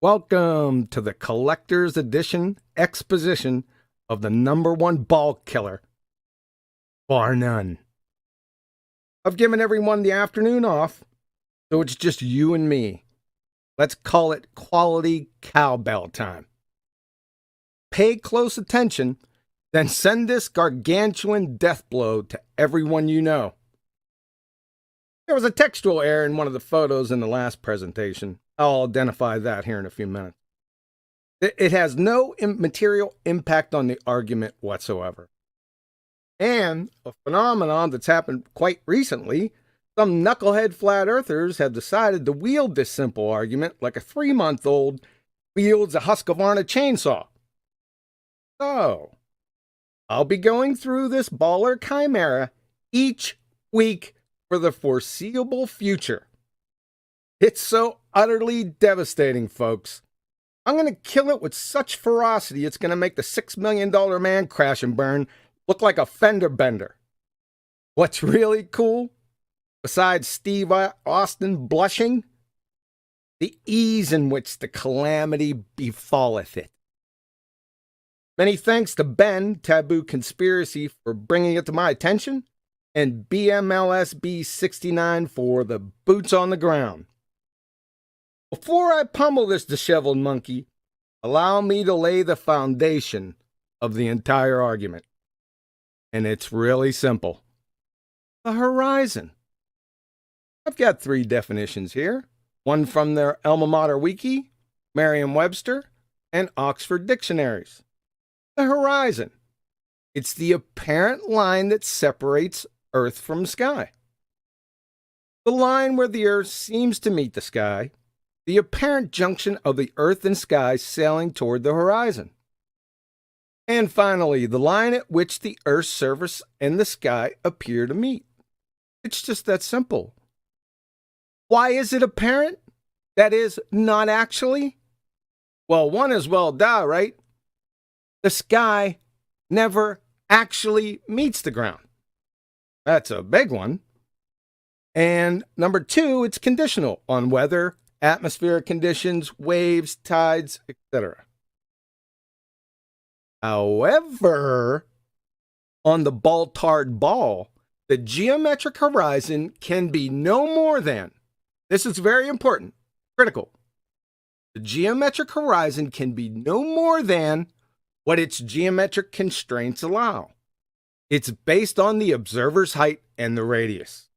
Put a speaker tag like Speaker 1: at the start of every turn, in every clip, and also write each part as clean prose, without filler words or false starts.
Speaker 1: Welcome to the collector's edition exposition of the #1 ball killer, bar none. I've given everyone the afternoon off, so it's just you and me. Let's call it quality cowbell time. Pay close attention, then send this gargantuan death blow to everyone you know. There was a textual error in one of the photos in the last presentation. I'll identify that here in a few minutes. It has no material impact on the argument whatsoever. And a phenomenon that's happened quite recently, some knucklehead flat earthers have decided to wield this simple argument like a 3-month-old wields a Husqvarna chainsaw. So, I'll be going through this baller chimera each week for the foreseeable future. It's so utterly devastating, folks. I'm going to kill it with such ferocity it's going to make the $6 million man crash and burn look like a fender bender. What's really cool, besides Steve Austin blushing, the ease in which the calamity befalleth it. Many thanks to Ben, Taboo Conspiracy, for bringing it to my attention, and BMLSB69 for the boots on the ground. Before I pummel this disheveled monkey, allow me to lay the foundation of the entire argument. And it's really simple. The horizon. I've got 3 definitions here. One from their alma mater wiki, Merriam-Webster, and Oxford dictionaries. The horizon. It's the apparent line that separates Earth from sky. The line where the Earth seems to meet the sky, the apparent junction of the Earth and sky sailing toward the horizon. And finally, the line at which the Earth's surface and the sky appear to meet. It's just that simple. Why is it apparent? That is, not actually? Well, one is well, duh, right? The sky never actually meets the ground. That's a big one. And number 2, it's conditional on weather, atmospheric conditions, waves, tides, etc. However, on the ball-tarred ball, the geometric horizon can be no more than, this is very important, critical, the geometric horizon can be no more than what its geometric constraints allow. It's based on the observer's height and the radius.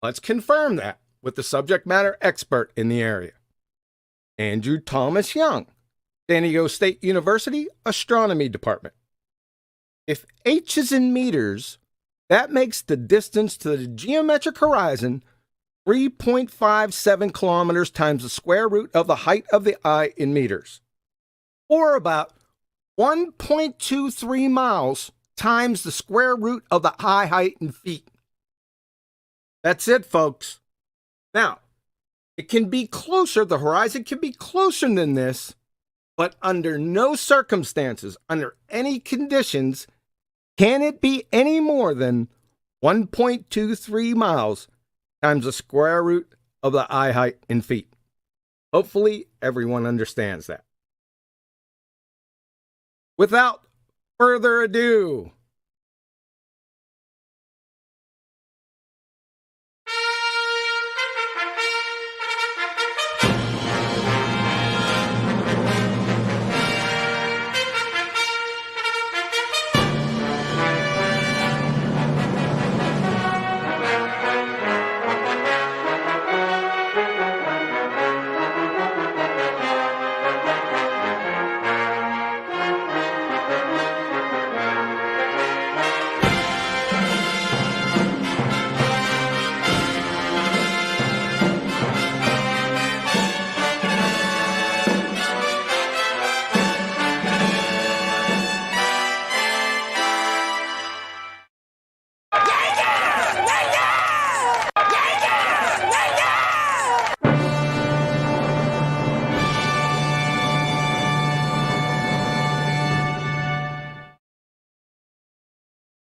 Speaker 1: Let's confirm that with the subject matter expert in the area, Andrew Thomas Young, San Diego State University Astronomy Department. If h is in meters, that makes the distance to the geometric horizon 3.57 kilometers times the square root of the height of the eye in meters, or about 1.23 miles times the square root of the eye height in feet. That's it, folks. Now, it can be closer, the horizon can be closer than this, but under no circumstances, under any conditions, can it be any more than 1.23 miles times the square root of the eye height in feet. Hopefully, everyone understands that. Without further ado,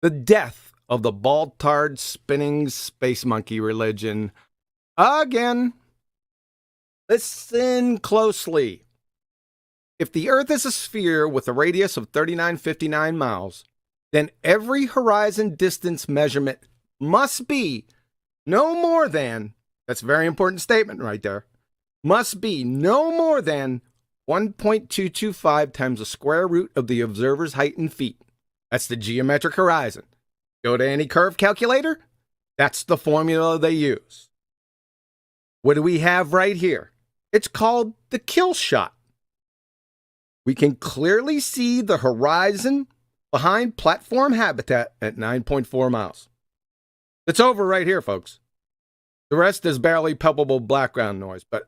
Speaker 1: the death of the ball-tarred spinning space monkey religion again. Listen closely. If the Earth is a sphere with a radius of 3959 miles, then every horizon distance measurement must be no more than, that's a very important statement right there, must be no more than 1.225 times the square root of the observer's height in feet. That's the geometric horizon. Go to any curve calculator, that's the formula they use. What do we have right here? It's called the kill shot. We can clearly see the horizon behind platform habitat at 9.4 miles. It's over right here, folks. The rest is barely palpable background noise, but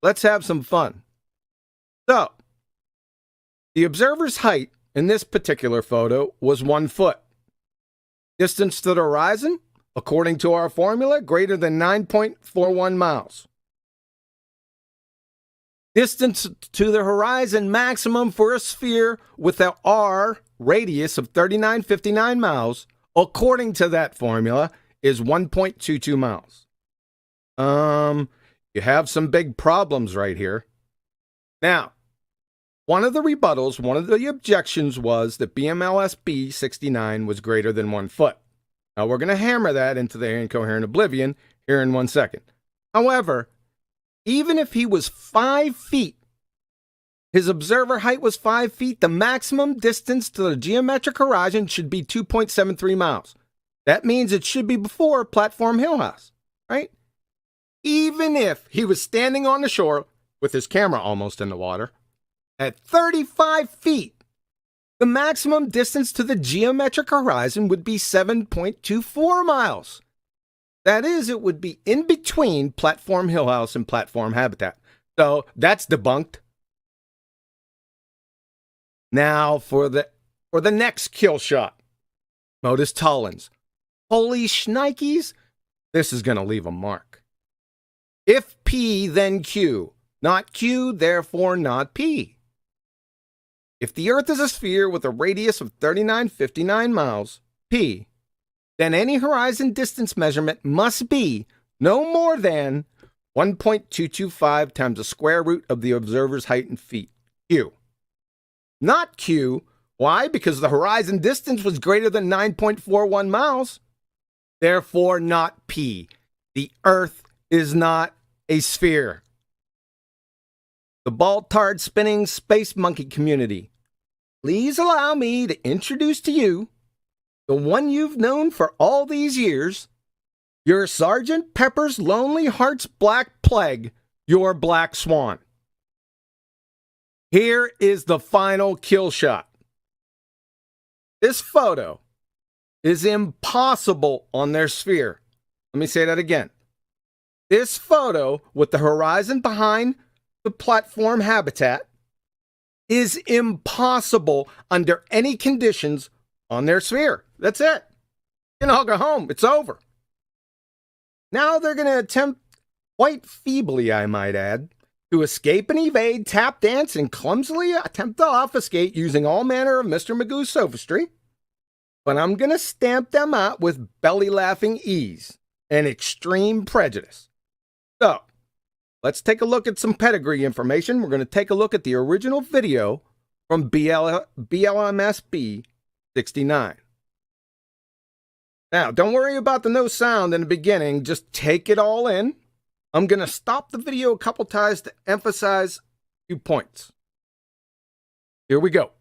Speaker 1: let's have some fun. So, the observer's height in this particular photo was 1 foot. Distance to the horizon, according to our formula, greater than 9.41 miles. Distance to the horizon maximum for a sphere with an R radius of 3959 miles, according to that formula, is 1.22 miles. You have some big problems right here. Now, one of the rebuttals, one of the objections was that BMLS-B 69 was greater than 1 foot. Now, we're going to hammer that into the incoherent oblivion here in 1 second. However, even if he was 5 feet, his observer height was 5 feet, the maximum distance to the geometric horizon should be 2.73 miles. That means it should be before Platform Hill House, right? Even if he was standing on the shore with his camera almost in the water, at 35 feet, the maximum distance to the geometric horizon would be 7.24 miles. That is, it would be in between Platform Hill House and Platform Habitat. So that's debunked. Now for the next kill shot. Modus tollens. Holy shnikes, this is going to leave a mark. If P, then Q. Not Q, therefore not P. If the Earth is a sphere with a radius of 3959 miles, P, then any horizon distance measurement must be no more than 1.225 times the square root of the observer's height in feet, Q. Not Q. Why? Because the horizon distance was greater than 9.41 miles. Therefore, not P. The Earth is not a sphere. The ball-tard spinning space monkey community, please allow me to introduce to you the one you've known for all these years, your Sergeant Pepper's Lonely Hearts Black Plague, your Black Swan. Here is the final kill shot. This photo is impossible on their sphere. Let me say that again. This photo with the horizon behind the platform habitat is impossible under any conditions on their sphere. That's it. You know, I'll go home. It's over. Now they're going to attempt, quite feebly I might add, to escape and evade, tap dance, and clumsily attempt to obfuscate using all manner of Mr. Magoo's sophistry. But I'm going to stamp them out with belly-laughing ease and extreme prejudice. So, let's take a look at some pedigree information. We're going to take a look at the original video from BLMS-B 69. Now, don't worry about the no sound in the beginning. Just take it all in. I'm going to stop the video a couple times to emphasize a few points. Here we go.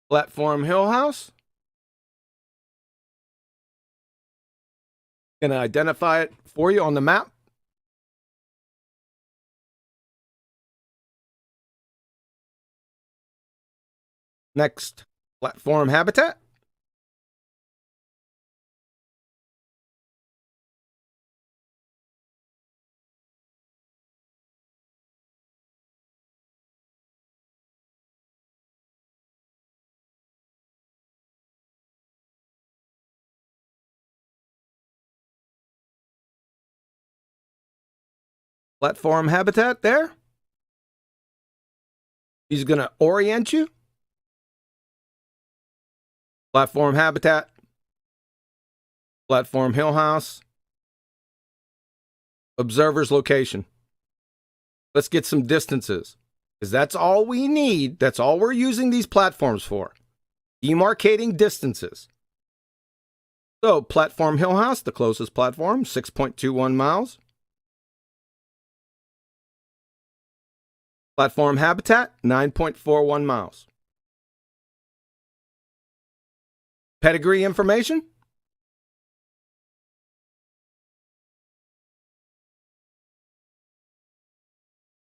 Speaker 1: Platform Hill House. Going to identify it for you on the map. Next, platform habitat. Platform habitat there. He's going to orient you Platform habitat, platform hill house, observer's location. Let's get some distances, because that's all we need. That's all we're using these platforms for. Demarcating distances. So, platform hill house, the closest platform, 6.21 miles. Platform habitat, 9.41 miles. Pedigree information.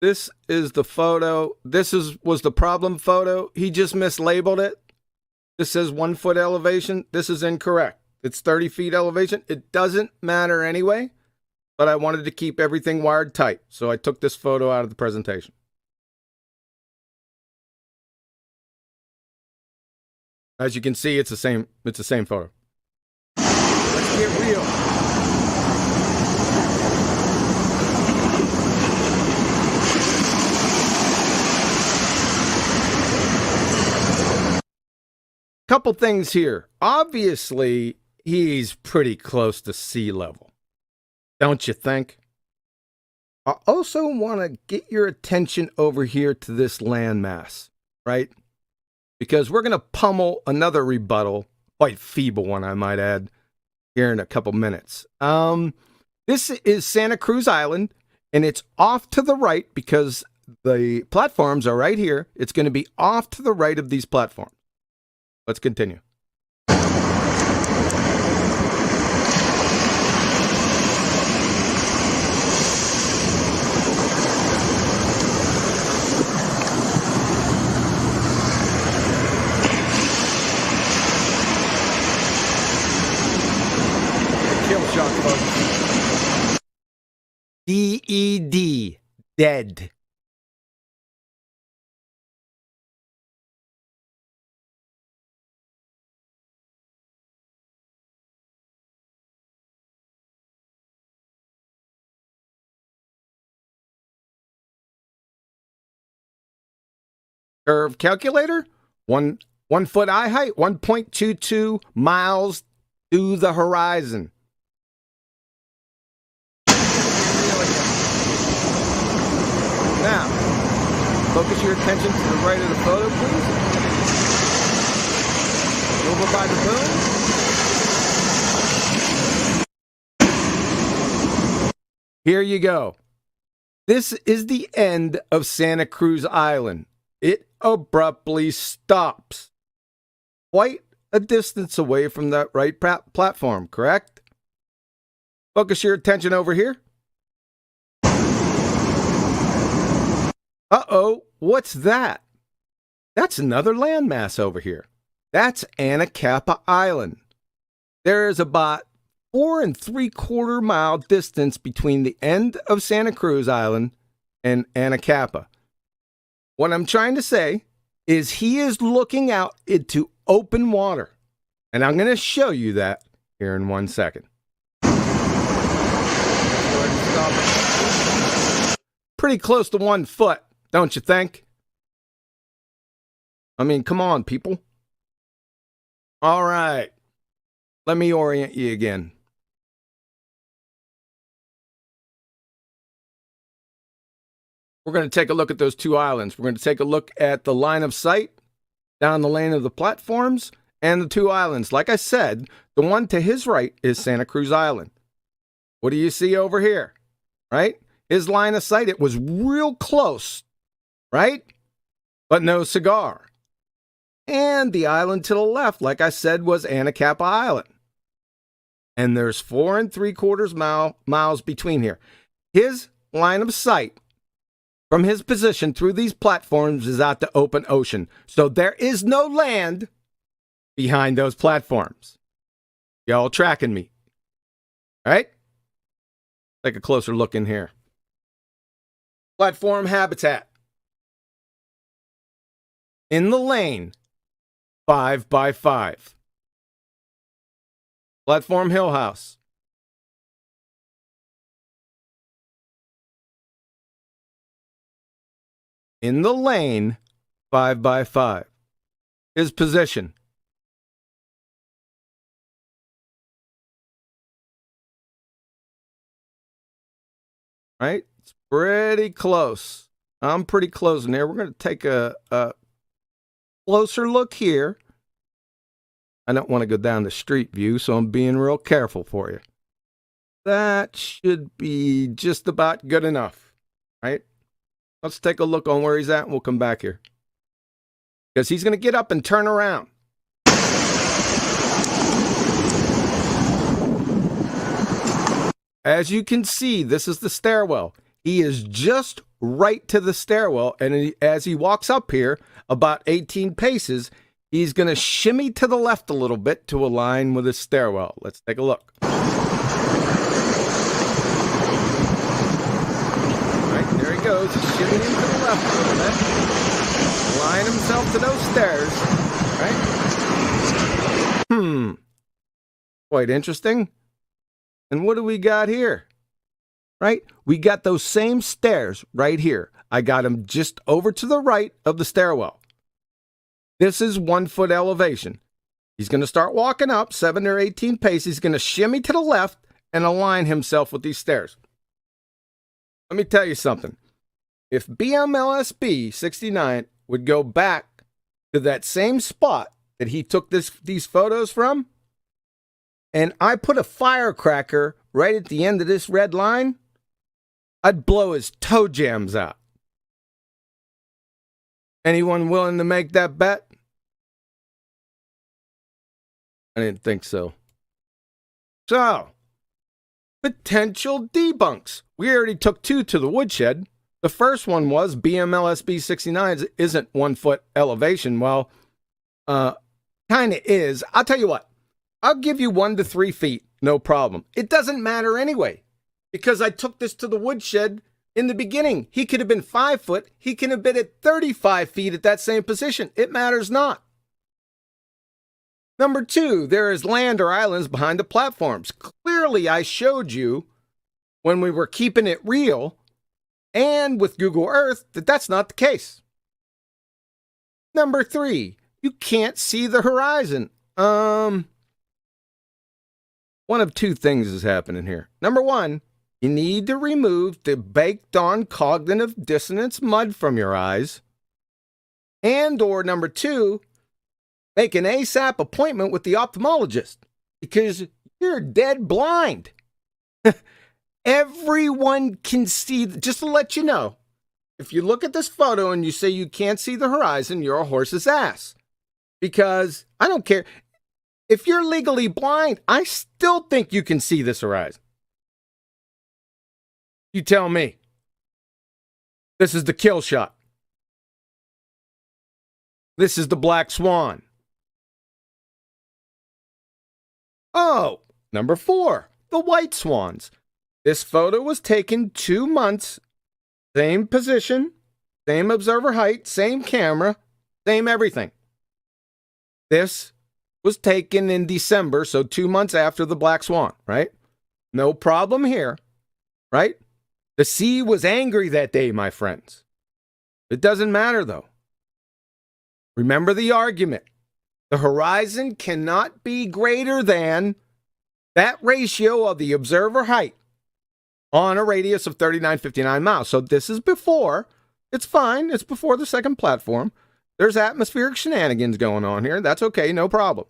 Speaker 1: This is the photo. This was the problem photo. He just mislabeled it. This says 1 foot elevation. This is incorrect. It's 30 feet elevation. It doesn't matter anyway, but I wanted to keep everything wired tight, so I took this photo out of the presentation. As you can see, it's the same photo. Let's get real. Couple things here. Obviously, he's pretty close to sea level. Don't you think? I also want to get your attention over here to this landmass, right? Because we're going to pummel another rebuttal, quite feeble one, I might add, here in a couple minutes. This is Santa Cruz Island, and it's off to the right because the platforms are right here. It's going to be off to the right of these platforms. Let's continue. Kill shot, folks. DED. Dead. Curve calculator, one foot eye height, 1.22 miles to the horizon. Now, focus your attention to the right of the photo, please. Over by the boom. Here you go. This is the end of Santa Cruz Island. It abruptly stops quite a distance away from that right platform, correct? Focus your attention over here. Uh-oh, what's that? That's another landmass over here. That's Anacapa Island. There is about 4 3/4 mile distance between the end of Santa Cruz Island and Anacapa. What I'm trying to say is he is looking out into open water. And I'm going to show you that here in 1 second. Pretty close to 1 foot, don't you think? I mean, come on, people. All right. Let me orient you again. We're going to take a look at those two islands. We're going to take a look at the line of sight down the lane of the platforms and the two islands. Like I said, the one to his right is Santa Cruz Island. What do you see over here? Right? His line of sight, it was real close, right? But no cigar. And the island to the left, like I said, was Anacapa Island. And there's 4 3/4 miles between here. His line of sight from his position through these platforms is out to open ocean. So there is no land behind those platforms. Y'all tracking me? All right? Take a closer look in here. Platform habitat. In the lane, 5x5. Platform hill house. In the lane, 5x5. His position. right? It's pretty close. I'm pretty close in there. We're going to take a closer look here. I don't want to go down the street view, so I'm being real careful for you. That should be just about good enough, right? Let's take a look on where he's at, and we'll come back here. Because he's going to get up and turn around. As you can see, this is the stairwell. He is just right to the stairwell, and as he walks up here, about 18 paces, he's going to shimmy to the left a little bit to align with his stairwell. Let's take a look. Right, there he goes. He's shimmying to the left a little bit. Align himself to those stairs. Right? Quite interesting. And what do we got here? Right? We got those same stairs right here. I got him just over to the right of the stairwell. This is 1 foot elevation. He's going to start walking up 7 or 18 paces. He's going to shimmy to the left and align himself with these stairs. Let me tell you something. If BMLSB 69 would go back to that same spot that he took these photos from, and I put a firecracker right at the end of this red line, I'd blow his toe jams out. Anyone willing to make that bet? I didn't think so. So, potential debunks. We already took 2 to the woodshed. The first one was BMLSB 69 isn't 1 foot elevation. Well, kind of is. I'll tell you what. I'll give you 1 to 3 feet, no problem. It doesn't matter anyway, because I took this to the woodshed in the beginning. He could have been 5 foot. He could have been at 35 feet at that same position. It matters not. Number 2, there is land or islands behind the platforms. Clearly, I showed you when we were keeping it real and with Google Earth that that's not the case. Number 3, you can't see the horizon. One of 2 things is happening here. Number 1, you need to remove the baked-on cognitive dissonance mud from your eyes. Or number 2, make an ASAP appointment with the ophthalmologist because you're dead blind. Everyone can see, just to let you know, if you look at this photo and you say you can't see the horizon, you're a horse's ass. Because I don't care. If you're legally blind, I still think you can see this horizon. You tell me. This is the kill shot. This is the black swan. Oh, number 4, the white swans. This photo was taken 2 months, same position, same observer height, same camera, same everything. This was taken in December, so 2 months after the black swan, right? No problem here, right? The sea was angry that day, my friends. It doesn't matter, though. Remember the argument. The horizon cannot be greater than that ratio of the observer height on a radius of 3959 miles. So this is before. It's fine. It's before the second platform. There's atmospheric shenanigans going on here. That's okay. No problem.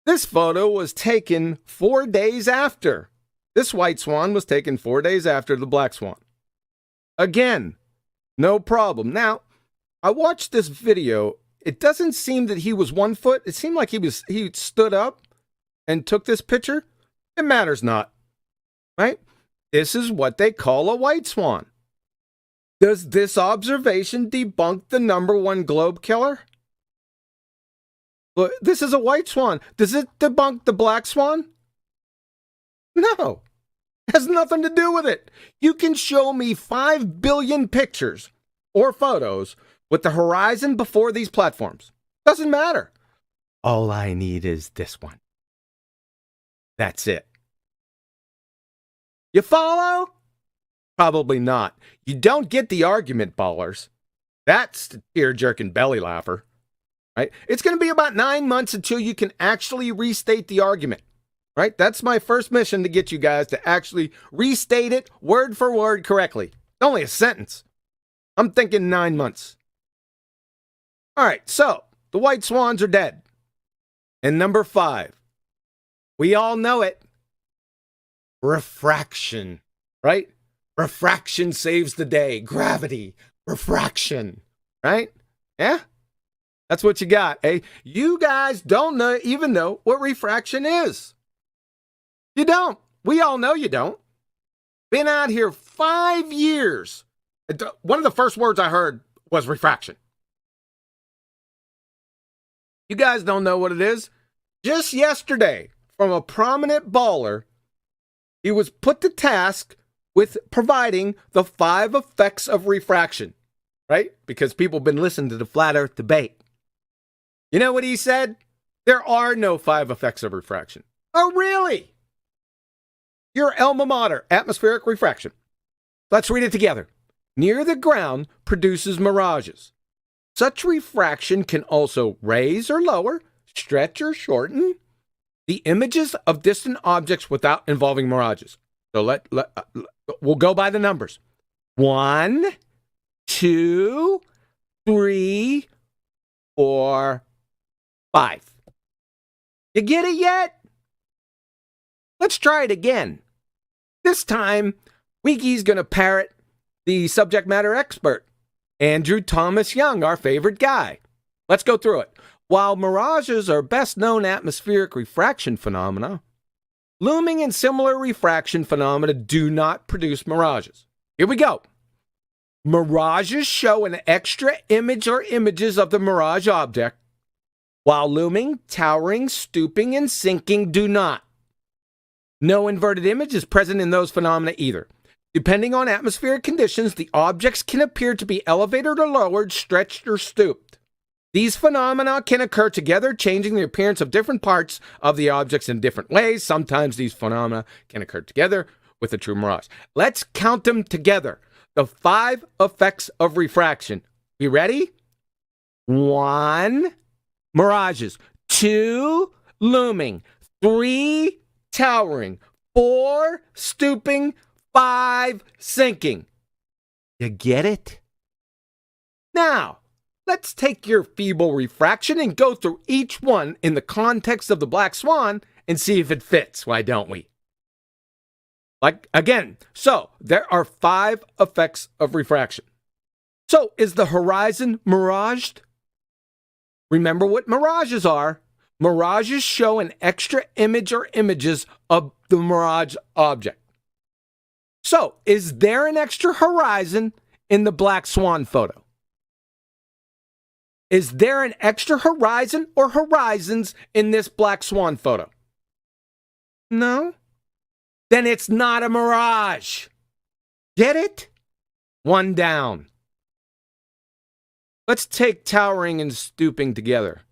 Speaker 1: This photo was taken 4 days after. This white swan was taken 4 days after the black swan. Again, no problem. Now, I watched this video. It doesn't seem that he was 1 foot. It seemed like he stood up and took this picture. It matters not, right? This is what they call a white swan. Does this observation debunk the number 1 globe killer? Look, this is a white swan. Does it debunk the black swan? No. It has nothing to do with it. You can show me 5 billion pictures or photos with the horizon before these platforms. Doesn't matter. All I need is this one. That's it. You follow? Probably not. You don't get the argument, ballers. That's the tear-jerking belly laugher. Right? It's going to be about 9 months until you can actually restate the argument. right? That's my first mission, to get you guys to actually restate it word for word correctly. Only a sentence. I'm thinking 9 months. All right, so the white swans are dead. And number 5, we all know it. Refraction, right? Refraction saves the day. Gravity, refraction, right? Yeah? That's what you got, eh? You guys don't even know what refraction is. You don't. We all know you don't. Been out here 5 years. One of the first words I heard was refraction. You guys don't know what it is? Just yesterday, from a prominent baller, he was put to task with providing the 5 effects of refraction, right? Because people have been listening to the flat earth debate. You know what he said? There are no 5 effects of refraction. Oh, really? Your alma mater, atmospheric refraction. Let's read it together. Near the ground produces mirages. Such refraction can also raise or lower, stretch or shorten the images of distant objects without involving mirages. So we'll go by the numbers. 1, 2, 3, 4, 5. You get it yet? Let's try it again. This time, Wiki's going to parrot the subject matter expert, Andrew Thomas Young, our favorite guy. Let's go through it. While mirages are best known atmospheric refraction phenomena, looming and similar refraction phenomena do not produce mirages. Here we go. Mirages show an extra image or images of the mirage object, while looming, towering, stooping, and sinking do not. No inverted image is present in those phenomena either. Depending on atmospheric conditions, the objects can appear to be elevated or lowered, stretched or stooped. These phenomena can occur together, changing the appearance of different parts of the objects in different ways. Sometimes these phenomena can occur together with a true mirage. Let's count them together. The 5 effects of refraction. You ready? 1, mirages. 2, looming. 3, towering. 4, stooping. 5, sinking. You get it? Now, let's take your feeble refraction and go through each one in the context of the black swan and see if it fits. Why don't we? So there are 5 effects of refraction. So is the horizon miraged? Remember what mirages are. Mirages show an extra image or images of the mirage object. So, is there an extra horizon in the black swan photo? Is there an extra horizon or horizons in this black swan photo? No? Then it's not a mirage. Get it? 1 down. Let's take towering and stooping together.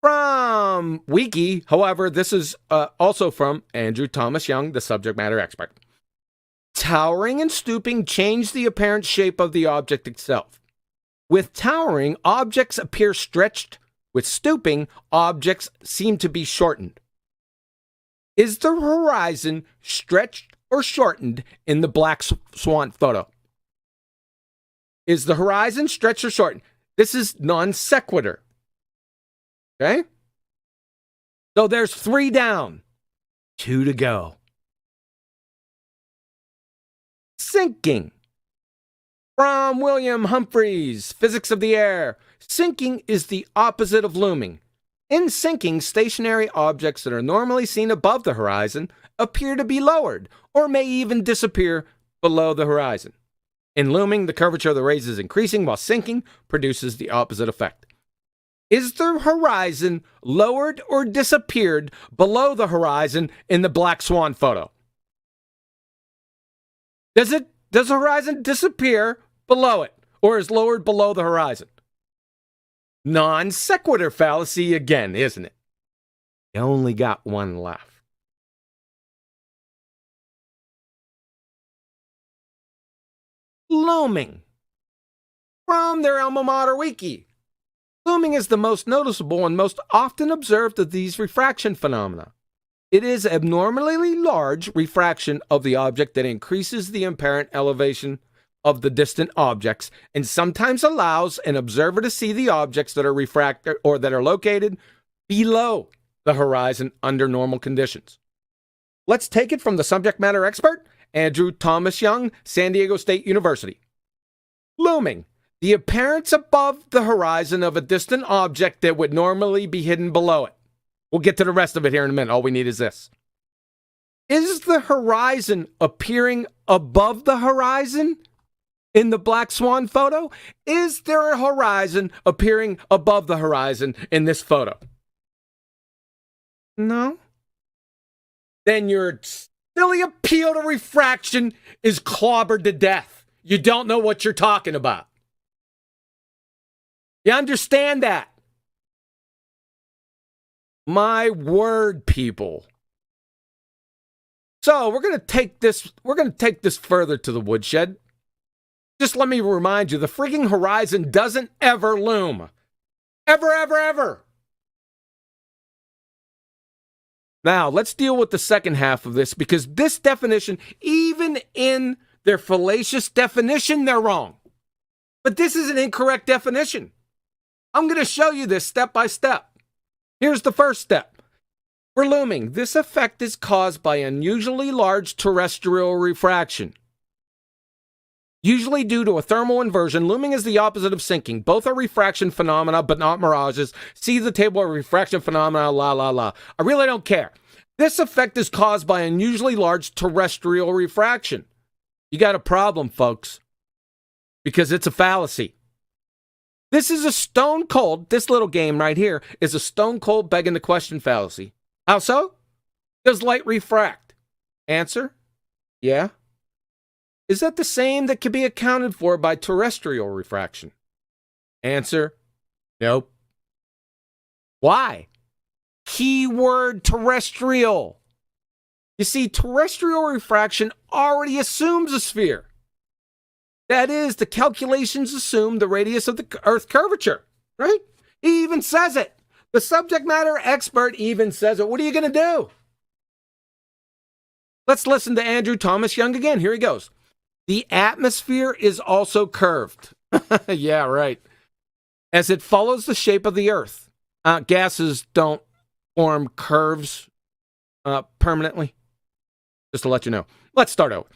Speaker 1: From Wiki, however, this is also from Andrew Thomas Young, the subject matter expert. Towering and stooping change the apparent shape of the object itself. With towering, objects appear stretched. With stooping, objects seem to be shortened. Is the horizon stretched or shortened in the black swan photo? Is the horizon stretched or shortened? This is non sequitur. Okay? So there's 3 down, 2 to go. Sinking. From William Humphreys, Physics of the Air. Sinking is the opposite of looming. In sinking, stationary objects that are normally seen above the horizon appear to be lowered, or may even disappear below the horizon. In looming, the curvature of the rays is increasing, while sinking produces the opposite effect. Is the horizon lowered or disappeared below the horizon in the black swan photo? Does the horizon disappear below it, or is lowered below the horizon? Non sequitur fallacy again, isn't it? You only got 1 left. Looming. From their alma mater Wiki. Looming is the most noticeable and most often observed of these refraction phenomena. It is abnormally large refraction of the object that increases the apparent elevation of the distant objects and sometimes allows an observer to see the objects that are refracted or that are located below the horizon under normal conditions. Let's take it from the subject matter expert, Andrew Thomas Young, San Diego State University. Looming, the appearance above the horizon of a distant object that would normally be hidden below it. We'll get to the rest of it here in a minute. All we need is this. Is the horizon appearing above the horizon in the black swan photo? Is there a horizon appearing above the horizon in this photo? No? Then your silly appeal to refraction is clobbered to death. You don't know what you're talking about. You understand that? My word, people. So we're going to take this further to the woodshed. Just let me remind you, the frigging horizon doesn't ever loom. Ever, ever, ever. Now, let's deal with the second half of this, because this definition, even in their fallacious definition, they're wrong. But this is an incorrect definition. I'm going to show you this step by step. Here's the first step. For looming, this effect is caused by unusually large terrestrial refraction. Usually due to a thermal inversion, looming is the opposite of sinking. Both are refraction phenomena, but not mirages. See the table of refraction phenomena, la, la, la. I really don't care. This effect is caused by unusually large terrestrial refraction. You got a problem, folks, because it's a fallacy. This is a stone cold, this little game right here is a stone cold begging the question fallacy. How so? Does light refract? Answer, yeah. Is that the same that can be accounted for by terrestrial refraction? Answer, nope. Why? Keyword terrestrial. You see, terrestrial refraction already assumes a sphere. That is, the calculations assume the radius of the Earth curvature, right? He even says it. The subject matter expert even says it. What are you going to do? Let's listen to Andrew Thomas Young again. Here he goes. The atmosphere is also curved. Yeah, right. As it follows the shape of the Earth. Gases don't form curves permanently. Just to let you know. Let's start over.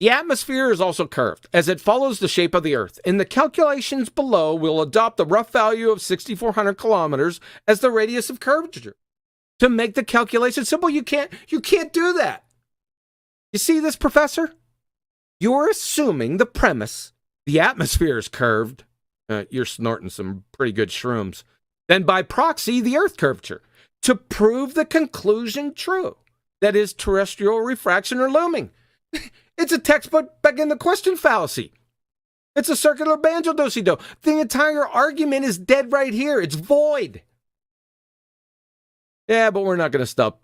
Speaker 1: The atmosphere is also curved, as it follows the shape of the Earth. In the calculations below, we'll adopt the rough value of 6,400 kilometers as the radius of curvature. To make the calculation simple, you can't do that. You see this, Professor? You're assuming the premise, the atmosphere is curved. You're snorting some pretty good shrooms. Then by proxy, the Earth curvature. To prove the conclusion true. That is terrestrial refraction or looming. It's a textbook begging the question fallacy. It's a circular banjo-do-si-do. The entire argument is dead right here. It's void. Yeah, but we're not going to stop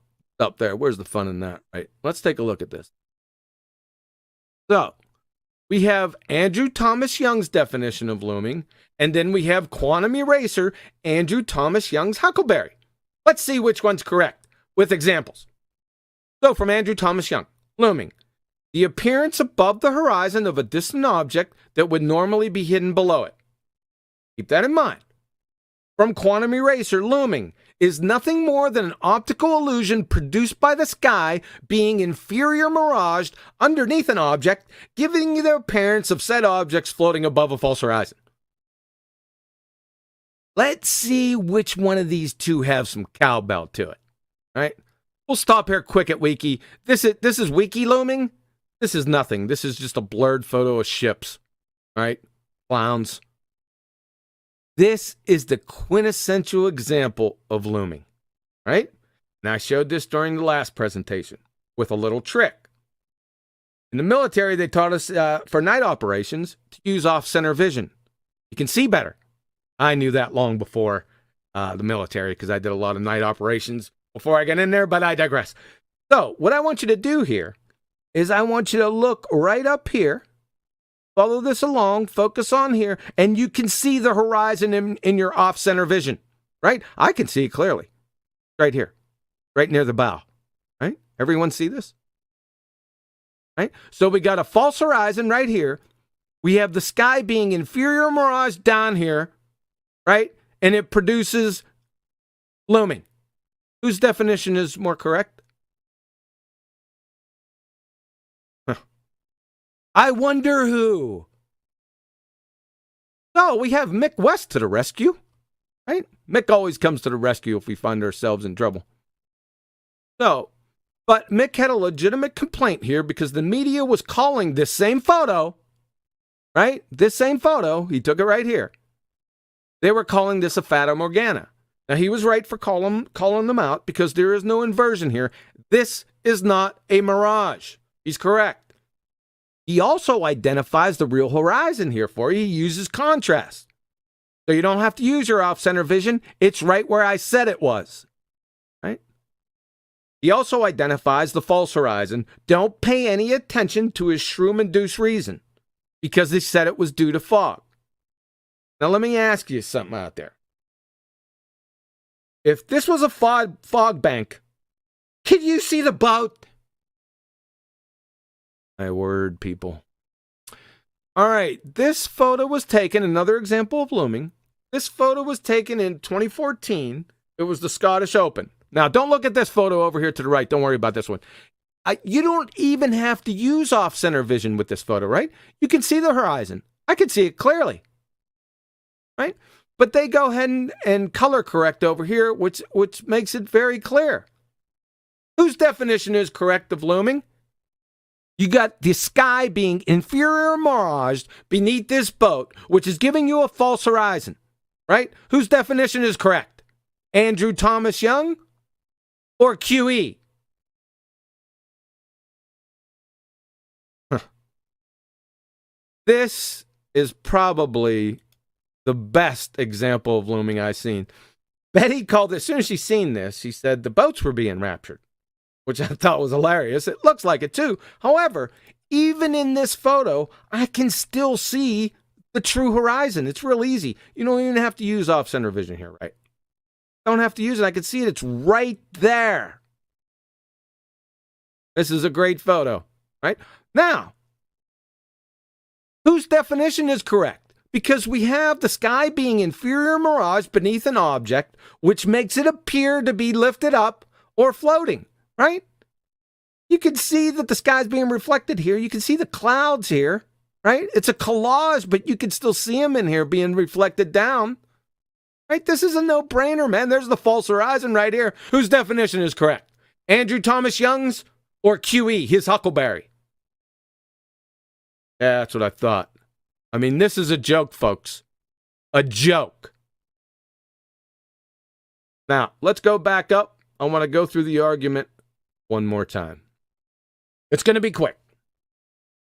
Speaker 1: there. Where's the fun in that, right? Let's take a look at this. So, we have Andrew Thomas Young's definition of looming, and then we have quantum eraser, Andrew Thomas Young's huckleberry. Let's see which one's correct, with examples. So, from Andrew Thomas Young, looming. The appearance above the horizon of a distant object that would normally be hidden below it. Keep that in mind. From quantum eraser, looming is nothing more than an optical illusion produced by the sky being inferior miraged underneath an object, giving you the appearance of said objects floating above a false horizon. Let's see which one of these two have some cowbell to it. All right? We'll stop here quick at Wiki. This is Wiki looming. This is nothing. This is just a blurred photo of ships. All right? Clowns. This is the quintessential example of looming. Right? And I showed this during the last presentation with a little trick. In the military, they taught us for night operations to use off-center vision. You can see better. I knew that long before the military because I did a lot of night operations before I got in there, but I digress. So what I want you to do here is I want you to look right up here, follow this along, focus on here, and you can see the horizon in your off-center vision, right? I can see it clearly, right here, right near the bow. Everyone see this? Right? So we got a false horizon right here. We have the sky being inferior mirage down here, right? And it produces looming. Whose definition is more correct? I wonder who. So we have Mick West to the rescue, right? Mick always comes to the rescue if we find ourselves in trouble. So, but Mick had a legitimate complaint here because the media was calling this same photo, right? This same photo, he took it right here. They were calling this a Fata Morgana. Now, he was right for calling them out because there is no inversion here. This is not a mirage. He's correct. He also identifies the real horizon here for you. He uses contrast. So you don't have to use your off-center vision. It's right where I said it was. Right? He also identifies the false horizon. Don't pay any attention to his shroom-induced reason because he said it was due to fog. Now, let me ask you something out there. If this was a fog bank, could you see the boat? My word, people. All right, this photo was taken, another example of looming. This photo was taken in 2014. It was the Scottish Open. Now, don't look at this photo over here to the right. Don't worry about this one. You don't even have to use off-center vision with this photo, right? You can see the horizon. I can see it clearly, right? But they go ahead and color correct over here, which makes it very clear. Whose definition is correct of looming? You got the sky being inferior miraged beneath this boat, which is giving you a false horizon, right? Whose definition is correct? Andrew Thomas Young or QE? This is probably the best example of looming I've seen. Betty called it, as soon as she seen this, she said the boats were being raptured, which I thought was hilarious. It looks like it too. However, even in this photo, I can still see the true horizon. It's real easy. You don't even have to use off-center vision here, right? Don't have to use it. I can see it. It's right there. This is a great photo, right? Now, whose definition is correct? Because we have the sky being inferior mirage beneath an object, which makes it appear to be lifted up or floating, right? You can see that the sky's being reflected here. You can see the clouds here, right? It's a collage, but you can still see them in here being reflected down, right? This is a no-brainer, man. There's the false horizon right here. Whose definition is correct? Andrew Thomas Young's or QE, his Huckleberry? Yeah, that's what I thought. I mean, this is a joke, folks. A joke. Now, let's go back up. I want to go through the argument one more time. It's going to be quick.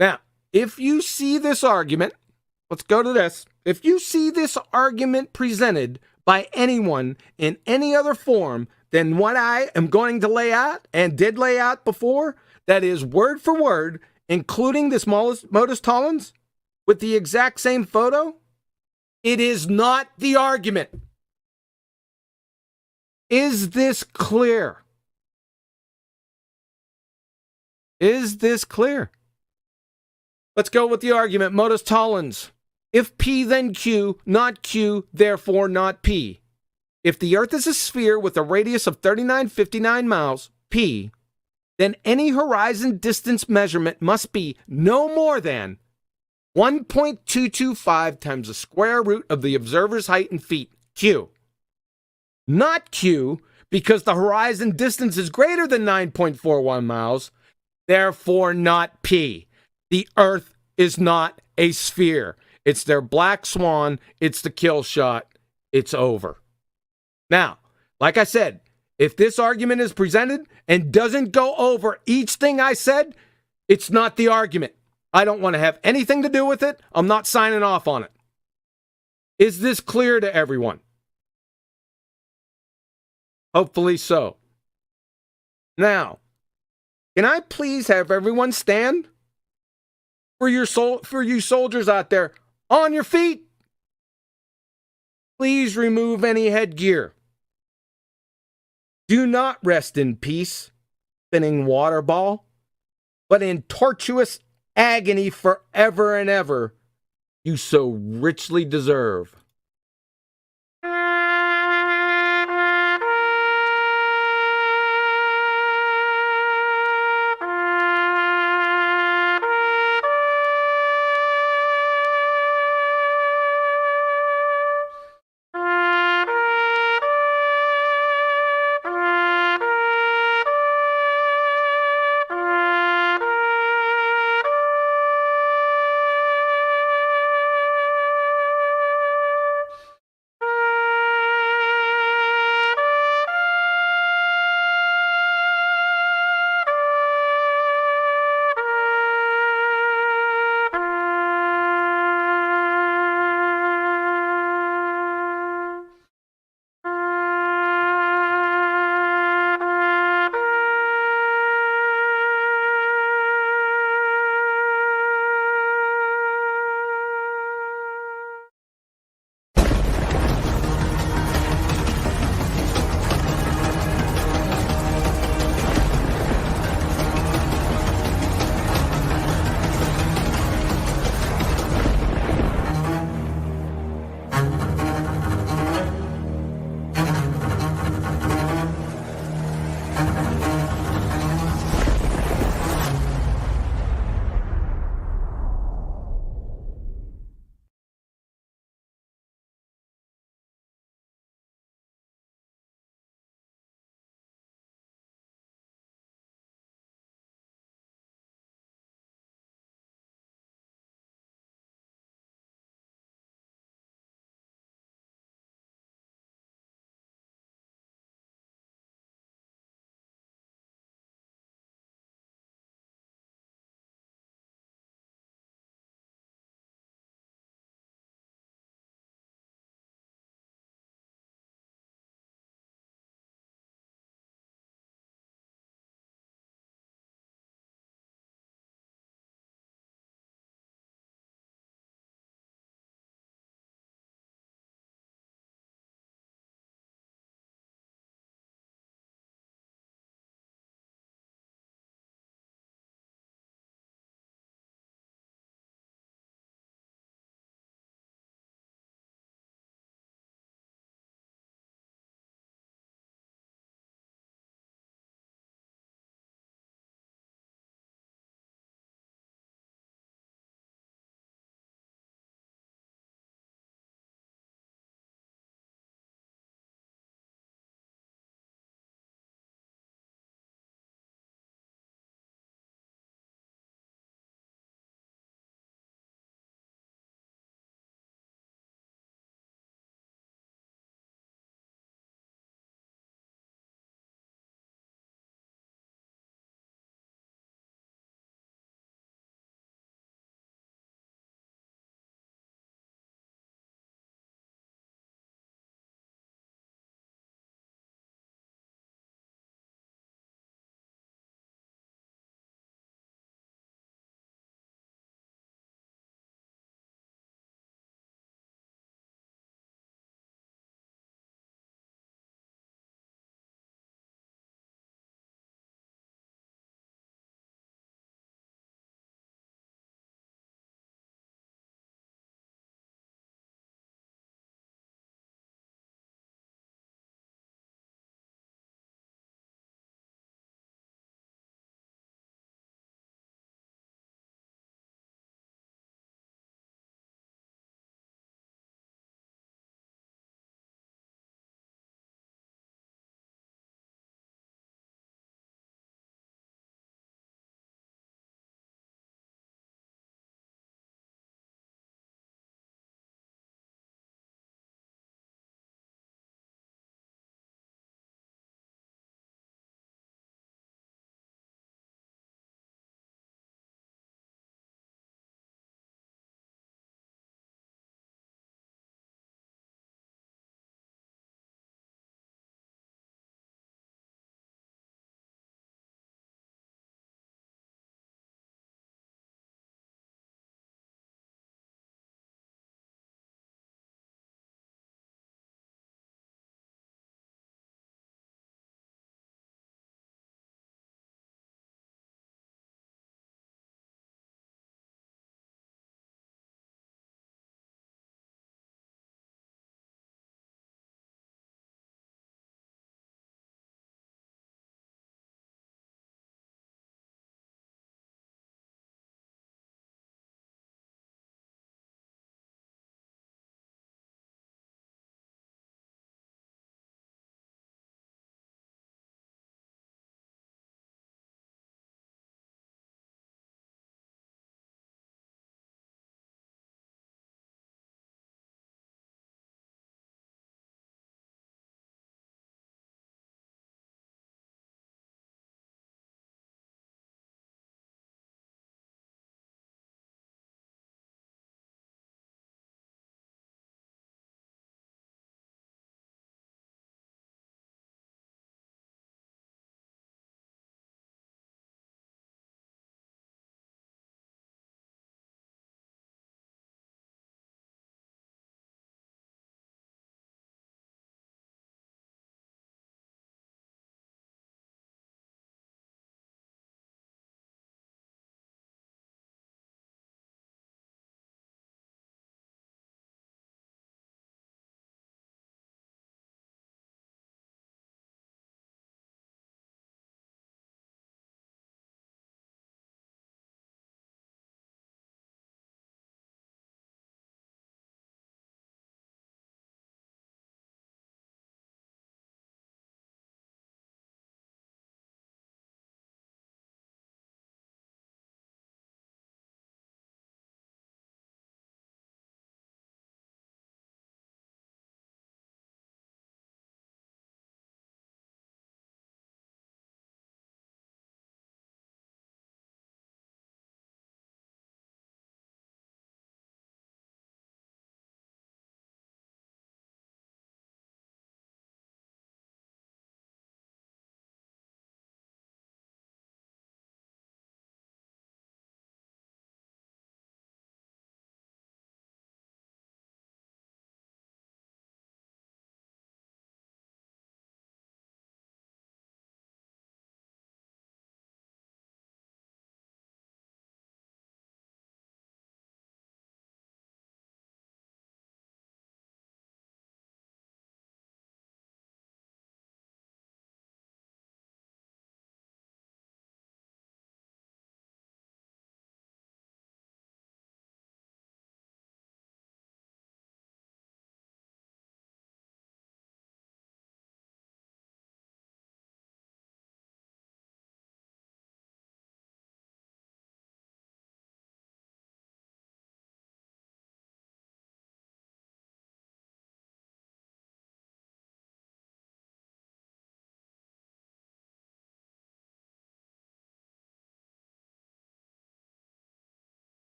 Speaker 1: Now, if you see this argument, let's go to this. If you see this argument presented by anyone in any other form than what I am going to lay out and did lay out before, that is word for word, including this modus tollens, with the exact same photo, it is not the argument. Is this clear? Is this clear? Let's go with the argument. Modus tollens. If P, then Q, not Q, therefore not P. If the Earth is a sphere with a radius of 3959 miles, P, then any horizon distance measurement must be no more than 1.225 times the square root of the observer's height in feet, Q. Not Q, because the horizon distance is greater than 9.41 miles, therefore not P. The Earth is not a sphere. It's their black swan. It's the kill shot. It's over. Now, like I said, if this argument is presented and doesn't go over each thing I said, it's not the argument. I don't want to have anything to do with it. I'm not signing off on it. Is this clear to everyone? Hopefully so. Now, can I please have everyone stand? For you soldiers out there, on your feet. Please remove any headgear. Do not rest in peace. spinning water ball, but in tortuous agony forever and ever you so richly deserve.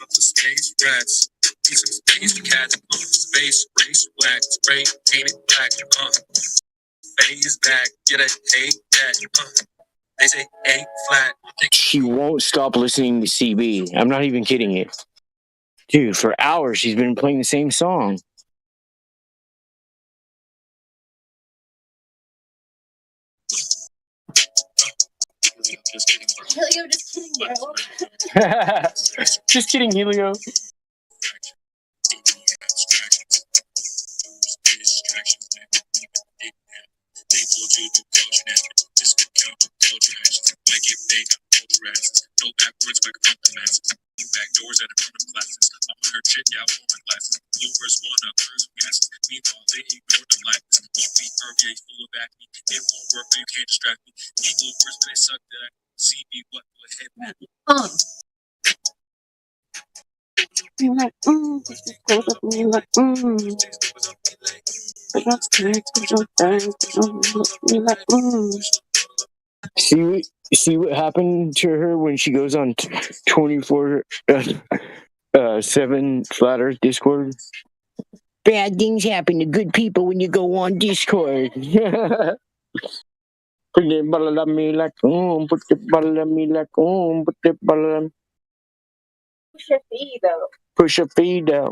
Speaker 2: Space rats, some space cats, space race wax, spray painted black, phase back, get a hate that, they say A flat. She won't stop listening to CB. I'm not even kidding you. Dude, for hours she's been playing the same song.
Speaker 3: Helio, just kidding, bro.
Speaker 2: Just kidding, Helio. No backwards like a back doors at a front of classes. I'm on her chick, yeah, I want my glasses. Bloopers, one others, yes. Meanwhile, they ignore the blackness. You beat her, yeah, you full of acne. It won't work, but you can't distract me. Me bloopers, but they suck that. CB, what the head, man.
Speaker 3: You're like, just goes up and you're like, But that's good, but you're bang, you're like,
Speaker 2: See what happened to her when she goes on 24 7 Flat Earth Discord? Bad things happen to good people when you go on Discord. Put the bottle on me like, put the bottle on me like, put the bottle on.
Speaker 3: push your feet, though.
Speaker 2: Push your feet down.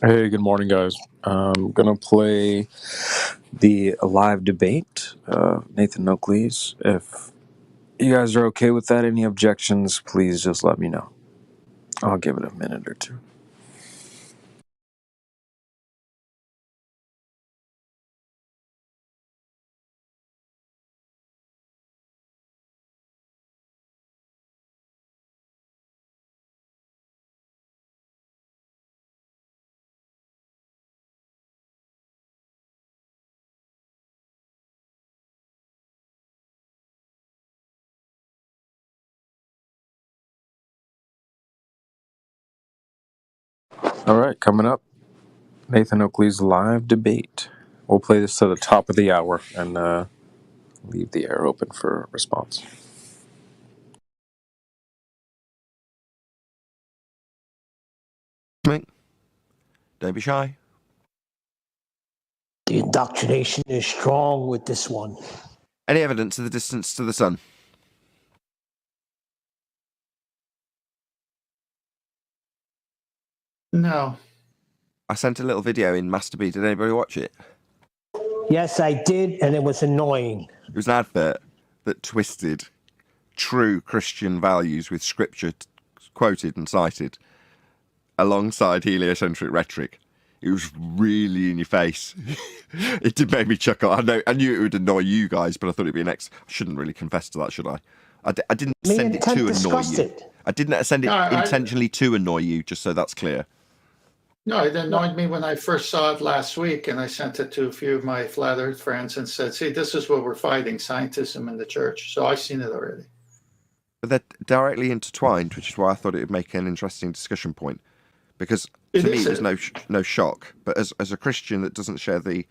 Speaker 4: Hey, good morning, guys. I'm gonna play the live debate, Nathan Oakley's. If you guys are okay with that, any objections, please just let me know. I'll give it a minute or two. All right, coming up, Nathan Oakley's live debate. We'll play this to the top of the hour and leave the air open for response.
Speaker 5: Don't be shy.
Speaker 6: The indoctrination is strong with this one.
Speaker 5: Any evidence of the distance to the sun?
Speaker 7: No.
Speaker 5: I sent a little video in Master B. Did anybody watch it?
Speaker 6: Yes, I did, and it was annoying.
Speaker 5: It was an advert that twisted true Christian values with scripture quoted and cited alongside heliocentric rhetoric. It was really in your face. It did make me chuckle. I knew it would annoy you guys, but I thought it'd be an I shouldn't really confess to that, should I? I didn't send it to annoy you. I didn't send it intentionally to annoy you, just so that's clear.
Speaker 7: No, it annoyed me when I first saw it last week, and I sent it to a few of my flat earth friends and said, see, this is what we're fighting, scientism in the church. So I've seen it already.
Speaker 5: But they're directly intertwined, which is why I thought it would make an interesting discussion point. Because to me, there's no shock. But as a Christian that doesn't share the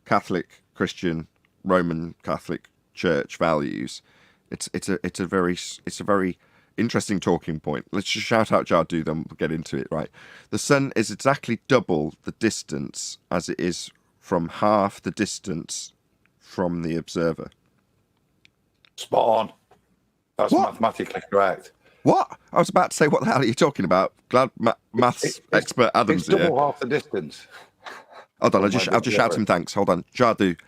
Speaker 5: Catholic, Christian, Roman Catholic Church values, it's a very interesting talking point. Let's just shout out Jardu, then we'll get into it. Right, the sun is exactly double the distance as it is from half the distance from the observer.
Speaker 8: Spot on. That's mathematically correct.
Speaker 5: What? I was about to say, what the hell are you talking about? Glad maths expert Adam's
Speaker 8: here. It's
Speaker 5: double
Speaker 8: half the distance.
Speaker 5: Hold on, I'll just shout him thanks. Hold on. Jardu,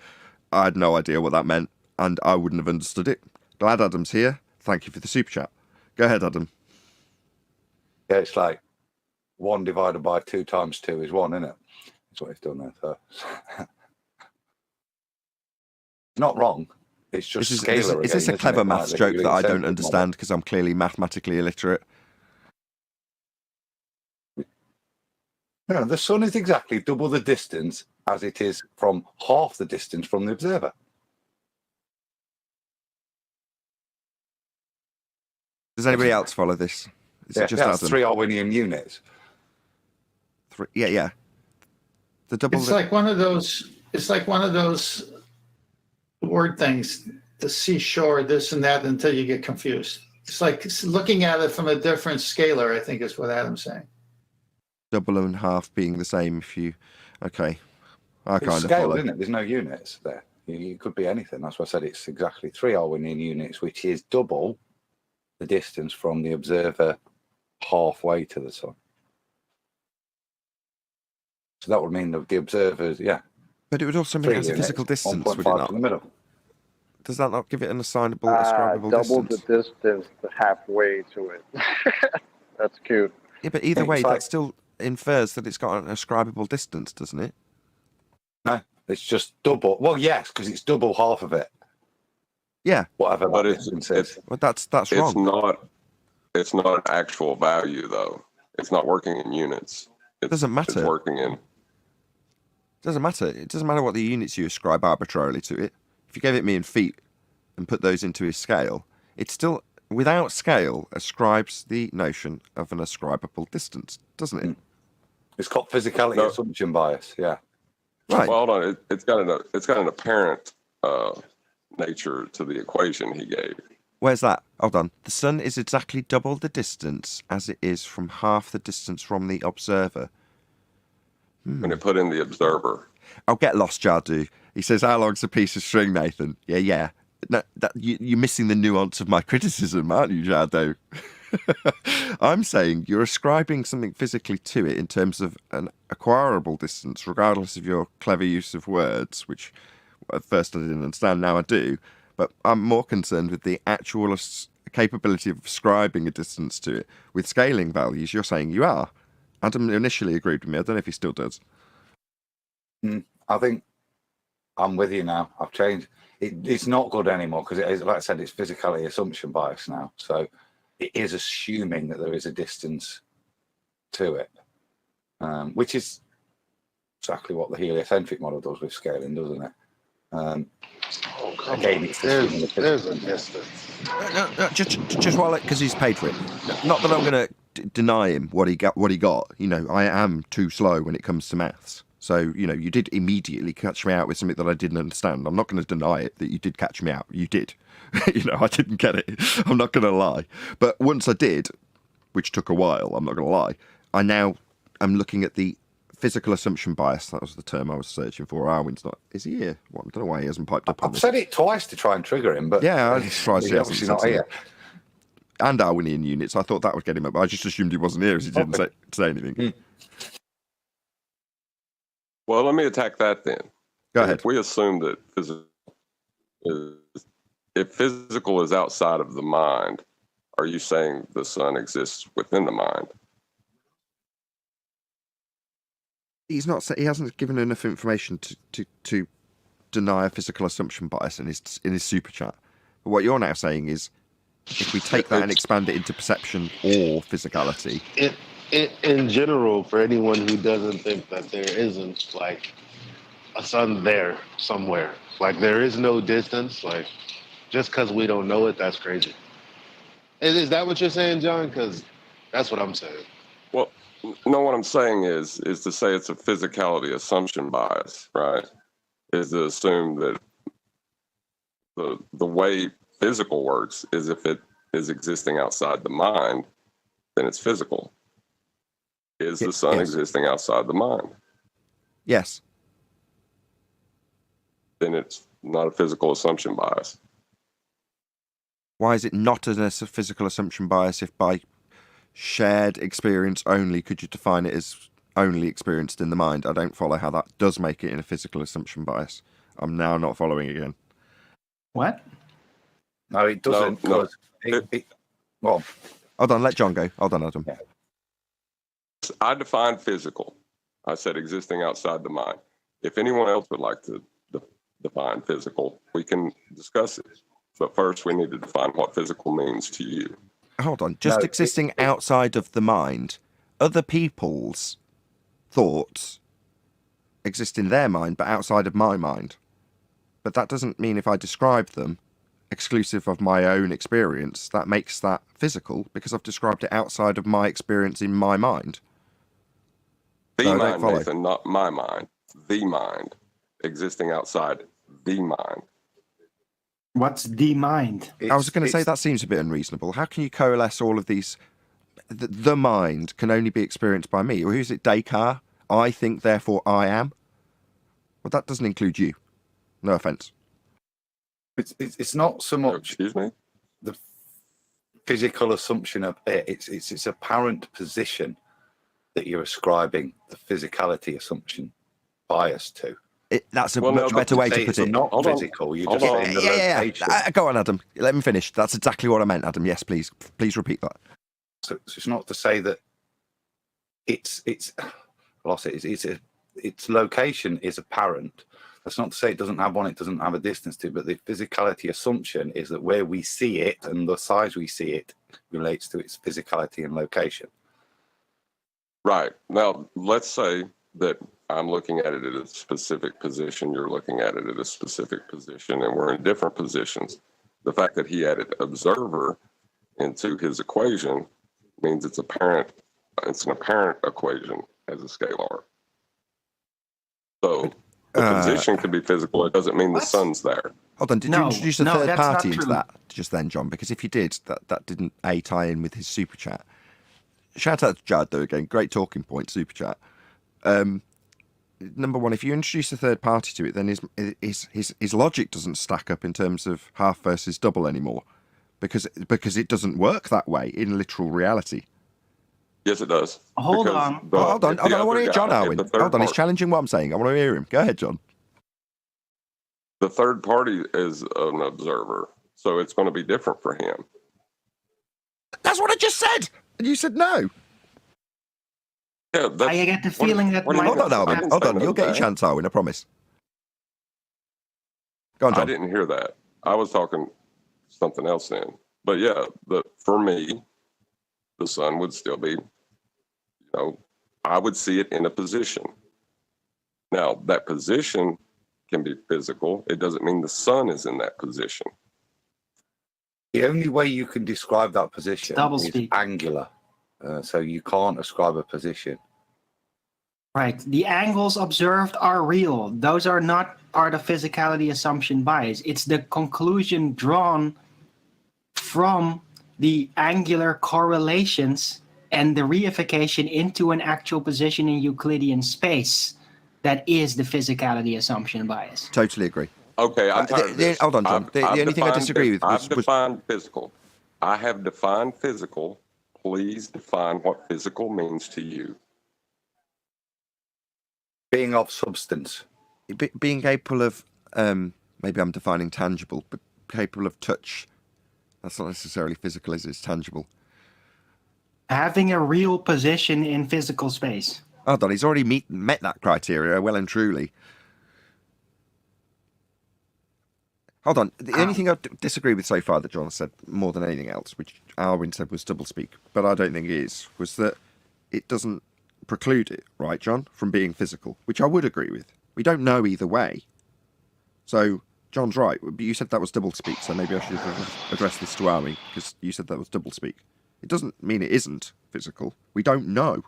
Speaker 5: I had no idea what that meant, and I wouldn't have understood it. Glad Adam's here. Thank you for the super chat. Go ahead, Adam.
Speaker 8: Yeah, it's like 1 divided by 2 times 2 is 1, isn't it? That's what he's done there. So. Not wrong. It's just scalar.
Speaker 5: Is this a clever maths joke that I don't understand because I'm clearly mathematically illiterate?
Speaker 8: No, the sun is exactly double the distance as it is from half the distance from the observer.
Speaker 5: Does anybody else follow this?
Speaker 8: Is it just Adam? 3 Arwinian units.
Speaker 5: Yeah. The double.
Speaker 7: It's like one of those. It's like one of those word things. The seashore, this and that, until you get confused. It's like looking at it from a different scalar, I think is what Adam's saying.
Speaker 5: Double and half being the same if you... Okay. I kind of
Speaker 8: scale,
Speaker 5: follow.
Speaker 8: Isn't it? There's no units there. It could be anything. That's why I said it's exactly 3 Arwinian units, which is double the distance from the observer halfway to the sun. So that would mean that the observers, yeah.
Speaker 5: But it would also mean it has a physical distance, would it not?
Speaker 8: In the middle.
Speaker 5: Does that not give it an assignable, ascribable
Speaker 9: double
Speaker 5: distance?
Speaker 9: The distance halfway to it. That's cute.
Speaker 5: Yeah, but either way, that still infers that it's got an ascribable distance, doesn't it?
Speaker 8: No, it's just double. Well, yes, because it's double half of it.
Speaker 5: Yeah.
Speaker 8: Whatever.
Speaker 10: But it's
Speaker 5: wrong.
Speaker 10: It's not an actual value though. It's not working in units.
Speaker 5: It doesn't matter.
Speaker 10: It's working in.
Speaker 5: Doesn't matter. It doesn't matter what the units you ascribe arbitrarily to it. If you gave it me in feet and put those into a scale, it still, without scale, ascribes the notion of an ascribable distance, doesn't it?
Speaker 8: It's got physicality assumption bias. Yeah.
Speaker 5: Right.
Speaker 10: Well, hold on. It's got an apparent nature to the equation he gave.
Speaker 5: Where's that? Hold on. The sun is exactly double the distance as it is from half the distance from the observer.
Speaker 10: When it put in the observer.
Speaker 5: I'll get lost, Jardu. He says, how long's a piece of string, Nathan? Yeah. No, you're missing the nuance of my criticism, aren't you, Jardu? I'm saying you're ascribing something physically to it in terms of an acquirable distance, regardless of your clever use of words, which at first I didn't understand, now I do. But I'm more concerned with the actual capability of ascribing a distance to it. With scaling values, you're saying you are. Adam initially agreed with me. I don't know if he still does.
Speaker 8: I think I'm with you now. I've changed. It's not good anymore because it is, like I said, it's physicality assumption bias now. So it is assuming that there is a distance to it, which is exactly what the heliocentric model does with scaling, doesn't it? Again, it's
Speaker 9: there's a distance.
Speaker 5: No, just while, because he's paid for it. Not that I'm going to deny him what he got. You know, I am too slow when it comes to maths. So, you know, you did immediately catch me out with something that I didn't understand. I'm not going to deny it that you did catch me out. You did. You know, I didn't get it. I'm not going to lie. But once I did, which took a while, I'm not going to lie, I now am looking at the physical assumption bias. That was the term I was searching for. Arwin's not. Is he here? Well, I don't know why he hasn't piped up on
Speaker 8: I've
Speaker 5: this.
Speaker 8: said it twice to try and trigger him, but
Speaker 5: yeah, I'm surprised he hasn't
Speaker 8: obviously
Speaker 5: said
Speaker 8: not
Speaker 5: something.
Speaker 8: here.
Speaker 5: And Arwinian units. I thought that would get him up. I just assumed he wasn't here as he didn't say anything.
Speaker 10: Well, let me attack that then.
Speaker 5: Go ahead.
Speaker 10: If we assume that if physical is outside of the mind, are you saying the sun exists within the mind?
Speaker 5: He's not. He hasn't given enough information to deny a physical assumption bias in his super chat. But what you're now saying is, if we take that and expand it into perception or physicality,
Speaker 9: In general, for anyone who doesn't think that there isn't like a sun there somewhere, like there is no distance, like just because we don't know it, that's crazy. Is that what you're saying, John? Because that's what I'm saying.
Speaker 10: Well, no, what I'm saying is to say it's a physicality assumption bias, right? Is to assume that the way physical works is if it is existing outside the mind, then it's physical. Is the sun existing outside the mind?
Speaker 5: Yes.
Speaker 10: Then it's not a physical assumption bias.
Speaker 5: Why is it not a physical assumption bias if by shared experience only could you define it as only experienced in the mind? I don't follow how that does make it in a physical assumption bias. I'm now not following again.
Speaker 7: What?
Speaker 8: No, it doesn't.
Speaker 10: No.
Speaker 8: Well,
Speaker 5: hold on, let John go. Hold on, Adam.
Speaker 8: Yeah.
Speaker 10: I define physical. I said existing outside the mind. If anyone else would like to define physical, we can discuss it. But first, we need to define what physical means to you.
Speaker 5: Hold on. Just existing outside of the mind. Other people's thoughts exist in their mind, but outside of my mind. But that doesn't mean if I describe them exclusive of my own experience, that makes that physical because I've described it outside of my experience in my mind.
Speaker 10: The mind, Nathan, not my mind. The mind. Existing outside the mind.
Speaker 11: What's the mind?
Speaker 5: I was going to say that seems a bit unreasonable. How can you coalesce all of these? The mind can only be experienced by me. Or who's it? Descartes? I think, therefore I am. Well, that doesn't include you. No offense.
Speaker 8: It's not so much.
Speaker 10: Excuse me.
Speaker 8: The physical assumption of it. It's apparent position that you're ascribing the physicality assumption bias to.
Speaker 5: That's a much better way to put it.
Speaker 8: Not physical. You're just saying the location.
Speaker 5: Go on, Adam. Let me finish. That's exactly what I meant, Adam. Yes, please repeat that.
Speaker 8: So it's not to say that its location is apparent. That's not to say it doesn't have one. It doesn't have a distance to. But the physicality assumption is that where we see it and the size we see it relates to its physicality and location.
Speaker 10: Right. Now, let's say that I'm looking at it at a specific position, you're looking at it at a specific position, and we're in different positions. The fact that he added observer into his equation means it's an apparent equation as a scalar. So the position could be physical. It doesn't mean the sun's there.
Speaker 5: Hold on, did you introduce a third party into that just then, John? Because if you did, that didn't tie in with his super chat. Shout out to Jad though again, great talking point, super chat. Number one, if you introduce a third party to it, then his logic doesn't stack up in terms of half versus double anymore, because it doesn't work that way in literal reality.
Speaker 10: Yes, it does.
Speaker 11: Hold
Speaker 10: Because
Speaker 11: on.
Speaker 10: the-
Speaker 5: Hold on.
Speaker 10: if
Speaker 5: Hold
Speaker 10: the
Speaker 5: on. I want to
Speaker 10: other
Speaker 5: hear John
Speaker 10: guy- if
Speaker 5: Arwin.
Speaker 10: the third
Speaker 5: Hold on. He's
Speaker 10: part-
Speaker 5: challenging what I'm saying. I want to hear him. Go ahead, John.
Speaker 10: The third party is an observer, so it's going to be different for him.
Speaker 5: That's what I just said. And you said no.
Speaker 10: Yeah, that's,
Speaker 11: I get the
Speaker 10: what-
Speaker 11: feeling that
Speaker 10: what do you
Speaker 11: my
Speaker 5: Hold on,
Speaker 10: I
Speaker 5: Arwin.
Speaker 10: didn't
Speaker 5: Hold
Speaker 10: say
Speaker 5: on.
Speaker 10: none
Speaker 5: You'll
Speaker 10: of
Speaker 5: get your
Speaker 10: that.
Speaker 5: chance, Arwin. I promise. Go on,
Speaker 10: I
Speaker 5: John.
Speaker 10: didn't hear that. I was talking something else then. But yeah, for me, the sun would still be, I would see it in a position. Now, that position can be physical. It doesn't mean the sun is in that position.
Speaker 8: The only way you can describe that position
Speaker 11: Double
Speaker 8: is
Speaker 11: speak.
Speaker 8: angular. So you can't ascribe a position.
Speaker 11: Right. The angles observed are real. Those are not part of physicality assumption bias. It's the conclusion drawn from the angular correlations and the reification into an actual position in Euclidean space that is the physicality assumption bias.
Speaker 5: Totally agree.
Speaker 10: Okay, I'm tired of this.
Speaker 5: Hold on, John. The only thing I
Speaker 10: defined
Speaker 5: disagree with
Speaker 10: I've
Speaker 5: was
Speaker 10: defined physical. I have defined physical. Please define what physical means to you.
Speaker 8: Being of substance.
Speaker 5: being capable of, maybe I'm defining tangible, but capable of touch. That's not necessarily physical, is it? It's tangible.
Speaker 11: Having a real position in physical space.
Speaker 5: Hold on, he's already met that criteria well and truly. Hold on. The only thing I disagree with so far that John said more than anything else, which Arwin said was doublespeak, but I don't think it is, was that it doesn't preclude it, right, John, from being physical, which I would agree with. We don't know either way. So John's right, but you said that was doublespeak, so maybe I should address this to Arwin, because you said that was doublespeak. It doesn't mean it isn't physical. We don't know.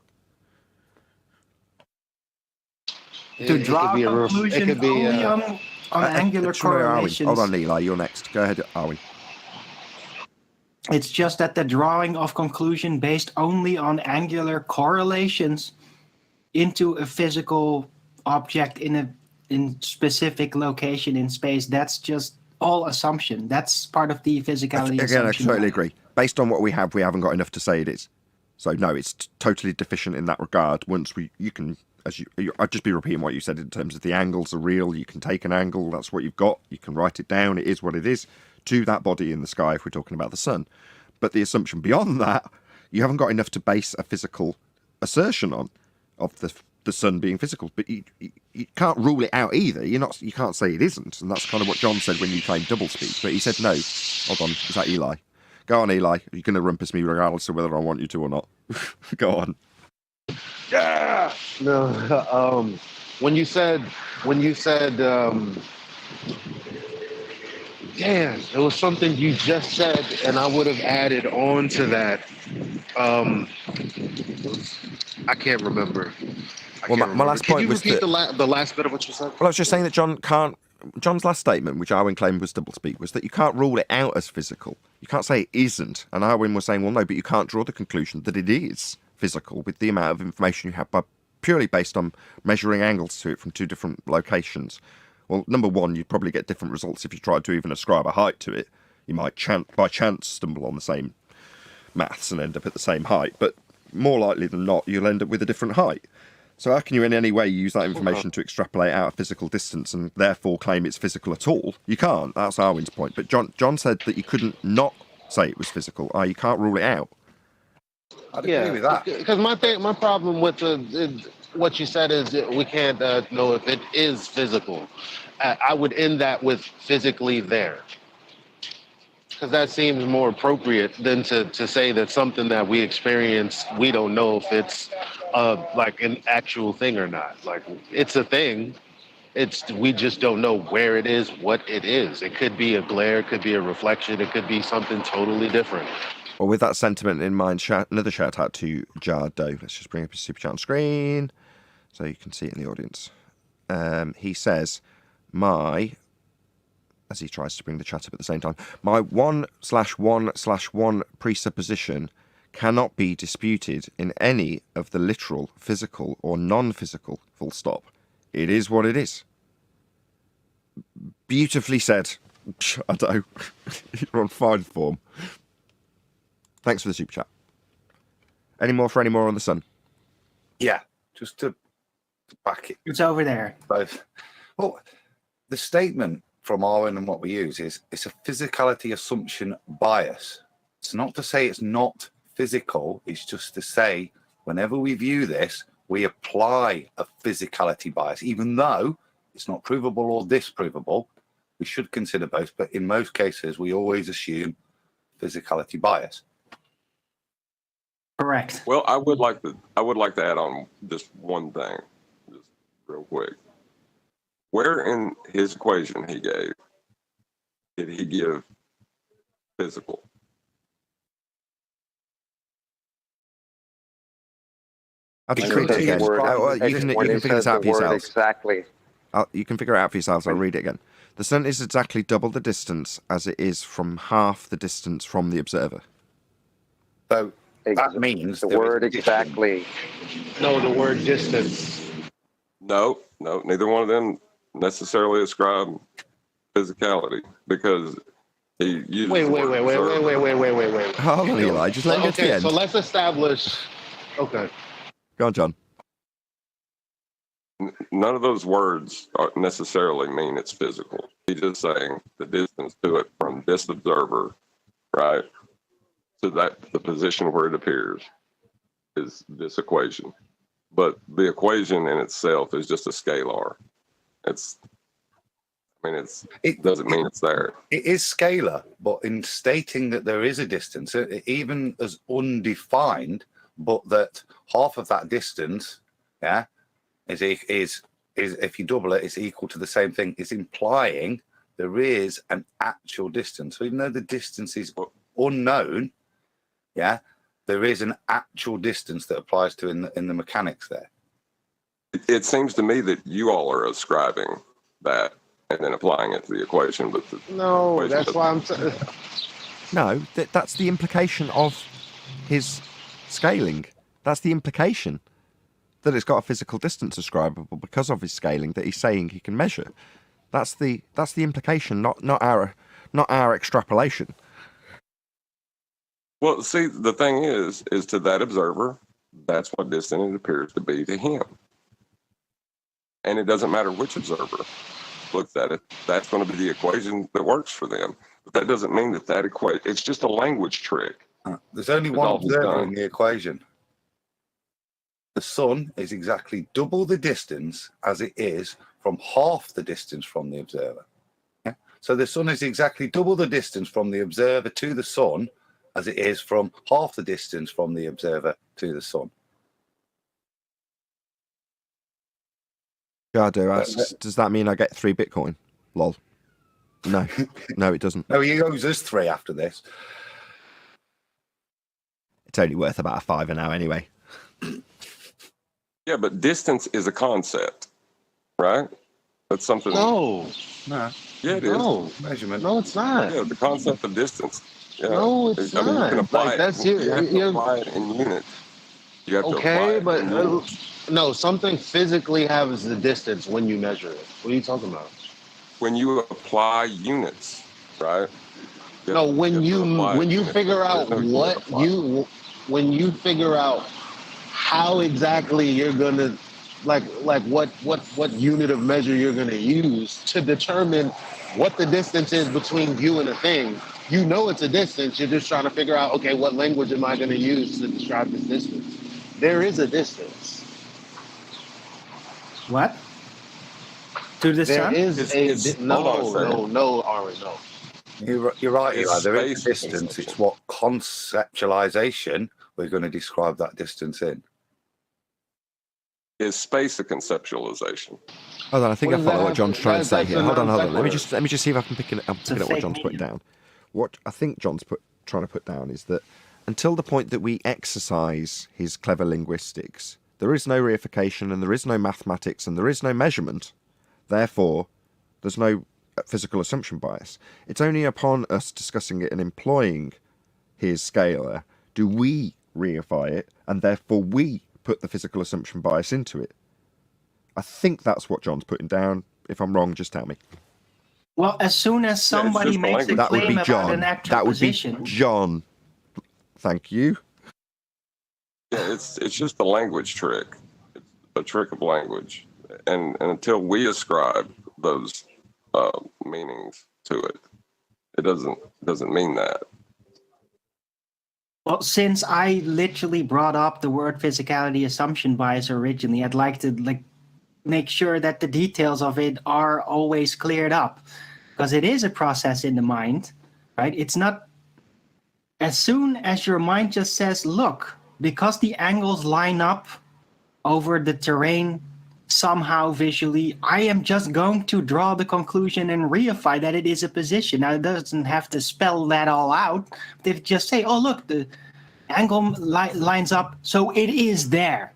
Speaker 11: To draw a conclusion only on angular correlations.
Speaker 5: Hold on, Eli, you're next. Go ahead, Arwin.
Speaker 11: It's just that the drawing of conclusion based only on angular correlations into a physical object in specific location in space, that's just all assumption. That's part of the physicality
Speaker 5: Again, I
Speaker 11: assumption.
Speaker 5: totally agree. Based on what we haven't got enough to say it is. So no, it's totally deficient in that regard. Once you can, I'd just be repeating what you said in terms of the angles are real. You can take an angle. That's what you've got. You can write it down. It is what it is to that body in the sky if we're talking about the sun. But the assumption beyond that, you haven't got enough to base a physical assertion on of the sun being physical. But you can't rule it out either. You can't say it isn't. And that's kind of what John said when you claimed doublespeak. But he said no. Hold on, is that Eli? Go on, Eli. You're going to rumpus me regardless of whether I want you to or not. Go on.
Speaker 9: Yeah. No. When you said, damn, it was something you just said, and I would have added on to that. I can't remember.
Speaker 5: My last point was
Speaker 9: Can you repeat the last bit of what you said?
Speaker 5: Well, I was just saying that John's last statement, which Arwin claimed was doublespeak, was that you can't rule it out as physical. You can't say it isn't. And Arwin was saying, well, no, but you can't draw the conclusion that it is physical with the amount of information you have purely based on measuring angles to it from two different locations. Well, number one, you'd probably get different results if you tried to even ascribe a height to it. You might by chance stumble on the same maths and end up at the same height, but more likely than not, you'll end up with a different height. So how can you in any way use that information to extrapolate out a physical distance and therefore claim it's physical at all? You can't. That's Arwin's point. But John said that you couldn't not say it was physical. You can't rule it out.
Speaker 8: I'd agree with that.
Speaker 9: Because my problem with what you said is that we can't know if it is physical. I would end that with physically there. Because that seems more appropriate than to say that something that we experience, we don't know if it's like an actual thing or not. Like, it's a thing. We just don't know where it is, what it is. It could be a glare, it could be a reflection, it could be something totally different.
Speaker 5: Well, with that sentiment in mind, another shout out to Jardo. Let's just bring up his super chat on screen so you can see it in the audience. He says, as he tries to bring the chat up at the same time, my 1/1/1 presupposition cannot be disputed in any of the literal, physical, or non-physical, full stop. It is what it is. Beautifully said, Shadow. You're on fine form. Thanks for the super chat. Any more for any more on the sun?
Speaker 8: Yeah, just to back it
Speaker 11: It's over there.
Speaker 8: both. Well, the statement from Arwen and what we use is it's a physicality assumption bias. It's not to say it's not physical, it's just to say whenever we view this, we apply a physicality bias, even though it's not provable or disprovable. We should consider both, but in most cases, we always assume physicality bias.
Speaker 11: Correct.
Speaker 10: Well, I would like to add on just one thing, just real quick. Where in his equation he gave did he give physical?
Speaker 5: I'll just
Speaker 8: I
Speaker 5: read it
Speaker 8: think
Speaker 5: again.
Speaker 8: it's word-
Speaker 5: Well, you can figure this out for yourselves.
Speaker 12: Exactly.
Speaker 5: You can figure it out for yourselves. I'll read it again. The sun is exactly double the distance as it is from half the distance from the observer.
Speaker 8: So that means
Speaker 12: the
Speaker 8: there is
Speaker 12: word
Speaker 8: a distance.
Speaker 12: exactly.
Speaker 9: No, the word distance.
Speaker 10: No, neither one of them necessarily ascribe physicality because he used
Speaker 9: Wait.
Speaker 10: the word observer.
Speaker 5: Hold on, Eli. Just let me get to the
Speaker 9: Okay,
Speaker 5: end.
Speaker 9: so let's establish. Okay.
Speaker 5: Go on, John.
Speaker 10: None of those words necessarily mean it's physical. He's just saying the distance to it from this observer, right, to the position where it appears is this equation. But the equation in itself is just a scalar. It doesn't mean it's there.
Speaker 8: It is scalar, but in stating that there is a distance, even as undefined, but that half of that distance, yeah, is if you double it, it's equal to the same thing. It's implying there is an actual distance. So even though the distance is unknown, yeah, there is an actual distance that applies to in the mechanics there.
Speaker 10: It seems to me that you all are ascribing that and then applying it to the equation, but
Speaker 9: No, that's why I'm saying.
Speaker 5: No, that's the implication of his scaling. That's the implication that it's got a physical distance ascribable because of his scaling that he's saying he can measure. That's the implication, not our extrapolation.
Speaker 10: Well, see, the thing is to that observer, that's what distance it appears to be to him. And it doesn't matter which observer looks at it, that's going to be the equation that works for them. But that doesn't mean that equation, it's just a language trick.
Speaker 8: There's only one observer in the equation. The sun is exactly double the distance as it is from half the distance from the observer. Yeah? So the sun is exactly double the distance from the observer to the sun as it is from half the distance from the observer to the sun.
Speaker 5: Gardo asks, does that mean I get 3 Bitcoin? Lol. No, no, it doesn't.
Speaker 8: No, he owes us 3 after this.
Speaker 5: It's only worth about a $5 now anyway.
Speaker 10: Yeah, but distance is a concept, right? That's something.
Speaker 9: No.
Speaker 8: No.
Speaker 10: Yeah, it is.
Speaker 9: No.
Speaker 8: Measurement.
Speaker 9: No, it's not.
Speaker 10: Yeah, the concept of distance. Yeah.
Speaker 9: No, it's
Speaker 10: I mean,
Speaker 9: not.
Speaker 10: you can apply
Speaker 9: Like,
Speaker 10: it.
Speaker 9: that's
Speaker 10: You
Speaker 9: your-
Speaker 10: have to
Speaker 9: your-
Speaker 10: apply it in units. You have to apply
Speaker 9: Okay,
Speaker 10: it
Speaker 9: but
Speaker 10: in units.
Speaker 9: no, something physically has the distance when you measure it. What are you talking about?
Speaker 10: When you apply units, right?
Speaker 9: No, when you figure out when you figure out how exactly you're gonna like what unit of measure you're gonna use to determine what the distance is between you and a thing. You know it's a distance. You're just trying to figure out, okay, what language am I gonna use to describe this distance? There is a distance.
Speaker 11: What? To the
Speaker 9: There
Speaker 11: sun?
Speaker 9: is no, Ari, no.
Speaker 8: You're right,
Speaker 10: It's
Speaker 8: Eli. There is a
Speaker 10: space
Speaker 8: distance.
Speaker 10: conception.
Speaker 8: It's what conceptualization we're going to describe that distance in.
Speaker 10: Is space a conceptualization?
Speaker 5: Hold on, I think
Speaker 9: What
Speaker 5: I
Speaker 9: does
Speaker 5: follow
Speaker 9: that
Speaker 5: what
Speaker 9: have
Speaker 5: John's
Speaker 9: to-
Speaker 5: trying to say
Speaker 9: that's
Speaker 5: here.
Speaker 9: a
Speaker 5: Hold on. Let
Speaker 9: non-sequitur.
Speaker 5: me just see if I can pick it up
Speaker 11: a
Speaker 5: what
Speaker 11: fake
Speaker 5: John's putting
Speaker 11: name.
Speaker 5: down. What I think John's trying to put down is that until the point that we exercise his clever linguistics, there is no reification and there is no mathematics and there is no measurement. Therefore, there's no physical assumption bias. It's only upon us discussing it and employing his scalar do we reify it, and therefore we put the physical assumption bias into it. I think that's what John's putting down. If I'm wrong, just tell me.
Speaker 11: Well, as soon as somebody
Speaker 10: just a
Speaker 11: makes a
Speaker 10: language.
Speaker 5: That would
Speaker 11: claim
Speaker 5: be
Speaker 11: about
Speaker 5: John.
Speaker 11: an actual
Speaker 5: That would
Speaker 11: position,
Speaker 5: be John. Thank you.
Speaker 10: Yeah, it's just a language trick. It's a trick of language, and until we ascribe those meanings to it, it doesn't mean that.
Speaker 11: Well, since I literally brought up the word physicality assumption bias originally, I'd like to make sure that the details of it are always cleared up, because it is a process in the mind, right? It's not as soon as your mind just says, look, because the angles line up over the terrain somehow visually, I am just going to draw the conclusion and reify that it is a position. Now, it doesn't have to spell that all out. They just say, oh, look, the angle lines up, so it is there,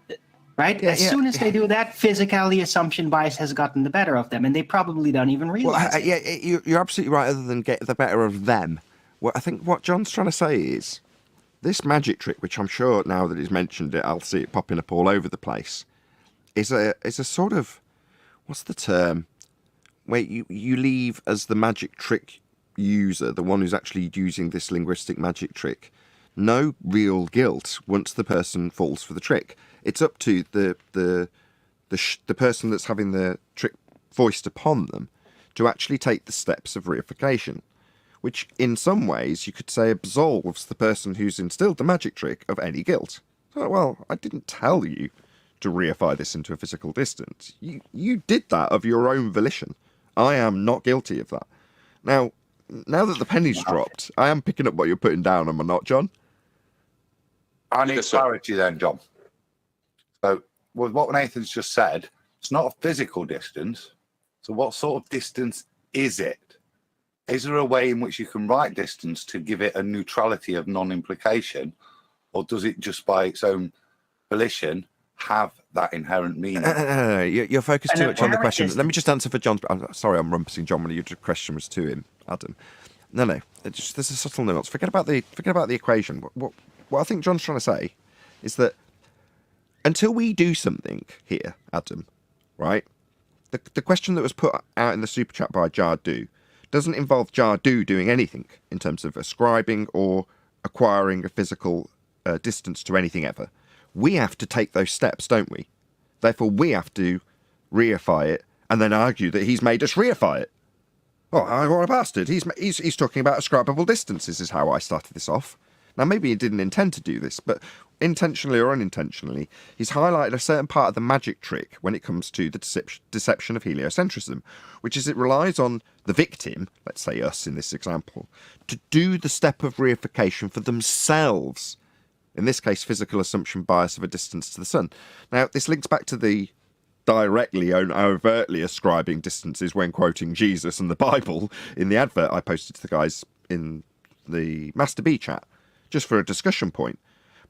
Speaker 11: right?
Speaker 5: Yeah,
Speaker 11: as soon as they do that, physicality assumption bias has gotten the better of them, and they probably don't even realize it.
Speaker 5: Yeah, you're absolutely right, other than get the better of them. Well, I think what John's trying to say is, this magic trick, which I'm sure now that he's mentioned it, I'll see it popping up all over the place, is a sort of, what's the term, where you leave as the magic trick user, the one who's actually using this linguistic magic trick, no real guilt once the person falls for the trick. It's up to the person that's having the trick foisted upon them to actually take the steps of reification, which in some ways you could say absolves the person who's instilled the magic trick of any guilt. Oh, well, I didn't tell you to reify this into a physical distance. You did that of your own volition. I am not guilty of that. Now that the penny's dropped, I am picking up what you're putting down, am I not, John?
Speaker 8: I need clarity then, John. So, with what Nathan's just said, it's not a physical distance. So what sort of distance is it? Is there a way in which you can write distance to give it a neutrality of non-implication? Or does it just by its own volition have that inherent meaning?
Speaker 5: No. You're focused too much on the question. Let me just answer for John. I'm sorry, I'm rumpusing John when your question was to him, Adam. No. There's a subtle nuance. Forget about the equation. What I think John's trying to say is that until we do something here, Adam, right? The question that was put out in the super chat by Jardu doesn't involve Jardu doing anything in terms of ascribing or acquiring a physical distance to anything ever. We have to take those steps, don't we? Therefore, we have to reify it and then argue that he's made us reify it. Oh, what a bastard. He's talking about ascribable distances is how I started this off. Now, maybe he didn't intend to do this, but intentionally or unintentionally, he's highlighted a certain part of the magic trick when it comes to the deception of heliocentrism, which is it relies on the victim, let's say us in this example, to do the step of reification for themselves. In this case, physical assumption bias of a distance to the sun. Now, this links back to the directly and overtly ascribing distances when quoting Jesus and the Bible in the advert I posted to the guys in the Master B chat, just for a discussion point.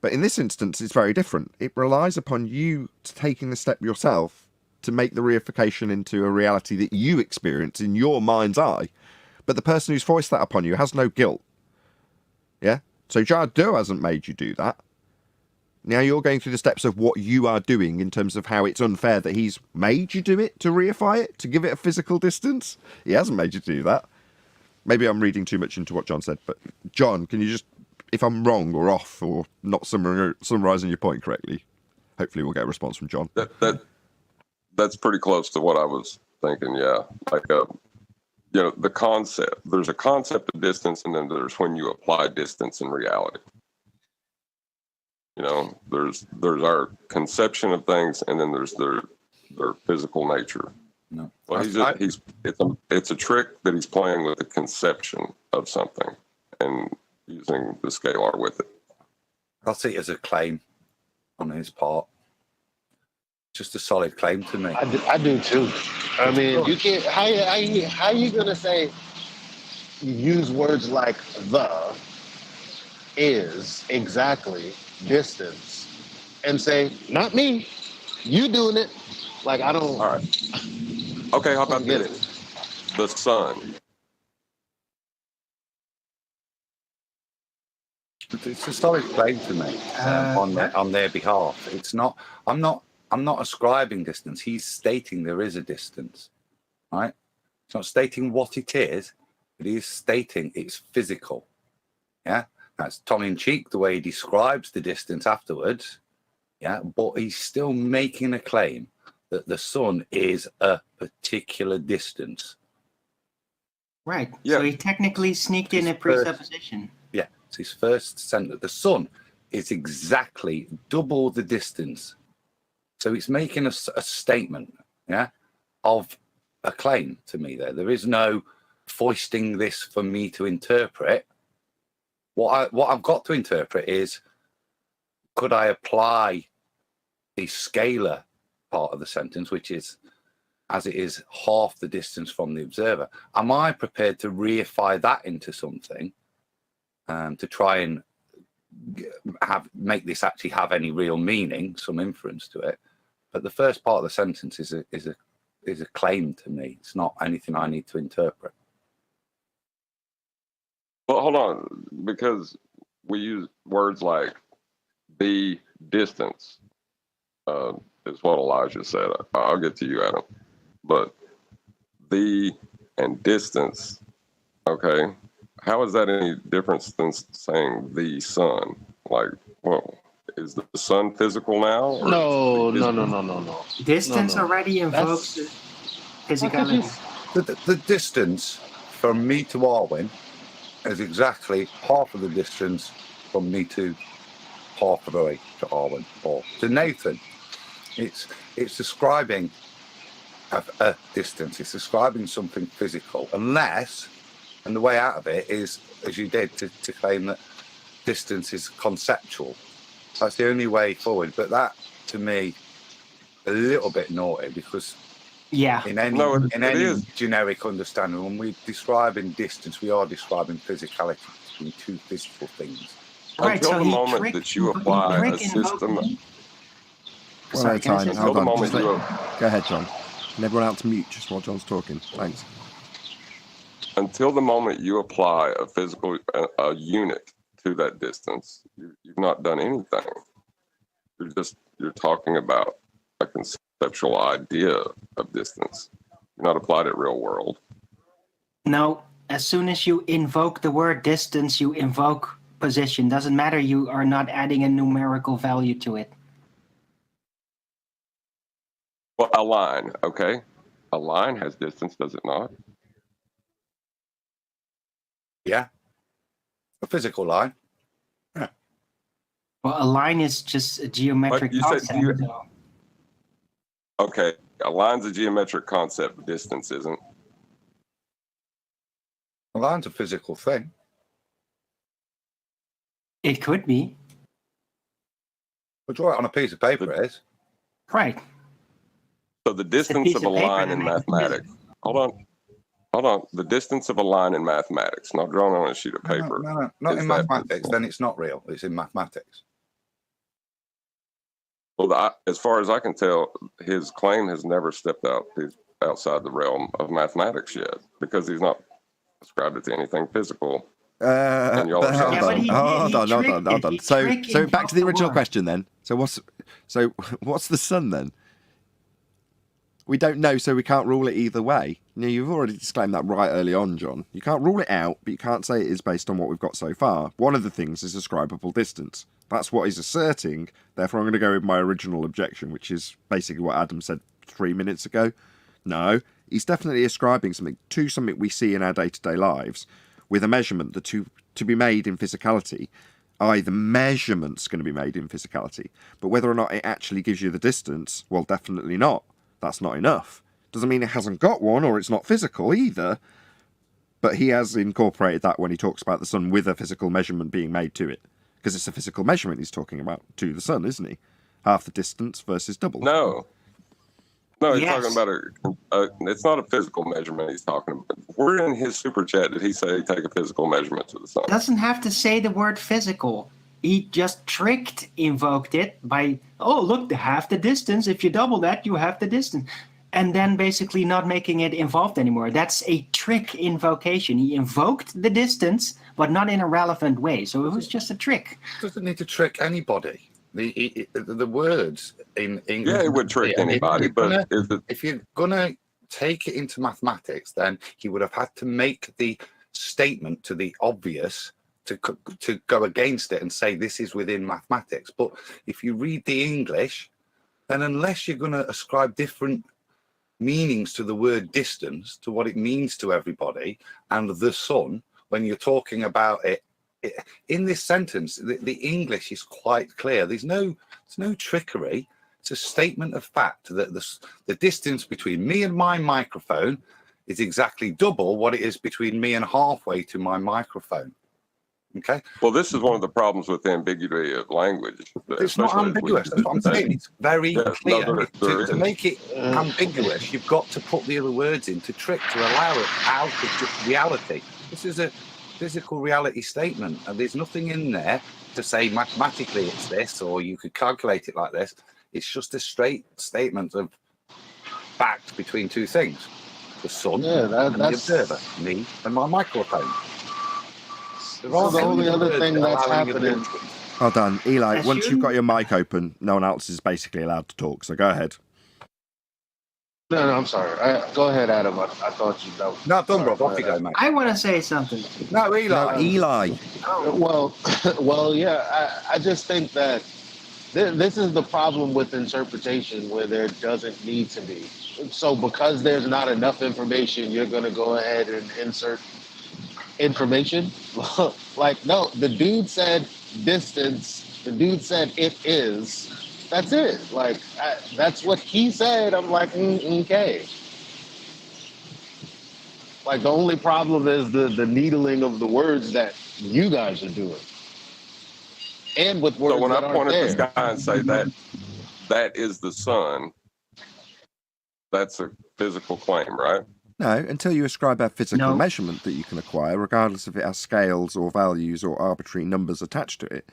Speaker 5: But in this instance, it's very different. It relies upon you taking the step yourself to make the reification into a reality that you experience in your mind's eye. But the person who's voiced that upon you has no guilt. Yeah? So Jardu hasn't made you do that. Now you're going through the steps of what you are doing in terms of how it's unfair that he's made you do it, to reify it, to give it a physical distance. He hasn't made you do that. Maybe I'm reading too much into what John said, but John, can you just, if I'm wrong or off or not summarising your point correctly, hopefully we'll get a response from John.
Speaker 10: That's pretty close to what I was thinking, yeah. Like, the concept, there's a concept of distance, and then there's when you apply distance in reality. There's our conception of things, and then there's their physical nature.
Speaker 8: No.
Speaker 10: Well, it's a trick that he's playing with the conception of something and using the scalar with it.
Speaker 8: I see it as a claim on his part. Just a solid claim to me.
Speaker 9: I do too. I mean, you can't. How you gonna say? Use words like the, is, exactly, distance, and say not me, you doing it? Like I don't.
Speaker 10: All right. Okay, how about this? The sun.
Speaker 8: It's a solid claim to me on their behalf. It's not. I'm not ascribing distance. He's stating there is a distance, right? It's not stating what it is, but he's stating it's physical. Yeah, that's tongue in cheek the way he describes the distance afterwards. Yeah, but he's still making a claim that the sun is a particular distance.
Speaker 11: Right.
Speaker 10: Yeah.
Speaker 11: So he technically sneaked in a presupposition.
Speaker 8: Yeah, it's his first sentence. The sun is exactly double the distance. So it's making a statement, yeah, of a claim to me there. There is no foisting this for me to interpret. What I've got to interpret is, could I apply the scalar part of the sentence, which is, as it is half the distance from the observer? Am I prepared to reify that into something to try and make this actually have any real meaning, some inference to it? But the first part of the sentence is a claim to me. It's not anything I need to interpret.
Speaker 10: Well, hold on, because we use words like the distance, is what Elijah said. I'll get to you, Adam. But the and distance, okay, how is that any different than saying the sun? Like, well, is the sun physical now? Or
Speaker 9: No.
Speaker 11: Distance already invokes physicality.
Speaker 8: The distance from me to Arwen is exactly half of the distance from me to Harperbury to Arwen or to Nathan. It's describing a distance. It's describing something physical, unless, and the way out of it is, as you did, to claim that distance is conceptual. That's the only way forward. But that, to me, a little bit naughty, because in any generic understanding, when we're describing distance, we are describing physicality between two physical things.
Speaker 10: Right, until the moment that you apply a system.
Speaker 12: One at a time. Hold on. Go ahead, John. And everyone else mute just while John's talking. Thanks.
Speaker 10: Until the moment you apply a physical a unit to that distance, you've not done anything. You're talking about a conceptual idea of distance. You're not applied it real world.
Speaker 11: No, as soon as you invoke the word distance, you invoke position. Doesn't matter, you are not adding a numerical value to it.
Speaker 10: Well, a line, okay? A line has distance, does it not?
Speaker 8: Yeah. A physical line. Yeah.
Speaker 11: Well, a line is just a geometric concept.
Speaker 10: Okay, a line's a geometric concept, distance isn't.
Speaker 8: A line's a physical thing.
Speaker 11: It could be.
Speaker 8: We'll draw it on a piece of paper, it is.
Speaker 11: Right.
Speaker 10: So the distance of a line in mathematics. Hold on. The distance of a line in mathematics, not drawn on a sheet of paper.
Speaker 8: No, not in mathematics. Then it's not real. It's in mathematics.
Speaker 10: Well, as far as I can tell, his claim has never stepped outside the realm of mathematics yet, because he's not ascribed it to anything physical.
Speaker 12: Hold on. So back to the original question then. So what's the sun then? We don't know, so we can't rule it either way. You've already disclaimed that right early on, John. You can't rule it out, but you can't say it is based on what we've got so far. One of the things is ascribable distance. That's what he's asserting. Therefore, I'm going to go with my original objection, which is basically what Adam said 3 minutes ago. No, he's definitely ascribing something to something we see in our day-to-day lives with a measurement that to be made in physicality, i.e. the measurement's going to be made in physicality. But whether or not it actually gives you the distance, well, definitely not. That's not enough. Doesn't mean it hasn't got one or it's not physical either. But he has incorporated that when he talks about the sun with a physical measurement being made to it. Because it's a physical measurement he's talking about to the sun, isn't he? Half the distance versus double.
Speaker 10: No, he's talking about it's not a physical measurement he's talking about. Where in his super chat did he say take a physical measurement to the sun?
Speaker 11: Doesn't have to say the word physical. He just invoked it by, look, half the distance. If you double that, you have the distance. And then basically not making it involved anymore. That's a trick invocation. He invoked the distance, but not in a relevant way. So it was just a trick.
Speaker 8: Doesn't need to trick anybody. The words in English.
Speaker 10: Yeah, it would trick anybody. But
Speaker 8: if you're going to take it into mathematics, then he would have had to make the statement to the obvious to go against it and say this is within mathematics. But if you read the English, then unless you're going to ascribe different meanings to the word distance, to what it means to everybody, and the sun, when you're talking about it in this sentence, the English is quite clear. There's no trickery. It's a statement of fact that the distance between me and my microphone is exactly double what it is between me and halfway to my microphone. Okay.
Speaker 10: Well, this is one of the problems with ambiguity of language.
Speaker 8: It's not ambiguous. That's what I'm saying. It's very clear. To make it ambiguous, you've got to put the other words in to allow it out of just reality. This is a physical reality statement, and there's nothing in there to say mathematically it's this, or you could calculate it like this. It's just a straight statement of fact between two things: the sun and the observer, me and my microphone.
Speaker 9: The only other thing that's happening.
Speaker 12: Well done, Eli. Once you've got your mic open, no one else is basically allowed to talk. So go ahead.
Speaker 9: No, I'm sorry. Go ahead, Adam. I thought you know.
Speaker 8: No, done, bro. Off you go, mate.
Speaker 11: I want to say something.
Speaker 8: No, Eli.
Speaker 12: No, Eli.
Speaker 9: Well, yeah. I just think that this is the problem with interpretation, where there doesn't need to be. So because there's not enough information, you're going to go ahead and insert information. Like, no, the dude said distance. The dude said it is. That's it. Like, that's what he said. I'm like, okay. Like, the only problem is the needling of the words that you guys are doing. And with words
Speaker 10: so when
Speaker 9: that
Speaker 10: I
Speaker 9: aren't
Speaker 10: point
Speaker 9: there.
Speaker 10: at the sky and say that is the sun, that's a physical claim, right?
Speaker 12: No, until you ascribe a physical measurement that you can acquire, regardless if it has scales or values or arbitrary numbers attached to it.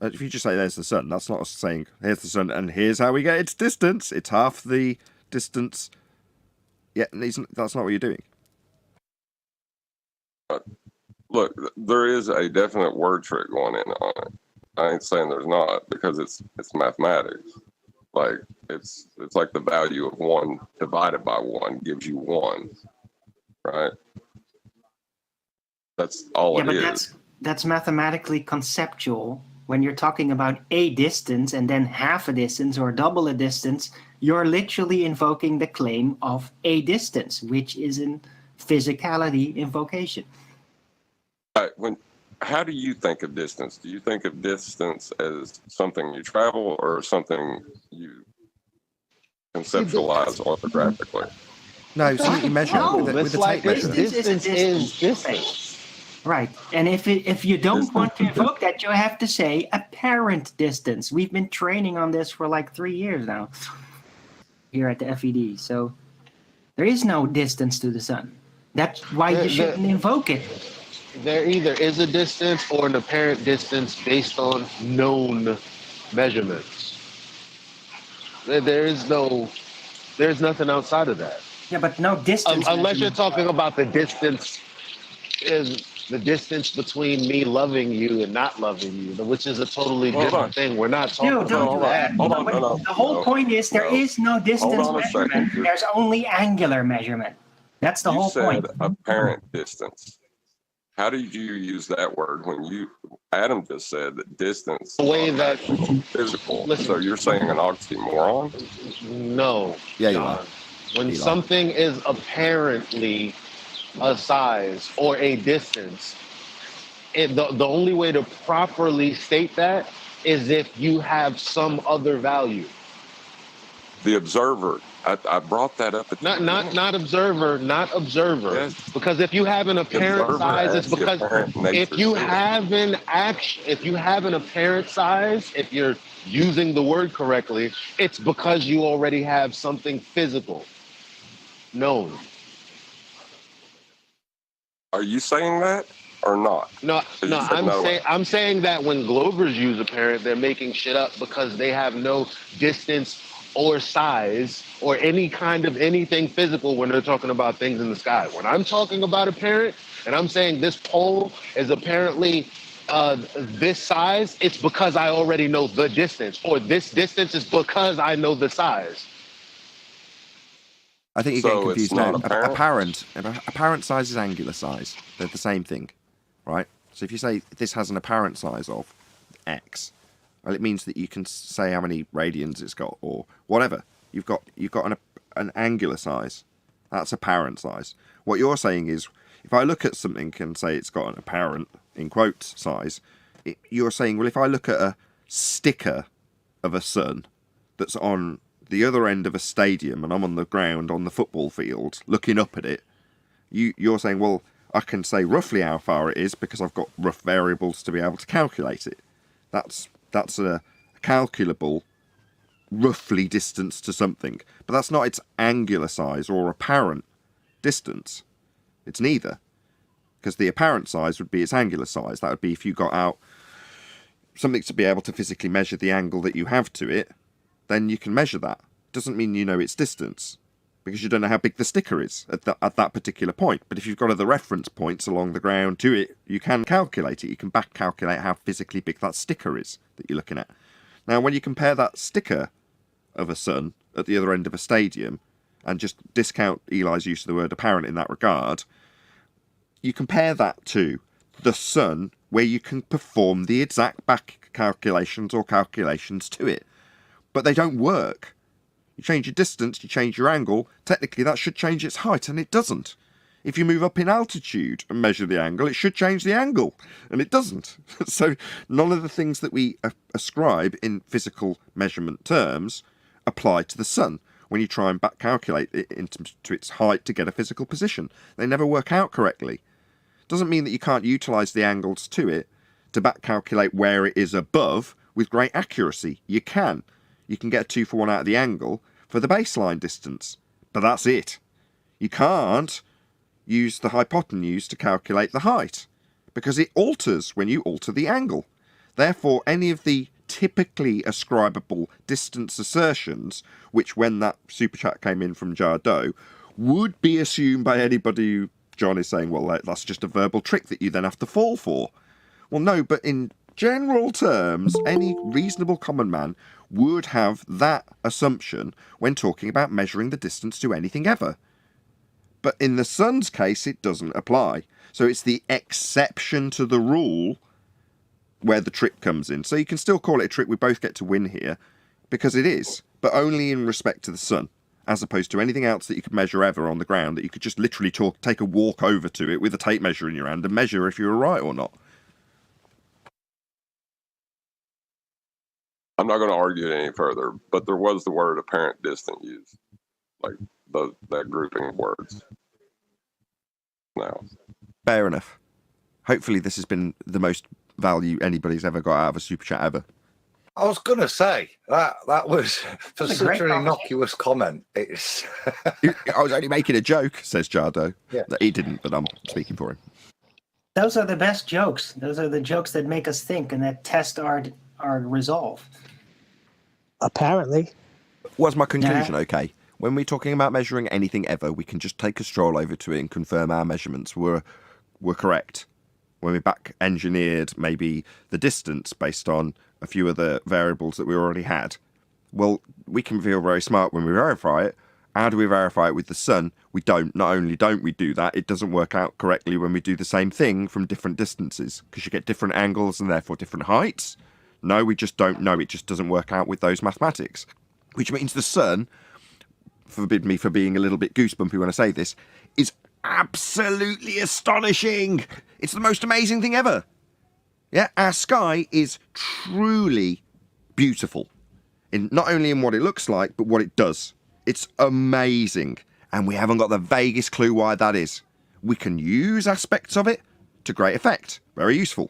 Speaker 12: If you just say there's the sun, that's not saying here's the sun and here's how we get its distance. It's half the distance. Yeah, that's not what you're doing.
Speaker 10: Look, there is a definite word trick going in on it. I ain't saying there's not, because it's mathematics. Like it's like the value of 1 divided by 1 gives you 1, right? That's all it is.
Speaker 11: But that's mathematically conceptual. When you're talking about a distance and then half a distance or double a distance, you're literally invoking the claim of a distance, which is in physicality invocation.
Speaker 10: How do you think of distance? Do you think of distance as something you travel or something you conceptualize orthographically?
Speaker 12: No, so you measure with the tape measure.
Speaker 11: Distance is distance. Right. And if you don't want to invoke that, you have to say apparent distance. We've been training on this for like 3 years now here at the FED. So there is no distance to the sun. That's why you shouldn't invoke it.
Speaker 9: There either is a distance or an apparent distance based on known measurements. There's nothing outside of that.
Speaker 11: Yeah, but no distance.
Speaker 9: Unless you're talking about the distance is the distance between me loving you and not loving you, which is a totally different thing. We're not talking about that.
Speaker 11: The whole point is there is no distance measurement. There's only angular measurement. That's the whole point.
Speaker 10: You said apparent distance. How did you use that word when Adam just said that distance
Speaker 9: the way that
Speaker 10: physical? So you're saying an oxymoron?
Speaker 9: No.
Speaker 12: Yeah, you are.
Speaker 9: When something is apparently a size or a distance, the only way to properly state that is if you have some other value.
Speaker 10: The observer. I brought that up.
Speaker 9: Not observer. Yes. Because if you have an apparent size, it's because if you have an apparent size, if you're using the word correctly, it's because you already have something physical known.
Speaker 10: Are you saying that or not?
Speaker 9: No. I'm saying that when Glovers use apparent, they're making shit up because they have no distance or size or any kind of anything physical when they're talking about things in the sky. When I'm talking about apparent and I'm saying this pole is apparently this size, it's because I already know the distance, or this distance is because I know the size.
Speaker 12: I think you're getting confused now. Apparent size is angular size. They're the same thing, right? So if you say this has an apparent size of X, well, it means that you can say how many radians it's got or whatever. You've got an angular size. That's apparent size. What you're saying is, if I look at something and say it's got an apparent, in quotes, size, you're saying, well, if I look at a sticker of a sun that's on the other end of a stadium and I'm on the ground on the football field looking up at it, you're saying, well, I can say roughly how far it is because I've got rough variables to be able to calculate it. That's a calculable roughly distance to something, but that's not its angular size or apparent distance. It's neither, because the apparent size would be its angular size. That would be if you got out something to be able to physically measure the angle that you have to it, then you can measure that. Doesn't mean you know its distance, because you don't know how big the sticker is at that particular point. But if you've got other reference points along the ground to it, you can calculate it. You can back calculate how physically big that sticker is that you're looking at. Now, when you compare that sticker of a sun at the other end of a stadium, and just discount Eli's use of the word apparent in that regard, you compare that to the sun where you can perform the exact back calculations or calculations to it. But they don't work. You change your distance, you change your angle, technically that should change its height, and it doesn't. If you move up in altitude and measure the angle, it should change the angle, and it doesn't. So none of the things that we ascribe in physical measurement terms apply to the sun when you try and back calculate it into its height to get a physical position. They never work out correctly. Doesn't mean that you can't utilise the angles to it to back calculate where it is above with great accuracy. You can. You can get a 2-for-1 out of the angle for the baseline distance, but that's it. You can't use the hypotenuse to calculate the height, because it alters when you alter the angle. Therefore, any of the typically ascribable distance assertions, which when that super chat came in from Jardot, would be assumed by anybody who John is saying, well, that's just a verbal trick that you then have to fall for. Well, no, but in general terms, any reasonable common man would have that assumption when talking about measuring the distance to anything ever. But in the sun's case, it doesn't apply. So it's the exception to the rule where the trick comes in. So you can still call it a trick. We both get to win here because it is, but only in respect to the sun, as opposed to anything else that you could measure ever on the ground that you could just literally take a walk over to it with a tape measure in your hand and measure if you were right or not.
Speaker 10: I'm not going to argue it any further, but there was the word apparent distant used, like that grouping of words. Now,
Speaker 12: fair enough. Hopefully this has been the most value anybody's ever got out of a super chat ever.
Speaker 8: I was going to say that was for such an innocuous comment. It's
Speaker 12: I was only making a joke, says Jardot.
Speaker 8: Yeah.
Speaker 12: He didn't, but I'm speaking for him.
Speaker 11: Those are the best jokes. Those are the jokes that make us think and that test our resolve.
Speaker 6: Apparently.
Speaker 12: Was my conclusion okay? When we're talking about measuring anything ever, we can just take a stroll over to it and confirm our measurements were correct. When we back engineered maybe the distance based on a few of the variables that we already had, well, we can feel very smart when we verify it. How do we verify it with the sun? We don't. Not only don't we do that, it doesn't work out correctly when we do the same thing from different distances, because you get different angles and therefore different heights. No, we just don't know. It just doesn't work out with those mathematics. Which means the sun, forbid me for being a little bit goosebumpy when I say this, is absolutely astonishing. It's the most amazing thing ever. Yeah, our sky is truly beautiful. Not only in what it looks like, but what it does. It's amazing. And we haven't got the vaguest clue why that is. We can use aspects of it to great effect. Very useful.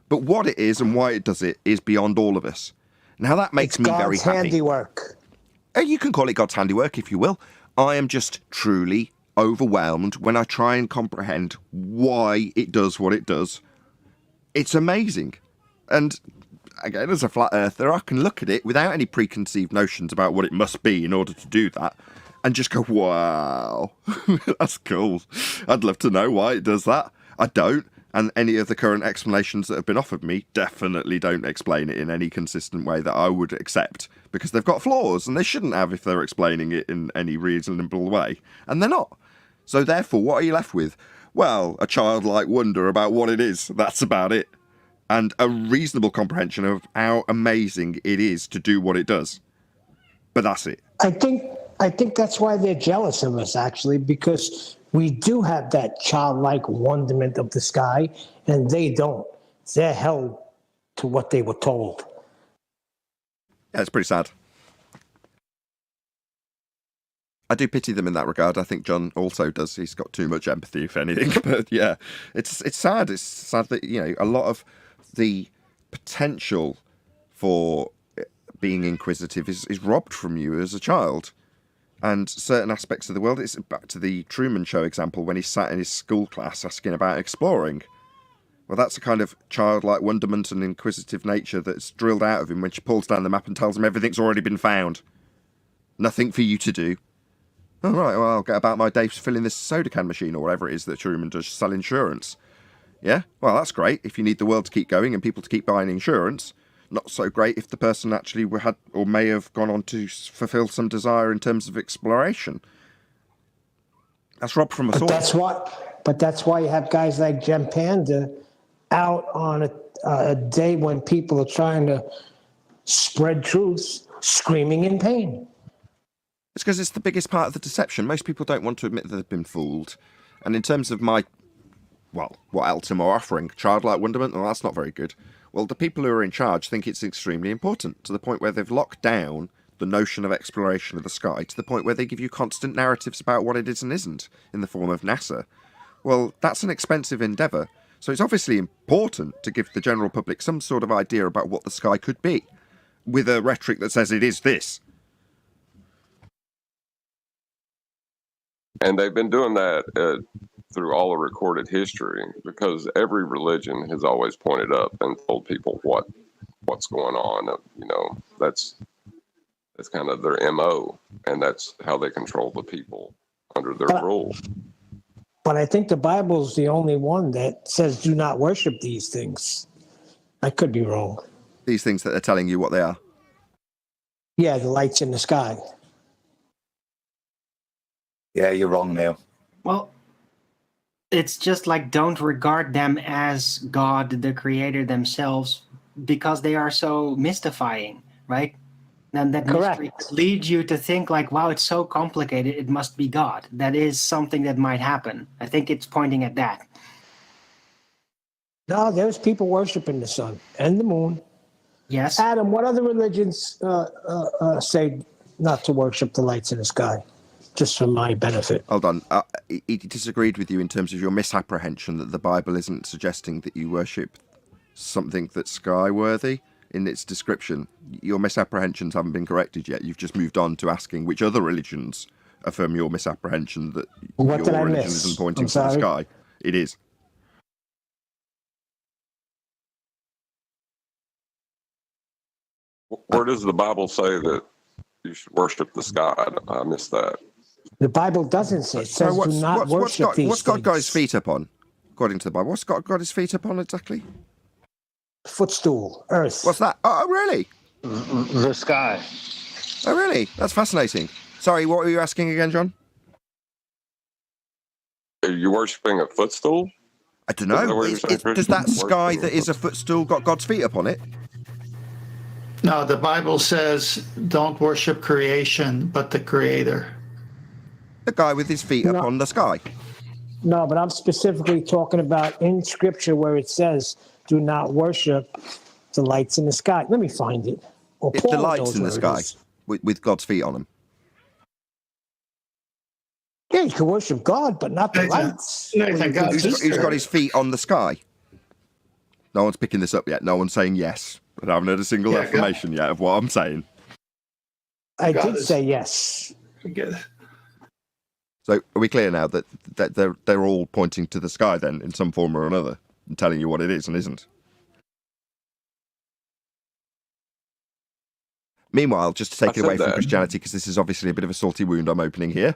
Speaker 12: But what it is and why it does it is beyond all of us. Now that makes me very happy.
Speaker 6: Handiwork.
Speaker 12: You can call it God's handiwork if you will. I am just truly overwhelmed when I try and comprehend why it does what it does. It's amazing. And again, as a flat earther, I can look at it without any preconceived notions about what it must be in order to do that and just go, wow, that's cool. I'd love to know why it does that. I don't. And any of the current explanations that have been offered me definitely don't explain it in any consistent way that I would accept, because they've got flaws and they shouldn't have if they're explaining it in any reasonable way. And they're not. So therefore, what are you left with? Well, a childlike wonder about what it is. That's about it. And a reasonable comprehension of how amazing it is to do what it does. But that's it.
Speaker 6: I think that's why they're jealous of us, actually, because we do have that childlike wonderment of the sky, and they don't. They're held to what they were told.
Speaker 12: Yeah, it's pretty sad. I do pity them in that regard. I think John also does. He's got too much empathy, if anything. But yeah, it's sad. It's sad that, you know, a lot of the potential for being inquisitive is robbed from you as a child. And certain aspects of the world, it's back to the Truman Show example when he sat in his school class asking about exploring. Well, that's a kind of childlike wonderment and inquisitive nature that's drilled out of him when she pulls down the map and tells him everything's already been found. Nothing for you to do. Oh, right, well, I'll get about my day filling this soda can machine or whatever it is that Truman does, sell insurance. Yeah? Well, that's great if you need the world to keep going and people to keep buying insurance. Not so great if the person actually had or may have gone on to fulfill some desire in terms of exploration. That's robbed from us all.
Speaker 6: But that's why you have guys like Jem Panda out on a day when people are trying to spread truth, screaming in pain.
Speaker 12: It's because it's the biggest part of the deception. Most people don't want to admit that they've been fooled. And in terms of my, well, what else am I offering? Childlike wonderment? Well, that's not very good. Well, the people who are in charge think it's extremely important, to the point where they've locked down the notion of exploration of the sky, to the point where they give you constant narratives about what it is and isn't, in the form of NASA. Well, that's an expensive endeavour, so it's obviously important to give the general public some sort of idea about what the sky could be, with a rhetoric that says it is this.
Speaker 10: And they've been doing that through all of recorded history, because every religion has always pointed up and told people what's going on. You know, that's kind of their MO, and that's how they control the people under their rule.
Speaker 6: But I think the Bible's the only one that says do not worship these things. I could be wrong.
Speaker 12: These things that are telling you what they are.
Speaker 6: Yeah, the lights in the sky.
Speaker 8: Yeah, you're wrong, Neil.
Speaker 11: Well, it's just like don't regard them as God, the creator themselves, because they are so mystifying, right? And that mystery leads you to think like, wow, it's so complicated, it must be God. That is something that might happen. I think it's pointing at that.
Speaker 6: No, there's people worshiping the sun and the moon.
Speaker 11: Yes.
Speaker 6: Adam, what other religions say not to worship the lights in the sky? Just for my benefit.
Speaker 12: Hold on. He disagreed with you in terms of your misapprehension that the Bible isn't suggesting that you worship something that's sky-worthy in its description. Your misapprehensions haven't been corrected yet. You've just moved on to asking which other religions affirm your misapprehension that
Speaker 6: What did I
Speaker 12: your religion
Speaker 6: miss?
Speaker 12: isn't pointing
Speaker 6: I'm
Speaker 12: to the
Speaker 6: sorry.
Speaker 12: sky. It is.
Speaker 10: Where does the Bible say that you should worship the sky? I missed that.
Speaker 6: The Bible doesn't say. It says do not worship these
Speaker 12: what's God
Speaker 6: things.
Speaker 12: got his feet up on? According to the Bible, what's God got his feet up on exactly?
Speaker 6: Footstool, earth.
Speaker 12: What's that? Oh, really?
Speaker 9: The sky.
Speaker 12: Oh, really? That's fascinating. Sorry, what were you asking again, John?
Speaker 10: Are you worshiping a footstool?
Speaker 12: I don't
Speaker 10: Is that
Speaker 12: know.
Speaker 10: what you're saying,
Speaker 12: Does that
Speaker 10: Christian?
Speaker 12: sky that is a footstool got God's feet up on it?
Speaker 7: No, the Bible says don't worship creation, but the creator.
Speaker 12: The guy with his feet up on the sky.
Speaker 6: No, but I'm specifically talking about in Scripture where it says do not worship the lights in the sky. Let me find it. Or
Speaker 12: It's
Speaker 6: Paul
Speaker 12: the lights
Speaker 6: knows
Speaker 12: in the
Speaker 6: where it
Speaker 12: sky
Speaker 6: is.
Speaker 12: with God's feet on them.
Speaker 6: Yeah, you can worship God, but not the lights.
Speaker 12: Who's got his feet on the sky? No one's picking this up yet. No one's saying yes. But I haven't heard a single
Speaker 7: Yeah,
Speaker 12: affirmation yet of what I'm saying.
Speaker 6: I
Speaker 7: God
Speaker 6: did
Speaker 7: is-
Speaker 6: say yes.
Speaker 12: So are we clear now that they're all pointing to the sky then in some form or another and telling you what it is and isn't? Meanwhile, just to take
Speaker 10: I
Speaker 12: it away
Speaker 10: said
Speaker 12: from
Speaker 10: that.
Speaker 12: Christianity, because this is obviously a bit of a salty wound I'm opening here.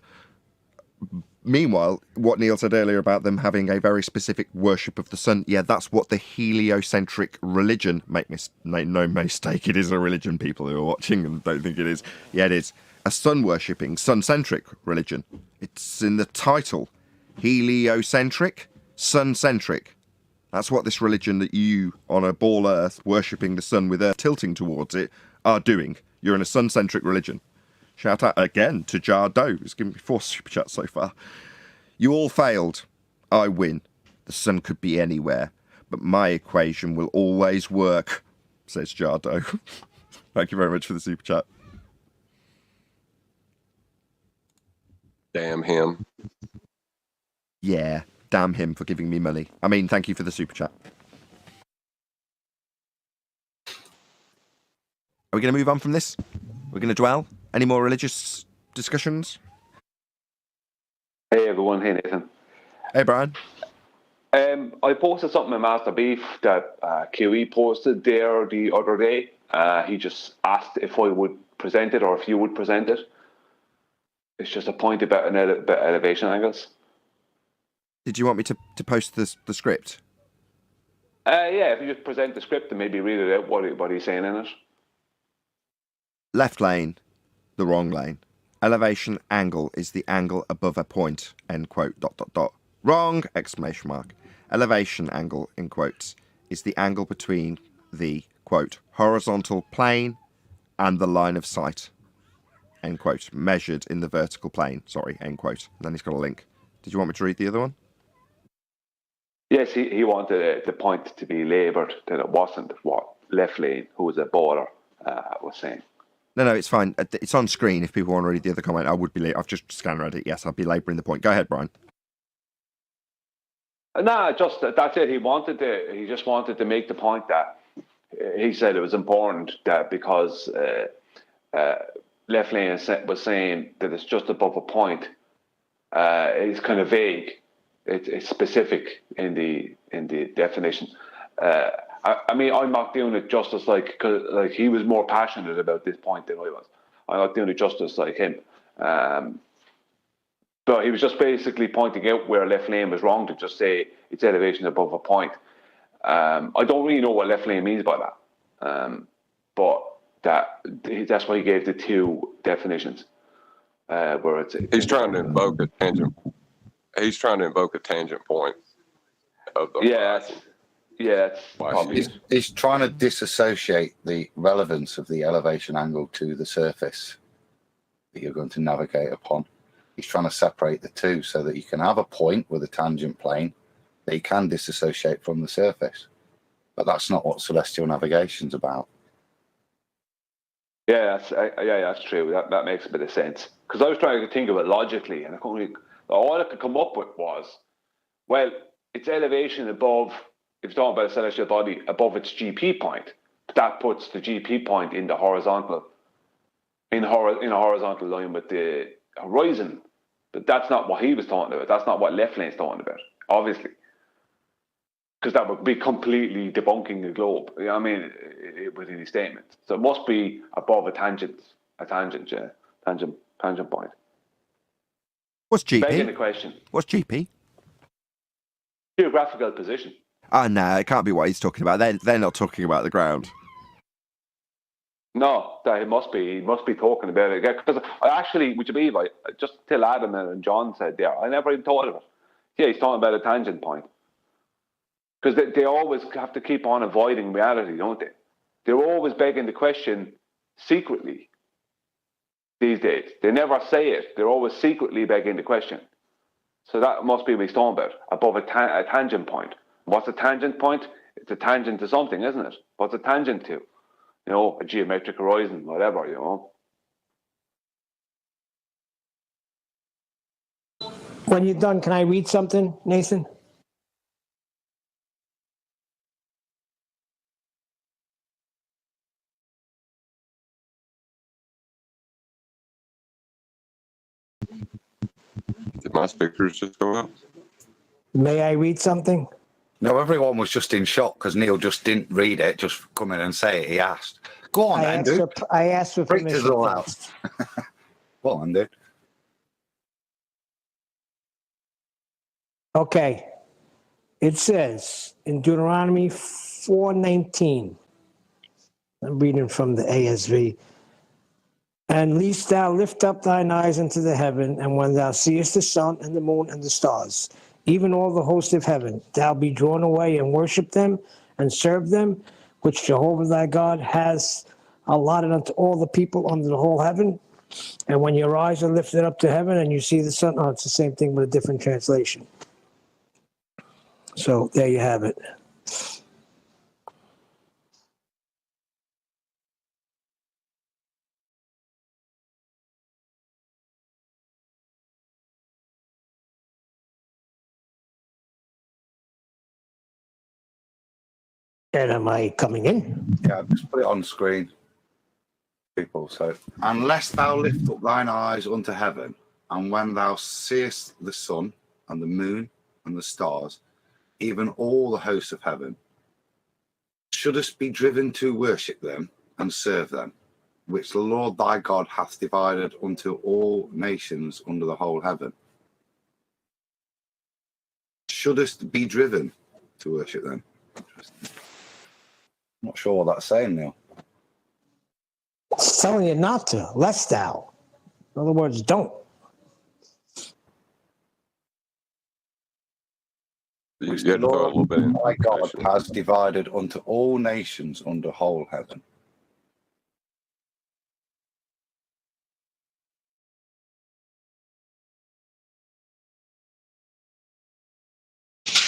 Speaker 12: Meanwhile, what Neil said earlier about them having a very specific worship of the sun, yeah, that's what the heliocentric religion, make no mistake, it is a religion, people who are watching and don't think it is. Yeah, it is. A sun-worshipping, sun-centric religion. It's in the title. Heliocentric. sun-centric. That's what this religion that you, on a ball earth, worshipping the sun with earth tilting towards it, are doing. You're in a sun-centric religion. Shout out again to Jardo, who's given me 4 super chats so far. You all failed. I win. The sun could be anywhere, but my equation will always work, says Jardo. Thank you very much for the super chat.
Speaker 10: Damn him.
Speaker 12: Yeah, damn him for giving me money. I mean, thank you for the super chat. Are we going to move on from this? We're going to dwell? Any more religious discussions?
Speaker 13: Hey everyone, hey Nathan.
Speaker 12: Hey Brian.
Speaker 13: I posted something in Master Beef that QE posted there the other day. He just asked if I would present it or if you would present it. It's just a point about elevation angles.
Speaker 12: Did you want me to post the script?
Speaker 13: Yeah, if you just present the script and maybe read it out, what he's saying in it.
Speaker 12: Left lane, the wrong lane. Elevation angle is the angle above a point, end quote, ... Wrong, exclamation mark. Elevation angle, in quotes, is the angle between the, quote, horizontal plane and the line of sight, end quote, measured in the vertical plane, sorry, end quote. And then he's got a link. Did you want me to read the other one?
Speaker 13: Yes, he wanted the point to be laboured, that it wasn't what left lane, who was a baller, was saying.
Speaker 12: No, it's fine. It's on screen. If people want to read the other comment, I would be. I've just scanned read it. Yes, I'll be labouring the point. Go ahead, Brian.
Speaker 13: No, just that's it. He just wanted to make the point that he said it was important that because left lane was saying that it's just above a point. It's kind of vague. It's specific in the definition. I mean, I'm not doing it justice because he was more passionate about this point than I was. I'm not doing it justice like him. But he was just basically pointing out where left lane was wrong to just say it's elevation above a point. I don't really know what left lane means by that. But that's why he gave the 2 definitions. Where
Speaker 10: he's trying to invoke a tangent. He's trying to invoke a tangent point of the
Speaker 8: He's trying to disassociate the relevance of the elevation angle to the surface that you're going to navigate upon. He's trying to separate the two so that you can have a point with a tangent plane that you can disassociate from the surface. But that's not what celestial navigation's about.
Speaker 13: Yeah, that's true. That makes a bit of sense. Because I was trying to think of it logically, and all I could come up with was, well, it's elevation above. If you're talking about a celestial body above its GP point, that puts the GP point in the horizontal, in a horizontal line with the horizon. But that's not what he was talking about. That's not what left lane's talking about, obviously. Because that would be completely debunking the globe. You know what I mean, within his statement. So it must be above a tangent point.
Speaker 12: What's GP?
Speaker 13: Begging the question.
Speaker 12: What's GP?
Speaker 13: Geographical position.
Speaker 12: Oh, no, it can't be what he's talking about. They're not talking about the ground.
Speaker 13: No, he must be talking about it. Because I actually, would you believe, just till Adam and John said there, I never even thought of it. Yeah, he's talking about a tangent point. Because they always have to keep on avoiding reality, don't they? They're always begging the question secretly these days. They never say it. They're always secretly begging the question. So that must be what he's talking about, above a tangent point. What's a tangent point? It's a tangent to something, isn't it? What's a tangent to? You know, a geometric horizon, whatever, you know.
Speaker 6: When you're done, can I read something, Nathan?
Speaker 10: Did my speakers just go out?
Speaker 6: May I read something?
Speaker 8: No, everyone was just in shock because Neil just didn't read it, just come in and say it. He asked. Go on, then, dude.
Speaker 6: I asked for
Speaker 8: Freaked us
Speaker 6: permission.
Speaker 8: all out. Go on, dude.
Speaker 6: Okay. It says in Deuteronomy 4:19, I'm reading from the ASV, and lest thou lift up thine eyes unto the heaven, and when thou seest the sun and the moon and the stars, even all the host of heaven. Thou be drawn away and worship them and serve them, which Jehovah thy God has allotted unto all the people under the whole heaven. And when your eyes are lifted up to heaven and you see the sun, oh, it's the same thing but a different translation. So there you have it. And am I coming in?
Speaker 8: Yeah, just put it on screen, people. So, unless thou lift up thine eyes unto heaven, and when thou seest the sun and the moon and the stars, even all the hosts of heaven, shouldest be driven to worship them and serve them, which the Lord thy God hath divided unto all nations under the whole heaven. Shouldest be driven to worship them. Interesting. Not sure what that's saying, Neil.
Speaker 6: It's telling you not to, lest thou. In other words, don't.
Speaker 10: You had to go a little bit in.
Speaker 8: My God has divided unto all nations under whole heaven.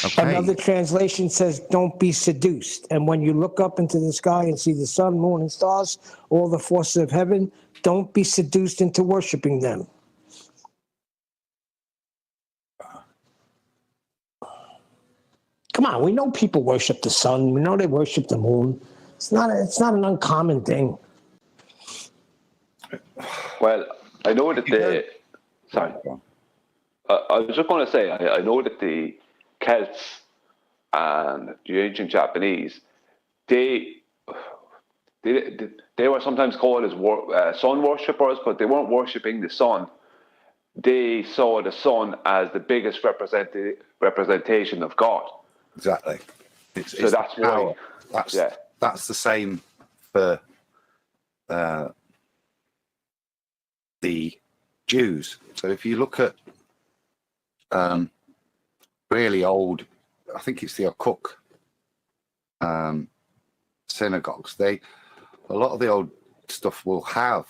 Speaker 12: Okay.
Speaker 6: Another translation says, don't be seduced. And when you look up into the sky and see the sun, moon, and stars, all the forces of heaven, don't be seduced into worshiping them. Come on, we know people worship the sun. We know they worship the moon. It's not an uncommon thing.
Speaker 13: Well, I know that the... Sorry. I was just going to say, I know that the Celts and the ancient Japanese, they were sometimes called as sun worshippers, but they weren't worshipping the sun. They saw the sun as the biggest representation of God.
Speaker 8: Exactly.
Speaker 13: So that's why.
Speaker 8: That's the same for the Jews. So if you look at really old, I think it's the Akuk synagogues, a lot of the old stuff will have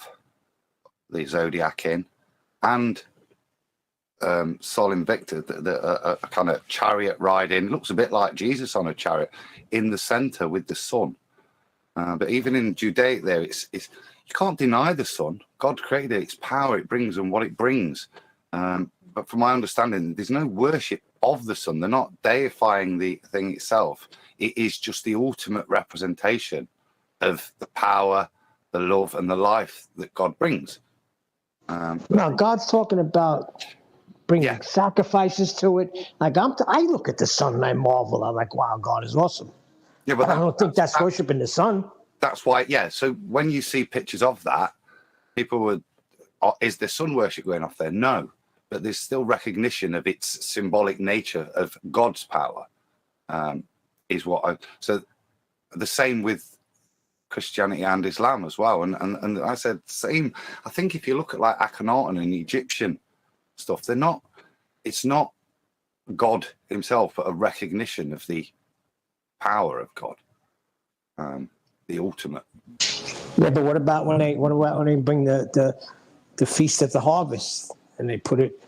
Speaker 8: the zodiac in, and Sol Invicta, a kind of chariot riding, looks a bit like Jesus on a chariot in the center with the sun. But even in Judaic there, it's you can't deny the sun. God created it, its power it brings and what it brings. But from my understanding, there's no worship of the sun. They're not deifying the thing itself. It is just the ultimate representation of the power, the love, and the life that God brings.
Speaker 6: Now, God's talking about bringing sacrifices to it. Like I look at the sun and I marvel. I'm like, wow, God is awesome.
Speaker 8: Yeah, but
Speaker 6: I don't think that's worshiping the sun.
Speaker 8: That's why, yeah. So when you see pictures of that, people would, is there sun worship going off there? No. But there's still recognition of its symbolic nature of God's power. So the same with Christianity and Islam as well. And I said same. I think if you look at like Akhenaten and Egyptian stuff, it's not God himself, but a recognition of the power of God, the ultimate.
Speaker 6: Yeah, but what about when they bring the feast of the harvest and they put it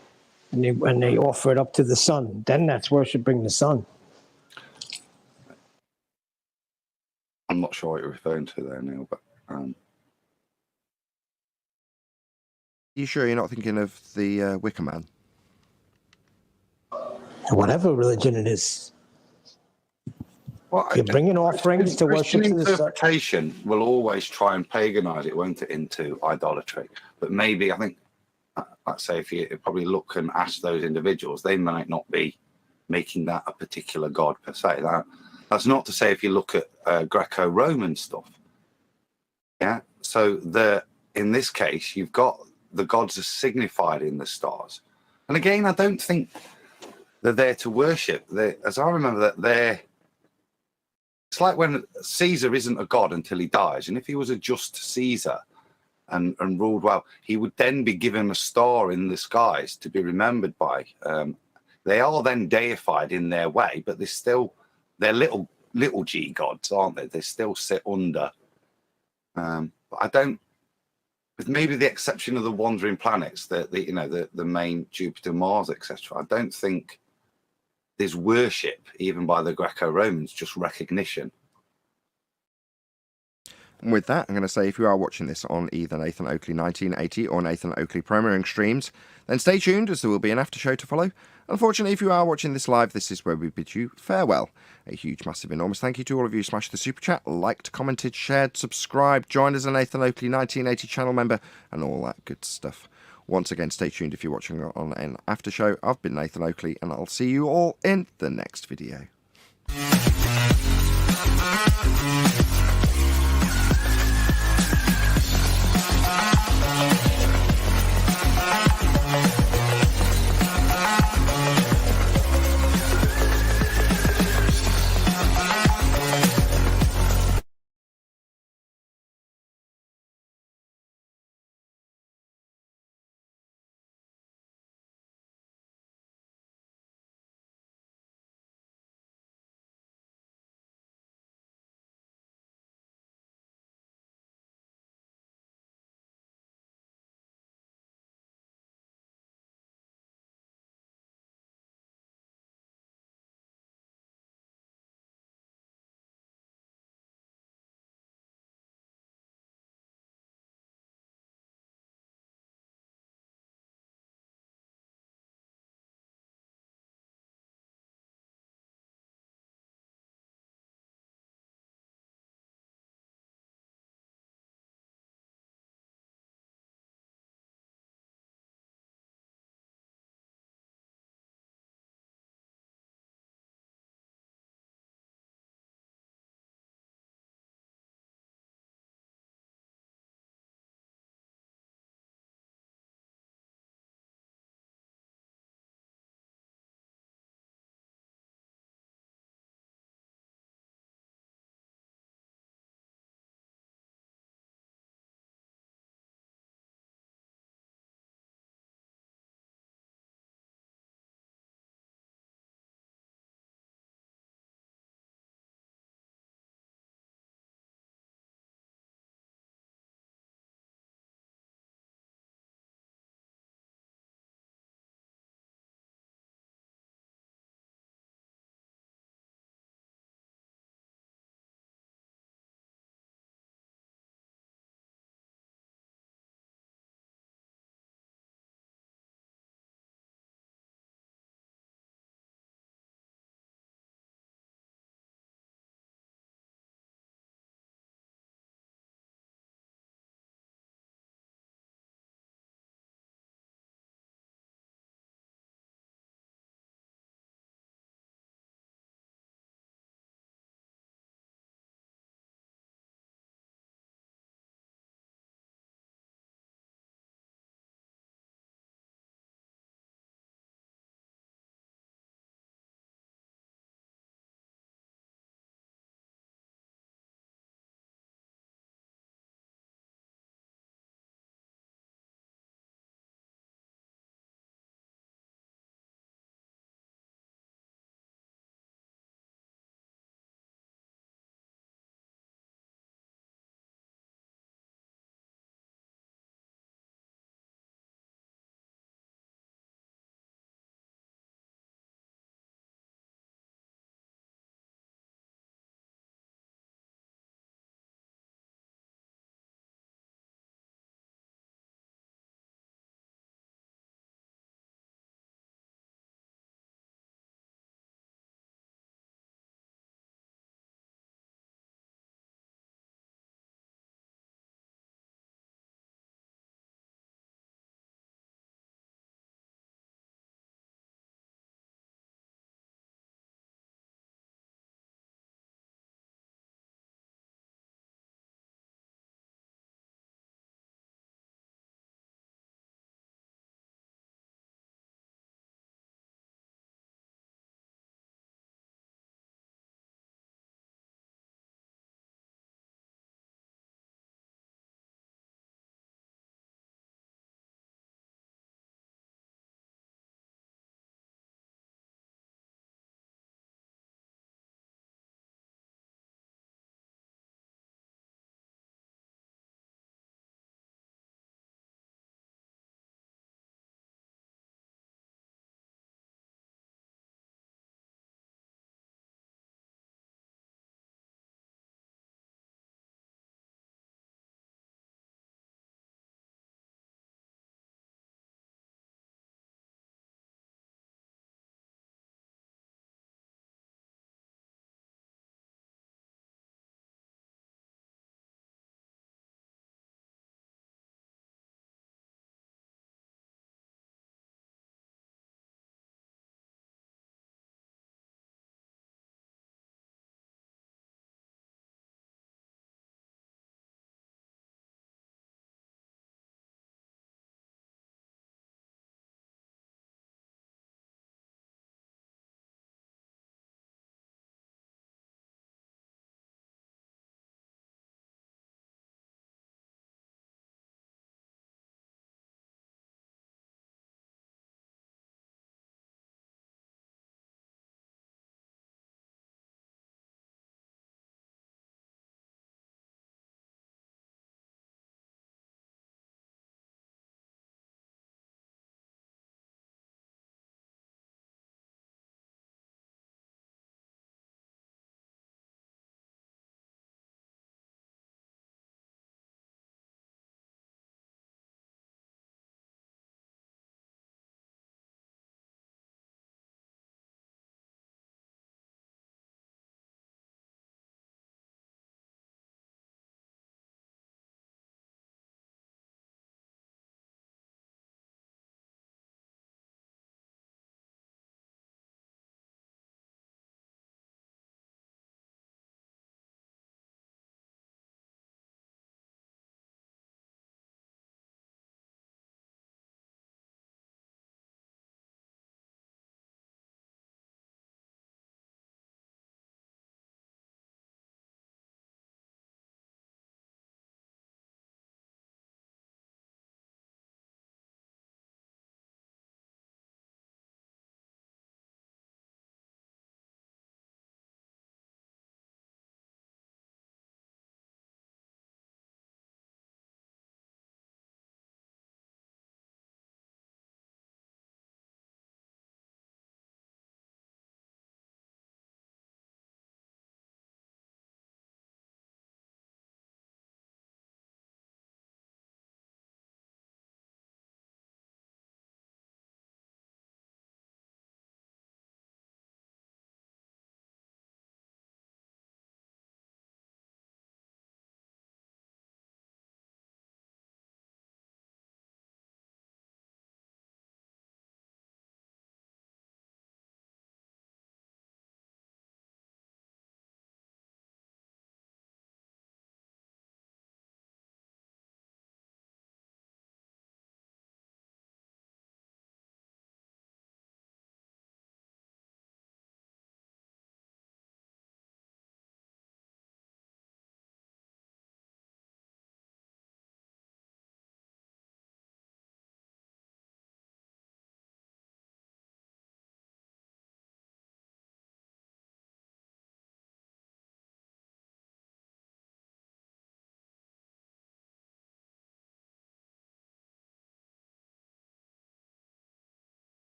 Speaker 6: and they offer it up to the sun? Then that's worshiping the sun.
Speaker 8: I'm not sure what you're referring to there, Neil, but
Speaker 12: You sure you're not thinking of the Wicker Man?
Speaker 6: Whatever religion it is.
Speaker 8: Well,
Speaker 6: you're bringing offerings to worship
Speaker 8: Christian
Speaker 6: to the sun.
Speaker 8: interpretation will always try and paganize it, won't it, into idolatry? But maybe, I think, let's say if you probably look and ask those individuals, they might not be making that a particular god per se. That's not to say if you look at Greco-Roman stuff. Yeah. So in this case, you've got the gods are signified in the stars. And again, I don't think they're there to worship. As I remember that it's like when Caesar isn't a god until he dies. And if he was a just Caesar and ruled well, he would then be given a star in the skies to be remembered by. They are then deified in their way, but they're little g gods, aren't they? They still sit under. But I don't, with maybe the exception of the wandering planets, the main Jupiter, Mars, etc. I don't think there's worship even by the Greco-Romans, just recognition.
Speaker 12: And with that, I'm going to say if you are watching this on either Nathan Oakley 1980 or Nathan Oakley premiering streams, then stay tuned as there will be an after show to follow. Unfortunately, if you are watching this live, this is where we bid you farewell. A huge, massive, enormous thank you to all of you who smashed the super chat, liked, commented, shared, subscribed, joined as a Nathan Oakley 1980 channel member, and all that good stuff. Once again, stay tuned if you're watching on an after show. I've been Nathan Oakley, and I'll see you all in the next video.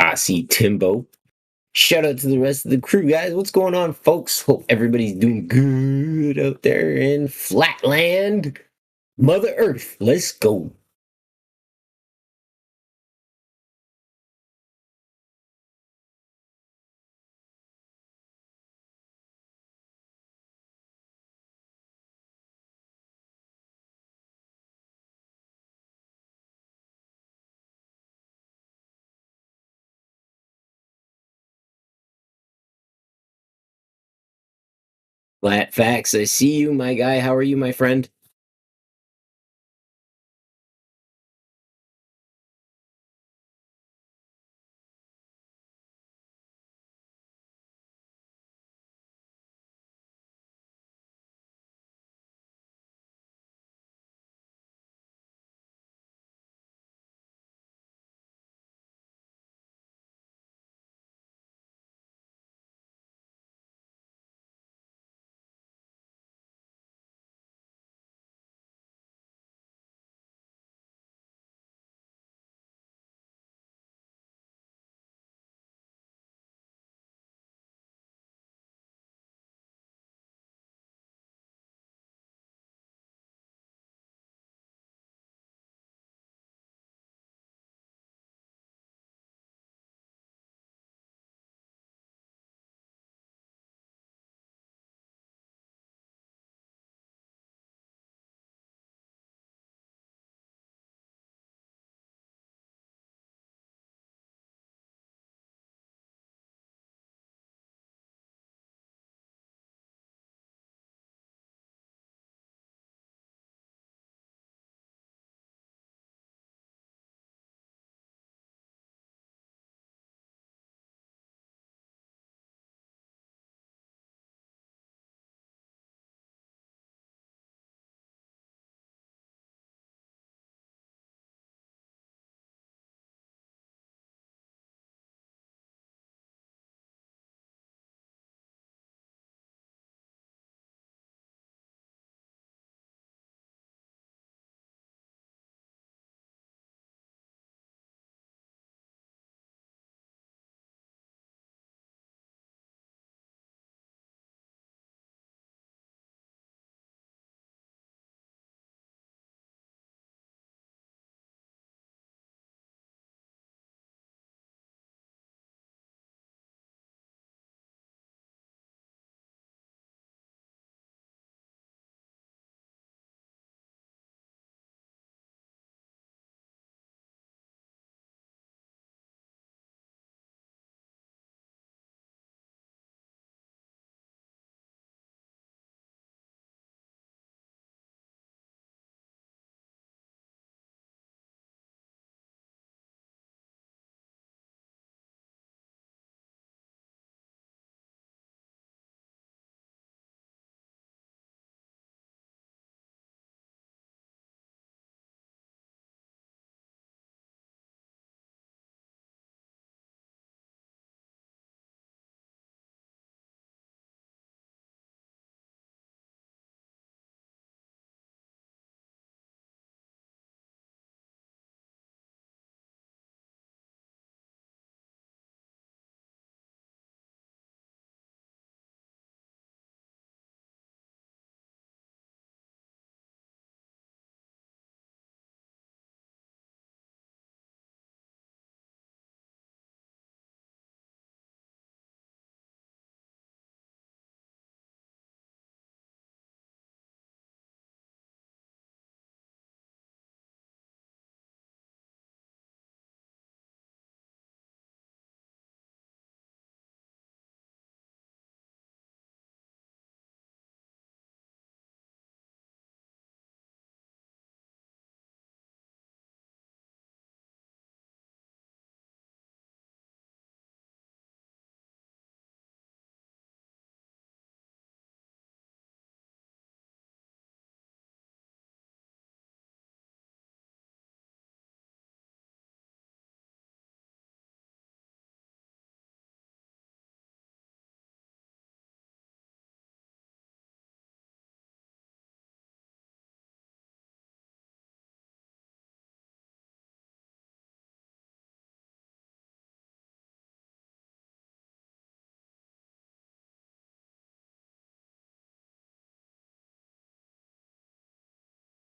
Speaker 14: I see Timbo. Shout out to the rest of the crew, guys. What's going on, folks? Hope everybody's doing good out there in Flatland. Mother Earth, let's go. Flat Facts, I see you, my guy. How are you, my friend?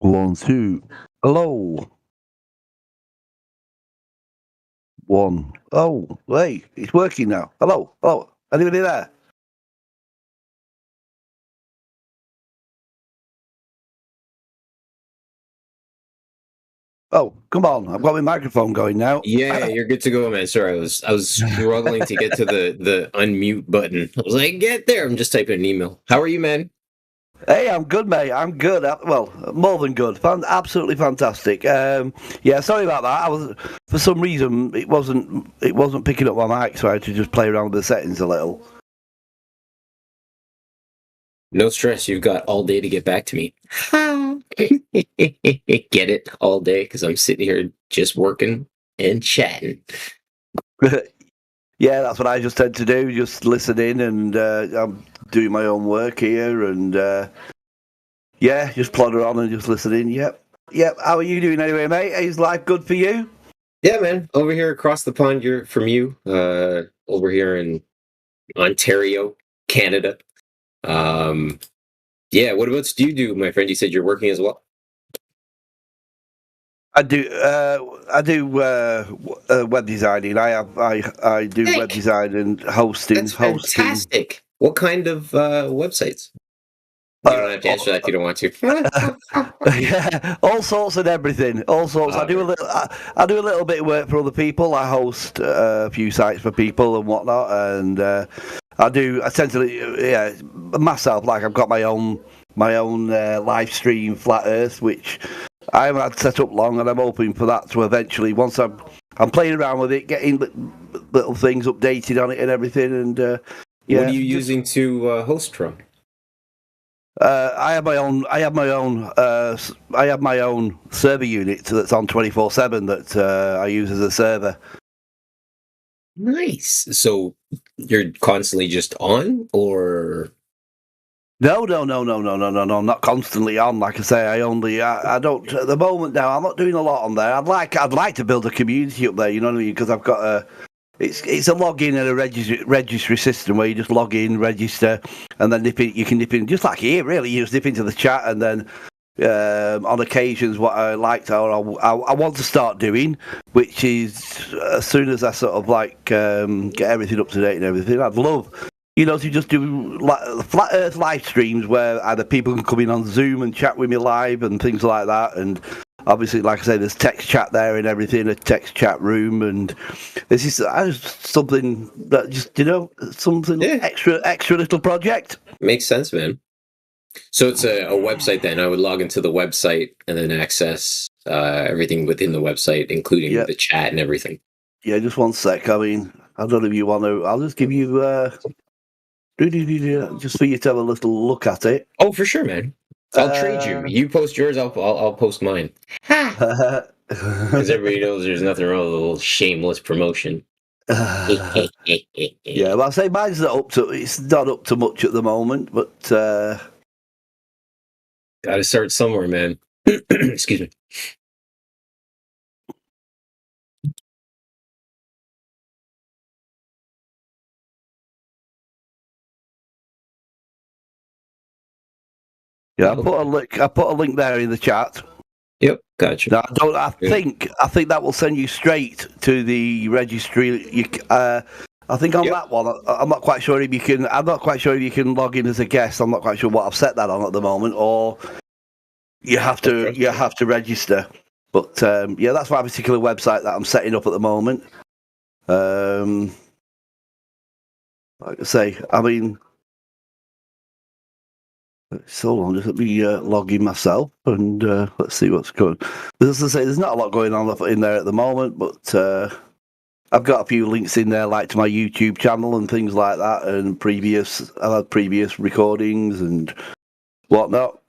Speaker 15: 1, 2. Hello. 1. Oh, hey, it's working now. Hello. Oh, anybody there? Oh, come on! I've got my microphone going now.
Speaker 14: Yeah, you're good to go, man. Sorry, I was struggling to get to the unmute button. I was like, get there. I'm just typing an email. How are you, man?
Speaker 15: Hey, I'm good, mate. I'm good. Well, more than good. Absolutely fantastic. Yeah, sorry about that. I was, for some reason, it wasn't picking up my mic, so I had to just play around with the settings a little.
Speaker 14: No stress. You've got all day to get back to me. Get it all day because I'm sitting here just working and chatting.
Speaker 15: Yeah, that's what I just tend to do. Just listen in, and I'm doing my own work here, and yeah, just plodder on and just listen in. Yep. How are you doing anyway, mate? Is life good for you?
Speaker 14: Yeah, man. Over here across the pond, you're from you. Over here in Ontario, Canada. Yeah. What else do you do, my friend? You said you're working as well.
Speaker 15: I do web designing. I do web design and hosting.
Speaker 14: That's fantastic. What kind of websites? You don't have to answer that if you don't want to.
Speaker 15: Yeah, all sorts and everything. All sorts. I do a little bit of work for other people. I host a few sites for people and whatnot, and I do essentially, yeah, myself. Like I've got my own live stream, Flat Earth, which I haven't had set up long, and I'm hoping for that to eventually, once I'm playing around with it, getting little things updated on it and everything. And yeah.
Speaker 14: What are you using to host from?
Speaker 15: I have my own server unit that's on 24/7 that I use as a server.
Speaker 14: Nice. So you're constantly just on, or?
Speaker 15: No, not constantly on. Like I say, I don't at the moment. Now I'm not doing a lot on there. I'd like to build a community up there. You know what I mean? Because I've got it's a login and a registry system where you just log in, register, and then you can nip in just like here. Really, you just dip into the chat, and then on occasions, what I like I want to start doing, which is as soon as I sort of like get everything up to date and everything, I'd love, to just do Flat Earth live streams where either people can come in on Zoom and chat with me live and things like that. And obviously, like I say, there's text chat there and everything, a text chat room. And this is something that just, something extra little project.
Speaker 14: Makes sense, man. So it's a website then. I would log into the website and then access everything within the website, including the chat and everything.
Speaker 15: Yeah, just one sec. I mean, I don't know if you want to. I'll just give you just for you to have a little look at it.
Speaker 14: Oh, for sure, man. I'll trade you. You post yours, I'll post mine. Because everybody knows there's nothing wrong with a little shameless promotion.
Speaker 15: Yeah, well, I say mine's it's not up to much at the moment, but
Speaker 14: gotta start somewhere, man. Excuse me.
Speaker 15: Yeah, I put a link there in the chat.
Speaker 14: Yep, gotcha.
Speaker 15: Now, I think that will send you straight to the registry. I think on that one, I'm not quite sure if you can. I'm not quite sure if you can log in as a guest. I'm not quite sure what I've set that on at the moment, or you have to register. But yeah, that's my particular website that I'm setting up at the moment. Like I say, I mean. So long, just let me log in myself and let's see what's going on. As I say, there's not a lot going on in there at the moment, but I've got a few links in there, like to my YouTube channel and things like that, and I've had previous recordings and whatnot.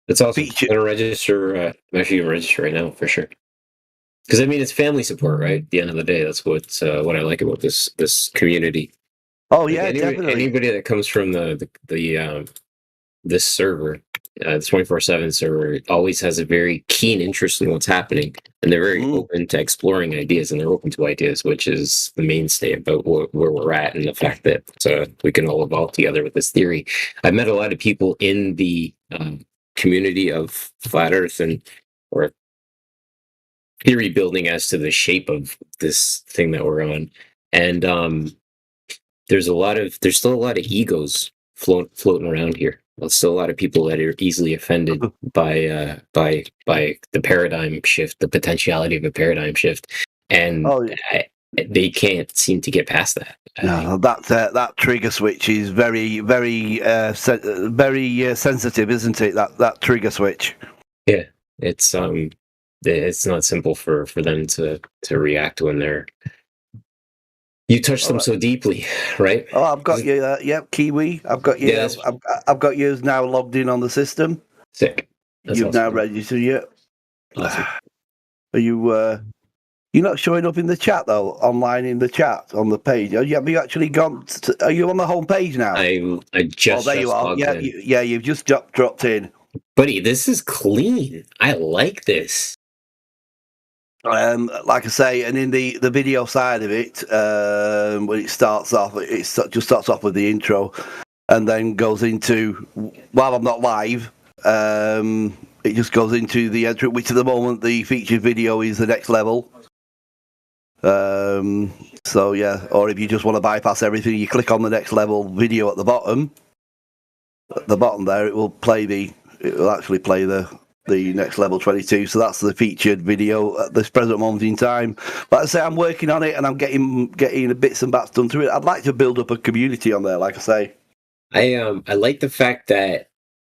Speaker 14: It's awesome. I'm going to register. I'm actually going to register right now for sure. Because I mean, it's family support, right? At the end of the day, that's what I like about this community.
Speaker 15: Oh yeah, definitely.
Speaker 14: Anybody that comes from this server, the 24/7 server, always has a very keen interest in what's happening, and they're very open to exploring ideas, and they're open to ideas, which is the mainstay about where we're at, and the fact that we can all evolve together with this theory. I've met a lot of people in the community of flat Earth and or theory building as to the shape of this thing that we're on, and there's still a lot of egos floating around here. There's still a lot of people that are easily offended by the paradigm shift, the potentiality of a paradigm shift, and they can't seem to get past that.
Speaker 15: No, that trigger switch is very, very, very sensitive, isn't it? That trigger switch.
Speaker 14: Yeah, it's not simple for them to react when they're. You touch them so deeply, right?
Speaker 15: Oh, I've got you. Yep, Kiwi. I've got you.
Speaker 14: Yeah,
Speaker 15: I've got yours now logged in on the system.
Speaker 14: Sick. That's
Speaker 15: You've
Speaker 14: awesome.
Speaker 15: now registered. Yeah.
Speaker 14: Awesome.
Speaker 15: Are you? You're not showing up in the chat though. Online in the chat on the page. Have you actually gone? Are you on the home page now?
Speaker 14: I just.
Speaker 15: Oh, there you are.
Speaker 14: logged
Speaker 15: Yeah,
Speaker 14: in.
Speaker 15: you've just dropped in.
Speaker 14: Buddy, this is clean. I like this.
Speaker 15: Like I say, and in the video side of it, when it starts off, just starts off with the intro, and then goes into while I'm not live. It just goes into the entry, which at the moment the featured video is the next level. So yeah, or if you just want to bypass everything, you click on the next level video at the bottom. At the bottom there, it will actually play the next level 22. So that's the featured video at this present moment in time. But I say I'm working on it, and I'm getting bits and bats done to it. I'd like to build up a community on there, like I say.
Speaker 14: I like the fact that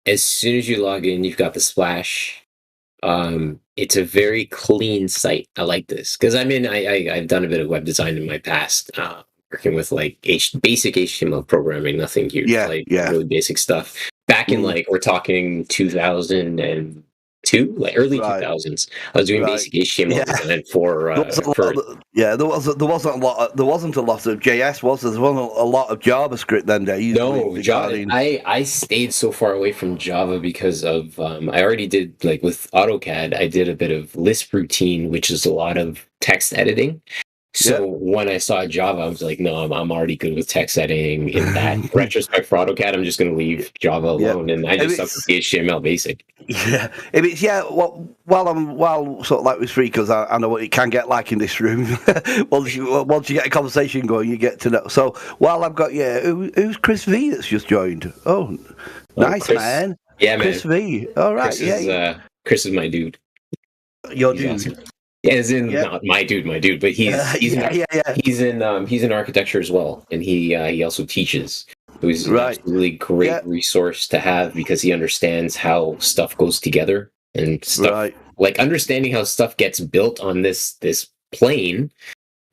Speaker 14: as soon as you log in, you've got the splash. It's a very clean site. I like this because I've done a bit of web design in my past, working with like basic HTML programming, nothing huge, really basic stuff. Back in we're talking 2002, like early 2000s. I was doing basic HTML design for.
Speaker 15: There wasn't a lot of JS, was there? There wasn't a lot of JavaScript then days.
Speaker 14: No, Java. I stayed so far away from Java because of I already did like with AutoCAD. I did a bit of Lisp routine, which is a lot of text editing. So when I saw Java, I was like, no, I'm already good with text editing. In that retrospect for AutoCAD, I'm just going to leave Java alone, and I just stuck with HTML basic.
Speaker 15: Yeah, if it's while sort of like with free, because I know what it can get like in this room. once you get a conversation going, you get to know. So while I've got who's Chris V that's just joined? Oh, nice
Speaker 14: Chris,
Speaker 15: man.
Speaker 14: Yeah, man.
Speaker 15: Chris V. All right,
Speaker 14: Chris is my dude.
Speaker 15: Your
Speaker 14: He's
Speaker 15: dude.
Speaker 14: Awesome. Yeah, as in not my dude, but he's in architecture as well, and he also teaches. So he's a really great resource to have because he understands how stuff goes together and stuff like understanding how stuff gets built on this plane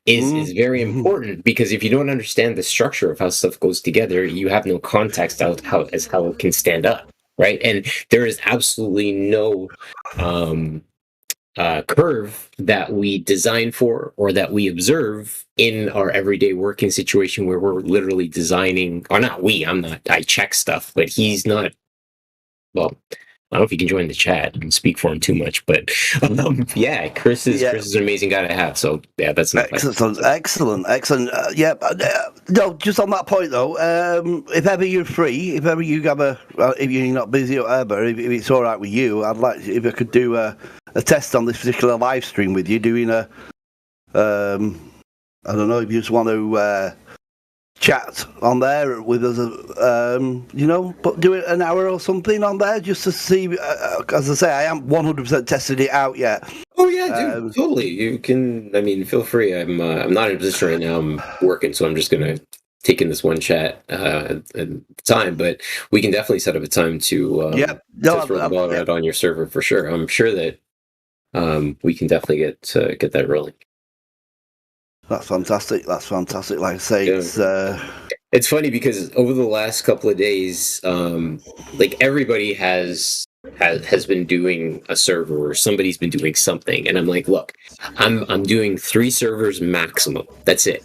Speaker 14: is very important, because if you don't understand the structure of how stuff goes together, you have no context how it can stand up, right? And there is absolutely no curve that we design for or that we observe in our everyday working situation where we're literally designing, or not we, I check stuff, but he's not, well, I don't know if he can join the chat and speak for him too much, but Chris is an amazing guy to have. So yeah, that's not
Speaker 15: excellent. No, just on that point though, if ever you're free, if ever you have if you're not busy or ever, if it's all right with you, I'd like if I could do a test on this particular live stream with you, doing I don't know if you just want to chat on there with us, but do it an hour or something on there just to see. As I say, I haven't 100% tested it out yet.
Speaker 14: Oh yeah, dude, totally. You can. I mean, feel free. I'm not in a position right now. I'm working, so I'm just gonna take in this one chat at the time. But we can definitely set up a time to test the ball out on your server for sure. I'm sure that we can definitely get that rolling.
Speaker 15: That's fantastic. Like I say,
Speaker 14: it's funny because over the last couple of days, like everybody has been doing a server, or somebody's been doing something, and I'm like, look, I'm doing 3 servers maximum. That's it.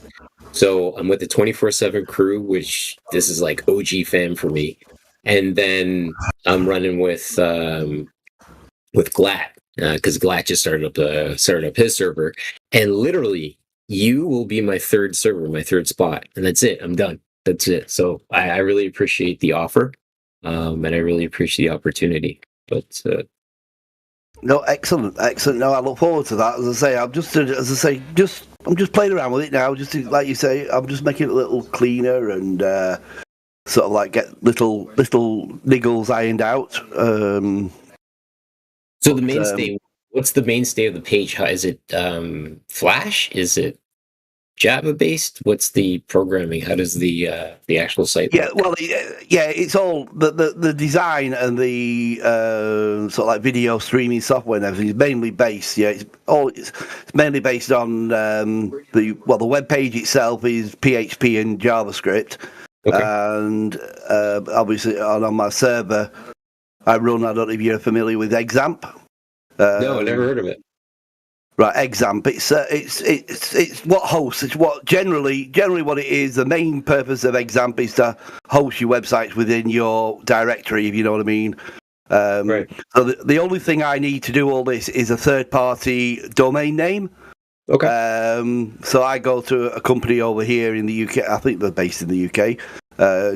Speaker 14: So I'm with the 24/7 crew, which this is like OG fam for me, and then I'm running with Glat because Glat just started up his server, and literally. You will be my 3rd server, my 3rd spot, and that's it. I'm done. That's it. So I really appreciate the offer, and I really appreciate the opportunity. But
Speaker 15: No, excellent. No, I look forward to that. I'm just playing around with it now. Just to, like you say, I'm just making it a little cleaner and sort of like get little niggles ironed out.
Speaker 14: So the mainstay, what's the mainstay of the page? How is it? Flash? Is it Java based? What's the programming? How does the actual site?
Speaker 15: Yeah,
Speaker 14: work?
Speaker 15: well, it's all the design and the sort of like video streaming software and everything is mainly based. Yeah, it's mainly based on the web page itself is PHP and JavaScript, and obviously on my server I run. I don't know if you're familiar with Examp.
Speaker 14: No, I never heard of it.
Speaker 15: Right, Examp. It's what hosts. It's what generally what it is. The main purpose of Examp is to host your websites within your directory, if you know what I mean.
Speaker 14: Right.
Speaker 15: So the only thing I need to do all this is a third-party domain name.
Speaker 14: Okay.
Speaker 15: So I go to a company over here in the UK. I think they're based in the UK.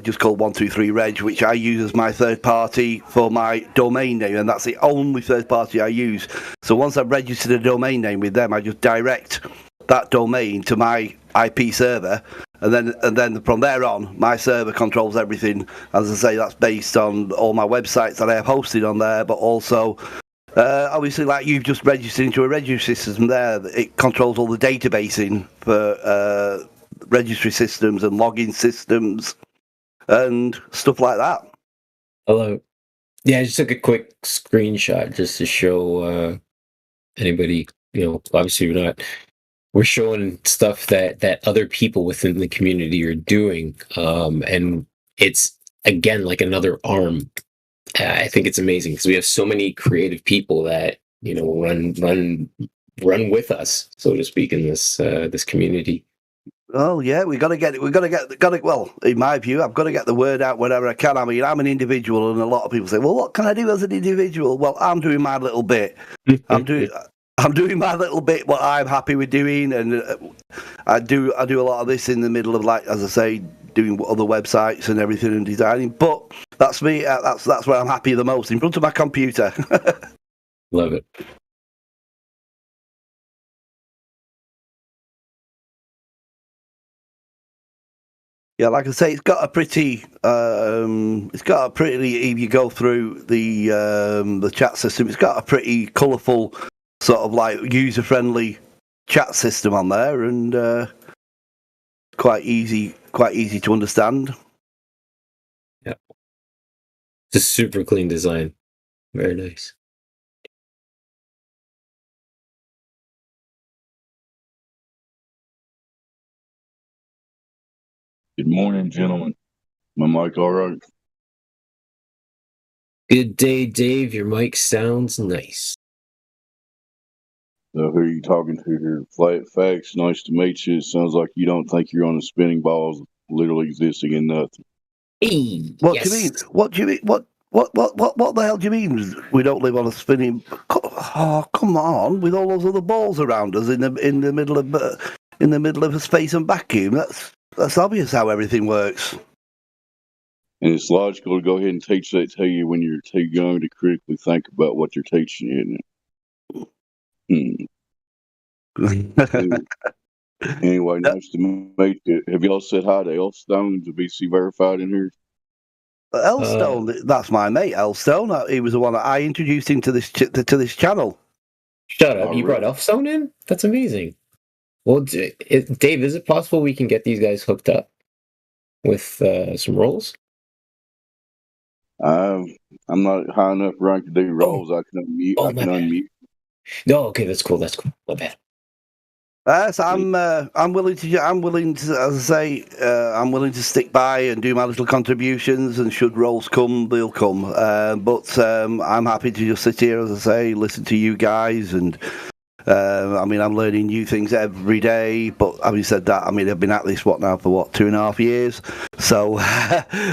Speaker 15: Just called 123reg, which I use as my third party for my domain name, and that's the only third party I use. So once I've registered a domain name with them, I just direct that domain to my IP server, and then from there on, my server controls everything. As I say, that's based on all my websites that I have hosted on there, but also obviously, like you've just registered into a registry system there, it controls all the databasing for registry systems and login systems and stuff like that.
Speaker 14: Hello. Yeah, I just took a quick screenshot just to show anybody. Obviously we're showing stuff that other people within the community are doing, and it's again like another arm. I think it's amazing because we have so many creative people that run with us, so to speak, in this community.
Speaker 15: Oh yeah, we got to get it. Well, in my view, I've got to get the word out whenever I can. I mean, I'm an individual, and a lot of people say, "Well, what can I do as an individual?" Well, I'm doing my little bit. I'm doing my little bit. What I'm happy with doing, and I do a lot of this in the middle of, like, as I say, doing other websites and everything and designing. But that's me. That's where I'm happy the most, in front of my computer.
Speaker 14: Love it.
Speaker 15: Yeah, like I say, it's got a pretty. If you go through the chat system, it's got a pretty colourful, sort of like user-friendly chat system on there, and quite easy to understand.
Speaker 14: Yeah, it's a super clean design. Very nice.
Speaker 16: Good morning, gentlemen. My mic all right?
Speaker 14: Good day, Dave. Your mic sounds nice.
Speaker 16: So who are you talking to here? Flat Facts, nice to meet you. It sounds like you don't think you're on the spinning balls literally existing in nothing.
Speaker 14: Hey,
Speaker 15: what do you mean? What do you mean? What the hell do you mean we don't live on a spinning? Oh, come on! With all those other balls around us in the middle of a space and vacuum, that's obvious how everything works.
Speaker 16: And it's logical to go ahead and teach that to you when you're too young to critically think about what you're teaching, isn't it? Anyway, nice to meet you. Have y'all said hi to Elstone, to BC Verified in here?
Speaker 15: Elstone, that's my mate, Elstone. He was the one that I introduced him to this channel.
Speaker 14: Shut up! You brought Elfstone in? That's amazing. Well, Dave, is it possible we can get these guys hooked up with some roles?
Speaker 16: I'm not high enough rank to do roles. I can unmute. I can unmute.
Speaker 14: No, okay, that's cool. That's cool. My bad.
Speaker 15: So I'm willing to, as I say, I'm willing to stick by and do my little contributions. And should roles come, they'll come. But I'm happy to just sit here, as I say, listen to you guys. And I mean, I'm learning new things every day. But having said that, I mean, I've been at this for 2.5 years. So,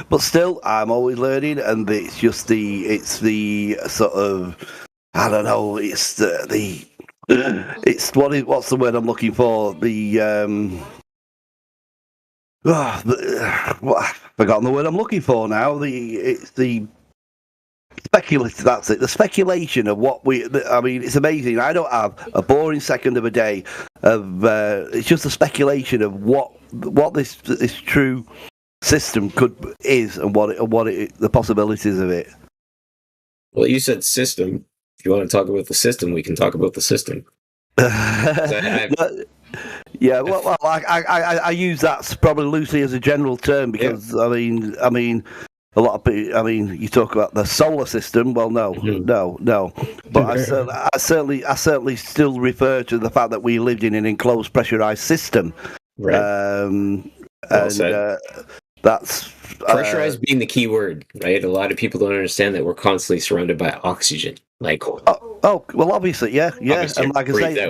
Speaker 15: but still, I'm always learning, and it's just the sort of, I don't know, it's what's the word I'm looking for? I've forgotten the word I'm looking for now. speculative. That's it. The speculation of what I mean, it's amazing. I don't have a boring second of a day of. It's just a speculation of what this true system is and the possibilities of it.
Speaker 14: Well, you said system. If you want to talk about the system, we can talk about the system.
Speaker 15: Yeah, well, I use that probably loosely as a general term because I mean, a lot of people. I mean, you talk about the solar system. Well, no. But I certainly still refer to the fact that we lived in an enclosed, pressurized system.
Speaker 14: Right.
Speaker 15: That's
Speaker 14: pressurized being the key word, right? A lot of people don't understand that we're constantly surrounded by oxygen. Like,
Speaker 15: well, obviously, yeah,
Speaker 14: obviously
Speaker 15: and like I say,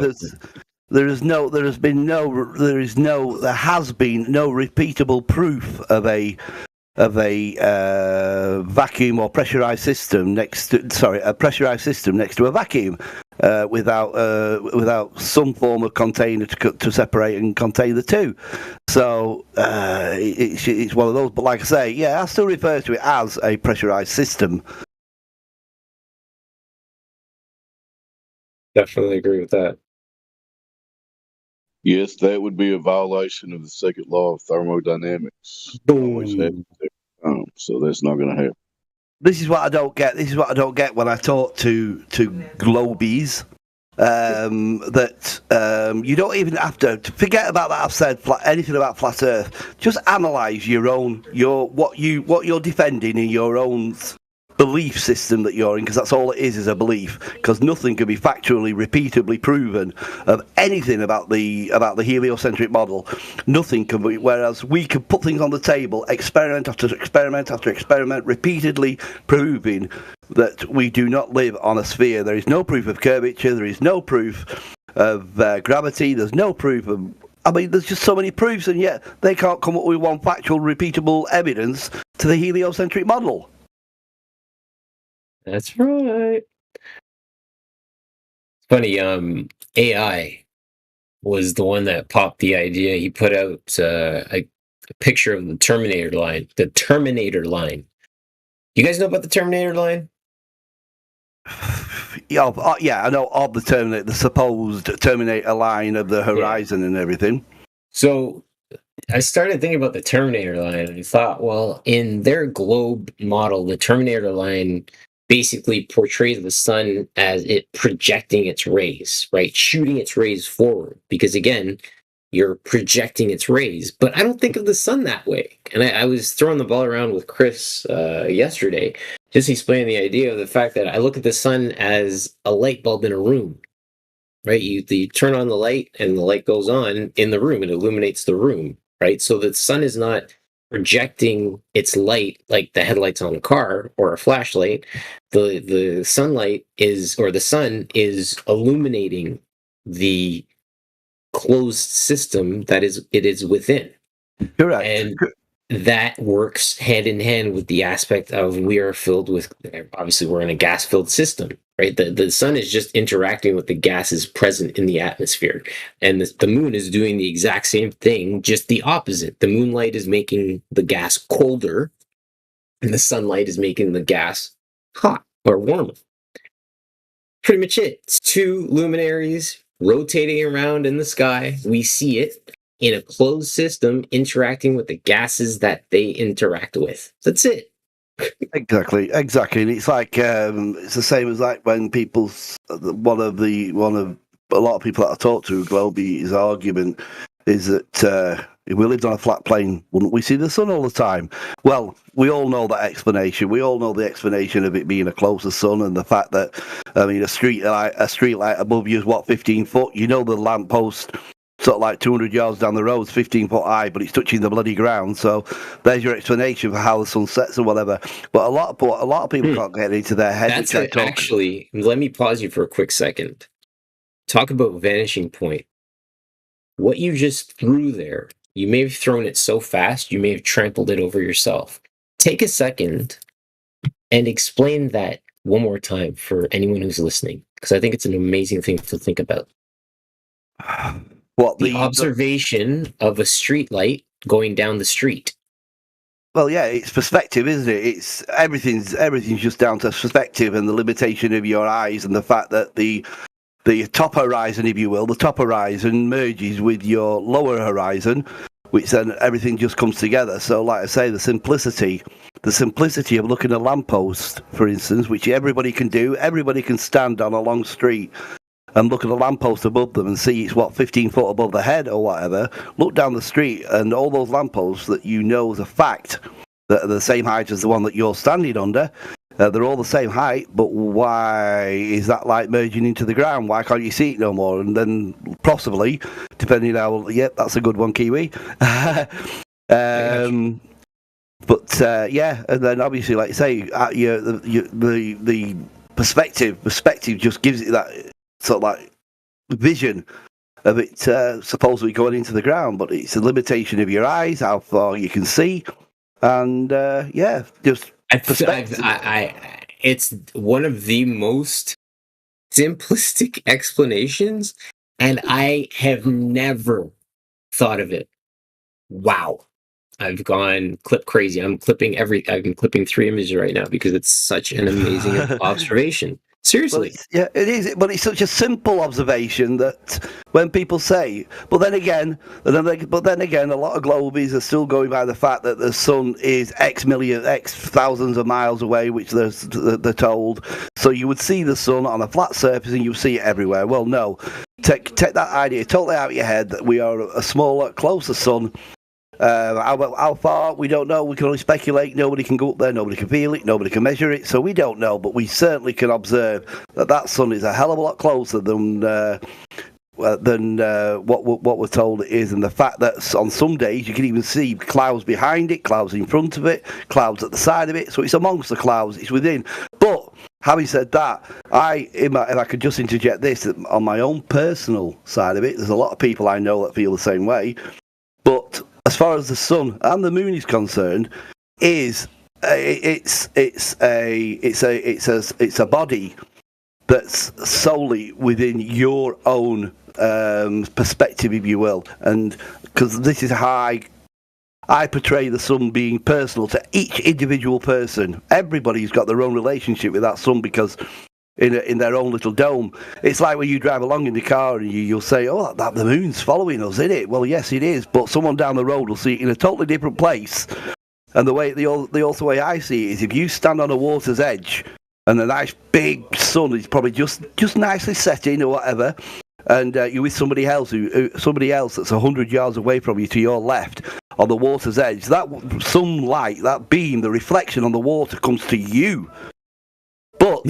Speaker 15: there has been no repeatable proof of a vacuum or pressurized system a pressurized system next to a vacuum without some form of container to separate and contain the two. So it's one of those. But like I say, yeah, I still refer to it as a pressurized system.
Speaker 14: Definitely agree with that.
Speaker 16: Yes, that would be a violation of the second law of thermodynamics. Always have so that's not going to happen.
Speaker 15: This is what I don't get. This is what I don't get when I talk to globies. That you don't even have to forget about that. I've said anything about flat Earth. Just analyse what you're defending in your own belief system that you're in, because that's all it is a belief. Because nothing can be factually, repeatably proven of anything about the heliocentric model. Nothing can be. Whereas we can put things on the table, experiment after experiment after experiment, repeatedly proving that we do not live on a sphere. There is no proof of curvature. There is no proof of gravity. There's no proof of. I mean, there's just so many proofs, and yet they can't come up with one factual, repeatable evidence to the heliocentric model.
Speaker 14: That's right. It's funny, AI was the one that popped the idea. He put out a picture of the Terminator line. The Terminator line. You guys know about the Terminator line?
Speaker 15: Yeah, I know of the Terminator, the supposed Terminator line of the horizon and everything.
Speaker 14: So I started thinking about the Terminator line, and I thought, well, in their globe model, the Terminator line basically portrays the sun as it projecting its rays, right? Shooting its rays forward. Because again, you're projecting its rays. But I don't think of the sun that way. And I was throwing the ball around with Chris yesterday, just explaining the idea of the fact that I look at the sun as a light bulb in a room, right? You turn on the light and the light goes on in the room. It illuminates the room, right? So the sun is not projecting its light like the headlights on a car or a flashlight. The sunlight the sun is illuminating the closed system that it is within.
Speaker 15: Correct.
Speaker 14: And that works hand in hand with the aspect of we are filled with, obviously we're in a gas-filled system, right? The sun is just interacting with the gases present in the atmosphere. And the moon is doing the exact same thing, just the opposite. The moonlight is making the gas colder, and the sunlight is making the gas hot or warmer. Pretty much it. It's two luminaries rotating around in the sky. We see it in a closed system interacting with the gases that they interact with. That's it.
Speaker 15: Exactly. And it's like it's the same as like when people, a lot of people that I talk to, Globey's argument is that if we lived on a flat plane, wouldn't we see the sun all the time? Well, we all know that explanation. We all know the explanation of it being a closer sun and the fact that, I mean, a street light above you is 15 foot. You know the lamppost sort of like 200 yards down the road is 15 foot high, but it's touching the bloody ground. So there's your explanation for how the sun sets or whatever. But a lot of people can't get into their head.
Speaker 14: That's it. Actually, let me pause you for a quick second. Talk about vanishing point. What you just threw there, you may have thrown it so fast, you may have trampled it over yourself. Take a second and explain that one more time for anyone who's listening, because I think it's an amazing thing to think about.
Speaker 15: What
Speaker 14: the observation of a street light going down the street.
Speaker 15: well, yeah, it's perspective, isn't it? It's everything's just down to perspective and the limitation of your eyes and the fact that the top horizon, if you will, the top horizon merges with your lower horizon, which then everything just comes together. So, like I say, the simplicity of looking at a lamppost, for instance, which everybody can do. Everybody can stand on a long street and look at a lamppost above them and see it's 15 foot above the head or whatever. Look down the street and all those lampposts that you know as a fact that are the same height as the one that you're standing under. They're all the same height, but why is that light merging into the ground? Why can't you see it no more? And then possibly, depending how, yep, that's a good one, Kiwi. But yeah, and then obviously, like you say, the perspective just gives it that sort of like vision of it supposedly going into the ground, but it's a limitation of your eyes, how far you can see, and yeah, just.
Speaker 14: It's one of the most simplistic explanations, and I have never thought of it. Wow. I've gone clip crazy. I've been clipping 3 images right now because it's such an amazing observation. Seriously.
Speaker 15: Yeah, it is. But it's such a simple observation that when people say, but then again, a lot of globies are still going by the fact that the sun is X thousands of miles away, which they're told. So you would see the sun on a flat surface and you see it everywhere. Well, no. Take that idea totally out of your head that we are a smaller, closer sun. How far, we don't know. We can only speculate. Nobody can go up there. Nobody can feel it. Nobody can measure it. So we don't know. But we certainly can observe that sun is a hell of a lot closer than what we're told it is. And the fact that on some days you can even see clouds behind it, clouds in front of it, clouds at the side of it. So it's amongst the clouds. It's within. But having said that, if I could just interject this on my own personal side of it, there's a lot of people I know that feel the same way. But as far as the sun and the moon is concerned, it's a body that's solely within your own perspective, if you will, and because this is how I portray the sun being personal to each individual person. Everybody's got their own relationship with that sun because. In their own little dome. It's like when you drive along in the car and you'll say, oh, the moon's following us, isn't it? Well, yes, it is, but someone down the road will see it in a totally different place. And the way I see it is if you stand on a water's edge and a nice big sun is probably just nicely setting or whatever, and you're with somebody else that's 100 yards away from you to your left on the water's edge, that sunlight, that beam, the reflection on the water comes to you. But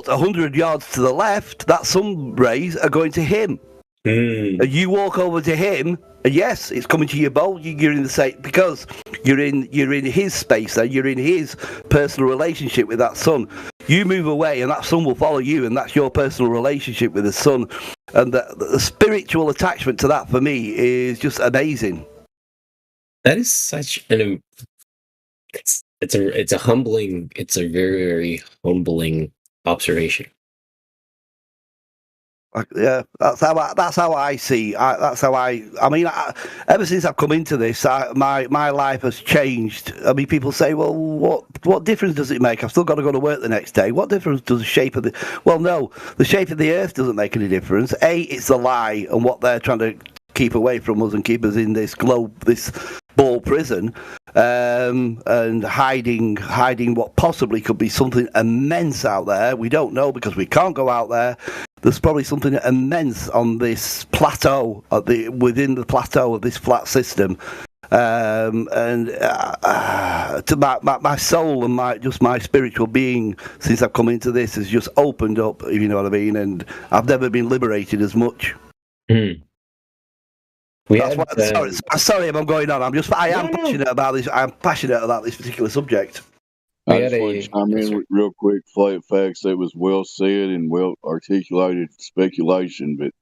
Speaker 15: 100 yards to the left, that sun rays are going to him. And you walk over to him, and yes, it's coming to your bowl. You're in the same because you're in his space. Then you're in his personal relationship with that sun. You move away, and that sun will follow you, and that's your personal relationship with the sun. And the spiritual attachment to that for me is just amazing.
Speaker 14: That is such an. It's a very, very humbling observation.
Speaker 15: Yeah, that's how I see. I mean, ever since I've come into this, my life has changed. I mean, people say, "Well, what difference does it make? I've still got to go to work the next day. What difference does the shape of the?" Well, no, the shape of the Earth doesn't make any difference. It's a lie, and what they're trying to keep away from us and keep us in this ball prison, and hiding what possibly could be something immense out there. We don't know because we can't go out there. There's probably something immense on this plateau, within the plateau of this flat system, and to my soul and my spiritual being since I've come into this has just opened up, if you know what I mean, and I've never been liberated as much. Sorry if I'm going on. I am passionate about this. I'm passionate about this particular subject.
Speaker 16: I just want to chime in real quick. Flat facts. That was well said and well articulated speculation, but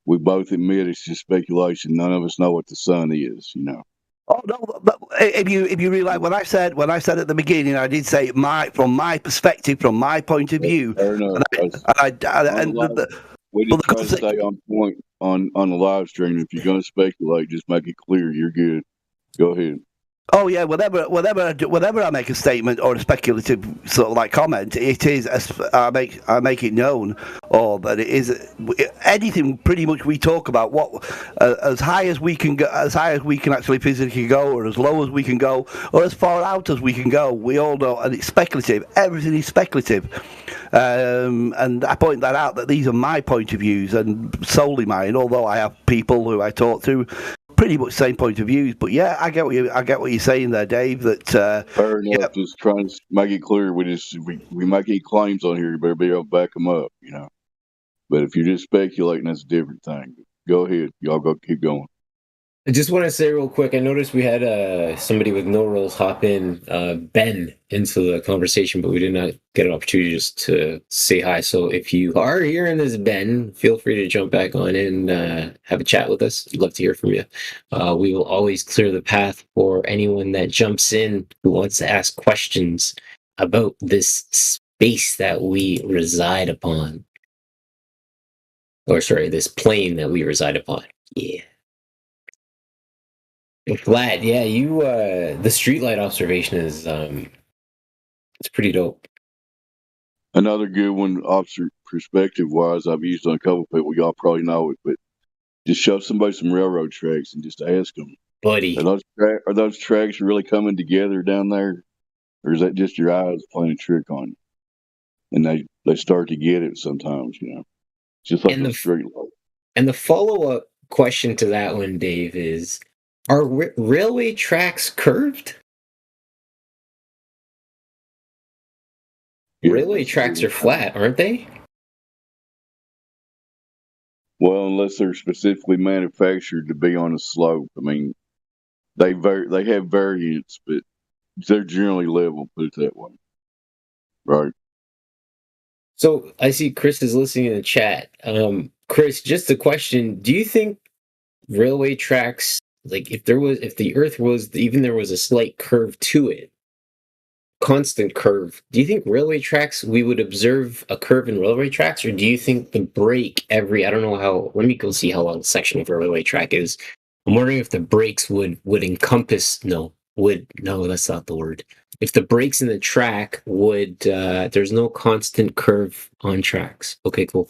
Speaker 16: we both admit it's just speculation. None of us know what the sun is. You know.
Speaker 15: Oh no! But if you realize when I said at the beginning, I did say from my perspective, from my point of view.
Speaker 16: Fair enough. We just try to stay on point on the live stream. If you're going to speculate, just make it clear you're good. Go ahead.
Speaker 15: Oh yeah, whenever I make a statement or a speculative sort of like comment, it is I make it known, or that it is anything pretty much we talk about. What as high as we can go, as high as we can actually physically go, or as low as we can go, or as far out as we can go. We all know, and it's speculative. Everything is speculative, and I point that out that these are my point of views and solely mine. Although I have people who I talk to. Pretty much same point of views, but yeah, I get what you're saying there, Dave. That
Speaker 16: fair enough. Just trying to make it clear. We make any claims on here, you better be able to back them up, you know. But if you're just speculating, that's a different thing. Go ahead, y'all go keep going.
Speaker 14: I just want to say real quick, I noticed we had somebody with no roles hop in, Ben, into the conversation, but we did not get an opportunity just to say hi. So if you are hearing this, Ben, feel free to jump back on in and have a chat with us. We'd love to hear from you. We will always clear the path for anyone that jumps in who wants to ask questions about this space that we reside upon. Or sorry, this plane that we reside upon. Yeah. Vlad, yeah, you the streetlight observation is it's pretty dope.
Speaker 16: Another good one, perspective wise, I've used on a couple people. Y'all probably know it, but just show somebody some railroad tracks and just ask them,
Speaker 14: buddy,
Speaker 16: are those tracks really coming together down there, or is that just your eyes playing a trick on you? And they start to get it sometimes, you know, just like the streetlight.
Speaker 14: And the follow-up question to that one, Dave, is: are railway tracks curved? Yeah, railway tracks are flat, aren't they?
Speaker 16: Well, unless they're specifically manufactured to be on a slope. I mean, they have variants, but they're generally level, put it that way. Right.
Speaker 14: So I see Chris is listening in the chat. Chris, just a question: do you think railway tracks, like if the Earth was, even there was a slight curve to it, constant curve, do you think railway tracks, we would observe a curve in railway tracks, or do you think the break I don't know how, let me go see how long the section of a railway track is. I'm wondering if the breaks would encompass, no, that's not the word. If the breaks in the track would, there's no constant curve on tracks. Okay, cool.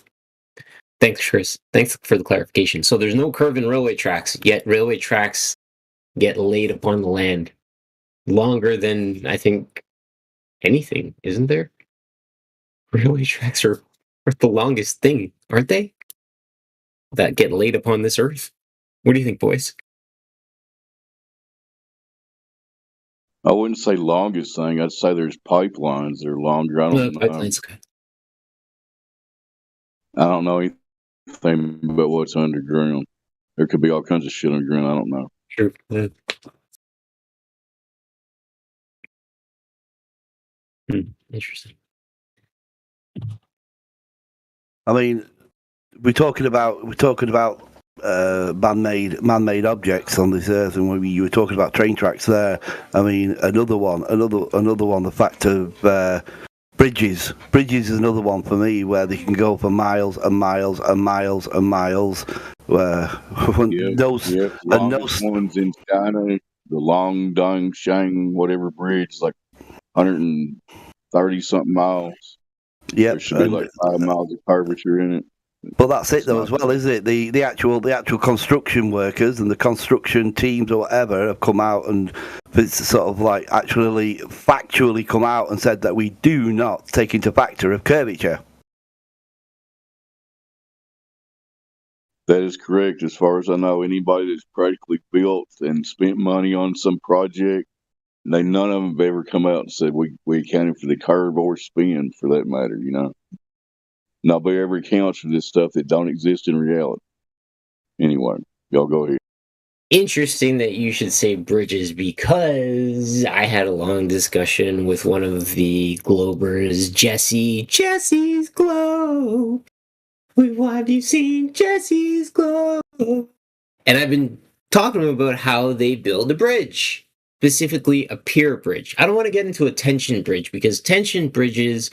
Speaker 14: Thanks, Chris. Thanks for the clarification. So there's no curve in railway tracks, yet railway tracks get laid upon the land longer than, I think, anything, isn't there? Railway tracks are the longest thing, aren't they? That get laid upon this earth. What do you think, boys?
Speaker 16: I wouldn't say longest thing. I'd say there's pipelines that are longer. I don't know.
Speaker 14: Pipelines, okay.
Speaker 16: I don't know anything about what's underground. There could be all kinds of shit underground. I don't know.
Speaker 14: Sure. Interesting.
Speaker 15: I mean, we're talking about man-made objects on this earth, and you were talking about train tracks there. I mean, another one. The fact of bridges. Bridges is another one for me, where they can go for miles and miles and miles and miles. Those
Speaker 16: ones in China, the Long Dong Shang whatever bridge, like 130 something miles.
Speaker 15: Yeah,
Speaker 16: there should be like 5 miles of curvature in it.
Speaker 15: But that's it though, as well, isn't it? The actual construction workers and the construction teams or whatever have come out and it's sort of like actually factually come out and said that we do not take into factor of curvature.
Speaker 16: That is correct. As far as I know, anybody that's practically built and spent money on some project, none of them have ever come out and said we accounted for the curve or spin, for that matter, you know. Nobody ever accounts for this stuff that don't exist in reality. Anyway, y'all go ahead.
Speaker 14: Interesting that you should say bridges, because I had a long discussion with one of the Globers, Jesse's Globe. Why have you seen Jesse's Globe? And I've been talking to him about how they build a bridge, specifically a pier bridge. I don't want to get into a tension bridge, because tension bridges,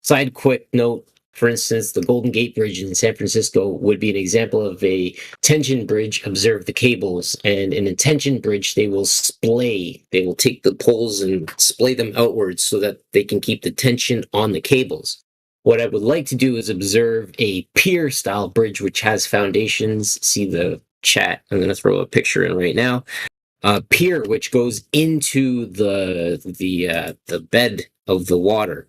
Speaker 14: side quick note, for instance, the Golden Gate Bridge in San Francisco would be an example of a tension bridge. Observe the cables, and in a tension bridge, they will splay. They will take the poles and splay them outwards so that they can keep the tension on the cables. What I would like to do is observe a pier-style bridge which has foundations. See the chat. I'm going to throw a picture in right now. Pier which goes into the bed of the water.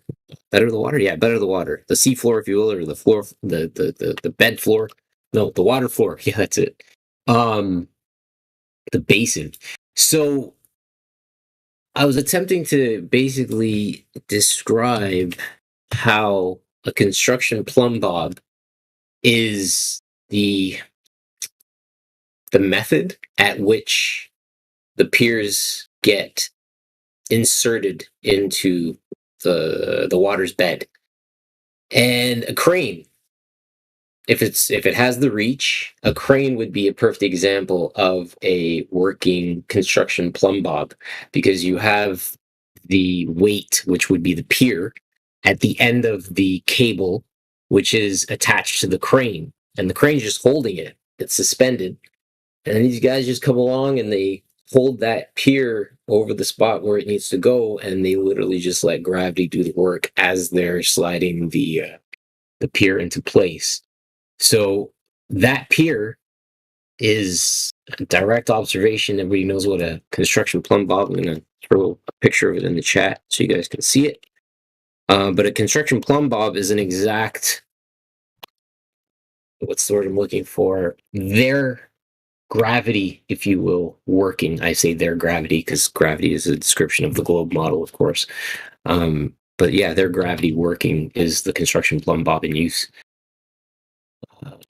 Speaker 14: Bed of the water? Yeah, bed of the water. The sea floor, if you will, or the floor, the bed floor. No, the water floor. Yeah, that's it. The basin. So I was attempting to basically describe how a construction plumb bob is the method at which the piers get inserted into the water's bed. And a crane, if it has the reach, a crane would be a perfect example of a working construction plumb bob, because you have the weight, which would be the pier, at the end of the cable, which is attached to the crane, and the crane's just holding it. It's suspended, and then these guys just come along and they hold that pier over the spot where it needs to go, and they literally just let gravity do the work as they're sliding the pier into place. So that pier is a direct observation. Everybody knows what a construction plumb bob. I'm going to throw a picture of it in the chat so you guys can see it. But a construction plumb bob is an exact, what's the word I'm looking for? Their gravity, if you will, working. I say their gravity because gravity is a description of the globe model, of course. But yeah, their gravity working is the construction plumb bob in use. And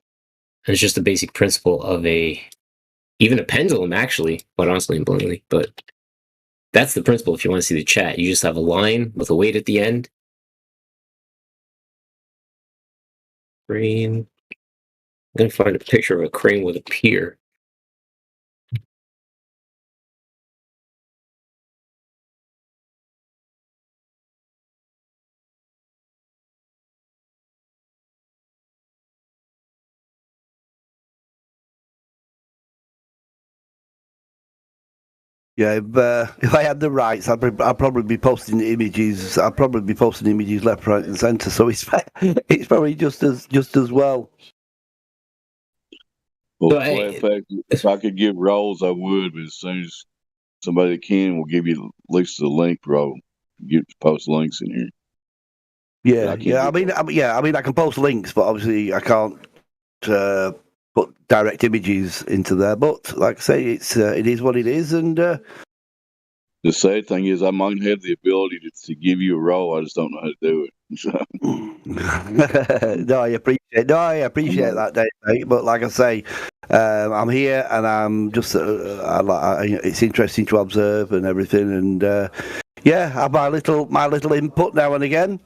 Speaker 14: it's just a basic principle of even a pendulum, actually, quite honestly and bluntly. But that's the principle. If you want to see the chat, you just have a line with a weight at the end. Crane. I'm going to find a picture of a crane with a pier.
Speaker 15: Yeah, if I had the rights, I'd probably be posting images. I'd probably be posting images left, right, and centre. So it's probably just as well.
Speaker 16: Well, in fact, if I could give roles, I would. But as soon as somebody that can will give you at least the link role, post links in here.
Speaker 15: Yeah. I mean, I can post links, but obviously I can't put direct images into there. But like I say, it is what it is, and
Speaker 16: the sad thing is, I might have the ability to give you a role. I just don't know how to do it.
Speaker 15: No, I appreciate that, Dave, mate. But like I say, I'm here, and I'm just it's interesting to observe and everything, and have my little input now and again.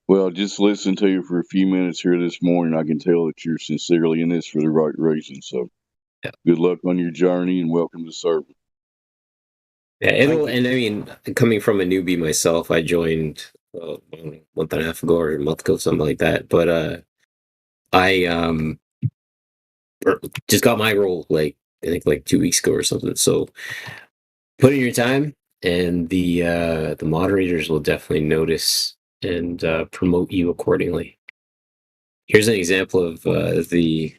Speaker 16: Well, just listen to you for a few minutes here this morning. I can tell that you're sincerely in this for the right reason. So, good luck on your journey, and welcome to service.
Speaker 14: Yeah, and I mean, coming from a newbie myself, I joined a month and a half ago or a month ago, something like that. But I just got my role I think 2 weeks ago or something. So put in your time, and the moderators will definitely notice and promote you accordingly. Here's an example of the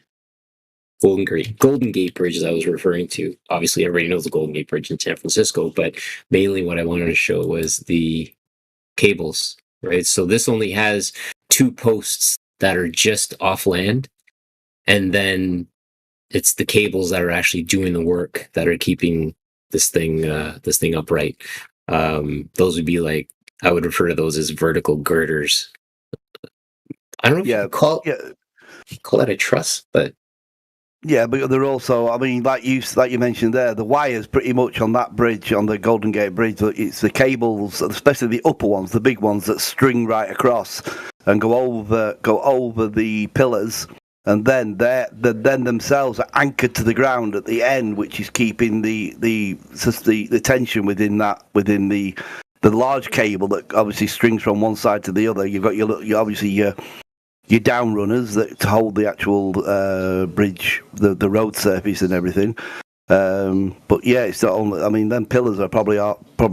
Speaker 14: Golden Gate Bridge as I was referring to. Obviously, everybody knows the Golden Gate Bridge in San Francisco, but mainly what I wanted to show was the cables, right? So this only has 2 posts that are just off land, and then it's the cables that are actually doing the work that are keeping this thing upright. Those would be I would refer to those as vertical girders. I don't know if you call that a truss, but
Speaker 15: yeah, but they're also, I mean, like you mentioned there, the wires pretty much on that bridge, on the Golden Gate Bridge, it's the cables, especially the upper ones, the big ones that string right across and go over the pillars, and then then themselves are anchored to the ground at the end, which is keeping the tension within the large cable that obviously strings from one side to the other. You've got your obviously your down runners that to hold the actual bridge, the road surface and everything. But yeah, it's not only. I mean, them pillars are probably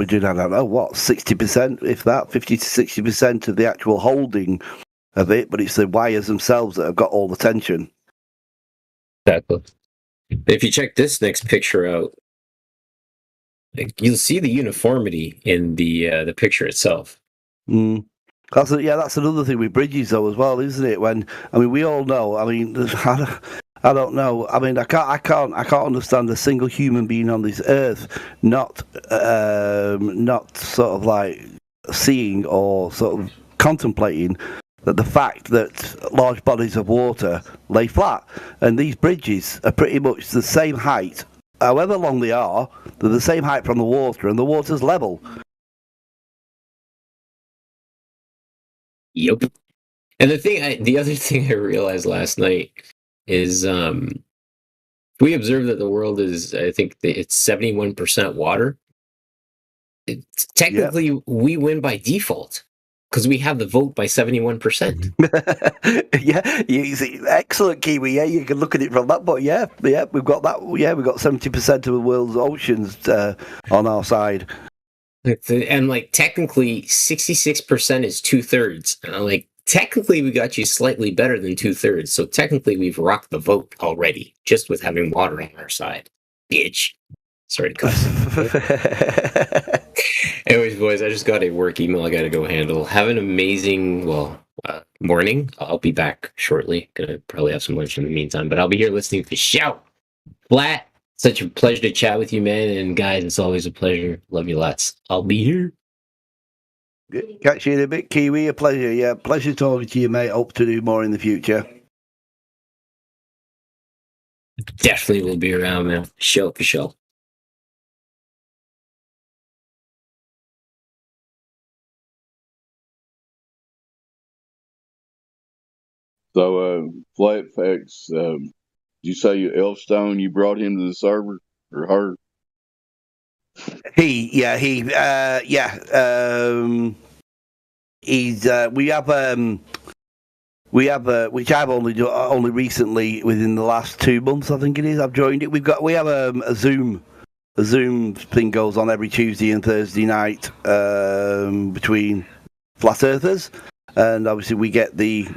Speaker 15: doing, I don't know what, 60%, if that, 50 to 60% of the actual holding of it. But it's the wires themselves that have got all the tension.
Speaker 14: Exactly. If you check this next picture out, you'll see the uniformity in the picture itself.
Speaker 15: That's another thing with bridges though as well, isn't it? When we all know. I mean, I don't know. I mean, I can't understand a single human being on this earth not sort of like seeing or sort of contemplating that the fact that large bodies of water lay flat, and these bridges are pretty much the same height, however long they are. They're the same height from the water, and the water's level.
Speaker 14: Yep. And the other thing I realized last night is we observe that the world is, I think it's 71% water. Technically, we win by default because we have the vote by 71%.
Speaker 15: Yeah, you see, excellent, Kiwi. Yeah, you can look at it from that. But yeah, we've got that. Yeah, we've got 70% of the world's oceans on our side.
Speaker 14: And like technically 66% is 2/3. And I'm like, technically we got you slightly better than 2/3. So technically we've rocked the vote already just with having water on our side. Bitch. Sorry to cuss. Anyways, boys, I just got a work email I got to go handle. Have an amazing, morning. I'll be back shortly. Gonna probably have some lunch in the meantime, but I'll be here listening to Shout. Flat. Such a pleasure to chat with you, man. And guys, it's always a pleasure. Love you lots. I'll be here.
Speaker 15: Catch you in a bit, Kiwi. A pleasure. Yeah, pleasure talking to you, mate. Hope to do more in the future.
Speaker 14: Definitely will be around, man. Show for show.
Speaker 16: So, Flat Facts, did you say Elfstone, you brought him to the server, or her?
Speaker 15: He's we have which I've only recently within the last 2 months, I think it is, I've joined it. We have a Zoom thing goes on every Tuesday and Thursday night between flat earthers, and obviously we get the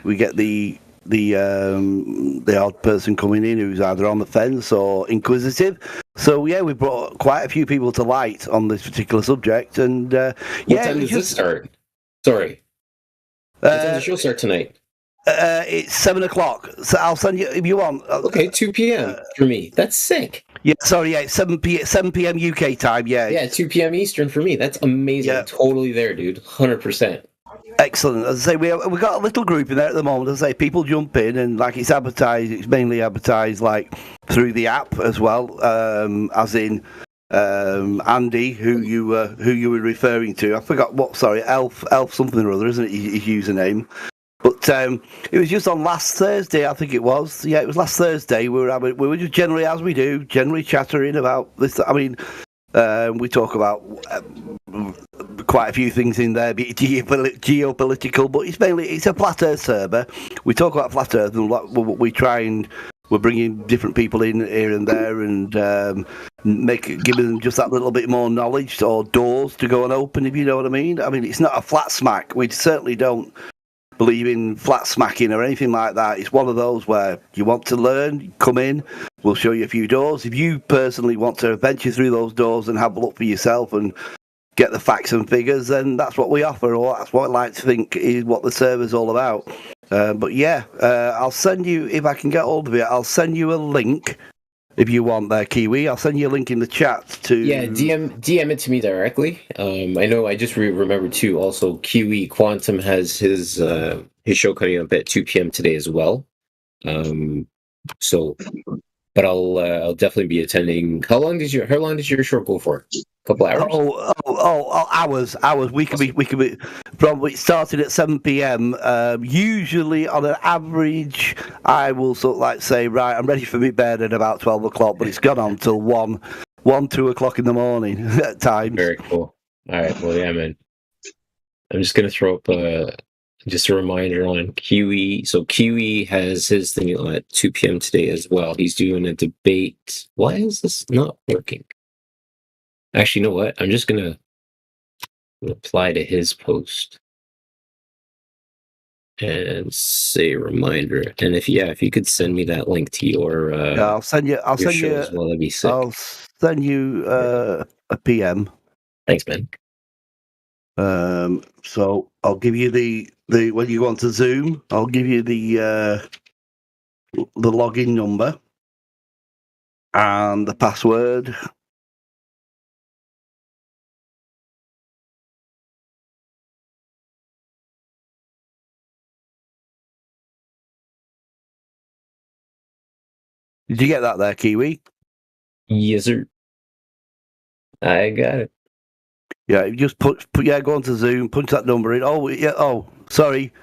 Speaker 15: odd person coming in who's either on the fence or inquisitive. So yeah, we brought quite a few people to light on this particular subject, and
Speaker 14: what time does this start? Sorry, what time does the show start tonight?
Speaker 15: It's 7:00. So I'll send you if you want.
Speaker 14: Okay, 2 p.m. for me. That's sick.
Speaker 15: Yeah, sorry, yeah, it's 7 p.m. UK time. Yeah,
Speaker 14: 2 p.m. Eastern for me. That's amazing. Yeah. Totally there, dude. 100%.
Speaker 15: Excellent. As I say, we've got a little group in there at the moment. As I say, people jump in, and like it's advertised. It's mainly advertised like through the app as well, as in Andy, who you were referring to. I forgot what. Sorry, Elf something or other, isn't it? His username. But it was just on last Thursday, I think it was. Yeah, it was last Thursday. We were just generally, as we do, generally chattering about this. I mean, we talk about quite a few things in there, be it geopolitical, but it's a flat Earth server. We talk about flat Earth, and we try and we're bringing different people in here and there, and giving them just that little bit more knowledge or doors to go and open, if you know what I mean. I mean, it's not a flat smack. We certainly don't believe in flat smacking or anything like that. It's one of those where you want to learn, come in, we'll show you a few doors. If you personally want to venture through those doors and have a look for yourself and get the facts and figures, then that's what we offer, or that's what I like to think is what the server's all about. But yeah, I'll send you, if I can get hold of it, I'll send you a link if you want there, Kiwi. I'll send you a link in the chat to...
Speaker 14: Yeah, DM it to me directly. I know I just remembered too, also Kiwi Quantum has his show coming up at 2 p.m. today as well. But I'll definitely be attending. How long does your show go for? A couple hours?
Speaker 15: Hours. We can be from it started at 7 p.m. Usually on an average, I will sort of like say, right, I'm ready for my bed at about 12 o'clock, but it's gone on till 2 o'clock in the morning at times.
Speaker 14: Very cool. All right. Well, yeah, man. I'm just gonna throw up just a reminder on QE. So QE has his thing at 2 p.m. today as well. He's doing a debate. Why is this not working? Actually, you know what? I'm just gonna reply to his post and say reminder. And if you could send me that link to your
Speaker 15: Yeah, I'll send you. I'll
Speaker 14: your
Speaker 15: send
Speaker 14: show
Speaker 15: you.
Speaker 14: as well. That'd be sick.
Speaker 15: I'll send you a PM.
Speaker 14: Thanks, man.
Speaker 15: So I'll give you the when you go on to Zoom, I'll give you the login number and the password. Did you get that there, Kiwi?
Speaker 14: Yes, sir. I got it.
Speaker 15: Yeah, you just put go on to Zoom, punch that number in. Oh, yeah. Oh, sorry.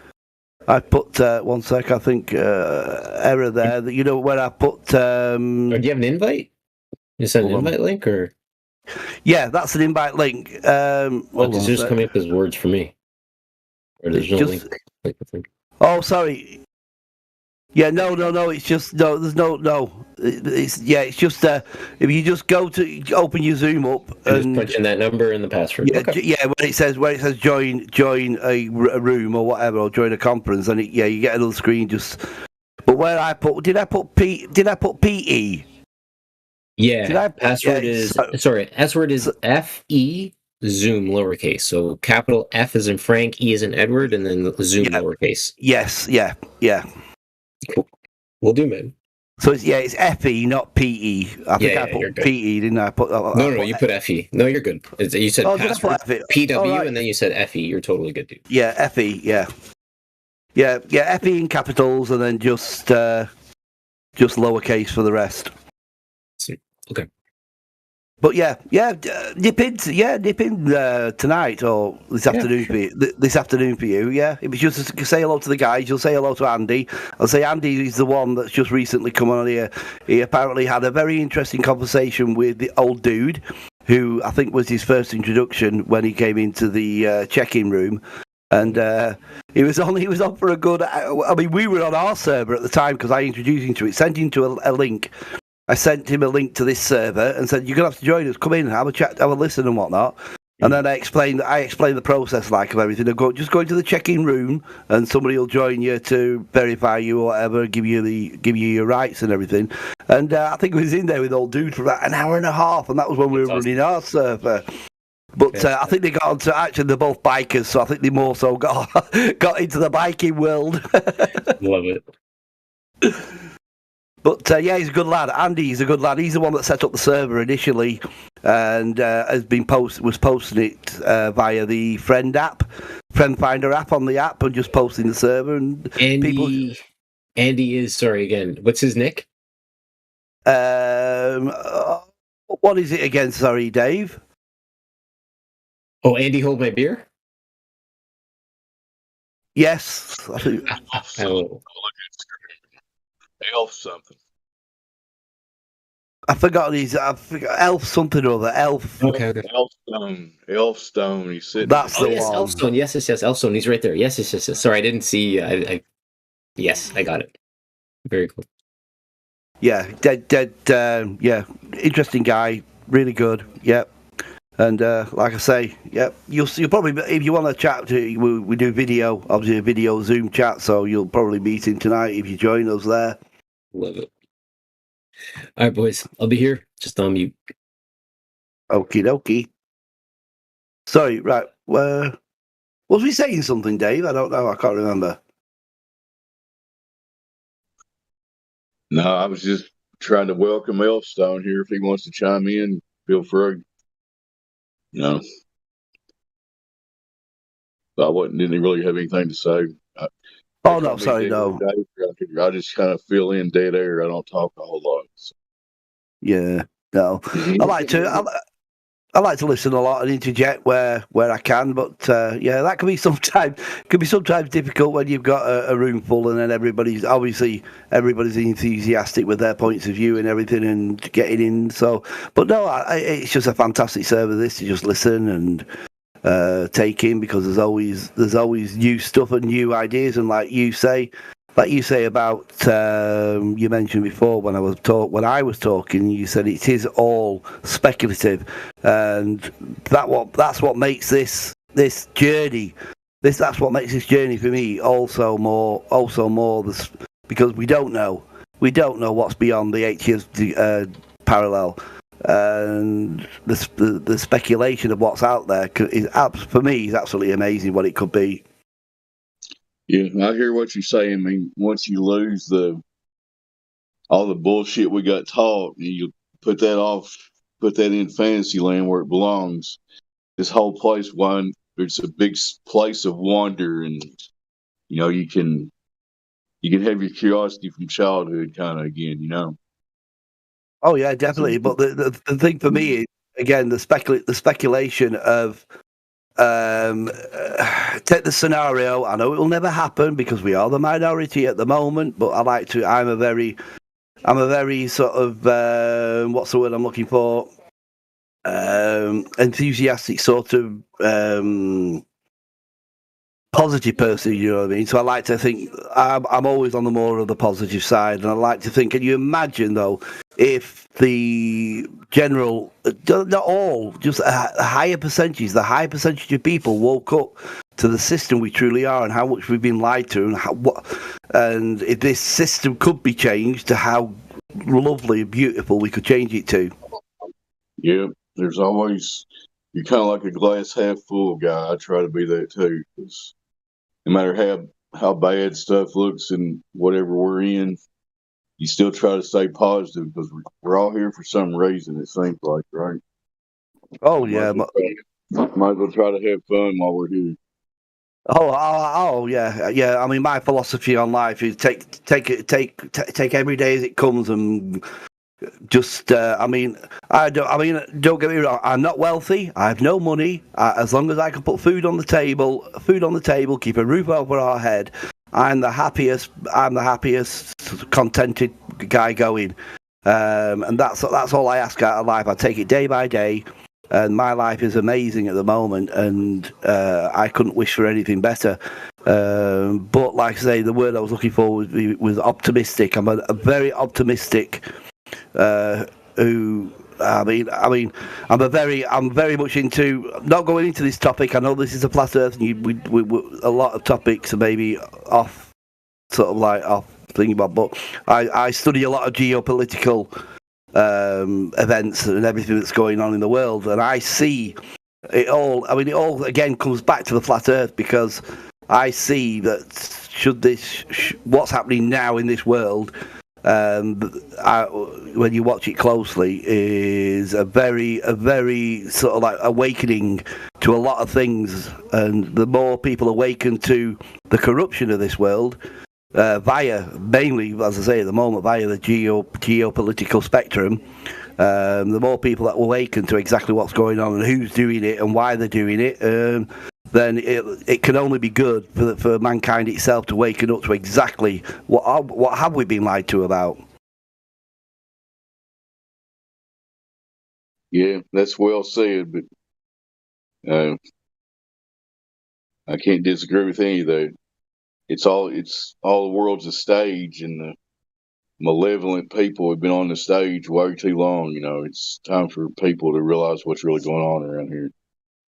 Speaker 15: I put 1 sec. I think error there. That where I put.
Speaker 14: Or do you have an invite? You send an invite link, or?
Speaker 15: Yeah, that's an invite link.
Speaker 14: It's just coming up as words for me. Or there's no link.
Speaker 15: Oh, sorry. Yeah, no. It's just no. There's no. It's just if you just go to open your Zoom up and
Speaker 14: just punch in that number and the password.
Speaker 15: Yeah,
Speaker 14: Okay.
Speaker 15: yeah. Where it says join a room or whatever, or join a conference, and you get another screen. But where I put did I put PE?
Speaker 14: Yeah. Password is FE Zoom lowercase. So capital F is in Frank, E is in Edward, and then Zoom lowercase.
Speaker 15: Yes. Yeah.
Speaker 14: Cool. We'll do, man.
Speaker 15: So it's FE, not PE. I think I put PE, didn't I?
Speaker 14: No, you put FE. No, you're good. You said password PW,
Speaker 15: right.
Speaker 14: and then you said FE. You're totally good, dude.
Speaker 15: Yeah, FE. Yeah. FE in capitals, and then just lowercase for the rest.
Speaker 14: Okay.
Speaker 15: But dip in tonight or this afternoon for you. This afternoon for you, yeah. It was just to say hello to the guys. You'll say hello to Andy. I'll say Andy is the one that's just recently come on here. He apparently had a very interesting conversation with the old dude, who I think was his first introduction when he came into the check-in room. And he was on for a good. I mean, we were on our server at the time because I introduced him to it. Sent him to a link. I sent him a link to this server and said, "You're gonna have to join us. Come in, have a chat, have a listen, and whatnot." And then I explained the process of everything. Just go into the check-in room, and somebody will join you to verify you or whatever, give you your rights and everything. And I think we was in there with old dude for about an hour and a half, and that was when we were running our server. But I think they got onto. Actually, they're both bikers, so I think they more so got into the biking world.
Speaker 14: Love it.
Speaker 15: But he's a good lad. Andy's a good lad. He's the one that set up the server initially, and was posting it via the Friend Finder app on the app, and just posting the server. And
Speaker 14: Andy is sorry again. What's his nick?
Speaker 15: What is it again? Sorry, Dave.
Speaker 14: Oh, Andy, hold my beer.
Speaker 15: Yes.
Speaker 9: Elf something.
Speaker 15: I forgot Elf something or other. Elf.
Speaker 14: Okay.
Speaker 9: Elfstone. He's sitting.
Speaker 15: That's the one.
Speaker 14: Elfstone. Yes. Elfstone. He's right there. Yes. Sorry, I didn't see. Yes, I got it. Very cool.
Speaker 15: Yeah, dead. Yeah, interesting guy. Really good. Yep. And like I say, yep. You'll probably, if you want to chat, we do video, obviously a video Zoom chat. So you'll probably meet him tonight if you join us there.
Speaker 14: Love it. All right, boys. I'll be here. Just on mute.
Speaker 15: Okie dokie. Sorry, right. Was we saying something, Dave? I don't know. I can't remember.
Speaker 16: No, I was just trying to welcome Elfstone here. If he wants to chime in, feel free. No. I didn't really have anything to say.
Speaker 15: No, sorry, no.
Speaker 16: I just kind of fill in dead air. I don't talk a whole lot. So.
Speaker 15: Yeah, no. I like to listen a lot and interject where I can, but that can be sometimes difficult when you've got a room full and then everybody's enthusiastic with their points of view and everything and getting in. So, but no, it's just a fantastic server. This to just listen and take in, because there's always new stuff and new ideas, and like you say about you mentioned before when I was talking, you said it is all speculative, and that's what makes this journey. That's what makes this journey for me also more because we don't know what's beyond the 80th parallel, and the speculation of what's out there is for me is absolutely amazing what it could be.
Speaker 16: Yeah, I hear what you're saying. I mean, once you lose all the bullshit we got taught, and you put that in fantasy land where it belongs. This whole place, it's a big place of wonder, and you can have your curiosity from childhood kind of again.
Speaker 15: Oh yeah, definitely. But the thing for me is, again, the speculation of take the scenario. I know it will never happen because we are the minority at the moment, but I'm a very sort of what's the word I'm looking for? Enthusiastic sort of positive person, you know what I mean? So I like to think I'm always on the more of the positive side, and I like to think. Can you imagine though if the general, not all, just a higher percentage, the high percentage of people woke up to the system we truly are and how much we've been lied to, and if this system could be changed to how lovely and beautiful we could change it to.
Speaker 16: Yeah, there's always, you're kind of like a glass half full guy. I try to be that too, because no matter how bad stuff looks and whatever we're in, you still try to stay positive because we're all here for some reason, it seems like, right?
Speaker 15: Oh, yeah.
Speaker 16: Might as well try to have fun while we're here.
Speaker 15: Oh, yeah. I mean, my philosophy on life is take every day as it comes, and just. Don't get me wrong. I'm not wealthy. I have no money. As long as I can put food on the table, keep a roof over our head, I'm the happiest, contented guy going. And that's all I ask out of life. I take it day by day. And my life is amazing at the moment, and I couldn't wish for anything better. But like I say, the word I was looking for was optimistic. I'm a very optimistic. I'm very much into not going into this topic. I know this is a flat Earth, and a lot of topics are maybe off thinking about. But I study a lot of geopolitical events and everything that's going on in the world, and I see it all. I mean, it all again comes back to the flat Earth, because I see that what's happening now in this world, when you watch it closely, is a very sort of like awakening to a lot of things, and the more people awaken to the corruption of this world, mainly, as I say at the moment, via the geopolitical spectrum, the more people that awaken to exactly what's going on and who's doing it and why they're doing it, then it can only be good for mankind itself to waken up to exactly what have we been lied to about.
Speaker 16: Yeah, that's well said, but I can't disagree with any of that. It's all the world's a stage, and the malevolent people have been on the stage way too long. It's time for people to realize what's really going on around here.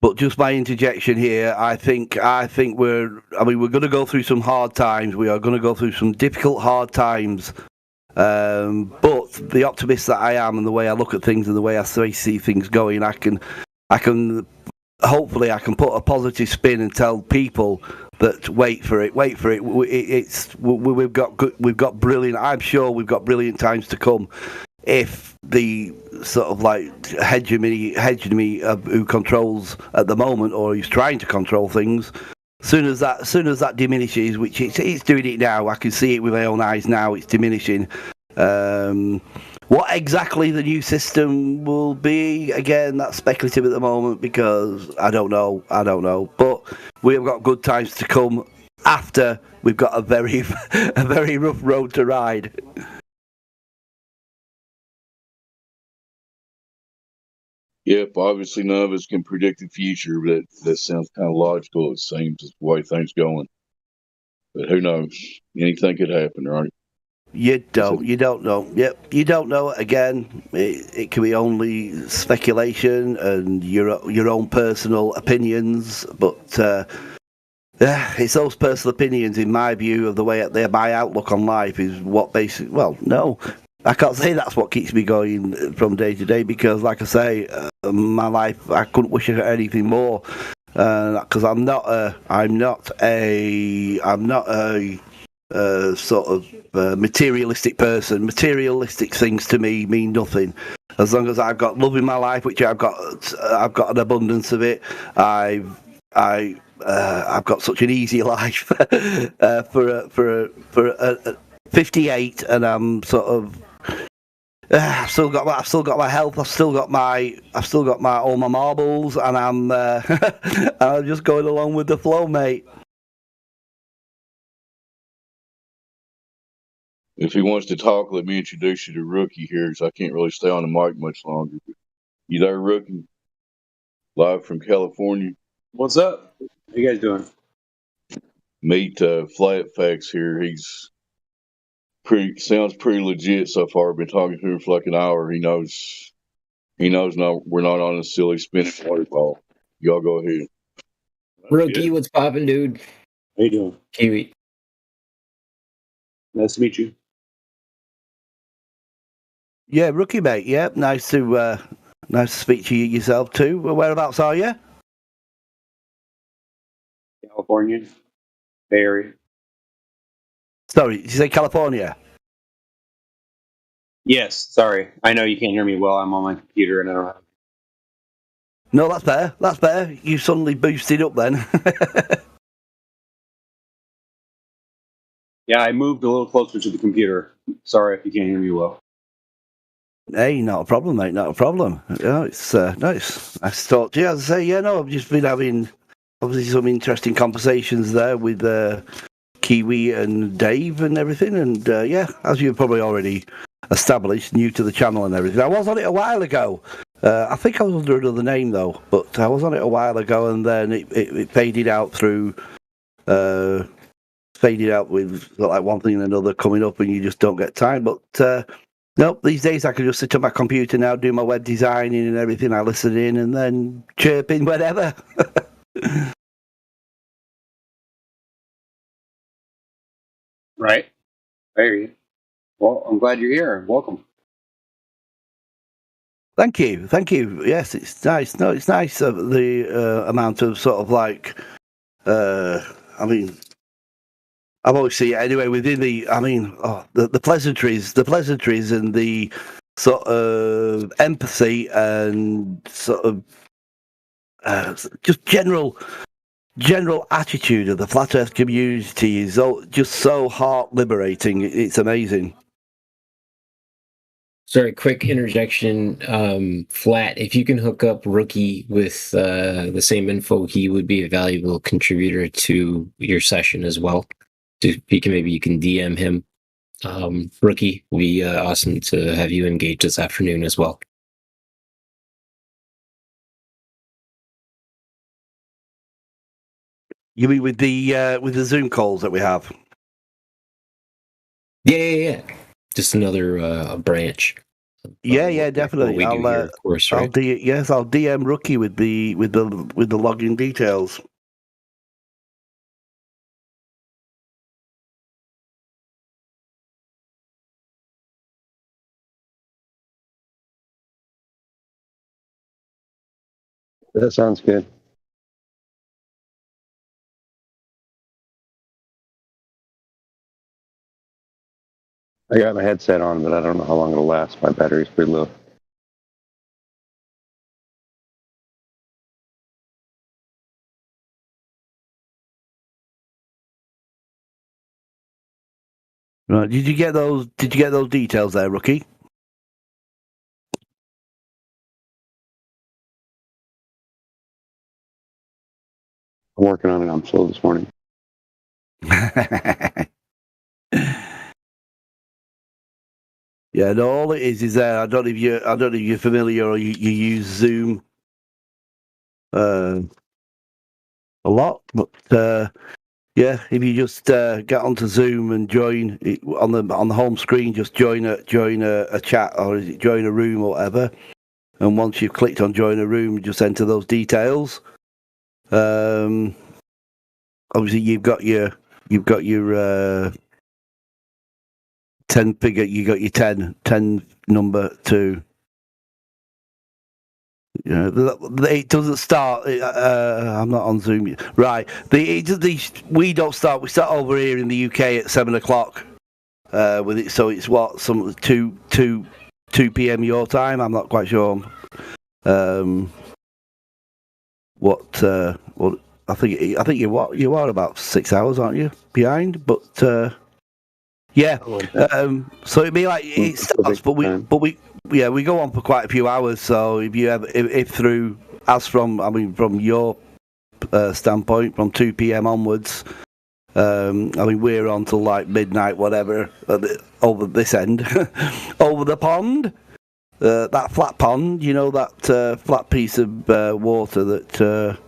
Speaker 15: But just my interjection here, I think we're going to go through some hard times. We are going to go through some difficult, hard times. But the optimist that I am, and the way I look at things and the way I see things going, I can hopefully I can put a positive spin and tell people that wait for it. We've got brilliant. I'm sure we've got brilliant times to come if the sort of like hegemony who controls at the moment, or who's trying to control things, soon as that diminishes, which it's doing it now. I can see it with my own eyes now. It's diminishing. What exactly the new system will be, again, that's speculative at the moment, because I don't know. But we've got good times to come after we've got a very rough road to ride.
Speaker 16: Yep, obviously none of us can predict the future, but that sounds kind of logical. It seems the way things going. But who knows? Anything could happen, right?
Speaker 15: You don't know. Yep, you don't know. Again, it can be only speculation and your own personal opinions, but it's those personal opinions, in my view, of the way my outlook on life is what basically. Well, no, I can't say that's what keeps me going from day to day because, like I say, my life I couldn't wish for anything more. Because I'm not a sort of materialistic person. Materialistic things to me mean nothing. As long as I've got love in my life, which I've got an abundance of it. I've got such an easy life for 58, and I'm sort of. I've still got my health. I've still got all my marbles, and I'm I'm just going along with the flow, mate.
Speaker 16: If he wants to talk, let me introduce you to Rookie here, because I can't really stay on the mic much longer. You there, Rookie? Live from California.
Speaker 17: What's up? How you guys doing?
Speaker 16: Meet Flat Facts here. He's sounds pretty legit so far. I've been talking to him for like an hour. He knows we're not on a silly spinning water ball. Y'all go ahead.
Speaker 14: Rookie, what's poppin', dude?
Speaker 17: How you doing?
Speaker 14: Kiwi.
Speaker 17: Nice to meet you.
Speaker 15: Yeah, Rookie, mate. Yeah, nice to speak to you yourself too. Whereabouts are you?
Speaker 17: California, Bay Area.
Speaker 15: Sorry, did you say California?
Speaker 17: Yes, sorry. I know you can't hear me well. I'm on my computer and I don't have.
Speaker 15: No, that's better. That's better. You suddenly boosted up then.
Speaker 17: Yeah, I moved a little closer to the computer. Sorry if you can't hear me well.
Speaker 15: Hey, not a problem, mate. Not a problem. Yeah, it's nice. Nice to talk to you. As I say, yeah, no, I've just been having obviously some interesting conversations there with Kiwi and Dave and everything. And yeah, as you've probably already established, new to the channel and everything. I was on it a while ago. I think I was under another name though, but I was on it a while ago, and then it faded out through. Faded out with like one thing and another coming up, and you just don't get time. But nope, these days I can just sit on my computer now, do my web designing and everything. I listen in and then chirp in whenever.
Speaker 17: Right. There you. Well, I'm glad you're here. Welcome.
Speaker 15: Thank you. Yes, it's nice. No, it's nice the amount of sort of like. I mean, I've always seen it anyway within the. I mean, the pleasantries, and the sort of empathy and sort of just general attitude of the flat Earth community is just so heart liberating. It's amazing.
Speaker 14: Sorry, quick interjection. Flat, if you can hook up Rookie with the same info, he would be a valuable contributor to your session as well. So maybe you can DM him. Rookie, would be awesome to have you engage this afternoon as well.
Speaker 15: You mean with the Zoom calls that we have?
Speaker 14: Yeah. Just another branch.
Speaker 15: Yeah, definitely.
Speaker 14: What we do here, of course, right?
Speaker 15: I'll DM Rookie with the login details.
Speaker 17: That sounds good. I got my headset on, but I don't know how long it'll last. My battery's pretty low.
Speaker 15: Right. Did you get those details there, Rookie?
Speaker 17: I'm working on it. I'm slow this morning.
Speaker 15: Yeah, no, all it is I don't know if you're familiar or you use Zoom a lot, but yeah, if you just get onto Zoom and join it, on the home screen, just join a chat or is it join a room or whatever, and once you've clicked on join a room, just enter those details. Obviously, you've got your 10 figure, you got your 10 number to. You know, it doesn't start. I'm not on Zoom yet. Right. We don't start. We start over here in the UK at 7:00. With it, so it's what some 2 p.m. your time. I'm not quite sure. What I think you are about 6 hours, aren't you, behind? But yeah. So it'd be like it starts, but we go on for quite a few hours. So if you have if through from your standpoint, from 2 p.m. onwards, we're on till like midnight, whatever, over this end, over the pond, that flat pond, you know, that flat piece of water that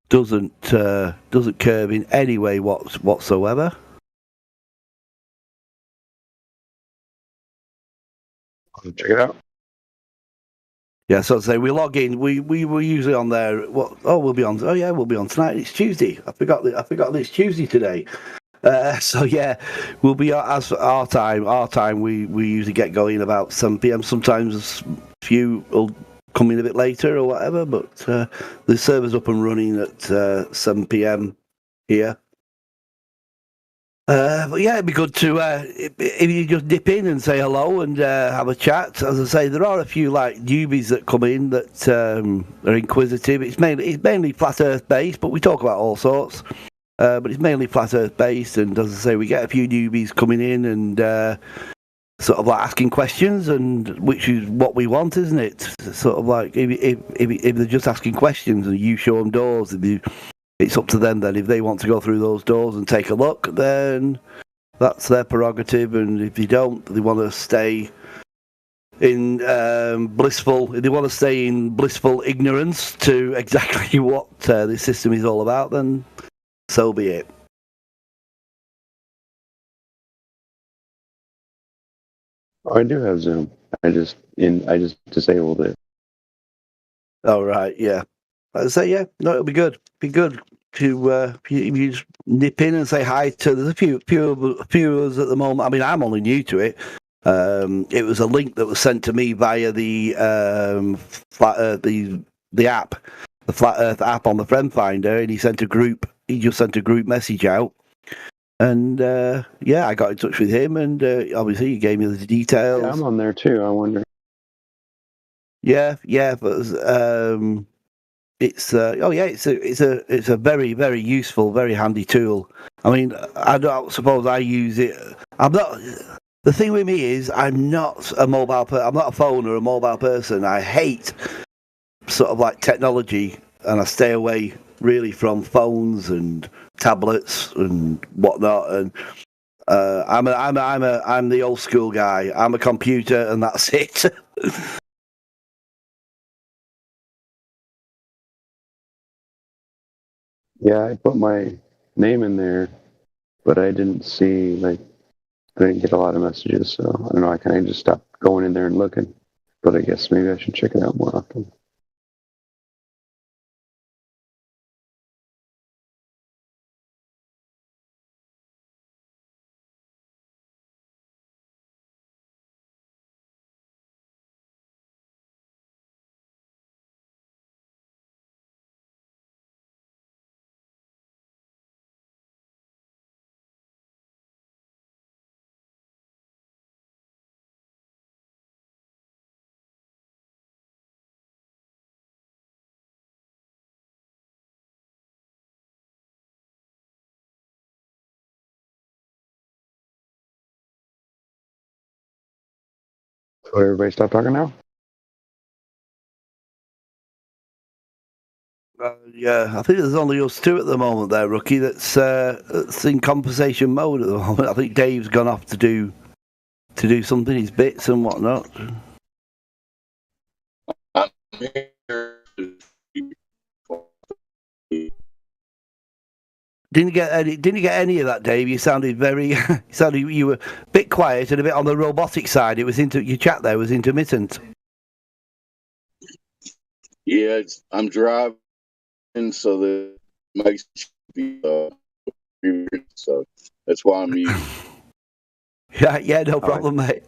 Speaker 15: doesn't curve in any way whatsoever.
Speaker 17: Check it out.
Speaker 15: Yeah, so to say we log in. We were usually on there. We'll be on. Oh yeah, we'll be on tonight. It's Tuesday. I forgot that it's Tuesday today. So yeah, we'll be as our time. Our time. We usually get going about 7 p.m. Sometimes a few will come in a bit later or whatever. But the server's up and running at 7 p.m. here. But yeah, it'd be good to if you just dip in and say hello and have a chat. As I say, there are a few like newbies that come in that are inquisitive. It's mainly flat Earth based, but we talk about all sorts. But it's mainly flat Earth based, and as I say, we get a few newbies coming in and sort of like asking questions, and which is what we want, isn't it? Sort of like if they're just asking questions and you show them doors, it's up to them then. If they want to go through those doors and take a look, then that's their prerogative. And if they don't, they want to stay in blissful ignorance to exactly what this system is all about, then so be it.
Speaker 17: Oh, I do have Zoom. I just disabled it.
Speaker 15: Oh right, yeah. I say yeah. No, it'll be good. Be good to if you just nip in and say hi to. There's a few of us at the moment. I mean, I'm only new to it. It was a link that was sent to me via the Flat Earth, the app, the Flat Earth app on the Friend Finder, and he just sent a group message out. And yeah, I got in touch with him, and obviously he gave me the details.
Speaker 17: Yeah, I'm on there too. I wonder.
Speaker 15: Yeah, but it's it's a very, very useful, very handy tool. I mean, I don't suppose I use it. I'm not. The thing with me is, I'm not a I'm not a phone or a mobile person. I hate sort of like technology, and I stay away really from phones and tablets and whatnot. And I'm the old school guy. I'm a computer, and that's it.
Speaker 17: Yeah, I put my name in there, but I didn't get a lot of messages. So I don't know. I kind of just stopped going in there and looking. But I guess maybe I should check it out more often. So everybody stop talking now?
Speaker 15: Yeah, I think there's only us two at the moment there, Rookie, that's in conversation mode at the moment. I think Dave's gone off to do something, his bits and whatnot. Didn't you get any of that, Dave? You sounded you were a bit quiet and a bit on the robotic side. It was your chat there was intermittent.
Speaker 16: Yeah, I'm driving, so that makes so that's why I'm muted.
Speaker 15: Yeah, no problem, mate.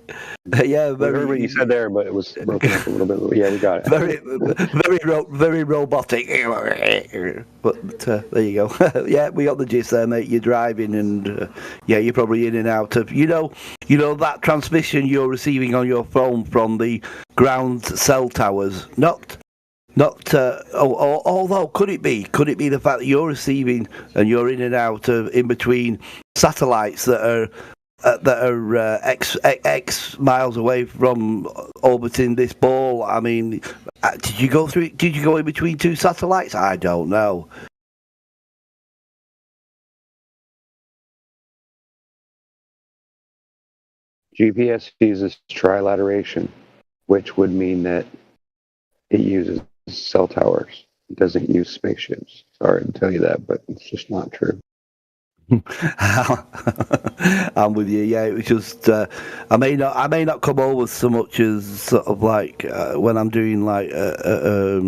Speaker 15: Yeah,
Speaker 17: We heard what you said there, but it was broken up a little bit. But yeah, we got it.
Speaker 15: very robotic. But there you go. Yeah, we got the gist there, mate. You're driving, and yeah, you're probably in and out of you know that transmission you're receiving on your phone from the ground cell towers. Although could it be the fact that you're receiving and you're in and out of in between satellites that are X miles away from orbiting this ball? I mean, did you go in between two satellites? I don't know.
Speaker 17: GPS uses trilateration, which would mean that it uses cell towers. It doesn't use spaceships. Sorry to tell you that, but it's just not true.
Speaker 15: I'm with you. Yeah, it was just I may not come over so much as sort of like when I'm doing like I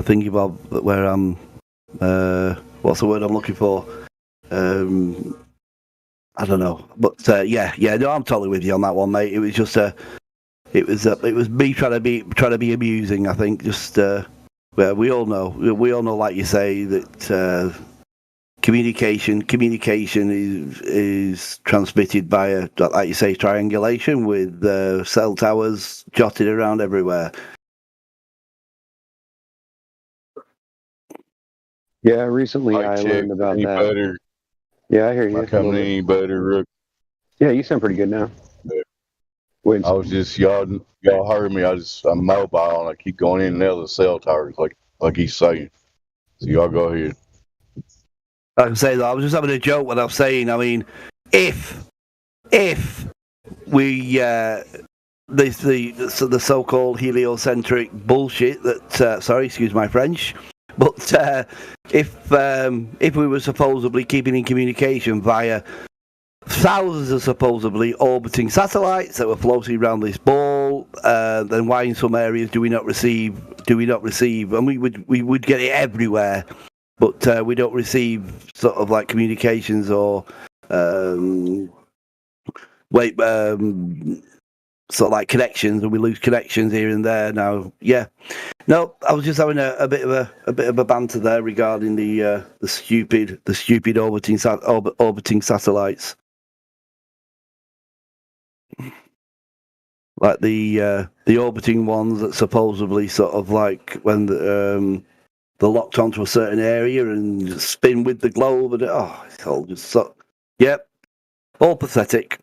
Speaker 15: think about where I'm what's the word I'm looking for? I don't know, but yeah, no, I'm totally with you on that one, mate. It was just it was me trying to be amusing. I think just well, we all know, like you say, that. Communication is transmitted by like you say, triangulation with cell towers jotted around everywhere.
Speaker 17: Yeah, recently I learned about that.
Speaker 16: Better.
Speaker 17: Yeah, I hear you.
Speaker 16: Am I coming any better, Rook?
Speaker 17: Yeah, you sound pretty good now.
Speaker 16: I was just y'all heard me. I'm mobile and I keep going in and out of the cell towers like he's saying. So y'all go ahead.
Speaker 15: I can say that I was just having a joke when I was saying. I mean, if we the so-called heliocentric bullshit that sorry, excuse my French, but if we were supposedly keeping in communication via thousands of supposedly orbiting satellites that were floating around this ball, then why in some areas do we not receive? And we would get it everywhere. But we don't receive sort of like communications or sort of like connections, and we lose connections here and there. Now, yeah, no, I was just having a bit of a banter there regarding the stupid orbiting satellites, like the orbiting ones that supposedly sort of like when they're locked onto a certain area and spin with the globe, and it's all just so. Yep, all pathetic.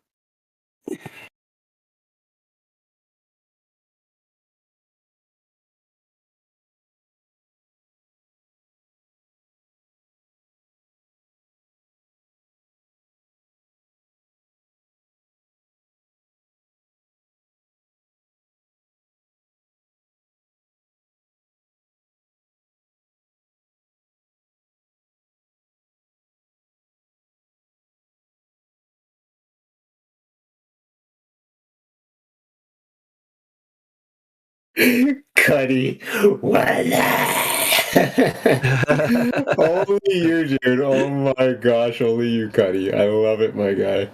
Speaker 14: Cuddy, only you, dude. Oh my gosh, only you, Cuddy. I love it, my guy.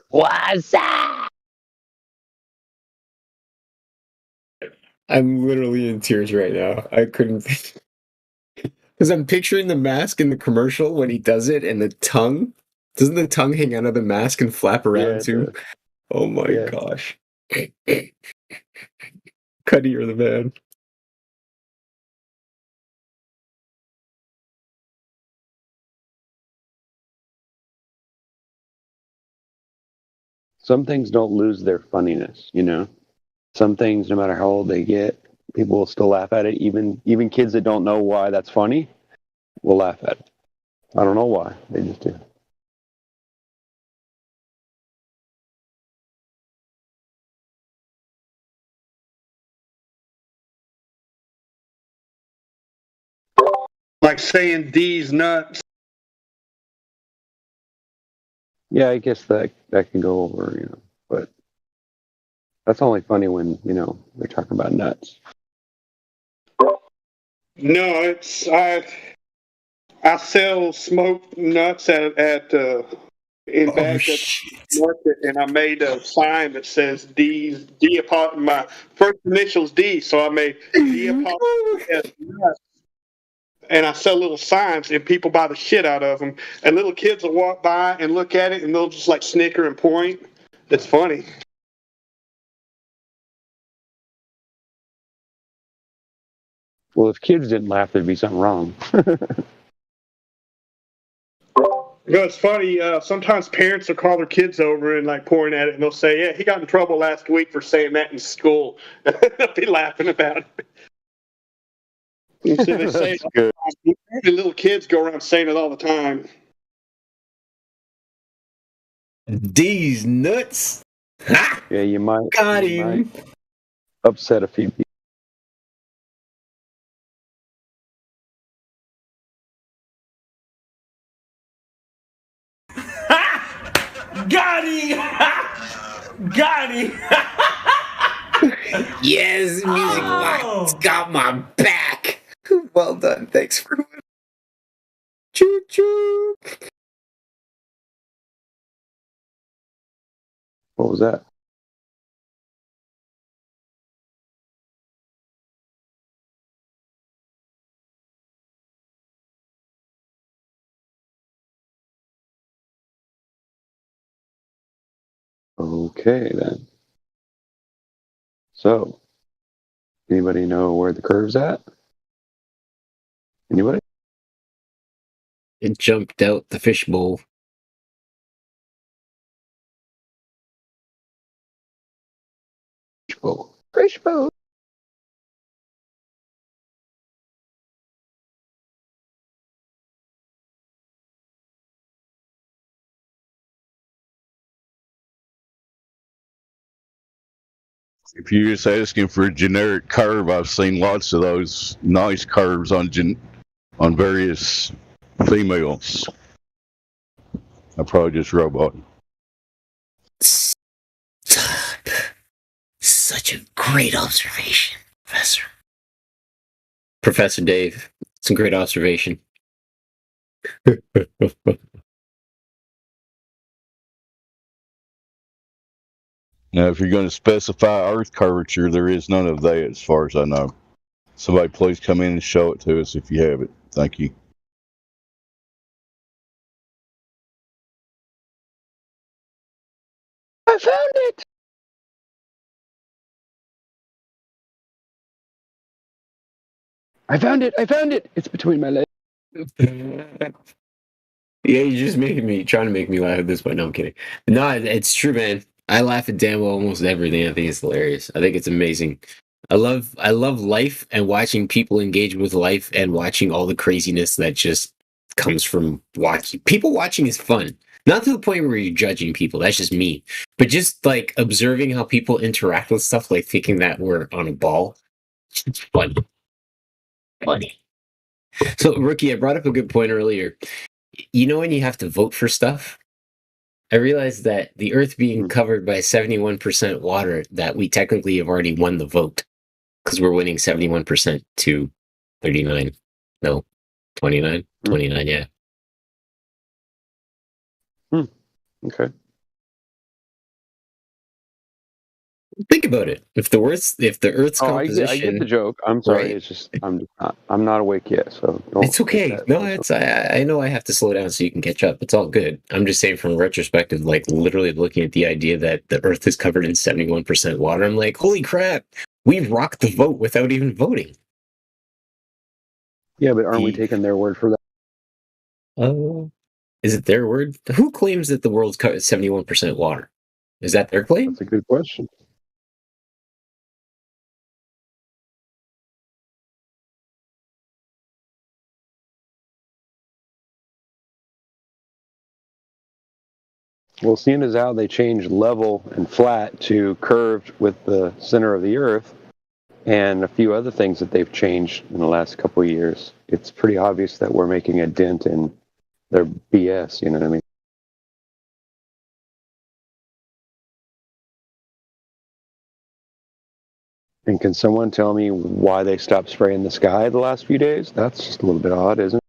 Speaker 14: What's up? I'm literally in tears right now. I couldn't. Because I'm picturing the mask in the commercial when he does it, and the tongue. Doesn't the tongue hang out of the mask and flap around too? Oh my gosh. Cuddy, you're the man.
Speaker 17: Some things don't lose their funniness, you know? Some things, no matter how old they get, people will still laugh at it. Even kids that don't know why that's funny will laugh at it. I don't know why. They just do.
Speaker 18: Like saying D's nuts.
Speaker 17: Yeah, I guess that can go over, but that's only funny when, they're talking about nuts.
Speaker 18: No, it's I sell smoked nuts at in bags at the market, and I made a sign that says D apostrophe. My first initials D, so I made D apostrophe S nuts. And I sell little signs, and people buy the shit out of them. And little kids will walk by and look at it, and they'll just like snicker and point. It's funny.
Speaker 17: Well, if kids didn't laugh, there'd be something wrong.
Speaker 18: It's funny. Sometimes parents will call their kids over and like point at it, and they'll say, "Yeah, he got in trouble last week for saying that in school." They'll be laughing about it. And so they say it all the time. And little kids go around saying it all the time.
Speaker 14: D's nuts. Ha!
Speaker 17: Yeah, you might.
Speaker 14: Got him.
Speaker 17: Might upset a few people.
Speaker 14: Got him. Got him. Yes, music box got my back. Well done. Thanks for winning. Choo choo.
Speaker 17: What was that? Okay, then. So, anybody know where the curve's at? Anybody?
Speaker 14: It jumped out the fishbowl.
Speaker 17: Fishbowl. Fishbowl.
Speaker 19: If you're just asking for a generic curve, I've seen lots of those nice curves on various females. I probably just robot.
Speaker 14: Such a great observation, Professor. Professor Dave, it's a great observation.
Speaker 19: Now, if you're going to specify Earth curvature, there is none of that as far as I know. Somebody please come in and show it to us if you have it. Thank you.
Speaker 15: I found it!
Speaker 17: I found it! I found it! It's between my legs.
Speaker 14: Yeah, you're just trying to make me laugh at this point. No, I'm kidding. No, it's true, man. I laugh at damn well almost everything. I think it's hilarious. I think it's amazing. I love life and watching people engage with life and watching all the craziness that just comes from watching. People watching is fun. Not to the point where you're judging people. That's just me. But just like observing how people interact with stuff, like thinking that we're on a ball. It's fun. Funny. So, Rookie, I brought up a good point earlier. You know when you have to vote for stuff? I realized that the Earth being covered by 71% water, that we technically have already won the vote. Because we're winning 71% to 39. No, 29? 29, yeah.
Speaker 17: Okay.
Speaker 14: Think about it. If the Earth's composition,
Speaker 17: I get the joke. I'm sorry.
Speaker 14: Right?
Speaker 17: It's just I'm not awake yet, so
Speaker 14: It's okay. No, I know I have to slow down so you can catch up. It's all good. I'm just saying from retrospective, like literally looking at the idea that the Earth is covered in 71% water, I'm like, holy crap, we rocked the vote without even voting.
Speaker 17: Yeah, but aren't we taking their word for that?
Speaker 14: Oh, is it their word? Who claims that the world's covered 71% water? Is that their claim?
Speaker 17: That's a good question. Well, seeing as how they changed level and flat to curved with the center of the Earth, and a few other things that they've changed in the last couple of years, it's pretty obvious that we're making a dent in their BS. You know what I mean? And can someone tell me why they stopped spraying the sky the last few days? That's just a little bit odd, isn't it?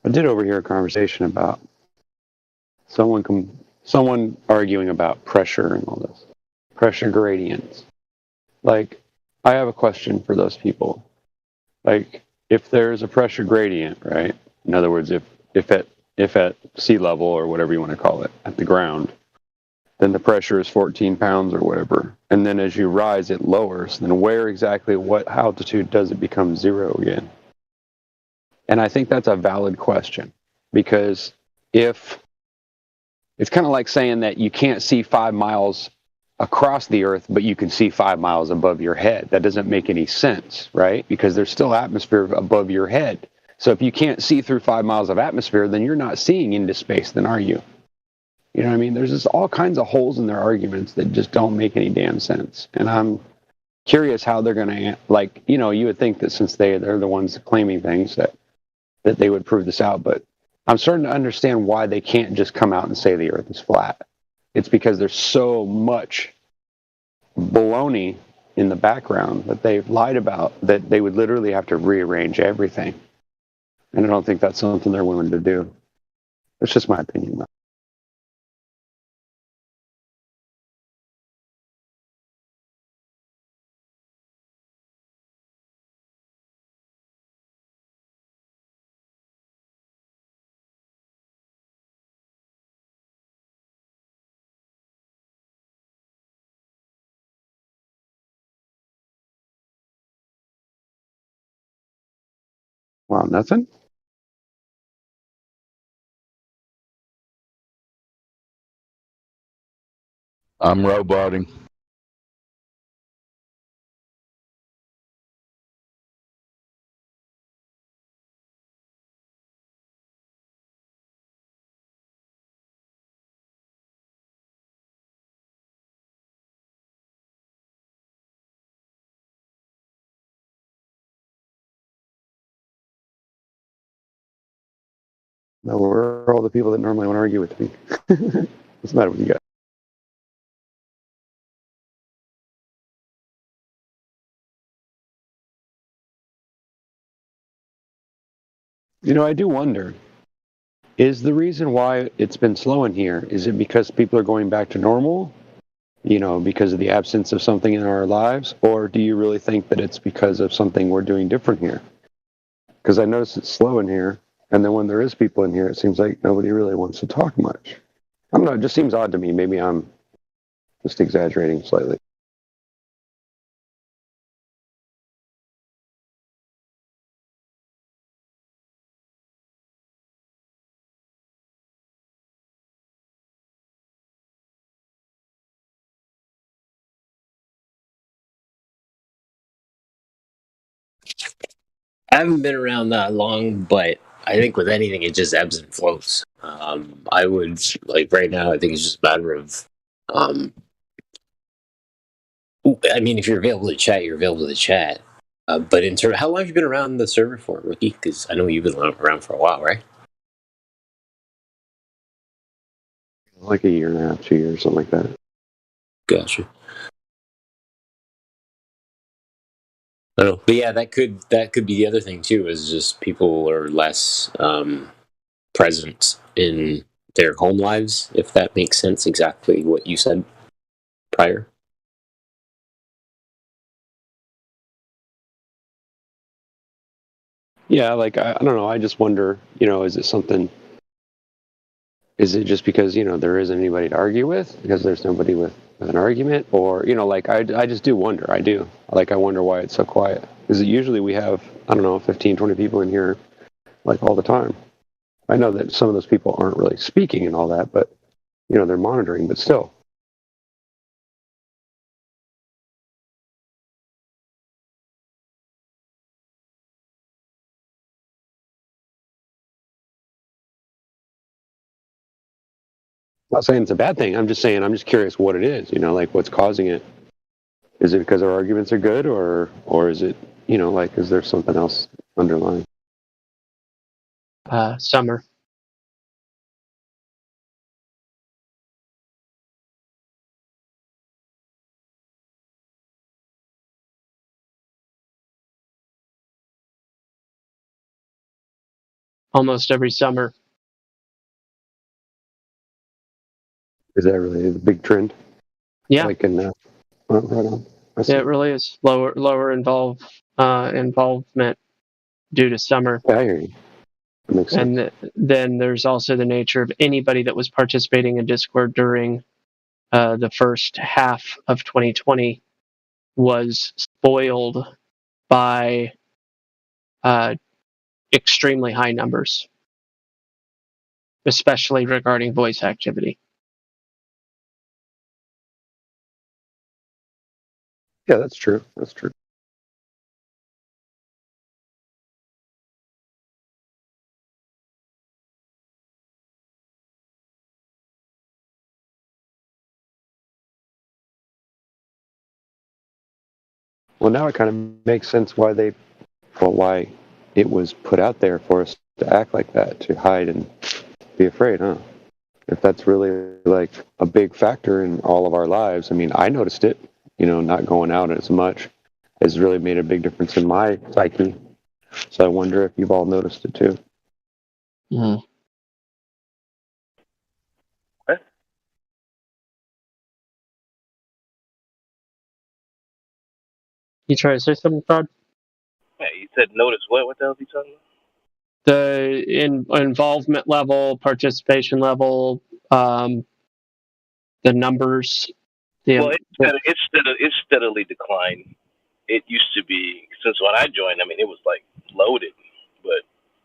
Speaker 17: I did overhear a conversation about someone arguing about pressure and all this pressure gradients. Like, I have a question for those people. Like, if there's a pressure gradient, right? In other words, if at sea level or whatever you want to call it, at the ground, then the pressure is 14 pounds or whatever, and then as you rise, it lowers. Then where exactly, what altitude does it become zero again? And I think that's a valid question, because if it's kind of like saying that you can't see 5 miles across the Earth, but you can see 5 miles above your head. That doesn't make any sense, right? Because there's still atmosphere above your head. So if you can't see through 5 miles of atmosphere, then you're not seeing into space, then are you? You know what I mean? There's just all kinds of holes in their arguments that just don't make any damn sense. And I'm curious how they're going to, like, you know, you would think that since they're the ones claiming things that they would prove this out, but I'm starting to understand why they can't just come out and say the Earth is flat. It's because there's so much baloney in the background that they've lied about that they would literally have to rearrange everything. And I don't think that's something they're willing to do. It's just my opinion. Wow, nothing?
Speaker 19: I'm roboting.
Speaker 17: No, where are all the people that normally want to argue with me? What's the matter with you guys? You know, I do wonder, is the reason why it's been slow in here, is it because people are going back to normal? You know, because of the absence of something in our lives? Or do you really think that it's because of something we're doing different here? Because I notice it's slow in here, and then when there is people in here, it seems like nobody really wants to talk much. I don't know, it just seems odd to me. Maybe I'm just exaggerating slightly.
Speaker 14: I haven't been around that long, but I think with anything, it just ebbs and flows. I would, like, right now, I think it's just a matter of, I mean, if you're available to chat, you're available to chat. But in terms, how long have you been around the server for, Rookie? Because I know you've been around for a while, right?
Speaker 17: Like a year and a half, 2 years, something like that.
Speaker 14: Gotcha. I don't know, but yeah, that could be the other thing too. Is just people are less present in their home lives, if that makes sense. Exactly what you said prior.
Speaker 17: Yeah, like I don't know. I just wonder, is it something? Is it just because there isn't anybody to argue with, because there's nobody with an argument, or like I just do wonder. I do. Like I wonder why it's so quiet. Because usually we have 15, 20 people in here, like all the time. I know that some of those people aren't really speaking and all that, but they're monitoring. But still. I'm not saying it's a bad thing. I'm just saying I'm just curious what it is. Like what's causing it. Is it because our arguments are good, or is it like is there something else underlying?
Speaker 20: Summer. Almost every summer.
Speaker 17: Is that really the big trend?
Speaker 20: Yeah.
Speaker 17: Like in right on.
Speaker 20: It really is lower involvement due to summer.
Speaker 17: Yeah, I hear you. That makes sense.
Speaker 20: And then there's also the nature of anybody that was participating in Discord during the first half of 2020 was spoiled by extremely high numbers, especially regarding voice activity.
Speaker 17: Yeah, that's true. That's true. Well, now it kind of makes sense why it was put out there for us to act like that, to hide and be afraid, huh? If that's really like a big factor in all of our lives. I mean, I noticed it, not going out as much has really made a big difference in my psyche. So I wonder if you've all noticed it too.
Speaker 20: Mm-hmm. You trying to say something, Todd?
Speaker 21: Yeah, you said notice what? What the hell are you talking about?
Speaker 20: The involvement level, participation level, the numbers.
Speaker 21: Well, it's steadily declined. It used to be, since when I joined, I mean, it was like loaded, but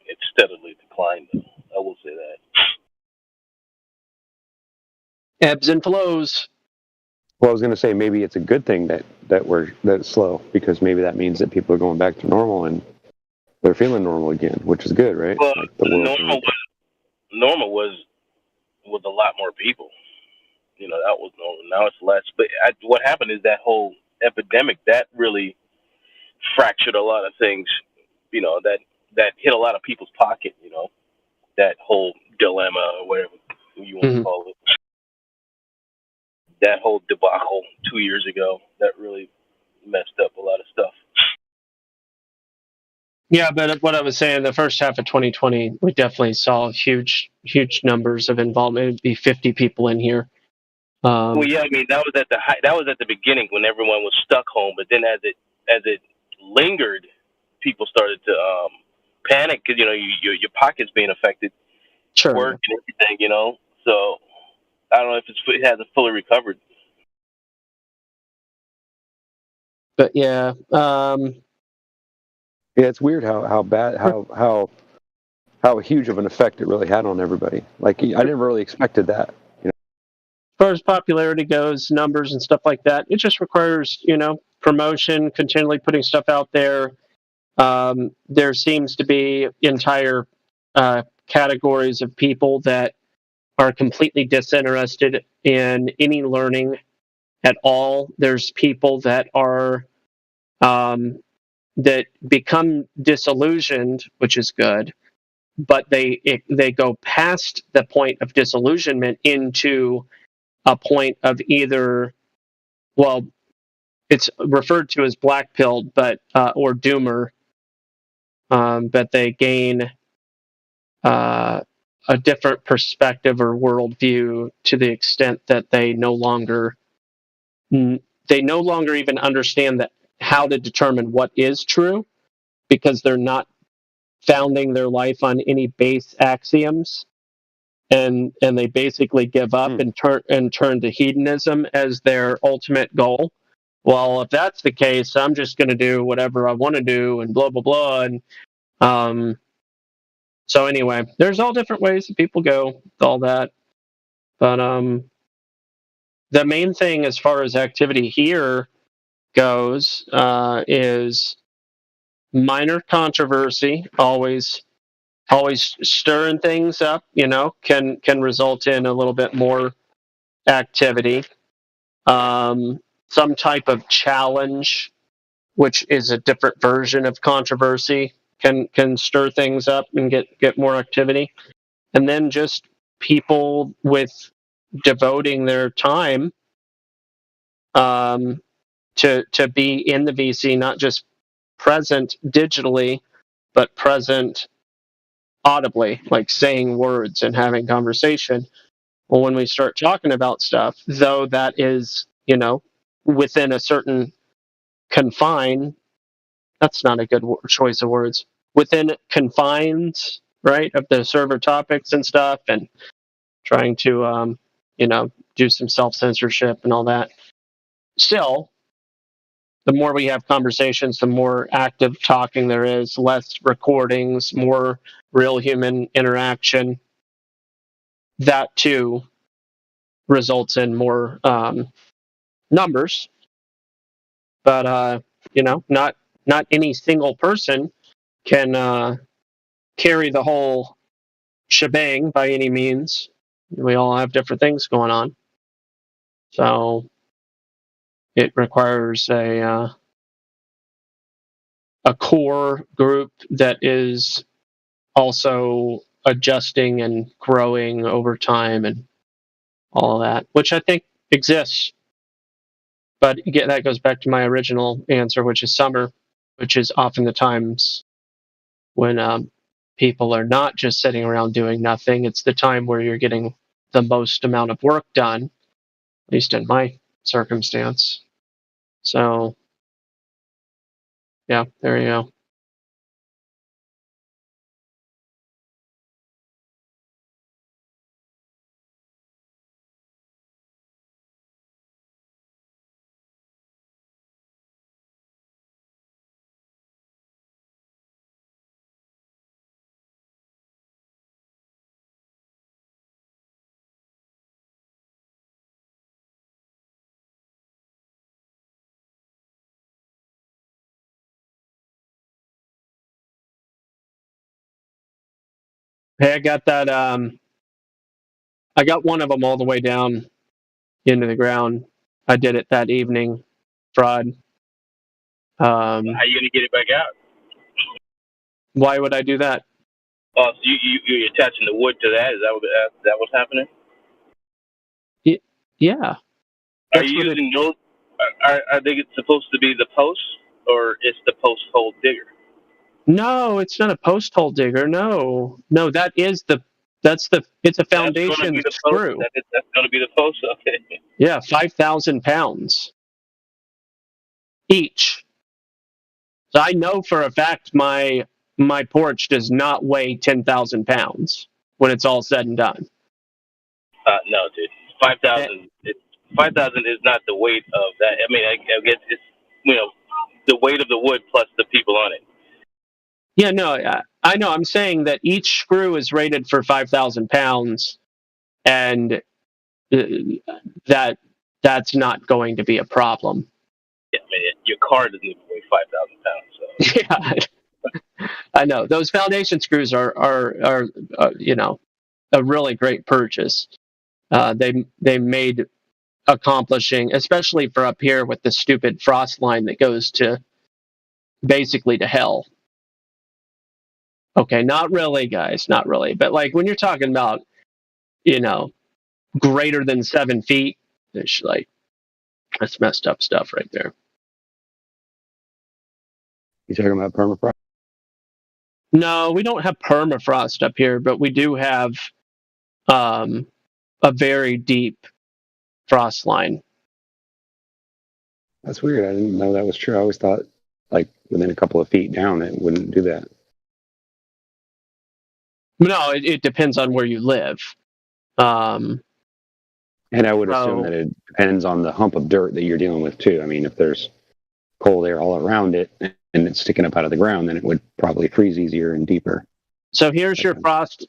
Speaker 21: it's steadily declined. I will say that.
Speaker 20: Ebbs and flows.
Speaker 17: Well, I was going to say maybe it's a good thing that it's slow, because maybe that means that people are going back to normal and they're feeling normal again, which is good, right?
Speaker 21: Well,
Speaker 17: like the world
Speaker 21: normal was a lot more people. That was normal. Now it's less. But what happened is that whole epidemic that really fractured a lot of things. That hit a lot of people's pocket. That whole dilemma or whatever you want to call it. That whole debacle 2 years ago that really messed up a lot of stuff.
Speaker 20: Yeah, but what I was saying, the first half of 2020, we definitely saw huge numbers of involvement. It'd be 50 people in here.
Speaker 21: Well, yeah, I mean that was at the beginning when everyone was stuck home. But then as it lingered, people started to panic because your pocket's being affected,
Speaker 20: sure,
Speaker 21: work and everything. So I don't know if it hasn't fully recovered.
Speaker 20: But yeah,
Speaker 17: it's weird how huge of an effect it really had on everybody. Like I never really expected that.
Speaker 20: As far as popularity goes, numbers and stuff like that, it just requires promotion, continually putting stuff out there. There seems to be entire categories of people that are completely disinterested in any learning at all. There's people that are that become disillusioned, which is good, but they go past the point of disillusionment into a point of either, well, it's referred to as black pilled, but or doomer, but they gain a different perspective or worldview to the extent that they no longer even understand that how to determine what is true, because they're not founding their life on any base axioms, and they basically give up and turn to hedonism as their ultimate goal. Well, if that's the case, I'm just going to do whatever I want to do and blah blah blah. And so anyway, there's all different ways that people go with all that, but the main thing as far as activity here goes is minor controversy, always stirring things up, can result in a little bit more activity. Some type of challenge, which is a different version of controversy, can stir things up and get more activity. And then just people with devoting their time to be in the VC, not just present digitally, but present audibly, like saying words and having conversation. Well, when we start talking about stuff, though that is, within a certain confine, that's not a good choice of words, within confines, right, of the server topics and stuff, and trying to, do some self-censorship and all that. Still, the more we have conversations, the more active talking there is, less recordings, more real human interaction. That too results in more numbers, but not any single person can carry the whole shebang by any means. We all have different things going on, so it requires a core group that is also adjusting and growing over time and all of that, which I think exists. But again, that goes back to my original answer, which is summer, which is often the times when people are not just sitting around doing nothing. It's the time where you're getting the most amount of work done, at least in my circumstance. So, yeah, there you go. Hey, I got that. I got one of them all the way down into the ground. I did it that evening, fraud.
Speaker 21: How are you gonna get it back out?
Speaker 20: Why would I do that?
Speaker 21: Oh, so you're attaching the wood to that? Is that what's happening?
Speaker 20: Yeah.
Speaker 21: Are you using those? Are they supposed to be the posts, or it's the post hole digger?
Speaker 20: No, it's not a post hole digger. No, it's a foundation screw.
Speaker 21: That's going to be the post. Okay.
Speaker 20: Yeah, 5,000 pounds each. So I know for a fact my porch does not weigh 10,000 pounds when it's all said and done.
Speaker 21: No, dude. 5,000. 5,000 is not the weight of that. I mean, I guess it's the weight of the wood plus the people on it.
Speaker 20: Yeah, no, I know. I'm saying that each screw is rated for 5,000 pounds, and that's not going to be a problem.
Speaker 21: Yeah, I mean, your car doesn't even weigh 5,000 pounds. So.
Speaker 20: Yeah, I know. Those foundation screws are a really great purchase. They made accomplishing, especially for up here with the stupid frost line that goes to basically to hell. Okay, not really, guys, not really. But like when you're talking about, greater than 7 feet, it's like that's messed up stuff right there.
Speaker 17: You talking about permafrost?
Speaker 20: No, we don't have permafrost up here, but we do have a very deep frost line.
Speaker 17: That's weird. I didn't know that was true. I always thought, like, within a couple of feet down, it wouldn't do that.
Speaker 20: No, it depends on where you live.
Speaker 17: And I would assume that it depends on the hump of dirt that you're dealing with too. I mean, if there's cold air all around it and it's sticking up out of the ground, then it would probably freeze easier and deeper.
Speaker 20: So here's your frost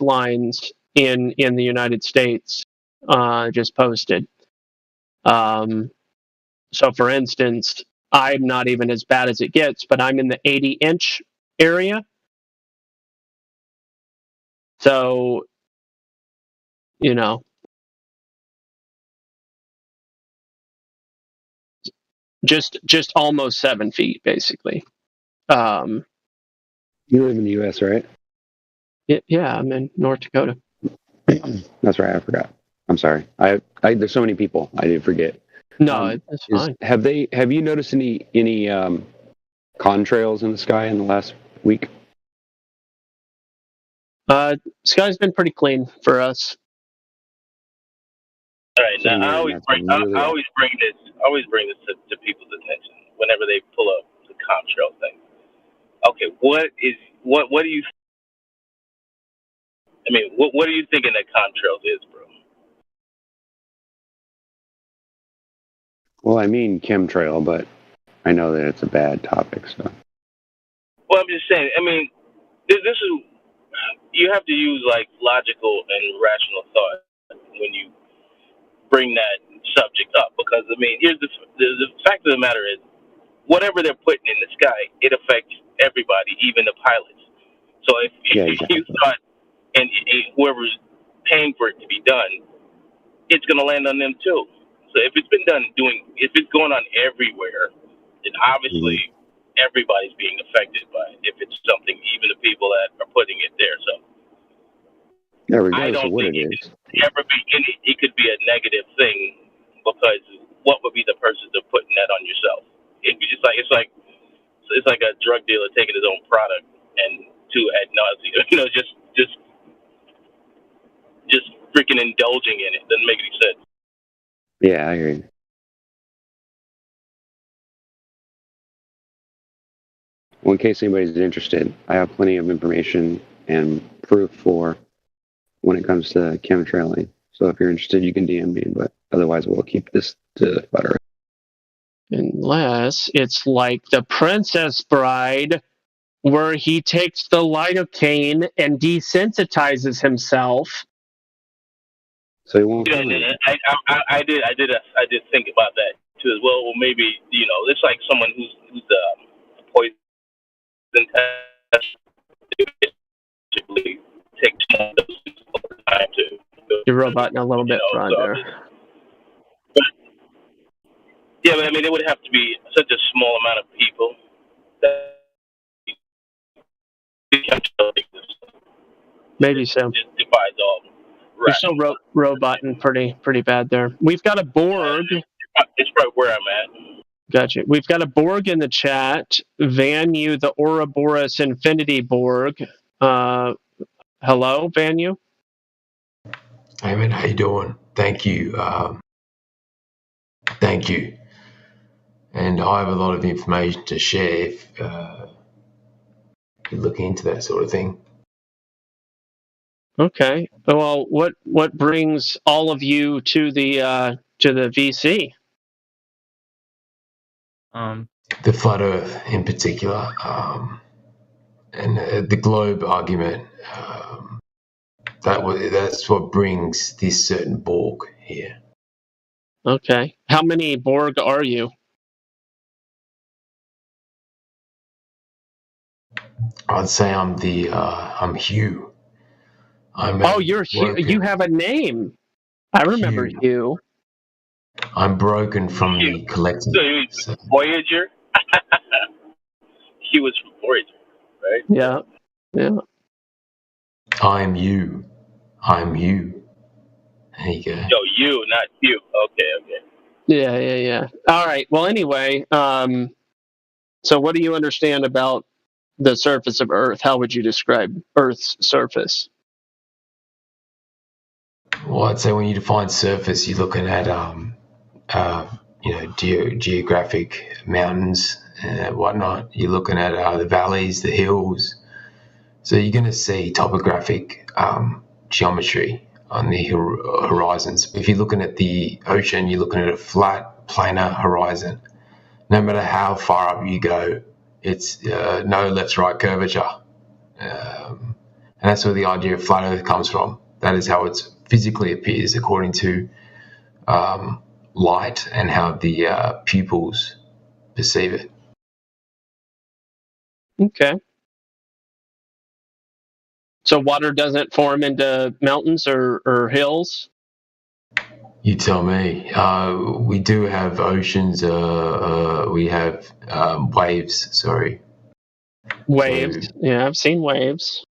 Speaker 20: lines in the United States, just posted. So for instance, I'm not even as bad as it gets, but I'm in the 80-inch area. So, just almost 7 feet, basically.
Speaker 17: You live in the U.S., right?
Speaker 20: Yeah, I'm in North Dakota.
Speaker 17: That's right. I forgot. I'm sorry. I there's so many people. I did forget.
Speaker 20: No, it's fine.
Speaker 17: Have you noticed any contrails in the sky in the last week?
Speaker 20: Sky's been pretty clean for us.
Speaker 21: All right. Now I always bring this to people's attention whenever they pull up the contrail thing. Okay, what do you? I mean, what are you thinking that contrails is, bro?
Speaker 17: Well, I mean chemtrail, but I know that it's a bad topic. So.
Speaker 21: Well, I'm just saying. I mean, this is you have to use like logical and rational thought when you bring that subject up, because I mean, here's the fact of the matter is, whatever they're putting in the sky, it affects everybody, even the pilots. So if you thought, and whoever's paying for it to be done, it's going to land on them too. So if it's if it's going on everywhere, then obviously everybody's being affected by it. If it's something, even the people that are putting it there. So
Speaker 17: I don't think it could ever be
Speaker 21: it could be a negative thing, because what would be the purpose of putting that on yourself? It's like a drug dealer taking his own product and ad nauseum, just freaking indulging in it. Doesn't make any sense.
Speaker 17: Yeah, I hear you. Well, in case anybody's interested, I have plenty of information and proof for when it comes to chemtrailing. So if you're interested, you can DM me, but otherwise we'll keep this to butter.
Speaker 20: Unless it's like The Princess Bride, where he takes the lidocaine and desensitizes himself.
Speaker 17: So he won't.
Speaker 21: I did think about that too as well. Well, maybe it's like someone who's poison test. Basically takes small doses over time to.
Speaker 20: You're roboting a little bit front there.
Speaker 21: Yeah, but I mean, it would have to be such a small amount of people that.
Speaker 20: Maybe so.
Speaker 21: It divides all.
Speaker 20: Right. You're still roboting pretty bad there. We've got a Borg.
Speaker 21: It's right where I'm at.
Speaker 20: Gotcha. We've got a Borg in the chat. Vanu, the Ouroboros Infinity Borg. Hello, Vanu.
Speaker 1: Hey man, how you doing? Thank you. Thank you. And I have a lot of information to share if you look into that sort of thing.
Speaker 20: Okay. Well, what brings all of you to the VC?
Speaker 1: The flat Earth in particular, and the globe argument. That's what brings this certain Borg here.
Speaker 20: Okay. How many Borg are you?
Speaker 1: I'd say I'm Hugh.
Speaker 20: You're Hugh. You have a name. I remember Hugh.
Speaker 1: I'm broken from the collective.
Speaker 21: So Voyager? He was from Voyager, right?
Speaker 20: Yeah. Yeah.
Speaker 1: I'm you. I'm you. There you go.
Speaker 21: Yo, you, not you. Okay.
Speaker 20: Yeah. All right. Well, anyway, so what do you understand about the surface of Earth? How would you describe Earth's surface?
Speaker 1: Well, I'd say when you define surface, you're looking at geographic mountains and whatnot. You're looking at the valleys, the hills, So you're going to see topographic geometry on the horizons. If you're looking at the ocean, you're looking at a flat, planar horizon. No matter how far up you go, it's no left-right curvature. And that's where the idea of flat Earth comes from. That is how it physically appears according to light and how the pupils perceive it.
Speaker 20: Okay. So water doesn't form into mountains or hills?
Speaker 1: You tell me. We do have oceans. We have waves. Sorry.
Speaker 20: Waves. Yeah, I've seen waves.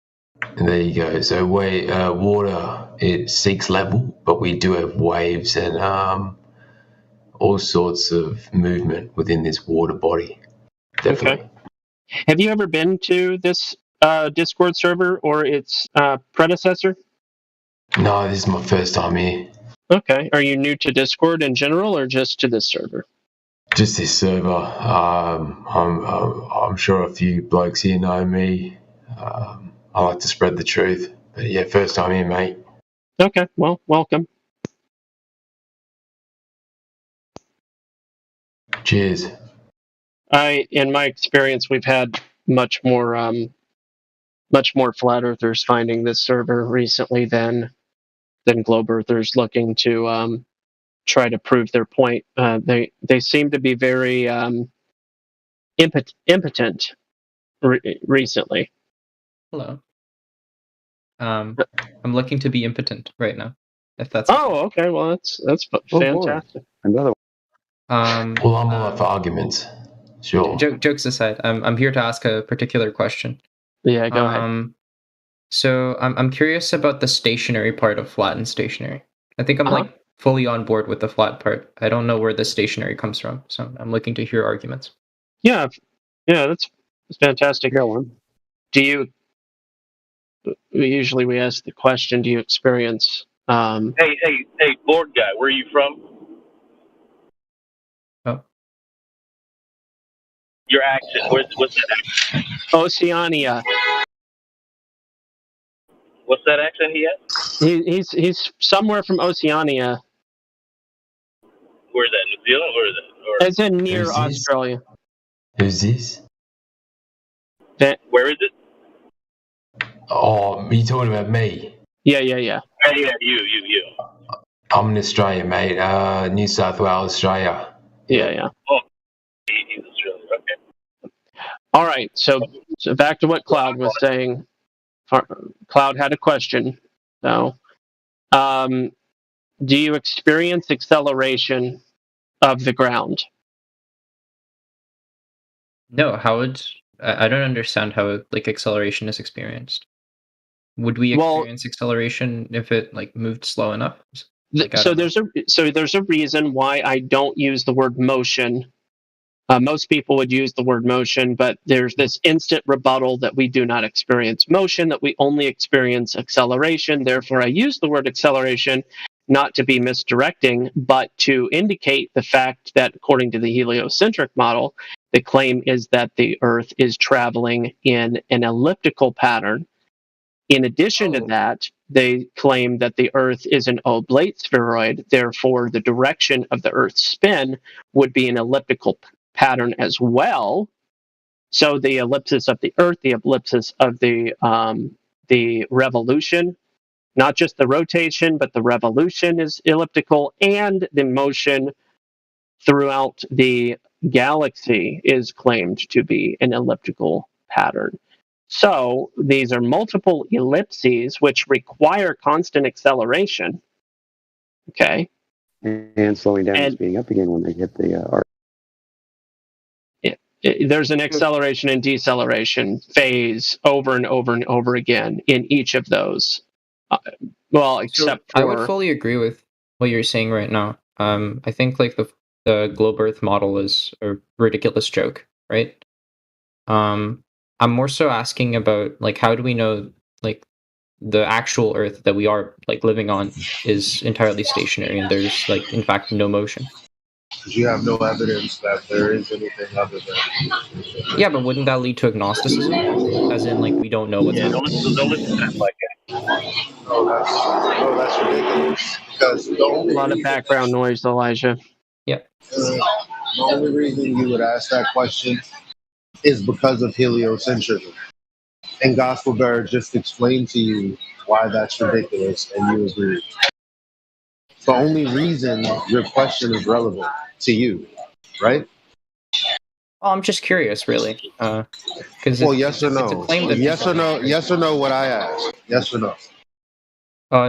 Speaker 1: And there you go. So water, it seeks level, but we do have waves and all sorts of movement within this water body. Definitely.
Speaker 20: Okay. Have you ever been to this Discord server or its predecessor?
Speaker 1: No, this is my first time here.
Speaker 20: Okay. Are you new to Discord in general or just to this server?
Speaker 1: Just this server. I'm sure a few blokes here know me. I like to spread the truth. But yeah, first time here, mate.
Speaker 20: Okay. Well, welcome.
Speaker 1: Cheers.
Speaker 20: In my experience, we've had much more flat earthers finding this server recently than globe earthers looking to try to prove their point. They seem to be very impotent recently.
Speaker 3: Hello. I'm looking to be impotent right now. If that's
Speaker 20: okay. Well, that's fantastic.
Speaker 17: Another.
Speaker 1: Well, I'm all up for arguments. Sure.
Speaker 3: Jokes aside, I'm here to ask a particular question.
Speaker 20: Yeah, go ahead.
Speaker 3: So I'm curious about the stationary part of flat and stationary. I think I'm like fully on board with the flat part. I don't know where the stationary comes from, so I'm looking to hear arguments.
Speaker 20: Yeah, that's fantastic. Do you? Usually, we ask the question: do you experience?
Speaker 21: Hey, board guy, where are you from?
Speaker 3: Oh.
Speaker 21: Your accent. What's that accent?
Speaker 20: Oceania.
Speaker 21: What's that accent he has?
Speaker 20: He's somewhere from Oceania.
Speaker 21: Where's that? New Zealand? Where is it?
Speaker 20: It's in near Australia.
Speaker 1: Who's this?
Speaker 21: Where is it?
Speaker 1: Oh, you talking about me?
Speaker 20: Yeah.
Speaker 21: Yeah, you.
Speaker 1: I'm in Australia, mate. New South Wales, Australia.
Speaker 20: Yeah.
Speaker 21: Oh, he's Australian. Okay.
Speaker 20: All right. So back to what Cloud was saying. Cloud had a question. So, do you experience acceleration of the ground?
Speaker 3: No. How would I don't understand how acceleration is experienced. Would we experience acceleration if it moved slow enough?
Speaker 20: So there's a reason why I don't use the word motion. Most people would use the word motion, but there's this instant rebuttal that we do not experience motion, that we only experience acceleration. Therefore, I use the word acceleration not to be misdirecting, but to indicate the fact that according to the heliocentric model, the claim is that the Earth is traveling in an elliptical pattern. In addition to that, they claim that the Earth is an oblate spheroid. Therefore, the direction of the Earth's spin would be an elliptical pattern as well. So the ellipsis of the Earth, the ellipsis of the revolution, not just the rotation, but the revolution is elliptical, and the motion throughout the galaxy is claimed to be an elliptical pattern. So these are multiple ellipses which require constant acceleration. Okay.
Speaker 17: And slowing down and speeding up again when they hit the arc.
Speaker 20: There's an acceleration and deceleration phase over and over and over again in each of those. Except
Speaker 3: I would fully agree with what you're saying right now. I think the globe Earth model is a ridiculous joke, right? I'm more so asking about how do we know the actual Earth that we are living on is entirely stationary and there's in fact no motion.
Speaker 9: because you have no evidence that there is anything other than.
Speaker 3: Yeah, but wouldn't that lead to agnosticism? As in, like, we don't know what's happening.
Speaker 21: Don't listen to that like
Speaker 9: that's ridiculous. Because the
Speaker 20: A
Speaker 9: only
Speaker 20: lot of
Speaker 9: reason
Speaker 20: background noise, Elijah.
Speaker 3: Yep.
Speaker 9: the only reason you would ask that question is because of heliocentrism. And Gospel Bearer just explained to you why that's ridiculous, and you agree. It's the only reason your question is relevant to you, right?
Speaker 3: Well, I'm just curious, really. Because
Speaker 9: Well, yes or
Speaker 3: it's a
Speaker 9: no?
Speaker 3: claim that
Speaker 9: Yes or
Speaker 3: people-
Speaker 9: no? Yes or no? What I asked? Yes or no?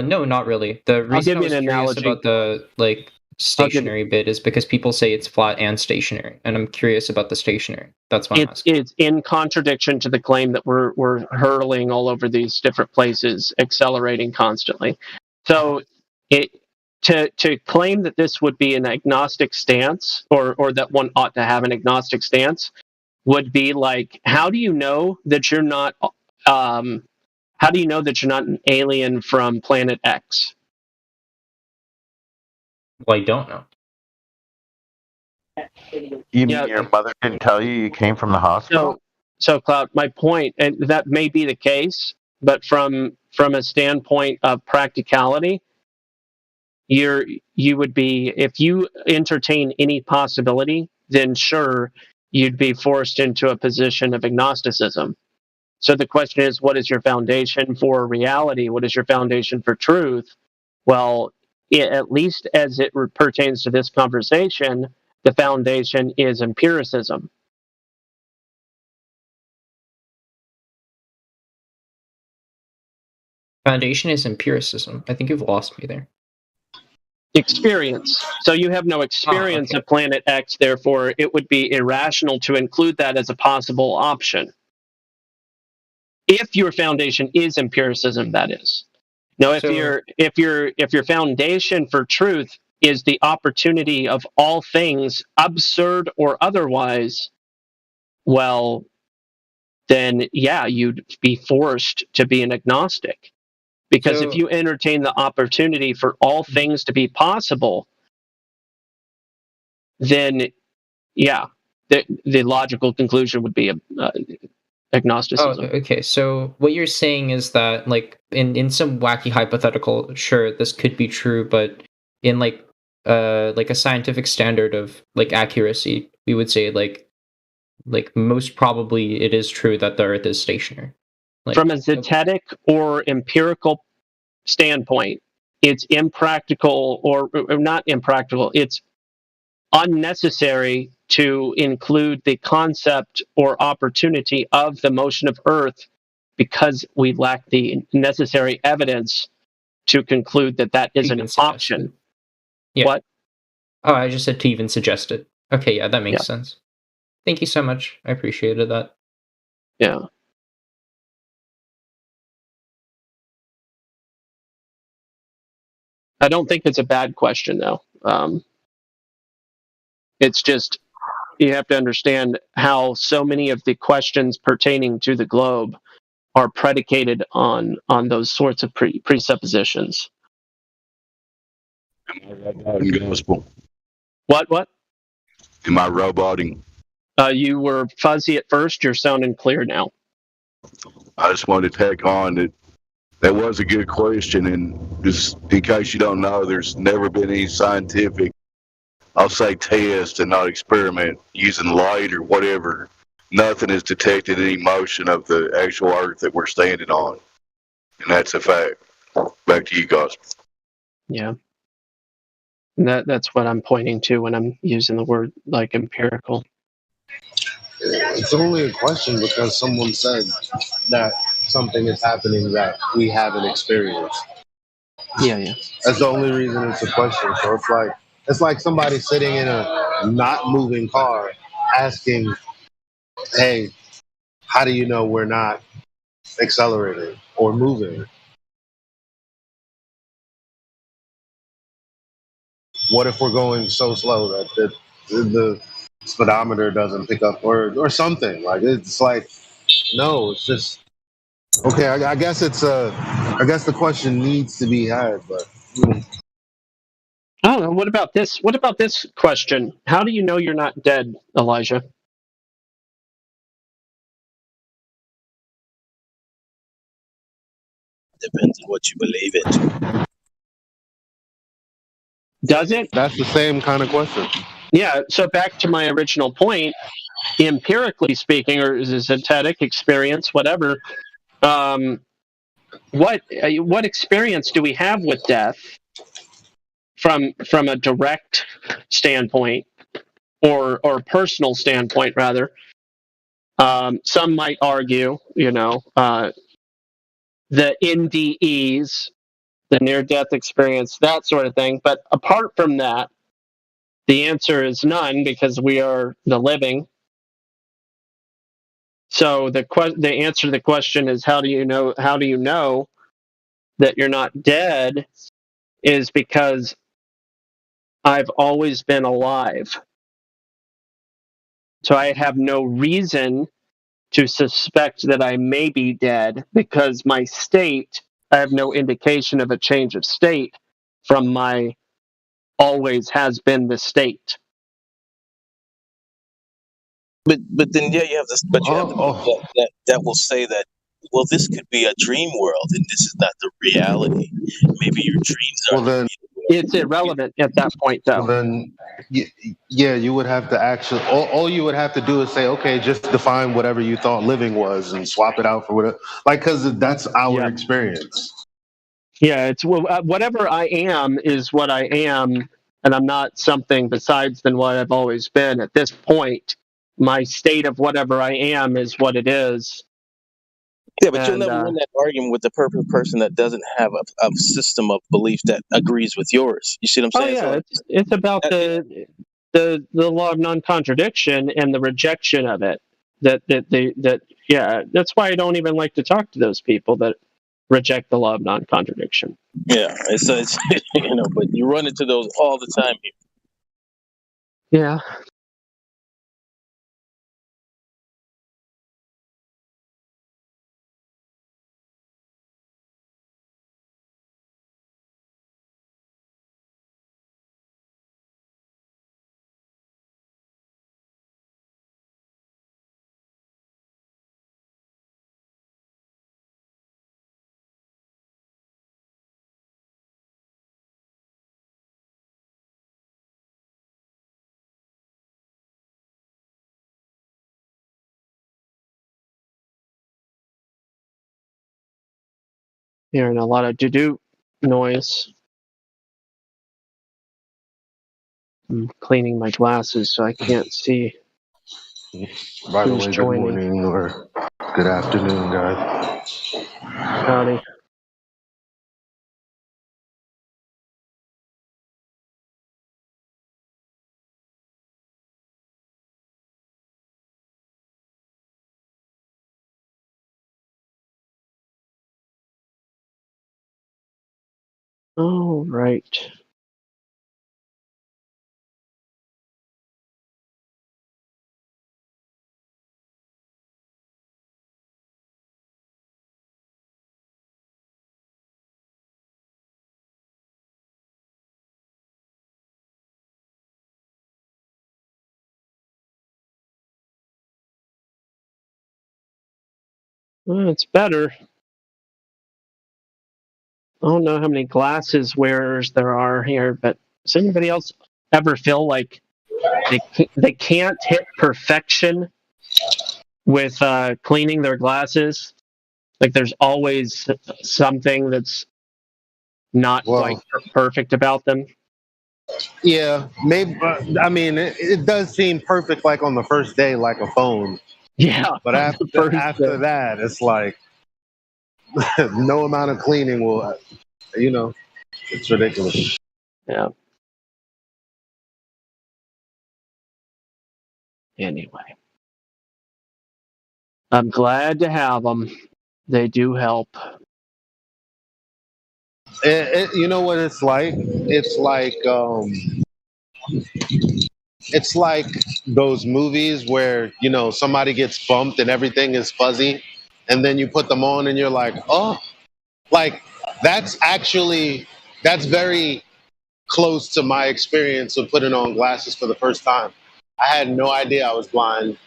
Speaker 3: No, not really. The reason I
Speaker 20: give
Speaker 3: was
Speaker 20: you an
Speaker 3: curious
Speaker 20: analogy.
Speaker 3: about the like stationary bit is because people say it's flat and stationary, and I'm curious about the stationary. That's why I'm asking.
Speaker 20: It's in contradiction to the claim that we're hurtling all over these different places, accelerating constantly. So to claim that this would be an agnostic stance, or that one ought to have an agnostic stance, would be like, how do you know that you're not how do you know that you're not an alien from planet X?
Speaker 3: Well, I don't know.
Speaker 2: You mean your mother didn't tell you came from the hospital?
Speaker 20: So Cloud, my point, and that may be the case, but from a standpoint of practicality, you would be, if you entertain any possibility, then sure, you'd be forced into a position of agnosticism. So the question is, what is your foundation for reality? What is your foundation for truth? Well, at least as it pertains to this conversation, the foundation is empiricism.
Speaker 3: Foundation is empiricism. I think you've lost me there.
Speaker 20: Experience. So you have no experience of planet X, therefore it would be irrational to include that as a possible option. If your foundation is empiricism, that is. Now, if your foundation for truth is the opportunity of all things, absurd or otherwise, well, then yeah, you'd be forced to be an agnostic. Because if you entertain the opportunity for all things to be possible, then yeah, the logical conclusion would be agnosticism.
Speaker 3: Oh, okay. So what you're saying is that, like, in some wacky hypothetical, sure, this could be true, but in like a scientific standard of like accuracy, we would say like most probably it is true that the Earth is stationary. Like,
Speaker 20: from a zetetic or empirical standpoint, it's impractical, or not impractical, it's unnecessary to include the concept or opportunity of the motion of Earth because we lack the necessary evidence to conclude that that is an option.
Speaker 3: Yeah.
Speaker 20: What?
Speaker 3: Oh, I just said to even suggest it. Okay, yeah, that makes sense. Thank you so much. I appreciated that.
Speaker 20: Yeah. I don't think it's a bad question, though. It's just, you have to understand how so many of the questions pertaining to the globe are predicated on those sorts of presuppositions.
Speaker 19: Gospel.
Speaker 20: What?
Speaker 19: Am I roboting?
Speaker 20: You were fuzzy at first. You're sounding clear now.
Speaker 19: I just wanted to take on that. That was a good question, and just in case you don't know, there's never been any scientific, I'll say, test and not experiment using light or whatever. Nothing has detected any motion of the actual Earth that we're standing on, and that's a fact. Back to you, guys.
Speaker 20: Yeah. That's what I'm pointing to when I'm using the word like empirical.
Speaker 9: It's only a question because someone said that something is happening that we haven't experienced.
Speaker 20: Yeah.
Speaker 9: That's the only reason it's a question. So it's like somebody sitting in a not moving car asking, "Hey, how do you know we're not accelerating or moving?" What if we're going so slow that the speedometer doesn't pick up or something? Like, it's like, no, it's just okay. I guess I guess the question needs to be had, but
Speaker 20: I don't know. What about this? What about this question? How do you know you're not dead, Elijah?
Speaker 4: Depends on what you believe in.
Speaker 20: Does it?
Speaker 9: That's the same kind of question.
Speaker 20: Yeah. So back to my original point, empirically speaking, or is a synthetic experience, whatever. What experience do we have with death from a direct standpoint, or personal standpoint rather? Some might argue, the NDEs, the near-death experience, that sort of thing. But apart from that, the answer is none, because we are the living. So the answer to the question is, how do you know that you're not dead, is because I've always been alive. So I have no reason to suspect that I may be dead, because my state, I have no indication of a change of state from my always has been the state.
Speaker 4: But then you have this. But you have the people that will say that, well, this could be a dream world, and this is not the reality. Maybe your dreams are.
Speaker 9: Well, then
Speaker 20: it's irrelevant at that point, though.
Speaker 9: Well, then, yeah, you would have to actually. All you would have to do is say, okay, just define whatever you thought living was, and swap it out for whatever. Because that's our experience.
Speaker 20: Yeah, it's whatever I am is what I am, and I'm not something besides than what I've always been. At this point, my state of whatever I am is what it is.
Speaker 4: Yeah, but you'll never win that argument with the perfect person that doesn't have a system of belief that agrees with yours. You see what I'm saying?
Speaker 20: Oh yeah, it's about the law of non-contradiction and the rejection of it. That's why I don't even like to talk to those people that reject the law of non-contradiction.
Speaker 4: Yeah, it's but you run into those all the time here.
Speaker 20: Yeah. Hearing a lot of doo-doo noise. I'm cleaning my glasses so I can't see.
Speaker 9: By the
Speaker 20: who's
Speaker 9: way,
Speaker 20: joining.
Speaker 9: good morning or good afternoon, guys.
Speaker 20: Howdy. All right. Well, it's better. I don't know how many glasses wearers there are here, but does anybody else ever feel like they can't hit perfection with cleaning their glasses? Like there's always something that's not quite perfect about them.
Speaker 9: Yeah, maybe. I mean, it does seem perfect, like on the first day, like a phone.
Speaker 20: Yeah,
Speaker 9: but after that, it's like no amount of cleaning will, it's ridiculous.
Speaker 20: Yeah. Anyway, I'm glad to have them. They do help.
Speaker 9: You know what it's like? It's like those movies where, somebody gets bumped and everything is fuzzy, and then you put them on and you're like, oh, like that's very close to my experience of putting on glasses for the first time. I had no idea I was blind.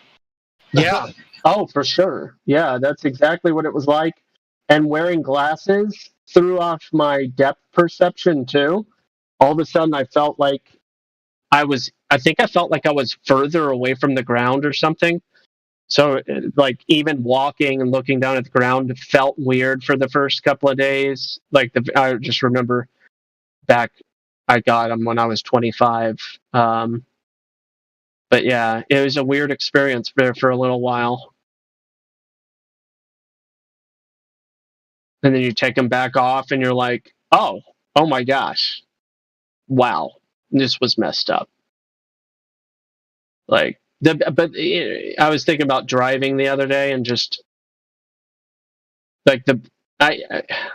Speaker 20: Yeah. Oh, for sure. Yeah, that's exactly what it was like. And wearing glasses threw off my depth perception too. All of a sudden, I felt like I think I felt like I was further away from the ground or something. So, like, even walking and looking down at the ground felt weird for the first couple of days. Like, I just remember back, I got them when I was 25. But yeah, it was a weird experience there for a little while. And then you take them back off and you're like, oh my gosh. Wow. This was messed up. Like, but I was thinking about driving the other day and just like I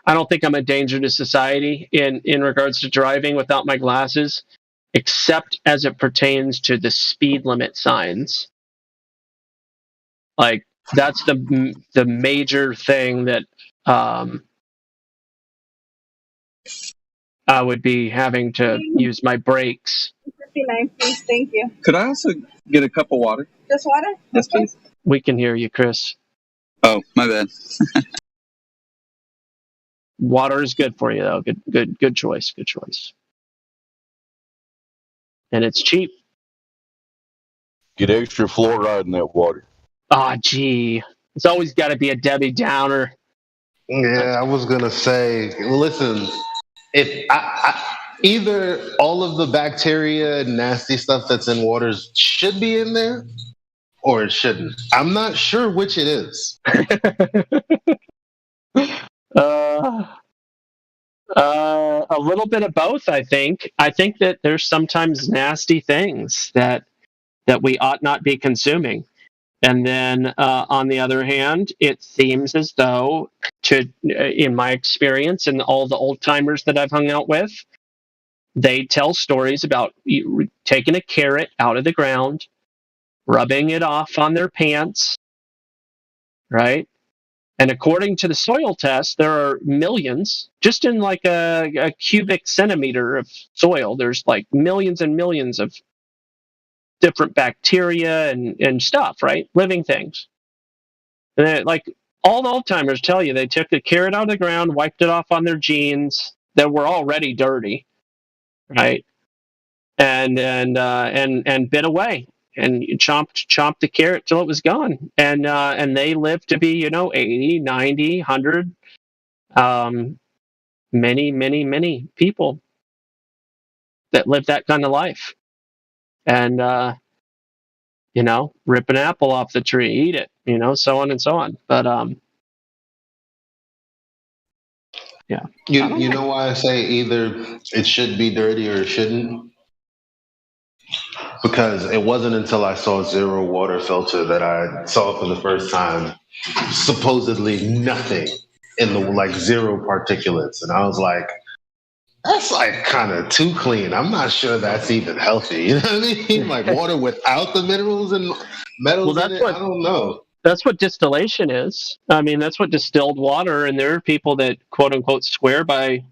Speaker 20: don't think I'm a danger to society in regards to driving without my glasses, except as it pertains to the speed limit signs. Like, that's the major thing that I would be having to use my brakes.
Speaker 5: 59, please. Thank you.
Speaker 22: Could I also get a cup of water?
Speaker 5: Just water?
Speaker 22: Yes, please.
Speaker 20: We can hear you, Chris.
Speaker 22: Oh, my bad.
Speaker 20: Water is good for you, though. Good choice. Good choice. And it's cheap.
Speaker 19: Get extra fluoride in that water.
Speaker 20: Ah, gee. It's always got to be a Debbie Downer.
Speaker 9: Yeah, I was gonna say, listen, if either all of the bacteria and nasty stuff that's in waters should be in there, or it shouldn't. I'm not sure which it is.
Speaker 20: A little bit of both, I think. I think that there's sometimes nasty things that we ought not be consuming. And then, on the other hand, it seems as though, in my experience and all the old timers that I've hung out with, they tell stories about taking a carrot out of the ground, rubbing it off on their pants, right? And according to the soil test, there are millions, just in like a cubic centimeter of soil, there's like millions and millions of different bacteria and stuff, right? Living things. And like all the old timers tell you, they took the carrot out of the ground, wiped it off on their jeans that were already dirty, right? And bit away and chomped the carrot till it was gone. And they lived to be, 80, 90, 100. Many people that live that kind of life. And rip an apple off the tree, eat it, so on and so on. But yeah.
Speaker 9: You know why I say either it should be dirty or it shouldn't? Because it wasn't until I saw Zero water filter that I saw for the first time supposedly nothing in the like zero particulates, and I was like, that's like kind of too clean. I'm not sure that's even healthy. You know what I mean? Like water without the minerals and metals in it. I don't know.
Speaker 20: That's what distillation is. I mean, that's what distilled water. And there are people that quote unquote swear by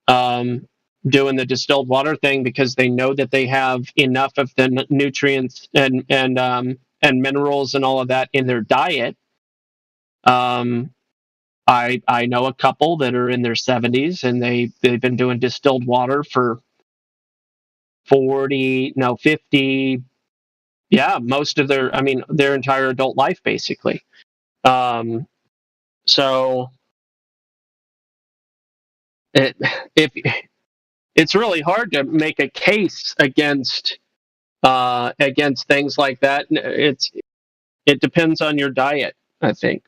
Speaker 20: doing the distilled water thing because they know that they have enough of the nutrients and minerals and all of that in their diet. I know a couple that are in their 70s and they've been doing distilled water for 50, most of their entire adult life, basically. So it's really hard to make a case against things like that. It depends on your diet, I think.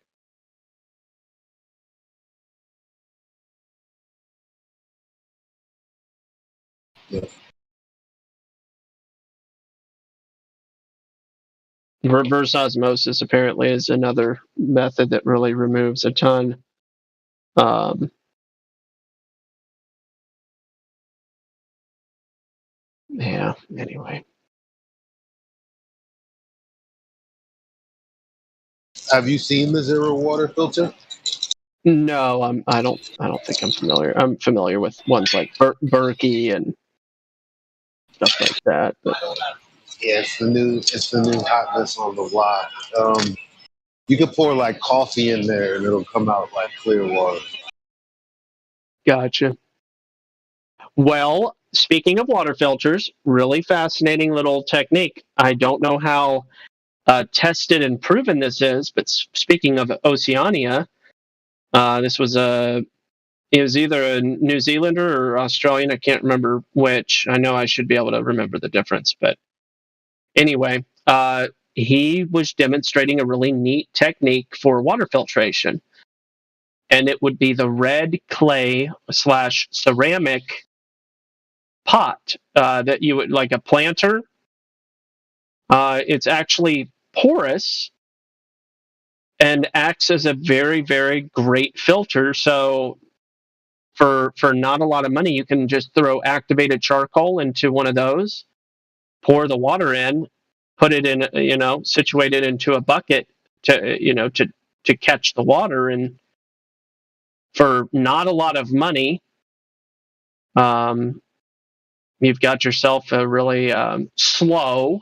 Speaker 9: Yeah.
Speaker 20: Reverse osmosis apparently is another method that really removes a ton. Yeah. Anyway.
Speaker 9: Have you seen the Zero water filter?
Speaker 20: No, I don't think I'm familiar. I'm familiar with ones like Berkey and stuff like that. But
Speaker 9: Yeah, it's the new hotness on the block. You could pour like coffee in there and it'll come out like clear water.
Speaker 20: gotcha. Well, speaking of water filters, really fascinating little technique. I don't know how tested and proven this is, but speaking of Oceania, this was it was either a New Zealander or Australian. I can't remember which. I know I should be able to remember the difference, but anyway, he was demonstrating a really neat technique for water filtration, and it would be the red clay / ceramic pot that you would, like a planter. It's actually porous and acts as a very, very great filter. So for not a lot of money, you can just throw activated charcoal into one of those, pour the water in, put it in, situate it into a bucket to catch the water, and for not a lot of money, you've got yourself a really slow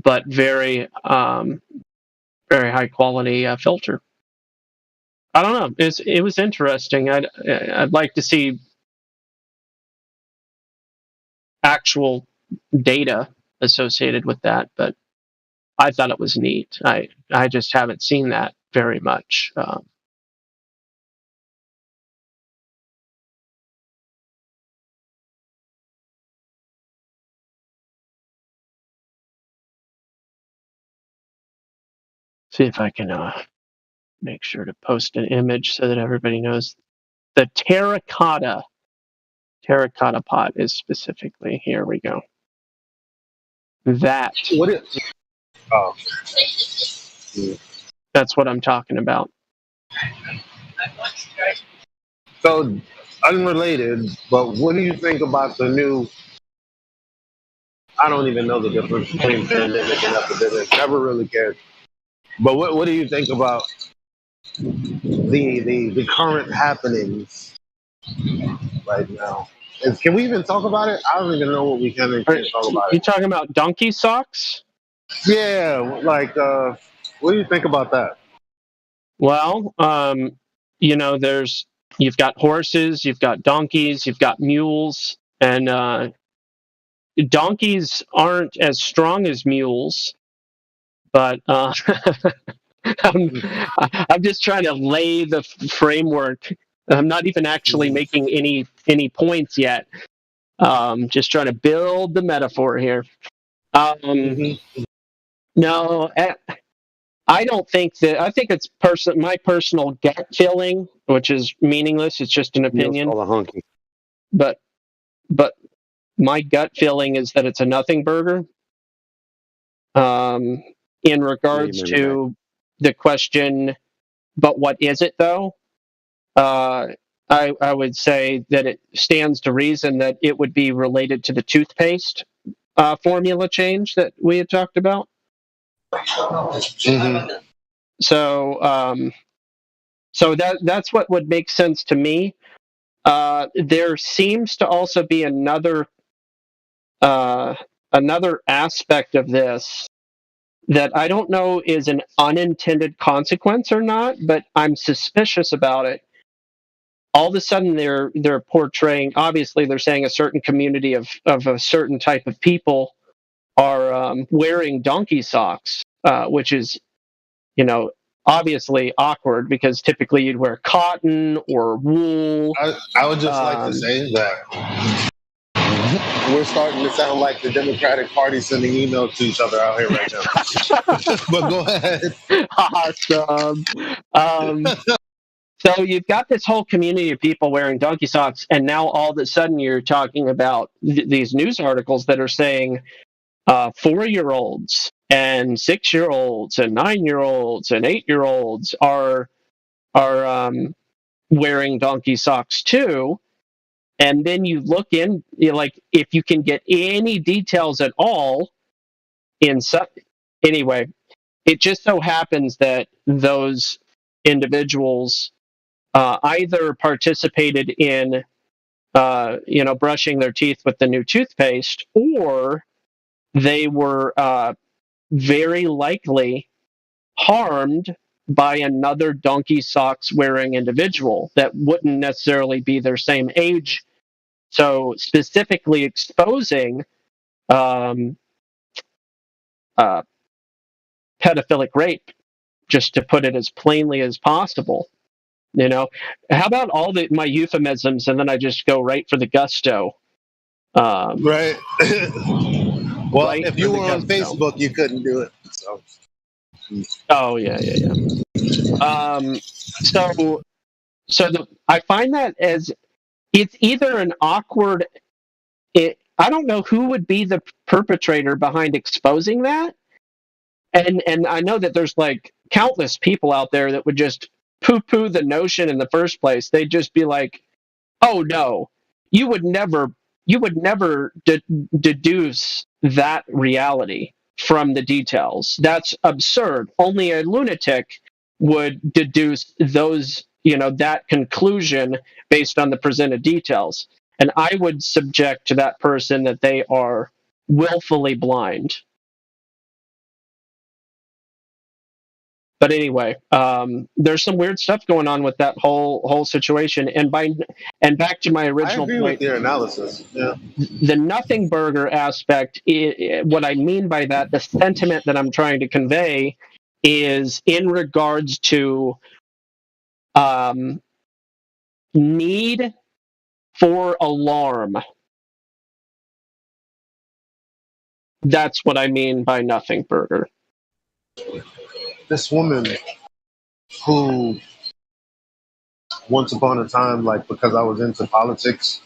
Speaker 20: but very very high quality filter. I don't know. It was interesting. I'd like to see actual data associated with that, but I thought it was neat. I just haven't seen that very much. See if I can make sure to post an image so that everybody knows. The terracotta pot is specifically, here we go. That.
Speaker 9: What is? Oh.
Speaker 20: That's what I'm talking about.
Speaker 9: So, unrelated, but what do you think about the new? I don't even know the difference between pandemic and epidemic. Never really cared. But what do you think about the current happenings right now? Can we even talk about it? I don't even know what we can and can't talk about.
Speaker 20: You talking about donkey socks?
Speaker 9: Yeah, like what do you think about that?
Speaker 20: Well, you've got horses, you've got donkeys, you've got mules, and donkeys aren't as strong as mules, but I'm just trying to lay the framework. I'm not even actually making any points yet. Just trying to build the metaphor here. No, I don't think that. I think it's my personal gut feeling, which is meaningless. It's just an opinion. But my gut feeling is that it's a nothing burger. In regards to the question, but what is it though? I would say that it stands to reason that it would be related to the toothpaste formula change that we had talked about.
Speaker 9: Mm-hmm.
Speaker 20: So that's what would make sense to me. There seems to also be another aspect of this that I don't know is an unintended consequence or not, but I'm suspicious about it. All of a sudden, they're portraying. Obviously, they're saying a certain community of a certain type of people are wearing donkey socks, which is, obviously awkward because typically you'd wear cotton or wool.
Speaker 9: I would just like to say that we're starting to sound like the Democratic Party sending emails to each other out here right now. But go ahead.
Speaker 20: Awesome. So you've got this whole community of people wearing donkey socks, and now all of a sudden you're talking about these news articles that are saying 4-year-olds and 6-year-olds and 9-year-olds and 8-year-olds are wearing donkey socks too. And then you look in, if you can get any details at all anyway, it just so happens that those individuals either participated in brushing their teeth with the new toothpaste, or they were very likely harmed by another donkey socks wearing individual that wouldn't necessarily be their same age. So specifically exposing pedophilic rape, just to put it as plainly as possible. How about all my euphemisms, and then I just go right for the gusto?
Speaker 9: Right. Well,
Speaker 20: right
Speaker 9: if you were on Facebook, you couldn't do it. So.
Speaker 20: Oh yeah. I find that as it's either an awkward. I don't know who would be the perpetrator behind exposing that, and I know that there's like countless people out there that would just poo-poo the notion in the first place. They'd just be like, "Oh no, you would never deduce that reality from the details. That's absurd. Only a lunatic would deduce those, that conclusion based on the presented details." And I would subject to that person that they are willfully blind. But anyway, there's some weird stuff going on with that whole situation. And back to my original
Speaker 9: point, with your analysis. Yeah.
Speaker 20: The nothing burger aspect. What I mean by that, the sentiment that I'm trying to convey, is in regards to need for alarm. That's what I mean by nothing burger.
Speaker 9: This woman who once upon a time, like, because I was into politics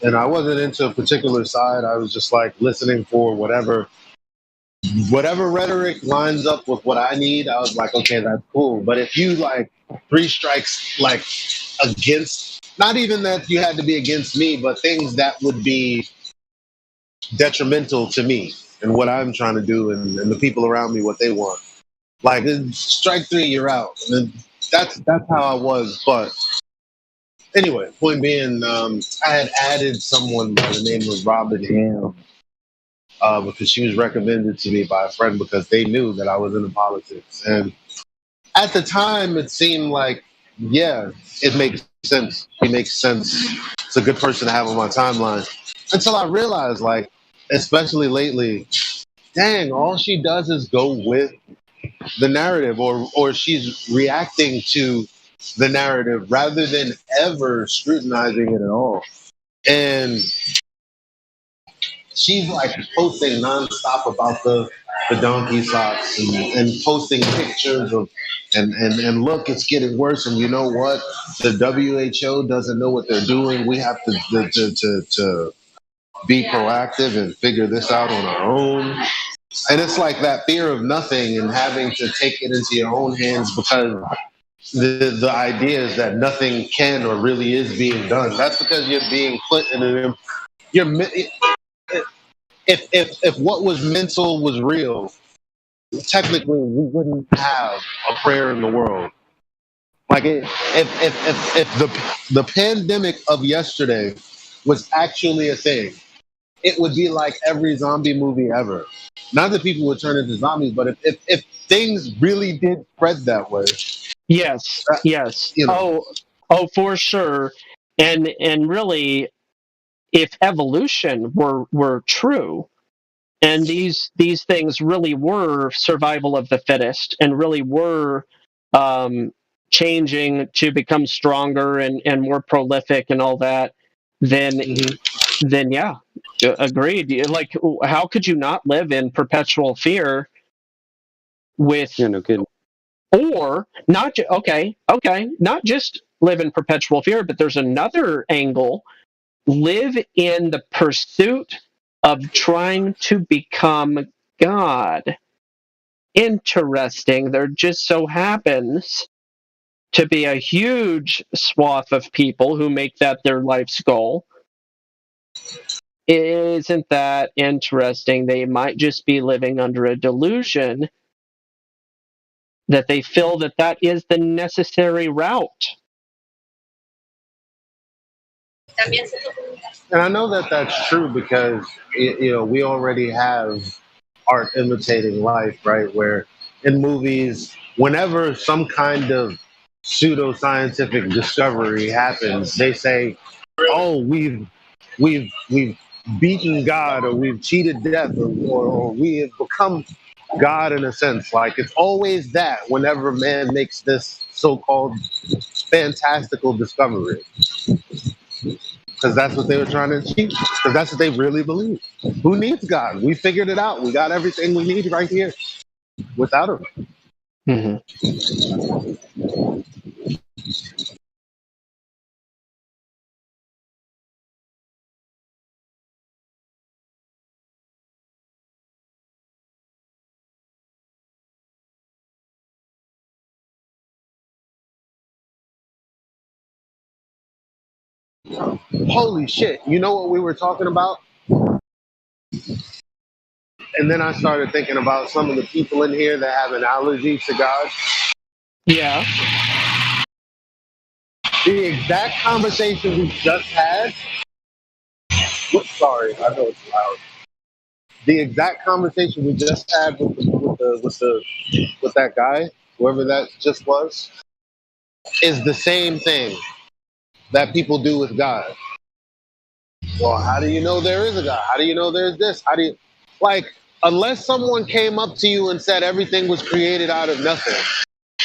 Speaker 9: and I wasn't into a particular side, I was just like listening for whatever rhetoric lines up with what I need. I was like, okay, that's cool. But if you like 3 strikes like against, not even that you had to be against me, but things that would be detrimental to me and what I'm trying to do and the people around me, what they want. Like, strike 3, you're out. And that's how I was. But anyway, point being, I had added someone by the name of Robin Ham because she was recommended to me by a friend because they knew that I was into politics. And at the time, it seemed like, yeah, it makes sense. It makes sense. It's a good person to have on my timeline. Until I realized, like, especially lately, dang, all she does is go with the narrative, or she's reacting to the narrative rather than ever scrutinizing it at all. And she's like posting nonstop about the donkey socks and posting pictures of and look, it's getting worse. And you know what? The WHO doesn't know what they're doing. We have to be proactive and figure this out on our own. And it's like that fear of nothing and having to take it into your own hands because the idea is that nothing can or really is being done. That's because you're being put in an if what was mental was real, technically we wouldn't have a prayer in the world. Like if the pandemic of yesterday was actually a thing, it would be like every zombie movie ever. Not that people would turn into zombies, but if things really did spread that way.
Speaker 20: Yes. Oh, for sure. And really, if evolution were true, and these things really were survival of the fittest, and really were changing to become stronger and more prolific and all that, then yeah, agreed. Like, how could you not live in perpetual fear with?
Speaker 17: Yeah, no kidding.
Speaker 20: Or not? Okay, not just live in perpetual fear, but there's another angle: live in the pursuit of trying to become God. Interesting. There just so happens to be a huge swath of people who make that their life's goal. Isn't that interesting? They might just be living under a delusion that they feel that is the necessary route.
Speaker 9: And I know that that's true because we already have art imitating life, right? Where in movies, whenever some kind of pseudoscientific discovery happens, they say, "Oh, we've beaten God, or we've cheated death, or we have become God in a sense." Like it's always that whenever man makes this so-called fantastical discovery, because that's what they were trying to achieve. Because that's what they really believe. Who needs God? We figured it out. We got everything we need right here without him. Holy shit. You know what we were talking about? And then I started thinking about some of the people in here that have an allergy to God.
Speaker 20: Yeah.
Speaker 9: The exact conversation we just had. Whoops, sorry, I know it's loud. The exact conversation we just had with that guy, whoever that just was, is the same thing that people do with God. Well, how do you know there is a God? How do you know there's this? How do you, like, unless someone came up to you and said everything was created out of nothing,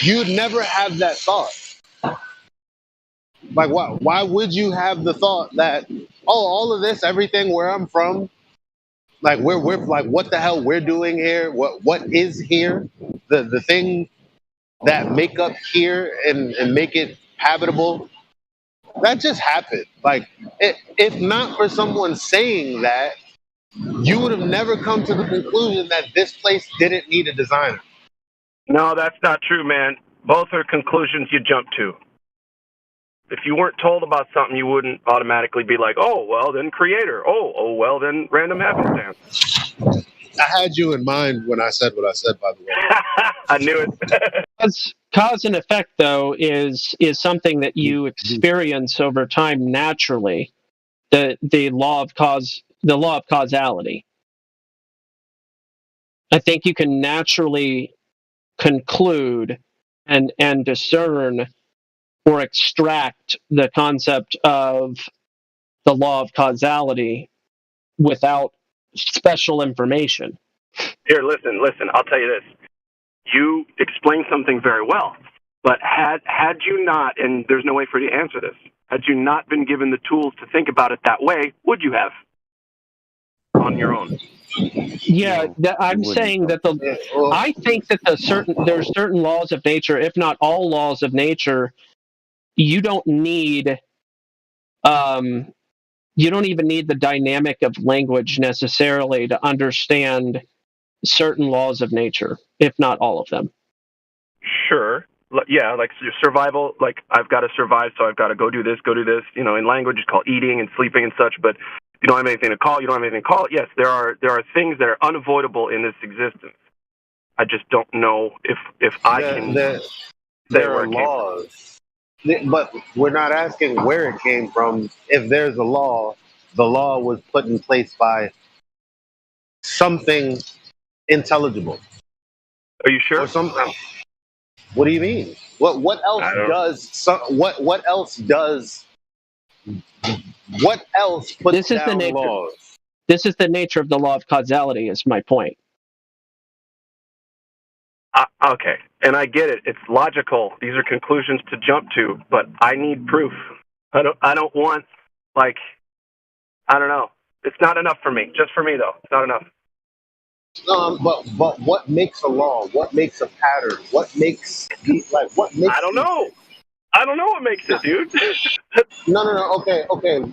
Speaker 9: you'd never have that thought. Like, why would you have the thought that, oh, all of this, everything where I'm from, like we're like, what the hell we're doing here? What is here? The thing that make up here and make it habitable, that just happened. Like, if not for someone saying that, you would have never come to the conclusion that this place didn't need a designer.
Speaker 21: No, that's not true, man. Both are conclusions you jump to. If you weren't told about something, you wouldn't automatically be like, oh, well, then creator. Oh, well, then random happenstance.
Speaker 9: I had you in mind when I said what I said, by the way.
Speaker 21: I knew it.
Speaker 20: Cause and effect, though, is something that you experience over time naturally. The law of causality. I think you can naturally conclude and discern or extract the concept of the law of causality without special information.
Speaker 21: Here, listen. I'll tell you this. You explained something very well, but had you not, and there's no way for you to answer this, had you not been given the tools to think about it that way, would you have on your own?
Speaker 20: Yeah, I'm saying that I think that there's certain laws of nature, if not all laws of nature, you don't need you don't even need the dynamic of language necessarily to understand certain laws of nature, if not all of them.
Speaker 21: Sure. Yeah, like survival, like I've got to survive, so I've got to go do this. In language, it's called eating and sleeping and such, but you don't have anything to call it. Yes, there are things that are unavoidable in this existence. I just don't know if I can.
Speaker 9: There are laws, but we're not asking where it came from. If there's a law, the law was put in place by something intelligible.
Speaker 21: Are you sure?
Speaker 9: Or something. What do you mean? What else puts down laws?
Speaker 20: This is the nature of the law of causality, is my point.
Speaker 21: Okay, and I get it. It's logical. These are conclusions to jump to, but I need proof. I don't want, like, I don't know. It's not enough for me. Just for me, though. It's not enough.
Speaker 9: But what makes a law? What makes a pattern? What makes
Speaker 21: I don't know. I don't know what makes it, dude.
Speaker 9: No. Okay.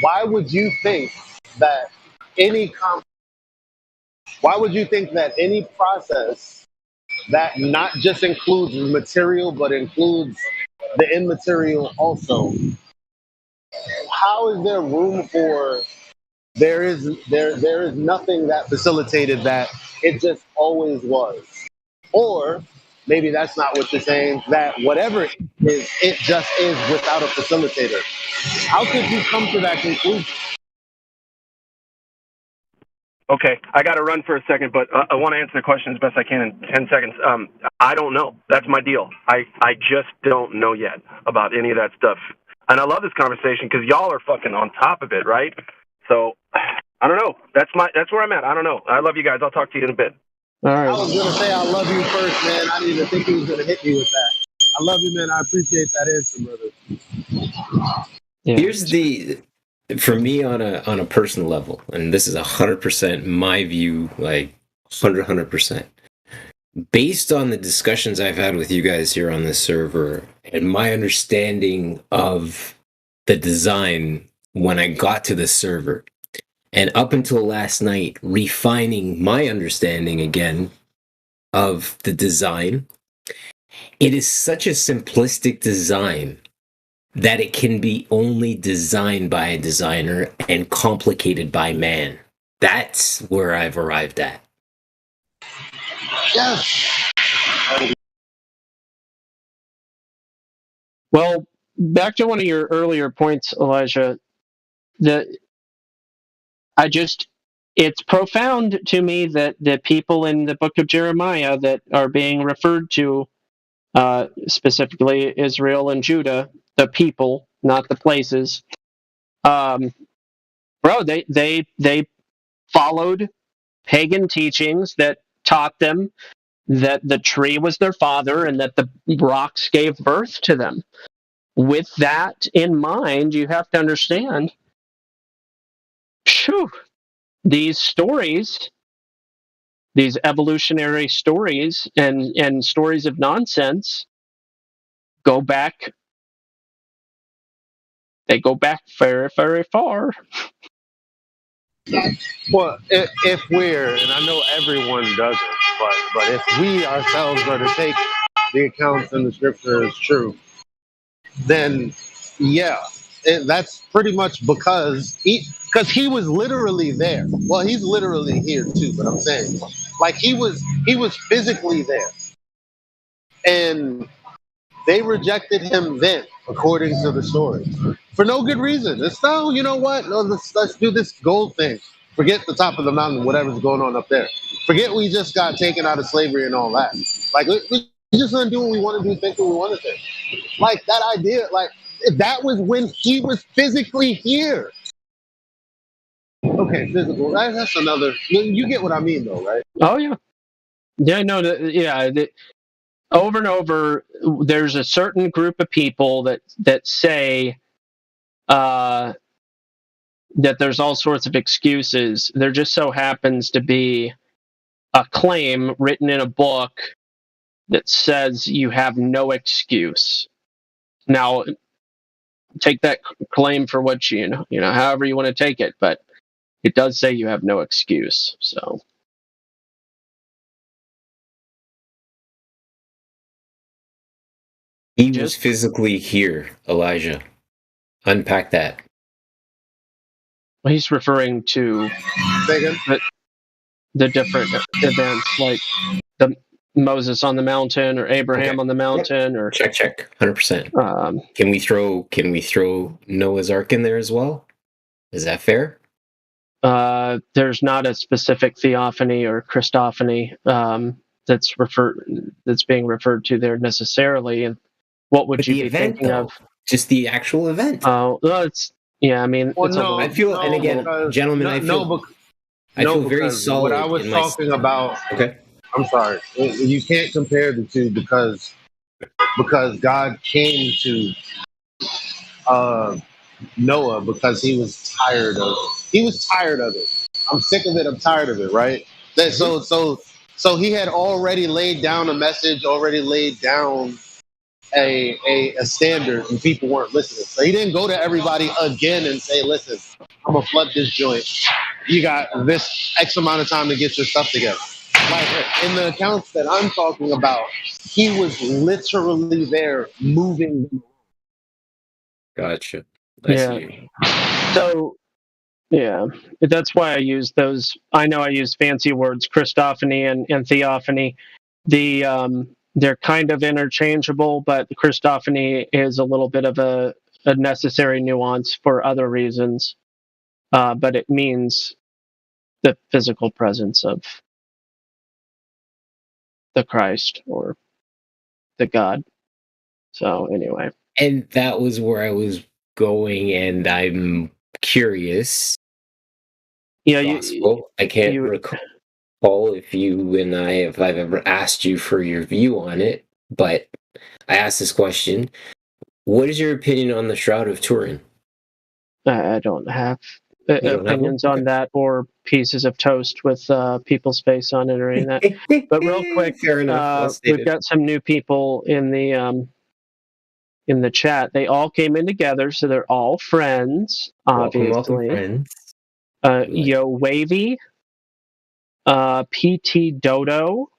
Speaker 9: Why would you think that any process that not just includes material but includes the immaterial also? How is there room for there is nothing that facilitated that, it just always was? Or maybe that's not what you're saying. That whatever it is, it just is without a facilitator. How could you come to that conclusion?
Speaker 7: Okay, I got to run for a second, but I want to answer the question as best I can in 10 seconds. I don't know. That's my deal. I just don't know yet about any of that stuff. And I love this conversation because y'all are fucking on top of it, right? So, I don't know. That's where I'm at. I don't know. I love you guys. I'll talk to you in a bit.
Speaker 20: All right.
Speaker 9: I was going to say I love you first, man. I didn't even think he was going to hit me with that. I love you, man. I appreciate that answer, brother.
Speaker 14: Here's for me on a personal level, and this is 100% my view, like 100%. Based on the discussions I've had with you guys here on this server and my understanding of the design when I got to the server, and up until last night, refining my understanding again of the design, it is such a simplistic design that it can be only designed by a designer and complicated by man. That's where I've arrived at.
Speaker 9: Yes.
Speaker 20: Well, back to one of your earlier points, Elijah, it's profound to me that the people in the book of Jeremiah that are being referred to, specifically Israel and Judah, the people, not the places, they followed pagan teachings that taught them that the tree was their father and that the rocks gave birth to them. With that in mind, you have to understand, these stories, these evolutionary stories and stories of nonsense go back very, very far.
Speaker 9: Well, if we're, and I know everyone doesn't, but if we ourselves are to take the accounts in the scripture as true, then yeah, that's pretty much because he was literally there. Well, he's literally here too, but I'm saying, like, he was physically there, and they rejected him then, according to the story, for no good reason. It's no, you know what? No, let's do this gold thing. Forget the top of the mountain, whatever's going on up there. Forget we just got taken out of slavery and all that. Like, we just gonna do what we want to do, think what we want to think. Like, that idea, like, that was when he was physically here. Okay, physical. That's another. You get what I mean, though, right?
Speaker 20: Oh yeah, yeah. No, over and over, there's a certain group of people that say that there's all sorts of excuses. There just so happens to be a claim written in a book that says you have no excuse. Now, take that claim for what you know, however you want to take it, but it does say you have no excuse. So.
Speaker 14: He was physically here, Elijah. Unpack that.
Speaker 20: He's referring to the different events, like the Moses on the mountain or Abraham on the mountain, or
Speaker 14: check 100%. Can we throw Noah's Ark in there as well? Is that fair?
Speaker 20: There's not a specific theophany or Christophany that's being referred to there necessarily. And what would you be thinking of?
Speaker 14: Just the actual event.
Speaker 20: Oh, well, it's. Yeah, I mean,
Speaker 14: I feel, and again, gentlemen, I feel very solid.
Speaker 9: What I was talking about.
Speaker 14: Okay.
Speaker 9: I'm sorry. You can't compare the two because God came to Noah because he was tired of it. I'm sick of it. I'm tired of it. Right. So he had already laid down a message, already laid down a standard, and people weren't listening. So he didn't go to everybody again and say, listen, I'm gonna flood this joint. You got this X amount of time to get your stuff together. Like, in the accounts that I'm talking about, he was literally there moving.
Speaker 14: Gotcha.
Speaker 20: So, yeah, that's why I use those. I know I use fancy words, Christophany and theophany. The they're kind of interchangeable, but the Christophany is a little bit of a necessary nuance for other reasons. But it means the physical presence of the Christ or the God. So anyway.
Speaker 14: And that was where I was going, and I'm curious.
Speaker 20: Yeah,
Speaker 14: I can't recall if I've ever asked you for your view on it, but I asked this question. What is your opinion on the Shroud of Turin?
Speaker 20: I don't have opinions on that or pieces of toast with people's face on it or any of that. But real quick,
Speaker 14: Fair enough.
Speaker 20: we've got some new people in the chat. They all came in together, so they're all friends, obviously.
Speaker 14: Welcome, friends.
Speaker 20: Yo Wavy, PT Dodo,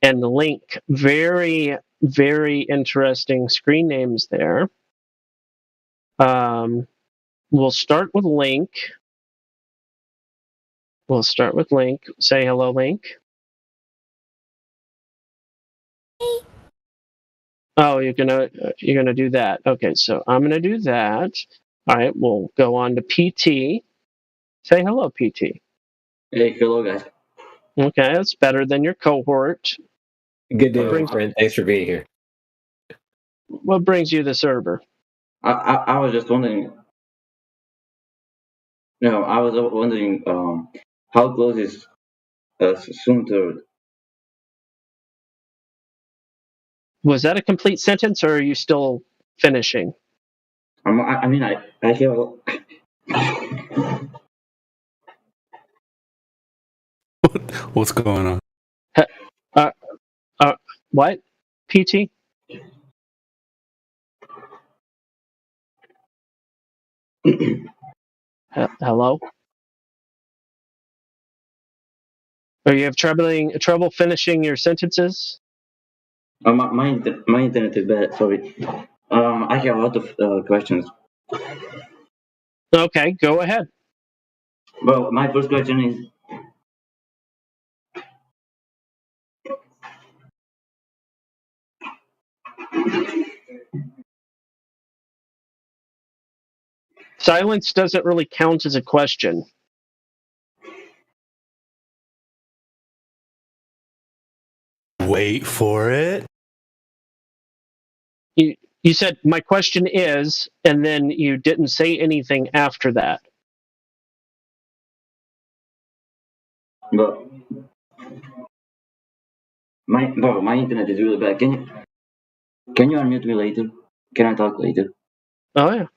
Speaker 20: and Link. Very, very interesting screen names there. We'll start with Link. Say hello, Link. Oh, you're gonna do that. Okay, so I'm gonna do that. All right, we'll go on to PT. Say hello, PT.
Speaker 10: Hey, hello, guys.
Speaker 20: Okay, that's better than your cohort.
Speaker 14: Good day, my friend. Thanks for being here.
Speaker 20: What brings you to the server?
Speaker 10: I was just wondering. No, I was wondering how close is Sunter?
Speaker 20: Was that a complete sentence, or are you still finishing?
Speaker 10: I hear.
Speaker 11: What's going on?
Speaker 20: What? PT? Hello? Are you have trouble finishing your sentences?
Speaker 10: My internet is bad. Sorry. I have a lot of questions.
Speaker 20: Okay, go ahead.
Speaker 10: Well, my first question is.
Speaker 20: Silence doesn't really count as a question.
Speaker 11: Wait for it.
Speaker 20: You said, my question is, and then you didn't say anything after that.
Speaker 10: But my internet is really bad. Can you unmute me later? Can I talk later?
Speaker 20: Oh yeah.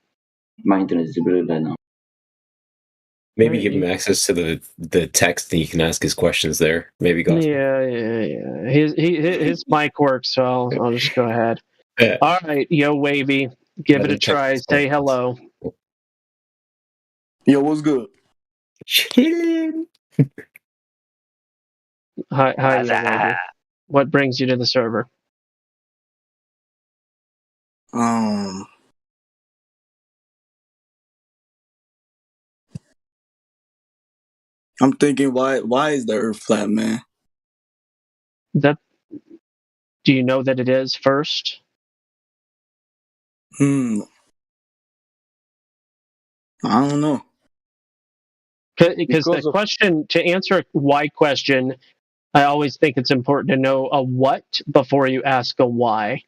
Speaker 10: My internet is really bad now.
Speaker 14: Maybe give him access to the text, and you can ask his questions there. Maybe go.
Speaker 20: Yeah. His mic works, so I'll just go ahead.
Speaker 14: Yeah.
Speaker 20: All right, Yo Wavy, give it a try. Say hello.
Speaker 23: Yo, what's good?
Speaker 14: Chilling.
Speaker 20: Hi, Yo Wavy. What brings you to the server?
Speaker 23: I'm thinking, why is the Earth flat, man?
Speaker 20: Do you know that it is first?
Speaker 23: I don't know.
Speaker 20: Because the question, to answer a why question, I always think it's important to know a what before you ask a why.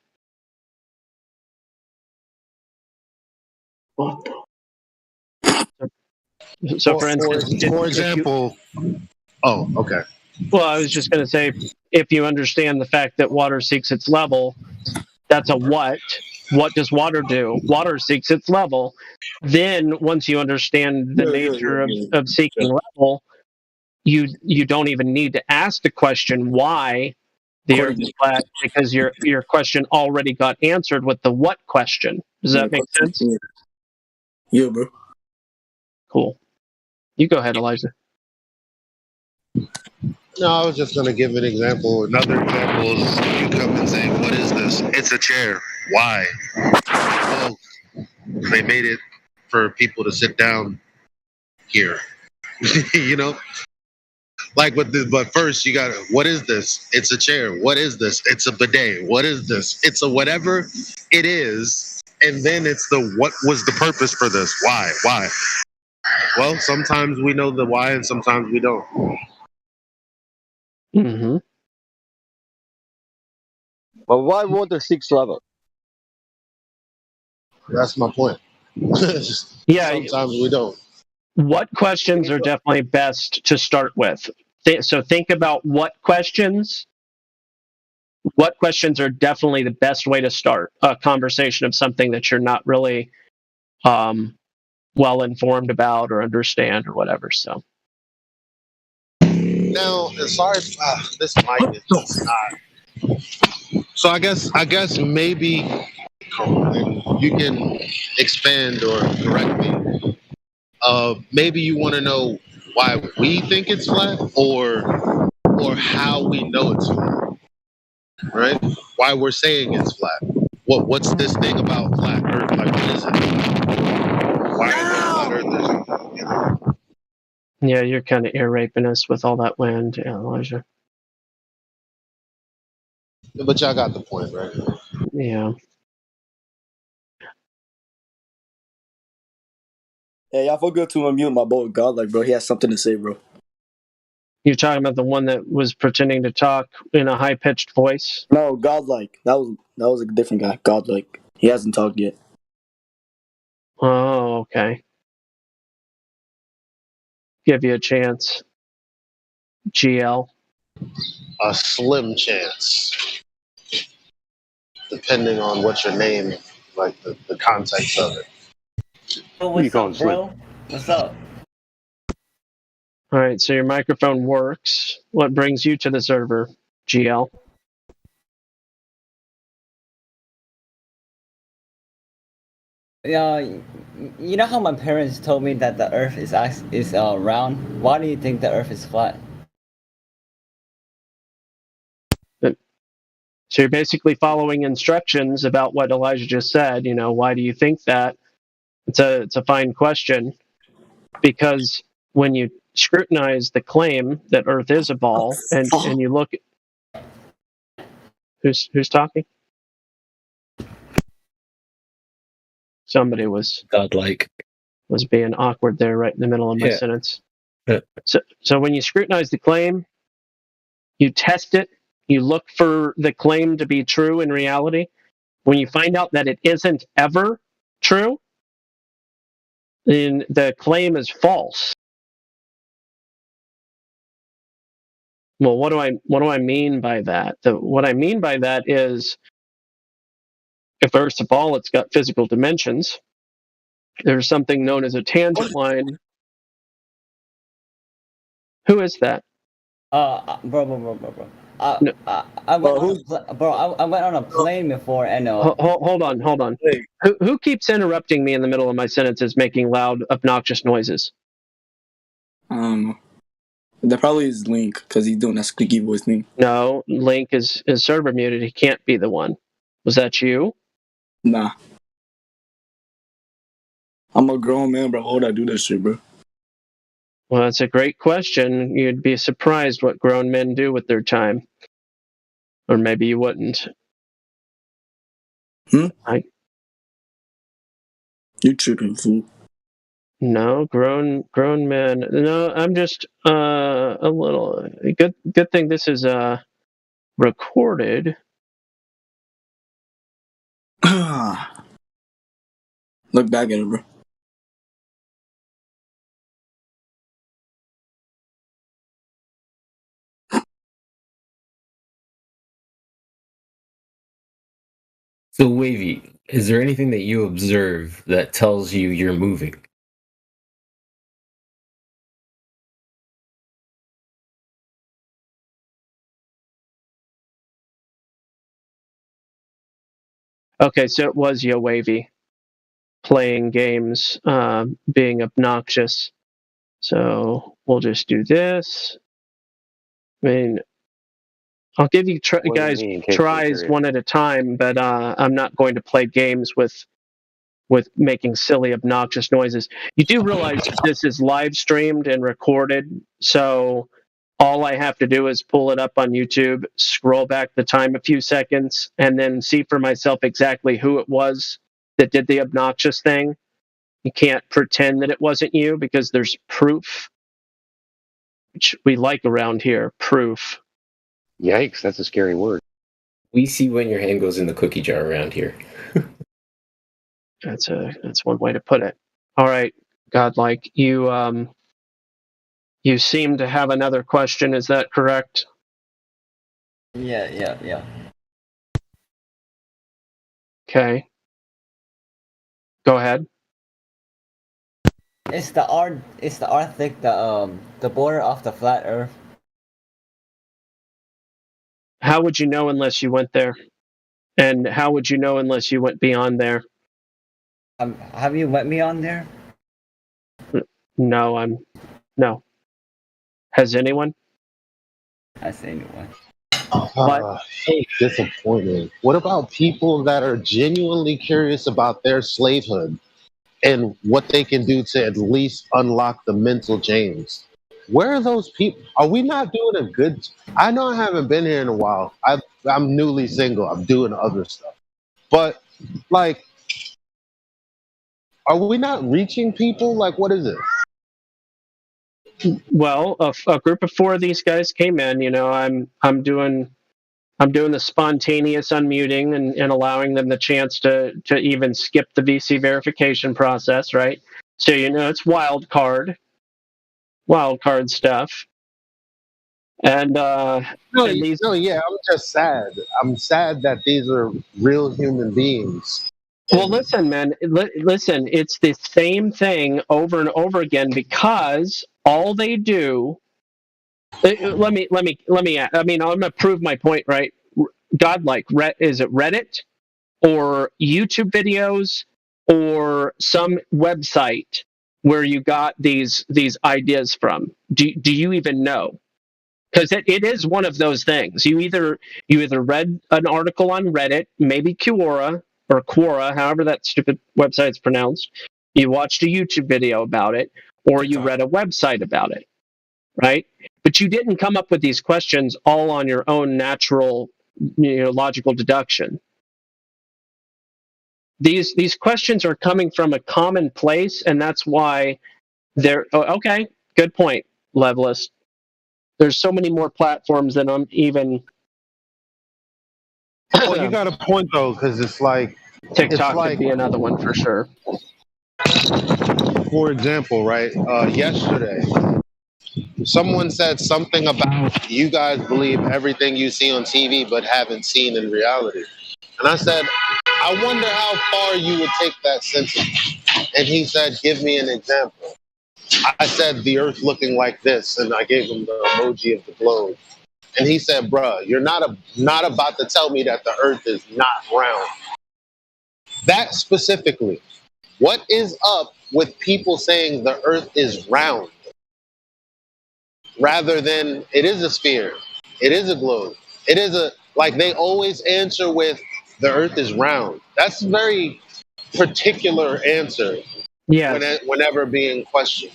Speaker 10: What?
Speaker 20: So, for instance,
Speaker 9: for example, okay.
Speaker 20: Well, I was just going to say, if you understand the fact that water seeks its level, that's a what. What does water do? Water seeks its level. Then, once you understand the nature of seeking level, you don't even need to ask the question why the Earth is flat, because your question already got answered with the what question. Does that make sense?
Speaker 23: Yeah, bro.
Speaker 20: Cool. You go ahead, Elijah.
Speaker 9: No, I was just going to give an example. Another example is you come and say, what is this? It's a chair. Why? Well, they made it for people to sit down here. You know? Like, but first you gotta, what is this? It's a chair. What is this? It's a bidet. What is this? It's a whatever it is. And then it's the, what was the purpose for this? Why? Why? Well, sometimes we know the why and sometimes we don't.
Speaker 20: Mm-hmm.
Speaker 6: But why water 6 level?
Speaker 9: That's my point.
Speaker 20: Yeah.
Speaker 9: Sometimes we don't.
Speaker 20: What questions are definitely best to start with? So think about what questions are definitely the best way to start a conversation of something that you're not really well informed about or understand or whatever. So
Speaker 9: now, as far as this mic is just not. So I guess maybe you can expand or correct me. Maybe you want to know why we think it's flat, or how we know it's flat, right? Why we're saying it's flat. What's this thing about flat Earth? Like, what is it? Why flat Earthers?
Speaker 20: yeah, you're kind of ear raping us with all that wind, Elijah.
Speaker 9: But y'all got the point, right?
Speaker 20: Yeah.
Speaker 23: Hey, y'all forgot to unmute my boy Godlike, bro. He has something to say, bro.
Speaker 20: You're talking about the one that was pretending to talk in a high-pitched voice?
Speaker 23: No, Godlike. That was a different guy. Godlike. He hasn't talked yet.
Speaker 20: Oh, okay. Give you a chance. GL.
Speaker 9: A slim chance, depending on what your name, like the context of it.
Speaker 8: Oh, what's up, bro? What's up?
Speaker 20: All right, so your microphone works. What brings you to the server, GL?
Speaker 8: Yeah, you know how my parents told me that the Earth is round? Why do you think the Earth is flat?
Speaker 20: So you're basically following instructions about what Elijah just said. You know, why do you think that? It's a fine question, because when you scrutinize the claim that Earth is a ball, and you look at who's talking. Somebody was
Speaker 14: godlike,
Speaker 20: was being awkward there, right in the middle of my sentence. So when you scrutinize the claim, you test it. You look for the claim to be true in reality. When you find out that it isn't ever true, then the claim is false. Well, what do I mean by that? What I mean by that is, if Earth's a ball, it's got physical dimensions. There's something known as a tangent line. Who is that?
Speaker 8: Bro. I went on a plane before and
Speaker 20: Hold on. Who keeps interrupting me in the middle of my sentences, making loud, obnoxious noises?
Speaker 23: That probably is Link, because he's doing that squeaky voice thing.
Speaker 20: No, Link is server muted. He can't be the one. Was that you?
Speaker 23: Nah. I'm a grown man, bro. How would I do this shit, bro?
Speaker 20: Well, that's a great question. You'd be surprised what grown men do with their time. Or maybe you wouldn't.
Speaker 23: You tripping, fool.
Speaker 20: No, grown men. No, I'm just a little good thing this is recorded.
Speaker 23: Look back at it, bro.
Speaker 14: So, Wavy, is there anything that you observe that tells you you're moving?
Speaker 20: Okay, so it was Yo Wavy playing games, being obnoxious. So we'll just do this. I mean, I'll give you guys tries one at a time, but I'm not going to play games with making silly, obnoxious noises. You do realize this is live streamed and recorded, so all I have to do is pull it up on YouTube, scroll back the time a few seconds, and then see for myself exactly who it was that did the obnoxious thing. You can't pretend that it wasn't you because there's proof, which we like around here, proof.
Speaker 12: Yikes, that's a scary word.
Speaker 14: We see when your hand goes in the cookie jar around here.
Speaker 20: That's one way to put it. All right, Godlike, you seem to have another question. Is that correct?
Speaker 8: Yeah.
Speaker 20: Okay. Go ahead.
Speaker 8: Is the Arctic the border of the flat Earth?
Speaker 20: How would you know unless you went there? And how would you know unless you went beyond there?
Speaker 8: Have you met me on there?
Speaker 20: No, no. Has anyone?
Speaker 8: Has anyone?
Speaker 9: Hey, disappointing. What about people that are genuinely curious about their slavehood and what they can do to at least unlock the mental James? Where are those people? Are we not doing a good? I know I haven't been here in a while. I'm newly single. I'm doing other stuff, but like, are we not reaching people? Like, what is it?
Speaker 20: Well, a group of 4 of these guys came in. You know, I'm doing the spontaneous unmuting and allowing them the chance to even skip the VC verification process, right? So you know it's wild card stuff. And
Speaker 9: yeah, I'm just sad. I'm sad that these are real human beings.
Speaker 20: Well, listen, man. Listen, it's the same thing over and over again because all they do. Let me. I mean, I'm gonna prove my point, right? Godlike, is it Reddit or YouTube videos or some website where you got these ideas from? Do you even know? Because it is one of those things. You either read an article on Reddit, maybe Quora or Quora, however that stupid website's pronounced. You watched a YouTube video about it, or you read a website about it, right? But you didn't come up with these questions all on your own natural, logical deduction. These questions are coming from a common place, and that's why they're okay. Good point, Levelist. There's so many more platforms than I'm even.
Speaker 9: Well, you got a point though, because it's like
Speaker 20: TikTok could be another one for sure.
Speaker 9: For example, right? Yesterday, someone said something about you guys believe everything you see on TV, but haven't seen in reality. And I said, I wonder how far you would take that sentence. And he said, give me an example. I said, the earth looking like this, and I gave him the emoji of the globe. And he said, bruh, you're not about to tell me that the earth is not round. That specifically, what is up with people saying the earth is round rather than it is a sphere, it is a globe, it is like they always answer with the earth is round. That's a very particular answer.
Speaker 20: Yeah.
Speaker 9: Whenever being questioned.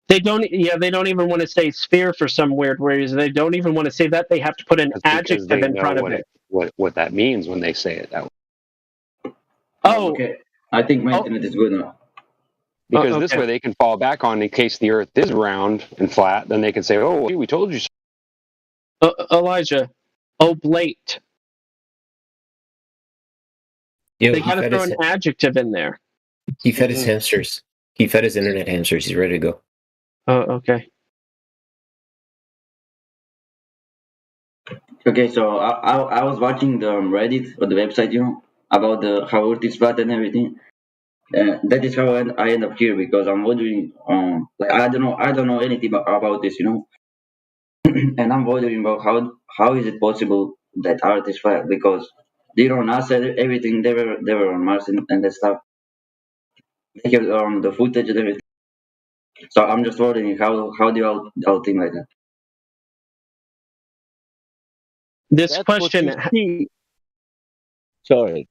Speaker 20: They don't even want to say sphere for some weird reason. They don't even want to say that. They have to put an adjective in front of it.
Speaker 12: What that means when they say it that way.
Speaker 20: Oh,
Speaker 10: okay. I think my internet is good now.
Speaker 12: Because this way they can fall back on in case the earth is round and flat, then they can say, oh, we told you so.
Speaker 20: Elijah, oblate. They got to throw an adjective in there.
Speaker 14: He fed his hamsters. He fed his internet hamsters. He's ready to go.
Speaker 20: Oh, okay.
Speaker 10: Okay, so I was watching the Reddit or the website, about the how Earth is flat and everything. That is how I end up here because I'm wondering, like I don't know anything about this, and I'm wondering about how is it possible that Earth is flat because they don't NASA everything they were on Mars and that stuff. They have the footage and everything. So I'm just wondering how do you all think like that?
Speaker 20: This question.
Speaker 6: Sorry.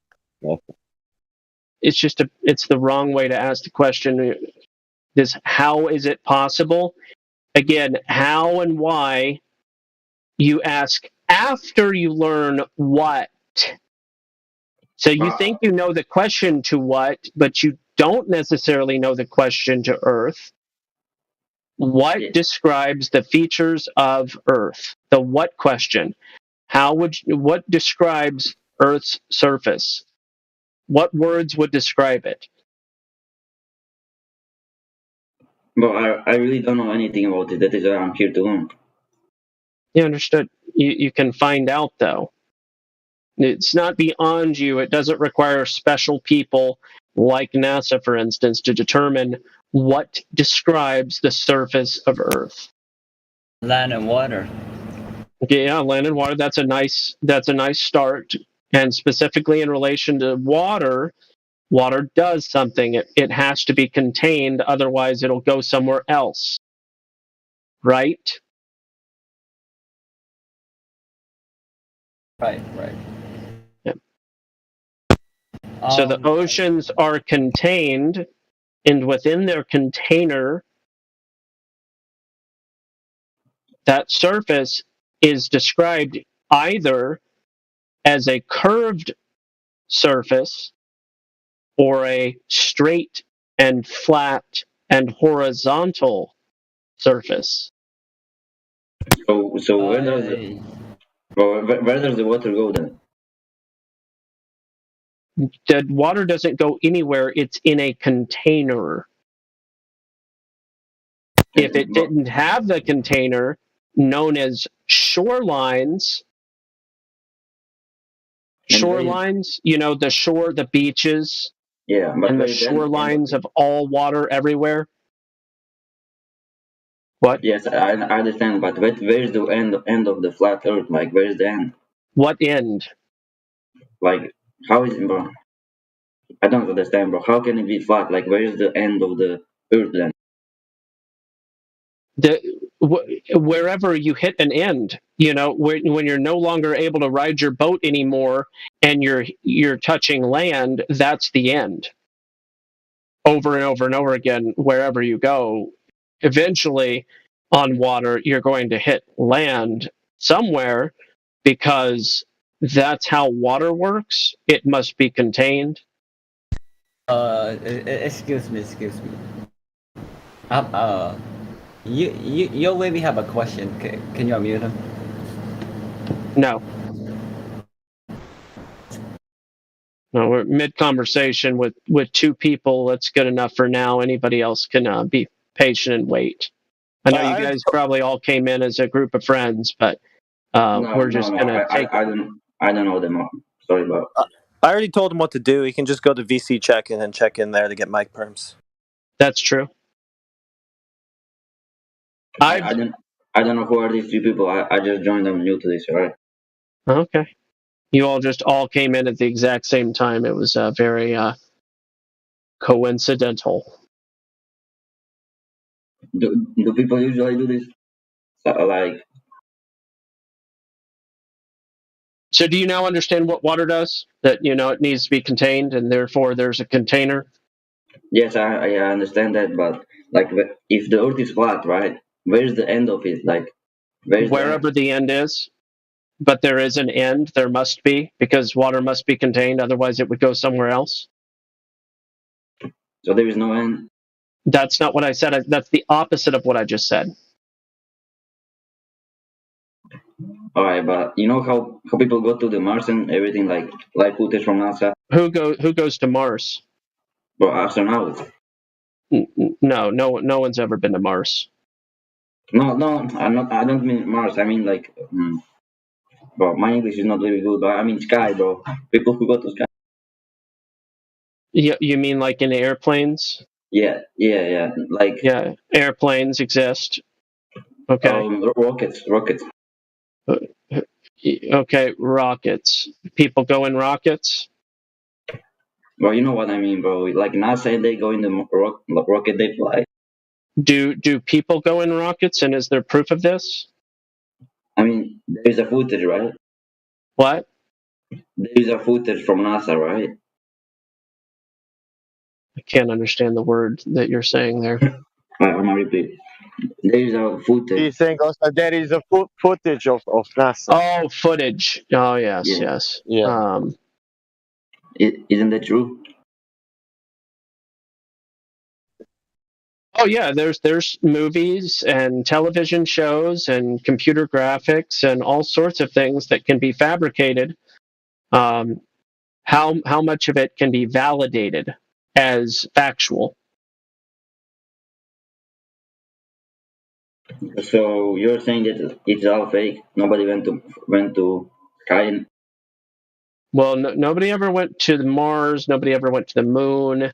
Speaker 20: It's the wrong way to ask the question. How is it possible? Again, how and why you ask after you learn what. So you think you know the question to what, but you don't necessarily know the question to Earth. What describes the features of Earth? The what question. What describes Earth's surface? What words would describe it?
Speaker 10: But I really don't know anything about it. That is why I'm here to learn.
Speaker 20: You understood. You can find out, though. It's not beyond you. It doesn't require special people like NASA, for instance, to determine what describes the surface of Earth.
Speaker 8: Land and water.
Speaker 20: Okay, yeah, land and water. That's a nice start. And specifically in relation to water, water does something. It has to be contained, otherwise it'll go somewhere else. Right?
Speaker 8: Right.
Speaker 20: Yeah. So the oceans are contained, and within their container, that surface is described either as a curved surface or a straight and flat and horizontal surface.
Speaker 10: So where does the water go then?
Speaker 20: The water doesn't go anywhere. It's in a container. If it didn't have the container, known as shorelines, you know, the shore, the beaches,
Speaker 10: yeah, but
Speaker 20: and the shorelines of all water everywhere. What?
Speaker 10: Yes, I understand, but where's the end of the flat Earth? Like, where's the end?
Speaker 20: What end?
Speaker 10: Like, how is it, bro? I don't understand, bro. How can it be flat? Like, where is the end of the Earth then?
Speaker 20: Wherever you hit an end, you know, when you're no longer able to ride your boat anymore and you're touching land, that's the end. Over and over and over again, wherever you go, eventually on water, you're going to hit land somewhere, because that's how water works. It must be contained.
Speaker 8: Excuse me. You maybe have a question. Can you unmute him?
Speaker 20: No, we're mid-conversation with two people. That's good enough for now. Anybody else can be patient and wait. I know you guys probably all came in as a group of friends, but we're just gonna take.
Speaker 10: I don't know them all. Sorry about.
Speaker 13: I already told him what to do. He can just go to VC check and then check in there to get mic perms.
Speaker 20: That's true.
Speaker 10: I don't know who are these three people. I just joined. I'm new to this, right?
Speaker 20: Okay. You all came in at the exact same time. It was very coincidental.
Speaker 10: Do people usually do this? Like.
Speaker 20: So do you now understand what water does? That, you know, it needs to be contained, and therefore there's a container?
Speaker 10: Yes, I understand that, but like, if the Earth is flat, right? Where's the end of it? Like,
Speaker 20: wherever the end is. But there is an end. There must be, because water must be contained. Otherwise, it would go somewhere else.
Speaker 10: So there is no end?
Speaker 20: That's not what I said. That's the opposite of what I just said.
Speaker 10: All right, but you know how people go to the Mars and everything, like live footage from NASA?
Speaker 20: Who goes to Mars?
Speaker 10: Well, astronauts.
Speaker 20: No one's ever been to Mars.
Speaker 10: No, I don't mean Mars. I mean, like, bro, my English is not very good, but I mean sky, bro. People who go to sky.
Speaker 20: You mean like in airplanes?
Speaker 10: Yeah. Like.
Speaker 20: Yeah, airplanes exist. Okay.
Speaker 10: Rockets.
Speaker 20: Okay, rockets. People go in rockets?
Speaker 10: Well, you know what I mean, bro. Like NASA, they go in the rocket, they fly.
Speaker 20: Do people go in rockets, and is there proof of this?
Speaker 10: I mean, there's a footage, right?
Speaker 20: What?
Speaker 10: There's a footage from NASA, right?
Speaker 20: I can't understand the word that you're saying there.
Speaker 10: I'm gonna repeat. There is a footage.
Speaker 6: He's saying also there is a footage of NASA.
Speaker 20: Oh, footage. Oh, yes,
Speaker 10: Yeah.
Speaker 20: yes.
Speaker 6: Yeah.
Speaker 10: Isn't that true?
Speaker 20: Oh yeah, there's movies and television shows and computer graphics and all sorts of things that can be fabricated. How much of it can be validated as factual?
Speaker 10: So you're saying that it's all fake? Nobody went to sky?
Speaker 20: Well, nobody ever went to the Mars. Nobody ever went to the moon.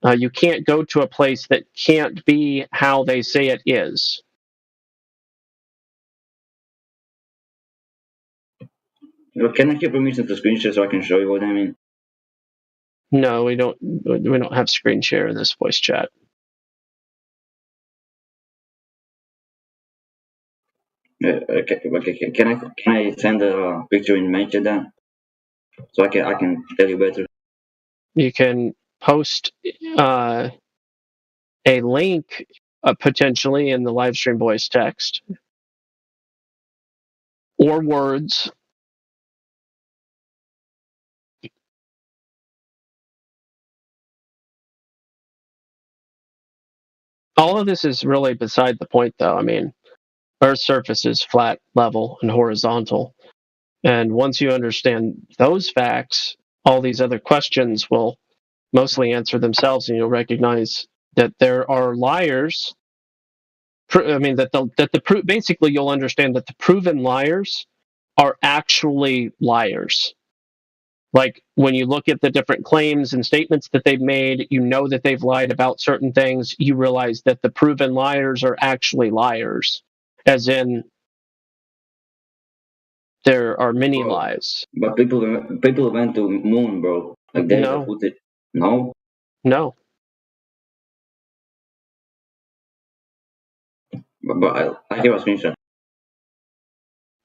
Speaker 20: You can't go to a place that can't be how they say it is.
Speaker 10: Well, can I get permission to screen share so I can show you what I mean?
Speaker 20: No, we don't. We don't have screen share in this voice chat.
Speaker 10: Okay. Can I send a picture in Messenger then, so I can tell you better?
Speaker 20: You can post a link potentially in the live stream voice text or words. All of this is really beside the point, though. I mean, Earth's surface is flat, level, and horizontal. And once you understand those facts, all these other questions will mostly answer themselves, and you'll recognize that there are liars. I mean, basically you'll understand that the proven liars are actually liars. Like when you look at the different claims and statements that they've made, you know that they've lied about certain things. You realize that the proven liars are actually liars, as in there are many lies.
Speaker 10: But people went to moon, bro. Like there is a footage. No.
Speaker 20: No.
Speaker 10: But I give a screenshot.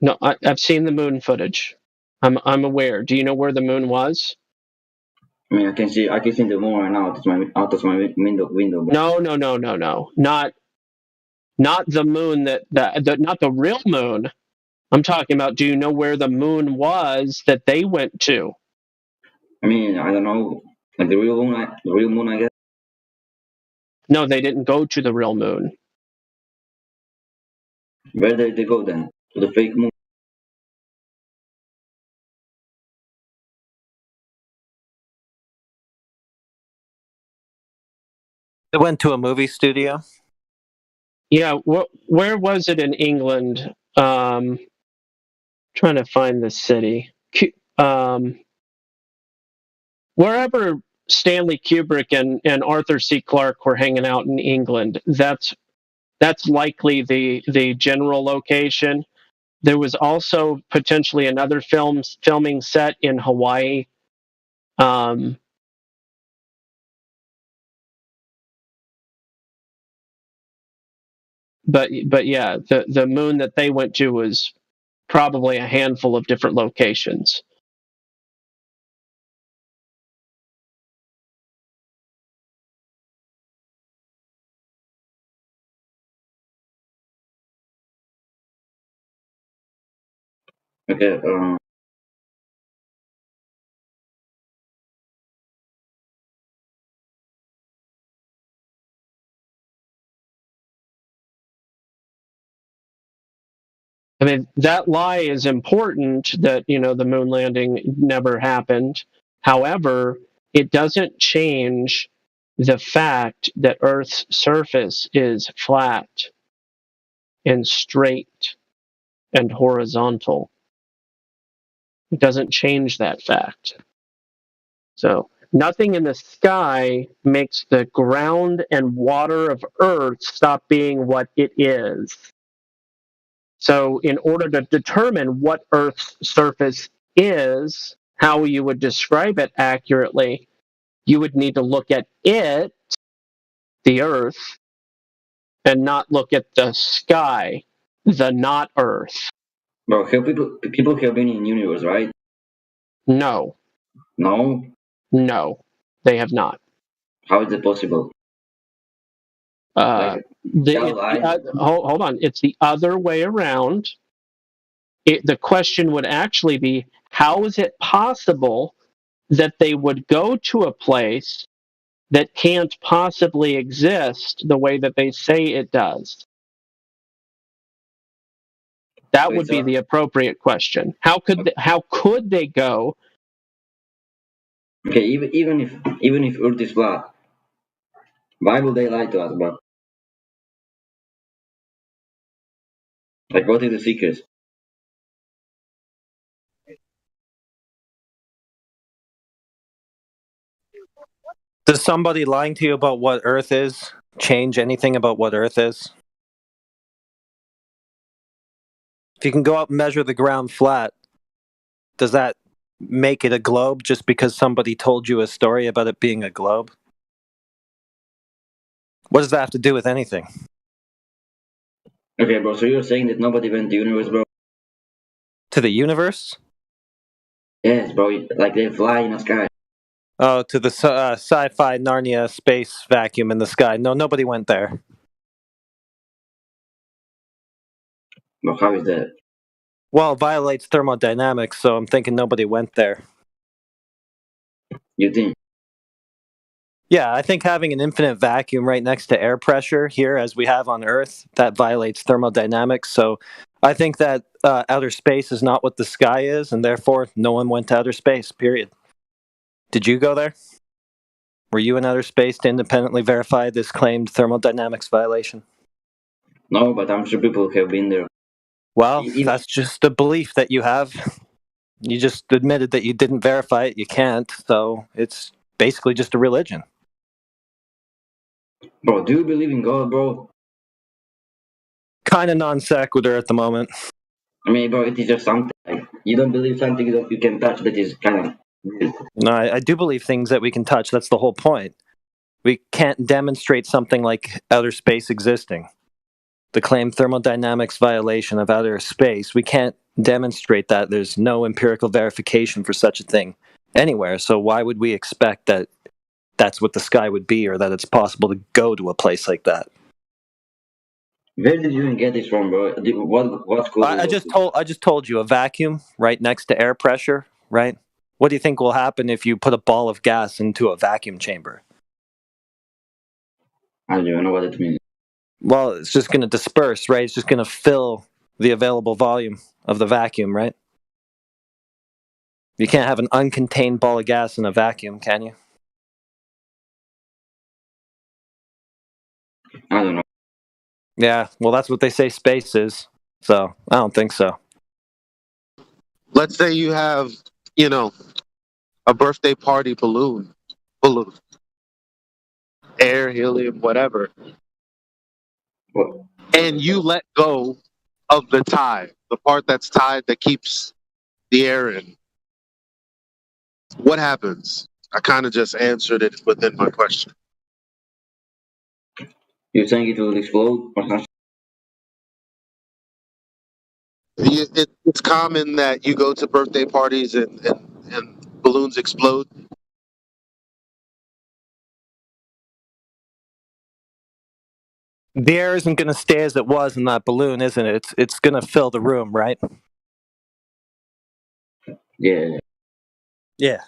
Speaker 20: No, I've seen the moon footage. I'm aware. Do you know where the moon was?
Speaker 10: I mean, I can see the moon right now out of my window.
Speaker 20: No. Not the moon not the real moon. I'm talking about, do you know where the moon was that they went to?
Speaker 10: I mean, I don't know. Like the real moon, I guess.
Speaker 20: No, they didn't go to the real moon.
Speaker 10: Where did they go then? To the fake moon?
Speaker 13: They went to a movie studio.
Speaker 20: Yeah, where was it in England? Trying to find the city. Wherever Stanley Kubrick and Arthur C. Clarke were hanging out in England, that's likely the general location. There was also potentially another filming set in Hawaii. But yeah, the moon that they went to was probably a handful of different locations.
Speaker 10: Okay.
Speaker 20: I mean, that lie is important that, the moon landing never happened. However, it doesn't change the fact that Earth's surface is flat and straight and horizontal. It doesn't change that fact. So nothing in the sky makes the ground and water of Earth stop being what it is. So in order to determine what Earth's surface is, how you would describe it accurately, you would need to look at it, the Earth, and not look at the sky, the not Earth.
Speaker 10: Bro, people have been in universe, right?
Speaker 20: No.
Speaker 10: No?
Speaker 20: No, they have not.
Speaker 10: How is it possible?
Speaker 20: Hold on. It's the other way around. The question would actually be, how is it possible that they would go to a place that can't possibly exist the way that they say it does? That would be the appropriate question. How could they go?
Speaker 10: Okay, even if Earth is flat, why would they lie to us, bro? Like, what is the secret?
Speaker 13: Does somebody lying to you about what Earth is change anything about what Earth is? If you can go out and measure the ground flat, does that make it a globe just because somebody told you a story about it being a globe? What does that have to do with anything?
Speaker 10: Okay, bro, so you're saying that nobody went to the universe, bro?
Speaker 13: To the universe?
Speaker 10: Yes, bro, like they fly in the sky.
Speaker 13: Oh, to the sci-fi Narnia space vacuum in the sky. No, nobody went there.
Speaker 10: But how is that?
Speaker 13: Well, it violates thermodynamics, so I'm thinking nobody went there.
Speaker 10: You think?
Speaker 13: Yeah, I think having an infinite vacuum right next to air pressure here, as we have on Earth, that violates thermodynamics. So I think that outer space is not what the sky is, and therefore no one went to outer space, period. Did you go there? Were you in outer space to independently verify this claimed thermodynamics violation?
Speaker 10: No, but I'm sure people have been there.
Speaker 13: Well, that's just a belief that you have. You just admitted that you didn't verify it. You can't. So it's basically just a religion.
Speaker 10: Bro, do you believe in God, bro?
Speaker 13: Kind of non sequitur at the moment.
Speaker 10: I mean, bro, it is just something. Like, you don't believe something that you can touch. That is kind of weird.
Speaker 13: No, I do believe things that we can touch. That's the whole point. We can't demonstrate something like outer space existing. The claimed thermodynamics violation of outer space, we can't demonstrate that. There's no empirical verification for such a thing anywhere. So why would we expect that that's what the sky would be, or that it's possible to go to a place like that?
Speaker 10: Where did you even get this from, bro? What school?
Speaker 13: I just told you, a vacuum right next to air pressure, right? What do you think will happen if you put a ball of gas into a vacuum chamber?
Speaker 10: I don't even know what it means.
Speaker 13: Well, it's just going to disperse, right? It's just going to fill the available volume of the vacuum, right? You can't have an uncontained ball of gas in a vacuum, can you?
Speaker 10: I don't know.
Speaker 13: Yeah, well, that's what they say space is. So I don't think so.
Speaker 9: Let's say you have, a birthday party balloon, air, helium, whatever, and you let go of the tie, the part that's tied that keeps the air in. What happens? I kind of just answered it within my question.
Speaker 10: You think it will explode or something?
Speaker 9: It's common that you go to birthday parties and balloons explode.
Speaker 13: The air isn't going to stay as it was in that balloon, isn't it? It's going to fill the room, right?
Speaker 10: Yeah.
Speaker 13: Yeah.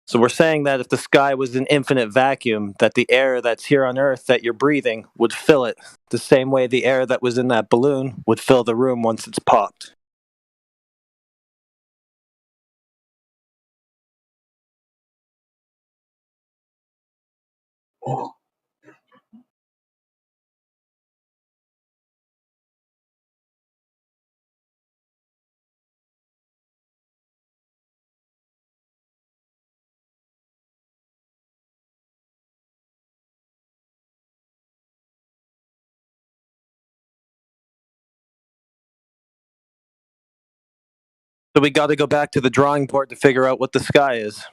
Speaker 13: So we're saying that if the sky was an infinite vacuum, that the air that's here on Earth that you're breathing would fill it the same way the air that was in that balloon would fill the room once it's popped. So we got to go back to the drawing board to figure out what the sky is.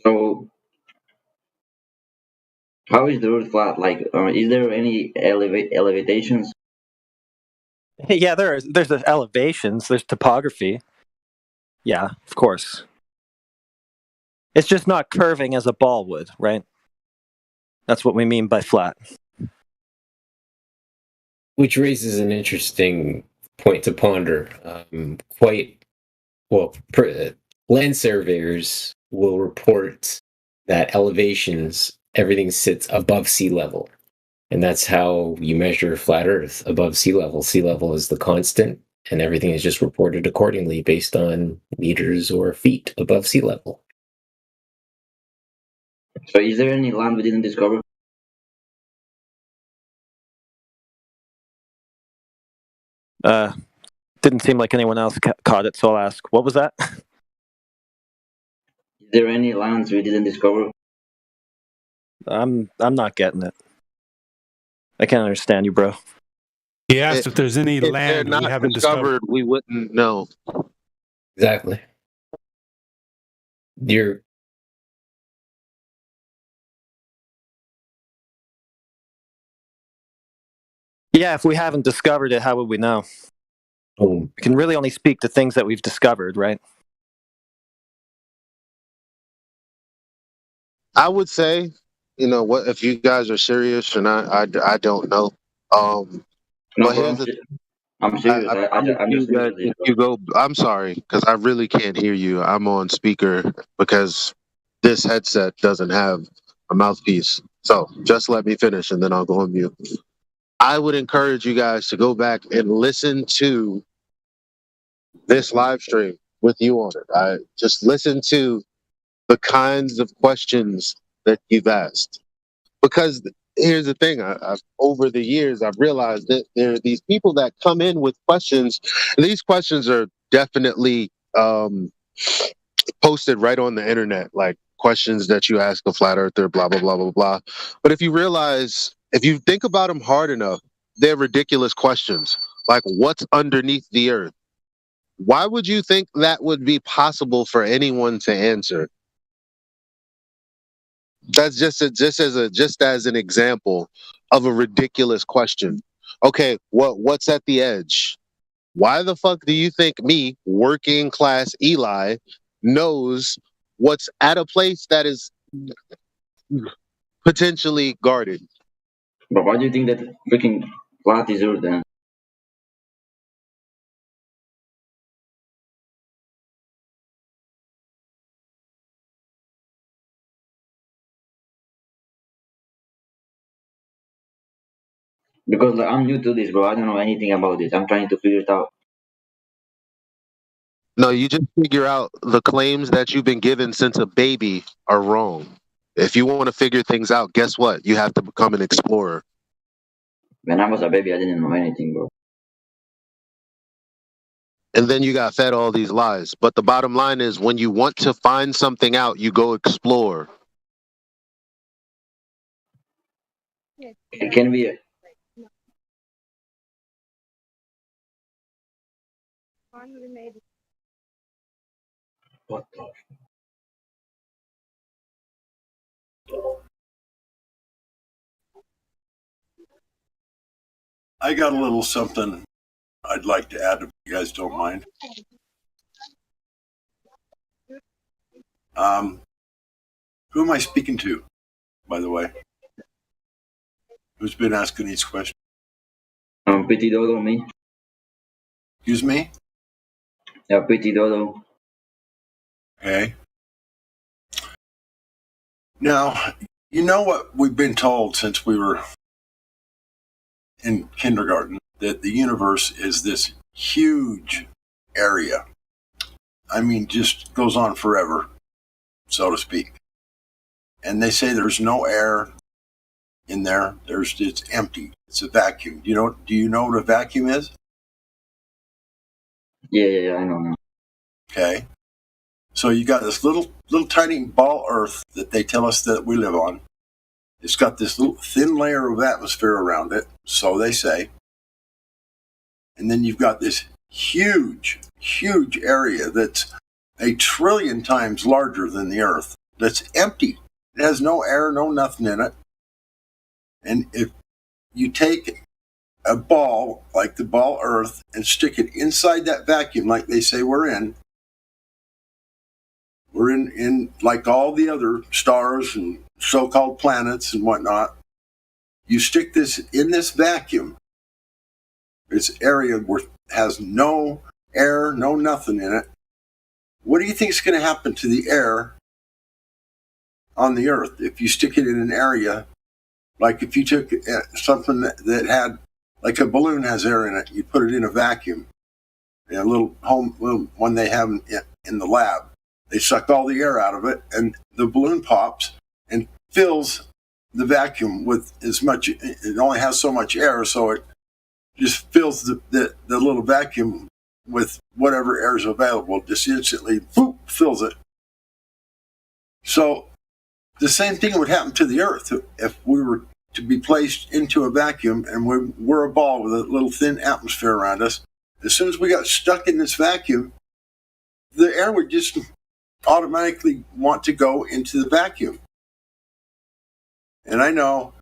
Speaker 10: So how is the Earth flat? Like, is there any elevations?
Speaker 13: Yeah, there's the elevations, there's topography. Yeah, of course. It's just not curving as a ball would, right? That's what we mean by flat.
Speaker 14: Which raises an interesting point to ponder. Land surveyors will report that elevations, everything sits above sea level. And that's how you measure flat Earth, above sea level. Sea level is the constant, and everything is just reported accordingly based on meters or feet above sea level.
Speaker 10: So is there any land we didn't discover?
Speaker 13: Didn't seem like anyone else caught it, so I'll ask. What was that?
Speaker 10: Is there any lands we didn't discover?
Speaker 13: I'm not getting it. I can't understand you, bro.
Speaker 11: He asked if there's any land we haven't discovered.
Speaker 9: We wouldn't know.
Speaker 14: Exactly. You're
Speaker 13: Yeah, if we haven't discovered it, how would we know? We can really only speak to things that we've discovered, right?
Speaker 9: I would say, you know what, if you guys are serious, and I don't know.
Speaker 10: No,
Speaker 9: But
Speaker 10: bro,
Speaker 9: here's the
Speaker 10: I'm serious. I'm just
Speaker 9: that
Speaker 10: serious.
Speaker 9: if you go, I'm sorry, because I really can't hear you. I'm on speaker because this headset doesn't have a mouthpiece. So just let me finish and then I'll go on mute. I would encourage you guys to go back and listen to this live stream with you on it. I just listen to the kinds of questions that you've asked. Because here's the thing, over the years, I've realized that there are these people that come in with questions, and these questions are definitely posted right on the internet, like questions that you ask a flat earther, blah, blah, blah, blah, blah. But if you think about them hard enough, they're ridiculous questions. Like, what's underneath the earth? Why would you think that would be possible for anyone to answer? That's just as an example of a ridiculous question. Okay, what's at the edge? Why the fuck do you think me, working class Eli, knows what's at a place that is potentially guarded?
Speaker 10: But why do you think that freaking flat is Earth then? Because like, I'm new to this, bro. I don't know anything about this. I'm trying to figure it out.
Speaker 9: No, you just figure out the claims that you've been given since a baby are wrong. If you want to figure things out, guess what? You have to become an explorer.
Speaker 10: When I was a baby, I didn't know anything, bro.
Speaker 9: And then you got fed all these lies. But the bottom line is, when you want to find something out, you go explore.
Speaker 10: It can be. What the?
Speaker 15: I got a little something I'd like to add if you guys don't mind. Who am I speaking to, by the way? Who's been asking these questions?
Speaker 10: Pretty Dodo, me.
Speaker 15: Excuse me?
Speaker 10: Yeah, Pretty Dodo.
Speaker 15: Okay. Now, you know what we've been told since we were in kindergarten, that the universe is this huge area. I mean, just goes on forever, so to speak. And they say there's no air in there. It's empty. It's a vacuum. Do you know what a vacuum is?
Speaker 10: Yeah, I know.
Speaker 15: Okay. So you got this little tiny ball Earth that they tell us that we live on. It's got this little thin layer of atmosphere around it, so they say. And then you've got this huge area that's 1 trillion times larger than the Earth that's empty. It has no air, no nothing in it. And if you take a ball like the ball Earth and stick it inside that vacuum like they say we're in like all the other stars and so-called planets and whatnot, you stick this in this vacuum, this area where it has no air, no nothing in it. What do you think is going to happen to the air on the Earth if you stick it in an area, like if you took something that had, like a balloon has air in it, you put it in a vacuum, in a little one they have in the lab. They suck all the air out of it, and the balloon pops and fills the vacuum with as much. It only has so much air, so it just fills the little vacuum with whatever air is available. Just instantly, boop, fills it. So the same thing would happen to the Earth if we were to be placed into a vacuum and we're a ball with a little thin atmosphere around us. As soon as we got stuck in this vacuum, the air would just automatically want to go into the vacuum. And I know,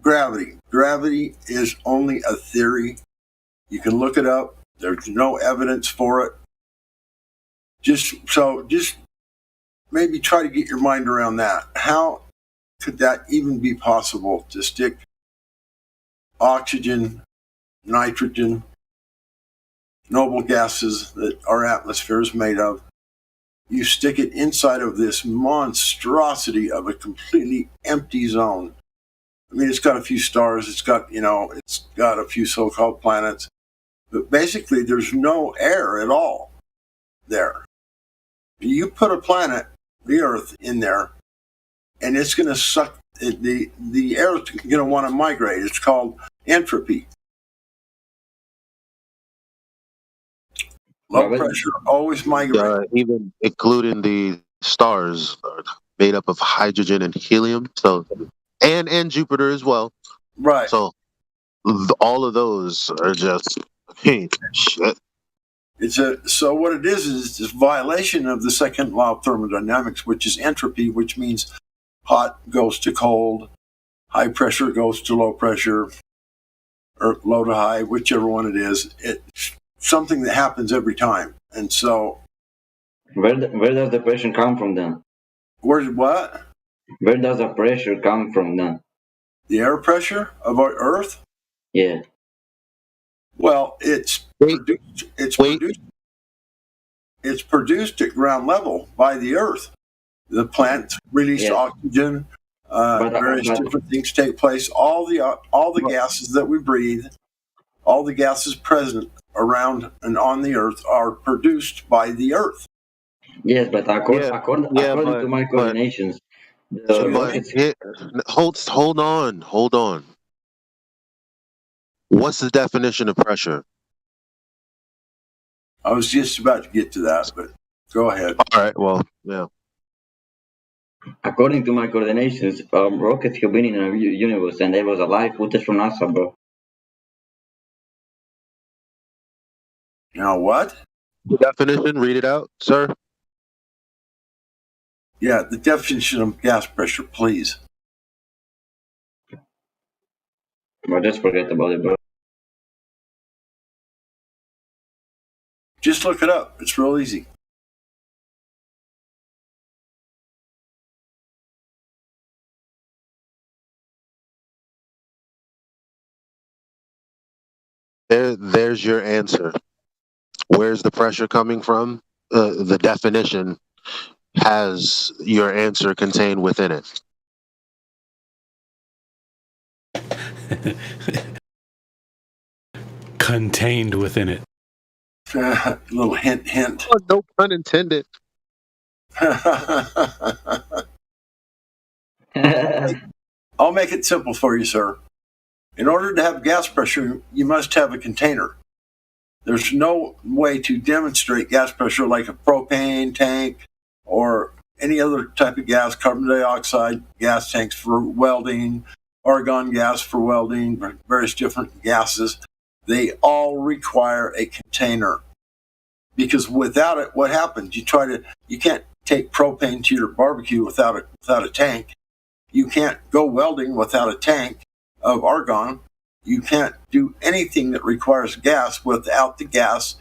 Speaker 15: gravity. Gravity is only a theory. You can look it up. There's no evidence for it. Just maybe try to get your mind around that. How could that even be possible to stick oxygen, nitrogen, noble gases that our atmosphere is made of? You stick it inside of this monstrosity of a completely empty zone. I mean, it's got a few stars, it's got a few so-called planets, but basically there's no air at all there. You put a planet, the Earth, in there, and it's going to suck, the air is going to want to migrate. It's called entropy. Low pressure always migrates.
Speaker 9: Even including the stars are made up of hydrogen and helium, so and Jupiter as well.
Speaker 15: Right.
Speaker 9: So all of those are just shit.
Speaker 15: So what it is this violation of the second law of thermodynamics, which is entropy, which means hot goes to cold, high pressure goes to low pressure, or low to high, whichever one it is. It's something that happens every time. And so
Speaker 10: where does the pressure come from then?
Speaker 15: Where's what?
Speaker 10: Where does the pressure come from then?
Speaker 15: The air pressure of our Earth?
Speaker 10: Yeah.
Speaker 15: Well, it's produced at ground level by the Earth. The plants release oxygen. Various different things take place. All the gases that we breathe, all the gases present around and on the Earth are produced by the Earth.
Speaker 10: Yes, but according to my coordinations,
Speaker 9: hold on. What's the definition of pressure?
Speaker 15: I was just about to get to that, but go ahead.
Speaker 9: All right. Well, yeah.
Speaker 10: According to my coordinations, rockets have been in our universe, and there was a live footage from NASA, bro.
Speaker 15: Now what?
Speaker 9: The definition, read it out, sir.
Speaker 15: Yeah, the definition of gas pressure, please.
Speaker 10: Well, just forget about it, bro.
Speaker 15: Just look it up. It's real easy.
Speaker 9: There's your answer. Where's the pressure coming from? The definition has your answer contained within it.
Speaker 11: Contained within it.
Speaker 15: Little hint.
Speaker 9: Oh, no pun intended.
Speaker 15: I'll make it simple for you, sir. In order to have gas pressure, you must have a container. There's no way to demonstrate gas pressure like a propane tank or any other type of gas, carbon dioxide gas tanks for welding, argon gas for welding, various different gases. They all require a container. Because without it, what happens? You can't take propane to your barbecue without a tank. You can't go welding without a tank of argon. You can't do anything that requires gas without the gas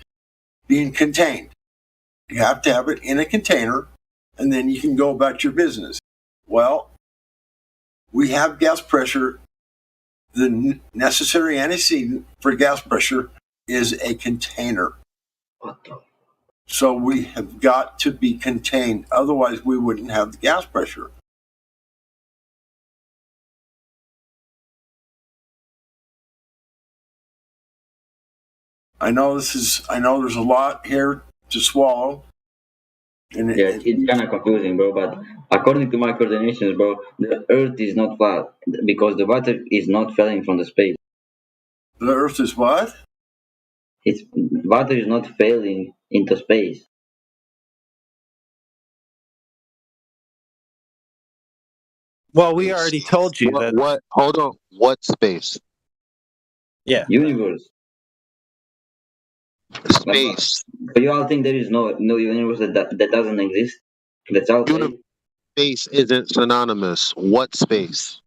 Speaker 15: being contained. You have to have it in a container, and then you can go about your business. Well, we have gas pressure. The necessary antecedent for gas pressure is a container. So we have got to be contained. Otherwise, we wouldn't have the gas pressure. I know there's a lot here to swallow.
Speaker 10: It's kind of confusing, bro. But according to my coordinations, bro, the Earth is not flat because the water is not falling from the space.
Speaker 15: The Earth is what?
Speaker 10: It's water is not falling into space.
Speaker 13: Well, we already told you that.
Speaker 9: What? Hold on. What space?
Speaker 13: Yeah.
Speaker 10: Universe.
Speaker 9: Space.
Speaker 10: But you all think there is no universe that doesn't exist? That's outside?
Speaker 9: Space isn't synonymous. What space?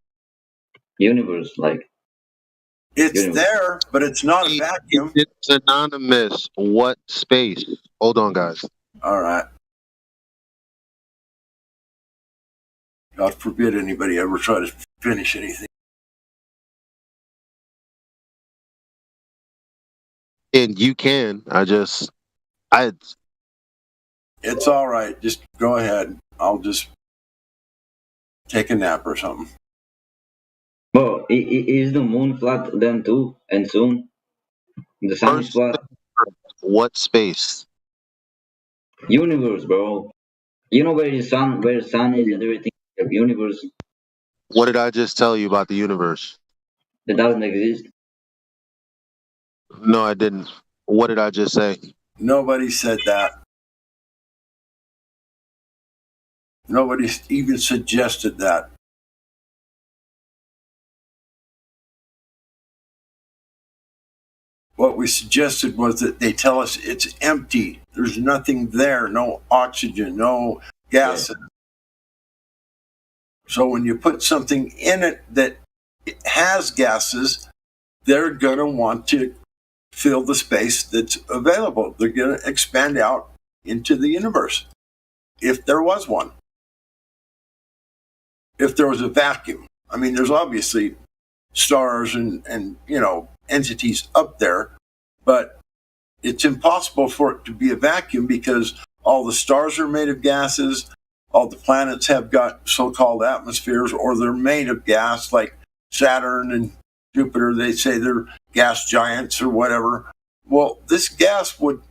Speaker 10: Universe, like.
Speaker 15: It's universe. There, but it's not a vacuum.
Speaker 9: It's synonymous. What space? Hold on, guys.
Speaker 15: All right. God forbid anybody ever try to finish anything.
Speaker 9: And you can. It's
Speaker 15: all right. Just go ahead. I'll just take a nap or something.
Speaker 10: Well, is the moon flat then too? And soon? The sun is flat?
Speaker 9: What space?
Speaker 10: Universe, bro. You know where the sun is and everything? The universe.
Speaker 9: What did I just tell you about the universe?
Speaker 10: That doesn't exist.
Speaker 9: No, I didn't. What did I just say?
Speaker 15: Nobody said that. Nobody even suggested that. What we suggested was that they tell us it's empty. There's nothing there, no oxygen, no gases. Yeah. So when you put something in it that has gases, they're going to want to fill the space that's available. They're going to expand out into the universe, if there was one. If there was a vacuum. I mean, there's obviously stars and entities up there, but it's impossible for it to be a vacuum because all the stars are made of gases, all the planets have got so-called atmospheres, or they're made of gas, like Saturn and Jupiter. They say they're gas giants or whatever. Well, this gas would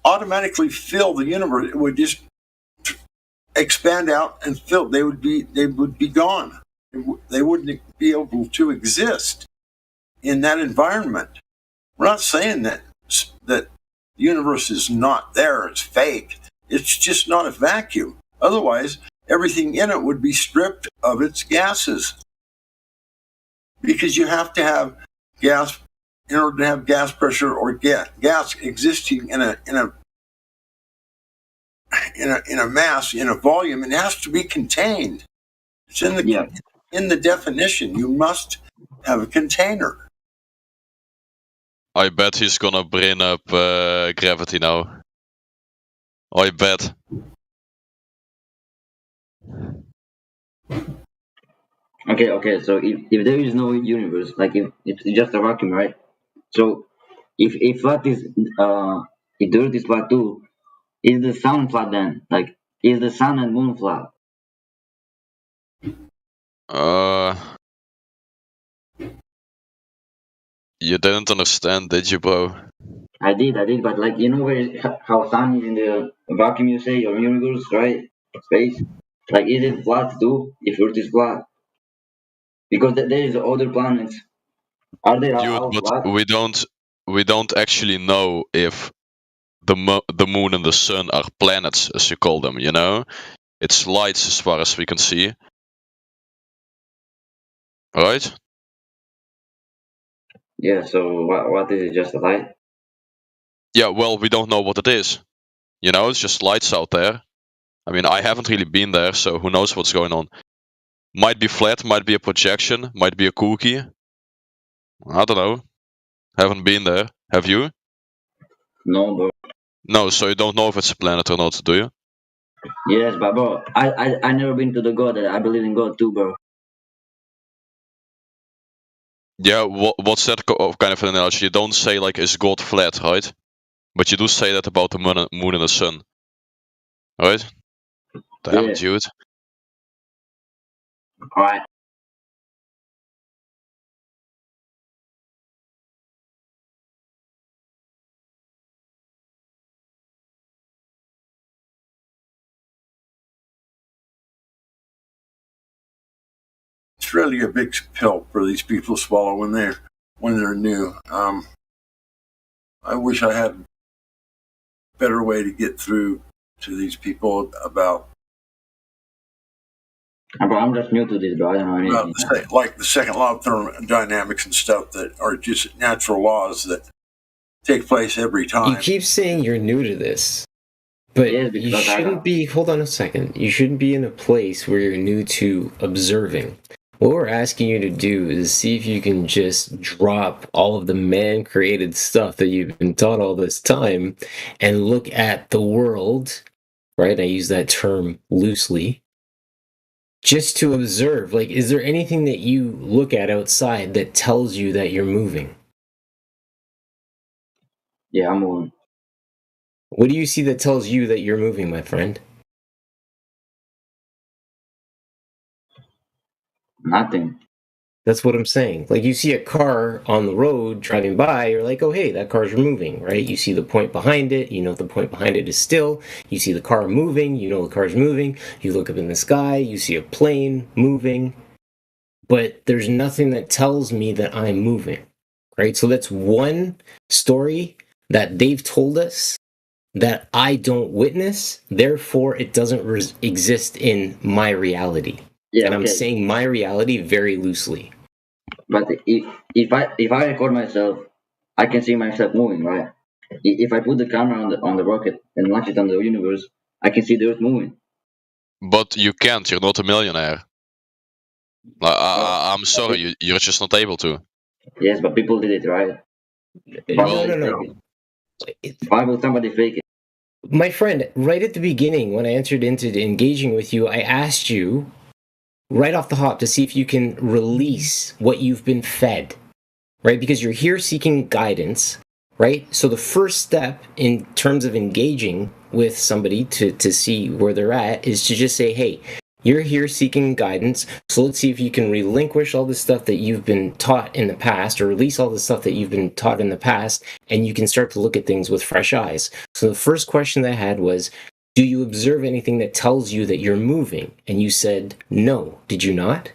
Speaker 15: automatically fill the universe. It would just expand out and fill. They would be gone. They wouldn't be able to exist in that environment. We're not saying that the universe is not there, it's fake. It's just not a vacuum. Otherwise, everything in it would be stripped of its gases. Because you have to have gas in order to have gas pressure or gas existing in a mass, in a volume. It has to be contained. It's in the definition. You must have a container.
Speaker 1: I bet he's gonna bring up gravity now. I bet.
Speaker 10: Okay. So if there is no universe, like if it's just a vacuum, right? So if flat is if the Earth is flat too, is the sun flat then? Like is the sun and moon flat?
Speaker 1: You didn't understand, did you, bro?
Speaker 10: I did, but like how sun is in the vacuum, you say, or universe, right? Space. Like is it flat too? If Earth is flat, because there is other planets. Are they all flat?
Speaker 1: We don't actually know if the moon and the sun are planets, as you call them. You know, it's lights as far as we can see. Right?
Speaker 10: Yeah, so what is it, just a light?
Speaker 1: Yeah, well, we don't know what it is. You know, it's just lights out there. I mean, I haven't really been there, so who knows what's going on. Might be flat, might be a projection, might be a cookie. I don't know. Haven't been there. Have you?
Speaker 10: No, bro.
Speaker 1: No, so you don't know if it's a planet or not, do you?
Speaker 10: Yes, but bro, I never been to the God. I believe in God too, bro.
Speaker 1: Yeah, what's that kind of an analogy? You don't say like, is God flat, right? But you do say that about the moon and the sun. Right? Damn,
Speaker 10: Yeah.
Speaker 1: dude.
Speaker 10: Alright.
Speaker 15: It's really a big pill for these people to swallow when they're new. I wish I had a better way to get through to these people about.
Speaker 10: Bro, I'm just new to this, bro. I don't know anything.
Speaker 15: Like the second law of thermodynamics and stuff that are just natural laws that take place every time.
Speaker 2: You keep saying you're new to this, but you shouldn't be. Hold on a second. You shouldn't be in a place where you're new to observing. What we're asking you to do is see if you can just drop all of the man-created stuff that you've been taught all this time and look at the world, right? I use that term loosely. Just to observe, like, is there anything that you look at outside that tells you that you're moving?
Speaker 10: Yeah, I'm moving.
Speaker 2: What do you see that tells you that you're moving, my friend?
Speaker 10: Nothing.
Speaker 2: That's what I'm saying. Like, you see a car on the road driving by, you're like, oh, hey, that car's moving, right? You see the point behind it, you know the point behind it is still. You see the car moving, you know the car's moving. You look up in the sky, you see a plane moving. But there's nothing that tells me that I'm moving, right? So that's one story that they've told us that I don't witness, therefore it doesn't exist in my reality.
Speaker 10: Yeah,
Speaker 2: and I'm
Speaker 10: okay.
Speaker 2: saying my reality very loosely.
Speaker 10: But if I record myself, I can see myself moving, right? If I put the camera on the rocket and launch it on the universe, I can see the Earth moving.
Speaker 1: But you can't. You're not a millionaire. I'm sorry. You're just not able to.
Speaker 10: Yes, but people did it, right?
Speaker 2: No.
Speaker 10: Why would somebody fake it?
Speaker 2: My friend, right at the beginning, when I entered into engaging with you, I asked you right off the hop to see if you can release what you've been fed, right? Because you're here seeking guidance, right? So the first step in terms of engaging with somebody to see where they're at is to just say, hey, you're here seeking guidance, so let's see if you can relinquish all the stuff that you've been taught in the past, or release all the stuff that you've been taught in the past, and you can start to look at things with fresh eyes. So the first question that I had was, do you observe anything that tells you that you're moving? And you said no. Did you not?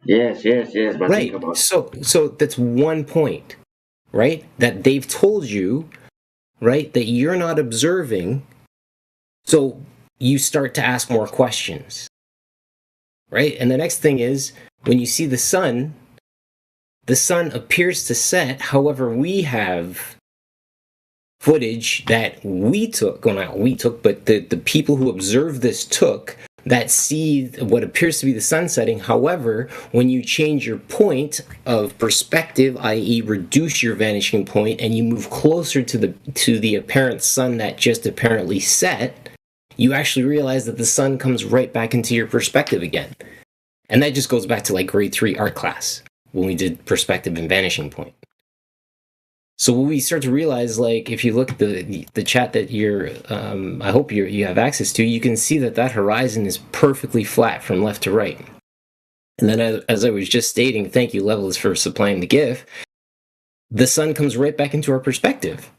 Speaker 10: Yes. But
Speaker 2: right. So that's one point, right? That they've told you, right, that you're not observing. So you start to ask more questions, right? And the next thing is, when you see the sun appears to set. However, we have footage that we took, well, not we took, but the people who observed this took, that see what appears to be the sun setting. However, when you change your point of perspective, i.e. reduce your vanishing point, and you move closer to the apparent sun that just apparently set, you actually realize that the sun comes right back into your perspective again. And that just goes back to like grade 3 art class when we did perspective and vanishing point. So what we start to realize, like, if you look at the chat that you're, I hope you have access to, you can see that horizon is perfectly flat from left to right. And then, as I was just stating, thank you, Levels, for supplying the GIF, the sun comes right back into our perspective.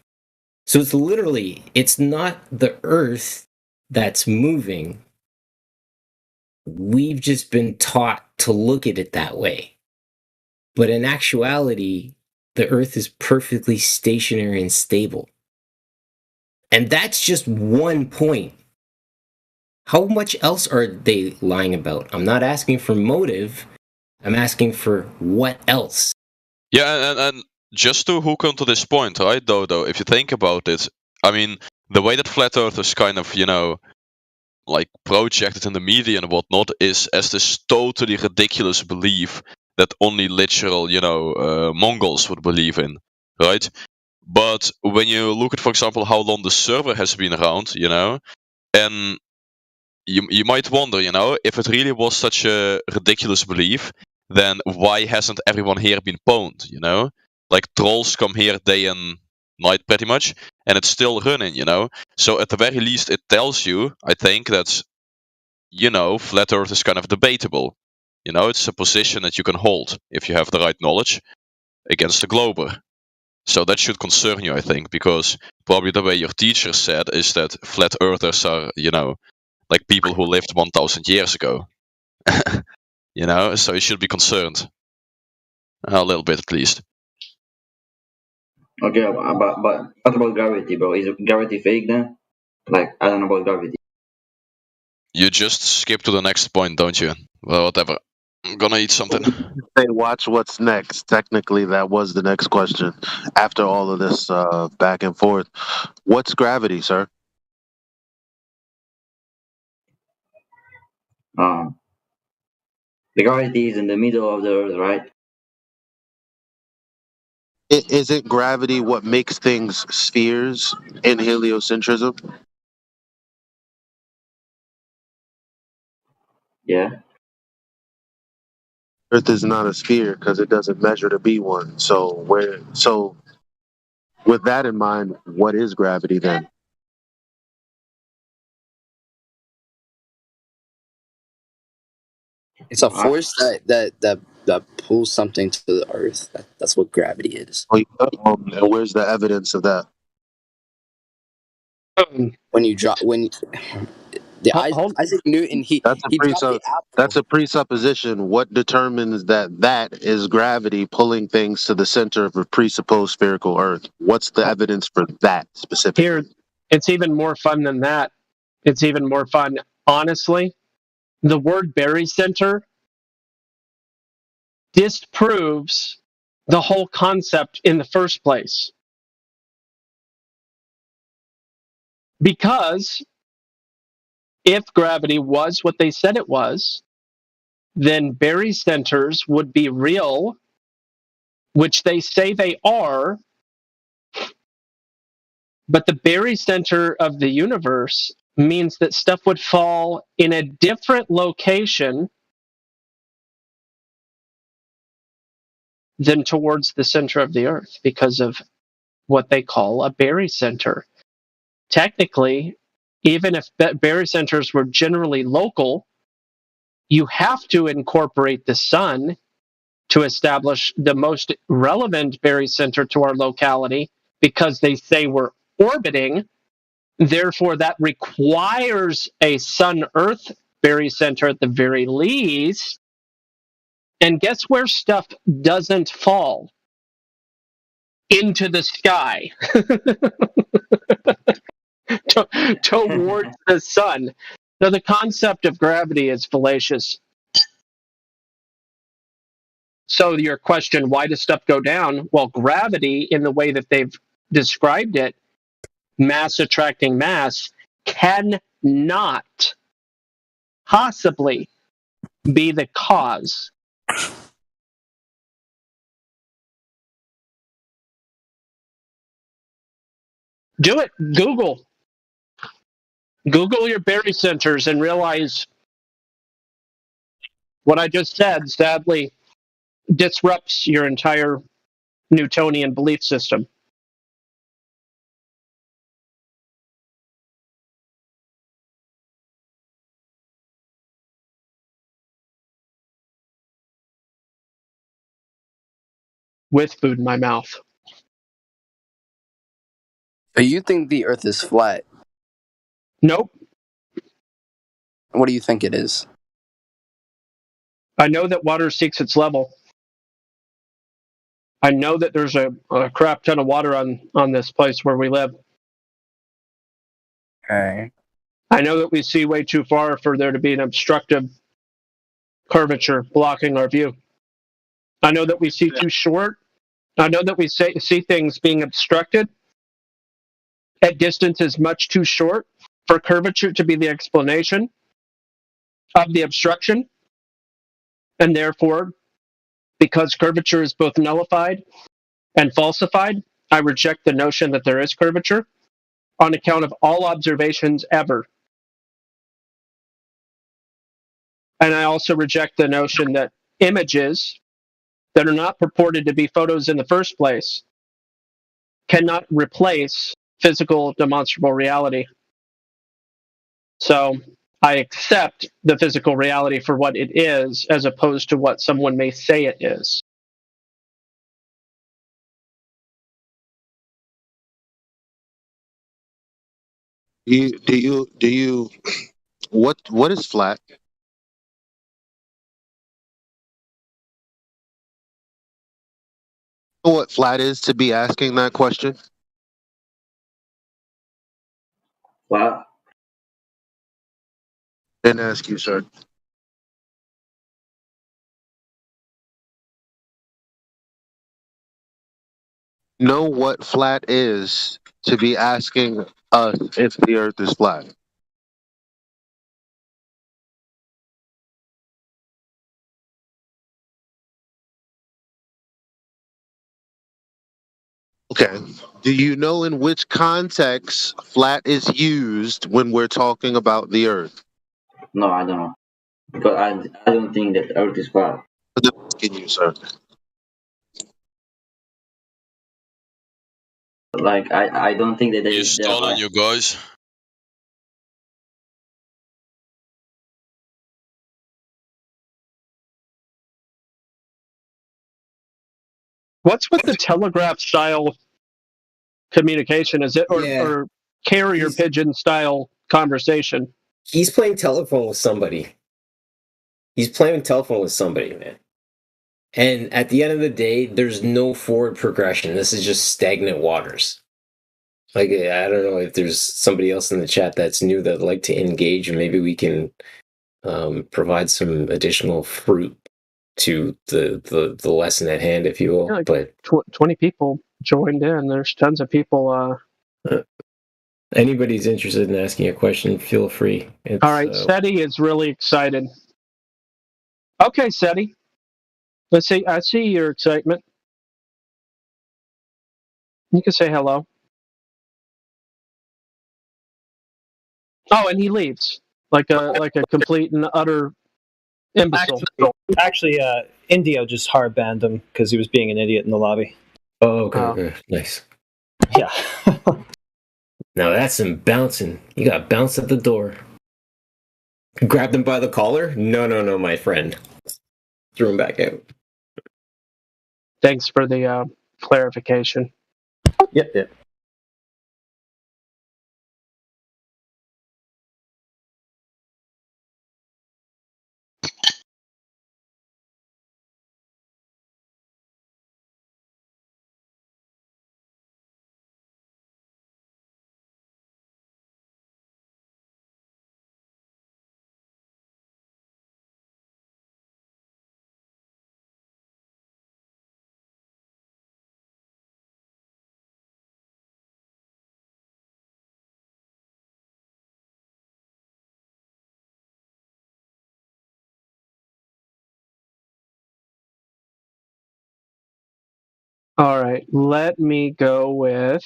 Speaker 2: So it's not the Earth that's moving. We've just been taught to look at it that way. But in actuality, the Earth is perfectly stationary and stable. And that's just one point. How much else are they lying about? I'm not asking for motive. I'm asking for what else.
Speaker 1: Yeah, and just to hook onto this point, right, Dodo, if you think about it, I mean, the way that flat earth is kind of, like projected in the media and whatnot is as this totally ridiculous belief that only literal, Mongols would believe in, right? But when you look at, for example, how long the server has been around, and you might wonder, if it really was such a ridiculous belief, then why hasn't everyone here been pwned, Like trolls come here day and night pretty much, and it's still running, So at the very least it tells you, I think, that, flat earth is kind of debatable. It's a position that you can hold if you have the right knowledge against the glober. So that should concern you, I think, because probably the way your teacher said is that flat earthers are, like people who lived 1,000 years ago. So you should be concerned. A little bit at least.
Speaker 10: Okay, but what about gravity, bro? Is gravity fake then? Like, I don't know about gravity.
Speaker 1: You just skip to the next point, don't you? Well, whatever. I'm gonna eat something.
Speaker 9: Hey, watch what's next. Technically, that was the next question. After all of this back and forth, what's gravity, sir?
Speaker 10: The gravity is in the middle of the Earth, right?
Speaker 9: Isn't gravity what makes things spheres in heliocentrism?
Speaker 10: Yeah.
Speaker 9: Earth is not a sphere because it doesn't measure to be one. So with that in mind, what is gravity then?
Speaker 23: It's a force that pulls something to the earth. That's what gravity is.
Speaker 9: And where's the evidence of that?
Speaker 23: When you drop Isaac Newton,
Speaker 9: that's a presupposition. What determines that is gravity pulling things to the center of a presupposed spherical Earth? What's the evidence for that specifically?
Speaker 20: Here, it's even more fun than that. It's even more fun. Honestly, the word barycenter disproves the whole concept in the first place. Because if gravity was what they said it was, then barycenters would be real, which they say they are, but the barycenter of the universe means that stuff would fall in a different location than towards the center of the Earth because of what they call a barycenter. Technically, even if barycenters were generally local, you have to incorporate the sun to establish the most relevant barycenter to our locality because they say we're orbiting. Therefore, that requires a sun-Earth barycenter at the very least. And guess where stuff doesn't fall? Into the sky. Towards the sun. So the concept of gravity is fallacious. So your question, why does stuff go down? Well, gravity, in the way that they've described it, mass attracting mass, cannot possibly be the cause. Do it. Google your barycenters and realize what I just said, sadly, disrupts your entire Newtonian belief system. With food in my mouth.
Speaker 23: So you think the earth is flat?
Speaker 20: Nope.
Speaker 23: What do you think it is?
Speaker 20: I know that water seeks its level. I know that there's a crap ton of water on this place where we live.
Speaker 23: Okay.
Speaker 20: I know that we see way too far for there to be an obstructive curvature blocking our view. I know that we see too short I know that we see things being obstructed at distances much too short for curvature to be the explanation of the obstruction, and therefore, because curvature is both nullified and falsified, I reject the notion that there is curvature on account of all observations ever. And I also reject the notion that images that are not purported to be photos in the first place cannot replace physical demonstrable reality. So I accept the physical reality for what it is, as opposed to what someone may say it is.
Speaker 9: What is flat? Know what flat is to be asking that question?
Speaker 10: Well,
Speaker 9: Didn't ask you, sir. Know what flat is to be asking us if the earth is flat. Okay. Do you know in which context flat is used when we're talking about the earth?
Speaker 10: no, I don't know. Because I don't think that Earth is flat.
Speaker 9: I'm asking you, sir.
Speaker 10: Like, I don't think that
Speaker 1: He's
Speaker 10: there are.
Speaker 1: stalling you guys.
Speaker 20: What's with the telegraph style communication? Is it or carrier pigeon style conversation?
Speaker 2: He's playing telephone with somebody. He's playing telephone with somebody, man. And at the end of the day, there's no forward progression. This is just stagnant waters. Like, I don't know if there's somebody else in the chat that's new that'd like to engage, and maybe we can provide some additional fruit to the lesson at hand, if you will.
Speaker 20: Yeah, like
Speaker 2: but
Speaker 20: 20 people joined in. There's tons of people.
Speaker 2: Anybody's interested in asking a question, feel free.
Speaker 20: All right, SETI is really excited. Okay, SETI. Let's see. I see your excitement. You can say hello. Oh, and he leaves like a complete and utter imbecile.
Speaker 13: Actually, Indio just hard banned him because he was being an idiot in the lobby.
Speaker 2: Oh, okay. Nice.
Speaker 13: Yeah.
Speaker 2: Now that's some bouncing. You got bounced at the door. Grabbed him by the collar? No, my friend. Threw him back out.
Speaker 20: Thanks for the clarification.
Speaker 13: Yep.
Speaker 20: All right, let me go with.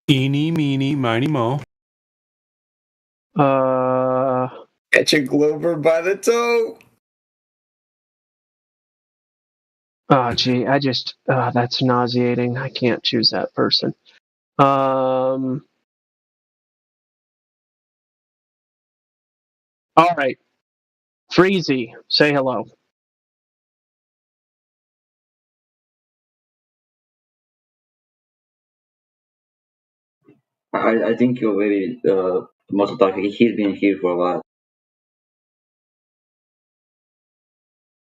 Speaker 11: Eeny, meeny, miny, mo.
Speaker 2: Catch a Glover by the toe.
Speaker 20: Oh, gee, that's nauseating. I can't choose that person. All right, Freezy, say hello.
Speaker 10: I think you're very most of the time. He's been here for a while.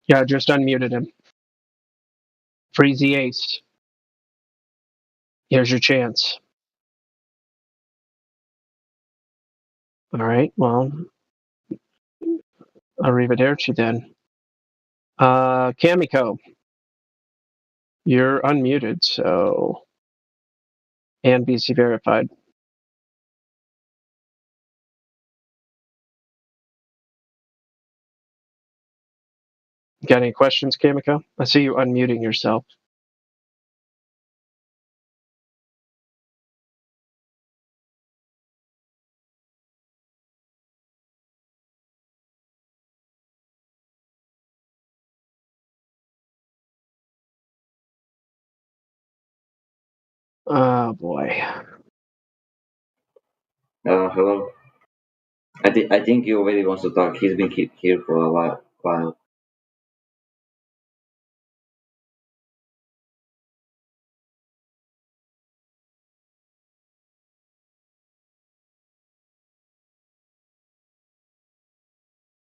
Speaker 20: Yeah, I just unmuted him. Freezy Ace. Here's your chance. All right, well, arrivederci then. Kamiko, you're unmuted, so and BC verified. Got any questions, Kamiko? I see you unmuting yourself. Oh boy.
Speaker 10: Hello. I think he already wants to talk. He's been here for a while.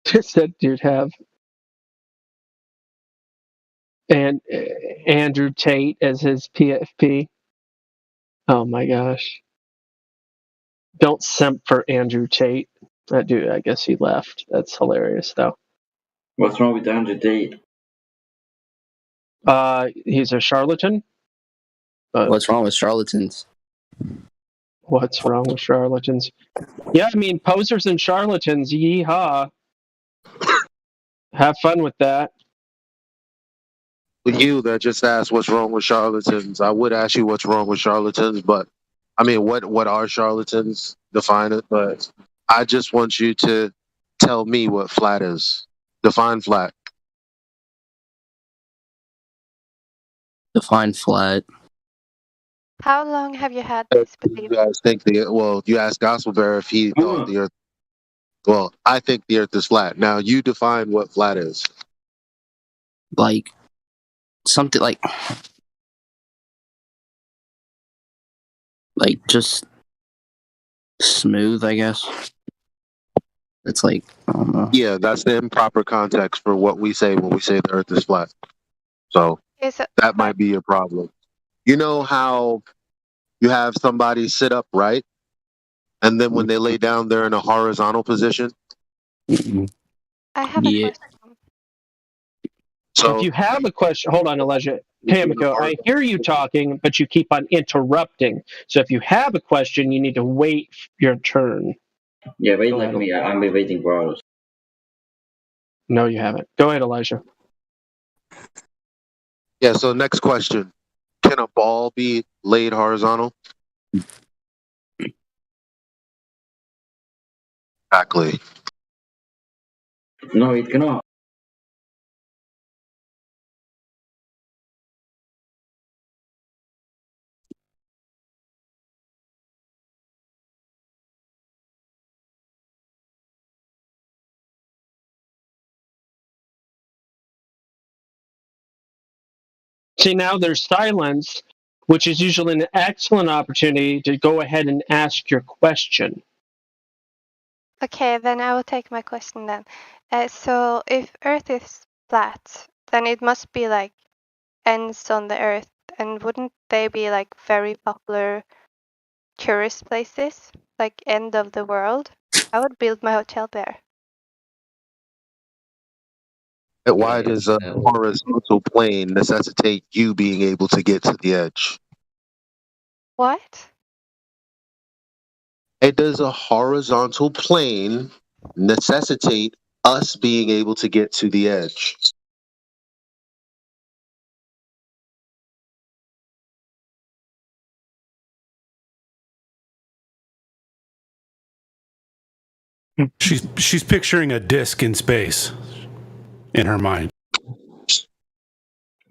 Speaker 20: Does that dude have and Andrew Tate as his PFP? Oh my gosh. Don't simp for Andrew Tate. That dude, I guess he left. That's hilarious though.
Speaker 10: What's wrong with Andrew Tate?
Speaker 20: He's a charlatan.
Speaker 23: What's wrong with charlatans?
Speaker 20: What's wrong with charlatans? Yeah, I mean, posers and charlatans, yeehaw. Have fun with that.
Speaker 9: You that just asked what's wrong with charlatans. I would ask you what's wrong with charlatans, but I mean, what are charlatans? Define it. But I just want you to tell me what flat is. Define flat.
Speaker 23: Define flat.
Speaker 3: How long have you had this belief?
Speaker 9: You guys think you asked Gospel Bear if he thought the earth. Well, I think the earth is flat. Now you define what flat is.
Speaker 23: Like something like just smooth, I guess. It's like, I don't know.
Speaker 9: Yeah, that's the improper context for what we say when we say the earth is flat. So that might be a problem. You know how you have somebody sit upright, and then when they lay down, they're in a horizontal position?
Speaker 3: I have a question.
Speaker 20: So if you have a question, hold on, Elijah. Kamiko, I hear you talking, but you keep on interrupting. So if you have a question, you need to wait your turn.
Speaker 10: Yeah, wait like me. I've been waiting for hours.
Speaker 20: No, you haven't. Go ahead, Elijah.
Speaker 9: Yeah, so next question. Can a ball be laid horizontal? Exactly.
Speaker 10: No, it cannot.
Speaker 20: See, now there's silence, which is usually an excellent opportunity to go ahead and ask your question.
Speaker 3: Okay, then I will take my question then. So if Earth is flat, then it must be like ends on the Earth, and wouldn't they be like very popular tourist places, like end of the world? I would build my hotel there.
Speaker 9: Why does a horizontal plane necessitate you being able to get to the edge?
Speaker 3: What?
Speaker 9: Does a horizontal plane necessitate us being able to get to the edge?
Speaker 11: She's picturing a disc in space in her mind.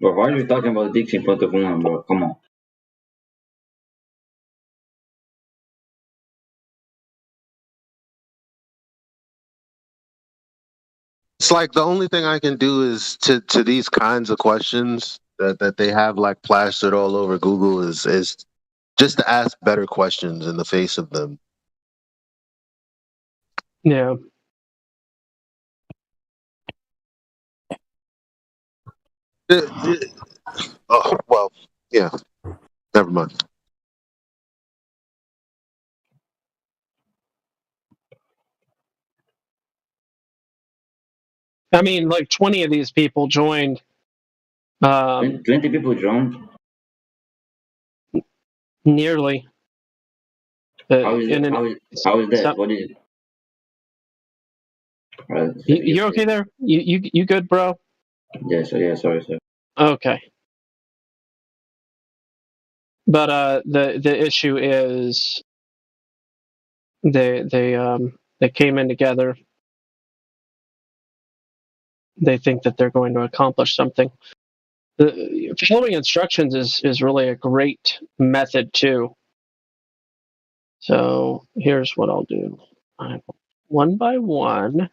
Speaker 10: But why are you talking about dicks in front of women, bro? Come on.
Speaker 9: It's like the only thing I can do is to these kinds of questions that they have like plastered all over Google is just to ask better questions in the face of them.
Speaker 20: Yeah.
Speaker 9: Oh, well, yeah. Never mind.
Speaker 20: I mean, like 20 of these people joined.
Speaker 10: 20 people joined.
Speaker 20: Nearly.
Speaker 10: How is that? What is it?
Speaker 20: You okay there? You good, bro?
Speaker 10: Yes, sorry, sir.
Speaker 20: Okay. But the issue is they came in together. They think that they're going to accomplish something. The following instructions is really a great method too. So here's what I'll do. One by one,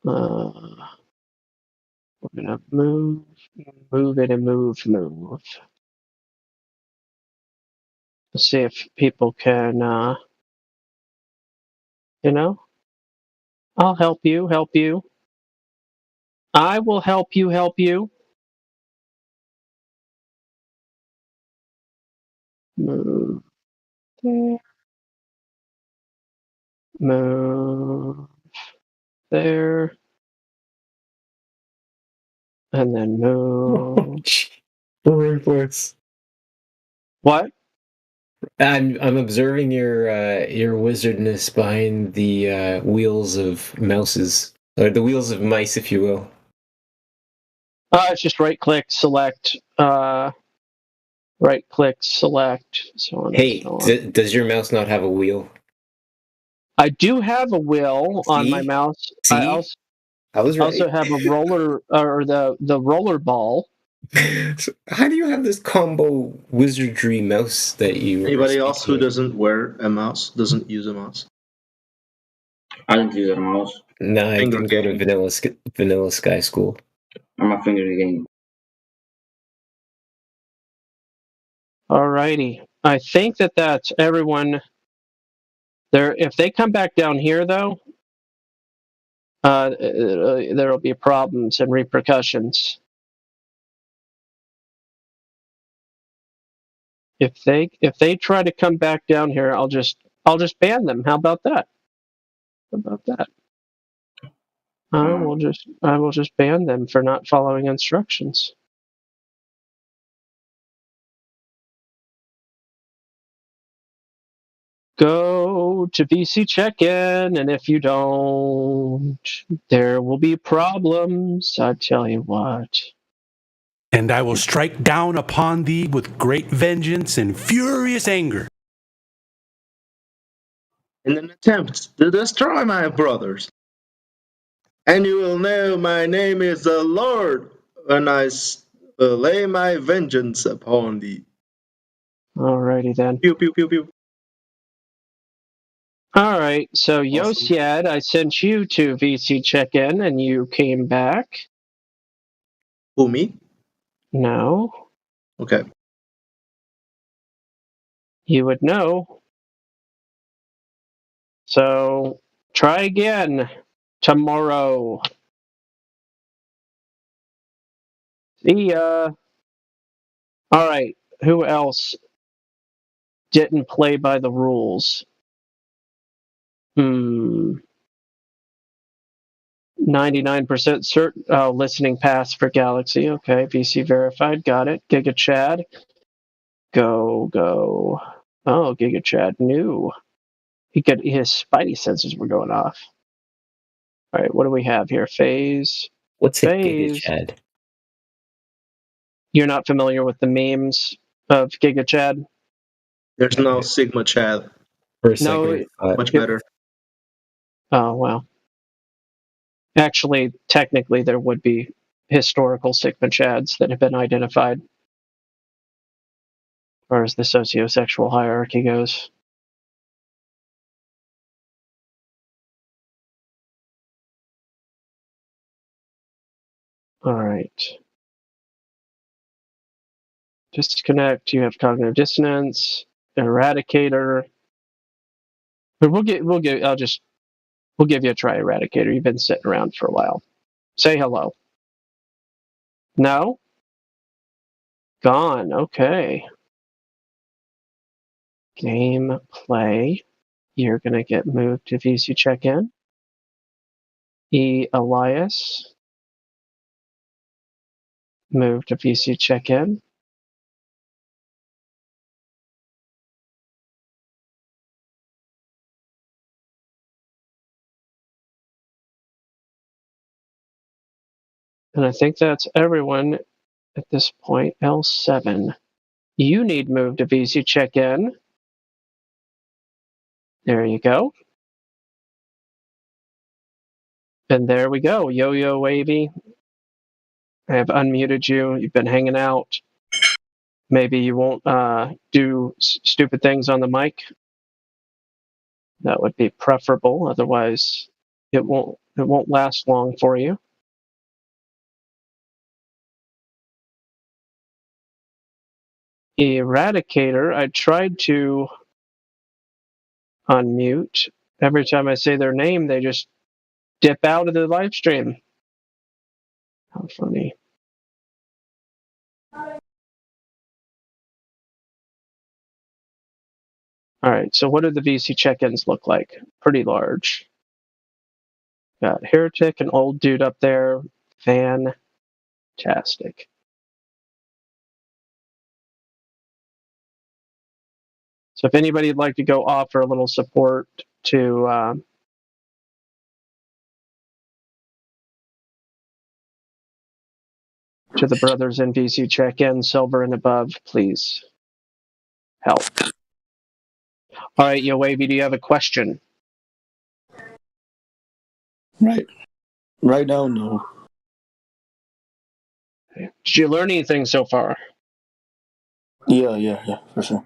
Speaker 20: we're gonna move it and move. Let's see if people can, I'll help you. I will help you. Move there. Move there. And then move.
Speaker 2: Reports.
Speaker 20: What?
Speaker 2: I'm observing your wizardness behind the wheels of mouses, or the wheels of mice, if you will.
Speaker 20: It's just right click, select, so on
Speaker 2: Hey,
Speaker 20: and so on.
Speaker 2: does your mouse not have a wheel?
Speaker 20: I do have a wheel on my mouse.
Speaker 2: See? I was right.
Speaker 20: Also have a roller, or the roller ball.
Speaker 2: So how do you have this combo wizardry mouse that you?
Speaker 4: Anybody else who doesn't wear a mouse, doesn't use a mouse?
Speaker 10: I don't use a mouse.
Speaker 2: No, I can go to Vanilla Sky School.
Speaker 10: I'm a finger game.
Speaker 20: Alrighty. I think that's everyone. There, if they come back down here, though, there will be problems and repercussions. If they try to come back down here, I'll just ban them. How about that? I will just ban them for not following instructions. Go to VC check-in, and if you don't, there will be problems. I tell you what.
Speaker 11: And I will strike down upon thee with great vengeance and furious anger.
Speaker 4: In an attempt to destroy my brothers. And you will know my name is the Lord when I lay my vengeance upon thee.
Speaker 20: Alrighty then.
Speaker 4: Pew, pew, pew, pew.
Speaker 20: Alright, so Yosiad, I sent you to VC check-in, and you came back.
Speaker 4: Who, me?
Speaker 20: No.
Speaker 4: Okay.
Speaker 20: You would know. So, try again tomorrow. See ya. Alright, who else didn't play by the rules? 99% certain. Oh, listening pass for Galaxy. Okay, VC verified. Got it. Giga Chad. Go. Oh, Giga Chad knew. His spidey senses were going off. All right, what do we have here? Phase.
Speaker 2: What's a Giga Chad?
Speaker 20: You're not familiar with the memes of Giga Chad?
Speaker 4: There's no Sigma Chad.
Speaker 20: No,
Speaker 4: much better.
Speaker 20: Oh, wow. Actually, technically, there would be historical Sigma Chads that have been identified as far as the sociosexual hierarchy goes. All right. Disconnect. You have cognitive dissonance. Eradicator. But we'll give you a try, Eradicator. You've been sitting around for a while. Say hello. No? Gone. Okay. Game play. You're gonna get moved to VC check-in. Elias. Move to VC check-in. And I think that's everyone at this point. L7. You need move to VC check-in. There you go. And there we go. Yo-Yo Wavy. I have unmuted you. You've been hanging out. Maybe you won't do stupid things on the mic. That would be preferable. Otherwise, it won't last long for you. Eradicator, I tried to unmute. Every time I say their name, they just dip out of the live stream. How funny. All right, so what do the VC check-ins look like? Pretty large. Got Heretic, an old dude up there. Fantastic. So if anybody'd like to go offer a little support to the brothers in VC check-in, silver and above, please help. All right, Yo Wavy, do you have a question?
Speaker 5: Right now, no.
Speaker 20: Did you learn anything so far?
Speaker 5: Yeah, for sure.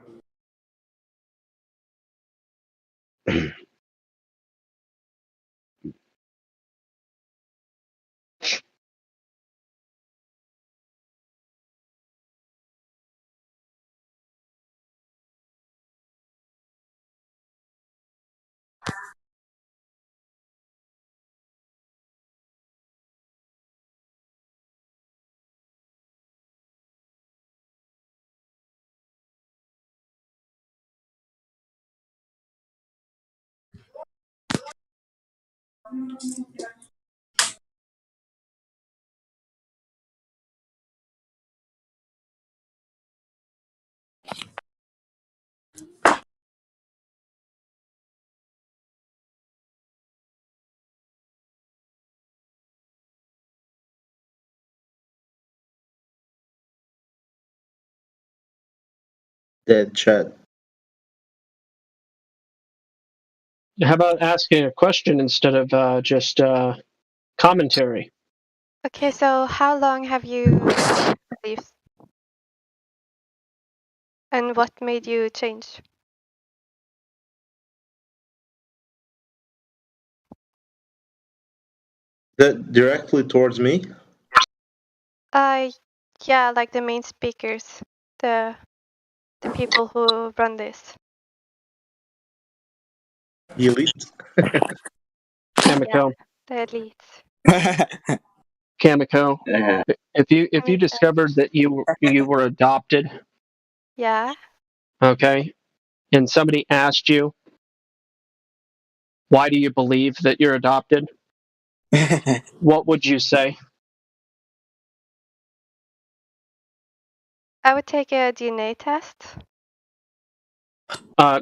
Speaker 4: Dead chat.
Speaker 20: How about asking a question instead of just commentary?
Speaker 3: Okay, so how long have you believed? And what made you change?
Speaker 4: That directly towards me?
Speaker 3: Yeah, like the main speakers, the people who run this.
Speaker 4: Elite?
Speaker 20: Kamiko.
Speaker 3: Yeah, the elites.
Speaker 20: Kamiko. If you discovered that you were adopted,
Speaker 3: Yeah.
Speaker 20: okay, and somebody asked you, why do you believe that you're adopted? What would you say?
Speaker 3: I would take a DNA test.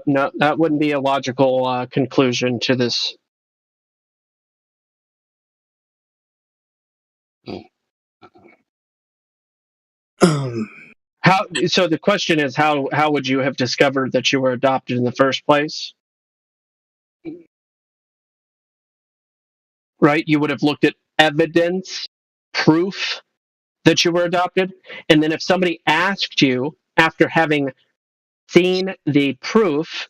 Speaker 20: No, that wouldn't be a logical conclusion to this. So the question is, how would you have discovered that you were adopted in the first place? Right? You would have looked at evidence, proof that you were adopted. And then if somebody asked you after having seen the proof,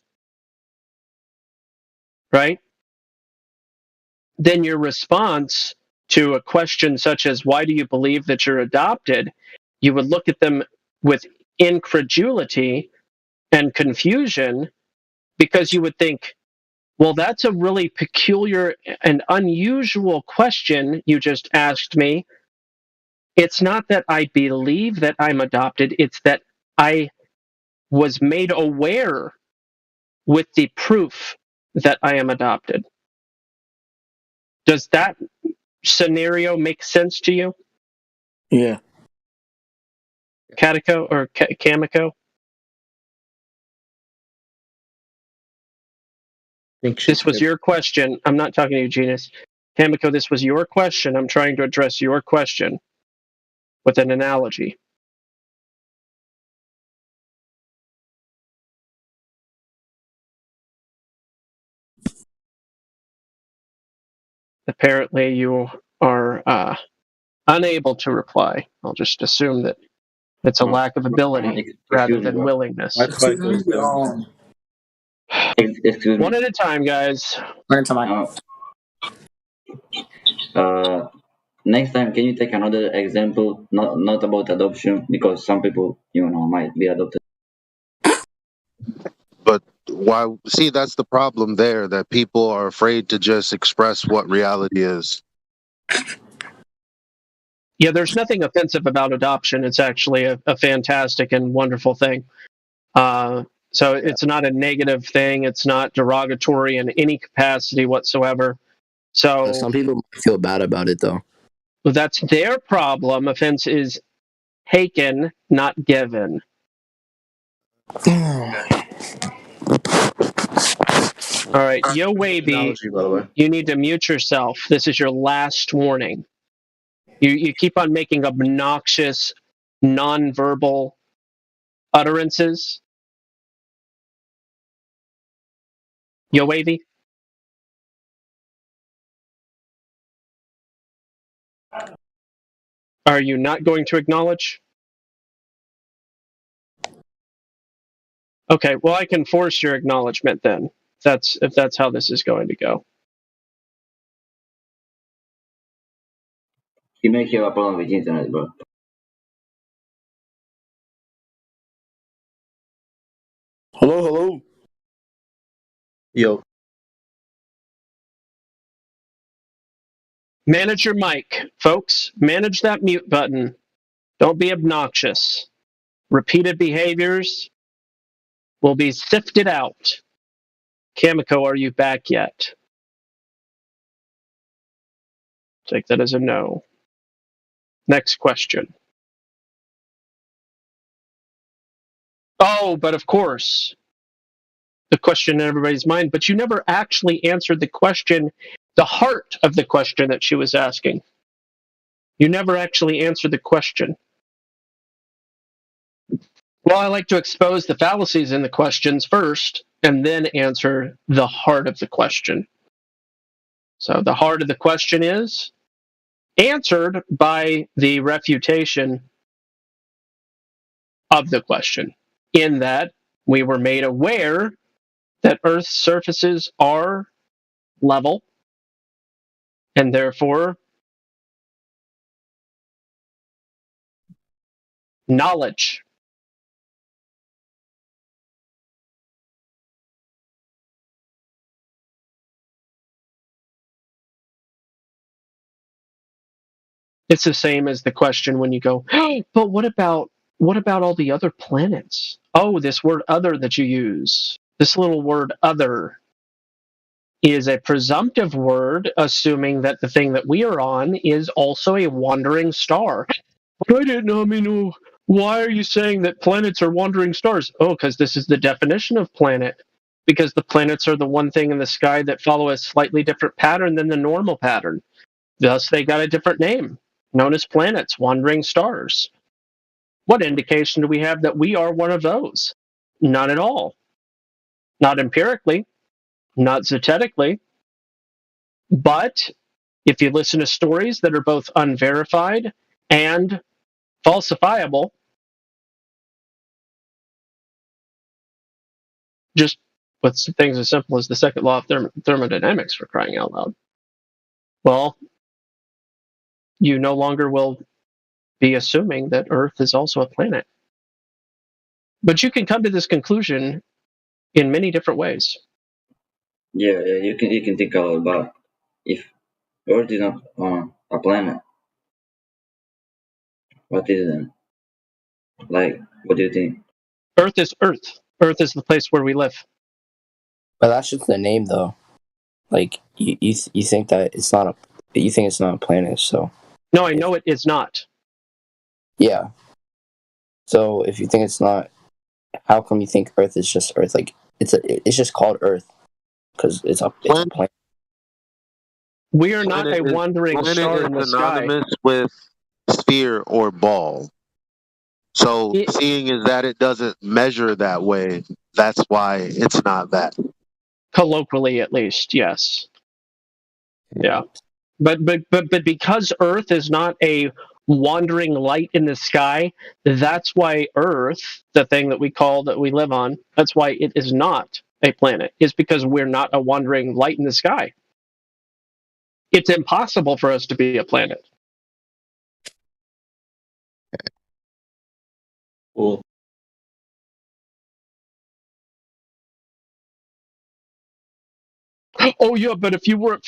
Speaker 20: right, then your response to a question such as, why do you believe that you're adopted? You would look at them with incredulity and confusion, because you would think, well, that's a really peculiar and unusual question you just asked me. It's not that I believe that I'm adopted, it's that I was made aware with the proof that I am adopted. Does that scenario make sense to you?
Speaker 5: Yeah.
Speaker 20: Katiko or Kamiko? This was your question. I'm not talking to you, Genus. Kamiko, this was your question. I'm trying to address your question with an analogy. Apparently, you are unable to reply. I'll just assume that it's a lack of ability rather than willingness.
Speaker 10: Excuse me.
Speaker 20: One at a time, guys.
Speaker 10: Next time, can you take another example, not about adoption, because some people, might be adopted.
Speaker 9: But why? See, that's the problem there, that people are afraid to just express what reality is.
Speaker 20: Yeah, there's nothing offensive about adoption. It's actually a fantastic and wonderful thing. So it's not a negative thing. It's not derogatory in any capacity whatsoever. So
Speaker 23: some people might feel bad about it, though.
Speaker 20: That's their problem. Offense is taken, not given. All right, Yo Wavy, you need to mute yourself. This is your last warning. You keep on making obnoxious, nonverbal utterances. Yo Wavy? Are you not going to acknowledge? Okay, well, I can force your acknowledgement then, if that's how this is going to go.
Speaker 10: He may have a problem with internet, bro.
Speaker 5: Hello.
Speaker 4: Yo.
Speaker 20: Manage your mic, folks. Manage that mute button. Don't be obnoxious. Repeated behaviors will be sifted out. Kamiko, are you back yet? Take that as a no. Next question. Oh, but of course, the question in everybody's mind, but you never actually answered the question, the heart of the question that she was asking. You never actually answered the question. Well, I like to expose the fallacies in the questions first and then answer the heart of the question. So the heart of the question is answered by the refutation of the question, in that we were made aware that Earth's surfaces are level, and therefore knowledge. It's the same as the question when you go, hey, but what about all the other planets? Oh, this word other that you use, this little word other, is a presumptive word, assuming that the thing that we are on is also a wandering star. But I didn't know, why are you saying that planets are wandering stars? Oh, because this is the definition of planet. Because the planets are the one thing in the sky that follow a slightly different pattern than the normal pattern. Thus, they got a different name, known as planets, wandering stars. What indication do we have that we are one of those? None at all. Not empirically, not zetetically. But if you listen to stories that are both unverified and falsifiable, just with things as simple as the second law of thermodynamics, for crying out loud, well, you no longer will be assuming that Earth is also a planet. But you can come to this conclusion in many different ways.
Speaker 10: Yeah, you can think a lot about if Earth is not a planet, what is it then? Like, what do you think?
Speaker 20: Earth is Earth. Earth is the place where we live.
Speaker 23: But that's just the name, though. Like, you think that it's not you think it's not a planet, so
Speaker 20: No, I know it is not.
Speaker 23: yeah. So if you think it's not, how come you think Earth is just Earth? Like it's just called Earth because it's a planet.
Speaker 20: We are not
Speaker 9: Planet
Speaker 20: a wandering
Speaker 9: planet
Speaker 20: star
Speaker 9: is
Speaker 20: in the sky.
Speaker 9: synonymous with sphere or ball. So seeing as that it doesn't measure that way, that's why it's not that.
Speaker 20: Colloquially, at least, yes. Yeah, but because Earth is not a wandering light in the sky, that's why Earth, the thing that we live on, that's why it is not a planet. Is because we're not a wandering light in the sky. It's impossible for us to be a planet.
Speaker 4: Cool.
Speaker 20: Oh yeah, but if you were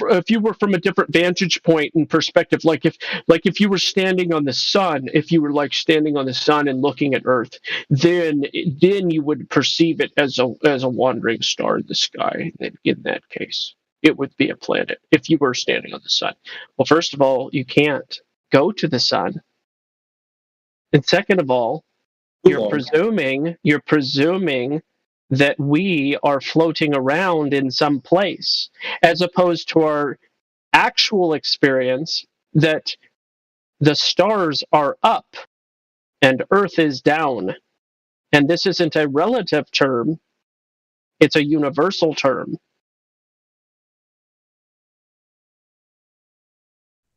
Speaker 20: from a different vantage point and perspective, like if you were standing on the sun, if you were like standing on the sun and looking at Earth, then you would perceive it as a wandering star in the sky. In that case, it would be a planet if you were standing on the sun. Well, first of all, you can't go to the sun, and second of all, you're presuming that we are floating around in some place, as opposed to our actual experience that the stars are up and Earth is down. And this isn't a relative term, it's a universal term.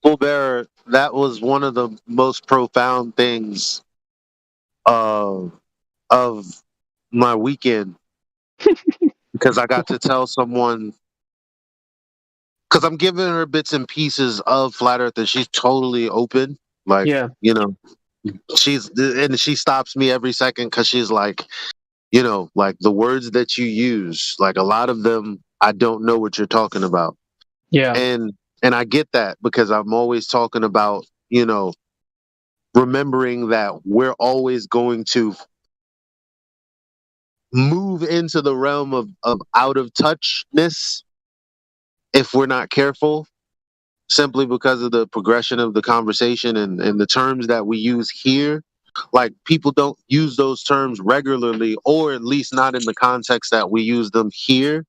Speaker 9: Full Bearer, that was one of the most profound things of my weekend because I got to tell someone, because I'm giving her bits and pieces of Flat Earth and she's totally open. Like, you know, she stops me every second because she's like, you know, like the words that you use, like a lot of them, I don't know what you're talking about.
Speaker 20: Yeah.
Speaker 9: And I get that because I'm always talking about, you know, remembering that we're always going to move into the realm of out of touchness if we're not careful, simply because of the progression of the conversation and the terms that we use here. Like people don't use those terms regularly, or at least not in the context that we use them here.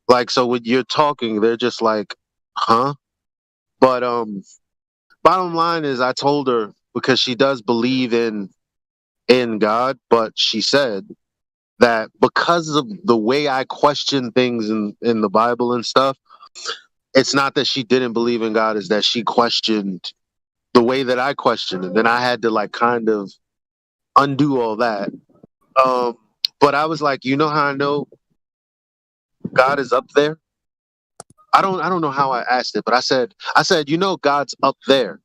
Speaker 9: Like, so when you're talking, they're just like, huh? But bottom line is I told her, because she does believe in God, but she said that because of the way I question things in the Bible and stuff, it's not that she didn't believe in God, is that she questioned the way that I questioned it. Then I had to like kind of undo all that. But I was like, you know how I know God is up there? I don't know how I asked it, but I said, you know, God's up there.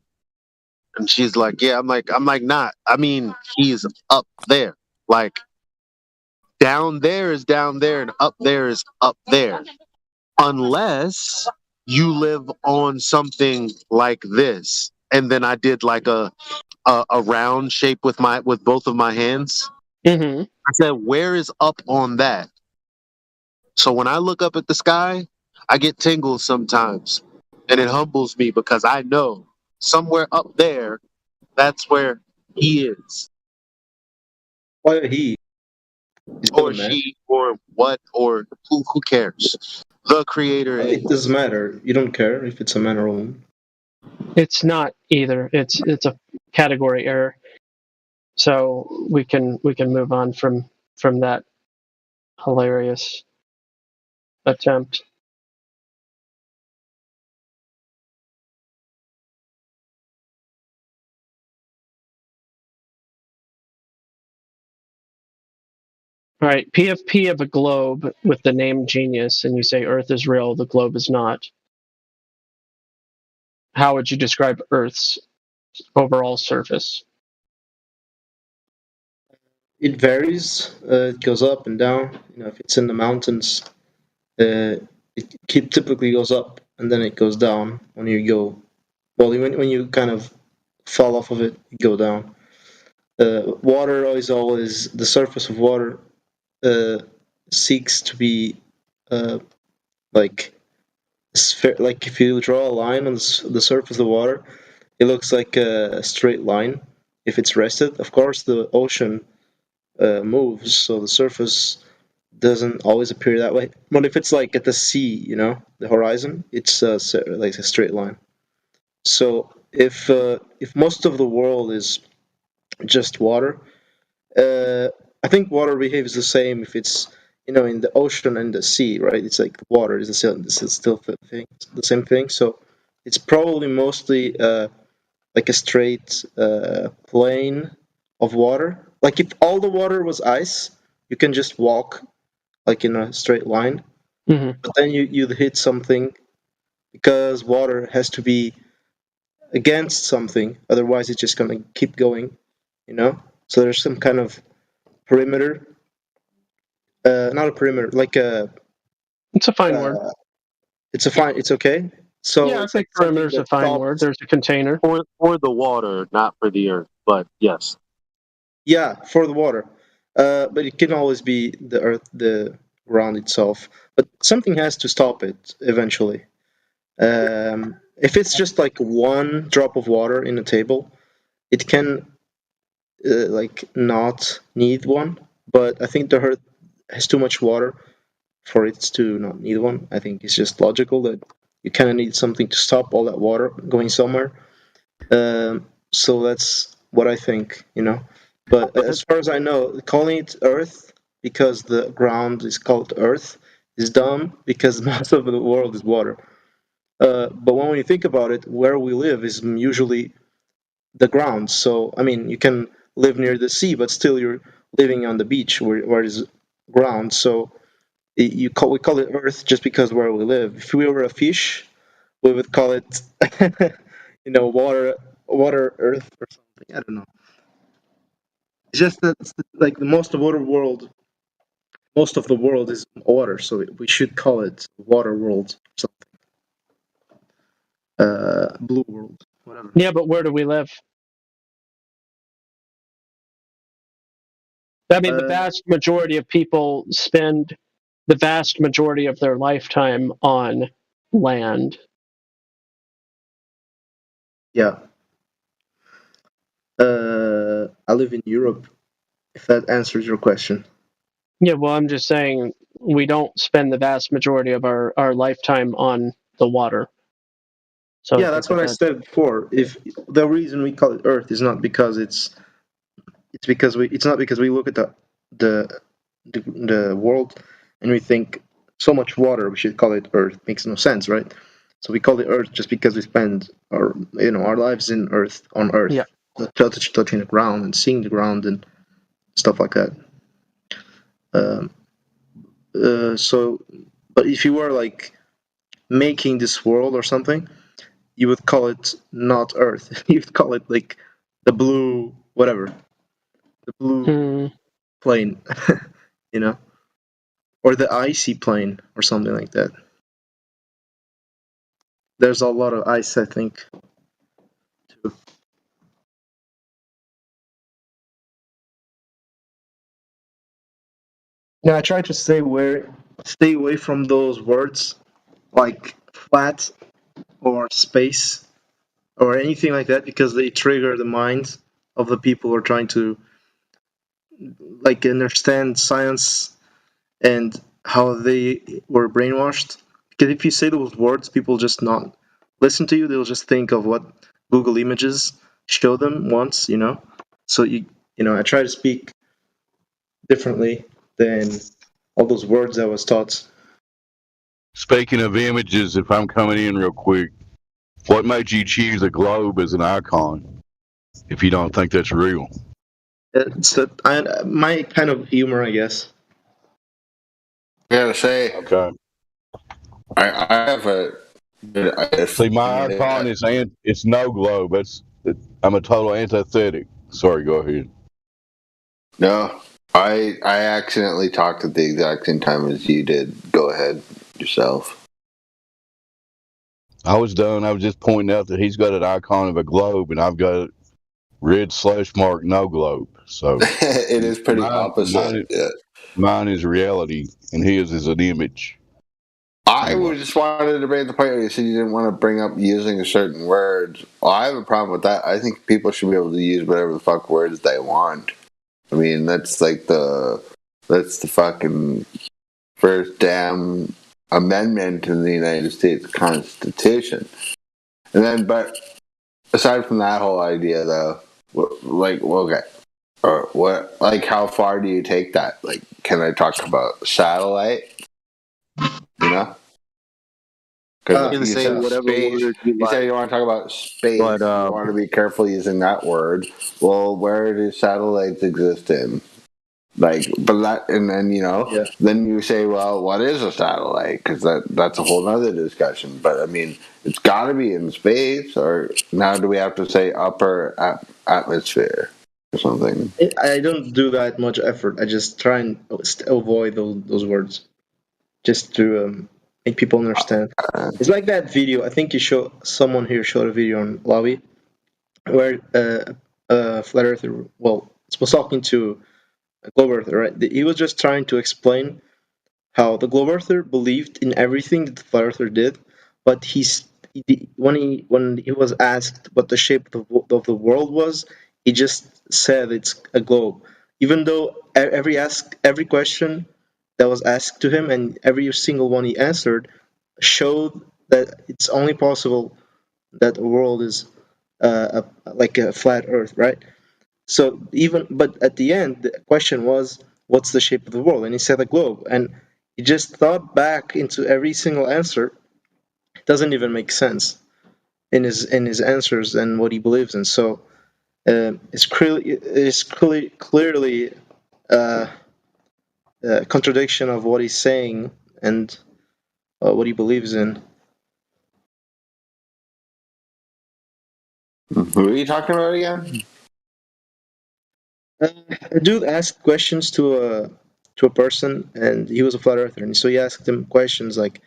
Speaker 9: And she's like, yeah. I'm like, not. I mean, he is up there. Like, down there is down there, and up there is up there. Unless you live on something like this. And then I did like a round shape with both of my hands.
Speaker 20: Mm-hmm.
Speaker 9: I said, where is up on that? So when I look up at the sky, I get tingles sometimes. And it humbles me because I know somewhere up there, that's where he is.
Speaker 4: Why he?
Speaker 9: Or she, or what, or who cares? The creator is.
Speaker 4: It doesn't matter. You don't care if it's a man or a woman.
Speaker 20: It's not either. It's a category error. So we can move on from that hilarious attempt. All right, PFP of a globe with the name Genius, and you say Earth is real, the globe is not. How would you describe Earth's overall surface?
Speaker 4: It varies. It goes up and down. You know, if it's in the mountains, it typically goes up and then it goes down when you go. Well, when you kind of fall off of it, you go down. Water is always the surface of water seeks to be like like if you draw a line on the surface of the water, it looks like a straight line. If it's rested, of course, the ocean moves, so the surface doesn't always appear that way. But if it's like at the sea, the horizon, it's like a straight line. So if most of the world is just water, I think water behaves the same if it's in the ocean and the sea, right? It's like water is still the same thing. So it's probably mostly like a straight plane of water. Like if all the water was ice, you can just walk like in a straight line.
Speaker 20: Mm-hmm.
Speaker 4: But then you'd hit something because water has to be against something, otherwise it's just gonna keep going. So there's some kind of perimeter. Not a perimeter, like a.
Speaker 20: It's a fine word.
Speaker 4: It's okay. So
Speaker 20: yeah, I think perimeter's a fine word. There's a container
Speaker 6: for the water, not for the earth. But yes.
Speaker 4: Yeah, for the water, but it can always be the earth, the ground itself. But something has to stop it eventually. If it's just like one drop of water in a table, it can like not need one. But I think the earth has too much water for it to not need one. I think it's just logical that you kind of need something to stop all that water going somewhere. So that's what I think, But as far as I know, calling it Earth because the ground is called Earth is dumb because most of the world is water. But when you think about it, where we live is usually the ground. So, I mean, you can live near the sea, but still you're living on the beach where is ground. So we call it Earth just because where we live. If we were a fish, we would call it, water Earth or something. I don't know. It's just that like most of the world is water, so we should call it water world or something. Blue world, whatever.
Speaker 20: Yeah, but where do we live? I mean, the vast majority of people spend the vast majority of their lifetime on land.
Speaker 4: Yeah. I live in Europe, if that answers your question.
Speaker 20: Yeah, well, I'm just saying we don't spend the vast majority of our lifetime on the water. So
Speaker 4: yeah, that's what I said before. If the reason we call it Earth is not because it's not because we look at the world and we think so much water we should call it Earth. Makes no sense, right? So we call it Earth just because we spend our lives on Earth,
Speaker 20: yeah.
Speaker 4: touching the ground and seeing the ground and stuff like that. But if you were like making this world or something, you would call it not Earth. You would call it like the blue whatever, the blue plane, or the icy plane or something like that. There's a lot of ice, I think, too. Yeah, I try to stay away from those words like flat or space or anything like that because they trigger the minds of the people who are trying to like understand science and how they were brainwashed. Because if you say those words, people just not listen to you. They'll just think of what Google Images show them once, So I try to speak differently than all those words I was taught.
Speaker 19: Speaking of images, if I'm coming in real quick, what made you choose a globe as an icon? If you don't think that's real,
Speaker 4: It's my kind of humor, I guess.
Speaker 16: I gotta say,
Speaker 19: okay.
Speaker 16: I have a.
Speaker 19: See, my icon is it's no globe. I'm a total antithetic. Sorry, go ahead.
Speaker 16: No, I accidentally talked at the exact same time as you did. Go ahead yourself.
Speaker 19: I was done. I was just pointing out that he's got an icon of a globe, and I've got red / mark no globe. So
Speaker 16: it is pretty opposite.
Speaker 19: Mine is reality, and his is an image.
Speaker 16: I just wanted to debate the point where you said you didn't want to bring up using a certain word. Well, I have a problem with that. I think people should be able to use whatever the fuck words they want. I mean, that's the fucking first damn amendment in the United States Constitution. And then, but aside from that whole idea, though, okay, or what? Like, how far do you take that? Like, can I talk about satellite? You know. Because
Speaker 4: You can
Speaker 16: you
Speaker 4: say
Speaker 16: said
Speaker 4: whatever
Speaker 16: space.
Speaker 4: word you
Speaker 16: You said
Speaker 4: like.
Speaker 16: you want to talk about space.
Speaker 4: But,
Speaker 16: you want to be careful using that word. Well, where do satellites exist in? Like, but that, and then then you say, well, what is a satellite? Because that's a whole other discussion. But I mean, it's got to be in space, or now do we have to say upper atmosphere or something?
Speaker 4: I don't do that much effort. I just try and avoid those words, just to make people understand. It's like that video. I think someone here showed a video on Lobby where a flat earther, was talking to a globe earther, right? He was just trying to explain how the globe earther believed in everything that the flat earther did, but when he was asked what the shape of the world was, he just said it's a globe, even though every question that was asked to him and every single one he answered showed that it's only possible that the world is like a flat Earth, right? So but at the end, the question was, "What's the shape of the world?" And he said a globe, and he just thought back into every single answer. It doesn't even make sense in his answers and what he believes in. So it's clearly a contradiction of what he's saying and what he believes in.
Speaker 16: Who are you talking about again?
Speaker 4: A dude asked questions to a person, and he was a flat earther, and so he asked him questions like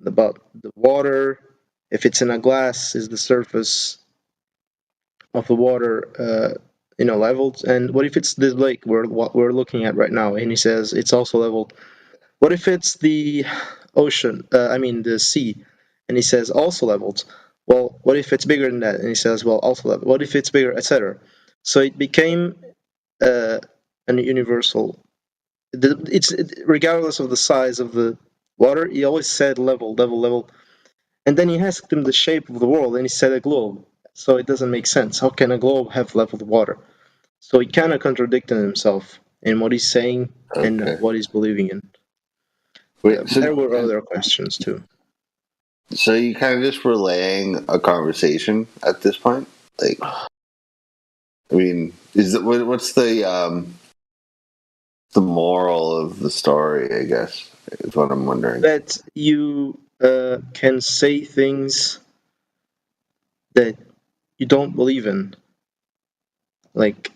Speaker 4: about the water. If it's in a glass, is the surface of the water leveled? And what if it's this lake what we're looking at right now? And he says it's also leveled. What if it's the ocean? I mean the sea, and he says also leveled. Well, what if it's bigger than that? And he says, well, also leveled. What if it's bigger, etc. So it became an universal. Regardless of the size of the water, he always said level, level, level. And then he asked him the shape of the world, and he said a globe. So it doesn't make sense. How can a globe have leveled water? So he kind of contradicted himself in what he's saying and what he's believing in. There were other questions too.
Speaker 16: So you kind of just relaying a conversation at this point, like. I mean, what's the moral of the story? I guess is what I'm wondering.
Speaker 4: That you can say things that you don't believe in. Like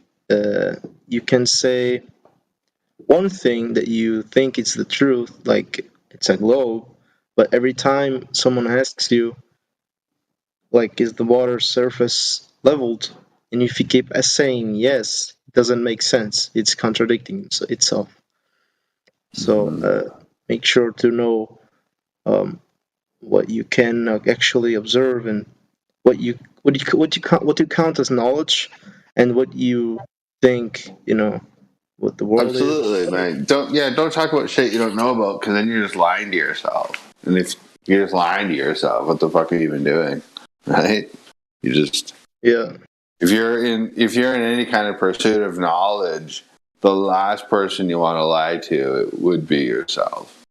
Speaker 4: you can say one thing that you think is the truth, like it's a globe, but every time someone asks you, like, is the water surface leveled? And if you keep saying yes, it doesn't make sense. It's contradicting itself. So make sure to know what you can actually observe and what you count as knowledge, and what you think what the world
Speaker 16: Absolutely,
Speaker 4: is.
Speaker 16: man. Don't talk about shit you don't know about, because then you're just lying to yourself. And if you're just lying to yourself, what the fuck are you even doing, right? You just If you're in any kind of pursuit of knowledge, the last person you want to lie to would be yourself.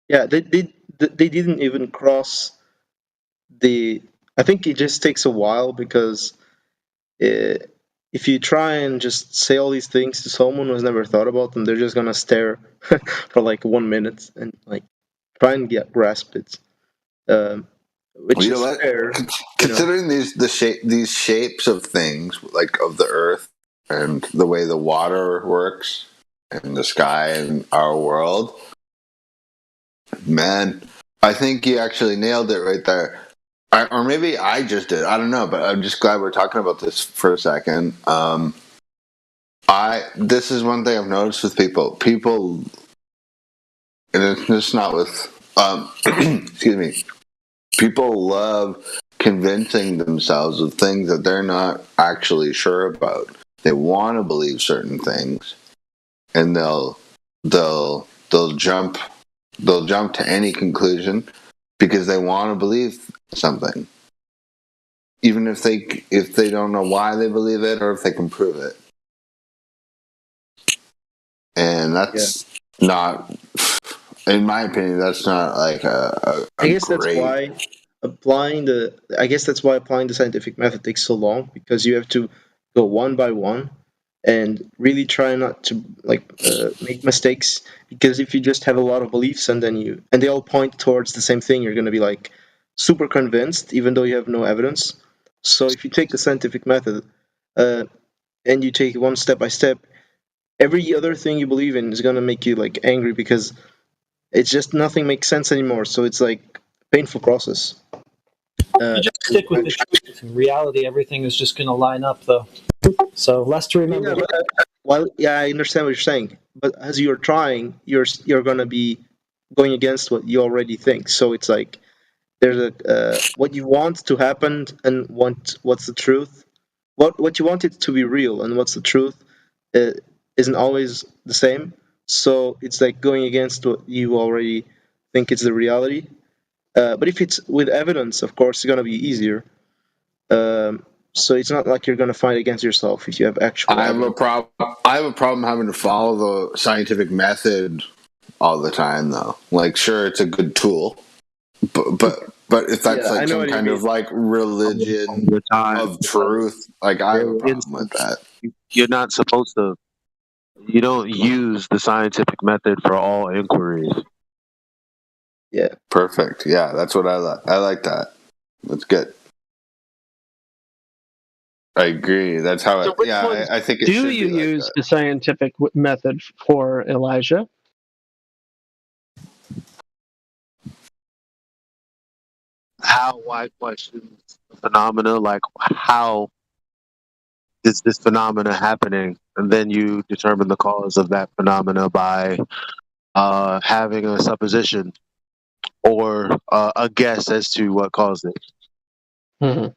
Speaker 4: Yeah, they didn't even cross the. I think it just takes a while because if you try and just say all these things to someone who's never thought about them, they're just gonna stare for like 1 minute and like try and grasp it. Which is fair.
Speaker 16: Considering these shapes of things, like of the earth and the way the water works and the sky and our world, man, I think you actually nailed it right there. Or maybe I just did. I don't know, but I'm just glad we're talking about this for a second. This is one thing I've noticed with people. People and it's just not with. Excuse me. People love convincing themselves of things that they're not actually sure about. They want to believe certain things, and they'll jump to any conclusion because they want to believe something, even if they don't know why they believe it or if they can prove it. And that's not, in my opinion, that's not like
Speaker 4: I guess that's why applying the scientific method takes so long, because you have to go one by one and really try not to make mistakes. Because if you just have a lot of beliefs and they all point towards the same thing, you're going to be like super convinced even though you have no evidence. So if you take the scientific method and you take it one step by step, every other thing you believe in is going to make you like angry, because it's just nothing makes sense anymore. So it's like a painful process.
Speaker 13: You just stick with the truth. In reality, everything is just going to line up, though. So less to remember.
Speaker 4: Yeah, I understand what you're saying, but as you're trying, you're going to be going against what you already think. So it's like there's what you want to happen and what's the truth. What you want it to be real and what's the truth isn't always the same. So it's like going against what you already think is the reality. But if it's with evidence, of course, it's going to be easier. So it's not like you're going to fight against yourself if you have actual evidence.
Speaker 16: I have a problem having to follow the scientific method all the time, though. Like, sure, it's a good tool, but if that's like some kind of like religion of truth, like I have a problem with that.
Speaker 6: You're not supposed to. You don't use the scientific method for all inquiries.
Speaker 4: Yeah.
Speaker 16: Perfect. Yeah, that's what I like. I like that. That's good. I agree. That's how
Speaker 20: So
Speaker 16: I think it
Speaker 20: do
Speaker 16: should
Speaker 20: you
Speaker 16: be like
Speaker 20: use
Speaker 16: that.
Speaker 20: the scientific method for Elijah?
Speaker 6: How? Why questions the phenomena? Like, how is this phenomena happening? And then you determine the cause of that phenomena by having a supposition or a guess as to what caused it.
Speaker 20: Mm-hmm.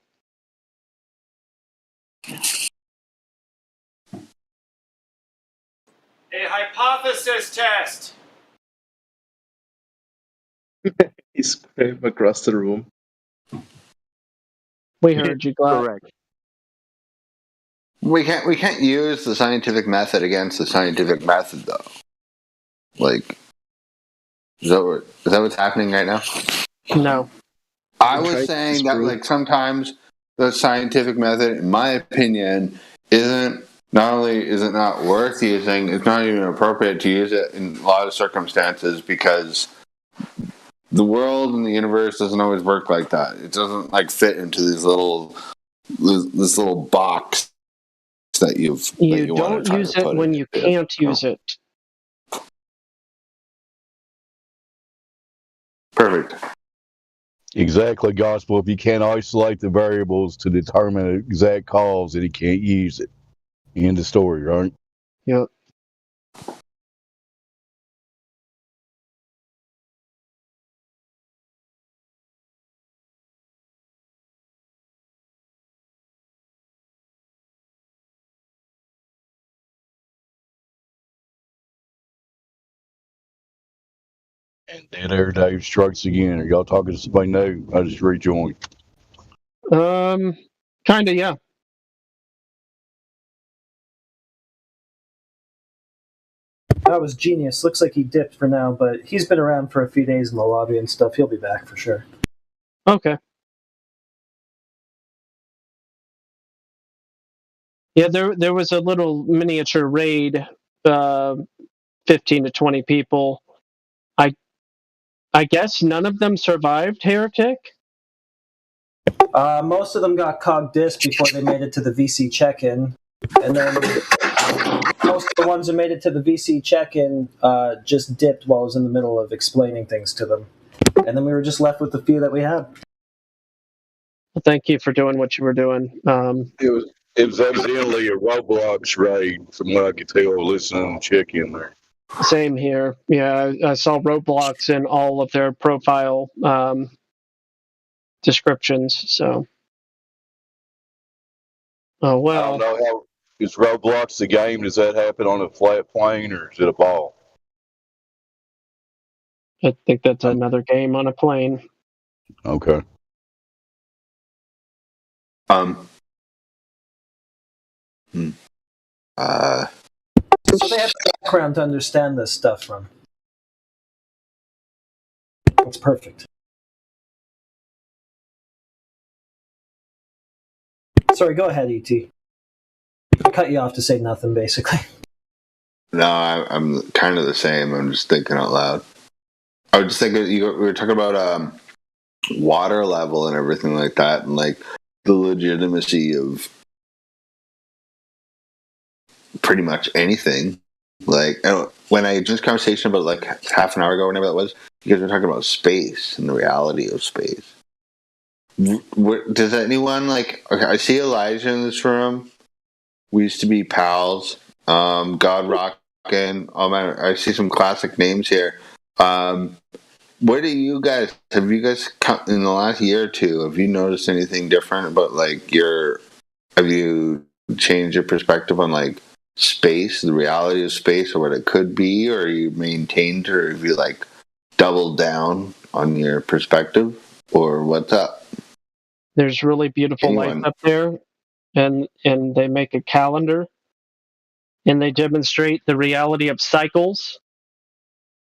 Speaker 17: A hypothesis test.
Speaker 4: He's screaming across the room.
Speaker 20: We heard you, Glad.
Speaker 6: Correct.
Speaker 16: We can't use the scientific method against the scientific method, though. Like, is that what's happening right now?
Speaker 20: No.
Speaker 16: I was saying that like sometimes the scientific method, in my opinion, not only is it not worth using, it's not even appropriate to use it in a lot of circumstances, because the world and the universe doesn't always work like that. It doesn't like fit into this little box that you
Speaker 20: don't use it when you can't use it.
Speaker 16: Perfect.
Speaker 19: Exactly, gospel. If you can't isolate the variables to determine an exact cause, then you can't use it. End of story, right?
Speaker 20: Yep.
Speaker 19: And Dead Air Dave strikes again. Are y'all talking to somebody new? I just rejoined.
Speaker 20: Kinda, yeah.
Speaker 13: That was genius. Looks like he dipped for now, but he's been around for a few days in the lobby and stuff. He'll be back for sure.
Speaker 20: Okay. Yeah, there was a little miniature raid, 15 to 20 people. I guess none of them survived Heretic?
Speaker 13: Most of them got cog disc before they made it to the VC check-in. And then most of the ones who made it to the VC check-in just dipped while I was in the middle of explaining things to them. And then we were just left with the few that we had.
Speaker 20: Well, thank you for doing what you were doing.
Speaker 19: It was evidently a Roblox raid, from what I could tell, listening to check in there.
Speaker 20: Same here. Yeah, I saw Roblox in all of their profile descriptions. So, oh
Speaker 19: I don't
Speaker 20: well.
Speaker 19: know how is Roblox the game. Does that happen on a flat plane or is it a ball?
Speaker 20: I think that's another game on a plane.
Speaker 19: Okay.
Speaker 13: So they have background to understand this stuff from. It's perfect. Sorry, go ahead, ET. I cut you off to say nothing, basically.
Speaker 16: No, I'm kind of the same. I'm just thinking out loud. I was just thinking, we were talking about water level and everything like that, and like the legitimacy of pretty much anything. Like, when I just conversation about like half an hour ago, whenever that was, you guys were talking about space and the reality of space. Does anyone like? Okay, I see Elijah in this room. We used to be pals. God Rockin'. Oh man, I see some classic names here. What do you guys? Have you guys in the last year or two? Have you noticed anything different about like Have you changed your perspective on like space, the reality of space, or what it could be, or you maintained, or have you like doubled down on your perspective, or what's up?
Speaker 20: There's really beautiful
Speaker 16: Anyone?
Speaker 20: lights up there, and they make a calendar, and they demonstrate the reality of cycles,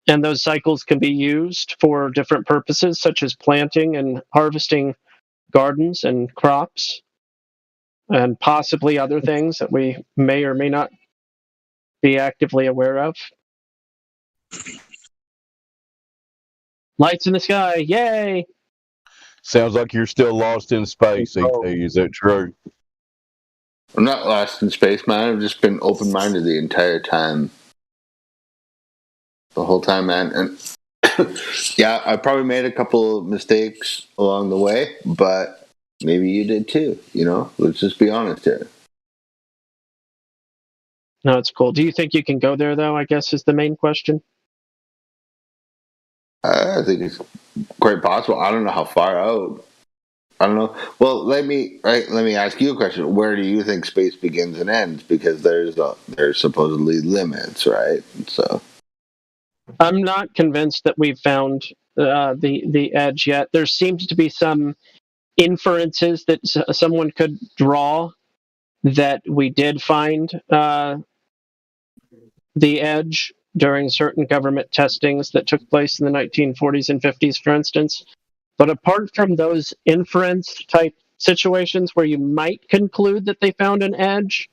Speaker 20: and those cycles can be used for different purposes, such as planting and harvesting gardens and crops, and possibly other things that we may or may not be actively aware of. Lights in the sky, yay!
Speaker 19: Sounds like you're still lost in space, ET. Is that true?
Speaker 16: I'm not lost in space, man. I've just been open-minded the entire time. The whole time, man. And yeah, I probably made a couple of mistakes along the way, but maybe you did too, you know? Let's just be honest here.
Speaker 20: No, it's cool. Do you think you can go there, though, I guess is the main question?
Speaker 16: I think it's quite possible. I don't know how far out. I don't know. Well, let me ask you a question. Where do you think space begins and ends? Because there's supposedly limits, right? So
Speaker 20: I'm not convinced that we've found the edge yet. There seems to be some inferences that someone could draw that we did find the edge during certain government testings that took place in the 1940s and 50s, for instance. But apart from those inference type situations where you might conclude that they found an edge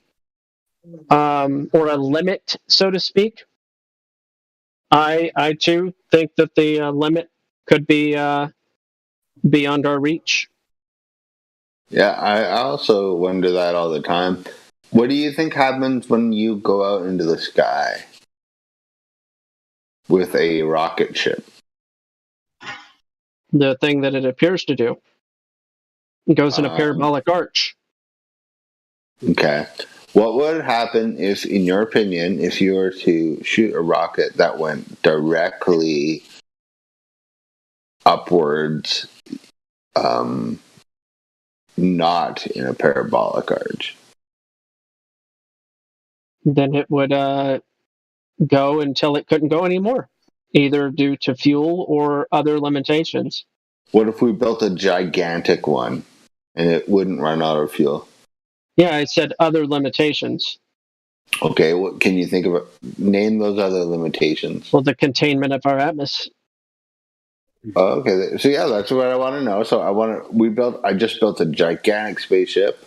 Speaker 20: or a limit, so to speak, I too think that the limit could be beyond our reach.
Speaker 16: yeah, I also wonder that all the time. What do you think happens when you go out into the sky with a rocket ship?
Speaker 20: The thing that it appears to do. It goes in a parabolic arch.
Speaker 16: Okay. What would happen if, in your opinion, if you were to shoot a rocket that went directly upwards, not in a parabolic arch?
Speaker 20: Then it would go until it couldn't go anymore, either due to fuel or other limitations.
Speaker 16: What if we built a gigantic one and it wouldn't run out of fuel?
Speaker 20: Yeah, I said other limitations.
Speaker 16: Okay, what can you think of? Name those other limitations.
Speaker 20: Well, the containment of our atmosphere.
Speaker 16: Oh, okay, so yeah, that's what I want to know. So I just built a gigantic spaceship.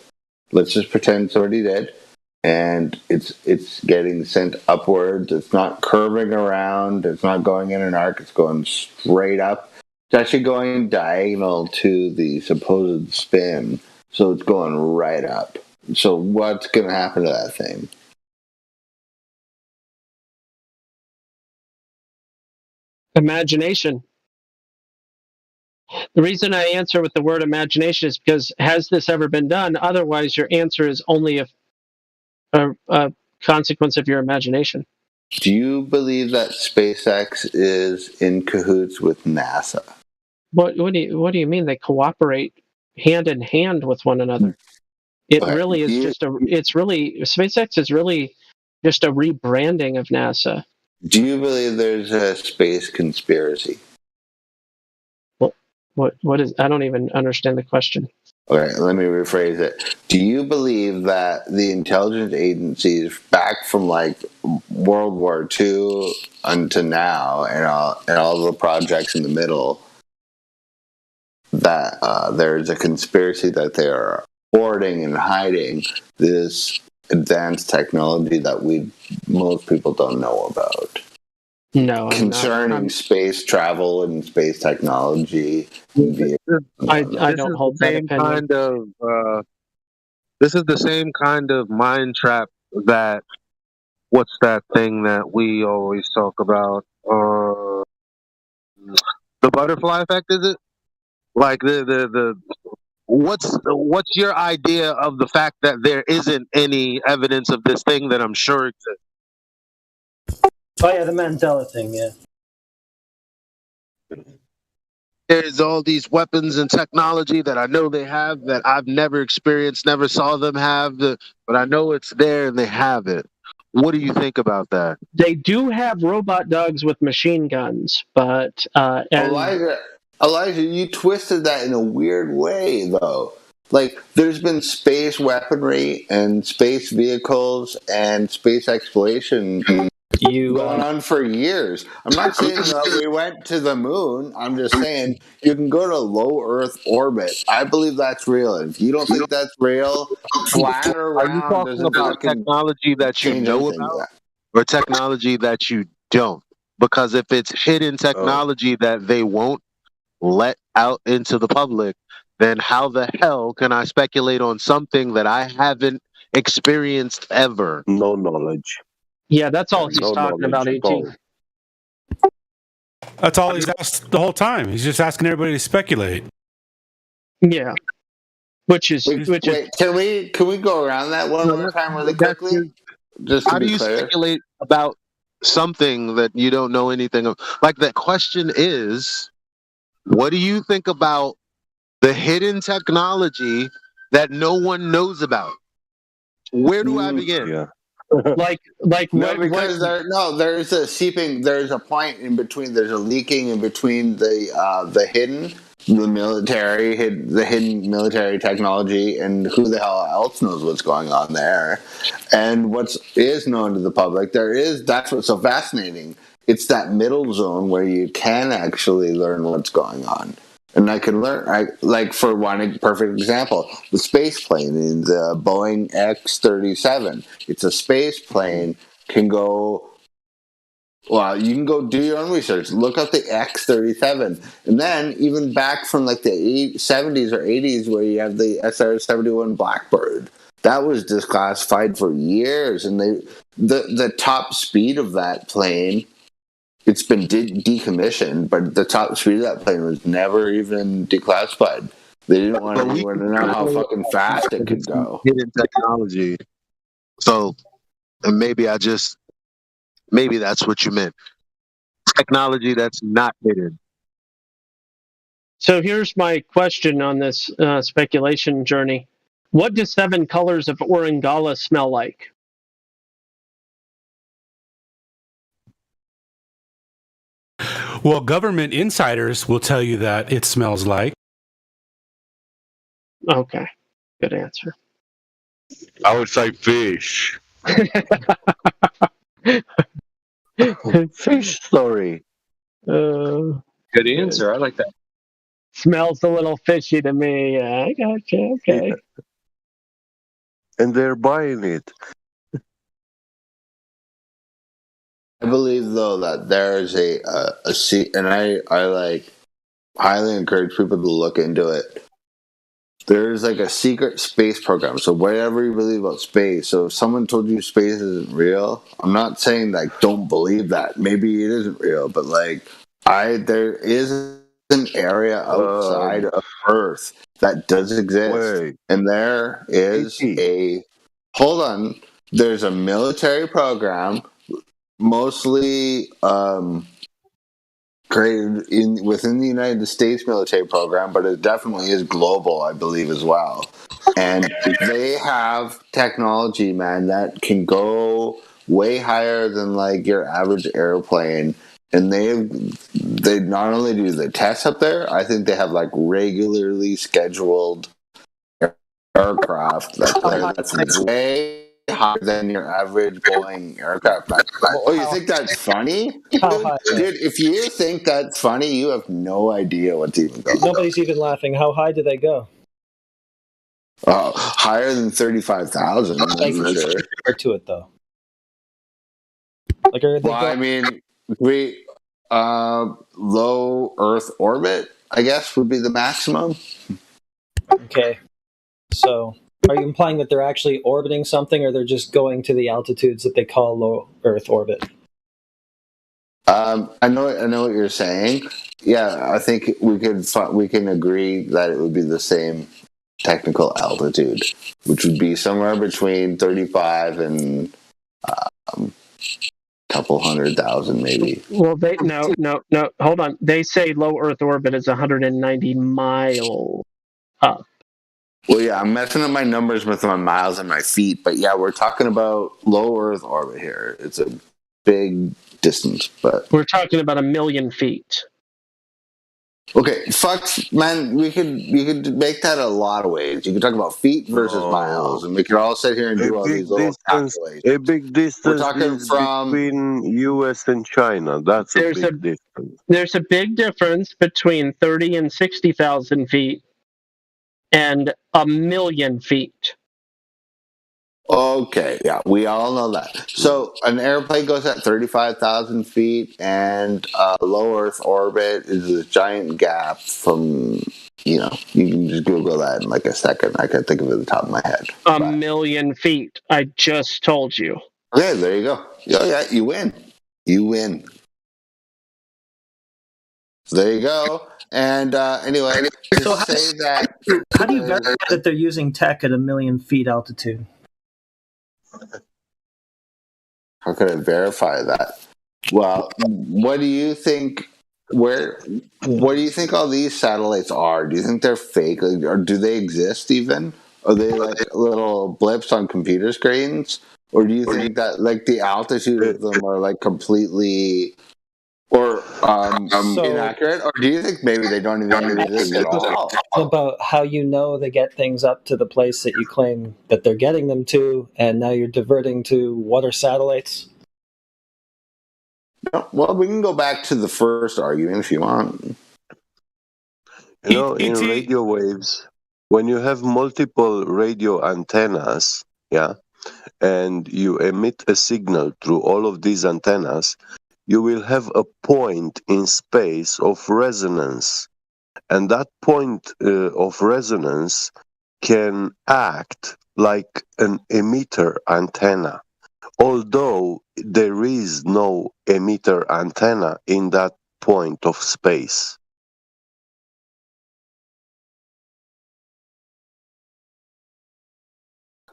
Speaker 16: Let's just pretend somebody did, and it's getting sent upwards. It's not curving around. It's not going in an arc. It's going straight up. It's actually going diagonal to the supposed spin, so it's going right up. So what's going to happen to that thing?
Speaker 20: Imagination. The reason I answer with the word imagination is because has this ever been done? Otherwise, your answer is only a consequence of your imagination.
Speaker 16: Do you believe that SpaceX is in cahoots with NASA?
Speaker 20: What do you mean they cooperate hand in hand with one another? It
Speaker 16: Okay,
Speaker 20: really is SpaceX is really just a rebranding of NASA.
Speaker 16: Do you believe there's a space conspiracy?
Speaker 20: What is? I don't even understand the question.
Speaker 16: Okay, let me rephrase it. Do you believe that the intelligence agencies back from like World War II unto now and all the projects in the middle that there's a conspiracy that they are hoarding and hiding this advanced technology that most people don't know about?
Speaker 20: No,
Speaker 16: concerning space travel and space technology.
Speaker 20: I don't hold that opinion.
Speaker 6: This is the same kind of mind trap that what's that thing that we always talk about? The butterfly effect, is it? Like the what's your idea of the fact that there isn't any evidence of this thing that I'm sure exists?
Speaker 13: Oh yeah, the Mandela thing, yeah.
Speaker 6: There's all these weapons and technology that I know they have that I've never experienced, never saw them have, but I know it's there and they have it. What do you think about that?
Speaker 20: They do have robot dogs with machine guns, but
Speaker 16: Elijah, you twisted that in a weird way, though. Like, there's been space weaponry and space vehicles and space exploration going on for years. I'm not saying that we went to the moon. I'm just saying you can go to low Earth orbit. I believe that's real. If you don't think that's real, flat or round.
Speaker 6: Are you talking about technology that you know about, or technology that you don't? Because if it's hidden technology that they won't let out into the public, then how the hell can I speculate on something that I haven't experienced ever?
Speaker 9: No knowledge.
Speaker 20: Yeah, that's all he's talking about, AT.
Speaker 11: That's all he's asked the whole time. He's just asking everybody to speculate.
Speaker 20: Yeah. Which is
Speaker 16: can we go around that one more time really quickly? Just to
Speaker 6: how do
Speaker 16: be
Speaker 6: you
Speaker 16: clear.
Speaker 6: speculate about something that you don't know anything of? Like, the question is, what do you think about the hidden technology that no one knows about? Where do I begin?
Speaker 9: Yeah.
Speaker 16: There's a seeping. There's a point in between. There's a leaking in between the hidden military technology, and who the hell else knows what's going on there, and what is known to the public. That's what's so fascinating. It's that middle zone where you can actually learn what's going on. And I can learn, for one perfect example, the space plane in the Boeing X-37. It's a space plane, you can go do your own research. Look up the X-37. And then, even back from like the 70s or 80s, where you have the SR-71 Blackbird. That was declassified for years. And the top speed of that plane, it's been decommissioned, but the top speed of that plane was never even declassified. They didn't want anyone to know how fucking fast it could go.
Speaker 6: Hidden technology. So, and maybe that's what you meant. Technology that's not hidden.
Speaker 20: So here's my question on this speculation journey. What do 7 colors of Orangala smell like?
Speaker 11: Well, government insiders will tell you that it smells like.
Speaker 20: Okay, good answer.
Speaker 19: I would say fish.
Speaker 6: Fish story.
Speaker 12: Good answer. I like that.
Speaker 20: Smells a little fishy to me. Yeah, I got you. Okay.
Speaker 9: Yeah. And they're buying it.
Speaker 16: I believe, though, that there is a and I highly encourage people to look into it. There's like a secret space program. So whatever you believe about space, so if someone told you space isn't real, I'm not saying don't believe that. Maybe it isn't real, but there is an area outside of Earth that does exist, and there is there's a military program mostly created within the United States military program, but it definitely is global, I believe, as well. And they have technology, man, that can go way higher than like your average airplane. And they not only do the tests up there, I think they have like regularly scheduled aircraft that's way higher than your average Boeing aircraft. Oh, you think that's funny? Dude, if you think that's funny, you have no idea what's even going on.
Speaker 13: Nobody's even laughing. How high do they go?
Speaker 16: Higher than 35,000, for sure.
Speaker 13: To it though. Like, are they
Speaker 16: I mean, low Earth orbit, I guess, would be the maximum.
Speaker 13: Okay. So, are you implying that they're actually orbiting something, or they're just going to the altitudes that they call low Earth orbit?
Speaker 16: I know what you're saying. Yeah, I think we can agree that it would be the same technical altitude, which would be somewhere between 35 and couple 100,000 maybe.
Speaker 20: Well, no, hold on. They say low Earth orbit is 190 miles up.
Speaker 16: Well, yeah, I'm messing up my numbers with my miles and my feet, but yeah, we're talking about low Earth orbit here. It's a big distance, but
Speaker 20: we're talking about 1 million feet.
Speaker 16: Okay, man, you could make that a lot of ways. You could talk about feet versus miles, and we could all sit here and do all these little calculations.
Speaker 18: A big distance
Speaker 16: We're talking
Speaker 18: is between U.S. and China. That's a big difference.
Speaker 20: There's a big difference between 30 and 60,000 feet and 1 million feet.
Speaker 16: Okay, yeah, we all know that. So an airplane goes at 35,000 feet, and low Earth orbit is a giant gap from, you can just Google that in like a second. I can't think of it at the top of my head.
Speaker 20: 1 million feet. I just told you.
Speaker 16: Okay, there you go. Yeah, you win. You win. So there you go. And anyway,
Speaker 13: so how do you verify that they're using tech at 1 million feet altitude?
Speaker 16: How could I verify that? Well, what do you think? What do you think all these satellites are? Do you think they're fake, or do they exist even? Are they like little blips on computer screens, or do you think that like the altitude of them are like completely or inaccurate, or do you think maybe they don't even exist at all?
Speaker 13: About how you know they get things up to the place that you claim that they're getting them to, and now you're diverting to what are satellites?
Speaker 16: No, well, we can go back to the first argument if you want.
Speaker 18: In radio waves, when you have multiple radio antennas, and you emit a signal through all of these antennas, you will have a point in space of resonance. And that point of resonance can act like an emitter antenna, although there is no emitter antenna in that point of space.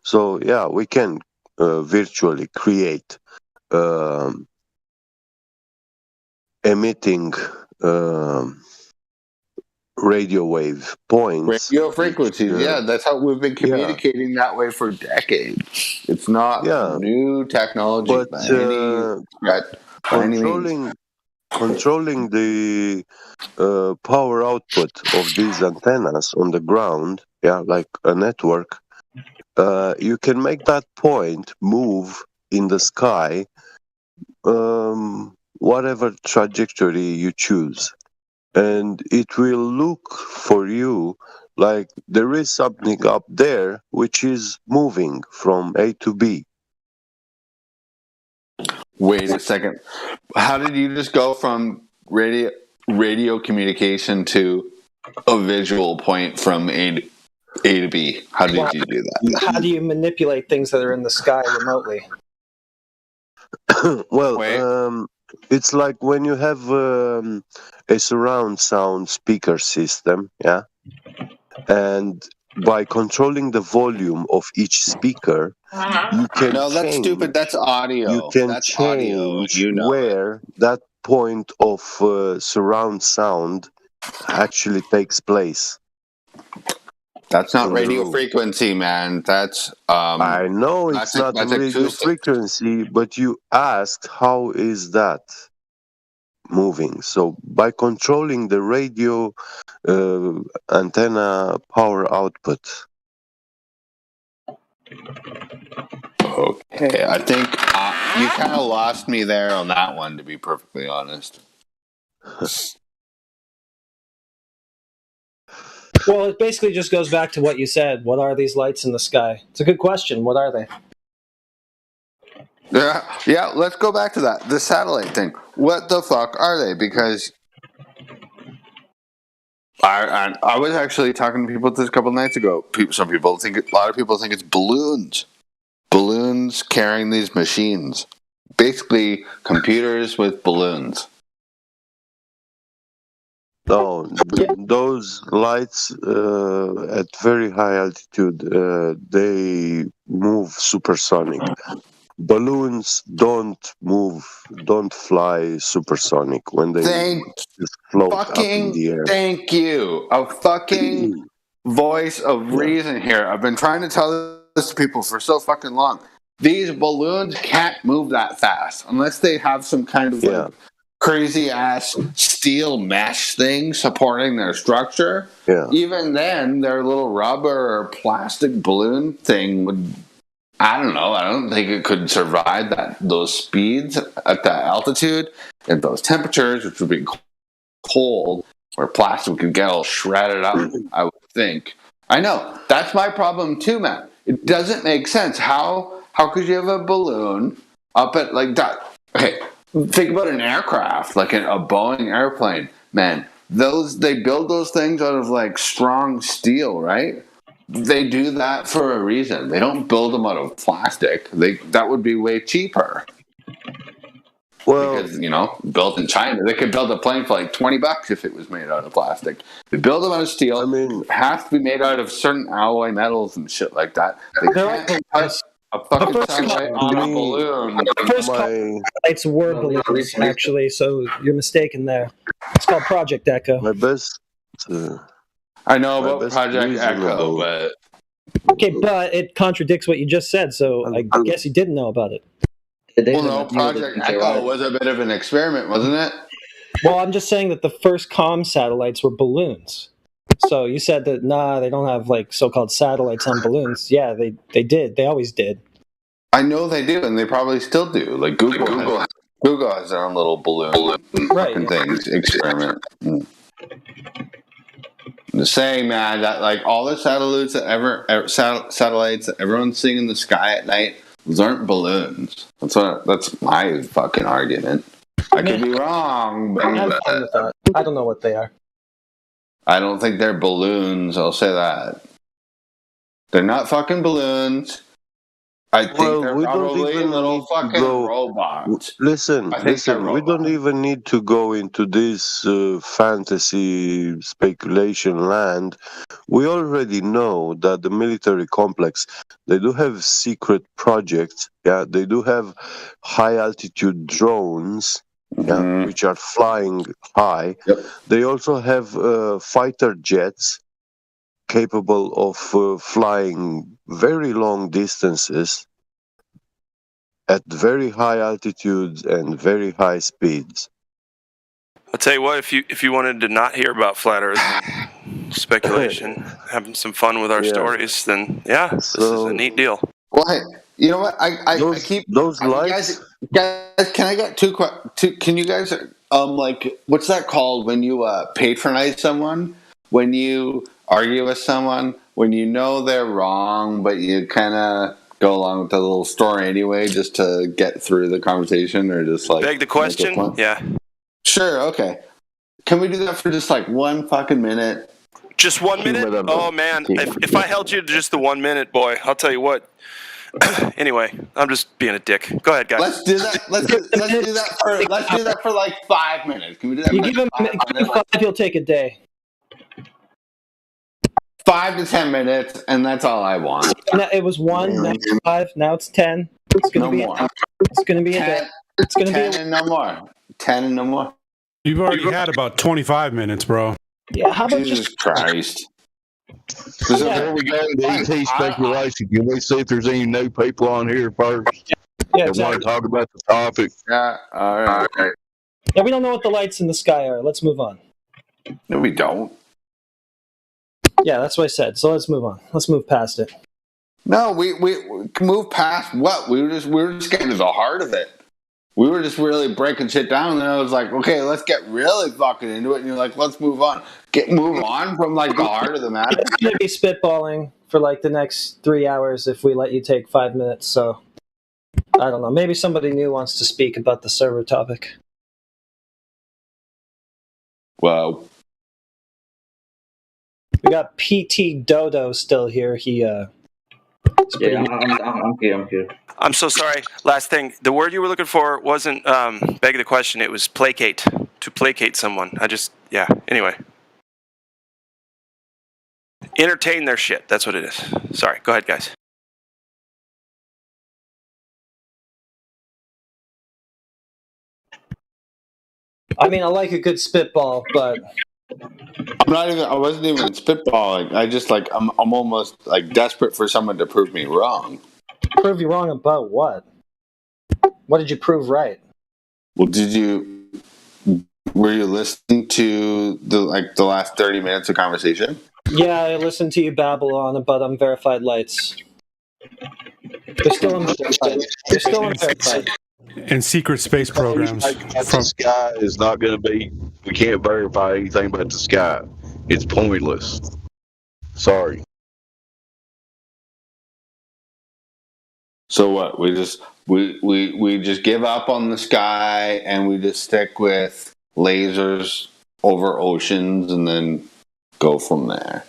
Speaker 18: So, yeah, we can virtually create emitting radio wave points.
Speaker 16: Radio frequencies, yeah, that's how we've been communicating that way for decades. It's not new technology by any means.
Speaker 18: Controlling the power output of these antennas on the ground, like a network, you can make that point move in the sky whatever trajectory you choose. And it will look for you like there is something up there which is moving from A to B.
Speaker 16: Wait a second. How did you just go from radio communication to a visual point from A to B? How did you do that?
Speaker 13: How do you manipulate things that are in the sky remotely?
Speaker 18: Well, it's like when you have a surround sound speaker system, and by controlling the volume of each speaker, you can
Speaker 16: No, that's
Speaker 18: change.
Speaker 16: stupid. That's audio.
Speaker 18: You can
Speaker 16: That's audio.
Speaker 18: change
Speaker 16: You know
Speaker 18: where that point of surround sound actually takes place.
Speaker 16: That's not
Speaker 18: in the
Speaker 16: radio
Speaker 18: room.
Speaker 16: frequency, man. That's
Speaker 18: I know it's not
Speaker 16: that's
Speaker 18: radio
Speaker 16: acoustic.
Speaker 18: frequency, but you asked how is that moving. So by controlling the radio antenna power output.
Speaker 16: Okay, I think you kind of lost me there on that one, to be perfectly honest.
Speaker 13: Well, it basically just goes back to what you said. What are these lights in the sky? It's a good question. What are they?
Speaker 16: Yeah, let's go back to that. The satellite thing. What the fuck are they? Because I was actually talking to people this a couple nights ago. A lot of people think it's balloons. Balloons carrying these machines. Basically, computers with balloons.
Speaker 18: No, those lights at very high altitude, they move supersonic. Balloons don't fly supersonic when they just float up in the air.
Speaker 16: Thank you. A fucking voice of reason here. I've been trying to tell this to people for so fucking long. These balloons can't move that fast unless they have some kind of like crazy ass steel mesh thing supporting their structure.
Speaker 18: Yeah.
Speaker 16: Even then, their little rubber or plastic balloon thing would. I don't know. I don't think it could survive those speeds at that altitude and those temperatures, which would be cold, where plastic could get all shredded up. I would think. I know that's my problem too, man. It doesn't make sense. How could you have a balloon up at like that? Okay, think about an aircraft, like a Boeing airplane, man. They build those things out of like strong steel, right? They do that for a reason. They don't build them out of plastic. That would be way cheaper. Well, because built in China, they could build a plane for like $20 if it was made out of plastic. They build them out of steel. I mean, it has to be made out of certain alloy metals and shit like that. They can't touch a fucking satellite on a balloon.
Speaker 13: The first lights were balloons, actually, so you're mistaken there. It's called Project Echo.
Speaker 18: My best.
Speaker 16: I know about Project Echo, but
Speaker 13: okay, but it contradicts what you just said. So I guess you didn't know about it.
Speaker 16: Well, no, Project Echo was a bit of an experiment, wasn't it?
Speaker 13: Well, I'm just saying that the first comm satellites were balloons. So you said that they don't have like so-called satellites on balloons. Yeah, they did. They always did.
Speaker 16: I know they do, and they probably still do. Like Google has their own little balloon fucking things experiment. I'm just saying, man, that like all the satellites that everyone's seeing in the sky at night, those aren't balloons. That's my fucking argument. I could be wrong, but
Speaker 13: I don't know what they are.
Speaker 16: I don't think they're balloons. I'll say that. They're not fucking balloons. I think they're probably little fucking robots.
Speaker 18: Listen, we don't even need to go into this fantasy speculation land. We already know that the military complex, they do have secret projects. Yeah, they do have high altitude drones, which are flying high.
Speaker 16: Yep.
Speaker 18: They also have fighter jets capable of flying very long distances at very high altitudes and very high speeds.
Speaker 7: I'll tell you what, if you wanted to not hear about flat Earth and speculation, having some fun with our stories, then this is a neat deal.
Speaker 16: Well, hey, you know what? I keep
Speaker 18: those lights.
Speaker 16: Guys, can I get two? Can you guys like what's that called when you patronize someone? When you argue with someone, when you know they're wrong, but you kind of go along with the little story anyway, just to get through the conversation, or just like
Speaker 7: beg the question. Yeah.
Speaker 16: Sure. Okay. Can we do that for just like 1 fucking minute?
Speaker 7: Just 1 minute? Oh man, if I held you to just the 1 minute, boy, I'll tell you what. Anyway, I'm just being a dick. Go ahead, guys.
Speaker 16: Let's do that. Let's do that for like 5 minutes. Can we do that?
Speaker 13: You give him 5, he'll take a day.
Speaker 16: 5 to 10 minutes, and that's all I want.
Speaker 13: No, it was 1, now it's 5, now it's 10. It's gonna be. It's gonna be
Speaker 16: 10,
Speaker 13: It's gonna
Speaker 16: 10
Speaker 13: be.
Speaker 16: and no more. 10 and no more.
Speaker 11: You've already had about 25 minutes, bro.
Speaker 13: Yeah, how about
Speaker 16: Jesus Christ?
Speaker 19: Before we go into ET speculation, can we see if there's any new people on here first?
Speaker 13: Yeah,
Speaker 19: that want to talk about the topic?
Speaker 16: Yeah, all right.
Speaker 13: Yeah, we don't know what the lights in the sky are. Let's move on.
Speaker 16: No, we don't.
Speaker 13: Yeah, that's what I said. So let's move on. Let's move past it.
Speaker 16: No, we move past what? We were just getting to the heart of it. We were just really breaking shit down, and then I was like, okay, let's get really fucking into it. And you're like, let's move on. Move on from like the heart of the matter.
Speaker 13: It's gonna be spitballing for like the next 3 hours if we let you take 5 minutes. So I don't know. Maybe somebody new wants to speak about the server topic.
Speaker 16: Wow.
Speaker 13: We got PT Dodo still here. He
Speaker 10: Yeah, I'm here.
Speaker 7: I'm so sorry. Last thing, the word you were looking for wasn't beg the question. It was placate. To placate someone. Anyway. Entertain their shit. That's what it is. Sorry. Go ahead, guys.
Speaker 13: I mean, I like a good spitball, but
Speaker 16: I wasn't even spitballing. I'm almost like desperate for someone to prove me wrong.
Speaker 13: Prove you wrong about what? What did you prove right?
Speaker 16: Well, were you listening to the last 30 minutes of conversation?
Speaker 13: Yeah, I listened to you babble on about unverified lights. They're still unverified. They're still unverified.
Speaker 11: And secret space programs.
Speaker 19: The sky is not going to be. We can't verify anything about the sky. It's pointless. Sorry.
Speaker 16: So what? We just give up on the sky and we just stick with lasers over oceans and then go from there.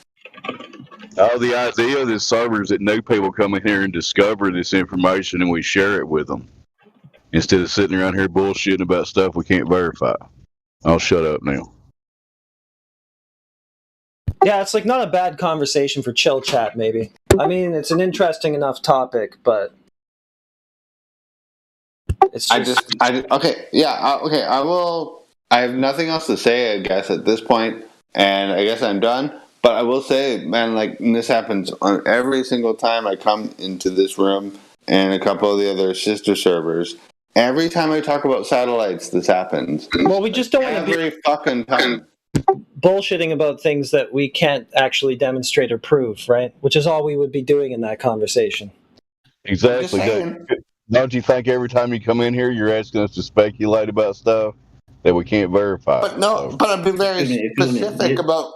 Speaker 19: Oh, the idea of this server is that new people come in here and discover this information and we share it with them. Instead of sitting around here bullshitting about stuff we can't verify. I'll shut up now.
Speaker 13: Yeah, it's like not a bad conversation for chill chat, maybe. I mean, it's an interesting enough topic, but it's just... I have nothing else to say, I guess, at this point, and I guess I'm done. But I will say, man, and this happens on every single time I come into this room and a couple of the other sister servers. Every time I talk about satellites, this happens. Well, we just don't want to
Speaker 16: be fucking time
Speaker 13: bullshitting about things that we can't actually demonstrate or prove, right? Which is all we would be doing in that conversation.
Speaker 19: Exactly. Don't you think every time you come in here, you're asking us to speculate about stuff that we can't verify?
Speaker 16: But I'm being very specific about.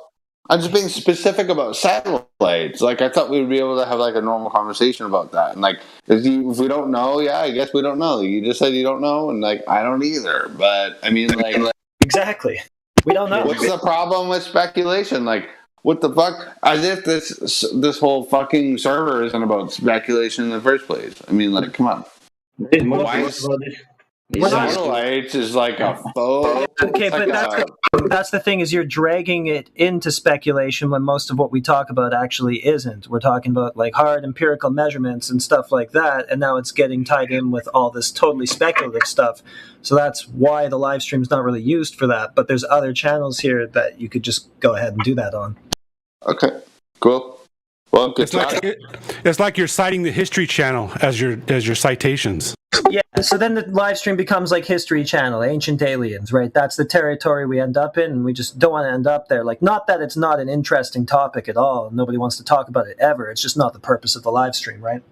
Speaker 16: I'm just being specific about satellites. Like, I thought we would be able to have like a normal conversation about that. And like, if we don't know, yeah, I guess we don't know. You just said you don't know, and like, I don't either. But I mean, like,
Speaker 13: exactly, we don't know.
Speaker 16: What's the problem with speculation? Like, what the fuck? As if this whole fucking server isn't about speculation in the first place. I mean, like, come on. Satellites is like a faux.
Speaker 13: Okay, but that's the thing is you're dragging it into speculation when most of what we talk about actually isn't. We're talking about like hard empirical measurements and stuff like that, and now it's getting tied in with all this totally speculative stuff. So that's why the live stream's not really used for that. But there's other channels here that you could just go ahead and do that on.
Speaker 16: Okay, cool. Well, good
Speaker 11: it's like you're citing the History Channel as your citations.
Speaker 13: Yeah, so then the live stream becomes like History Channel, Ancient Aliens, right? That's the territory we end up in, and we just don't want to end up there. Like, not that it's not an interesting topic at all. Nobody wants to talk about it ever. It's just not the purpose of the live stream, right?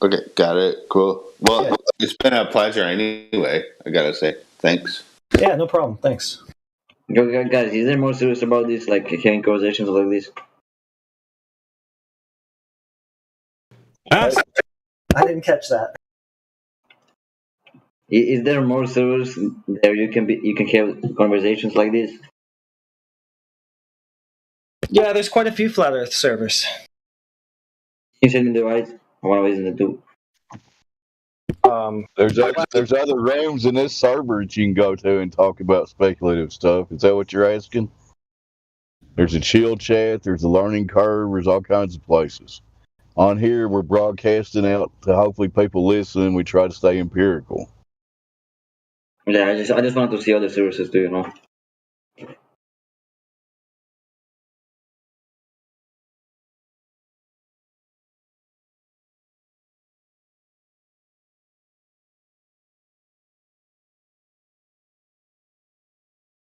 Speaker 16: Okay, got it. Cool. Well, It's been a pleasure anyway, I gotta say. Thanks.
Speaker 13: Yeah, no problem. Thanks.
Speaker 10: Guys, is there more serious about this, like hearing conversations like this?
Speaker 13: I didn't catch that.
Speaker 10: Is there more servers there you can have conversations like this?
Speaker 13: Yeah, there's quite a few Flat Earth servers.
Speaker 10: Can you send me the right? I want to listen to two.
Speaker 19: There's other rooms in this server that you can go to and talk about speculative stuff. Is that what you're asking? There's a chill chat. There's a learning curve. There's all kinds of places. On here, we're broadcasting out to hopefully people listen. We try to stay empirical.
Speaker 10: Yeah, I just wanted to see other services too, you know.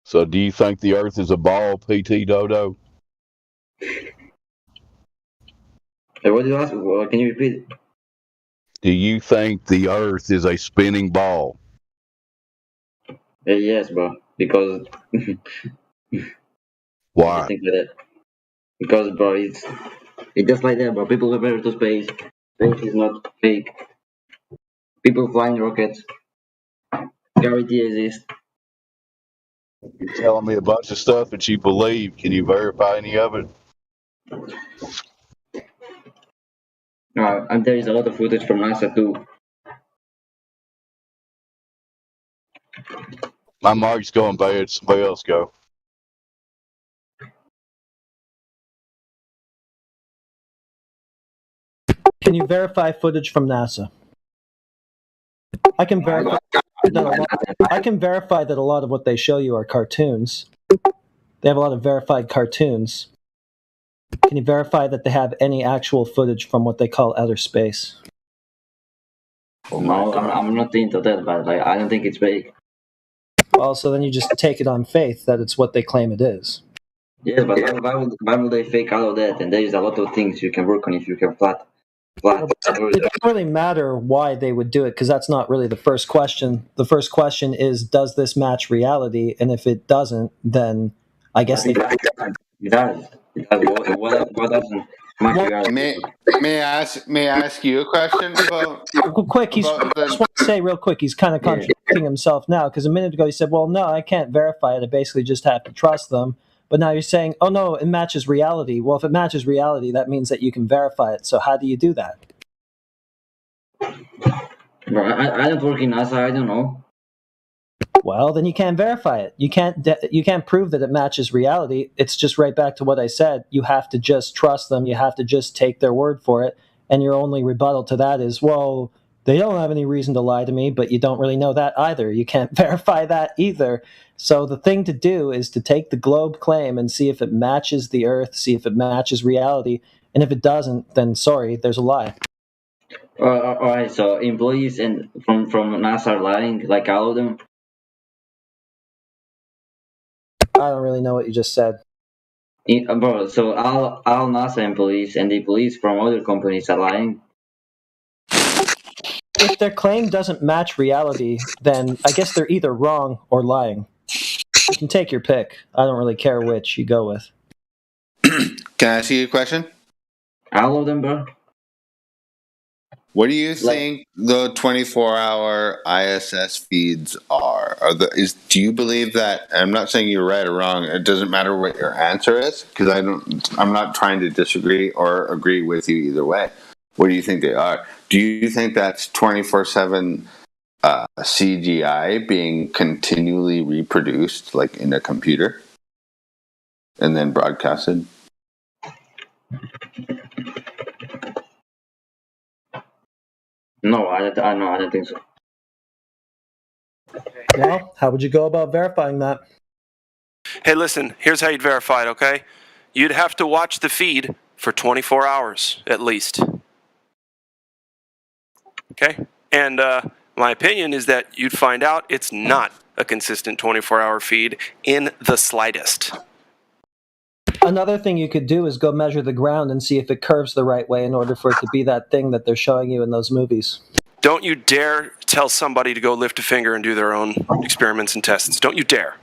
Speaker 19: So do you think the Earth is a ball, PT Dodo?
Speaker 10: Hey, what did you ask? Well, can you repeat?
Speaker 19: Do you think the Earth is a spinning ball?
Speaker 10: Yes, bro. Because
Speaker 19: Why?
Speaker 10: I think that because, bro, it's just like that, bro. People go better to space. Space is not fake. People flying rockets. Gravity exists.
Speaker 19: You're telling me a bunch of stuff that you believe. Can you verify any of it?
Speaker 10: And there is a lot of footage from NASA too.
Speaker 19: My mic's going bad. Somebody else go.
Speaker 13: Can you verify footage from NASA? I can verify that a lot of what they show you are cartoons. They have a lot of verified cartoons. Can you verify that they have any actual footage from what they call outer space?
Speaker 10: No, I'm not into that, but like, I don't think it's fake.
Speaker 13: Well, so then you just take it on faith that it's what they claim it is.
Speaker 10: Yes, but why would they fake all of that? And there is a lot of things you can work on if you can flat.
Speaker 13: It doesn't really matter why they would do it, because that's not really the first question. The first question is, does this match reality? And if it doesn't, then I guess they...
Speaker 10: It does. What doesn't match reality?
Speaker 16: May I ask you a question about?
Speaker 13: Quick, I just want to say real quick, he's kind of contradicting himself now, because a minute ago he said, well, no, I can't verify it. I basically just have to trust them. But now you're saying, oh, no, it matches reality. Well, if it matches reality, that means that you can verify it. So how do you do that?
Speaker 10: Bro, I don't work in NASA. I don't know.
Speaker 13: Well, then you can't verify it. You can't prove that it matches reality. It's just right back to what I said. You have to just trust them. You have to just take their word for it. And your only rebuttal to that is, well, they don't have any reason to lie to me, but you don't really know that either. You can't verify that either. So the thing to do is to take the globe claim and see if it matches the Earth, see if it matches reality. And if it doesn't, then sorry, there's a lie.
Speaker 10: All right, so employees from NASA are lying, like all of them?
Speaker 13: I don't really know what you just said.
Speaker 10: Bro, so all NASA employees and the employees from other companies are lying?
Speaker 13: If their claim doesn't match reality, then I guess they're either wrong or lying. You can take your pick. I don't really care which you go with.
Speaker 16: Can I ask you a question?
Speaker 10: All of them, bro.
Speaker 16: What do you think the 24-hour ISS feeds are? Do you believe that? I'm not saying you're right or wrong. It doesn't matter what your answer is, because I'm not trying to disagree or agree with you either way. What do you think they are? Do you think that's 24/7 CGI being continually reproduced, like in a computer, and then broadcasted?
Speaker 10: No, I don't think so.
Speaker 13: Well, how would you go about verifying that?
Speaker 7: Hey, listen, here's how you'd verify it, okay? You'd have to watch the feed for 24 hours, at least. Okay? And my opinion is that you'd find out it's not a consistent 24-hour feed in the slightest.
Speaker 13: Another thing you could do is go measure the ground and see if it curves the right way in order for it to be that thing that they're showing you in those movies.
Speaker 7: Don't you dare tell somebody to go lift a finger and do their own experiments and tests. Don't you dare.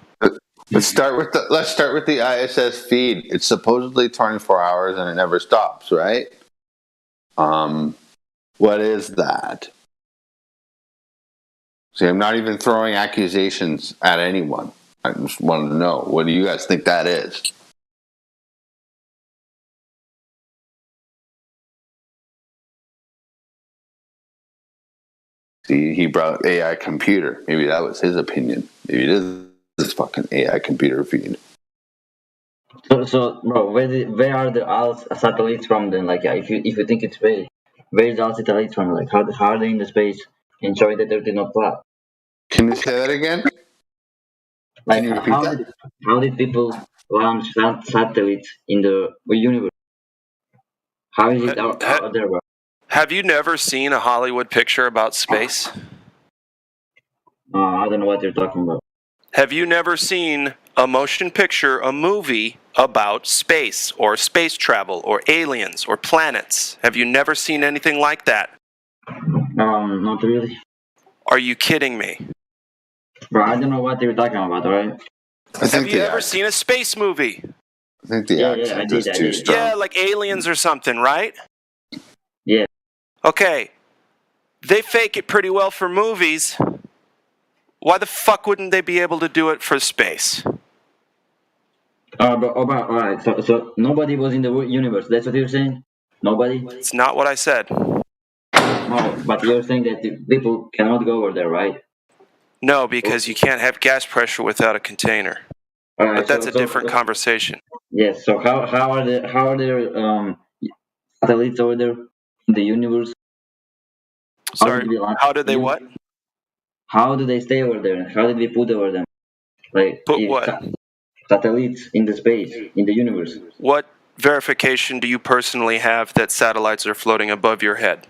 Speaker 16: Let's start with the ISS feed. It's supposedly 24 hours and it never stops, right? What is that? See, I'm not even throwing accusations at anyone. I just wanted to know, what do you guys think that is? See, he brought AI computer. Maybe that was his opinion. Maybe it is this fucking AI computer feed.
Speaker 10: So, bro, where are the all satellites from then? Like, if you think it's space, where's all satellites from? Like, how are they in the space and showing that they're not flat?
Speaker 16: Can you say that again?
Speaker 10: Like,
Speaker 16: Can you repeat that?
Speaker 10: how did people launch satellites in the universe? How is it out there, bro?
Speaker 7: Have you never seen a Hollywood picture about space?
Speaker 10: I don't know what you're talking about.
Speaker 7: Have you never seen a motion picture, a movie about space or space travel or aliens or planets? Have you never seen anything like that?
Speaker 10: Not really.
Speaker 7: Are you kidding me?
Speaker 10: Bro, I don't know what you're talking about, alright?
Speaker 7: Have you ever seen a space movie?
Speaker 16: I think the accent is too strong.
Speaker 7: Yeah, like Aliens or something, right?
Speaker 10: Yeah.
Speaker 7: Okay. They fake it pretty well for movies. Why the fuck wouldn't they be able to do it for space?
Speaker 10: Alright, so nobody was in the universe, that's what you're saying? Nobody?
Speaker 7: It's not what I said.
Speaker 10: No, but you're saying that the people cannot go over there, right?
Speaker 7: No, because you can't have gas pressure without a container. But that's a different conversation.
Speaker 10: Yes, so how are there satellites over there in the universe?
Speaker 7: Sorry, how did they what?
Speaker 10: How do they stay over there? How did we put over them? Like
Speaker 7: put what?
Speaker 10: Satellites in the space, in the universe.
Speaker 7: What verification do you personally have that satellites are floating above your head?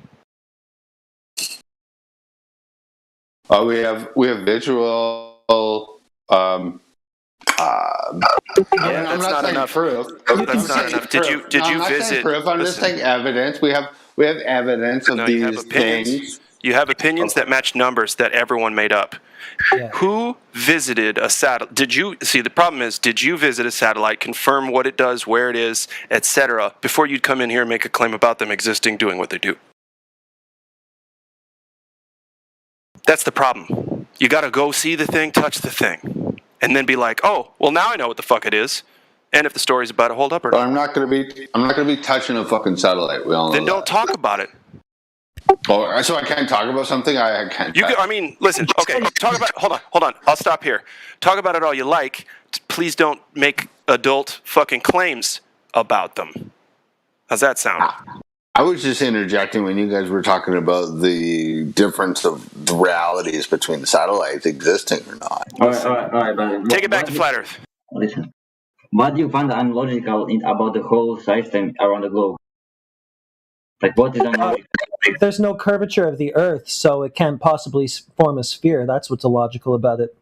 Speaker 16: We have visual.
Speaker 7: Yeah, that's not enough proof. That's not enough. Did you visit?
Speaker 16: Proof. I'm just saying evidence. We have evidence of these things.
Speaker 7: You have opinions that match numbers that everyone made up.
Speaker 13: Yeah.
Speaker 7: Who visited a satellite? The problem is, did you visit a satellite, confirm what it does, where it is, etc., before you'd come in here and make a claim about them existing, doing what they do? That's the problem. You got to go see the thing, touch the thing, and then be like, "Oh, well, now I know what the fuck it is." And if the story's about to hold up or not.
Speaker 16: I'm not going to be touching a fucking satellite. We all know
Speaker 7: then don't talk about it.
Speaker 16: Oh, so I can't talk about something I can't.
Speaker 7: Listen. Okay, talk about. Hold on. I'll stop here. Talk about it all you like. Please don't make adult fucking claims about them. How's that sound?
Speaker 16: I was just interjecting when you guys were talking about the difference of the realities between the satellites existing or not.
Speaker 10: All right, but
Speaker 7: take it back to flat Earth.
Speaker 10: Listen, what do you find unlogical about the whole system around the globe? Like, what is unlogical?
Speaker 13: There's no curvature of the Earth, so it can't possibly form a sphere. That's what's illogical about it.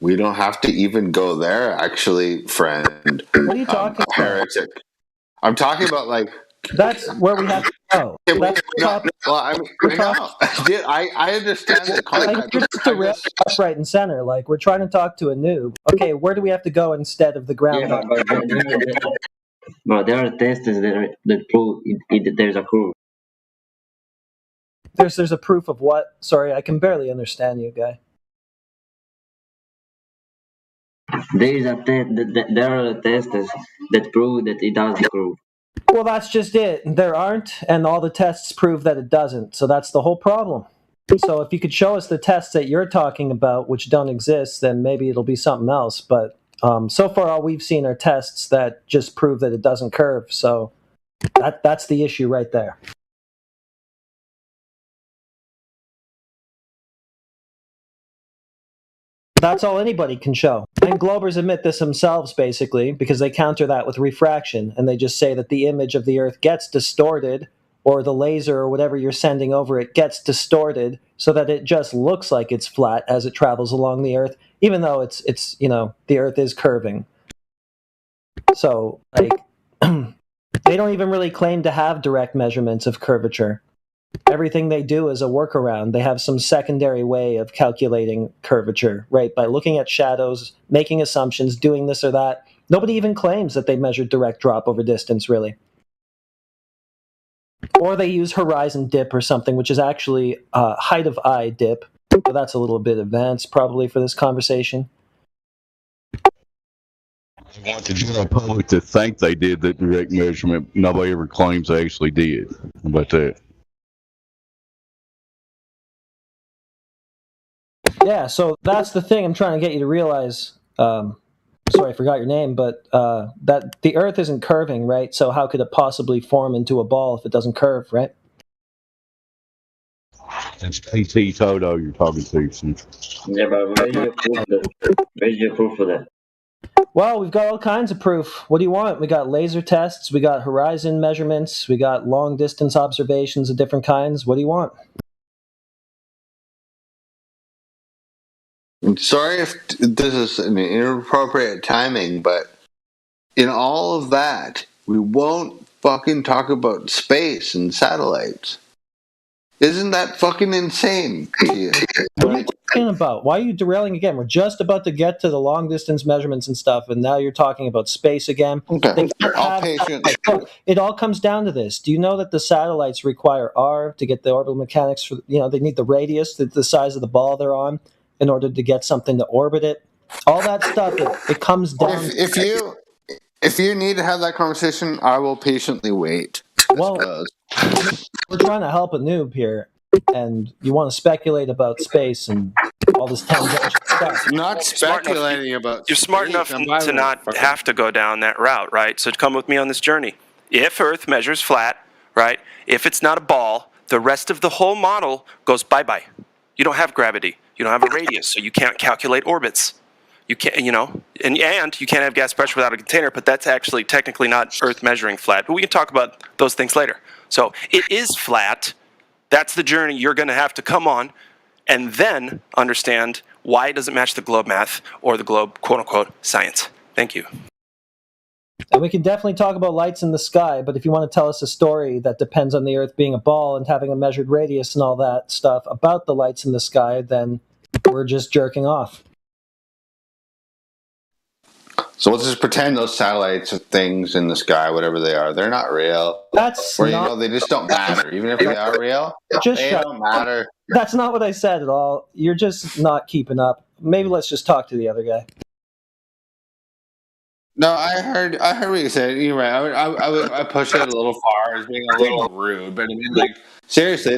Speaker 16: We don't have to even go there, actually, friend.
Speaker 13: What are you talking about?
Speaker 16: Heretic. I'm talking about, like...
Speaker 13: That's where we have to go.
Speaker 16: I understand the concept.
Speaker 13: You're just a real left, right, and center. Like, we're trying to talk to a noob. Okay, where do we have to go instead of the ground?
Speaker 10: But there are tests that prove there's a proof.
Speaker 13: There's a proof of what? Sorry, I can barely understand you, guy.
Speaker 10: There are tests that prove that it doesn't prove.
Speaker 13: Well, that's just it. There aren't, and all the tests prove that it doesn't. So that's the whole problem. So if you could show us the tests that you're talking about, which don't exist, then maybe it'll be something else. But so far, all we've seen are tests that just prove that it doesn't curve. So that's the issue right there. That's all anybody can show. And Globers admit this themselves, basically, because they counter that with refraction, and they just say that the image of the Earth gets distorted, or the laser or whatever you're sending over it gets distorted, so that it just looks like it's flat as it travels along the Earth, even though it's the Earth is curving. So, like, they don't even really claim to have direct measurements of curvature. Everything they do is a workaround. They have some secondary way of calculating curvature, right? By looking at shadows, making assumptions, doing this or that. Nobody even claims that they measured direct drop over distance, really. Or they use horizon dip or something, which is actually height of eye dip. But that's a little bit advanced, probably, for this conversation.
Speaker 19: I want the general public to think they did the direct measurement. Nobody ever claims they actually did. How about that?
Speaker 13: Yeah, so that's the thing I'm trying to get you to realize. sorry, I forgot your name, but that the Earth isn't curving, right? So how could it possibly form into a ball if it doesn't curve, right?
Speaker 19: It's PT Toto you're talking to.
Speaker 10: Yeah, but where's your proof for that?
Speaker 13: Well, we've got all kinds of proof. What do you want? We got laser tests, we got horizon measurements, we got long distance observations of different kinds. What do you want?
Speaker 16: I'm sorry if this is an inappropriate timing, but in all of that, we won't fucking talk about space and satellites. Isn't that fucking insane to you?
Speaker 13: What are you talking about? Why are you derailing again? We're just about to get to the long distance measurements and stuff, and now you're talking about space again.
Speaker 16: Okay, I'll patiently.
Speaker 13: Look, it all comes down to this. Do you know that the satellites require R to get the orbital mechanics for, they need the radius, the size of the ball they're on, in order to get something to orbit it? All that stuff, it comes down.
Speaker 16: If you need to have that conversation, I will patiently wait.
Speaker 13: Well, we're trying to help a noob here, and you want to speculate about space and all this tangential stuff.
Speaker 16: Not speculating about.
Speaker 7: You're smart enough to not have to go down that route, right? So come with me on this journey. If Earth measures flat, right? If it's not a ball, the rest of the whole model goes bye-bye. You don't have gravity. You don't have a radius, so you can't calculate orbits. You can't, and you can't have gas pressure without a container, but that's actually technically not Earth measuring flat. But we can talk about those things later. So it is flat. That's the journey you're going to have to come on, and then understand why it doesn't match the globe math or the globe, quote-unquote, science. Thank you.
Speaker 13: And we can definitely talk about lights in the sky, but if you want to tell us a story that depends on the Earth being a ball and having a measured radius and all that stuff about the lights in the sky, then we're just jerking off.
Speaker 16: So let's just pretend those satellites or things in the sky, whatever they are, they're not real. They just don't matter. Even if they are real, they don't matter.
Speaker 13: That's not what I said at all. You're just not keeping up. Maybe let's just talk to the other guy.
Speaker 16: No, I heard what you said. You're right. I pushed it a little far as being a little rude, but I mean, seriously,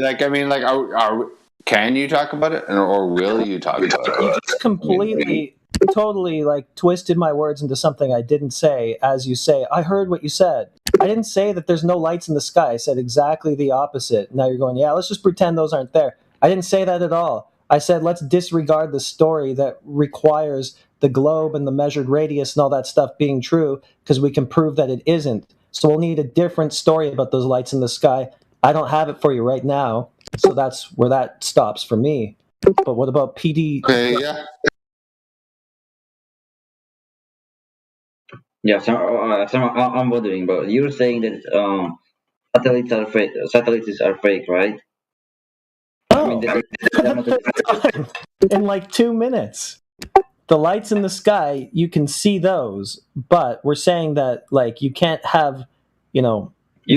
Speaker 16: can you talk about it, or will you talk about it?
Speaker 13: You just completely, totally twisted my words into something I didn't say. As you say, I heard what you said. I didn't say that there's no lights in the sky. I said exactly the opposite. Now you're going, yeah, let's just pretend those aren't there. I didn't say that at all. I said let's disregard the story that requires the globe and the measured radius and all that stuff being true, because we can prove that it isn't. So we'll need a different story about those lights in the sky. I don't have it for you right now, so that's where that stops for me. But what about PD?
Speaker 16: Okay, yeah.
Speaker 10: Yeah, so I'm wondering, but you're saying that satellites are fake, right?
Speaker 13: Oh, in 2 minutes. The lights in the sky, you can see those, but we're saying that you can't have,
Speaker 10: You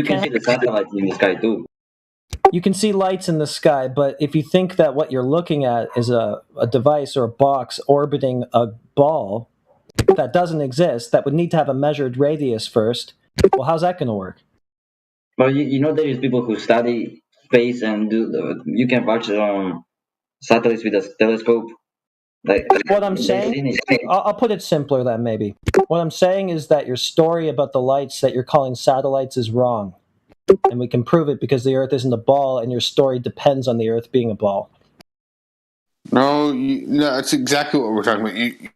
Speaker 10: can see the satellites in the sky too.
Speaker 13: You can see lights in the sky, but if you think that what you're looking at is a device or a box orbiting a ball that doesn't exist, that would need to have a measured radius first, well, how's that going to work?
Speaker 10: Well, there is people who study space and you can watch satellites with a telescope.
Speaker 13: What I'm saying, I'll put it simpler then maybe. What I'm saying is that your story about the lights that you're calling satellites is wrong. And we can prove it because the Earth isn't a ball and your story depends on the Earth being a ball.
Speaker 16: No, that's exactly what we're talking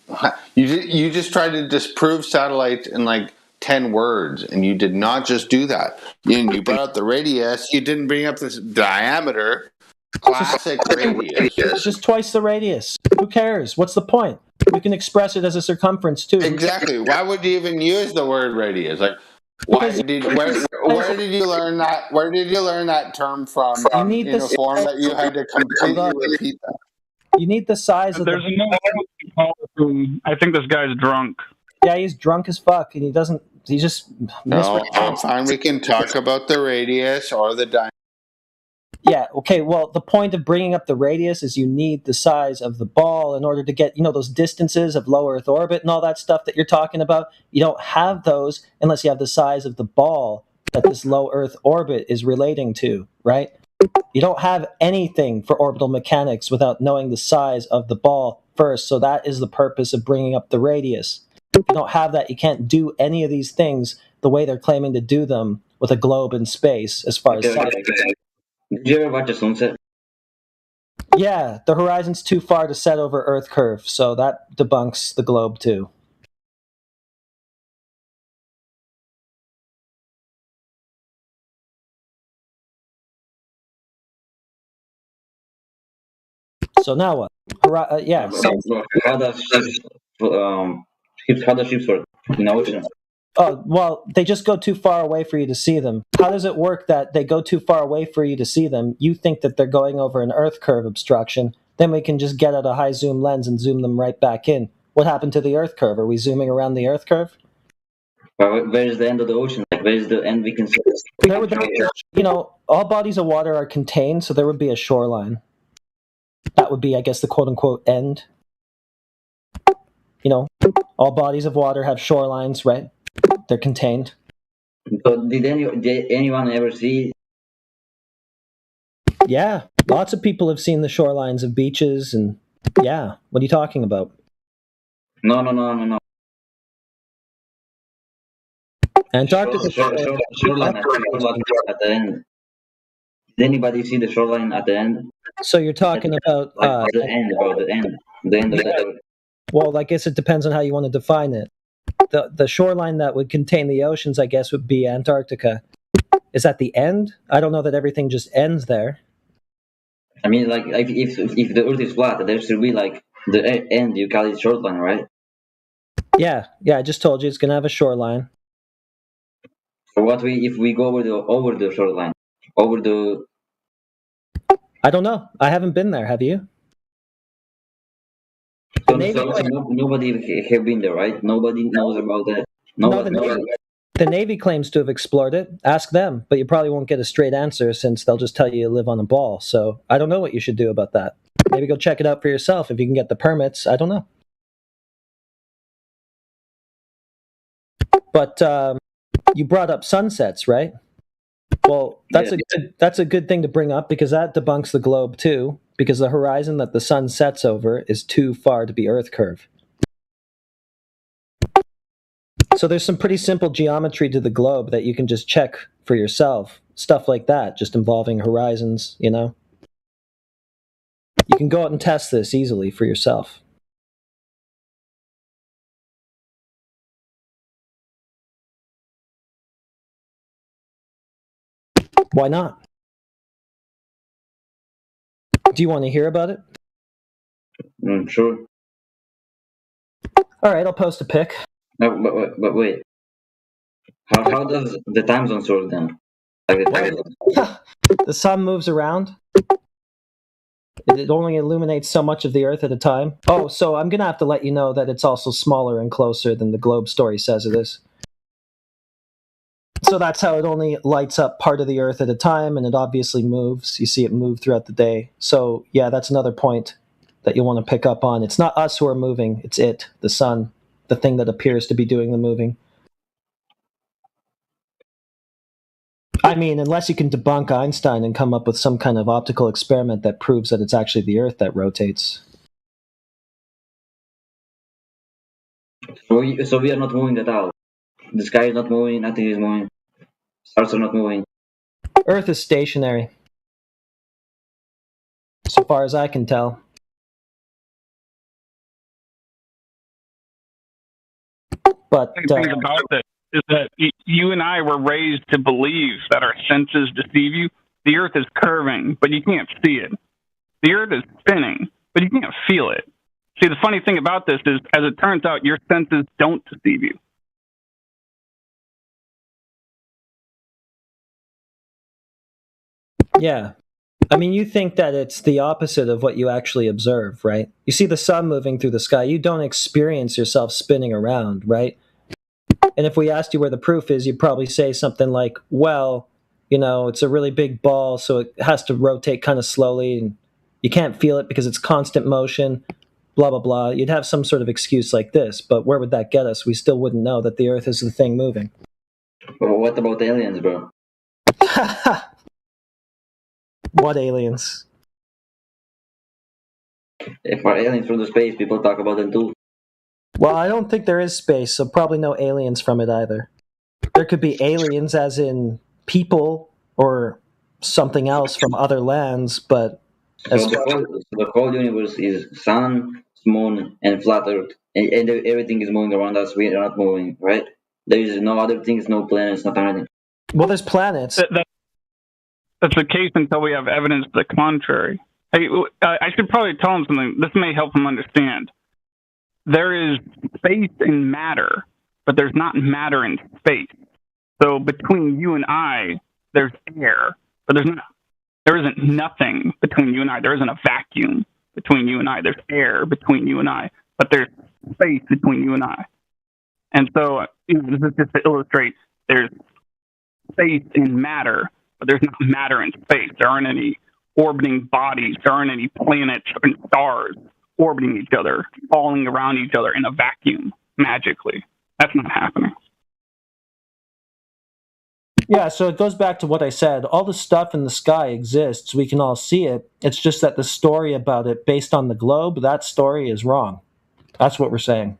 Speaker 16: about. You just tried to disprove satellites in 10 words, and you did not just do that. You brought up the radius, you didn't bring up this diameter. Classic radius.
Speaker 13: It's just twice the radius. Who cares? What's the point? We can express it as a circumference too.
Speaker 16: Exactly. Why would you even use the word radius? Where did you learn that? Where did you learn that term from? In a form that you had to completely repeat that.
Speaker 13: You need the size of
Speaker 8: There's I think this guy's drunk.
Speaker 13: Yeah, he's drunk as fuck, and he just.
Speaker 16: No, I'm fine. We can talk about the radius or the diameter.
Speaker 13: Yeah, okay, well, the point of bringing up the radius is you need the size of the ball in order to get, those distances of low Earth orbit and all that stuff that you're talking about. You don't have those unless you have the size of the ball that this low Earth orbit is relating to, right? You don't have anything for orbital mechanics without knowing the size of the ball first, so that is the purpose of bringing up the radius. If you don't have that, you can't do any of these things the way they're claiming to do them with a globe in space as far as science.
Speaker 10: Did you ever watch a sunset?
Speaker 13: Yeah, the horizon's too far to set over Earth curve, so that debunks the globe too. So now what? Yeah.
Speaker 10: How does ships work in ocean?
Speaker 13: Oh, well, they just go too far away for you to see them. How does it work that they go too far away for you to see them? You think that they're going over an Earth curve obstruction. Then we can just get out a high zoom lens and zoom them right back in. What happened to the Earth curve? Are we zooming around the Earth curve?
Speaker 10: Where's the end of the ocean? Like, where's the end we can see?
Speaker 13: There would be, all bodies of water are contained, so there would be a shoreline. That would be, I guess, the quote-unquote end. All bodies of water have shorelines, right? They're contained.
Speaker 10: But did anyone ever see?
Speaker 13: Yeah, lots of people have seen the shorelines of beaches, and yeah, what are you talking about?
Speaker 10: No.
Speaker 13: Antarctica.
Speaker 10: Shoreline at the end. Did anybody see the shoreline at the end?
Speaker 13: So you're talking about
Speaker 10: the end of the.
Speaker 13: Well, I guess it depends on how you want to define it. The shoreline that would contain the oceans, I guess, would be Antarctica. Is that the end? I don't know that everything just ends there.
Speaker 10: I mean, like if the Earth is flat, there should be like the end. You call it shoreline, right?
Speaker 13: Yeah. I just told you it's gonna have a shoreline.
Speaker 10: So if we go over the shoreline, over the?
Speaker 13: I don't know. I haven't been there. Have you?
Speaker 10: So nobody have been there, right? Nobody knows about that.
Speaker 13: The Navy claims to have explored it. Ask them, but you probably won't get a straight answer since they'll just tell you live on a ball. So I don't know what you should do about that. Maybe go check it out for yourself if you can get the permits. I don't know. But you brought up sunsets, right? Well, that's a good thing to bring up because that debunks the globe too, because the horizon that the sun sets over is too far to be Earth curve. So there's some pretty simple geometry to the globe that you can just check for yourself. Stuff like that, just involving horizons, You can go out and test this easily for yourself. Why not? Do you want to hear about it?
Speaker 10: Sure.
Speaker 13: All right, I'll post a pic.
Speaker 10: No, but wait. How does the time zone work then? Like the time zone?
Speaker 13: The sun moves around. It only illuminates so much of the Earth at a time. Oh, so I'm going to have to let you know that it's also smaller and closer than the globe story says it is. So that's how it only lights up part of the Earth at a time, and it obviously moves. You see it move throughout the day. So, yeah, that's another point that you'll want to pick up on. It's not us who are moving. It's it, the sun, the thing that appears to be doing the moving. I mean, unless you can debunk Einstein and come up with some kind of optical experiment that proves that it's actually the Earth that rotates.
Speaker 10: So we are not moving at all. The sky is not moving, nothing is moving. Stars are not moving.
Speaker 13: Earth is stationary. So far as I can tell. But
Speaker 8: the thing about this is that you and I were raised to believe that our senses deceive you. The Earth is curving, but you can't see it. The Earth is spinning, but you can't feel it. See, the funny thing about this is, as it turns out, your senses don't deceive you.
Speaker 13: Yeah. I mean, you think that it's the opposite of what you actually observe, right? You see the sun moving through the sky. You don't experience yourself spinning around, right? And if we asked you where the proof is, you'd probably say something like, well, it's a really big ball, so it has to rotate kind of slowly, and you can't feel it because it's constant motion, blah, blah, blah. You'd have some sort of excuse like this, but where would that get us? We still wouldn't know that the Earth is the thing moving.
Speaker 10: Well, what about aliens, bro?
Speaker 13: What aliens?
Speaker 10: If our aliens from the space, people talk about them too.
Speaker 13: Well, I don't think there is space, so probably no aliens from it either. There could be aliens, as in people or something else from other lands, but
Speaker 10: So the whole universe is sun, moon, and flat Earth, and everything is moving around us. We are not moving, right? There is no other things, no planets, not anything.
Speaker 13: Well, there's planets.
Speaker 8: That's the case until we have evidence to the contrary. I should probably tell him something. This may help him understand. There is space in matter, but there's not matter in space. So between you and I, there's air, but there isn't nothing between you and I. There isn't a vacuum between you and I. There's air between you and I, but there's space between you and I. And so, this is just to illustrate, there's space in matter, but there's not matter in space. There aren't any orbiting bodies. There aren't any planets and stars orbiting each other, falling around each other in a vacuum magically. That's not happening.
Speaker 13: Yeah, so it goes back to what I said. All the stuff in the sky exists. We can all see it. It's just that the story about it, based on the globe, that story is wrong. That's what we're saying.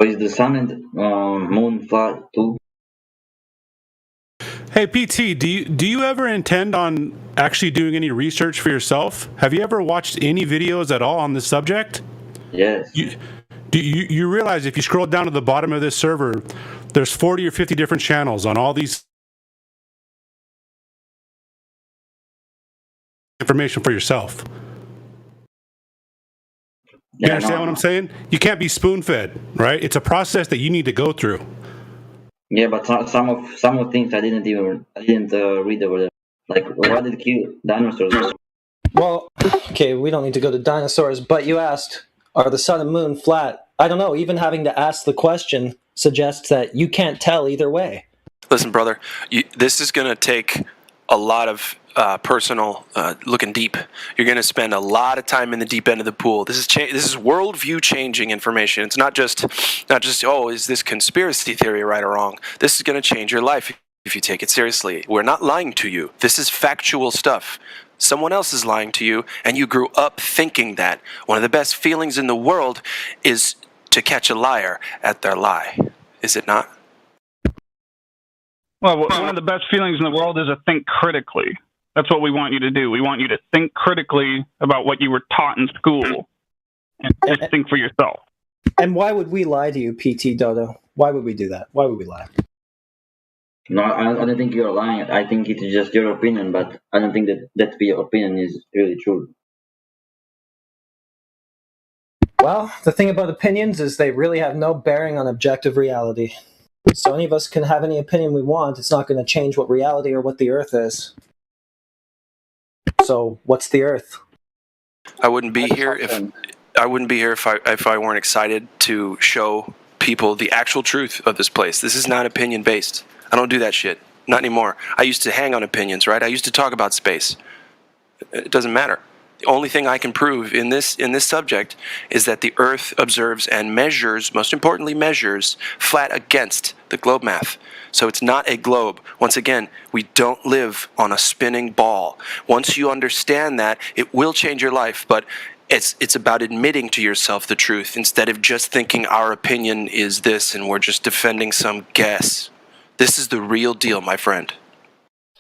Speaker 10: So is the sun and moon flat too?
Speaker 11: Hey, PT, do you ever intend on actually doing any research for yourself? Have you ever watched any videos at all on this subject?
Speaker 10: Yes.
Speaker 11: You realize if you scroll down to the bottom of this server, there's 40 or 50 different channels on all these information for yourself. You understand what I'm saying? You can't be spoon-fed, right? It's a process that you need to go through.
Speaker 10: Yeah, but some of things I didn't read over there. Like, why did it kill dinosaurs?
Speaker 13: Well, okay, we don't need to go to dinosaurs, but you asked, are the sun and moon flat? I don't know, even having to ask the question suggests that you can't tell either way.
Speaker 7: Listen, brother, this is going to take a lot of personal looking deep. You're going to spend a lot of time in the deep end of the pool. This is worldview changing information. It's not just is this conspiracy theory right or wrong? This is going to change your life if you take it seriously. We're not lying to you. This is factual stuff. Someone else is lying to you, and you grew up thinking that. One of the best feelings in the world is to catch a liar at their lie. Is it not?
Speaker 8: Well, one of the best feelings in the world is to think critically. That's what we want you to do. We want you to think critically about what you were taught in school and just think for yourself.
Speaker 13: And why would we lie to you, PT Dodo? Why would we do that? Why would we lie?
Speaker 10: No, I don't think you're lying. I think it's just your opinion, but I don't think that your opinion is really true.
Speaker 13: Well, the thing about opinions is they really have no bearing on objective reality. So any of us can have any opinion we want. It's not going to change what reality or what the Earth is. So, what's the Earth?
Speaker 7: I wouldn't be here if I weren't excited to show people the actual truth of this place. This is not opinion based. I don't do that shit. Not anymore. I used to hang on opinions, right? I used to talk about space. It doesn't matter. The only thing I can prove in this subject is that the Earth observes and measures, most importantly measures, flat against the globe math. So it's not a globe. Once again, we don't live on a spinning ball. Once you understand that, it will change your life, but it's about admitting to yourself the truth instead of just thinking our opinion is this and we're just defending some guess. This is the real deal, my friend.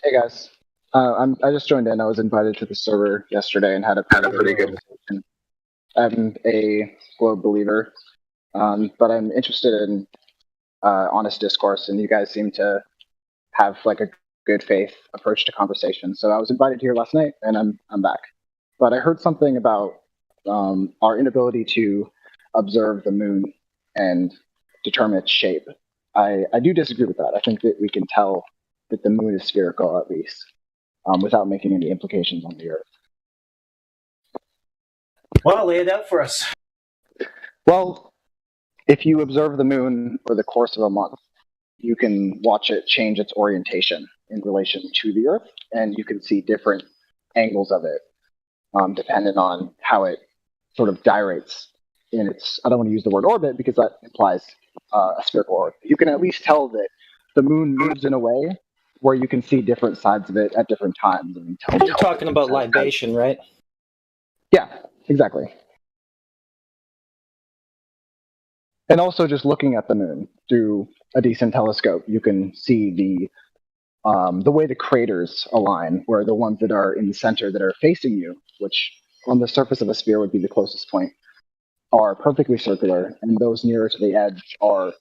Speaker 14: Hey guys. I just joined in. I was invited to the server yesterday and had a pretty good conversation. I'm a globe believer, but I'm interested in honest discourse, and you guys seem to have like a good faith approach to conversation. So I was invited here last night, and I'm back. But I heard something about our inability to observe the moon and determine its shape. I do disagree with that. I think that we can tell that the moon is spherical at least. Without making any implications on the Earth.
Speaker 13: Well, lay it out for us.
Speaker 14: Well, if you observe the moon over the course of a month, you can watch it change its orientation in relation to the Earth, and you can see different angles of it, depending on how it sort of gyrates in its, I don't want to use the word orbit because that implies a spherical orbit. You can at least tell that the moon moves in a way where you can see different sides of it at different times. And
Speaker 13: You're talking about libation, right?
Speaker 14: Yeah, exactly. And also just looking at the moon through a decent telescope, you can see the way the craters align, where the ones that are in the center that are facing you, which on the surface of a sphere would be the closest point, are perfectly circular, and those nearer to the edge are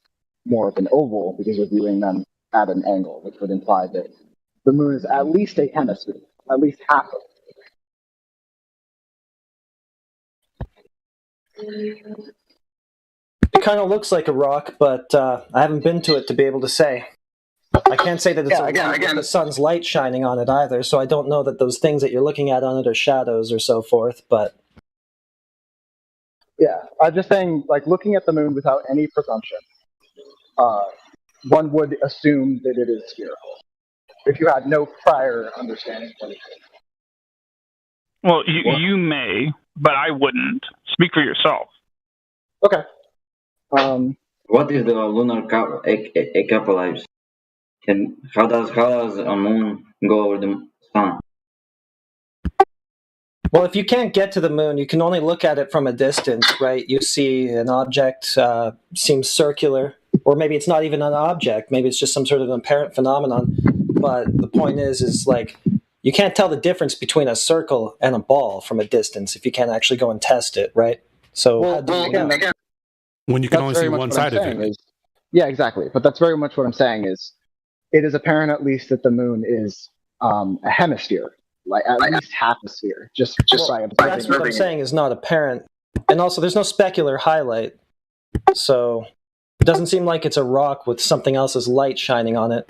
Speaker 14: more of an oval because you're viewing them at an angle, which would imply that the moon is at least a hemisphere, at least half of
Speaker 13: It kind of looks like a rock, but I haven't been to it to be able to say. I can't say that it's a rock with the sun's light shining on it either, so I don't know that those things that you're looking at on it are shadows or so forth, but...
Speaker 14: Yeah, I'm just saying, like, looking at the moon without any presumption, one would assume that it is spherical, if you had no prior understanding of what it is.
Speaker 8: Well, you may, but I wouldn't. Speak for yourself.
Speaker 14: Okay.
Speaker 10: What is the lunar eclipse? And how does a moon go over the sun?
Speaker 13: Well, if you can't get to the moon, you can only look at it from a distance, right? You see an object seems circular, or maybe it's not even an object. Maybe it's just some sort of apparent phenomenon. But the point is like, you can't tell the difference between a circle and a ball from a distance if you can't actually go and test it, right? So how do you know?
Speaker 11: When you can only see one side of it.
Speaker 14: Yeah, exactly. But that's very much what I'm saying is, it is apparent at least that the moon is a hemisphere, like at least half a sphere, just by observing.
Speaker 13: That's what I'm saying is not apparent. And also, there's no specular highlight. So it doesn't seem like it's a rock with something else's light shining on it.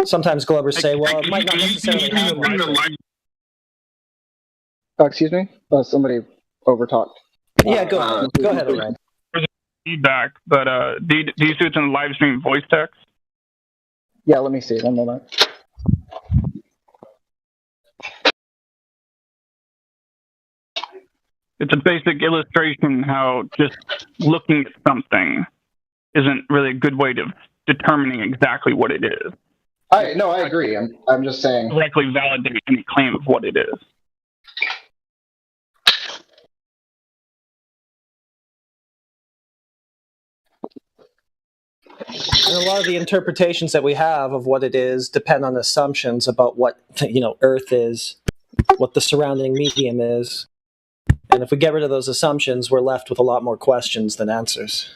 Speaker 13: Sometimes Globers say, well, it might not necessarily have light.
Speaker 14: Excuse me? Somebody overtalked.
Speaker 13: Yeah, go ahead, Orion.
Speaker 8: There's feedback, but do you see it's in the live stream voice text?
Speaker 14: Yeah, let me see. One moment.
Speaker 8: It's a basic illustration how just looking at something isn't really a good way of determining exactly what it is.
Speaker 14: I agree. I'm just saying.
Speaker 8: Directly validate any claim of what it is.
Speaker 13: And a lot of the interpretations that we have of what it is depend on assumptions about what, Earth is, what the surrounding medium is. And if we get rid of those assumptions, we're left with a lot more questions than answers.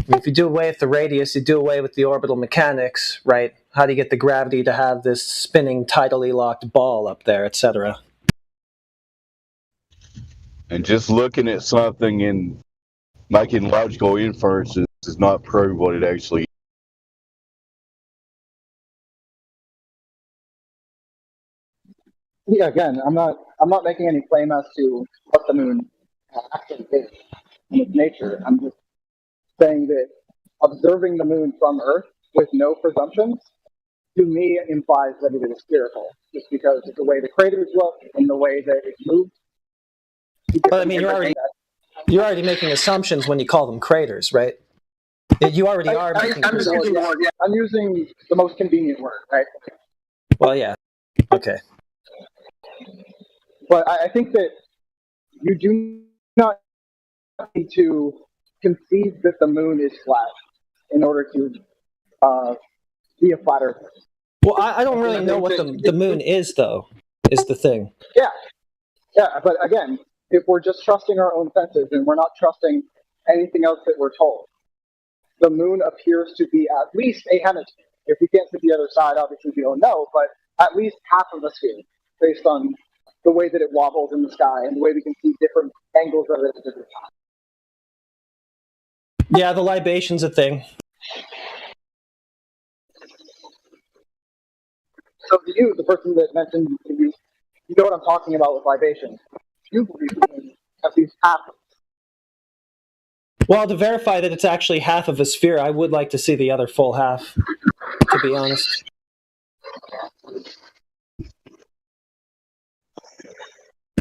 Speaker 13: If you do away with the radius, you do away with the orbital mechanics, right? How do you get the gravity to have this spinning, tidally locked ball up there, etc.?
Speaker 19: And just looking at something and making logical inferences does not prove what it actually is.
Speaker 14: Yeah, again, I'm not making any claim as to what the moon actually is in its nature. I'm just saying that observing the moon from Earth with no presumptions, to me, implies that it is spherical, just because of the way the craters look and the way that it moves.
Speaker 13: But I mean, you're already making assumptions when you call them craters, right? You already are making assumptions.
Speaker 14: I'm using the most convenient word, right?
Speaker 13: Well, yeah. Okay.
Speaker 14: But I think that you do not need to concede that the moon is flat in order to be a flat earther.
Speaker 13: Well, I don't really know what the moon is, though, is the thing.
Speaker 14: Yeah, but again, if we're just trusting our own senses and we're not trusting anything else that we're told, the moon appears to be at least a hemisphere. If we can't see the other side, obviously we don't know, but at least half of the sphere, based on the way that it wobbles in the sky and the way we can see different angles of it at different times.
Speaker 13: Yeah, the libation's a thing.
Speaker 14: So to you, the person that mentioned, you know what I'm talking about with libation. You believe in at least half of it.
Speaker 13: Well, to verify that it's actually half of a sphere, I would like to see the other full half, to be honest.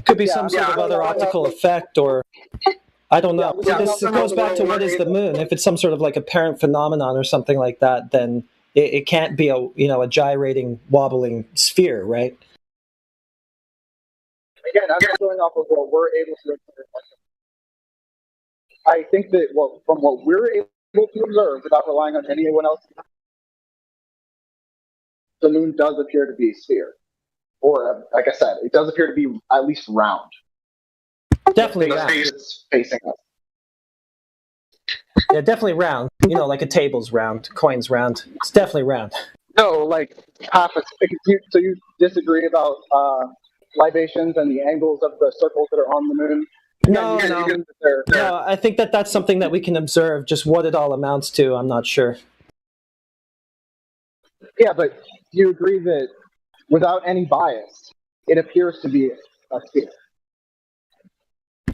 Speaker 13: Could be some sort of other optical effect, or I don't know. This goes back to what is the moon. If it's some sort of like apparent phenomenon or something like that, then it can't be a gyrating, wobbling sphere, right?
Speaker 14: Again, I'm just going off of what we're able to observe. I think that from what we're able to observe, without relying on anyone else, the moon does appear to be a sphere. Or, like I said, it does appear to be at least round.
Speaker 13: Definitely round.
Speaker 14: It's facing us.
Speaker 13: Yeah, definitely round. Like a table's round, coin's round. It's definitely round.
Speaker 14: No, like half a. So you disagree about libations and the angles of the circles that are on the moon?
Speaker 13: No. I think that's something that we can observe. Just what it all amounts to, I'm not sure.
Speaker 14: Yeah, but do you agree that without any bias, it appears to be a sphere?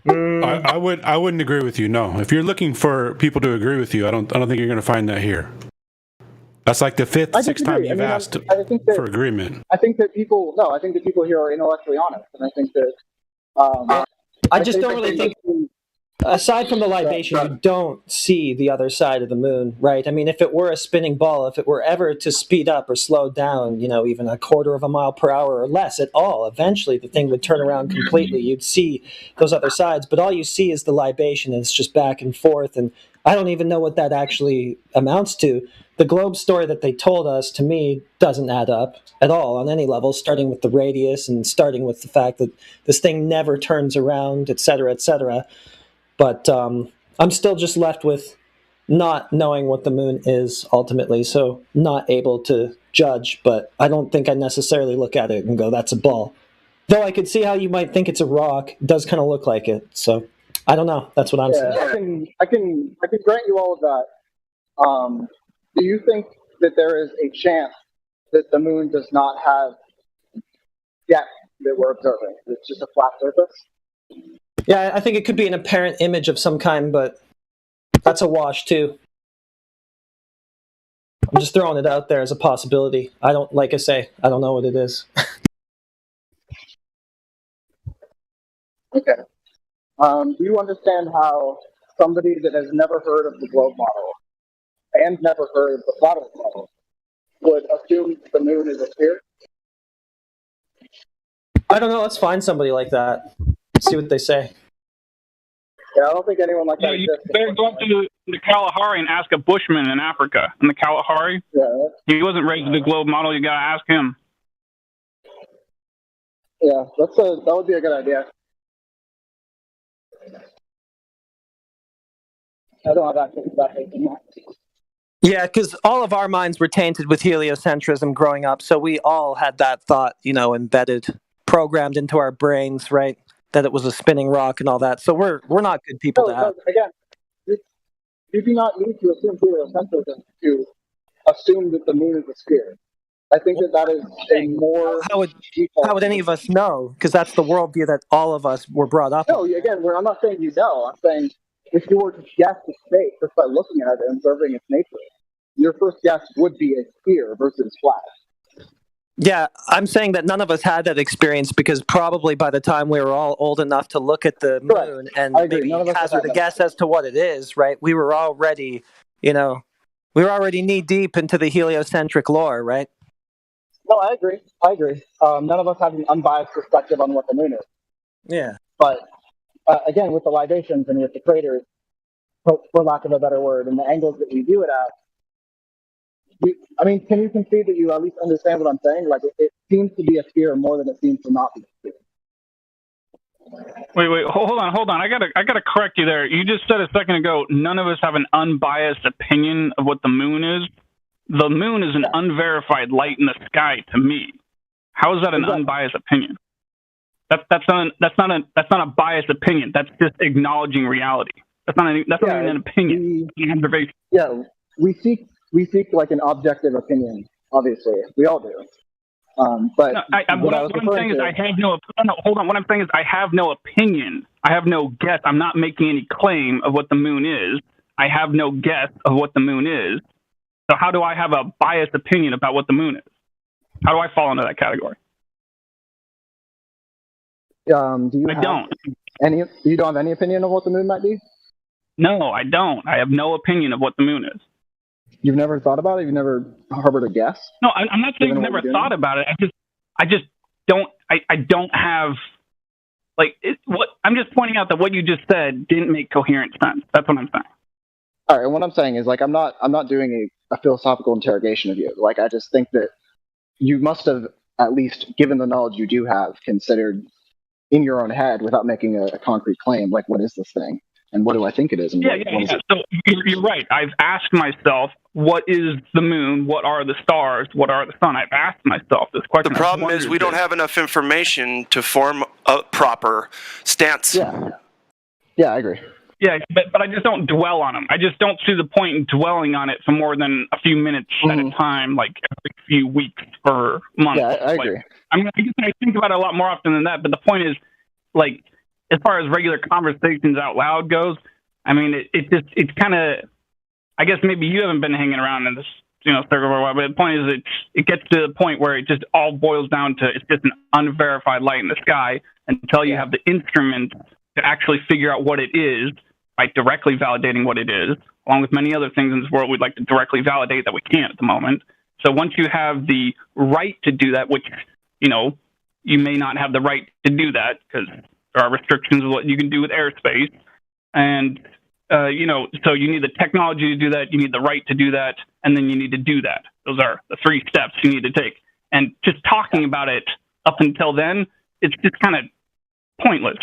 Speaker 11: I wouldn't agree with you. No, if you're looking for people to agree with you, I don't think you're going to find that here. That's like the sixth time you've asked for agreement.
Speaker 14: I think that people here are intellectually honest, and I think that.
Speaker 13: I just don't really think. Aside from the libation, you don't see the other side of the moon, right? I mean, if it were a spinning ball, if it were ever to speed up or slow down, even a quarter of a mile per hour or less at all, eventually the thing would turn around completely. You'd see those other sides, but all you see is the libation, and it's just back and forth, and I don't even know what that actually amounts to. The globe story that they told us, to me, doesn't add up at all on any level, starting with the radius and starting with the fact that this thing never turns around, et cetera, et cetera. But I'm still just left with not knowing what the moon is ultimately, so not able to judge, but I don't think I necessarily look at it and go, that's a ball. Though I could see how you might think it's a rock. It does kind of look like it, so I don't know. That's what I'm saying.
Speaker 14: I can grant you all of that. Do you think that there is a chance that the moon does not have depth that we're observing? It's just a flat surface?
Speaker 13: Yeah, I think it could be an apparent image of some kind, but that's a wash too. I'm just throwing it out there as a possibility. Like I say, I don't know what it is.
Speaker 14: Okay. Do you understand how somebody that has never heard of the globe model and never heard of the flat Earth model would assume the moon is a sphere?
Speaker 13: I don't know. Let's find somebody like that. See what they say.
Speaker 14: Yeah, I don't think anyone like that exists.
Speaker 8: You better go up to the Kalahari and ask a bushman in Africa. In the Kalahari, he wasn't raised with the globe model. You got to ask him.
Speaker 14: Yeah, that would be a good idea. I don't have access to that.
Speaker 13: Yeah, because all of our minds were tainted with heliocentrism growing up, so we all had that thought, embedded, programmed into our brains, right? That it was a spinning rock and all that. So we're not good people to have.
Speaker 14: Again, you do not need to assume heliocentrism to assume that the moon is a sphere. I think that is a more.
Speaker 13: How would any of us know? Because that's the worldview that all of us were brought up.
Speaker 14: No, again, I'm not saying you know. I'm saying if you were to guess the space just by looking at it and observing its nature, your first guess would be a sphere versus flat.
Speaker 13: Yeah, I'm saying that none of us had that experience because probably by the time we were all old enough to look at the moon and maybe hazard a guess as to what it is, right? We were already, knee deep into the heliocentric lore, right?
Speaker 14: No, I agree. None of us have an unbiased perspective on what the moon is.
Speaker 13: Yeah.
Speaker 14: But again, with the libations and with the craters, for lack of a better word, and the angles that we view it at, can you concede that you at least understand what I'm saying? Like, it seems to be a sphere more than it seems to not be a sphere.
Speaker 8: Wait, hold on. I gotta correct you there. You just said a second ago, none of us have an unbiased opinion of what the moon is. The moon is an unverified light in the sky to me. How is that an unbiased opinion? That's not a biased opinion. That's just acknowledging reality. That's not even an opinion. An observation.
Speaker 14: Yeah, we seek like an objective opinion. Obviously, we all do. But
Speaker 8: No,
Speaker 14: what I was
Speaker 8: what I'm saying is
Speaker 14: referring
Speaker 8: I have no. No, hold on. What I'm saying is I have no opinion. I have no guess. I'm not making any claim of what the moon is. I have no guess of what the moon is. So how do I have a biased opinion about what the moon is? How do I fall into that category?
Speaker 14: do you
Speaker 8: I
Speaker 14: have
Speaker 8: don't.
Speaker 14: you don't have any opinion of what the moon might be?
Speaker 8: No, I don't. I have no opinion of what the moon is.
Speaker 14: You've never thought about it? You've never harbored a guess?
Speaker 8: No, I'm not saying
Speaker 14: Given
Speaker 8: I've
Speaker 14: what
Speaker 8: never
Speaker 14: you're
Speaker 8: thought
Speaker 14: doing?
Speaker 8: about it. I just don't. I don't have like what I'm just pointing out that what you just said didn't make coherent sense. That's what I'm saying.
Speaker 14: All right, and what I'm saying is, like, I'm not doing a philosophical interrogation of you. Like, I just think that you must have, at least given the knowledge you do have, considered in your own head without making a concrete claim, like, what is this thing? And what do I think it is? And what is it?
Speaker 8: So you're right. I've asked myself, what is the moon? What are the stars? What are the sun? I've asked myself this question.
Speaker 7: The problem is we don't have enough information to form a proper stance.
Speaker 14: Yeah, I agree.
Speaker 8: Yeah, but I just don't dwell on them. I just don't see the point in dwelling on it for more than a few minutes at a time, like every few weeks or months.
Speaker 14: Yeah, I agree.
Speaker 8: I mean, I guess I think about it a lot more often than that, but the point is, like, as far as regular conversations out loud goes, I mean, it's kind of, I guess maybe you haven't been hanging around in this, circle for a while, but the point is it gets to the point where it just all boils down to it's just an unverified light in the sky until you have the instrument to actually figure out what it is by directly validating what it is, along with many other things in this world we'd like to directly validate that we can't at the moment. So once you have the right to do that, which, you may not have the right to do that because there are restrictions of what you can do with airspace. And, so you need the technology to do that, you need the right to do that, and then you need to do that. Those are the 3 steps you need to take. And just talking about it up until then, it's just kind of pointless.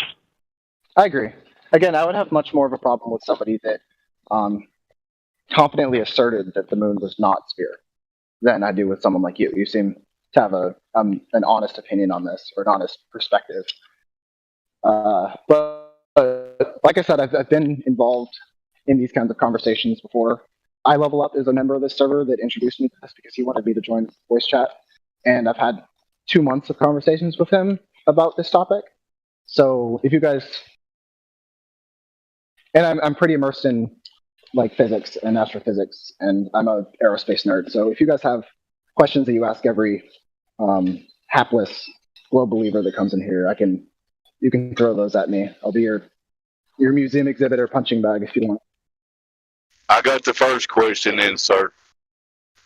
Speaker 14: I agree. Again, I would have much more of a problem with somebody that confidently asserted that the moon was not sphere than I do with someone like you. You seem to have an honest opinion on this, or an honest perspective. But like I said, I've been involved in these kinds of conversations before. I Level Up is a member of this server that introduced me to this because he wanted me to join voice chat. And I've had 2 months of conversations with him about this topic. So if you guys... And I'm pretty immersed in like physics and astrophysics, and I'm a aerospace nerd. So if you guys have questions that you ask every hapless globe believer that comes in here, you can throw those at me. I'll be your museum exhibitor punching bag if you want.
Speaker 19: I got the first question then, sir.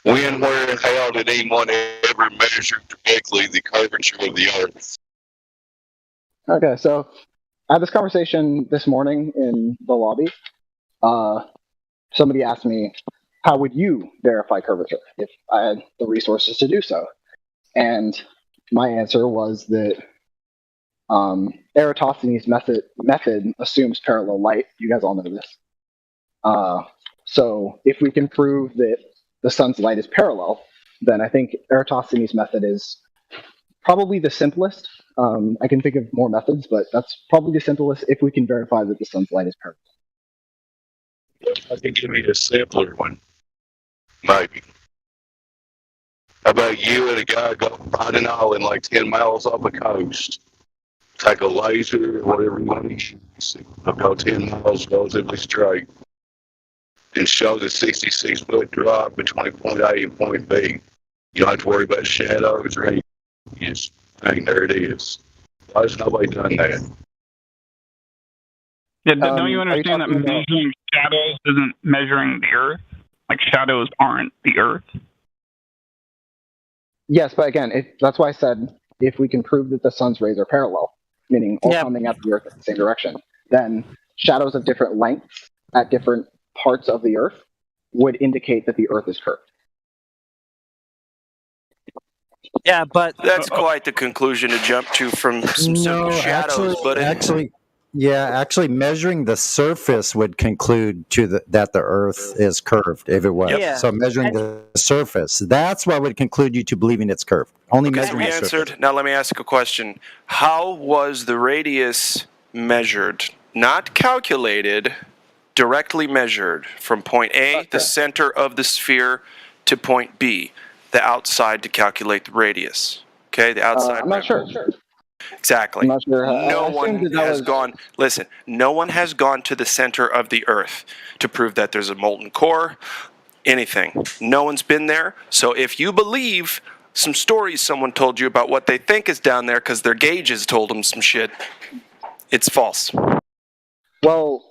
Speaker 19: When, where, and how did anyone ever measure directly the curvature of the Earth?
Speaker 14: Okay, so I had this conversation this morning in the lobby. Somebody asked me, how would you verify curvature if I had the resources to do so? And my answer was that Eratosthenes' method assumes parallel light. You guys all know this. So if we can prove that the sun's light is parallel, then I think Eratosthenes' method is probably the simplest. I can think of more methods, but that's probably the simplest if we can verify that the sun's light is parallel.
Speaker 19: I think give me a simpler one. Maybe. How about you and a guy go riding in like 10 miles off the coast? Take a laser or whatever you want to use. Go 10 miles relatively straight. And show the 66-foot drop between point A and point B. You don't have to worry about shadows or anything. You just hang there it is. Why has nobody done that?
Speaker 8: Yeah, don't you understand that measuring shadows isn't measuring the Earth? Like, shadows aren't the Earth.
Speaker 14: Yes, but again, that's why I said if we can prove that the sun's rays are parallel, meaning all coming at the Earth in the same direction, then shadows of different lengths at different parts of the Earth would indicate that the Earth is curved.
Speaker 13: Yeah, but
Speaker 7: that's quite the conclusion to jump to from some simple shadows.
Speaker 15: Actually, measuring the surface would conclude that the Earth is curved if it was.
Speaker 7: Yeah.
Speaker 15: So measuring the surface, that's what would conclude you to believing it's curved. Only measuring the surface.
Speaker 7: Answered. Now let me ask a question. How was the radius measured? Not calculated, directly measured from point A, the center of the sphere, to point B, the outside, to calculate the radius. Okay, the outside.
Speaker 14: I'm not sure.
Speaker 7: Exactly.
Speaker 14: I'm not sure.
Speaker 7: No one has gone. Listen, no one has gone to the center of the Earth to prove that there's a molten core. Anything. No one's been there. So if you believe some stories someone told you about what they think is down there because their gauges told them some shit, it's false.
Speaker 14: Well,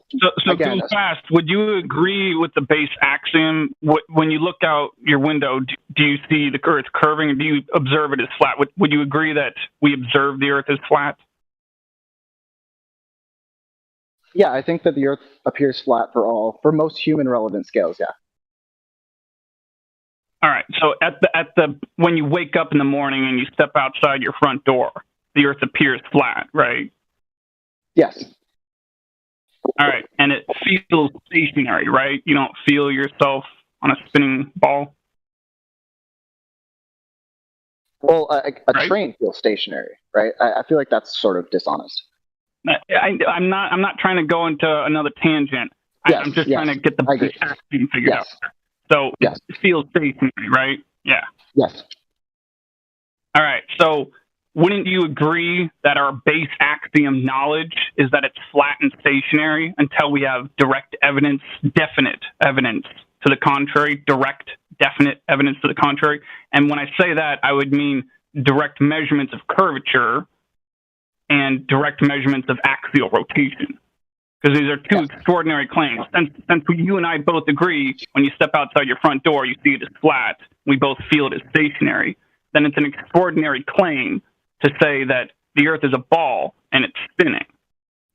Speaker 8: so again, go fast. Would you agree with the base axiom? When you look out your window, do you see the Earth curving, or do you observe it as flat? Would you agree that we observe the Earth as flat?
Speaker 14: Yeah, I think that the Earth appears flat for most human relevant scales. Yeah.
Speaker 8: All right. So when you wake up in the morning and you step outside your front door, the Earth appears flat, right?
Speaker 14: Yes.
Speaker 8: All right. And it feels stationary, right? You don't feel yourself on a spinning ball?
Speaker 14: Well, a train feels stationary, right? I feel like that's sort of dishonest.
Speaker 8: I'm not trying to go into another tangent. I'm just trying to get the base axiom figured out. So it feels stationary, right? Yeah.
Speaker 14: Yes.
Speaker 8: All right. So wouldn't you agree that our base axiom knowledge is that it's flat and stationary until we have direct evidence, definite evidence to the contrary, direct, definite evidence to the contrary? And when I say that, I would mean direct measurements of curvature and direct measurements of axial rotation. Because these are two extraordinary claims. Since you and I both agree, when you step outside your front door, you see it as flat, we both feel it as stationary, then it's an extraordinary claim to say that the Earth is a ball and it's spinning,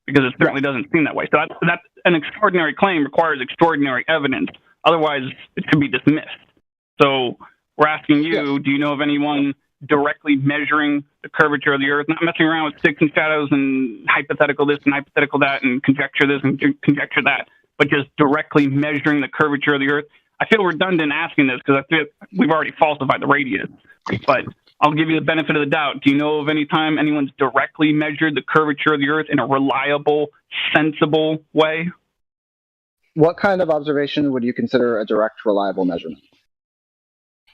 Speaker 8: because it certainly doesn't seem that way. So that's an extraordinary claim requires extraordinary evidence. Otherwise, it should be dismissed. So we're asking you, do you know of anyone directly measuring the curvature of the Earth, not messing around with sticks and shadows and hypothetical this and hypothetical that and conjecture this and conjecture that, but just directly measuring the curvature of the Earth? I feel redundant asking this because I feel we've already falsified the radius, but I'll give you the benefit of the doubt. Do you know of any time anyone's directly measured the curvature of the Earth in a reliable, sensible way?
Speaker 14: What kind of observation would you consider a direct, reliable measurement?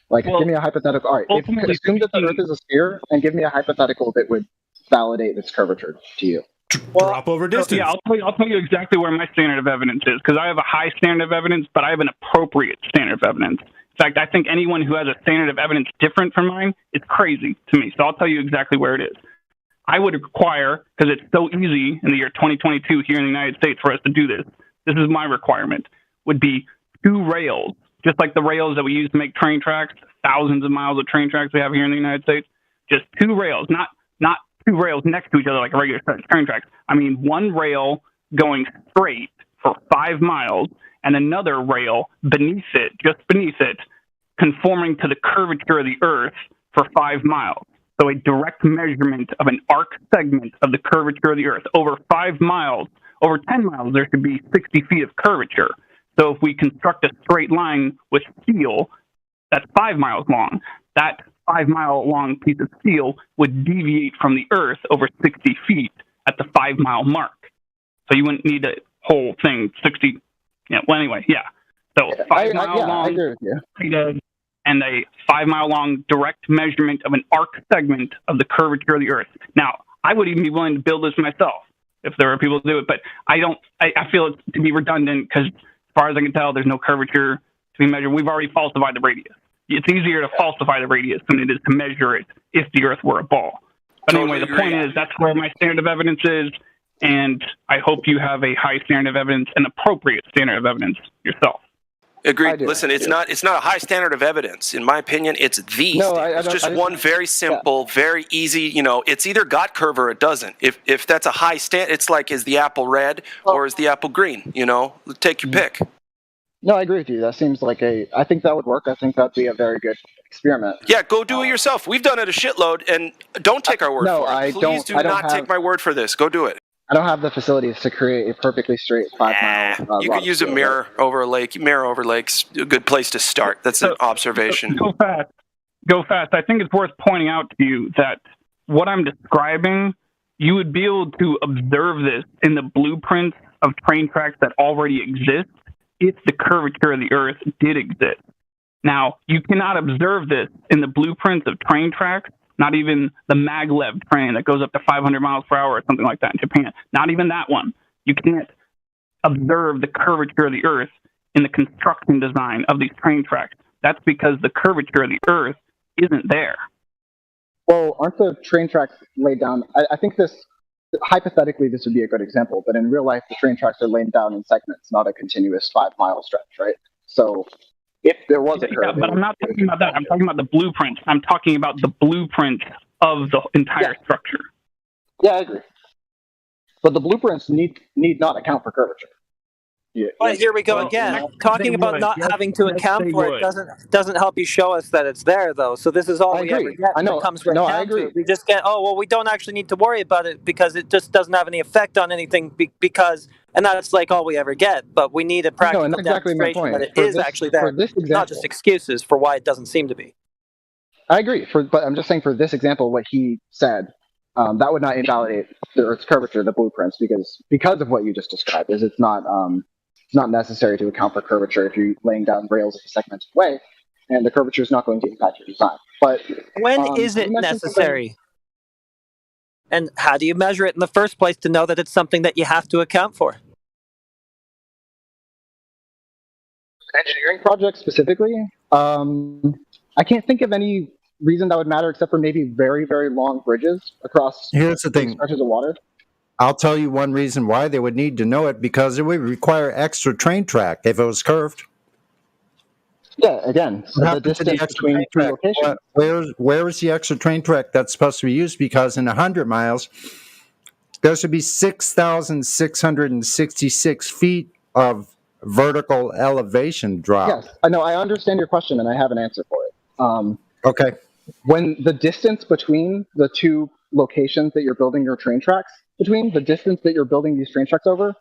Speaker 14: Like, give me a hypothetical. All right, assume that the Earth is a sphere, and give me a hypothetical that would validate its curvature to you.
Speaker 11: Drop over distance.
Speaker 8: Yeah, I'll tell you exactly where my standard of evidence is, because I have a high standard of evidence, but I have an appropriate standard of evidence. In fact, I think anyone who has a standard of evidence different from mine is crazy to me. So I'll tell you exactly where it is. I would require, because it's so easy in the year 2022 here in the United States for us to do this, this is my requirement, would be 2 rails, just like the rails that we use to make train tracks, thousands of miles of train tracks we have here in the United States. Just 2 rails, not 2 rails next to each other like a regular train tracks. I mean 1 rail going straight for 5 miles and another rail beneath it, just beneath it, conforming to the curvature of the Earth for 5 miles. So a direct measurement of an arc segment of the curvature of the Earth. Over 5 miles, over 10 miles, there should be 60 feet of curvature. So if we construct a straight line with steel that's 5 miles long, that 5 mile long piece of steel would deviate from the Earth over 60 feet at the 5 mile mark. So you wouldn't need a whole thing 60. Yeah. Well, anyway, yeah. So 5 mile long,
Speaker 14: I agree with you.
Speaker 8: And a 5 mile long direct measurement of an arc segment of the curvature of the Earth. Now, I would even be willing to build this myself if there were people to do it, but I don't. I feel it to be redundant because, as far as I can tell, there's no curvature to be measured. We've already falsified the radius. It's easier to falsify the radius than it is to measure it if the Earth were a ball. But anyway, the point is that's where my standard of evidence is, and I hope you have a high standard of evidence, an appropriate standard of evidence yourself.
Speaker 7: Agreed. Listen, it's not a high standard of evidence. In my opinion, it's the standard. It's just one very simple, very easy, it's either got curve or it doesn't. If that's a high standard, it's like, is the apple red or is the apple green? Take your pick.
Speaker 14: No, I agree with you. That seems like I think that would work. I think that'd be a very good experiment.
Speaker 7: Yeah, go do it yourself. We've done it a shitload, and don't take our word for it. Please do not take my word for this. Go do it.
Speaker 14: I don't have the facilities to create a perfectly straight 5 mile.
Speaker 7: You could use a mirror over a lake. Mirror over lake's a good place to start. That's an observation.
Speaker 8: Go fast. I think it's worth pointing out to you that what I'm describing, you would be able to observe this in the blueprints of train tracks that already exist if the curvature of the Earth did exist. Now, you cannot observe this in the blueprints of train tracks Not even the maglev train that goes up to 500 miles per hour or something like that in Japan. Not even that one. You can't observe the curvature of the Earth in the construction design of these train tracks. That's because the curvature of the Earth isn't there.
Speaker 14: Well, aren't the train tracks laid down? I think hypothetically, this would be a good example, but in real life, the train tracks are laid down in segments, not a continuous 5-mile stretch, right? So if there was a curve...
Speaker 8: but I'm not talking about that. I'm talking about the blueprint. I'm talking about the blueprint of the entire structure.
Speaker 14: Yeah, I agree. But the blueprints need not account for curvature. Yeah,
Speaker 13: but here we go again. Talking about not having to account for it doesn't help you show us that it's there, though. So this is all we ever get when it comes right down to it. We just get, we don't actually need to worry about it because it just doesn't have any effect on anything and that's like all we ever get. But we need a practical demonstration that it is actually there, not just excuses for why it doesn't seem to be.
Speaker 14: I agree, but I'm just saying for this example, what he said, that would not invalidate the Earth's curvature, the blueprints, because of what you just described, is it's not necessary to account for curvature if you're laying down rails in a segmented way, and the curvature is not going to impact your design. But
Speaker 13: when is it necessary? And how do you measure it in the first place to know that it's something that you have to account for?
Speaker 14: Engineering projects specifically, I can't think of any reason that would matter except for maybe very, very long bridges across
Speaker 15: Here's the thing.
Speaker 14: stretches of water.
Speaker 15: I'll tell you one reason why they would need to know it, because it would require extra train track if it was curved.
Speaker 14: Yeah, again, the distance between two locations.
Speaker 15: Where is the extra train track that's supposed to be used? Because in 100 miles, there should be 6,666 feet of vertical elevation drop.
Speaker 14: Yes, I know. I understand your question, and I have an answer for it.
Speaker 15: Okay.
Speaker 14: When the distance between the two locations that you're building your train tracks between, the distance that you're building these train tracks over,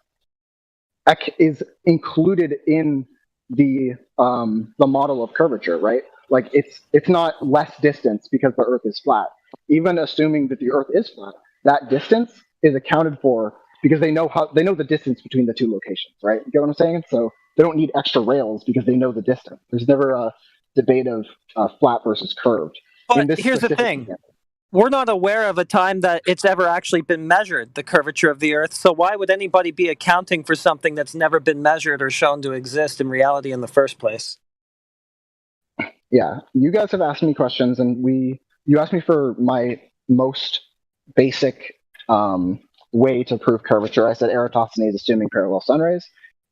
Speaker 14: is included in the model of curvature, right? Like it's not less distance because the Earth is flat. Even assuming that the Earth is flat, that distance is accounted for because they know the distance between the two locations, right? You get what I'm saying? So they don't need extra rails because they know the distance. There's never a debate of flat versus curved.
Speaker 13: But here's the thing. We're not aware of a time that it's ever actually been measured, the curvature of the Earth. So why would anybody be accounting for something that's never been measured or shown to exist in reality in the first place?
Speaker 14: Yeah, you guys have asked me questions, and you asked me for my most basic way to prove curvature. I said Eratosthenes assuming parallel sun rays,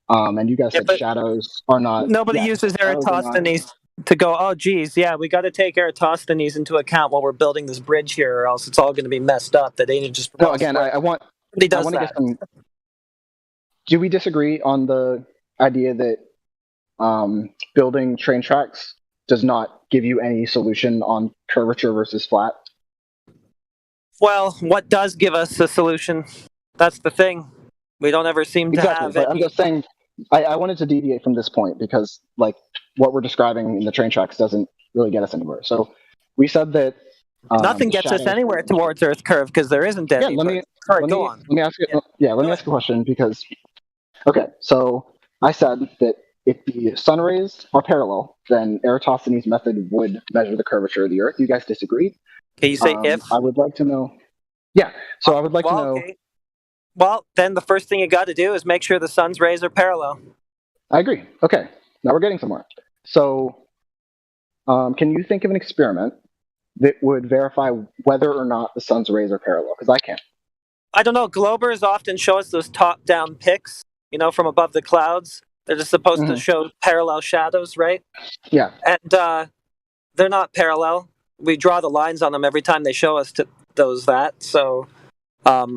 Speaker 14: and you guys said shadows are not.
Speaker 13: Nobody uses Eratosthenes to go, oh, geez, yeah, we got to take Eratosthenes into account while we're building this bridge here, or else it's all going to be messed up. That ain't just.
Speaker 14: No, again, I want to get some. Do we disagree on the idea that building train tracks does not give you any solution on curvature versus flat?
Speaker 13: Well, what does give us a solution? That's the thing. We don't ever seem to have it.
Speaker 14: I'm just saying, I wanted to deviate from this point because, like, what we're describing in the train tracks doesn't really get us anywhere. So we said that
Speaker 13: nothing gets us anywhere towards Earth curve because there isn't any.
Speaker 14: Yeah, let
Speaker 13: go on.
Speaker 14: Let me ask you. Yeah, let me ask a question because. Okay, so I said that if the sun rays are parallel, then Eratosthenes' method would measure the curvature of the Earth. You guys disagreed.
Speaker 13: Can you say if?
Speaker 14: I would like to know. Yeah, so I would like to know.
Speaker 13: Okay. Well, then the first thing you got to do is make sure the sun's rays are parallel.
Speaker 14: I agree. Okay, now we're getting somewhere. So, can you think of an experiment that would verify whether or not the sun's rays are parallel? Because I can't.
Speaker 13: I don't know. Globers often show us those top-down pics, from above the clouds. They're just supposed to show parallel shadows, right?
Speaker 14: Yeah.
Speaker 13: And they're not parallel. We draw the lines on them every time they show us that. So,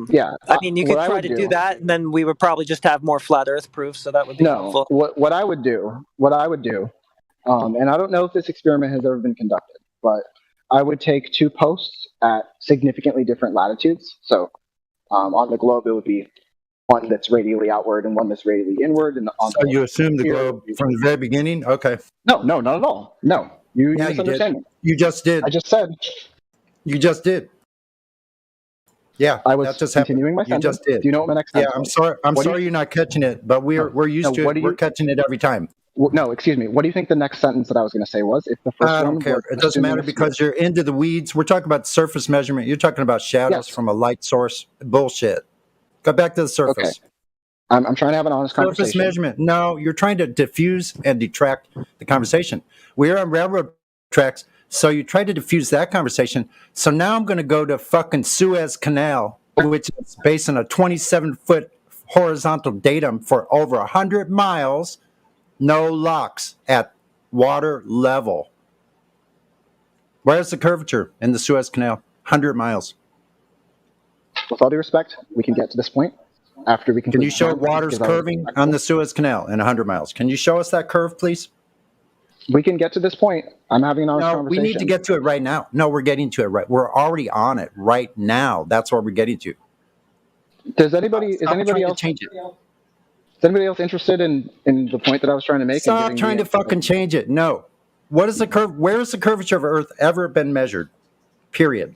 Speaker 14: yeah.
Speaker 13: I mean, you could try to do that, and then we would probably just have more flat Earth proof. So that would be helpful.
Speaker 14: What I would do, and I don't know if this experiment has ever been conducted, but I would take two posts at significantly different latitudes. So, on the globe, it would be one that's radially outward and one that's radially inward. And
Speaker 15: so you assume the globe from the very beginning? Okay.
Speaker 14: No, not at all. No, you misunderstand me.
Speaker 15: You just did.
Speaker 14: I just said.
Speaker 15: You just did. Yeah,
Speaker 14: I was just continuing my sentence.
Speaker 15: You just did.
Speaker 14: Do you know what my next sentence
Speaker 15: I'm sorry. I'm sorry you're not catching it, but we're used to it. We're catching it every time.
Speaker 14: No, excuse me. What do you think the next sentence that I was going to say was? If the first
Speaker 15: I
Speaker 14: one
Speaker 15: don't care.
Speaker 14: were
Speaker 15: It doesn't matter because you're into the weeds. We're talking about surface measurement. You're talking about shadows from a light source. Bullshit. Go back to the surface.
Speaker 14: Okay. I'm trying to have an honest
Speaker 15: Surface
Speaker 14: conversation.
Speaker 15: measurement. No, you're trying to diffuse and detract the conversation. We're on railroad tracks, so you try to diffuse that conversation. So now I'm going to go to fucking Suez Canal, which is based on a 27-foot horizontal datum for over 100 miles, no locks at water level. Where's the curvature in the Suez Canal? 100 miles.
Speaker 14: With all due respect, we can get to this point after we
Speaker 15: Can you show water's curving on the Suez Canal in 100 miles? Can you show us that curve, please?
Speaker 14: We can get to this point. I'm having an honest
Speaker 15: No,
Speaker 14: conversation.
Speaker 15: we need to get to it right now. No, we're getting to it right. We're already on it right now. That's what we're getting to.
Speaker 14: Is anybody else
Speaker 15: change it?
Speaker 14: Is anybody else interested in the point that I was trying to make?
Speaker 15: Stop trying to fucking change it. No. What is the curve? Where has the curvature of Earth ever been measured? Period.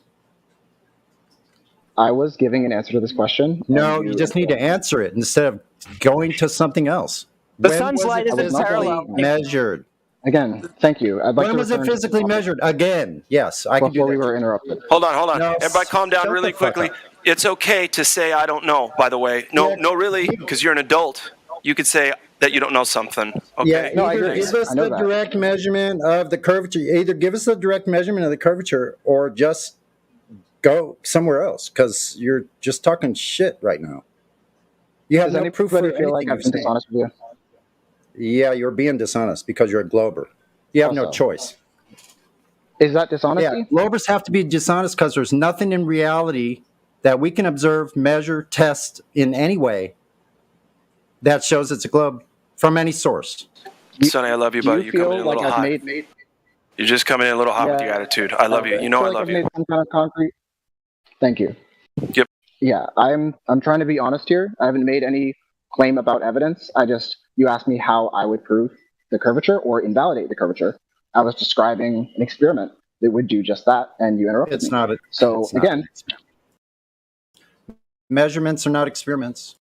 Speaker 14: I was giving an answer to this question.
Speaker 15: No, you just need to answer it instead of going to something else.
Speaker 13: The
Speaker 15: When
Speaker 13: sun's
Speaker 15: was
Speaker 13: light
Speaker 15: it
Speaker 13: isn't parallel.
Speaker 15: physically measured?
Speaker 14: Again, thank you. I'd like
Speaker 15: When
Speaker 14: to
Speaker 15: was it
Speaker 14: return to
Speaker 15: physically
Speaker 14: the topic
Speaker 15: measured? Again, yes, I can do
Speaker 14: before
Speaker 15: that.
Speaker 14: we were interrupted.
Speaker 7: Hold on.
Speaker 15: No,
Speaker 7: Everybody calm down
Speaker 15: shut
Speaker 7: really
Speaker 15: the fuck
Speaker 7: quickly.
Speaker 15: up.
Speaker 7: It's okay to say I don't know, by the way. No, really, because you're an adult. You could say that you don't know something. Okay?
Speaker 15: Yeah,
Speaker 14: No, I
Speaker 15: either
Speaker 14: agree.
Speaker 15: give us
Speaker 14: I know
Speaker 15: the
Speaker 14: that.
Speaker 15: direct measurement of the curvature. Either give us the direct measurement of the curvature or just go somewhere else because you're just talking shit right now. You have
Speaker 14: Does
Speaker 15: no proof for
Speaker 14: anybody feel like
Speaker 15: anything
Speaker 14: I've been
Speaker 15: you're saying.
Speaker 14: dishonest with you?
Speaker 15: Yeah, you're being dishonest because you're a glober. You have no
Speaker 14: Also,
Speaker 15: choice.
Speaker 14: Is that dishonesty?
Speaker 15: Yeah, globers have to be dishonest because there's nothing in reality that we can observe, measure, test in any way that shows it's a globe from any source.
Speaker 7: Sonny, I love you,
Speaker 14: Do
Speaker 7: buddy.
Speaker 14: you
Speaker 7: You're coming
Speaker 14: feel
Speaker 7: in a
Speaker 14: like
Speaker 7: little
Speaker 14: I've
Speaker 7: hot.
Speaker 14: made?
Speaker 7: You're just coming in a little hot with your
Speaker 14: Yeah.
Speaker 7: attitude. I love you. You know
Speaker 14: feel
Speaker 7: I
Speaker 14: like
Speaker 7: love
Speaker 14: I've
Speaker 7: you.
Speaker 14: made some kind of concrete. Thank you.
Speaker 7: Yep.
Speaker 14: Yeah, I'm trying to be honest here. I haven't made any claim about evidence. You asked me how I would prove the curvature or invalidate the curvature. I was describing an experiment that would do just that, and you interrupted
Speaker 15: It's
Speaker 14: me.
Speaker 15: not.
Speaker 14: So
Speaker 15: it's not
Speaker 14: again,
Speaker 15: an experiment. Measurements are not experiments.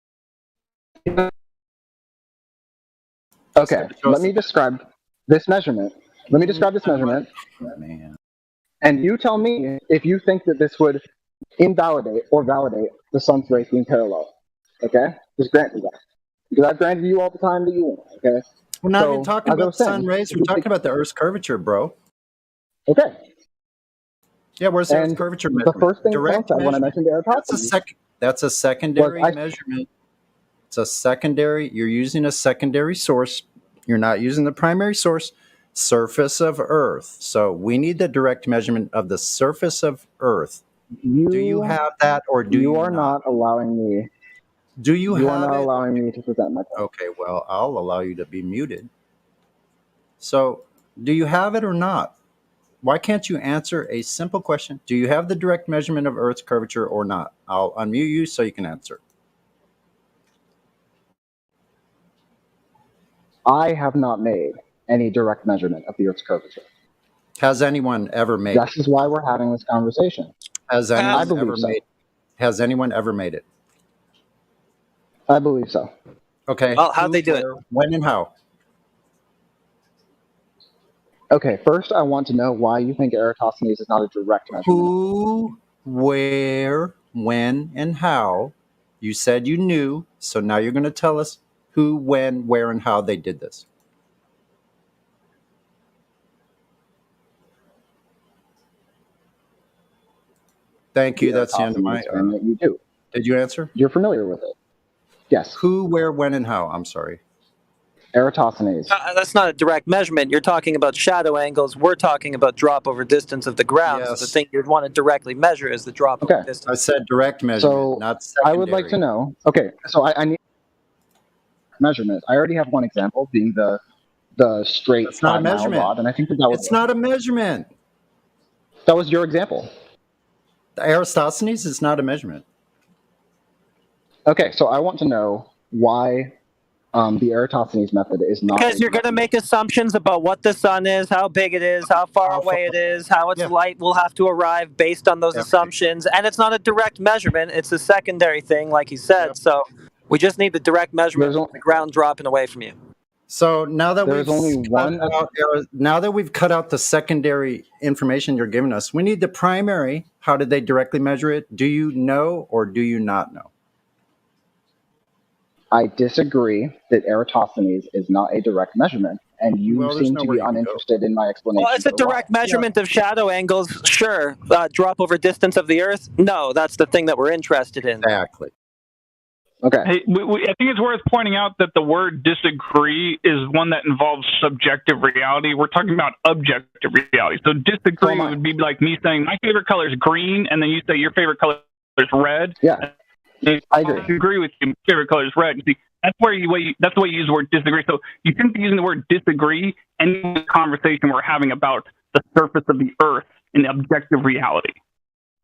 Speaker 14: okay, let me describe this measurement.
Speaker 15: Man.
Speaker 14: And you tell me if you think that this would invalidate or validate the sun's rays being parallel. Okay? Just grant me that. Because I've granted you all the time that you want. Okay?
Speaker 15: We're not
Speaker 14: So,
Speaker 15: even talking
Speaker 14: as I
Speaker 15: about
Speaker 14: was
Speaker 15: the
Speaker 14: saying,
Speaker 15: sun rays.
Speaker 14: if
Speaker 15: We're
Speaker 14: you
Speaker 15: talking
Speaker 14: think-
Speaker 15: about the Earth's curvature, bro.
Speaker 14: Okay.
Speaker 15: Yeah, where's the Earth's
Speaker 14: And
Speaker 15: curvature
Speaker 14: the
Speaker 15: measurement?
Speaker 14: first thing
Speaker 15: Direct
Speaker 14: I said when I
Speaker 15: measurement.
Speaker 14: mentioned Eratosthenes
Speaker 15: That's a secondary
Speaker 14: was
Speaker 15: measurement. It's a secondary. You're using a secondary source. You're not using the primary source. Surface of Earth. So we need the direct measurement of the surface of Earth. Do you have that, or do you
Speaker 14: are not allowing me.
Speaker 15: Do you
Speaker 14: You are
Speaker 15: have
Speaker 14: not
Speaker 15: it?
Speaker 14: allowing me to present my point.
Speaker 15: Okay, well, I'll allow you to be muted. So, do you have it or not? Why can't you answer a simple question? Do you have the direct measurement of Earth's curvature or not? I'll unmute you so you can answer.
Speaker 14: I have not made any direct measurement of the Earth's curvature.
Speaker 15: Has anyone ever made
Speaker 14: This is why we're having this conversation.
Speaker 15: Has
Speaker 14: I
Speaker 15: anyone
Speaker 14: believe
Speaker 15: ever
Speaker 14: so.
Speaker 15: made? Has anyone ever made it?
Speaker 14: I believe so.
Speaker 15: Okay.
Speaker 13: Well, how'd they do it?
Speaker 15: where, when, and how?
Speaker 14: Okay, first I want to know why you think Eratosthenes is not a direct measurement.
Speaker 15: Who, where, when, and how? You said you knew, so now you're going to tell us who, when, where, and how they did this. Thank you. That's the end of my.
Speaker 14: Experiment you do.
Speaker 15: Did you answer?
Speaker 14: You're familiar with it. Yes.
Speaker 15: Who, where, when, and how? I'm sorry.
Speaker 14: Eratosthenes.
Speaker 13: That's not a direct measurement. You're talking about shadow angles. We're talking about drop over distance of the ground. So the
Speaker 15: Yes.
Speaker 13: thing you'd want to directly measure is the drop over distance.
Speaker 15: I said direct measurement,
Speaker 14: So
Speaker 15: not
Speaker 14: I
Speaker 15: secondary.
Speaker 14: would like to know. Okay, so I need measurement. I already have one example, being the straight
Speaker 15: It's not a
Speaker 14: 5-mile
Speaker 15: measurement.
Speaker 14: rod, and I think that was
Speaker 15: It's not a measurement.
Speaker 14: that was your example.
Speaker 15: The Eratosthenes is not a measurement.
Speaker 14: Okay, so I want to know why the Eratosthenes method is not.
Speaker 13: Because you're going to make assumptions about what the sun is, how big it is, how far away it is, how its light will have to arrive based on those assumptions. And it's not a direct measurement. It's a secondary thing, like he said. So we just need the direct measurement of the ground dropping away from you.
Speaker 15: So now that
Speaker 14: There's only one.
Speaker 15: Now that we've cut out the secondary information you're giving us, we need the primary. How did they directly measure it? Do you know or do you not know?
Speaker 14: I disagree that Eratosthenes is not a direct measurement, and you seem to be uninterested in my explanation.
Speaker 13: Well, it's a direct measurement of shadow angles, sure. Drop over distance of the Earth? No, that's the thing that we're interested in.
Speaker 15: Exactly.
Speaker 14: Okay.
Speaker 8: Hey, I think it's worth pointing out that the word disagree is one that involves subjective reality. We're talking about objective reality. So disagree would be like me saying my favorite color is green, and then you say your favorite color is red.
Speaker 14: Yeah, I agree.
Speaker 8: I agree with you. My favorite color is red. You see, that's that's the way you use the word disagree. So you shouldn't be using the word disagree in the conversation we're having about the surface of the Earth in objective reality.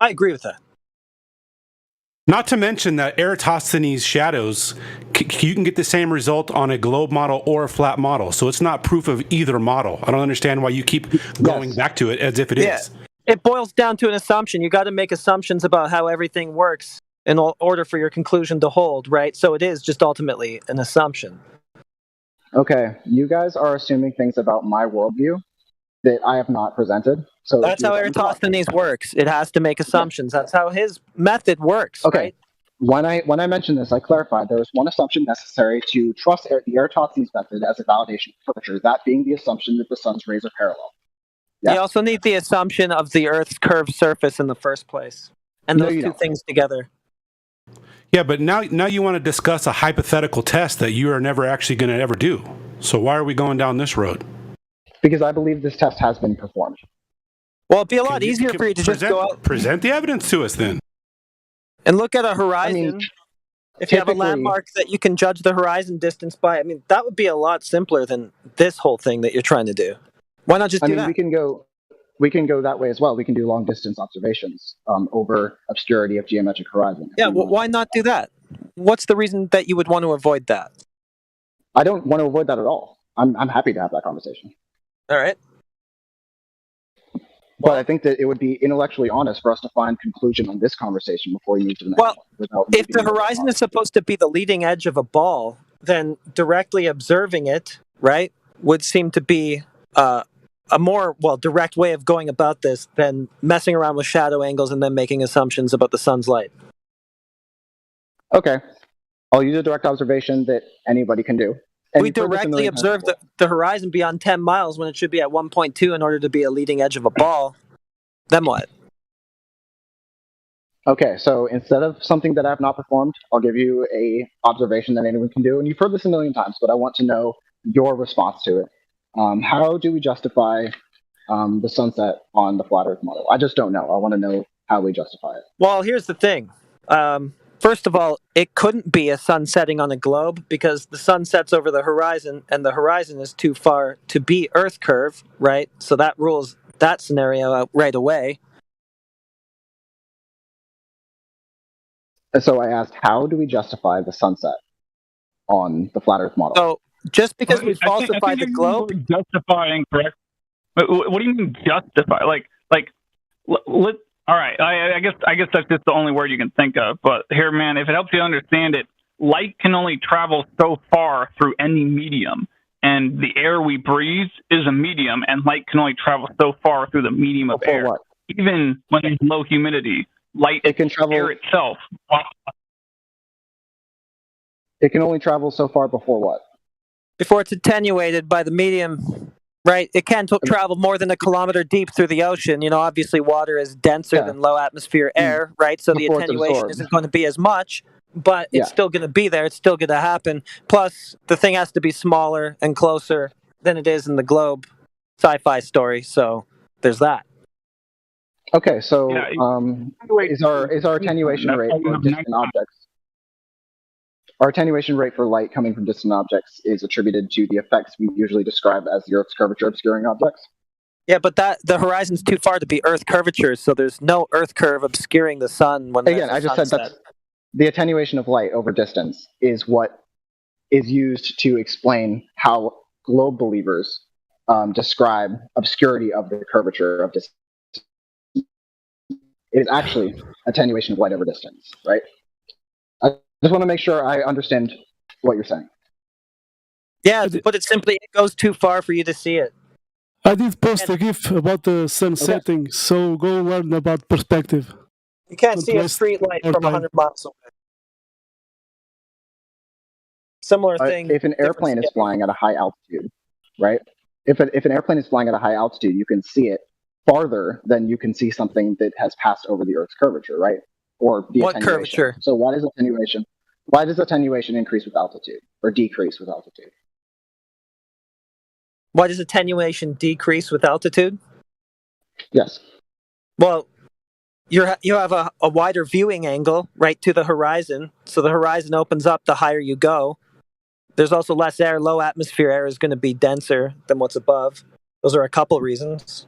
Speaker 13: I agree with that.
Speaker 11: Not to mention that Eratosthenes shadows, you can get the same result on a globe model or a flat model. So it's not proof of either model. I don't understand why you keep going back to it as if it is.
Speaker 13: It boils down to an assumption. You got to make assumptions about how everything works in order for your conclusion to hold, right? So it is just ultimately an assumption.
Speaker 14: Okay, you guys are assuming things about my worldview that I have not presented. So
Speaker 13: that's how Eratosthenes works. It has to make assumptions. That's how his method works.
Speaker 14: Okay. Right? When I mentioned this, I clarified there was one assumption necessary to trust the Eratosthenes method as a validation of curvature, that being the assumption that the sun's rays are parallel.
Speaker 13: Yeah. You also need the assumption of the Earth's curved surface in the first place. And those two things together.
Speaker 11: Yeah, but now you want to discuss a hypothetical test that you are never actually going to ever do. So why are we going down this road?
Speaker 14: Because I believe this test has been performed.
Speaker 13: Well, it'd be a lot easier for you to just go out...
Speaker 11: Present the evidence to us then.
Speaker 13: And look at a horizon. If you have a landmark that you can judge the horizon distance by, that would be a lot simpler than this whole thing that you're trying to do. Why not just do that?
Speaker 14: We can go that way as well. We can do long distance observations over obscurity of geometric horizon.
Speaker 13: Yeah, well, why not do that? What's the reason that you would want to avoid that?
Speaker 14: I don't want to avoid that at all. I'm happy to have that conversation.
Speaker 13: All right.
Speaker 14: But I think that it would be intellectually honest for us to find conclusion on this conversation before you move to the next one.
Speaker 13: If the horizon is supposed to be the leading edge of a ball, then directly observing it, right, would seem to be a more direct way of going about this than messing around with shadow angles and then making assumptions about the sun's light.
Speaker 14: Okay. I'll use a direct observation that anybody can do. And
Speaker 13: we directly observe the horizon beyond 10 miles when it should be at 1.2 in order to be a leading edge of a ball. Then what?
Speaker 14: Okay, so instead of something that I have not performed, I'll give you a observation that anyone can do. And you've heard this a million times, but I want to know your response to it. How do we justify the sunset on the flat Earth model? I just don't know. I want to know how we justify it.
Speaker 13: Well, here's the thing. First of all, it couldn't be a sun setting on a globe because the sun sets over the horizon and the horizon is too far to be Earth curve, right? So that rules that scenario out right away.
Speaker 14: And so I asked, how do we justify the sunset on the flat Earth model?
Speaker 13: So just because we falsified the globe?
Speaker 8: Justifying, correct? What do you mean justify? All right, I guess that's just the only word you can think of. But here, man, if it helps you understand it, light can only travel so far through any medium, and the air we breathe is a medium, and light can only travel so far through the medium of air.
Speaker 14: What?
Speaker 8: Even when there's low humidity, light can travel air itself.
Speaker 14: It can only travel so far before what?
Speaker 13: Before it's attenuated by the medium. Right, it can't travel more than a kilometer deep through the ocean. You know, obviously water is denser than low atmosphere air, right? So the attenuation isn't going to be as much, but it's still going to be there. It's still going to happen. Plus, the thing has to be smaller and closer than it is in the globe sci-fi story. So there's that.
Speaker 14: Okay, so is our attenuation rate for distant objects? Our attenuation rate for light coming from distant objects is attributed to the effects we usually describe as the Earth's curvature obscuring objects.
Speaker 13: Yeah, but the horizon's too far to be Earth curvature, so there's no Earth curve obscuring the sun when
Speaker 14: again, I just said that the attenuation of light over distance is what is used to explain how globe believers describe obscurity of the curvature of distance. It is actually attenuation of light over distance, right? I just want to make sure I understand what you're saying.
Speaker 13: Yeah, to put it simply, it goes too far for you to see it.
Speaker 1: I did post a GIF about the sun setting, so go learn about perspective.
Speaker 13: You can't
Speaker 1: Don't
Speaker 13: see a
Speaker 1: waste
Speaker 13: street light
Speaker 1: more
Speaker 13: from
Speaker 1: time.
Speaker 13: 100 miles away. Similar thing.
Speaker 14: If an airplane is flying at a high altitude, right? If an airplane is flying at a high altitude, you can see it farther than you can see something that has passed over the Earth's curvature, right? Or the
Speaker 13: What
Speaker 14: attenuation.
Speaker 13: curvature?
Speaker 14: So why does attenuation increase with altitude or decrease with altitude?
Speaker 13: Why does attenuation decrease with altitude?
Speaker 14: Yes.
Speaker 13: Well, you have a wider viewing angle right to the horizon, so the horizon opens up the higher you go. There's also less air. Low atmosphere air is going to be denser than what's above. Those are a couple reasons.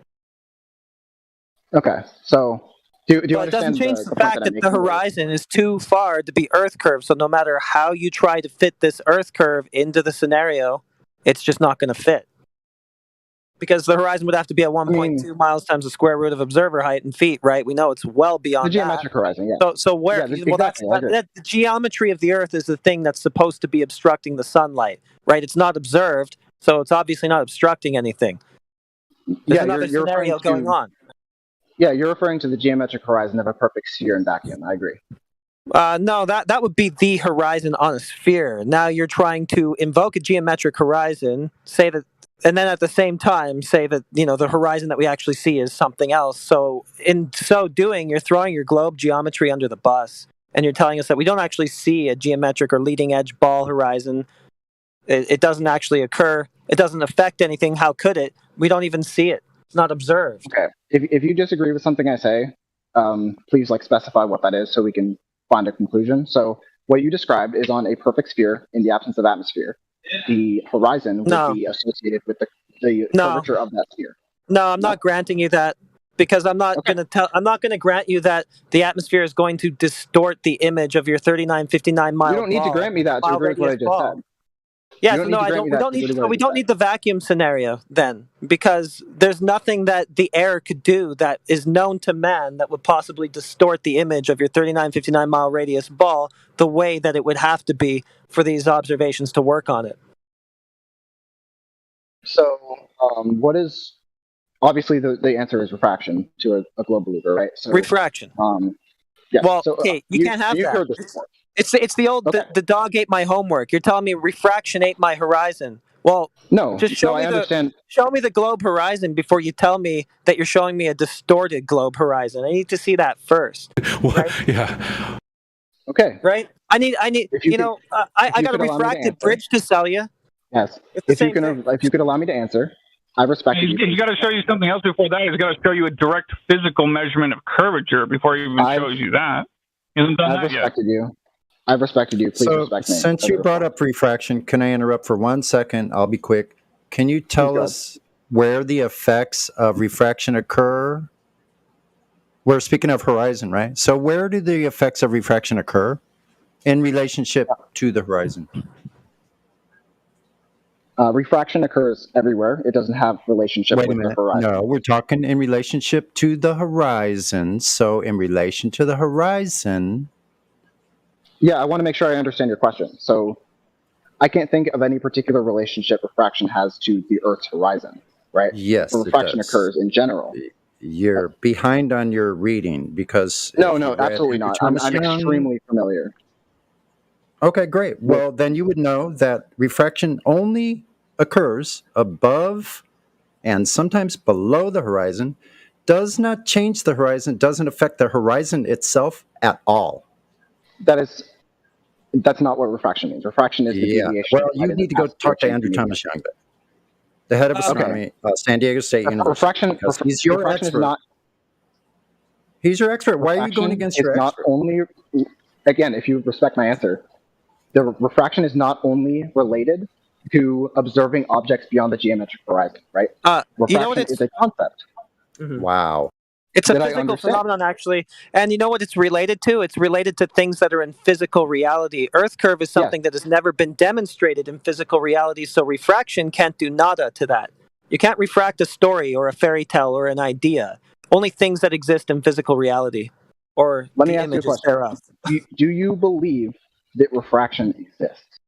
Speaker 14: Okay, so do you
Speaker 13: But it doesn't
Speaker 14: understand
Speaker 13: change the
Speaker 14: point
Speaker 13: fact
Speaker 14: that I'm
Speaker 13: that the
Speaker 14: making?
Speaker 13: horizon is too far to be Earth curve. So no matter how you try to fit this Earth curve into the scenario, it's just not going to fit. Because the horizon would have to be at 1.2 miles times the square root of observer height in feet, right? We know it's well beyond
Speaker 14: The geometric horizon, yeah.
Speaker 13: So where?
Speaker 14: Yeah,
Speaker 13: Well,
Speaker 14: exactly, I agree.
Speaker 13: the geometry of the Earth is the thing that's supposed to be obstructing the sunlight, right? It's not observed, so it's obviously not obstructing anything. There's
Speaker 14: Yeah,
Speaker 13: another
Speaker 14: you're
Speaker 13: scenario
Speaker 14: referring to,
Speaker 13: going on.
Speaker 14: Yeah, you're referring to the geometric horizon of a perfect sphere and vacuum. I agree.
Speaker 13: No, that would be the horizon on a sphere. Now you're trying to invoke a geometric horizon, say that, and then at the same time say that the horizon that we actually see is something else. So in so doing, you're throwing your globe geometry under the bus, and you're telling us that we don't actually see a geometric or leading edge ball horizon. It doesn't actually occur. It doesn't affect anything. How could it? We don't even see it. It's not observed.
Speaker 14: Okay. If you disagree with something I say, please specify what that is so we can find a conclusion. So what you described is on a perfect sphere in the absence of atmosphere. The horizon would be associated with the curvature of that sphere.
Speaker 13: No, I'm not granting you that because I'm not going to grant you that the atmosphere is going to distort the image of your 3959 mile.
Speaker 14: You don't need to grant me that to agree with what I just said.
Speaker 13: Yeah, so no, I don't. We don't need the vacuum scenario then, because there's nothing that the air could do that is known to man that would possibly distort the image of your 3959 mile radius ball the way that it would have to be for these observations to work on it.
Speaker 14: So, what is obviously the answer is refraction to a globe believer, right? So,
Speaker 13: refraction.
Speaker 14: Yeah.
Speaker 13: Well,
Speaker 14: so,
Speaker 13: okay, you can't have that.
Speaker 14: Heard this before.
Speaker 13: It's the old the dog ate my homework. You're telling me refraction ate my horizon. Well,
Speaker 14: no,
Speaker 13: just show me
Speaker 14: I understand.
Speaker 13: Show me the globe horizon before you tell me that you're showing me a distorted globe horizon. I need to see that first. Right?
Speaker 11: Yeah.
Speaker 14: Okay.
Speaker 13: Right. I need. I got a refracted bridge to sell you.
Speaker 14: Yes. If you could allow me to answer, I respect you.
Speaker 8: He's got to show you something else before that. He's got to show you a direct physical measurement of curvature before he even shows you that. He hasn't done that yet.
Speaker 14: I've respected you. Please respect me.
Speaker 15: Since you brought up refraction, can I interrupt for 1 second? I'll be quick. Can you tell us where the effects of refraction occur? We're speaking of horizon, right? So where do the effects of refraction occur in relationship to the horizon?
Speaker 14: Refraction occurs everywhere. It doesn't have relationship with the horizon.
Speaker 15: No, we're talking in relationship to the horizon. So in relation to the horizon...
Speaker 14: Yeah, I want to make sure I understand your question. So I can't think of any particular relationship refraction has to the Earth's horizon, right?
Speaker 15: Yes,
Speaker 14: refraction occurs in general.
Speaker 15: You're behind on your reading because...
Speaker 14: No, absolutely not. I'm extremely familiar.
Speaker 15: Okay, great. Well, then you would know that refraction only occurs above and sometimes below the horizon, does not change the horizon, doesn't affect the horizon itself at all.
Speaker 14: That's not what refraction means. Refraction is the deviation.
Speaker 15: Well, you need to go talk to Andrew Thomas Young, the head of astronomy, San Diego State University. He's your expert. He's your expert. Why are you going against your expert?
Speaker 14: Not only, again, if you respect my answer, the refraction is not only related to observing objects beyond the geometric horizon, right? Refraction is a concept.
Speaker 13: Mm-hmm.
Speaker 15: Wow.
Speaker 13: It's a physical phenomenon, actually. And you know what it's related to? It's related to things that are in physical reality. Earth curve is something that has never been demonstrated in physical reality, so refraction can't do nada to that. You can't refract a story or a fairy tale or an idea. Only things that exist in physical reality or
Speaker 14: Let me
Speaker 13: the
Speaker 14: ask you a
Speaker 13: images
Speaker 14: question.
Speaker 13: thereof.
Speaker 14: Do you believe that refraction exists?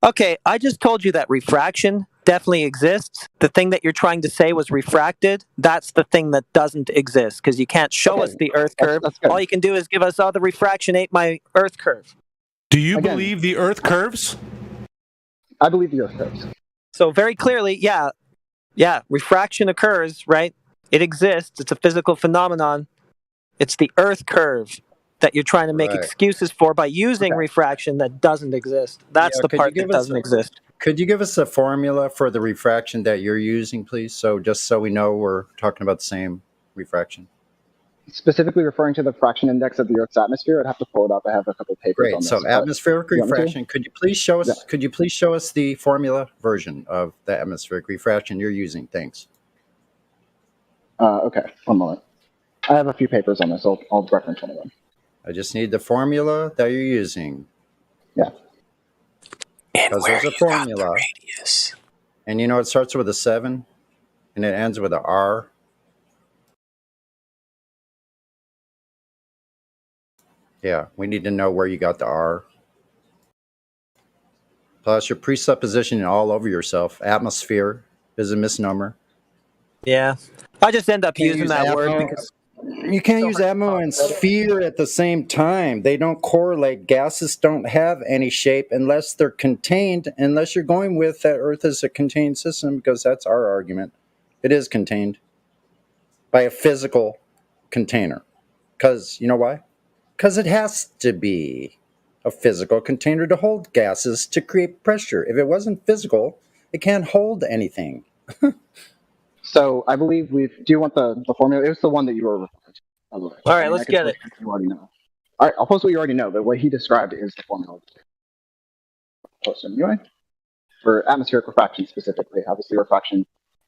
Speaker 13: Okay, I just told you that refraction definitely exists. The thing that you're trying to say was refracted. That's the thing that doesn't exist because you can't show us the Earth curve. All you can do is give us, the refraction ate my Earth curve.
Speaker 11: Do you believe the Earth curves?
Speaker 14: I believe the Earth curves.
Speaker 13: So very clearly, yeah, refraction occurs, right? It exists. It's a physical phenomenon. It's the Earth curve that you're trying to make excuses for by using refraction that doesn't exist. That's the part that doesn't exist.
Speaker 15: Could you give us a formula for the refraction that you're using, please? So just so we know we're talking about the same refraction.
Speaker 14: Specifically referring to the fraction index of the Earth's atmosphere, I'd have to pull it up. I have a couple papers
Speaker 15: Great.
Speaker 14: on this.
Speaker 15: So atmospheric refraction. Could you please show us?
Speaker 14: Yeah.
Speaker 15: Could you please show us the formula version of the atmospheric refraction you're using? Thanks.
Speaker 14: Okay, 1 moment. I have a few papers on this. I'll reference one of them.
Speaker 15: I just need the formula that you're using.
Speaker 14: Yeah.
Speaker 15: Because there's a formula. And you know, it starts with a 7 and it ends with a R. Yeah, we need to know where you got the R. Plus, your presupposition all over yourself. Atmosphere is a misnomer.
Speaker 13: Yeah. I just end up using that word
Speaker 15: atmo.
Speaker 13: because
Speaker 15: You can't use atmo and sphere at the same time. They don't correlate. Gases don't have any shape unless they're contained, unless you're going with that Earth is a contained system, because that's our argument. It is contained by a physical container. Because, you know why? Because it has to be a physical container to hold gases to create pressure. If it wasn't physical, it can't hold anything.
Speaker 14: So I believe do you want the formula? It was the one that you were referring to.
Speaker 13: All right, let's get it.
Speaker 14: You already know. All right, I'll post what you already know, but what he described is the formula. Post it anyway. For atmospheric refraction specifically, obviously refraction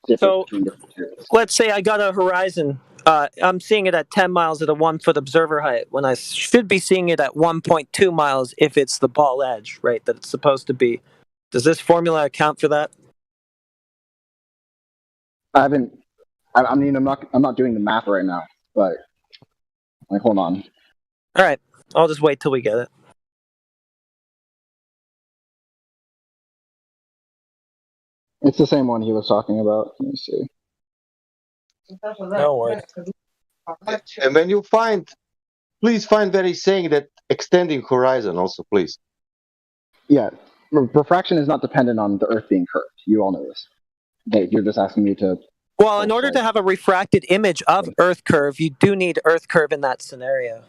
Speaker 14: differs between different materials.
Speaker 13: let's say I got a horizon. I'm seeing it at 10 miles at a 1 foot observer height when I should be seeing it at 1.2 miles if it's the ball edge, right, that it's supposed to be. Does this formula account for that?
Speaker 14: I mean, I'm not doing the math right now, but like, hold on.
Speaker 13: All right, I'll just wait till we get it.
Speaker 14: It's the same one he was talking about. Let me see.
Speaker 13: No worries.
Speaker 2: And when you find, please find where he's saying that extending horizon also, please.
Speaker 14: Yeah, refraction is not dependent on the Earth being curved. You all know this. You're just asking me to.
Speaker 13: Well, in order to have a refracted image of Earth curve, you do need Earth curve in that scenario.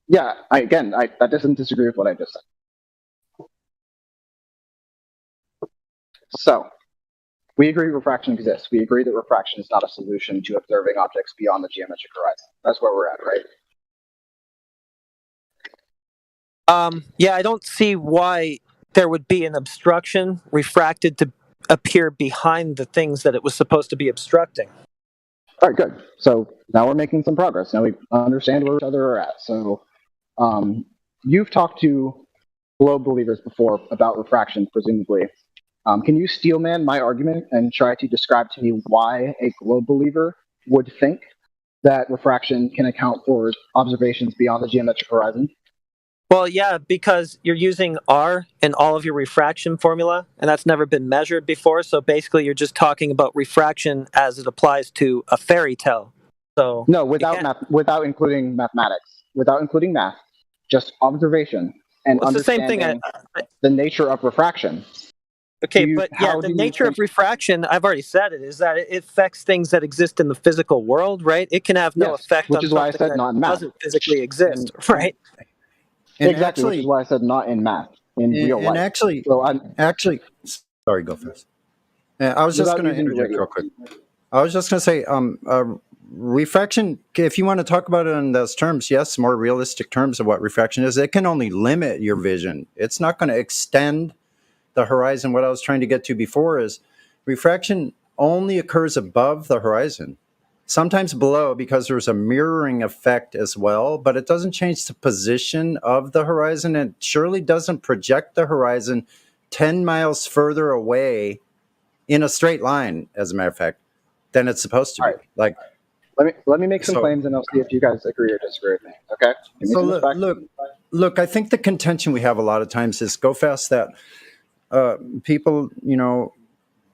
Speaker 14: Yeah, that doesn't disagree with what I just said. So, we agree refraction exists. We agree that refraction is not a solution to observing objects beyond the geometric horizon. That's where we're at, right?
Speaker 13: Yeah, I don't see why there would be an obstruction refracted to appear behind the things that it was supposed to be obstructing.
Speaker 14: All right, good. So now we're making some progress. Now we understand where each other are at. So you've talked to globe believers before about refraction, presumably. Can you steelman my argument and try to describe to me why a globe believer would think that refraction can account for observations beyond the geometric horizon?
Speaker 13: Well, yeah, because you're using R in all of your refraction formula, and that's never been measured before. So basically, you're just talking about refraction as it applies to a fairy tale. So
Speaker 14: no, without including mathematics, without including math, just observation and understanding the nature of refraction.
Speaker 13: Okay, but yeah, the nature of refraction, I've already said it, is that it affects things that exist in the physical world, right? It can have no effect on something that doesn't physically exist, right?
Speaker 14: And exactly, which is why I said not in math, in real life.
Speaker 15: And actually, sorry, go first. I was just going to interject real quick. I was just going to say, refraction, if you want to talk about it in those terms, yes, more realistic terms of what refraction is, it can only limit your vision. It's not going to extend the horizon. What I was trying to get to before is refraction only occurs above the horizon. Sometimes below, because there's a mirroring effect as well, but it doesn't change the position of the horizon. It surely doesn't project the horizon 10 miles further away in a straight line, as a matter of fact, than it's supposed to be. Like,
Speaker 14: let me make some claims, and I'll see if you guys agree or disagree with me. Okay?
Speaker 15: So look, I think the contention we have a lot of times is go fast that people,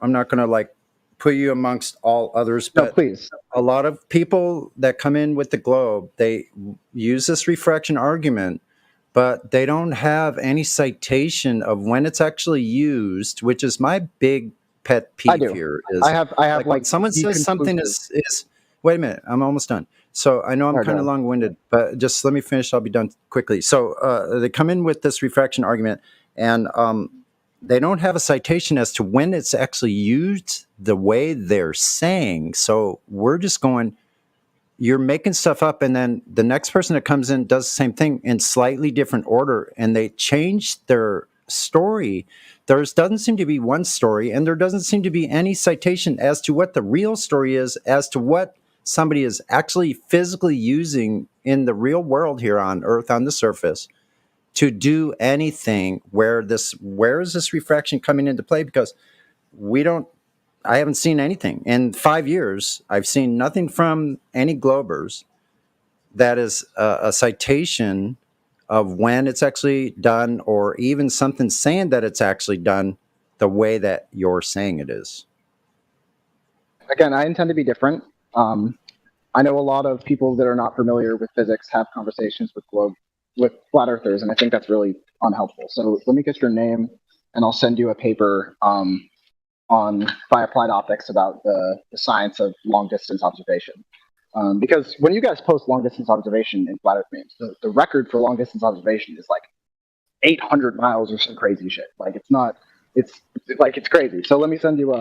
Speaker 15: I'm not going to like put you amongst all others,
Speaker 14: No,
Speaker 15: but
Speaker 14: please.
Speaker 15: a lot of people that come in with the globe, they use this refraction argument, but they don't have any citation of when it's actually used, which is my big pet
Speaker 14: I
Speaker 15: peeve
Speaker 14: do.
Speaker 15: here. Is
Speaker 14: I have
Speaker 15: when
Speaker 14: like
Speaker 15: someone
Speaker 14: the
Speaker 15: says something
Speaker 14: conclusive.
Speaker 15: is wait a minute, I'm almost done. So I know I'm
Speaker 14: Alright,
Speaker 15: kind of
Speaker 14: go.
Speaker 15: long-winded, but just let me finish. I'll be done quickly. So they come in with this refraction argument, and they don't have a citation as to when it's actually used the way they're saying. So we're just going, you're making stuff up, and then the next person that comes in does the same thing in slightly different order, and they change their story. There doesn't seem to be one story, and there doesn't seem to be any citation as to what the real story is, as to what somebody is actually physically using in the real world here on Earth, on the surface, to do anything. Where is this refraction coming into play? Because I haven't seen anything in 5 years. I've seen nothing from any globers that is a citation of when it's actually done, or even something saying that it's actually done the way that you're saying it is.
Speaker 14: Again, I intend to be different. I know a lot of people that are not familiar with physics have conversations with flat earthers, and I think that's really unhelpful. So let me get your name, and I'll send you a paper by Applied Optics about the science of long distance observation. Because when you guys post long distance observation in flat earth memes, the record for long distance observation is like 800 miles or some crazy shit. Like it's crazy. So let me send you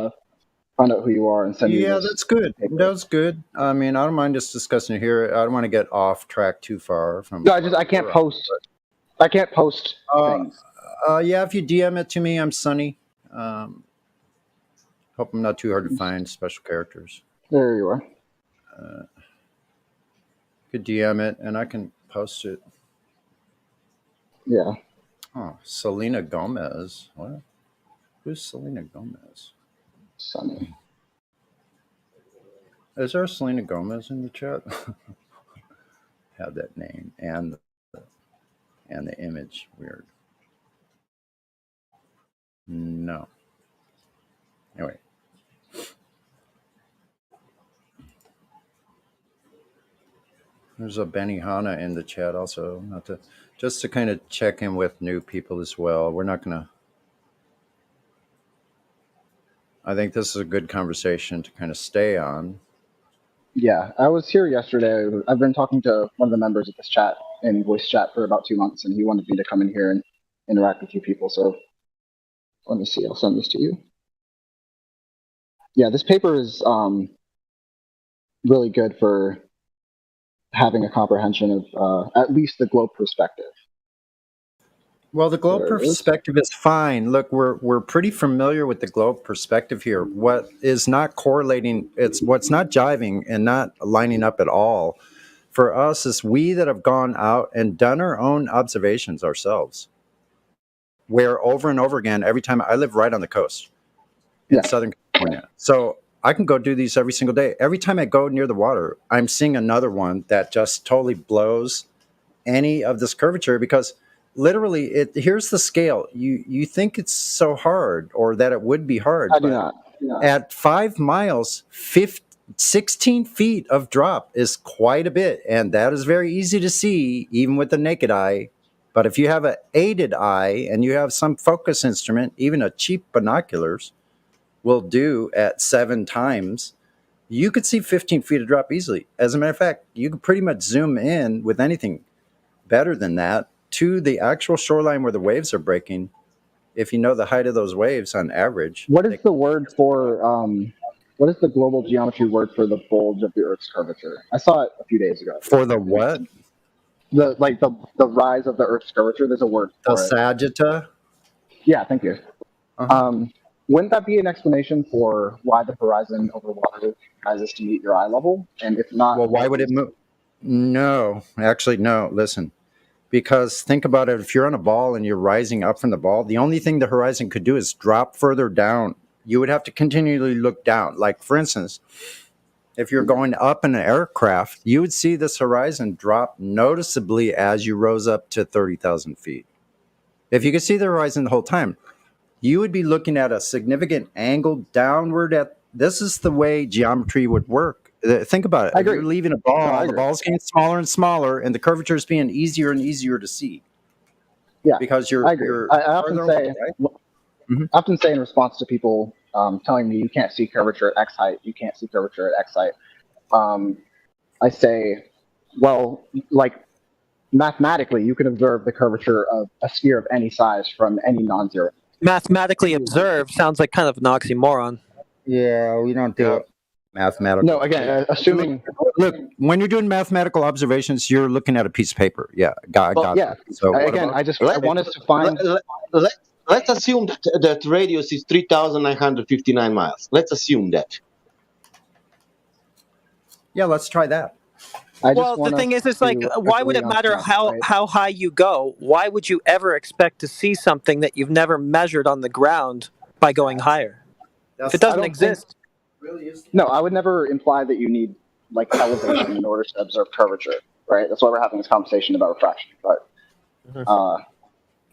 Speaker 14: find out who you are and send you.
Speaker 15: Yeah,
Speaker 14: this
Speaker 15: that's good.
Speaker 14: paper.
Speaker 15: That's good. I mean, I don't mind just discussing it here. I don't want to get off track too far from.
Speaker 14: No, I can't post. I can't post things.
Speaker 15: Yeah, if you DM it to me, I'm Sunny. Hope I'm not too hard to find special characters.
Speaker 14: There you are.
Speaker 15: Could DM it and I can post it.
Speaker 14: Yeah.
Speaker 15: Oh, Selena Gomez. What? Who's Selena Gomez?
Speaker 14: Sunny.
Speaker 15: Is there a Selena Gomez in the chat? Have that name and the image. Weird. No. Anyway. There's a Benihana in the chat also. Just to kind of check in with new people as well. We're not gonna. I think this is a good conversation to kind of stay on.
Speaker 14: Yeah, I was here yesterday. I've been talking to one of the members of this chat in voice chat for about 2 months, and he wanted me to come in here and interact with you people. So let me see. I'll send this to you. Yeah, this paper is really good for having a comprehension of at least the globe perspective.
Speaker 15: Well, the globe perspective is fine. Look, we're pretty familiar with the globe perspective here. What is not correlating, what's not jiving and not lining up at all for us is we that have gone out and done our own observations ourselves. Where over and over again, every time I live right on the coast in Southern California. So I can go do these every single day. Every time I go near the water, I'm seeing another one that just totally blows any of this curvature, because literally, here's the scale. You think it's so hard, or that it would be hard.
Speaker 14: I do not.
Speaker 15: At 5 miles, 16 feet of drop is quite a bit, and that is very easy to see, even with the naked eye. But if you have an aided eye and you have some focus instrument, even a cheap binoculars will do at 7 times, you could see 15 feet of drop easily. As a matter of fact, you could pretty much zoom in with anything better than that to the actual shoreline where the waves are breaking, if you know the height of those waves on average.
Speaker 14: What is the word for, what is the global geometry word for the bulge of the Earth's curvature? I saw it a few days ago.
Speaker 15: For the what?
Speaker 14: The rise of the Earth's curvature, there's a word for it.
Speaker 15: The sagitta?
Speaker 14: Yeah, thank you. Wouldn't that be an explanation for why the horizon over water rises to meet your eye level? And if not...
Speaker 15: Well, why would it move? No, actually, no. Listen. Because think about it, if you're on a ball and you're rising up from the ball, the only thing the horizon could do is drop further down. You would have to continually look down. Like, for instance, if you're going up in an aircraft, you would see this horizon drop noticeably as you rose up to 30,000 feet. If you could see the horizon the whole time, you would be looking at a significant angle downward at. This is the way geometry would work. Think about it.
Speaker 14: I
Speaker 15: If
Speaker 14: agree.
Speaker 15: you're leaving a
Speaker 14: No,
Speaker 15: ball,
Speaker 14: I
Speaker 15: the
Speaker 14: agree.
Speaker 15: ball's getting smaller and smaller, and the curvature is being easier and easier to see
Speaker 14: Yeah,
Speaker 15: because you're
Speaker 14: I agree.
Speaker 15: you're
Speaker 14: I often
Speaker 15: farther away,
Speaker 14: say,
Speaker 15: right? Mhm.
Speaker 14: often say in response to people telling me you can't see curvature at X height, you can't see curvature at X height. I say, well, like mathematically, you can observe the curvature of a sphere of any size from any non-zero.
Speaker 13: Mathematically observed sounds like kind of an oxymoron.
Speaker 15: Yeah, we don't do it mathematical.
Speaker 14: No, again, assuming.
Speaker 15: Look, when you're doing mathematical observations, you're looking at a piece of paper. Yeah, got
Speaker 14: Yeah.
Speaker 15: it. So what
Speaker 14: Again,
Speaker 15: about-
Speaker 14: I want us to find.
Speaker 2: Let's assume that radius is 3,959 miles. Let's assume that.
Speaker 15: Yeah, let's try that.
Speaker 13: Well, the thing is, it's like, why would it matter how high you go? Why would you ever expect to see something that you've never measured on the ground by going higher? If it doesn't exist.
Speaker 14: No, I would never imply that you need like elevation in order to observe curvature, right? That's why we're having this conversation about refraction. But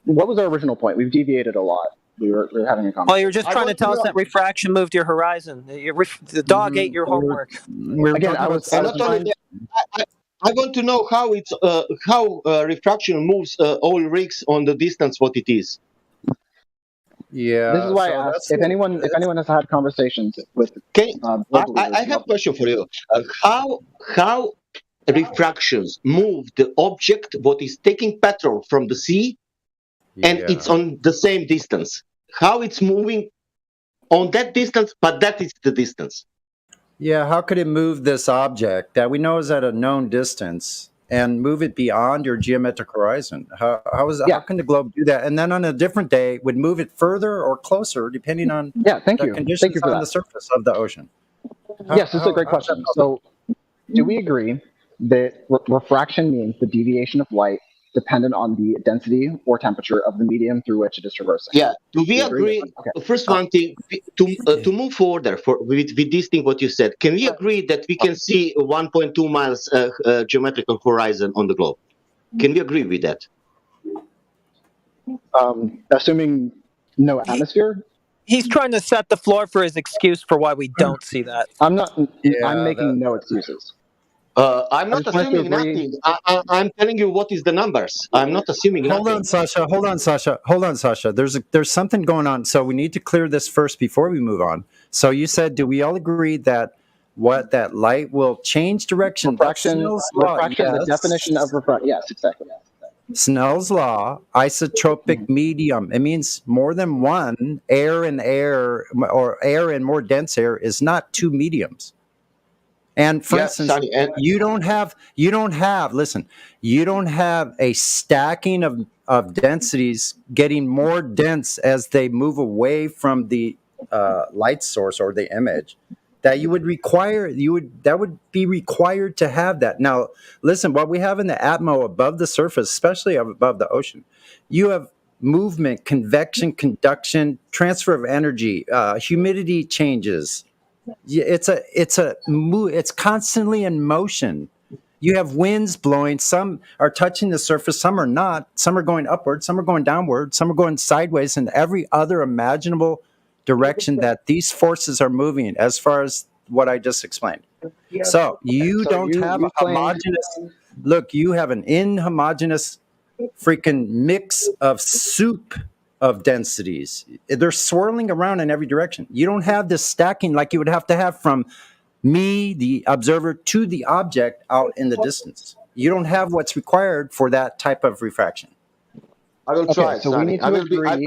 Speaker 14: what was our original point? We've deviated a lot. We were having a conversation.
Speaker 13: Well, you were just trying to tell us that refraction moved your horizon. The dog ate your homework.
Speaker 14: Again, I was
Speaker 2: And not only that, I want to know how refraction moves all rigs on the distance what it is.
Speaker 15: Yeah.
Speaker 14: This is why I asked if anyone has had conversations with.
Speaker 2: I have a question for you. How refractions move the object what is taking petrol from the sea, and it's on the same distance? How it's moving on that distance, but that is the distance.
Speaker 15: Yeah, how could it move this object that we know is at a known distance and move it beyond your geometric horizon? How can the globe do that? And then on a different day, would move it further or closer depending on conditions
Speaker 14: Thank you for
Speaker 15: on
Speaker 14: that.
Speaker 15: the surface of the ocean?
Speaker 14: Yes, this is a great question. So, do we agree that refraction means the deviation of light dependent on the density or temperature of the medium through which it is traversing?
Speaker 2: Yeah. Do we agree?
Speaker 14: Okay.
Speaker 2: First, one thing to move further with this thing what you said. Can we agree that we can see 1.2 miles geometrical horizon on the globe? Can we agree with that?
Speaker 14: Assuming no atmosphere.
Speaker 13: He's trying to set the floor for his excuse for why we don't see that.
Speaker 14: I'm not. I'm making no excuses.
Speaker 2: I'm not
Speaker 14: just wanted to
Speaker 2: assuming
Speaker 14: agree-
Speaker 2: nothing. I'm telling you what is the numbers. I'm not assuming
Speaker 15: Hold
Speaker 2: nothing.
Speaker 15: on, Sasha. There's something going on. So we need to clear this first before we move on. So you said, do we all agree that that light will change direction?
Speaker 14: Refraction.
Speaker 15: Snell's law,
Speaker 14: Refraction. The
Speaker 15: yes.
Speaker 14: definition of refraction. Yes, exactly.
Speaker 15: Snell's law, isotropic medium. It means more than one. Air and air, or air and more dense air, is not two mediums. And for instance,
Speaker 2: Sonny,
Speaker 15: you don't have a stacking of densities getting more dense as they move away from the light source or the image. That would be required to have that. Now, listen, what we have in the atmo above the surface, especially above the ocean, you have movement, convection, conduction, transfer of energy, humidity changes. It's constantly in motion. You have winds blowing. Some are touching the surface, some are not. Some are going upward, some are going downward, some are going sideways, and every other imaginable direction that these forces are moving, as far as what I just explained. So you don't have a homogeneous. Look, you have an inhomogeneous freaking mix of soup of densities. They're swirling around in every direction. You don't have this stacking like you would have to have from me, the observer, to the object out in the distance. You don't have what's required for that type of refraction.
Speaker 2: I will try.
Speaker 14: So we need to agree.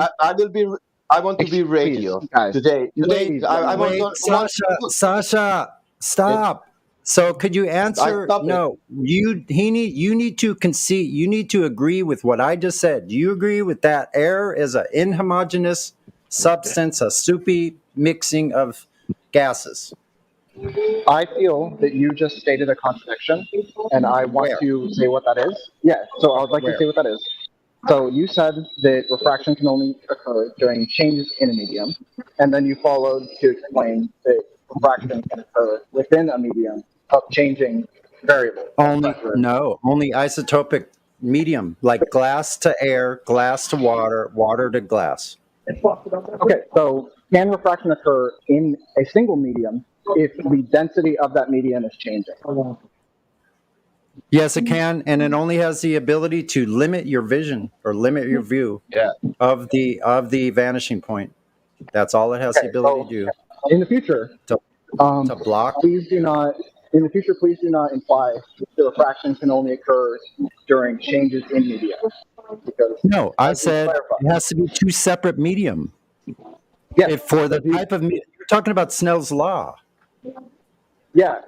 Speaker 2: I want to be radio today. Today, I want to.
Speaker 15: Sasha, stop. So could you answer? No, you need to concede. You need to agree with what I just said. Do you agree with that? Air is an inhomogeneous substance, a soupy mixing of gases.
Speaker 14: I feel that you just stated a contradiction, and I want to say what that is. Yeah, so I would like to say what that is. So you said that refraction can only occur during changes in a medium, and then you followed to explain that refraction can occur within a medium of changing variables.
Speaker 15: Only isotopic medium, like glass to air, glass to water, water to glass.
Speaker 14: Okay, so can refraction occur in a single medium if the density of that medium is changing?
Speaker 15: Yes, it can, and it only has the ability to limit your vision or limit your view of the vanishing point. That's all it has the ability to do.
Speaker 14: In the future,
Speaker 15: to block.
Speaker 14: Please do not. In the future, please do not imply the refraction can only occur during changes in media. Because
Speaker 15: No, I said it has to be two separate medium.
Speaker 14: Yeah,
Speaker 15: for the type of you're talking about Snell's law.
Speaker 14: Yeah.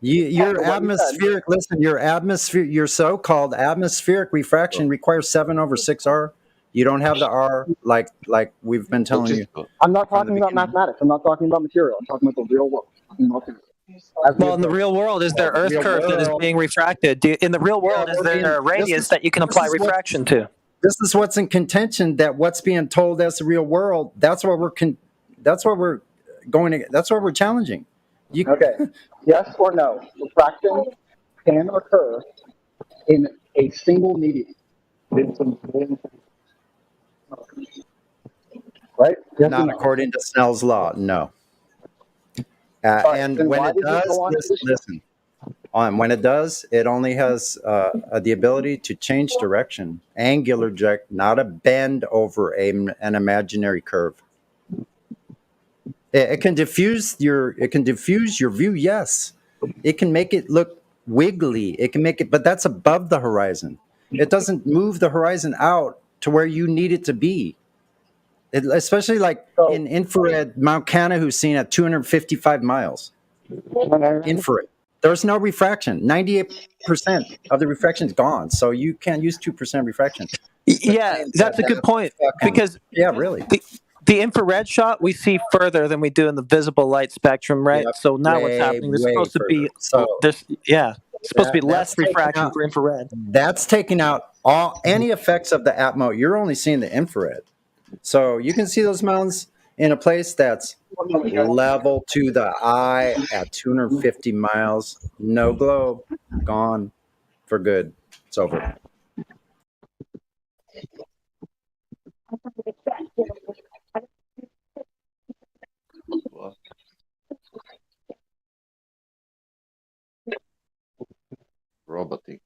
Speaker 15: Your atmospheric. Listen, your so-called atmospheric refraction requires 7/6R. You don't have the R like we've been telling you.
Speaker 14: I'm not talking about mathematics. I'm not talking about material. I'm talking about the real world.
Speaker 13: Well, in the real world, is there Earth curve that is being refracted? In the real world, is there a radius that you can apply refraction to?
Speaker 15: This is what's in contention. That what's being told as the real world. That's what we're challenging.
Speaker 14: Okay. Yes or no? Refraction can occur in a single medium. Right? Yes
Speaker 15: Not according to Snell's law. No. And when it does, listen. When it does, it only has the ability to change direction, angular direct, not a bend over an imaginary curve. It can diffuse your view. Yes, it can make it look wiggly. It can make it, but that's above the horizon. It doesn't move the horizon out to where you need it to be. Especially like in infrared, Mount Canahu seen at 255 miles. Infrared. There's no refraction. 98% of the refraction is gone. So you can't use 2% refraction.
Speaker 13: Yeah, that's a good point. Because
Speaker 15: really.
Speaker 13: The infrared shot we see further than we do in the visible light spectrum, right?
Speaker 15: Yep.
Speaker 13: So now what's happening? There's supposed to be supposed to be less refraction for infrared.
Speaker 15: That's taking out any effects of the atmo. You're only seeing the infrared. So you can see those mountains in a place that's level to the eye at 250 miles. No globe. Gone for good. It's over.
Speaker 9: Robotic.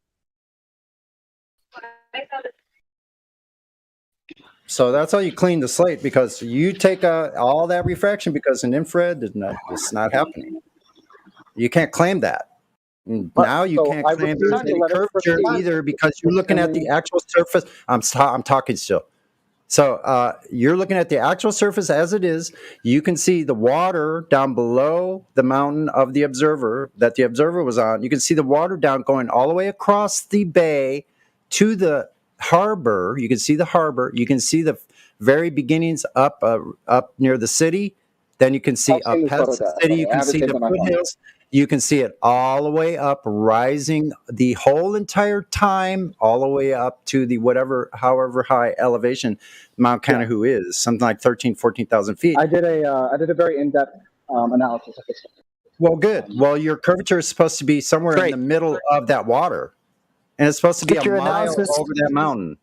Speaker 15: So that's how you clean the slate, because you take out all that refraction, because in infrared it's not happening. You can't claim that. Now you can't claim there's any curvature either, because you're looking at the actual surface. I'm talking still. So you're looking at the actual surface as it is. You can see the water down below the mountain of the observer that the observer was on. You can see the water down going all the way across the bay to the harbor. You can see the harbor. You can see the very beginnings up near the city. Then you can see up past the city. You can see the foothills. You can see it all the way up, rising the whole entire time, all the way up to the however high elevation Mount Canahu is, something like 14,000 feet.
Speaker 14: I did a very in-depth analysis of this.
Speaker 15: Well, good. Well, your curvature is supposed to be somewhere in the middle of that water, and it's supposed to be a mile over that mountain.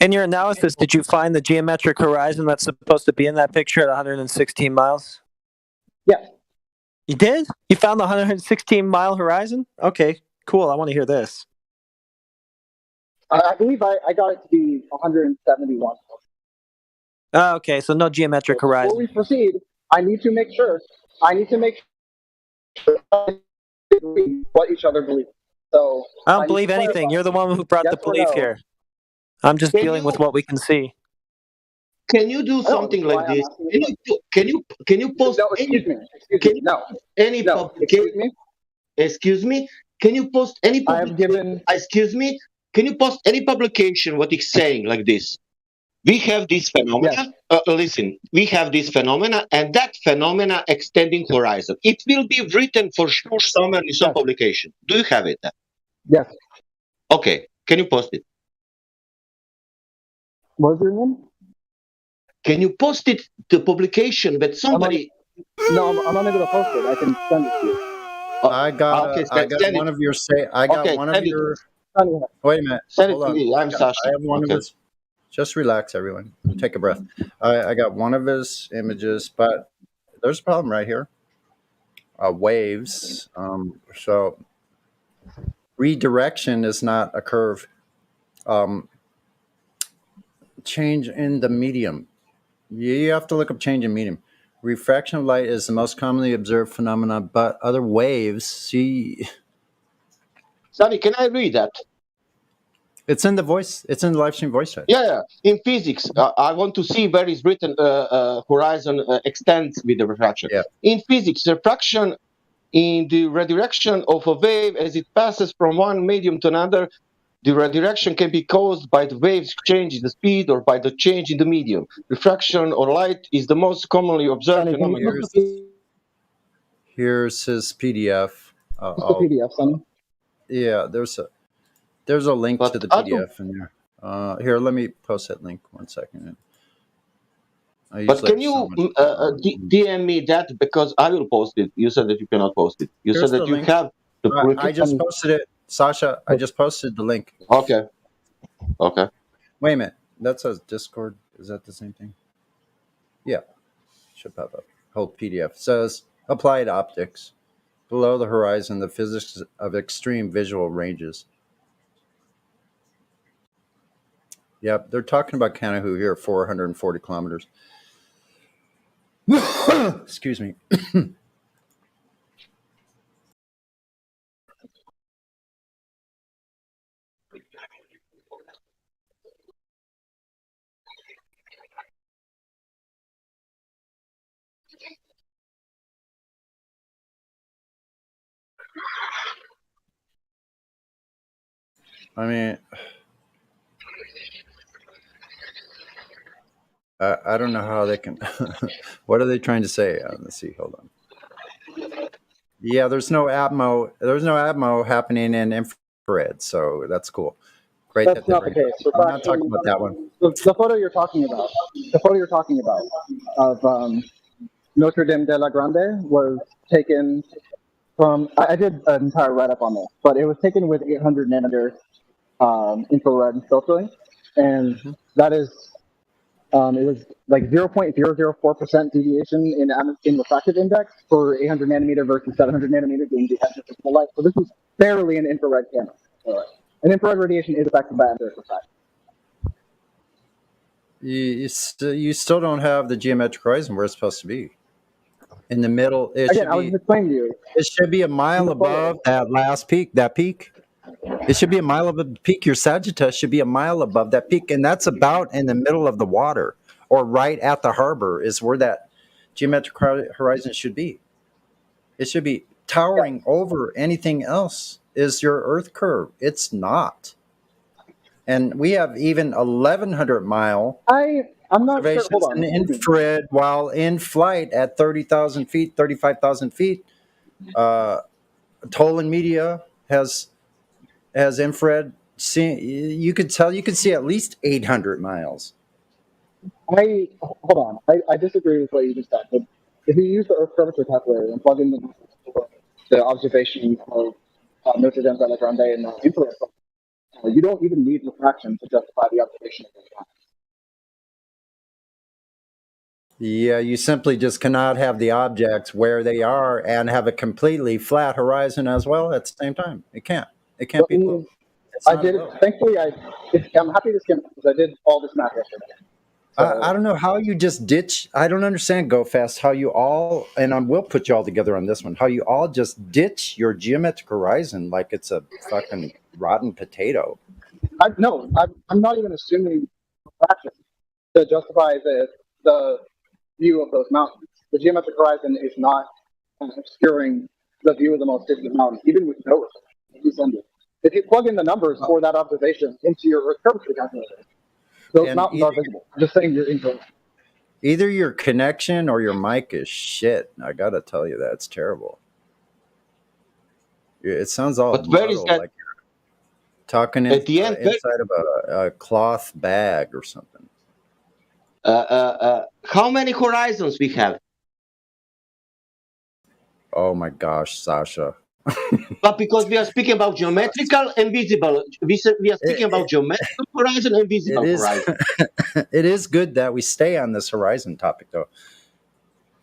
Speaker 13: In your analysis, did you find the geometric horizon that's supposed to be in that picture at 116 miles?
Speaker 14: Yes.
Speaker 13: You did? You found the 116-mile horizon? Okay, cool. I want to hear this.
Speaker 14: I believe I got it to be 171.
Speaker 13: Oh, okay, so no geometric horizon.
Speaker 14: Before we proceed, I need to make sure what each other believe. So
Speaker 13: I don't believe anything. You're the one who brought the belief here. I'm just dealing with what we can see.
Speaker 2: Can you do something like this? Can you post Excuse me? Can you post any Can you post any publication what it's saying like this? We have this phenomena. Listen, we have this phenomena, and that phenomena extending horizon. It will be written for sure somewhere in some publication. Do you have it?
Speaker 14: Yes.
Speaker 2: Okay. Can you post it?
Speaker 14: What's your name?
Speaker 2: Can you post it to publication that somebody?
Speaker 14: No, I'm unable to post it. I can send it to you.
Speaker 15: I got one of your. Wait a minute.
Speaker 2: Send
Speaker 15: Hold
Speaker 2: it
Speaker 15: on.
Speaker 2: to me. I'm Sasha.
Speaker 15: I have one of his. Just relax, everyone. Take a breath. I got one of his images, but there's a problem right here. Waves. So redirection is not a curve. Change in the medium. You have to look up change in medium. Refraction of light is the most commonly observed phenomenon, but other waves, see,
Speaker 2: Sorry, can I read that?
Speaker 15: it's in the voice. It's in the live stream voice chat.
Speaker 2: Yeah. In physics, I want to see where is written horizon extends with the refraction.
Speaker 15: Yeah.
Speaker 2: In physics, refraction in the redirection of a wave as it passes from one medium to another, the redirection can be caused by the wave's change in the speed or by the change in the medium. Refraction or light is the most commonly observed phenomenon.
Speaker 15: Here's his PDF.
Speaker 14: What's the PDF, Sonny?
Speaker 15: Yeah, there's a link to the PDF in there. Here, let me post that link 1 second.
Speaker 2: But can you DM me that, because I will post it. You said that you cannot post it. You
Speaker 15: Here's
Speaker 2: said that
Speaker 15: the
Speaker 2: you
Speaker 15: link.
Speaker 2: have the
Speaker 15: I just posted it, Sasha. I just posted the link.
Speaker 2: Okay.
Speaker 15: Wait a minute. That says Discord. Is that the same thing? Yeah. Should pop up. Hold PDF. It says applied optics. Below the horizon, the physics of extreme visual ranges. Yep, they're talking about Kanahu here, 440 kilometers. Excuse me. I mean, I don't know how they can. What are they trying to say? Let's see. Hold on. Yeah, there's no atmo. There's no atmo happening in infrared, so that's cool. Great.
Speaker 14: That's not the case.
Speaker 15: I'm not talking about that one.
Speaker 14: The photo you're talking about, of Notre Dame de la Grande was taken from. I did an entire write-up on this, but it was taken with 800 nanometer infrared filtering, and that is. It was like 0.004% deviation in refractive index for 800 nanometer versus 700 nanometer being the edge of visible light. So this was barely an infrared camera. And infrared radiation is affected by under refraction.
Speaker 15: You still don't have the geometric horizon where it's supposed to be. In the middle,
Speaker 14: I was explaining to you.
Speaker 15: It should be a mile above that last peak. That peak. It should be a mile above the peak. Your Sagittarius should be a mile above that peak, and that's about in the middle of the water, or right at the harbor is where that geometric horizon should be. It should be towering over anything else. Is your Earth curve? It's not. And we have even 1,100 mile.
Speaker 14: I'm not sure. Hold on.
Speaker 15: In infrared while in flight at 30,000 feet, 35,000 feet. Tolan Media has infrared. You could see at least 800 miles.
Speaker 14: Hold on. I disagree with what you just said. But if you use the Earth curvature calculator and plug in the observation of Notre Dame de la Grande in the infrared, you don't even need refraction to justify the observation of those lines.
Speaker 15: Yeah, you simply just cannot have the objects where they are and have a completely flat horizon as well at the same time. It can't. It can't be.
Speaker 14: Thankfully, I'm happy to skim it because I did all this math yesterday.
Speaker 15: I don't know how you just ditch. I don't understand, Go Fast, how you all, and I will put you all together on this one, how you all just ditch your geometric horizon like it's a fucking rotten potato.
Speaker 14: I'm not even assuming refraction to justify the view of those mountains. The geometric horizon is not obscuring the view of the most distant mountains, even with no refraction. If you plug in the numbers for that observation into your Earth curvature calculator, those mountains are visible. I'm just saying you're incorrect.
Speaker 15: Either your connection or your mic is shit. I gotta tell you that it's terrible. It sounds all muddled, like you're talking inside of a cloth bag or something.
Speaker 2: How many horizons we have?
Speaker 15: Oh my gosh, Sasha.
Speaker 2: But because we are speaking about geometrical and visible, we are speaking about geometrical horizon and visible
Speaker 15: It is.
Speaker 2: horizon.
Speaker 15: It is good that we stay on this horizon topic though,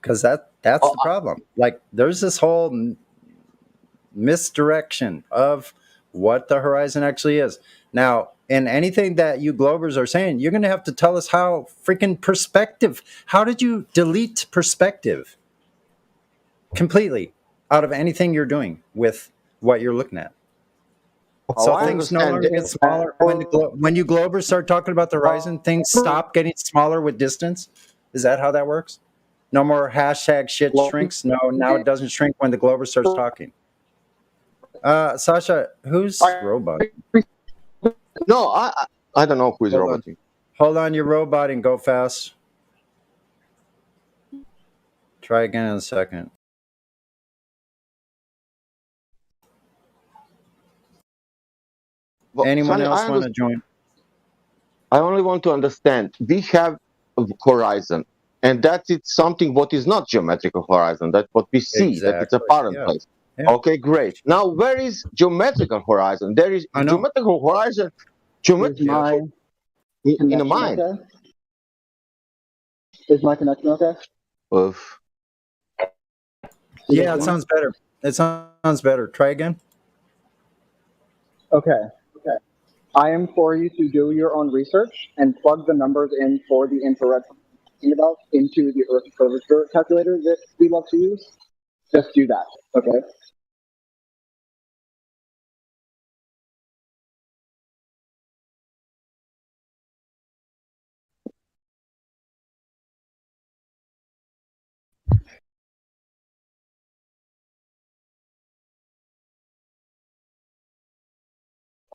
Speaker 15: because that's the problem. Like, there's this whole misdirection of what the horizon actually is. Now, in anything that you Globers are saying, you're going to have to tell us how freaking perspective. How did you delete perspective completely out of anything you're doing with what you're looking at? So
Speaker 2: I
Speaker 15: things no
Speaker 2: understand
Speaker 15: longer get smaller when you Globers start talking about the horizon. Things stop getting smaller with distance. Is that how that works? No more hashtag shit shrinks. No, now it doesn't shrink when the Glober starts talking. Sasha, who's robot?
Speaker 2: No, I don't know who is roboting.
Speaker 15: Hold on, you're roboting. Go fast. Try again in a second.
Speaker 2: Well,
Speaker 15: Anyone
Speaker 2: Sonny,
Speaker 15: else want to join?
Speaker 2: I only want to understand. We have a horizon, and that is something what is not geometrical horizon. That's what we see. That it's a parent place.
Speaker 15: Yeah.
Speaker 2: Okay, great. Now, where is geometrical horizon? There is geometrical horizon. Geometrical in a mind.
Speaker 14: Okay? Is my connection okay?
Speaker 15: Yeah, it sounds better. It sounds better. Try again.
Speaker 14: Okay. I implore you to do your own research and plug the numbers in for the infrared about into the Earth curvature calculator that we love to use. Just do that, okay?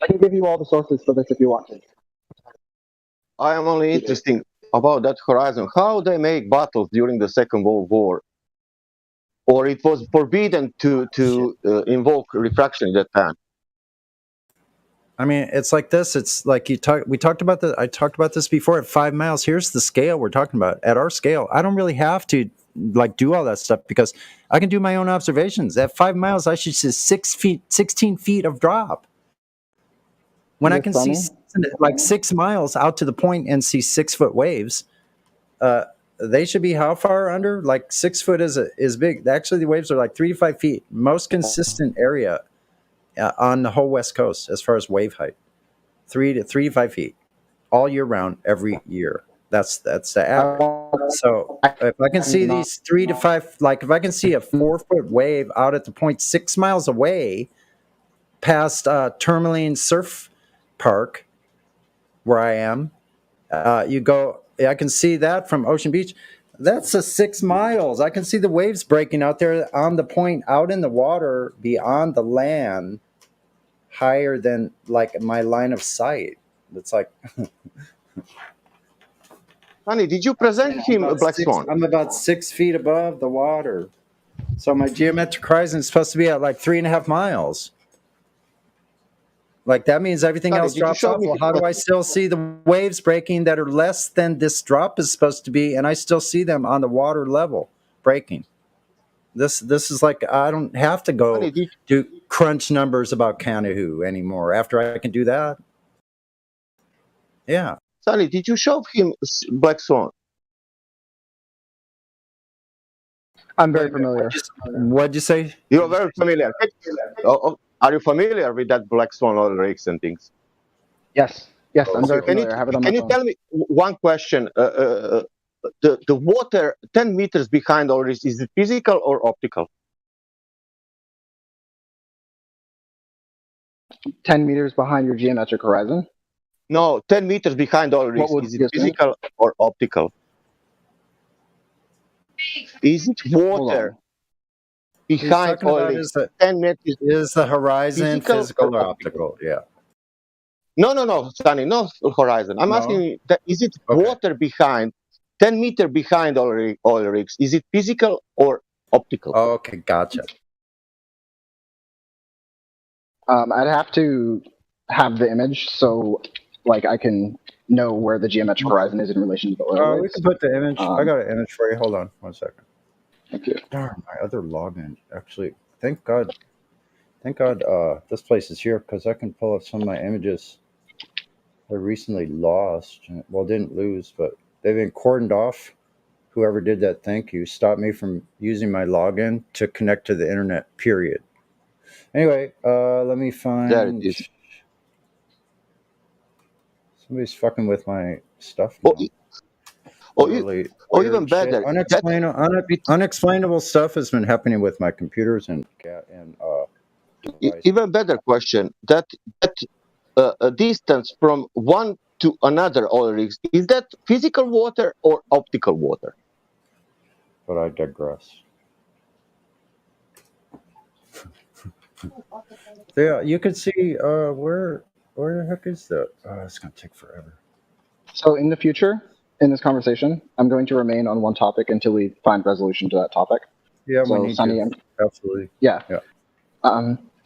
Speaker 14: I can give you all the sources for this if you want to.
Speaker 2: I am only interested about that horizon. How they make battles during the Second World War, or it was forbidden to invoke refraction at that time.
Speaker 15: I mean, it's like this. It's like we talked about the. I talked about this before. At 5 miles, here's the scale we're talking about. At our scale, I don't really have to like do all that stuff because I can do my own observations. At 5 miles, I should see 16 feet of drop. When I can see like 6 miles out to the point and see 6 foot waves, they should be how far under? Like 6 foot is big. Actually, the waves are like 3 to 5 feet. Most consistent area on the whole West Coast as far as wave height, 3 to 5 feet, all year round, every year. That's the average. So if I can see these 3 to 5, like if I can see a 4 foot wave out at the point 6 miles away, past Tourmaline Surf Park, where I am, I can see that from Ocean Beach. That's 6 miles. I can see the waves breaking out there on the point out in the water beyond the land, higher than like my line of sight. It's like.
Speaker 2: Honey, did you present him a black swan?
Speaker 15: I'm about 6 feet above the water, so my geometric horizon is supposed to be at like 3.5 miles. Like that means everything else drops off. Well, how do I still see the waves breaking that are less than this drop is supposed to be, and I still see them on the water level breaking? This is like I don't have to go do crunch numbers about Canahoo anymore. After I can do that, yeah.
Speaker 2: Sonny, did you show him black swan?
Speaker 14: I'm very familiar.
Speaker 15: What'd you say?
Speaker 2: You're very familiar. Are you familiar with that black swan oil rigs and things?
Speaker 14: Yes, I'm very familiar. I have it on my phone.
Speaker 2: Can you tell me one question? The water 10 meters behind oil rigs, is it physical or optical?
Speaker 14: 10 meters behind your geometric horizon?
Speaker 2: No, 10 meters behind oil rigs. Is it physical or optical? Is it water behind oil rigs? 10 meters.
Speaker 15: Is the horizon physical or optical? Yeah.
Speaker 2: No, Sonny, no horizon. I'm asking you, is it water behind, 10 meters behind oil rigs? Is it physical or optical?
Speaker 15: Oh, okay, gotcha.
Speaker 14: I'd have to have the image so like I can know where the geometric horizon is in relation to the oil rigs.
Speaker 15: We can put the image. I got an image for you. Hold on 1 second.
Speaker 14: Thank you.
Speaker 15: Darn, my other login. Actually, thank God. Thank God this place is here because I can pull up some of my images I recently lost. Well, didn't lose, but they've been cordoned off. Whoever did that, thank you. Stopped me from using my login to connect to the internet, period. Anyway, let me find...
Speaker 18: There it is.
Speaker 15: Somebody's fucking with my stuff now. Literally
Speaker 18: or even
Speaker 15: weird shit.
Speaker 18: better,
Speaker 15: Unexplainable stuff has been happening with my computers and
Speaker 18: even better question. That a distance from one to another oil rigs, is that physical water or optical water?
Speaker 15: But I digress. Yeah, you can see where the heck is that? It's gonna take forever.
Speaker 14: So in the future, in this conversation, I'm going to remain on one topic until we find resolution to that topic.
Speaker 15: Yeah,
Speaker 14: so
Speaker 15: we need
Speaker 14: Sunny,
Speaker 15: to. Absolutely.
Speaker 14: Yeah.
Speaker 15: Yeah.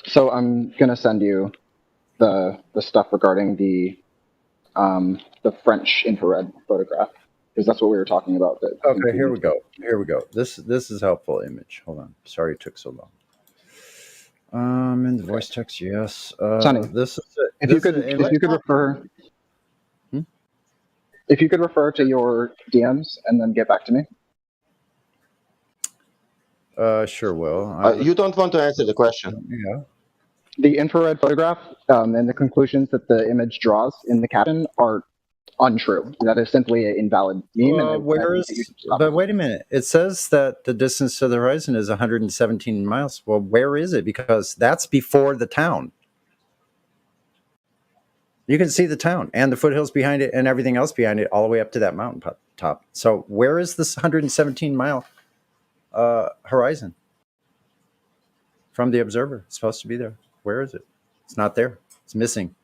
Speaker 14: So I'm gonna send you the stuff regarding the French infrared photograph because that's what we were talking about.
Speaker 15: Okay, here we go. Here we go. This is helpful image. Hold on. Sorry it took so long. In the voice text, yes.
Speaker 14: Sonny,
Speaker 15: this is it.
Speaker 14: If you could refer. If you could refer to your DMs and then get back to me.
Speaker 15: Sure will.
Speaker 18: You don't want to answer the question.
Speaker 15: Yeah.
Speaker 14: The infrared photograph and the conclusions that the image draws in the caption are untrue. That is simply an invalid meme.
Speaker 15: But wait a minute. It says that the distance to the horizon is 117 miles. Well, where is it? Because that's before the town. You can see the town and the foothills behind it and everything else behind it all the way up to that mountain top. So where is this 117-mile horizon from the observer? It's supposed to be there. Where is it? It's not there. It's missing.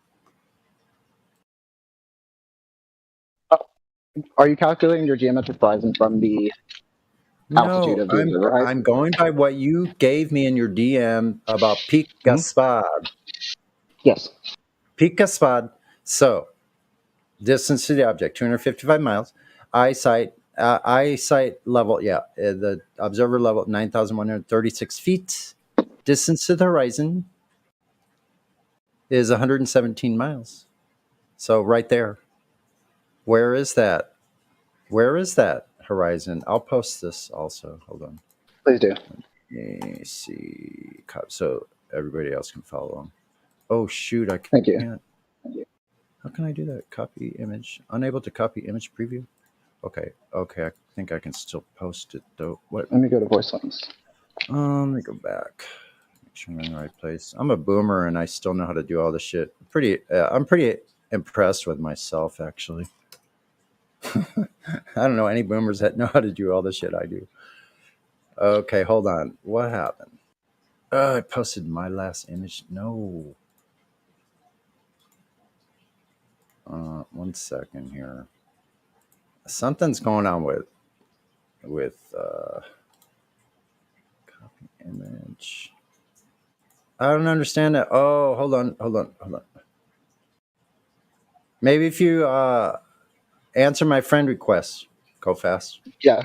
Speaker 14: Are you calculating your geometric horizon from the altitude of the observer? Right?
Speaker 15: I'm going by what you gave me in your DM about Pic Gaspard.
Speaker 14: Yes.
Speaker 15: Pic Gaspard. So, distance to the object, 255 miles. Eyesight level, the observer level, 9,136 feet. Distance to the horizon is 117 miles. So, right there. Where is that? Where is that horizon? I'll post this also. Hold on.
Speaker 14: Please do.
Speaker 15: Let me see. So everybody else can follow along. Oh, shoot. I can't.
Speaker 14: Thank you.
Speaker 15: How can I do that? Copy image. Unable to copy image preview. Okay. I think I can still post it, though. What?
Speaker 14: Let me go to voice lines.
Speaker 15: Let me go back. Make sure I'm in the right place. I'm a boomer, and I still know how to do all this shit. I'm pretty impressed with myself, actually. I don't know any boomers that know how to do all the shit I do. Okay, hold on. What happened? I posted my last image. No. 1 second here. Something's going on with copy image. I don't understand that. Oh, hold on. Maybe if you answer my friend request, go fast.
Speaker 14: Yeah.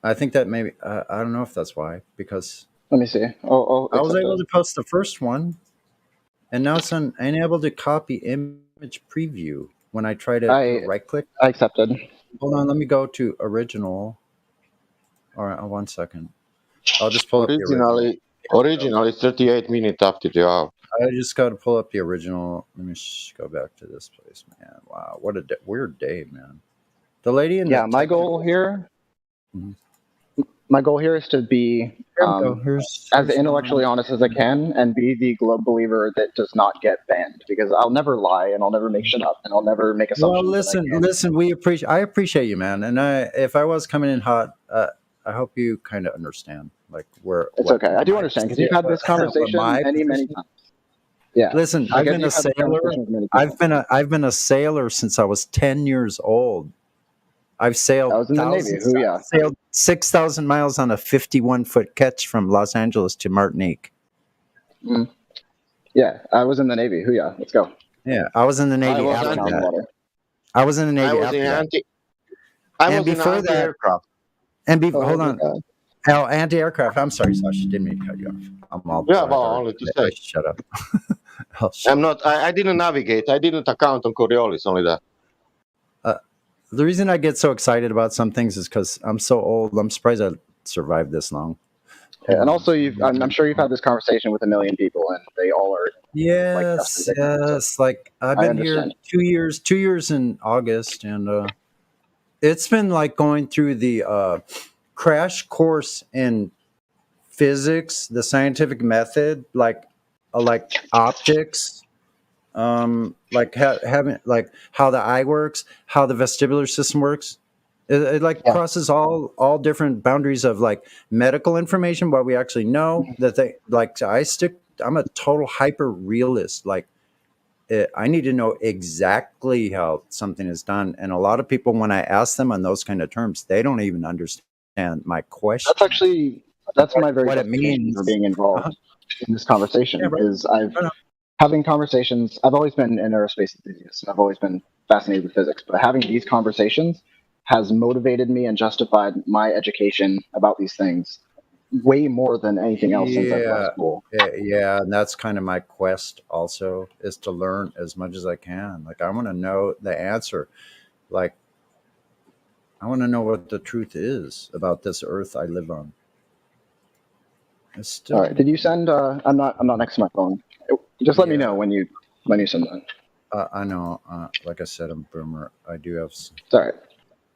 Speaker 15: I think that maybe I don't know if that's why, because
Speaker 14: let me see. I
Speaker 15: was able to post the first one, and now it's unable to copy image preview when I try to right click.
Speaker 14: I accepted.
Speaker 15: Hold on, let me go to original. All right, 1 second. I'll just pull up the original.
Speaker 18: Originally 38 minutes after the hour.
Speaker 15: I just got to pull up the original. Let me go back to this place, man. Wow, what a weird day, man. The lady in the
Speaker 14: my goal here. Mm-hmm. My goal here is to be as intellectually honest as I can and be the globe believer that does not get banned, because I'll never lie and I'll never make shit up and I'll never make assumptions.
Speaker 15: Well, listen. I appreciate you, man. And if I was coming in hot, I hope you kind of understand, like where.
Speaker 14: It's okay. I do understand because you've had this conversation many times. Yeah.
Speaker 15: Listen, I've been a sailor. I've been a sailor since I was 10 years old. I've sailed.
Speaker 14: I was in the Navy.
Speaker 15: Sailed 6,000 miles on a 51-foot ketch from Los Angeles to Martinique.
Speaker 14: Mm. Yeah, I was in the Navy. Hooyah! Let's go.
Speaker 15: Yeah, I was in the Navy after that. I was in the Navy after that.
Speaker 18: I was in anti-aircraft.
Speaker 15: Hold on. Oh, anti-aircraft. I'm sorry, Sasha. Didn't mean to cut you off. I'm all
Speaker 9: Yeah, but only to say.
Speaker 15: shut up.
Speaker 9: I didn't navigate. I didn't account on Coriolis, only that.
Speaker 15: The reason I get so excited about some things is because I'm so old. I'm surprised I survived this long.
Speaker 14: And also, I'm sure you've had this conversation with a million people, and they all are.
Speaker 15: Yes, yes. Like I've been here 2 years in August, and it's been like going through the crash course in physics, the scientific method, like optics, like having like how the eye works, how the vestibular system works. It like crosses all different boundaries of like medical information, what we actually know that they like. I'm a total hyper realist. Like I need to know exactly how something is done, and a lot of people, when I ask them on those kind of terms, they don't even understand my question.
Speaker 14: That's my very
Speaker 15: what it
Speaker 14: justification
Speaker 15: means.
Speaker 14: for being involved in this conversation.
Speaker 15: Yeah, right.
Speaker 14: Is having conversations. I've always been an aerospace enthusiast, and I've always been fascinated with physics. But having these conversations has motivated me and justified my education about these things way more than anything else since I've left school.
Speaker 15: Yeah, and that's kind of my quest also, is to learn as much as I can. Like I want to know the answer. Like I want to know what the truth is about this earth I live on. It's still...
Speaker 14: All right. Did you send? I'm not next to my phone. Just let me know when you send that.
Speaker 15: I know. Like I said, I'm boomer. I do have.
Speaker 14: Sorry.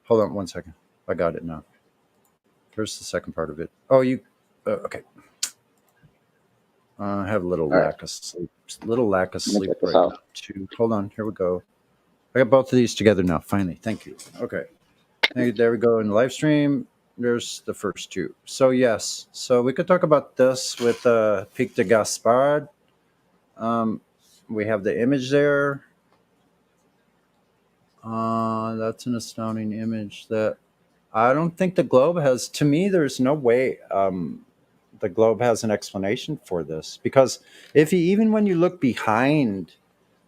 Speaker 15: Hold on 1 second. I got it now. Here's the second part of it. Oh, you. Okay. I have a little lack of sleep. Right now too. Hold on. Here we go. I got both of these together now. Finally. Thank you. Okay. There we go in the live stream. There's the first two. So yes. So we could talk about this with Pic de Gaspard. We have the image there. That's an astounding image that I don't think the globe has. To me, there's no way the globe has an explanation for this, because even when you look behind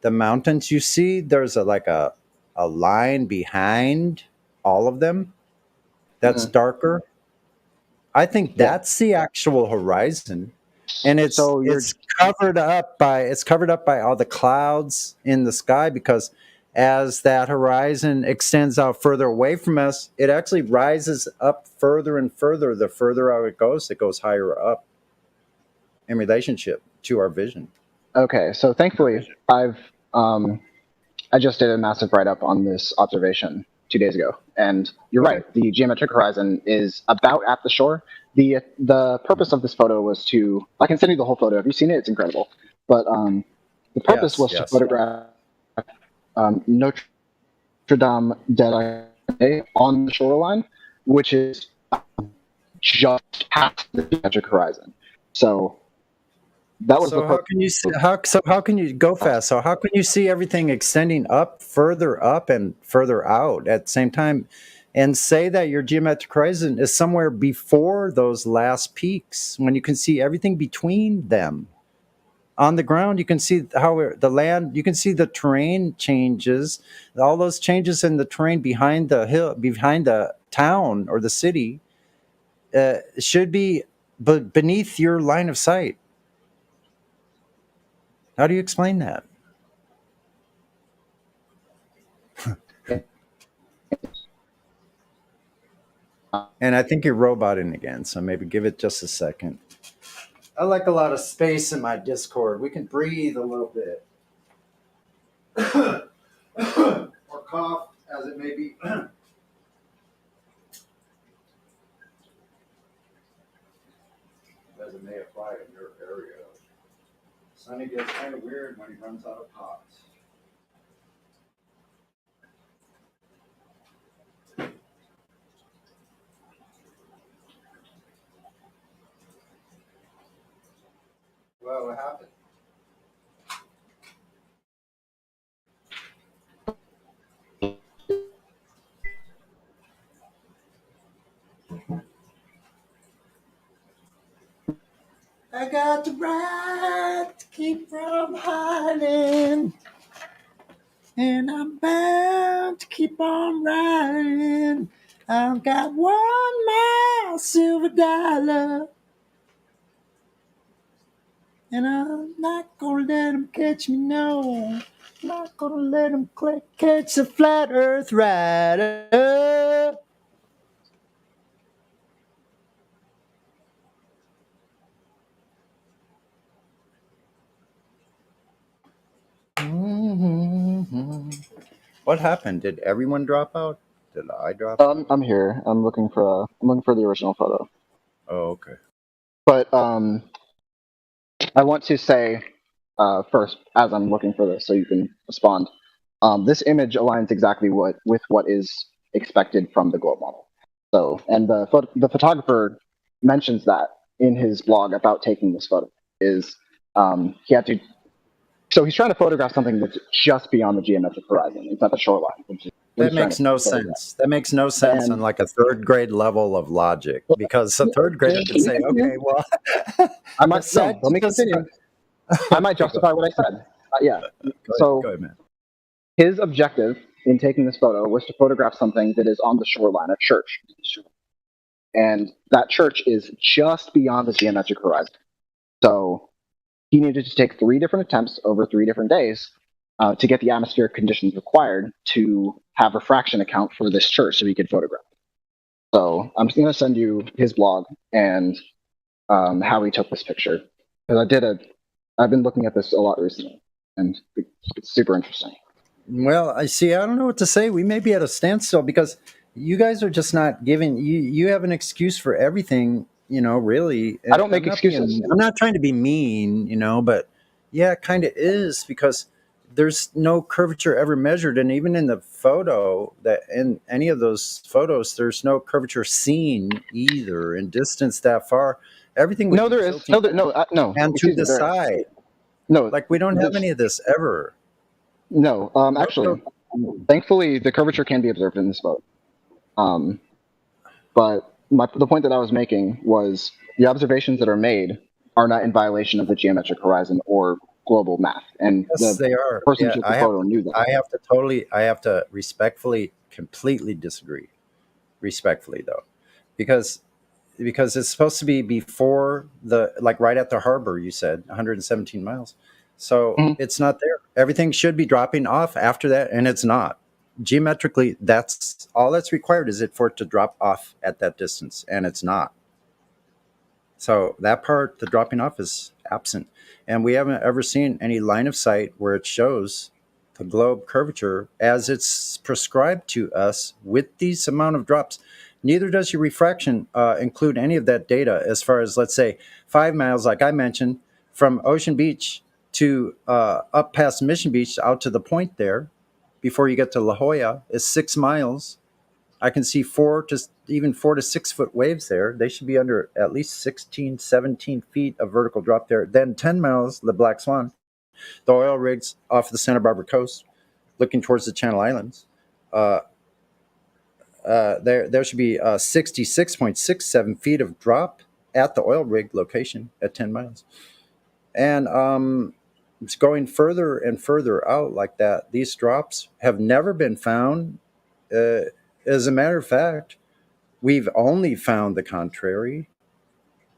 Speaker 15: the mountains, you see there's a line behind all of them that's darker. I think that's the actual horizon, and it's covered up by all the clouds in the sky, because as that horizon extends out further away from us, it actually rises up further and further. The further out it goes higher up in relationship to our vision.
Speaker 14: Okay, so thankfully, I just did a massive write-up on this observation 2 days ago, and you're right. The geometric horizon is about at the shore. The purpose of this photo was to, I can send you the whole photo. Have you seen it? It's incredible. But the purpose was to photograph Notre Dame de la on the shoreline, which is just past the geometric horizon. So that was
Speaker 15: so how can you see, how can you go fast? So how can you see everything extending further up and further out at the same time, and say that your geometric horizon is somewhere before those last peaks, when you can see everything between them? On the ground, you can see how the land, you can see the terrain changes, all those changes in the terrain behind the hill, behind the town or the city, should be beneath your line of sight. How do you explain that? And I think you're roboting again, so maybe give it just a second. I like a lot of space in my Discord. We can breathe a little bit. Or cough, as it may be. As it may apply in your area. Sonny gets kind of weird when he runs out of pots. Well, what happened? I got the right to keep from hiding, and I'm bound to keep on riding. I've got one more silver dollar, and I'm not gonna let them catch me, no. Not gonna let them catch the flat earth rider. What happened? Did everyone drop out? Did I drop out?
Speaker 14: I'm here. I'm looking for the original photo.
Speaker 15: Oh, okay.
Speaker 14: But I want to say first, as I'm looking for this, so you can respond. This image aligns exactly with what is expected from the globe model. So, and the photographer mentions that in his blog about taking this photo is he had to. So he's trying to photograph something that's just beyond the geometric horizon. It's at the shoreline. Which is what
Speaker 15: That
Speaker 14: he's trying
Speaker 15: makes
Speaker 14: to
Speaker 15: no
Speaker 14: photograph.
Speaker 15: sense. That makes no sense on
Speaker 14: And-
Speaker 15: like a third grade level of logic, because a third grader could say, okay, well,
Speaker 14: I might
Speaker 15: said
Speaker 14: let me
Speaker 15: just-
Speaker 14: continue. I might justify what I said. Yeah.
Speaker 15: Go ahead, man.
Speaker 14: His objective in taking this photo was to photograph something that is on the shoreline, a church. And that church is just beyond the geometric horizon. So he needed to take 3 different attempts over 3 different days to get the atmospheric conditions required to have refraction account for this church so he could photograph. So I'm just going to send you his blog and how he took this picture. Because I've been looking at this a lot recently, and it's super interesting.
Speaker 15: Well, I see. I don't know what to say. We may be at a standstill because you guys are just not giving. You have an excuse for everything. Really.
Speaker 14: I don't make excuses.
Speaker 15: I'm not trying to be mean, but yeah, it kind of is, because there's no curvature ever measured, and even in the photo, that in any of those photos, there's no curvature seen either in distance that far. Everything.
Speaker 14: No, there is. No, no.
Speaker 15: And to
Speaker 14: Excuse me,
Speaker 15: the
Speaker 14: there is.
Speaker 15: side.
Speaker 14: No,
Speaker 15: like we don't have any of this ever.
Speaker 14: No, actually, thankfully, the curvature can be observed in this photo. But the point that I was making was the observations that are made are not in violation of the geometric horizon or global math. And
Speaker 15: Yes,
Speaker 14: the
Speaker 15: they are.
Speaker 14: person
Speaker 15: Yeah,
Speaker 14: who took the photo knew that.
Speaker 15: I have to respectfully, completely disagree. Respectfully, though, because it's supposed to be before right at the harbor. You said 117 miles. So it's not there. Everything should be dropping off after that, and it's not. Geometrically, that's all that's required, is it for it to drop off at that distance, and it's not. So that part, the dropping off, is absent. And we haven't ever seen any line of sight where it shows the globe curvature as it's prescribed to us with these amount of drops. Neither does your refraction include any of that data as far as, let's say, 5 miles, like I mentioned, from Ocean Beach to up past Mission Beach out to the point there before you get to La Jolla is 6 miles. I can see 4 to 6 foot waves there. They should be under at least 16, 17 feet of vertical drop there. Then 10 miles, the Black Swan, the oil rigs off the Santa Barbara coast, looking towards the Channel Islands. There should be 66.67 feet of drop at the oil rig location at 10 miles. And it's going further and further out like that. These drops have never been found. As a matter of fact, we've only found the contrary.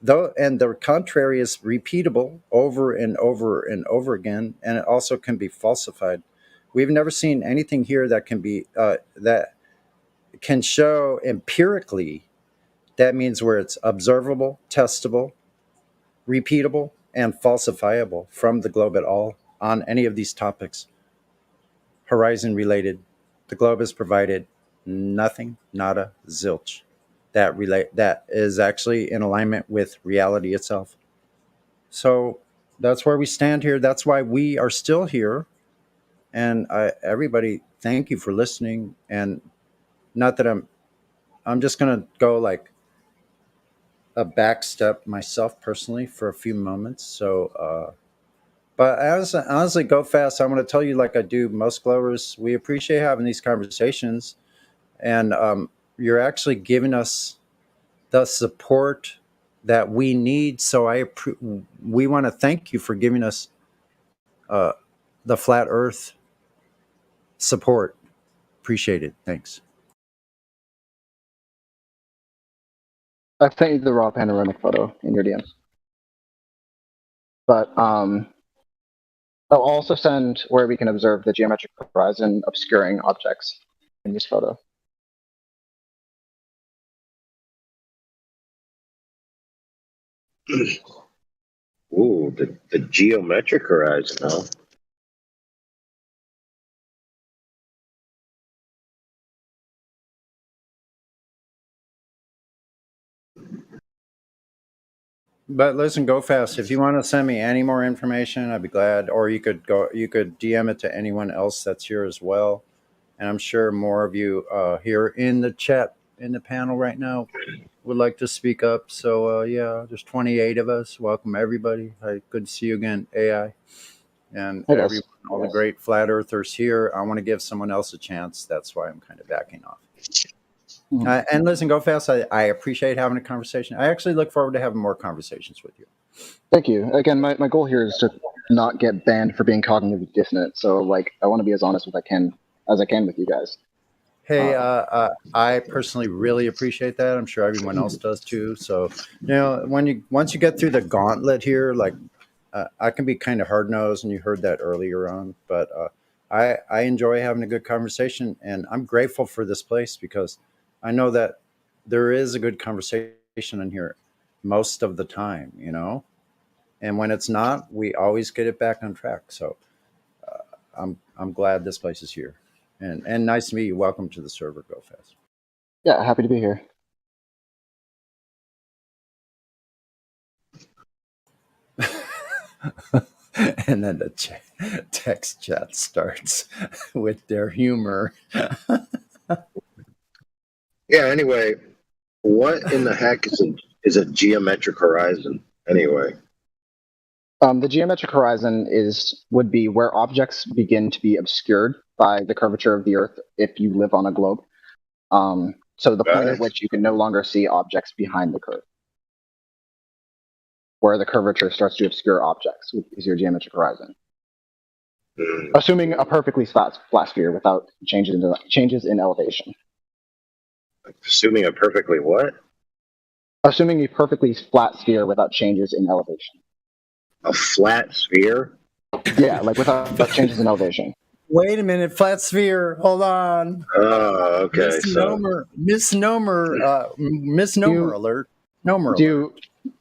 Speaker 15: And the contrary is repeatable over and over and over again, and it also can be falsified. We've never seen anything here that can be that can show empirically. That means where it's observable, testable, repeatable, and falsifiable from the globe at all on any of these topics. Horizon related, the globe has provided nothing, nada, zilch. That is actually in alignment with reality itself. So that's where we stand here. That's why we are still here. And everybody, thank you for listening. And not that I'm just gonna go like a back step myself personally for a few moments. So, but honestly, go fast. I'm going to tell you, like I do most Glovers, we appreciate having these conversations, and you're actually giving us the support that we need. So we want to thank you for giving us the flat Earth support. Appreciate it. Thanks.
Speaker 14: I sent you the raw panoramic photo in your DMs. But I'll also send where we can observe the geometric horizon obscuring objects in this photo.
Speaker 3: Ooh, the geometric horizon, huh?
Speaker 15: But listen, go fast. If you want to send me any more information, I'd be glad. Or you could DM it to anyone else that's here as well. And I'm sure more of you here in the chat in the panel right now would like to speak up. So yeah, there's 28 of us. Welcome everybody. Good to see you again, AI, and
Speaker 14: Hey, guys.
Speaker 15: everyone, all the great flat earthers here. I want to give someone else a chance. That's why I'm kind of backing off. And listen, go fast. I appreciate having a conversation. I actually look forward to having more conversations with you.
Speaker 14: Thank you. Again, my goal here is to not get banned for being cognitively dissonant. So, like, I want to be as honest as I can with you guys.
Speaker 15: Hey, I personally really appreciate that. I'm sure everyone else does too. So, once you get through the gauntlet here, like I can be kind of hard nosed, and you heard that earlier on. But I enjoy having a good conversation, and I'm grateful for this place because I know that there is a good conversation in here most of the time, and when it's not, we always get it back on track. So I'm glad this place is here, and nice to meet you. Welcome to the server. Go fast.
Speaker 14: Yeah, happy to be here.
Speaker 15: And then the text chat starts with their humor.
Speaker 3: Yeah. Anyway, what in the heck is a geometric horizon? Anyway.
Speaker 14: The geometric horizon would be where objects begin to be obscured by the curvature of the Earth if you live on a globe. So the point at which you can no longer see objects behind the curve, where the curvature starts to obscure objects, is your geometric horizon. Assuming a perfectly flat sphere without changes in elevation.
Speaker 3: Assuming a perfectly what?
Speaker 14: Assuming a perfectly flat sphere without changes in elevation.
Speaker 3: A flat sphere?
Speaker 14: Yeah, like without changes in elevation.
Speaker 15: Wait a minute, flat sphere. Hold on.
Speaker 3: Oh, okay.
Speaker 15: Misnomer alert.
Speaker 14: Do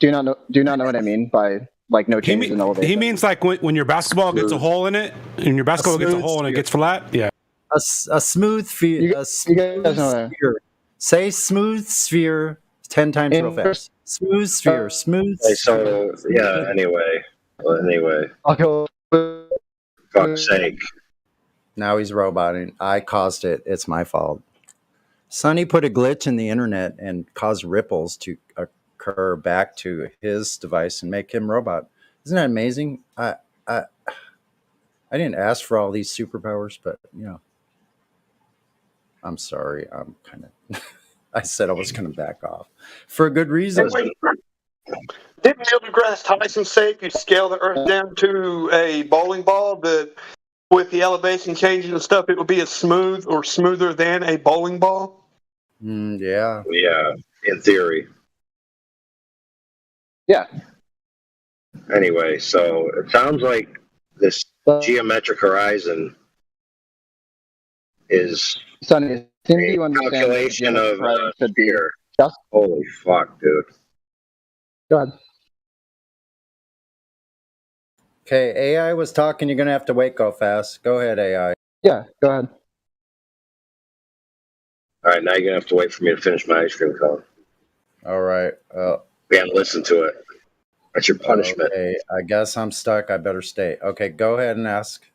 Speaker 14: you not know what I mean by like no changes in elevation?
Speaker 11: He means like when your basketball gets a hole in it, and your basketball gets a hole and it gets flat. Yeah.
Speaker 15: A smooth sphere. Sphere. Say smooth sphere 10 times real fast. Smooth sphere. Smooth.
Speaker 3: Okay, so yeah. Anyway.
Speaker 14: I'll go.
Speaker 3: Fuck's sake.
Speaker 15: Now he's roboting. I caused it. It's my fault. Sonny put a glitch in the internet and caused ripples to occur back to his device and make him robot. Isn't that amazing? I didn't ask for all these superpowers, but I'm sorry. I'm kind of. I said I was going to back off for a good reason.
Speaker 21: Didn't Neil deGrasse Tyson say if you scale the Earth down to a bowling ball, that with the elevation changes and stuff, it would be as smooth or smoother than a bowling ball?
Speaker 15: Yeah.
Speaker 3: Yeah, in theory.
Speaker 14: Yeah.
Speaker 3: Anyway, so it sounds like this geometric horizon is
Speaker 14: Sonny,
Speaker 3: a calculation of a sphere. Holy fuck, dude.
Speaker 14: Go ahead.
Speaker 15: Okay, AI was talking. You're going to have to wait. Go fast. Go ahead, AI.
Speaker 14: Yeah, go ahead.
Speaker 3: All right, now you're going to have to wait for me to finish my ice cream cone.
Speaker 15: All right.
Speaker 3: We got to listen to it. That's your punishment.
Speaker 15: Okay, I guess I'm stuck. I better stay. Okay, go ahead and ask.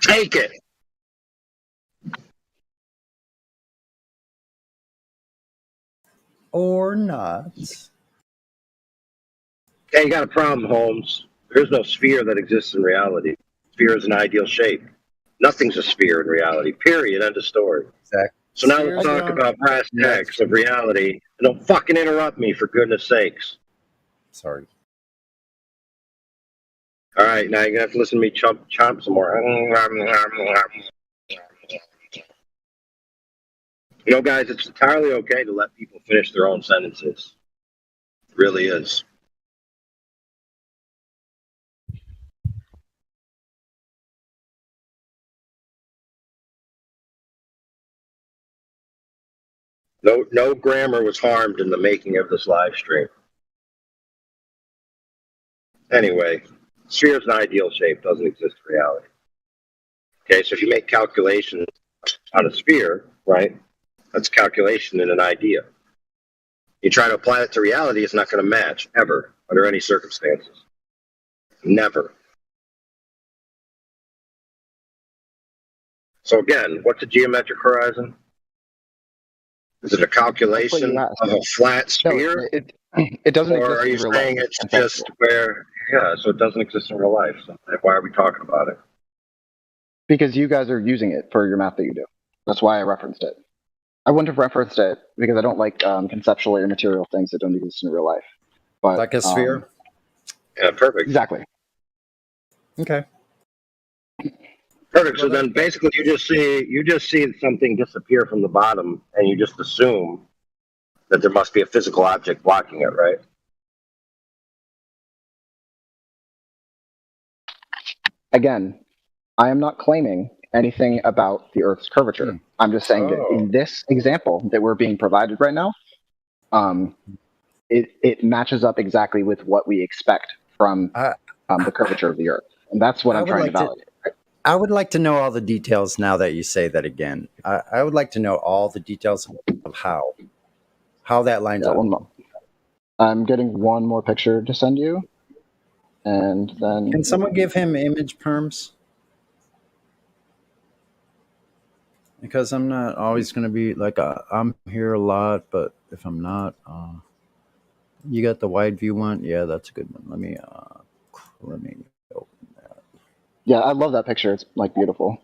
Speaker 3: Take it.
Speaker 15: Or not.
Speaker 3: Okay, you got a problem, Holmes. There is no sphere that exists in reality. Sphere is an ideal shape. Nothing's a sphere in reality. Period. End of story.
Speaker 15: Exactly.
Speaker 3: So now let's talk about brass tacks of reality. And don't fucking interrupt me, for goodness sakes.
Speaker 15: Sorry.
Speaker 3: All right, now you're going to have to listen to me chomp some more. You know, guys, it's entirely okay to let people finish their own sentences. It really is. No grammar was harmed in the making of this live stream. Anyway, sphere is an ideal shape, doesn't exist in reality. Okay, so if you make calculations on a sphere, right, that's calculation in an idea. You try to apply it to reality, it's not going to match, ever, under any circumstances. Never. So again, what's a geometric horizon? Is it a calculation of a flat sphere?
Speaker 14: No, it doesn't
Speaker 3: or
Speaker 14: exist
Speaker 3: are you
Speaker 14: in real
Speaker 3: saying
Speaker 14: life.
Speaker 3: it's just where, yeah, so it doesn't exist in real life. So why are we talking about it?
Speaker 14: Because you guys are using it for your math that you do. That's why I referenced it. I wouldn't have referenced it because I don't like conceptual or material things that don't exist in real life. But
Speaker 15: Like a sphere?
Speaker 3: Yeah, perfect.
Speaker 14: Exactly.
Speaker 15: Okay.
Speaker 3: Perfect. So then basically you just see something disappear from the bottom and you just assume that there must be a physical object blocking it, right?
Speaker 14: Again, I am not claiming anything about the Earth's curvature. I'm just saying that in this example that we're being provided right now, it matches up exactly with what we expect from the curvature of the Earth, and that's what I'm trying to validate.
Speaker 15: I would like to know all the details now that you say that again. I would like to know all the details of how that lines up.
Speaker 14: One more. I'm getting one more picture to send you, and then
Speaker 15: Can someone give him image perms? Because I'm not always going to be like I'm here a lot, but if I'm not, you got the wide view one. Yeah, that's a good one. Let me open that.
Speaker 14: Yeah, I love that picture. It's like beautiful.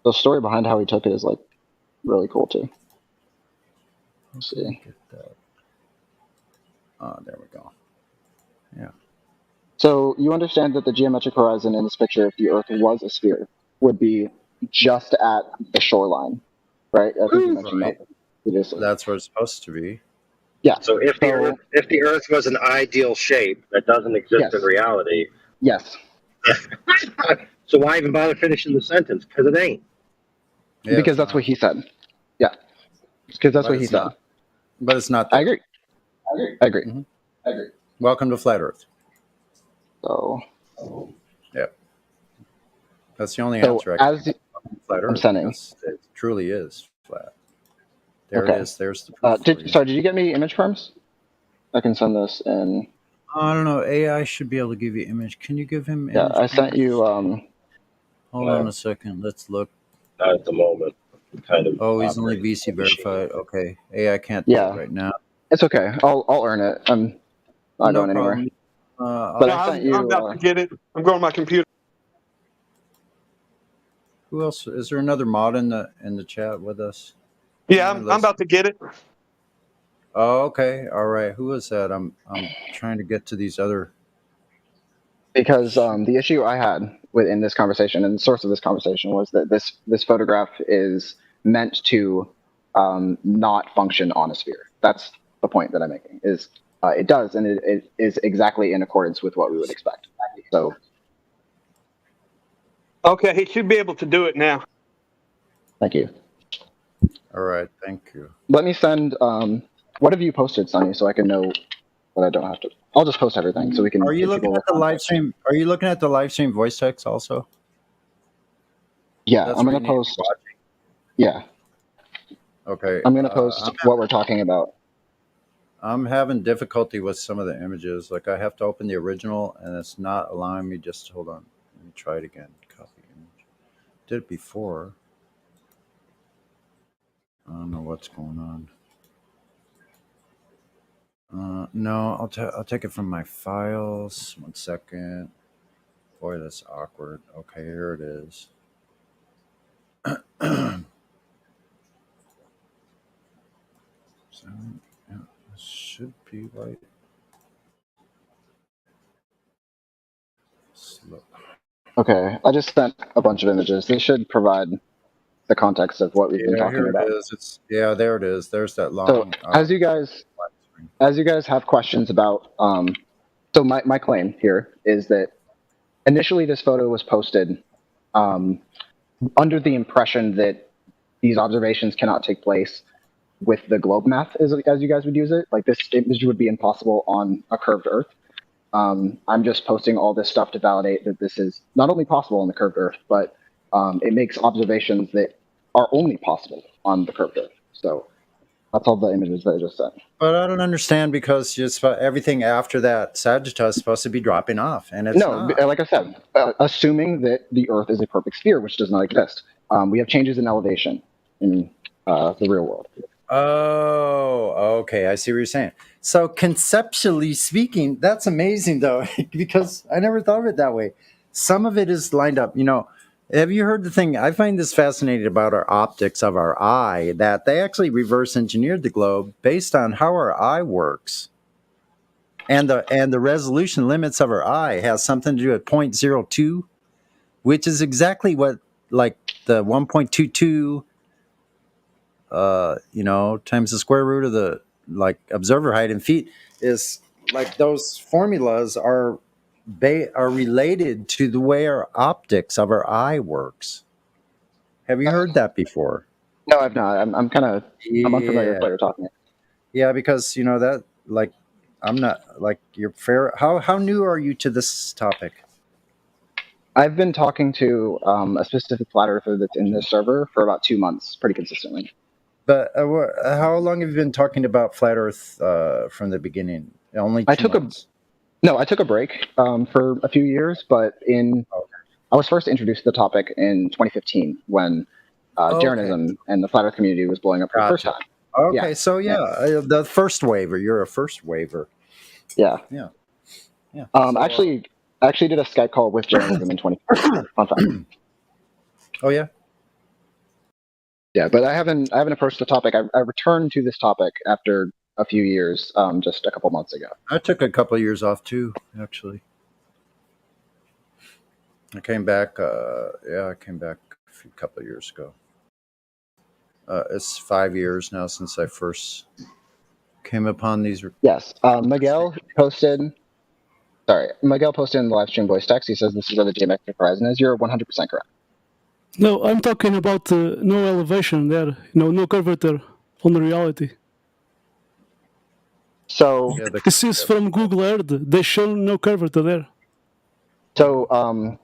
Speaker 14: The story behind how he took it is like really cool too. Let's see.
Speaker 15: Get that. There we go. Yeah.
Speaker 14: So you understand that the geometric horizon in this picture, if the Earth was a sphere, would be just at the shoreline, right? I think you mentioned that previously.
Speaker 15: That's where it's supposed to be.
Speaker 14: Yeah.
Speaker 3: So if the Earth was an ideal shape that doesn't exist in reality,
Speaker 14: yes.
Speaker 3: So why even bother finishing the sentence? Because it ain't.
Speaker 15: Yeah,
Speaker 14: because that's what he said. Yeah. Because that's
Speaker 15: But
Speaker 14: what he
Speaker 15: it's
Speaker 14: said.
Speaker 15: not. But it's not.
Speaker 14: I agree. I agree.
Speaker 15: Mhm. Welcome to Flat Earth.
Speaker 14: So.
Speaker 15: Yep. That's the only
Speaker 14: So
Speaker 15: answer I can
Speaker 14: as
Speaker 15: give on Flat Earth.
Speaker 14: I'm sending.
Speaker 15: Yes, it truly is flat. There
Speaker 14: Okay.
Speaker 15: it is. There's the proof.
Speaker 14: Did you get me image perms? I can send this in.
Speaker 15: I don't know. AI should be able to give you image. Can you give him?
Speaker 14: Yeah,
Speaker 15: image
Speaker 14: I sent
Speaker 15: perms?
Speaker 14: you.
Speaker 15: Hold on a second. Let's look.
Speaker 3: Not at the moment. Kind of.
Speaker 15: Oh, he's only VC verified. Okay. AI can't do
Speaker 14: Yeah.
Speaker 15: it right now.
Speaker 14: It's okay. I'll earn it. I'm not going anywhere.
Speaker 15: problem.
Speaker 14: But I sent you.
Speaker 21: I'm about to get it. I'm going to my computer.
Speaker 15: Who else? Is there another mod in the chat with us?
Speaker 21: Yeah, I'm about to get it.
Speaker 15: Oh, okay. All right. Who is that? I'm trying to get to these other.
Speaker 14: Because the issue I had within this conversation and the source of this conversation was that this photograph is meant to not function on a sphere. That's the point that I'm making. Is it does, and it is exactly in accordance with what we would expect. So.
Speaker 21: Okay, he should be able to do it now.
Speaker 14: Thank you.
Speaker 15: All right. Thank you.
Speaker 14: Let me send. What have you posted, Sonny, so I can know what I don't have to. I'll just post everything so we can.
Speaker 15: Are you
Speaker 14: give
Speaker 15: looking
Speaker 14: people
Speaker 15: at the live stream? Are you looking at the live stream voice text also?
Speaker 14: Yeah,
Speaker 15: That's
Speaker 14: I'm
Speaker 15: where
Speaker 14: gonna
Speaker 15: you need to be
Speaker 14: post.
Speaker 15: watching.
Speaker 14: Yeah,
Speaker 15: Okay.
Speaker 14: I'm gonna post what we're talking about.
Speaker 15: I'm having difficulty with some of the images. Like I have to open the original, and it's not allowing me. Just hold on. Let me try it again. Copy image. Did it before. I don't know what's going on. No, I'll take it from my files. 1 second. Boy, that's awkward. Okay, here it is. So, yeah, this should be right. Slow.
Speaker 14: Okay, I just sent a bunch of images. They should provide the context of what we've been
Speaker 15: Yeah,
Speaker 14: talking
Speaker 15: here
Speaker 14: about.
Speaker 15: it is. There it is. There's that long.
Speaker 14: So as you guys have questions about, so my claim here is that initially this photo was posted under the impression that these observations cannot take place with the globe math, as you guys would use it. Like this image would be impossible on a curved Earth. I'm just posting all this stuff to validate that this is not only possible on the curved Earth, but it makes observations that are only possible on the curved Earth. So that's all the images that I just sent.
Speaker 15: But I don't understand because just everything after that Sagittarius is supposed to be dropping off, and it's
Speaker 14: No,
Speaker 15: not.
Speaker 14: like I said, assuming that the Earth is a perfect sphere, which does not exist. We have changes in elevation in the real world.
Speaker 15: Oh, okay. I see what you're saying. So conceptually speaking, that's amazing though, because I never thought of it that way. Some of it is lined up. Have you heard the thing? I find this fascinating about our optics of our eye, that they actually reverse engineered the globe based on how our eye works. And the resolution limits of our eye has something to do with 0.02, which is exactly what like the 1.22 times the square root of the like observer height in feet is like those formulas are related to the way our optics of our eye works. Have you heard that before?
Speaker 14: No, I've not. I'm unfamiliar with what you're talking about.
Speaker 15: Yeah, because that like I'm not like you're fair. How new are you to this topic?
Speaker 14: I've been talking to a specific flat earther that's in this server for about 2 months, pretty consistently.
Speaker 15: But how long have you been talking about flat Earth from the beginning? Only 2 months?
Speaker 14: I took a break for a few years, but I was first introduced to the topic in 2015 when Jeranism and the flat Earth community was blowing up for the first time.
Speaker 15: Okay, so the first waiver. You're a first waiver.
Speaker 14: Yeah.
Speaker 15: Yeah.
Speaker 14: Actually, I actually did a Skype call with Jeranism in 2015. Fun fact.
Speaker 15: Oh yeah.
Speaker 14: Yeah, but I haven't approached the topic. I returned to this topic after a few years, just a couple months ago.
Speaker 15: I took a couple of years off too, actually. I came back. I came back a couple of years ago. It's 5 years now since I first came upon these.
Speaker 14: Yes, Miguel posted in the live stream voice text. He says this is where the geometric horizon is. You're 100% correct.
Speaker 1: No, I'm talking about no elevation there, no curvature on the reality.
Speaker 14: So
Speaker 1: this is from Google Earth. They show no curvature there.
Speaker 14: So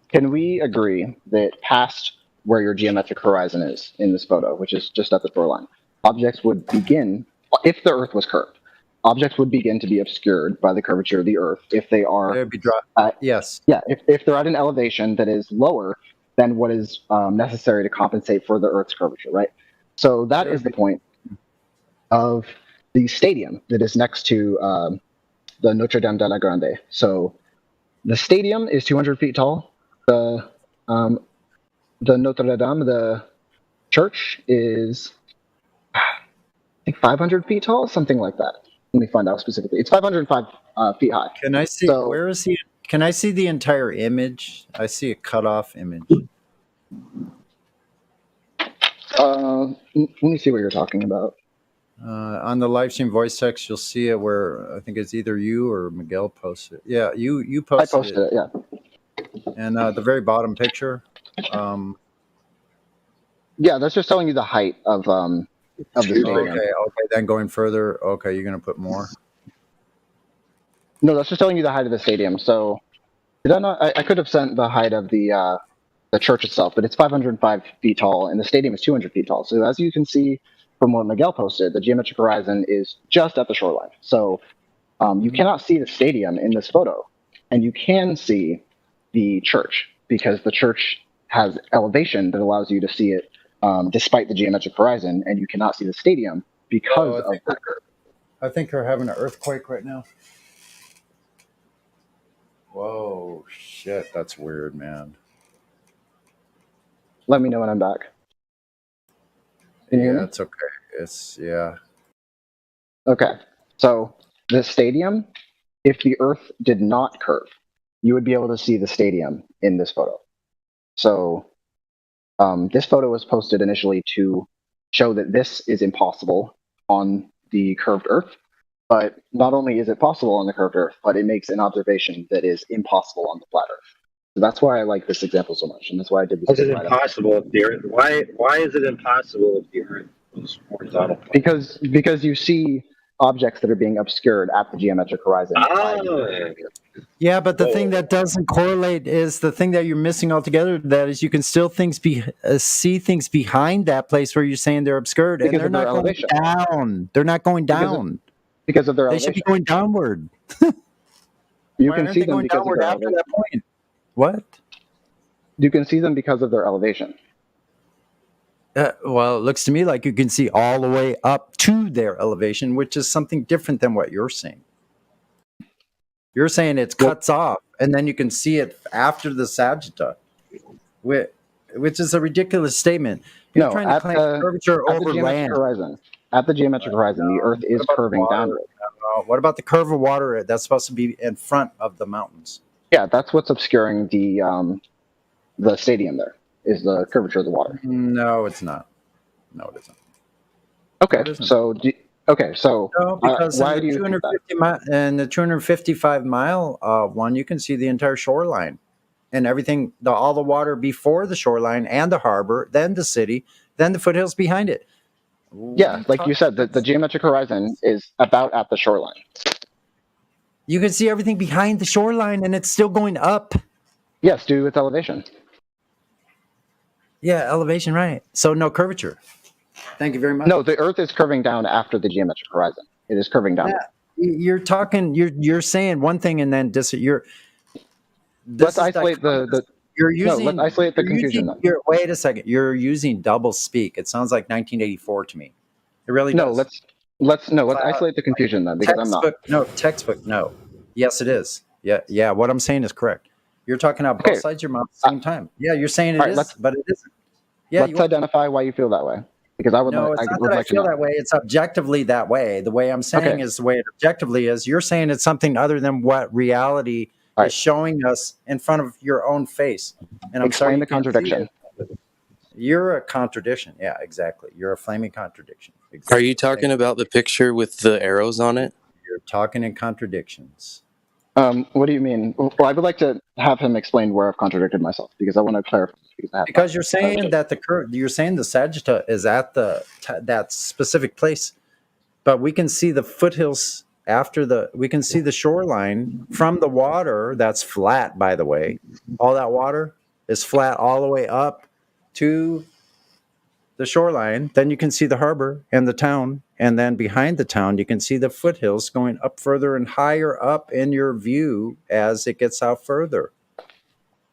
Speaker 14: can we agree that past where your geometric horizon is in this photo, which is just at the shoreline, objects would begin, if the Earth was curved, objects would begin to be obscured by the curvature of the Earth if they are,
Speaker 15: yes.
Speaker 14: Yeah, if they're at an elevation that is lower than what is necessary to compensate for the Earth's curvature, right? So that is the point of the stadium that is next to the Notre Dame de la Grande. So the stadium is 200 feet tall. The Notre Dame, the church, is I think 500 feet tall, something like that. Let me find out specifically. It's 505 feet high.
Speaker 15: Can I see? Where is he? Can I see the entire image? I see a cut-off image.
Speaker 14: Let me see what you're talking about.
Speaker 15: On the live stream voice text, you'll see it where I think it's either you or Miguel posted it. Yeah, you posted it.
Speaker 14: I posted it, yeah.
Speaker 15: And the very bottom picture.
Speaker 14: Yeah, that's just telling you the height of the stadium.
Speaker 15: Okay. Then going further. Okay, you're gonna put more.
Speaker 14: No, that's just telling you the height of the stadium. So, did I not? I could have sent the height of the church itself, but it's 505 feet tall, and the stadium is 200 feet tall. So, as you can see from what Miguel posted, the geometric horizon is just at the shoreline. So, you cannot see the stadium in this photo, and you can see the church because the church has elevation that allows you to see it despite the geometric horizon, and you cannot see the stadium because of that curve.
Speaker 15: I think they're having an earthquake right now. Whoa, shit, that's weird, man.
Speaker 14: Let me know when I'm back. Can you hear me?
Speaker 15: It's okay.
Speaker 14: Okay, so the stadium, if the Earth did not curve, you would be able to see the stadium in this photo. So This photo was posted initially to show that this is impossible on the curved Earth. But not only is it possible on the curved Earth, but it makes an observation that is impossible on the flat Earth. So that's why I like this example so much, and that's why I did this.
Speaker 3: Is it impossible if the Earth? Why is it impossible if the Earth was horizontal?
Speaker 14: Because you see objects that are being obscured at the geometric horizon.
Speaker 15: Yeah, but the thing that doesn't correlate is the thing that you're missing altogether. That is, you can still see things behind that place where you're saying they're obscured, and
Speaker 14: Because
Speaker 15: they're
Speaker 14: of their
Speaker 15: not going
Speaker 14: elevation.
Speaker 15: down. They're not going down.
Speaker 14: Because of their
Speaker 15: They
Speaker 14: elevation.
Speaker 15: should be going downward.
Speaker 14: You
Speaker 15: Why
Speaker 14: can
Speaker 15: aren't
Speaker 14: see
Speaker 15: they
Speaker 14: them
Speaker 15: going
Speaker 14: because of
Speaker 15: downward
Speaker 14: their
Speaker 15: after
Speaker 14: elevation.
Speaker 15: that point? What?
Speaker 14: You can see them because of their elevation.
Speaker 15: Well, it looks to me like you can see all the way up to their elevation, which is something different than what you're saying. You're saying it cuts off, and then you can see it after the sagitta, which is a ridiculous statement. You're trying to claim curvature
Speaker 14: at
Speaker 15: over
Speaker 14: the geometric
Speaker 15: land.
Speaker 14: horizon. At the geometric horizon, the Earth is curving downward.
Speaker 15: What about the curve of water that's supposed to be in front of the mountains?
Speaker 14: Yeah, that's what's obscuring the stadium. There is the curvature of the water.
Speaker 15: No, it's not. No, it isn't.
Speaker 14: Okay,
Speaker 15: No, it isn't.
Speaker 14: so
Speaker 15: No, because
Speaker 14: why
Speaker 15: in
Speaker 14: do
Speaker 15: the
Speaker 14: you think that?
Speaker 15: 255 mile one, you can see the entire shoreline and everything, all the water before the shoreline and the harbor, then the city, then the foothills behind it.
Speaker 14: Yeah, like you said, the geometric horizon is about at the shoreline.
Speaker 15: You can see everything behind the shoreline, and it's still going up.
Speaker 14: Yes, due to its elevation.
Speaker 15: Yeah, elevation, right? So no curvature. Thank you very much.
Speaker 14: No, the Earth is curving down after the geometric horizon. It is curving down.
Speaker 15: You're talking. You're saying one thing, and then
Speaker 14: Let's isolate
Speaker 15: You're using.
Speaker 14: let's isolate the confusion.
Speaker 15: Wait a second. You're using double speak. It sounds like 1984 to me. It really does.
Speaker 14: Let's isolate the confusion then, because I'm not.
Speaker 15: Textbook. No. Yes, it is. Yeah. What I'm saying is correct. You're talking out both sides of your mouth at the same time. Yeah, you're saying it is, but it isn't. Yeah.
Speaker 14: Let's identify why you feel that way, because I would.
Speaker 15: No, it's not that I feel that way. It's objectively that way. The way I'm saying is the way it objectively is. You're saying it's something other than what reality is showing us in front of your own face. And I'm
Speaker 14: Explain
Speaker 15: sorry
Speaker 14: the contradiction.
Speaker 15: You're a contradiction. Yeah, exactly. You're a flaming contradiction.
Speaker 5: Are you talking about the picture with the arrows on it?
Speaker 15: You're talking in contradictions.
Speaker 14: What do you mean? Well, I would like to have him explain where I've contradicted myself, because I want to clarify.
Speaker 15: Because you're saying that you're saying the sagitta is at that specific place, but we can see the foothills we can see the shoreline from the water that's flat, by the way. All that water is flat all the way up to the shoreline. Then you can see the harbor and the town, and then behind the town you can see the foothills going up further and higher up in your view as it gets out further.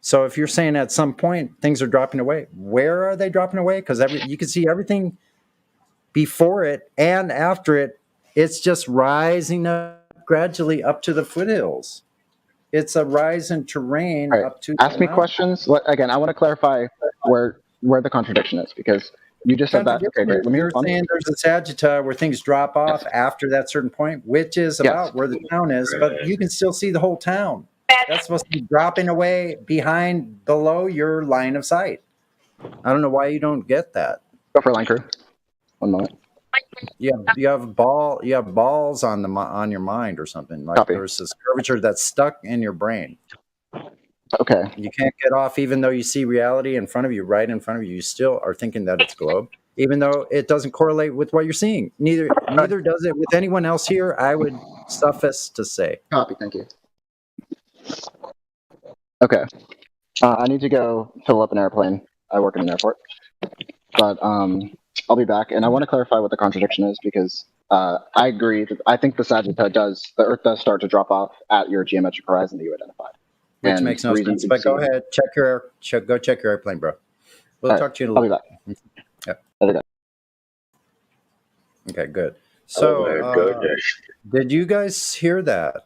Speaker 15: So if you're saying at some point things are dropping away, where are they dropping away? Because you can see everything before it and after it. It's just rising up gradually up to the foothills. It's a rise in terrain up to.
Speaker 14: Ask me questions. Again, I want to clarify where the contradiction is, because you just said that. Okay, great. Let me
Speaker 15: You're saying there's a sagitta where things drop off after that certain point, which is about where the town is, but you can still see the whole town. That's supposed to be dropping away below your line of sight. I don't know why you don't get that.
Speaker 14: Go for line crew. 1 moment.
Speaker 15: You have balls on your mind or something. Like there's this curvature that's stuck in your brain.
Speaker 14: Okay.
Speaker 15: You can't get off, even though you see reality in front of you, right in front of you. You still are thinking that it's globe, even though it doesn't correlate with what you're seeing. Neither does it with anyone else here. I would suffice to say.
Speaker 14: Copy. Thank you. Okay. I need to go fill up an airplane. I work in an airport, but I'll be back, and I want to clarify what the contradiction is, because I agree that I think the sagitta the Earth does start to drop off at your geometric horizon that you identified.
Speaker 15: Which makes no sense. But go ahead, go check your airplane, bro. We'll talk to you in a little bit.
Speaker 14: I'll be back. Yeah. Okay.
Speaker 15: Okay, good. So, did you guys hear that?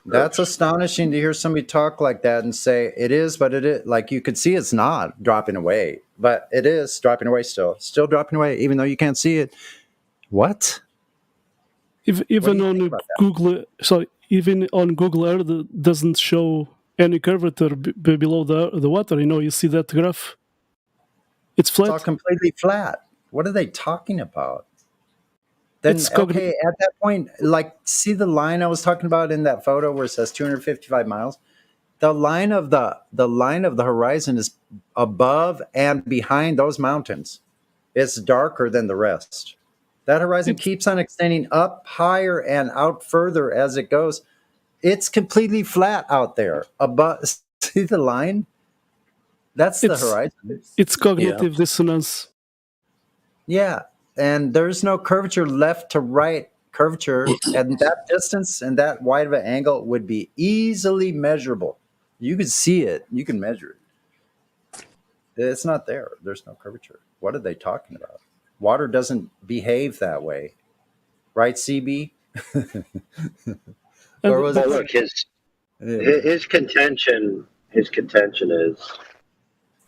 Speaker 15: That's astonishing to hear somebody talk like that and say it is, but it is. Like, you could see it's not dropping away, but it is dropping away still dropping away, even though you can't see it. What?
Speaker 1: Even on Google Earth, it doesn't show any curvature below the water. You see that graph? It's flat.
Speaker 15: It's all completely flat. What are they talking about? Then, okay, at that point, like, see the line I was talking about in that photo where it says 255 miles? The line of the horizon is above and behind those mountains. It's darker than the rest. That horizon keeps on extending up higher and out further as it goes. It's completely flat out there. Above, see the line? That's the horizon.
Speaker 1: It's cognitive dissonance.
Speaker 15: Yeah, and there's no curvature left to right curvature, and that distance and that wide of an angle would be easily measurable. You could see it. You can measure it. It's not there. There's no curvature. What are they talking about? Water doesn't behave that way, right, CB? Or was
Speaker 3: Well,
Speaker 15: it?
Speaker 3: look, his contention is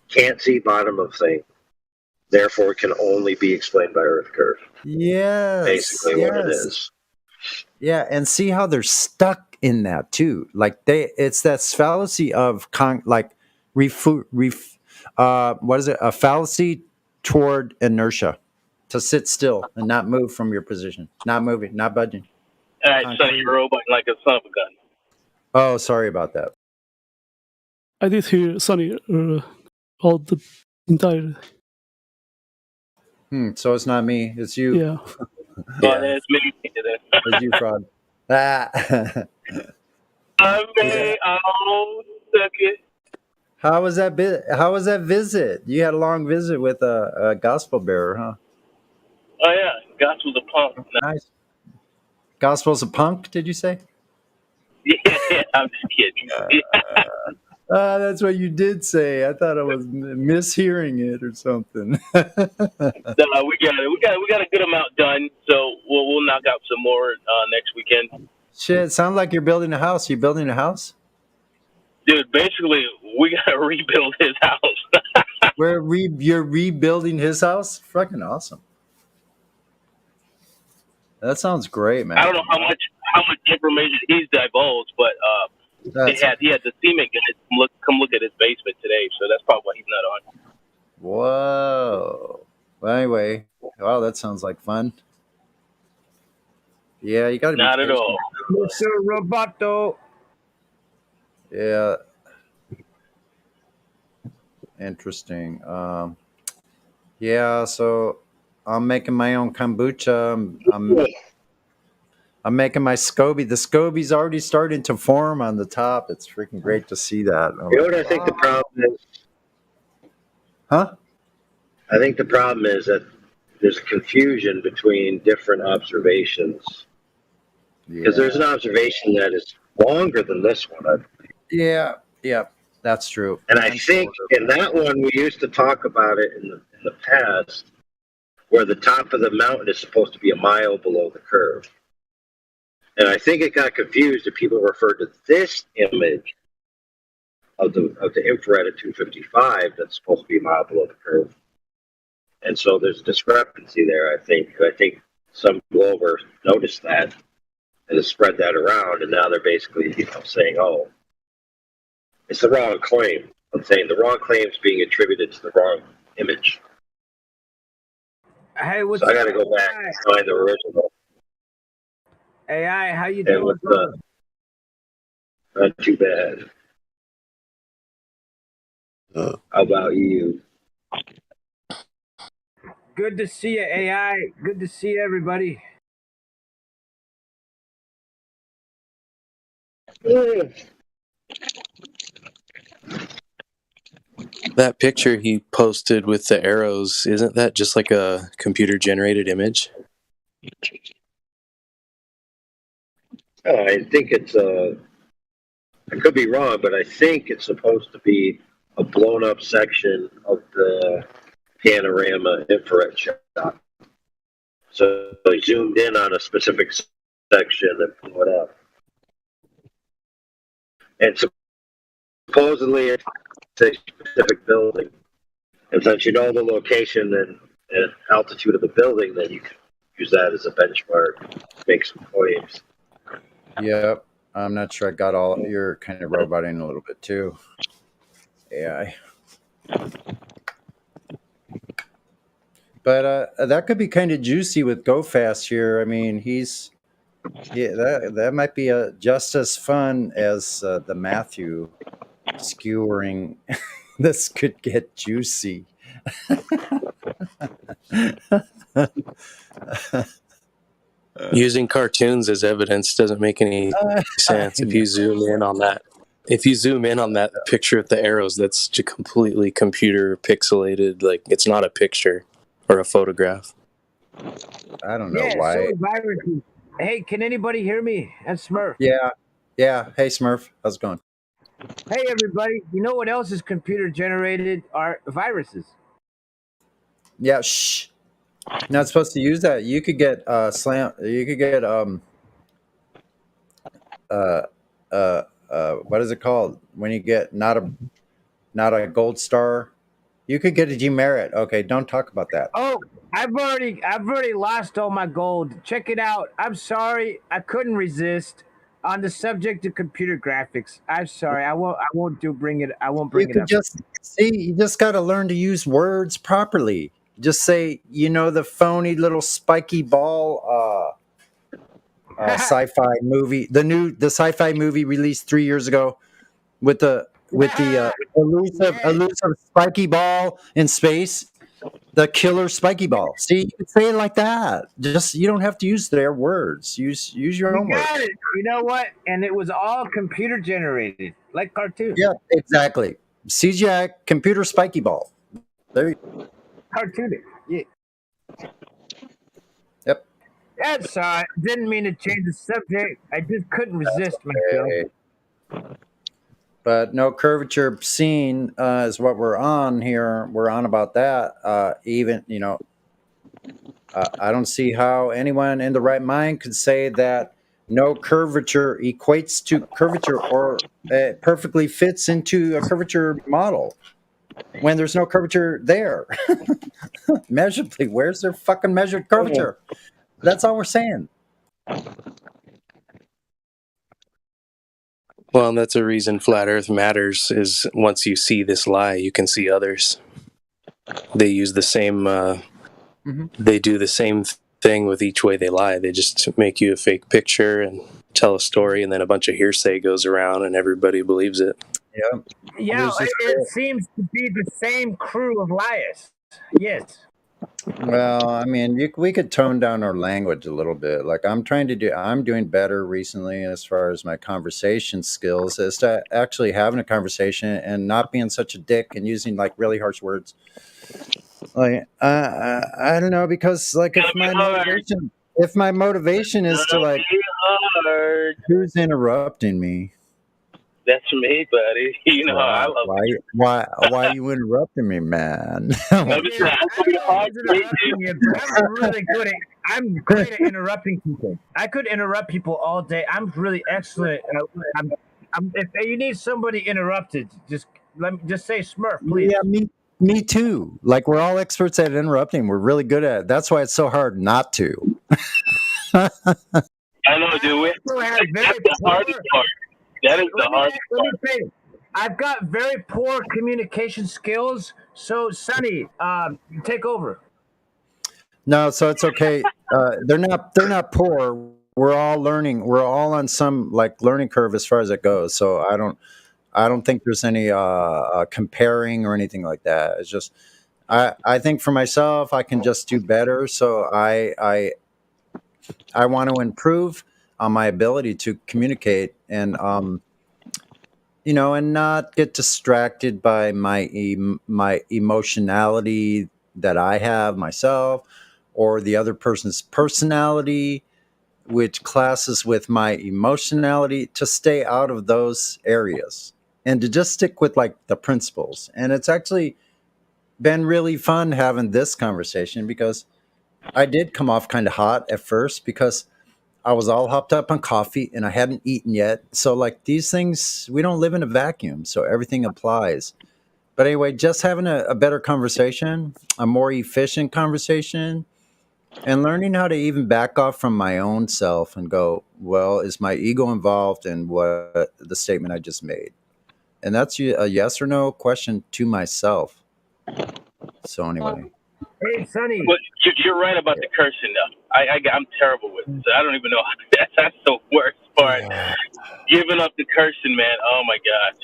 Speaker 3: can't see bottom of thing, therefore it can only be explained by Earth curve.
Speaker 15: Yes.
Speaker 3: Basically what it is.
Speaker 15: Yeah, and see how they're stuck in that too. Like it's that fallacy of what is it? A fallacy toward inertia, to sit still and not move from your position, not moving, not budging.
Speaker 17: All right, Sonny, you're robot like a son of a gun.
Speaker 15: Oh, sorry about that.
Speaker 1: I did hear Sonny all the entire.
Speaker 15: So it's not me, it's you.
Speaker 1: Yeah.
Speaker 17: Oh, that's me.
Speaker 15: It's you, fraud. How was that visit? You had a long visit with a gospel bearer, huh?
Speaker 17: Oh yeah, Gospel's a punk.
Speaker 15: Nice. Gospel's a punk, did you say?
Speaker 17: Yeah, I'm just kidding.
Speaker 15: That's what you did say. I thought I was mishearing it or something.
Speaker 17: No, we got a good amount done, so we'll knock out some more next weekend.
Speaker 15: Shit, sounds like you're building a house. You building a house?
Speaker 17: Dude, basically, we gotta rebuild his house.
Speaker 15: You're rebuilding his house? Fucking awesome. That sounds great, man.
Speaker 17: I don't know how much information he's divulged, but he had the cement guy come look at his basement today, so that's probably why he's not on.
Speaker 15: Whoa. Well, anyway, wow, that sounds like fun. Yeah, you gotta be
Speaker 17: not at all.
Speaker 15: Mr. Roboto. Yeah. Interesting. Yeah, so I'm making my own kombucha. I'm making my SCOBY. The SCOBY's already starting to form on the top. It's freaking great to see that.
Speaker 3: You know what I think the problem is?
Speaker 15: Huh?
Speaker 3: I think the problem is that there's confusion between different observations. Because there's an observation that is longer than this one, I believe.
Speaker 15: Yeah, that's true.
Speaker 3: And I think in that one, we used to talk about it in the past, where the top of the mountain is supposed to be a mile below the curve. And I think it got confused and people referred to this image of the infrared at 255 that's supposed to be a mile below the curve. And so there's a discrepancy there, I think. I think some Glover noticed that and has spread that around, and now they're basically, saying, oh, it's the wrong claim. I'm saying the wrong claim is being attributed to the wrong image.
Speaker 22: Hey, what's
Speaker 3: so I got to go back and find the original.
Speaker 22: AI, how you doing?
Speaker 3: Not too bad. How about you?
Speaker 22: Good to see you, AI. Good to see everybody.
Speaker 5: That picture he posted with the arrows, isn't that just like a computer generated image?
Speaker 3: I think it's I could be wrong, but I think it's supposed to be a blown up section of the panorama infrared shot. So they zoomed in on a specific section and blew it up. And supposedly it's a specific building. And since you know the location and altitude of the building, then you can use that as a benchmark, make some claims.
Speaker 15: Yep. I'm not sure I got all. You're kind of roboting a little bit too. AI. But that could be kind of juicy with Go Fast here. I mean, that might be just as fun as the Matthew skewering. This could get juicy.
Speaker 5: Using cartoons as evidence doesn't make any sense. If you zoom in on that picture with the arrows, that's just completely computer pixelated. Like, it's not a picture or a photograph.
Speaker 15: I don't know
Speaker 22: Yeah,
Speaker 15: why.
Speaker 22: so viruses. Hey, can anybody hear me? That's Smurf.
Speaker 15: Yeah. Hey, Smurf, how's it going?
Speaker 22: Hey, everybody. You know what else is computer generated? Are viruses.
Speaker 15: Yeah. Shh. Not supposed to use that. You could get You could get what is it called when you get not a gold star? You could get a demerit. Okay, don't talk about that.
Speaker 22: Oh, I've already lost all my gold. Check it out. I'm sorry. I couldn't resist on the subject of computer graphics. I'm sorry. I won't bring it up.
Speaker 15: You just got to learn to use words properly. Just say, the phony little spiky ball sci-fi movie, the sci-fi movie released 3 years ago with the elusive spiky ball in space, the killer spiky ball. See, you can say it like that. Just you don't have to use their words. Use your own
Speaker 22: You
Speaker 15: words.
Speaker 22: got it. You know what? And it was all computer generated, like cartoons.
Speaker 15: Yeah, exactly. CGI computer spiky ball. There you go.
Speaker 22: Cartoonic. Yeah.
Speaker 15: Yep.
Speaker 22: That's all right. Didn't mean to change the subject. I just couldn't resist myself.
Speaker 15: But no curvature scene is what we're on here. We're on about that. I don't see how anyone in the right mind could say that no curvature equates to curvature or perfectly fits into a curvature model when there's no curvature there. Measurably, where's their fucking measured curvature? That's all we're saying.
Speaker 5: Well, and that's a reason flat Earth matters, is once you see this lie, you can see others. They use the same, they do the same thing with each way they lie. They just make you a fake picture and tell a story, and then a bunch of hearsay goes around and everybody believes it.
Speaker 15: Yeah.
Speaker 22: Yeah, it seems to be the same crew of liars. Yes.
Speaker 15: Well, I mean, we could tone down our language a little bit. Like I'm doing better recently as far as my conversation skills, as to actually having a conversation and not being such a dick and using like really harsh words. Like I don't know, because like if my motivation is to like, who's interrupting me?
Speaker 17: That's me, buddy. You know I love
Speaker 15: it. Why are you interrupting me, man?
Speaker 22: I'm great at interrupting people. I could interrupt people all day. I'm really excellent. If you need somebody interrupted, just say Smurf, please.
Speaker 15: Yeah, me too. Like we're all experts at interrupting. We're really good at it. That's why it's so hard not to.
Speaker 17: I know, dude. That's the hardest part. That is the hardest part.
Speaker 22: I've got very poor communication skills, so Sonny, take over.
Speaker 15: No, so it's okay. They're not poor. We're all learning. We're all on some like learning curve as far as it goes. So I don't think there's any comparing or anything like that. It's just I think for myself I can just do better. So I want to improve on my ability to communicate and and not get distracted by my emotionality that I have myself or the other person's personality, which classes with my emotionality, to stay out of those areas and to just stick with like the principles. And it's actually been really fun having this conversation because I did come off kind of hot at first because I was all hopped up on coffee and I hadn't eaten yet. So like these things, we don't live in a vacuum. So everything applies. But anyway, just having a better conversation, a more efficient conversation, And learning how to even back off from my own self and go, well, is my ego involved in what the statement I just made? And that's a yes or no question to myself. So anyway,
Speaker 22: Hey, Sonny.
Speaker 17: But you're right about the cursing, though. I'm terrible with it. So I don't even know. That's the worst part. Giving up the cursing, man. Oh my god.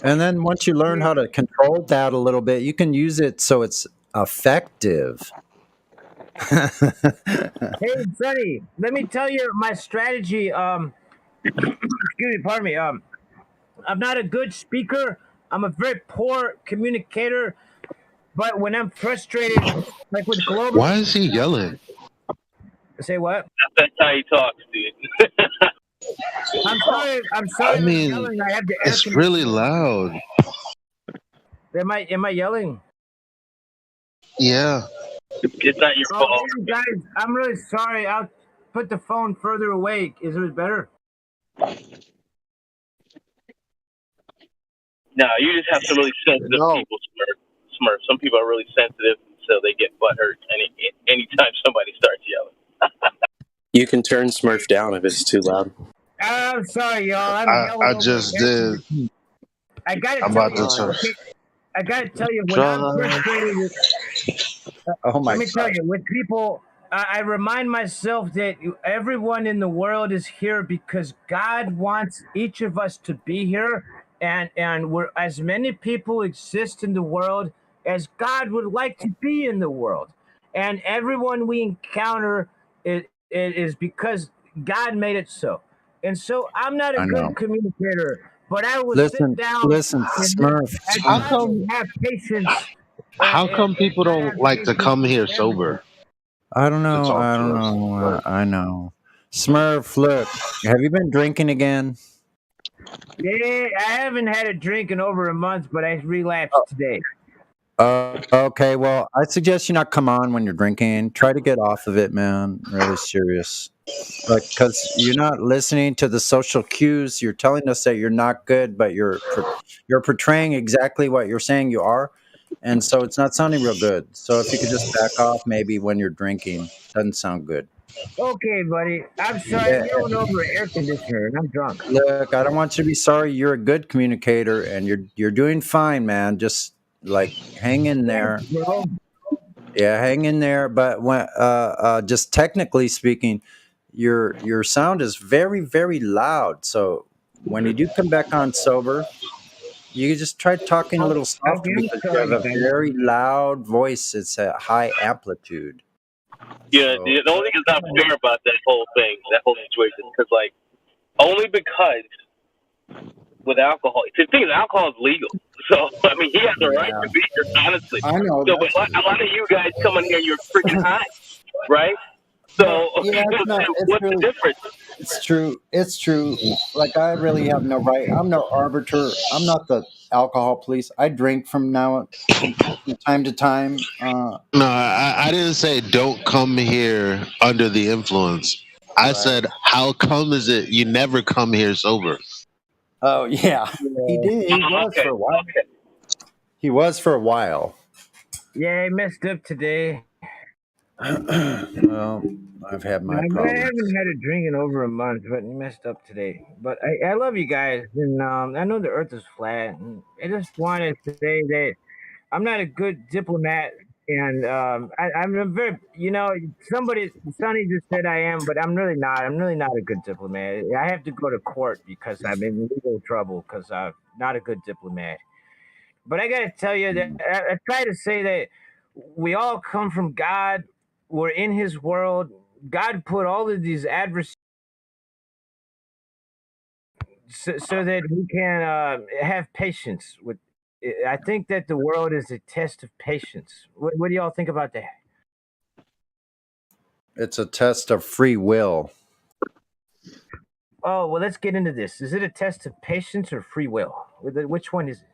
Speaker 15: and then once you learn how to control that a little bit, you can use it so it's effective.
Speaker 22: Hey, Sonny, let me tell you my strategy. Excuse me, pardon me. I'm not a good speaker. I'm a very poor communicator. But when I'm frustrated, like with global,
Speaker 9: Why is he yelling?
Speaker 22: say what?
Speaker 17: That's how he talks, dude.
Speaker 22: I'm sorry. I'm
Speaker 9: I
Speaker 22: sorry.
Speaker 9: mean,
Speaker 22: I'm yelling. I have the air
Speaker 9: it's really loud.
Speaker 22: Am I yelling?
Speaker 9: Yeah.
Speaker 17: It's not your fault.
Speaker 22: Oh, guys, I'm really sorry. I'll put the phone further away. Is it better?
Speaker 17: No, you just have some really sensitive people, Smurf. Some people are really sensitive, so they get butthurt anytime somebody starts yelling.
Speaker 5: You can turn Smurf down if it's too loud.
Speaker 22: I'm sorry, y'all.
Speaker 9: I just did.
Speaker 22: I gotta
Speaker 9: I'm
Speaker 22: tell
Speaker 9: about
Speaker 22: you.
Speaker 9: to turn.
Speaker 22: Okay, I gotta tell you when I'm frustrated with.
Speaker 15: Oh my
Speaker 22: Let me
Speaker 15: God.
Speaker 22: tell you, with people, I remind myself that everyone in the world is here because God wants each of us to be here, and we're as many people exist in the world as God would like to be in the world, and everyone we encounter it is because God made it so. And so I'm not a
Speaker 15: I know.
Speaker 22: good communicator, but I will
Speaker 15: Listen,
Speaker 22: sit down
Speaker 15: listen,
Speaker 22: and
Speaker 15: Smurf.
Speaker 22: I
Speaker 9: How
Speaker 22: try
Speaker 9: come?
Speaker 22: to have patience.
Speaker 9: How come people
Speaker 22: I
Speaker 9: don't
Speaker 22: have
Speaker 9: like to
Speaker 22: patience
Speaker 9: come here
Speaker 22: with everyone.
Speaker 9: sober
Speaker 15: I don't
Speaker 9: to
Speaker 15: know.
Speaker 9: talk
Speaker 15: I
Speaker 9: to
Speaker 15: don't
Speaker 9: us?
Speaker 15: know. I know. Smurf, look, have you been drinking again?
Speaker 22: Yeah, I haven't had a drink in over a month, but I relapsed today.
Speaker 15: Okay, well, I suggest you not come on when you're drinking. Try to get off of it, man. Really serious. Like, because you're not listening to the social cues. You're telling us that you're not good, but you're portraying exactly what you're saying you are, and so it's not sounding real good. So if you could just back off, maybe when you're drinking, doesn't sound good.
Speaker 22: Okay, buddy. I'm sorry.
Speaker 15: Yeah,
Speaker 22: I'm yelling over an air conditioner, and I'm drunk.
Speaker 15: look, I don't want you to be sorry. You're a good communicator, and you're doing fine, man. Just like hang in there.
Speaker 22: Bro.
Speaker 15: Yeah, hang in there. But when just technically speaking, your sound is very very loud. So when you do come back on sober, you just try talking a little softer
Speaker 22: Okay, I'm
Speaker 15: because you have
Speaker 22: sorry,
Speaker 15: a
Speaker 22: guys.
Speaker 15: very loud voice. It's a high amplitude.
Speaker 17: Yeah,
Speaker 15: So
Speaker 17: the only thing that's not fair about that whole thing, that whole situation, because like only because with alcohol, the thing is, alcohol is legal. So I mean, he has a right to be here, honestly.
Speaker 15: I know.
Speaker 17: So, but a lot of you guys coming here, you're freaking high, right? So,
Speaker 15: Yeah, it's not. It's
Speaker 17: what's
Speaker 15: really.
Speaker 17: the difference?
Speaker 15: It's true. It's true. Like I really have no right. I'm no arbiter. I'm not the alcohol police. I drink from time to time.
Speaker 9: No, I didn't say don't come here under the influence. I
Speaker 15: Right.
Speaker 9: said, how come is it you never come here sober?
Speaker 15: Oh yeah, he did. He was
Speaker 17: Okay,
Speaker 15: for a while.
Speaker 17: okay.
Speaker 15: He was for a while.
Speaker 22: Yeah, I messed up today.
Speaker 15: Well, I've had my
Speaker 22: I
Speaker 15: problems.
Speaker 22: haven't had a drink in over a month, but I messed up today. But I love you guys, and I know the Earth is flat. And I just wanted to say that I'm not a good diplomat, and I'm a very, Sonny just said I am, but I'm really not. I'm really not a good diplomat. I have to go to court because I'm in legal trouble because I'm not a good diplomat. But I got to tell you that I try to say that we all come from God. We're in His world. God put all of these adversaries so that we can have patience with. I think that the world is a test of patience. What do y'all think about that?
Speaker 15: It's a test of free will.
Speaker 22: Oh, well, let's get into this. Is it a test of patience or free will? Which one is it?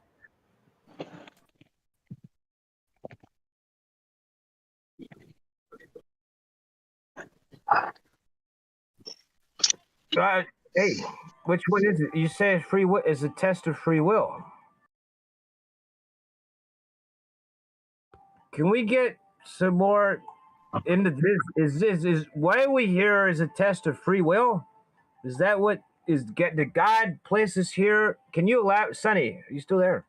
Speaker 22: Hey, which one is it? You say free will is a test of free will. Can we get some more in the is why are we here as a test of free will? Is that what is get the God place us here? Can you allow Sonny? Are you still there?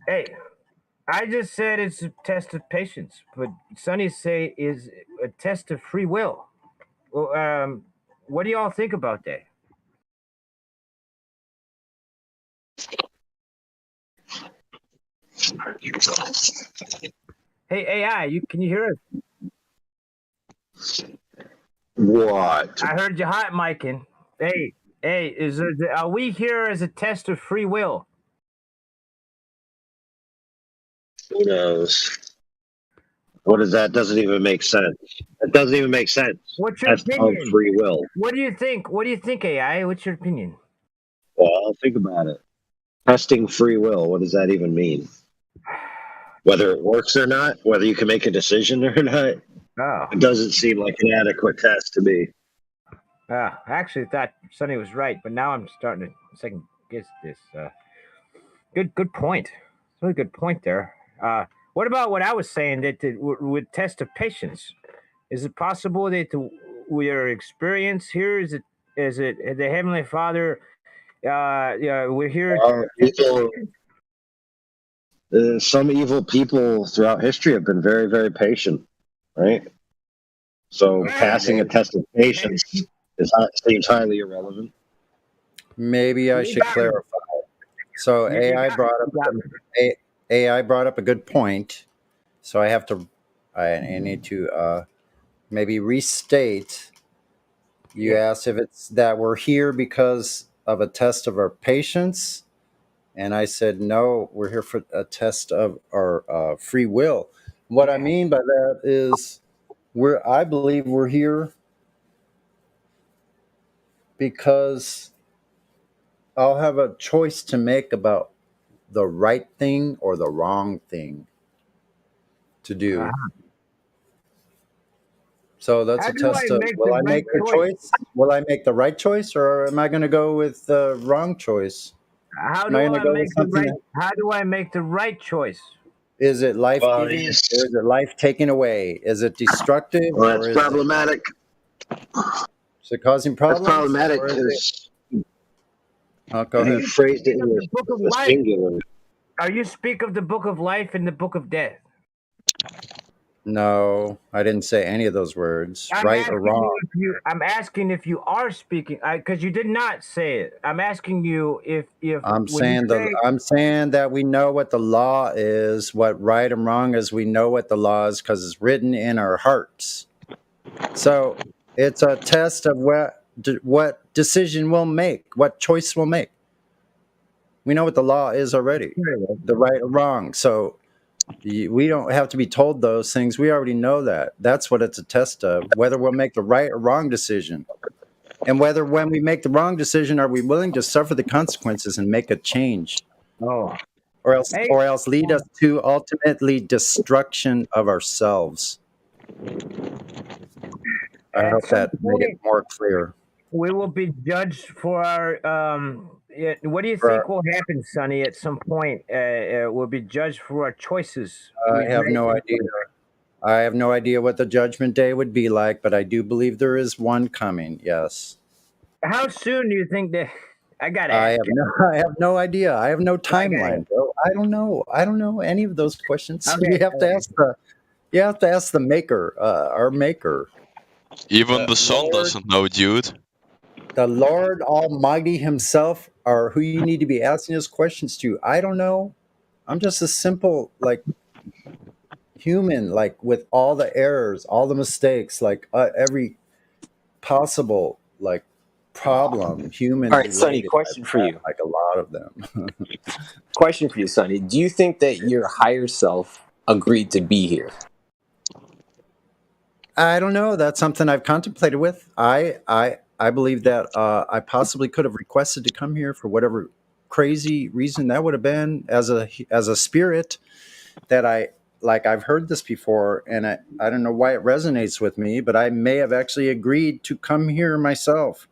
Speaker 22: Hey, I just said it's a test of patience, but Sonny say is a test of free will. Well, what do y'all think about that? Hey AI, can you hear us?
Speaker 3: What?
Speaker 22: I heard you hot micing. Hey, are we here as a test of free will?
Speaker 3: Who knows? What is that? Doesn't even make sense. It doesn't even make sense.
Speaker 22: What's your
Speaker 3: Test of
Speaker 22: opinion?
Speaker 3: free will.
Speaker 22: What do you think? What do you think, AI? What's your opinion?
Speaker 3: Well, think about it. Testing free will. What does that even mean? Whether it works or not, whether you can make a decision or not, it doesn't seem like an adequate test to me.
Speaker 22: I actually thought Sonny was right, but now I'm starting to second guess this. Good point. Really good point there. What about what I was saying that with test of patience? Is it possible that we are experience here? Is it the Heavenly Father? We're here.
Speaker 3: Some evil people throughout history have been very, very patient, right? So passing a test of patience seems highly irrelevant.
Speaker 15: Maybe I should clarify. So AI brought up a good point. So I need to maybe restate. You asked if it's that we're here because of a test of our patience, and I said no, we're here for a test of our free will. What I mean by that is I believe we're here because I'll have a choice to make about the right thing or the wrong thing to do. So that's a test of, will I make the choice? Will I make the right choice, or am I going to go with the wrong choice?
Speaker 22: How do I make the right choice?
Speaker 15: Is it life-giving or is it life-taking away? Is it destructive?
Speaker 3: Well,
Speaker 15: or
Speaker 3: that's problematic.
Speaker 15: Is it causing problems?
Speaker 3: That's problematic because
Speaker 15: go ahead.
Speaker 3: you phrased it in the singular.
Speaker 22: Are you speak of the book of life and the book of death?
Speaker 15: No, I didn't say any of those words, right or wrong.
Speaker 22: I'm asking if you are speaking, because you did not say it. I'm asking you if
Speaker 15: I'm saying that we know what the law is, what right and wrong is. We know what the law is because it's written in our hearts. So it's a test of what decision we'll make, what choice we'll make. We know what the law is already, the right or wrong. So we don't have to be told those things. We already know that. That's what it's a test of, whether we'll make the right or wrong decision. And whether when we make the wrong decision, are we willing to suffer the consequences and make a change?
Speaker 22: Or
Speaker 15: else lead us to ultimately destruction of ourselves. I hope that made it more clear.
Speaker 22: We will be judged for our what do you think will happen, Sonny? At some point, we'll be judged for our choices.
Speaker 15: I have no idea. I have no idea what the judgment day would be like, but I do believe there is one coming. Yes.
Speaker 22: How soon do you think that? I
Speaker 15: have no idea. I have no timeline, bro. I don't know. I don't know any of those questions. You have to ask the maker, our maker.
Speaker 4: Even the sun doesn't know, dude.
Speaker 15: The Lord Almighty himself are who you need to be asking those questions to. I don't know. I'm just a simple, human, with all the errors, all the mistakes, every possible, problem, human.
Speaker 6: All right, Sonny, question for you.
Speaker 15: A lot of them.
Speaker 6: Question for you, Sonny. Do you think that your higher self agreed to be here?
Speaker 15: I don't know. That's something I've contemplated with. I believe that I possibly could have requested to come here for whatever crazy reason that would have been as a spirit that I've heard this before, and I don't know why it resonates with me, but I may have actually agreed to come here myself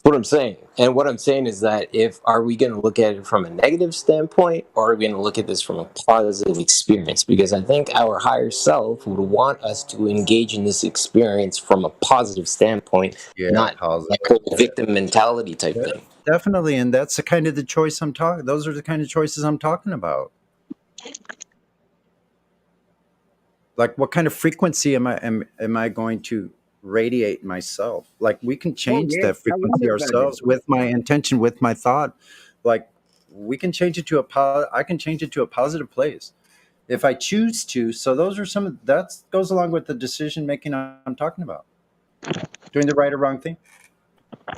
Speaker 6: What I'm saying. And what I'm saying is that are we going to look at it from a negative standpoint, or are we going to look at this from a positive experience? Because I think our higher self would want us to engage in this experience from a positive standpoint, not like a victim mentality type thing.
Speaker 15: Definitely, and that's the kind of the choice I'm talking. Those are the kind of choices I'm talking about. Like, what kind of frequency am I going to radiate myself? Like, we can change that frequency ourselves with my intention, with my thought. Like, we can change it to I can change it to a positive place if I choose to. So those are that goes along with the decision making I'm talking about. Doing the right or wrong thing.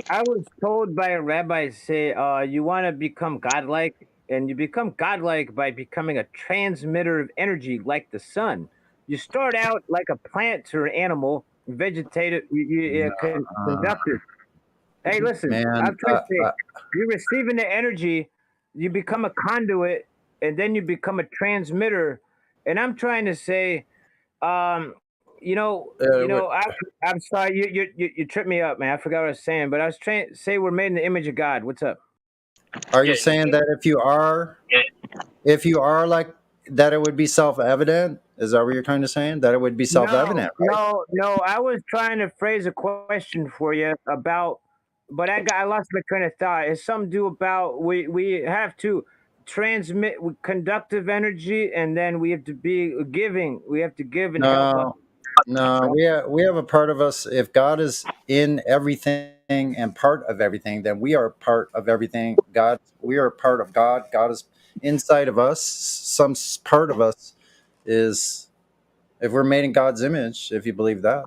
Speaker 22: I was told by a rabbi say, you want to become godlike, and you become godlike by becoming a transmitter of energy like the sun. You start out like a plant or an animal, vegetative, conductor. Hey, listen,
Speaker 15: Man,
Speaker 22: I'm trying to say, you're receiving the energy, you become a conduit, and then you become a transmitter. And I'm trying to say, I'm sorry, you tripped me up, man. I forgot what I was saying, but I was trying to say we're made in the image of God. What's up?
Speaker 15: Are you saying that if you are like that, it would be self-evident? Is that what you're trying to say? That it would be self-evident, right?
Speaker 22: No. I was trying to phrase a question for you about, but I lost my train of thought. It's something to do about we have to transmit conductive energy, and then we have to be giving. We have to give and help.
Speaker 15: No, we have a part of us. If God is in everything and part of everything, then we are part of everything. We are part of God. God is inside of us. Some part of us is, if we're made in God's image, if you believe that,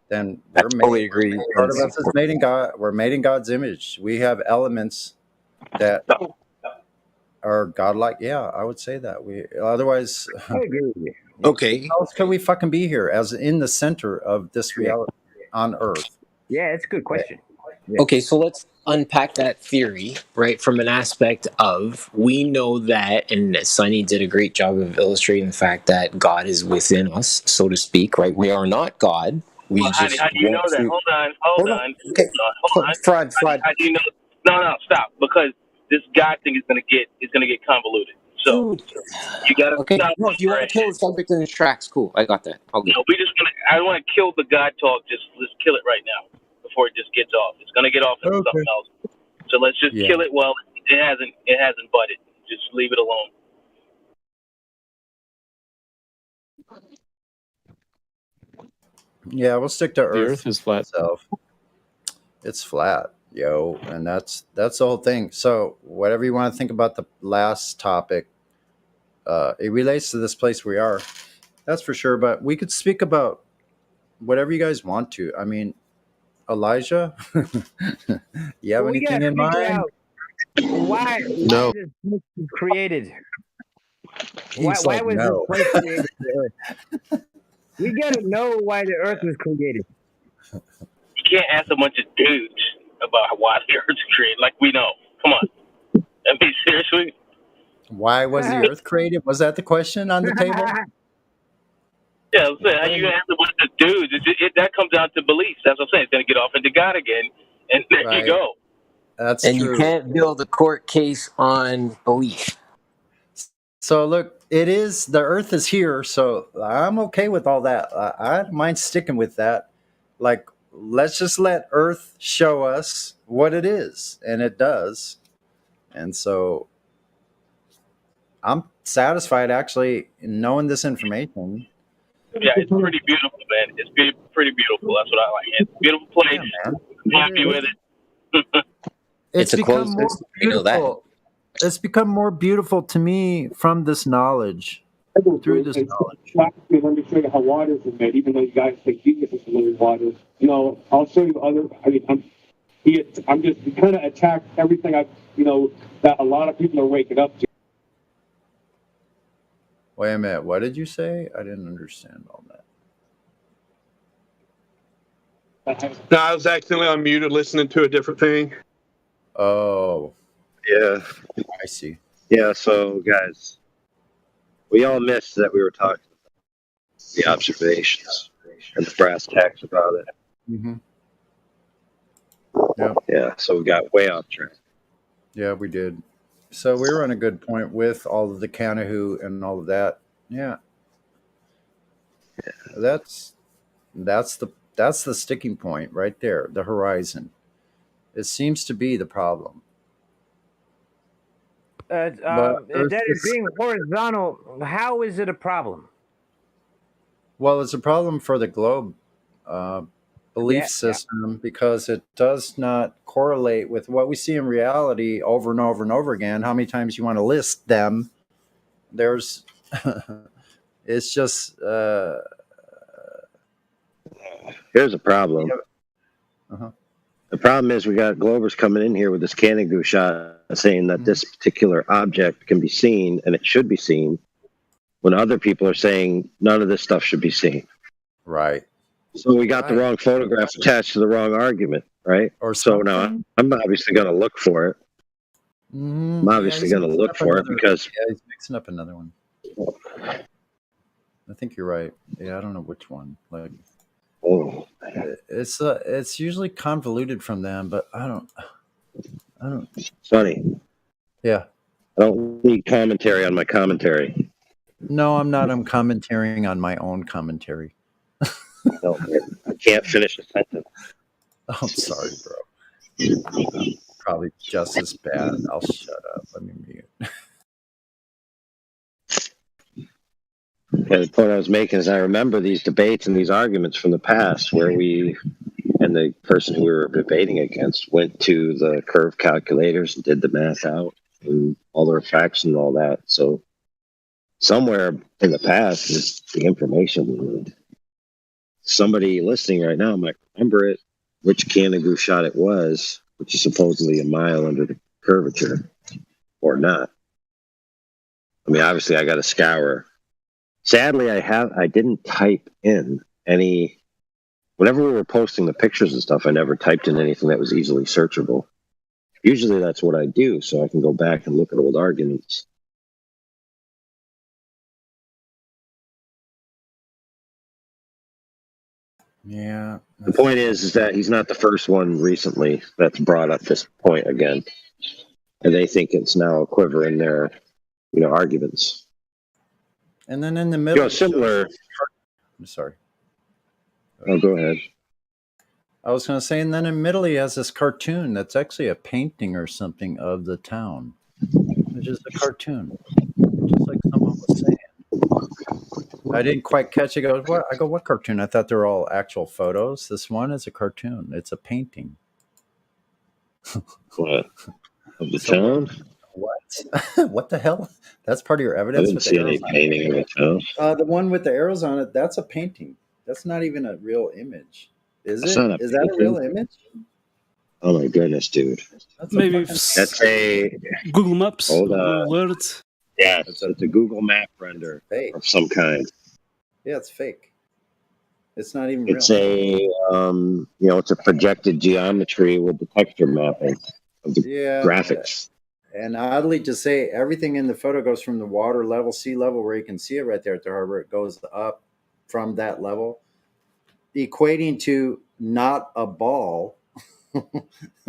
Speaker 15: then we're made.
Speaker 6: Totally agree.
Speaker 15: Part of us is made in God. We're made in God's image. We have elements that are godlike. Yeah, I would say that. Otherwise,
Speaker 6: okay,
Speaker 15: how else could we fucking be here as in the center of this reality on Earth?
Speaker 22: Yeah, it's a good question.
Speaker 6: Okay, so let's unpack that theory, right, from an aspect of, we know that, and Sonny did a great job of illustrating the fact that God is within us, so to speak, right? We are not God.
Speaker 17: How do you know that? Hold on.
Speaker 6: Okay. Fraud.
Speaker 17: How do you know? No, stop. Because this God thing is gonna get convoluted. So you gotta stop.
Speaker 6: No, if you want to kill the subject in the tracks, cool. I got that. I'll get.
Speaker 17: No, I want to kill the God talk. Let's kill it right now before it just gets off. It's gonna get off into something else. So let's just kill it while it hasn't budded. Just leave it alone.
Speaker 15: Yeah, we'll stick to Earth.
Speaker 12: The Earth is flat.
Speaker 15: Itself. It's flat, yo, and that's the whole thing. So whatever you want to think about the last topic, it relates to this place we are. That's for sure. But we could speak about whatever you guys want to. I mean, Elijah, you have anything in mind?
Speaker 22: Why
Speaker 15: No.
Speaker 22: this place was created?
Speaker 15: He's
Speaker 22: Why
Speaker 15: like,
Speaker 22: was
Speaker 15: no.
Speaker 22: this place created? The Earth? We gotta know why the Earth was created.
Speaker 17: You can't ask a bunch of dudes about why the Earth's created. Like we know. Come on. I mean, seriously.
Speaker 15: Why was the Earth created? Was that the question on the table?
Speaker 17: Yeah, I'm saying, how you gonna ask a bunch of dudes? That comes down to beliefs. That's what I'm saying. It's gonna get off into God again, and there you go.
Speaker 15: That's
Speaker 6: and
Speaker 15: true.
Speaker 6: You can't build a court case on belief.
Speaker 15: So look, the Earth is here, so I'm okay with all that. I don't mind sticking with that. Like, let's just let Earth show us what it is, and it does. And so I'm satisfied actually in knowing this information.
Speaker 17: Yeah, it's pretty beautiful, man. It's pretty beautiful. That's what I like. It's a beautiful place. I'm happy with it.
Speaker 15: It's
Speaker 6: a
Speaker 15: become
Speaker 6: closed
Speaker 15: more
Speaker 6: system. You know that.
Speaker 15: beautiful. It's become more beautiful to me from this knowledge. Through this knowledge.
Speaker 20: Let me show you how water is made, even though you guys think Jesus is living water. No, I'll show you other. I mean, I'm just kind of attack everything that a lot of people are waking up to.
Speaker 15: Wait a minute. What did you say? I didn't understand all that.
Speaker 21: No, I was accidentally unmuted listening to a different thing.
Speaker 15: Oh.
Speaker 3: Yeah.
Speaker 15: I see.
Speaker 3: Yeah, so guys, we all missed that we were talking about the observations and the brass tacks about it.
Speaker 15: Mm-hmm. Yeah.
Speaker 3: Yeah, so we got way off track.
Speaker 15: Yeah, we did. So we were on a good point with all of the Canahu and all of that. Yeah. That's the sticking point right there, the horizon. It seems to be the problem. But there's
Speaker 22: That is
Speaker 15: this-
Speaker 22: being horizontal. How is it a problem?
Speaker 15: well, it's a problem for the globe belief
Speaker 22: Yeah.
Speaker 15: system because it does not correlate with what we see in reality over and over and over again. How many times you want to list them? There's, it's just.
Speaker 3: Here's a problem.
Speaker 15: Uh-huh.
Speaker 3: The problem is we got Globers coming in here with this Canigoo shot saying that this particular object can be seen and it should be seen, when other people are saying none of this stuff should be seen.
Speaker 15: Right.
Speaker 3: So we got the wrong photograph attached to the wrong argument, right?
Speaker 15: Or
Speaker 3: so now
Speaker 15: something.
Speaker 3: I'm obviously going to look for it.
Speaker 15: Mm-hmm.
Speaker 3: I'm obviously going to look for it because
Speaker 15: he's mixing up another one. I think you're right. Yeah, I don't know which one. Like, it's usually convoluted from them, but I don't.
Speaker 3: it's funny.
Speaker 15: Yeah.
Speaker 3: I don't need commentary on my commentary.
Speaker 15: No, I'm not. I'm commentating on my own commentary.
Speaker 3: No, I can't finish a sentence.
Speaker 15: Oh, I'm sorry, bro. Probably just as bad. I'll shut up. Let me mute.
Speaker 3: Yeah, the point I was making is I remember these debates and these arguments from the past where we and the person who we were debating against went to the curve calculators and did the math out and all the refraction and all that. So somewhere in the past is the information we need. Somebody listening right now might remember it, which Canigoo shot it was, which is supposedly a mile under the curvature, or not. I mean, obviously I got to scour. Sadly, I didn't type in any. Whenever we were posting the pictures and stuff, I never typed in anything that was easily searchable. Usually that's what I do, so I can go back and look at old arguments.
Speaker 15: Yeah.
Speaker 3: The point is that he's not the first one recently that's brought up this point again, and they think it's now a quiver in their, arguments.
Speaker 15: And then in the middle,
Speaker 3: Similar.
Speaker 15: I'm sorry.
Speaker 3: Oh, go ahead.
Speaker 15: I was going to say, and then in the middle, he has this cartoon that's actually a painting or something of the town, which is a cartoon, just like someone was saying. I didn't quite catch it. I go, what cartoon? I thought they were all actual photos. This one is a cartoon. It's a painting.
Speaker 3: What? Of the town?
Speaker 15: What? What the hell? That's part of your
Speaker 3: I
Speaker 15: evidence?
Speaker 3: didn't
Speaker 15: with the
Speaker 3: see any
Speaker 15: arrows on it?
Speaker 3: painting of the town.
Speaker 15: The one with the arrows on it, that's a painting. That's not even a real image. Is
Speaker 3: That's
Speaker 15: it?
Speaker 3: not a
Speaker 15: Is that a
Speaker 3: painting.
Speaker 15: real image?
Speaker 3: Oh my goodness, dude.
Speaker 1: Maybe
Speaker 3: That's a
Speaker 1: Google Maps,
Speaker 3: Hold
Speaker 1: Google Earth.
Speaker 3: yeah. It's a Google map render
Speaker 15: Fake.
Speaker 3: of some kind.
Speaker 15: Yeah, it's fake. It's not even real.
Speaker 3: It's it's a projected geometry with the texture mapping of the graphics.
Speaker 15: And oddly to say, everything in the photo goes from the water level, sea level, where you can see it right there at the harbor. It goes up from that level, equating to not a ball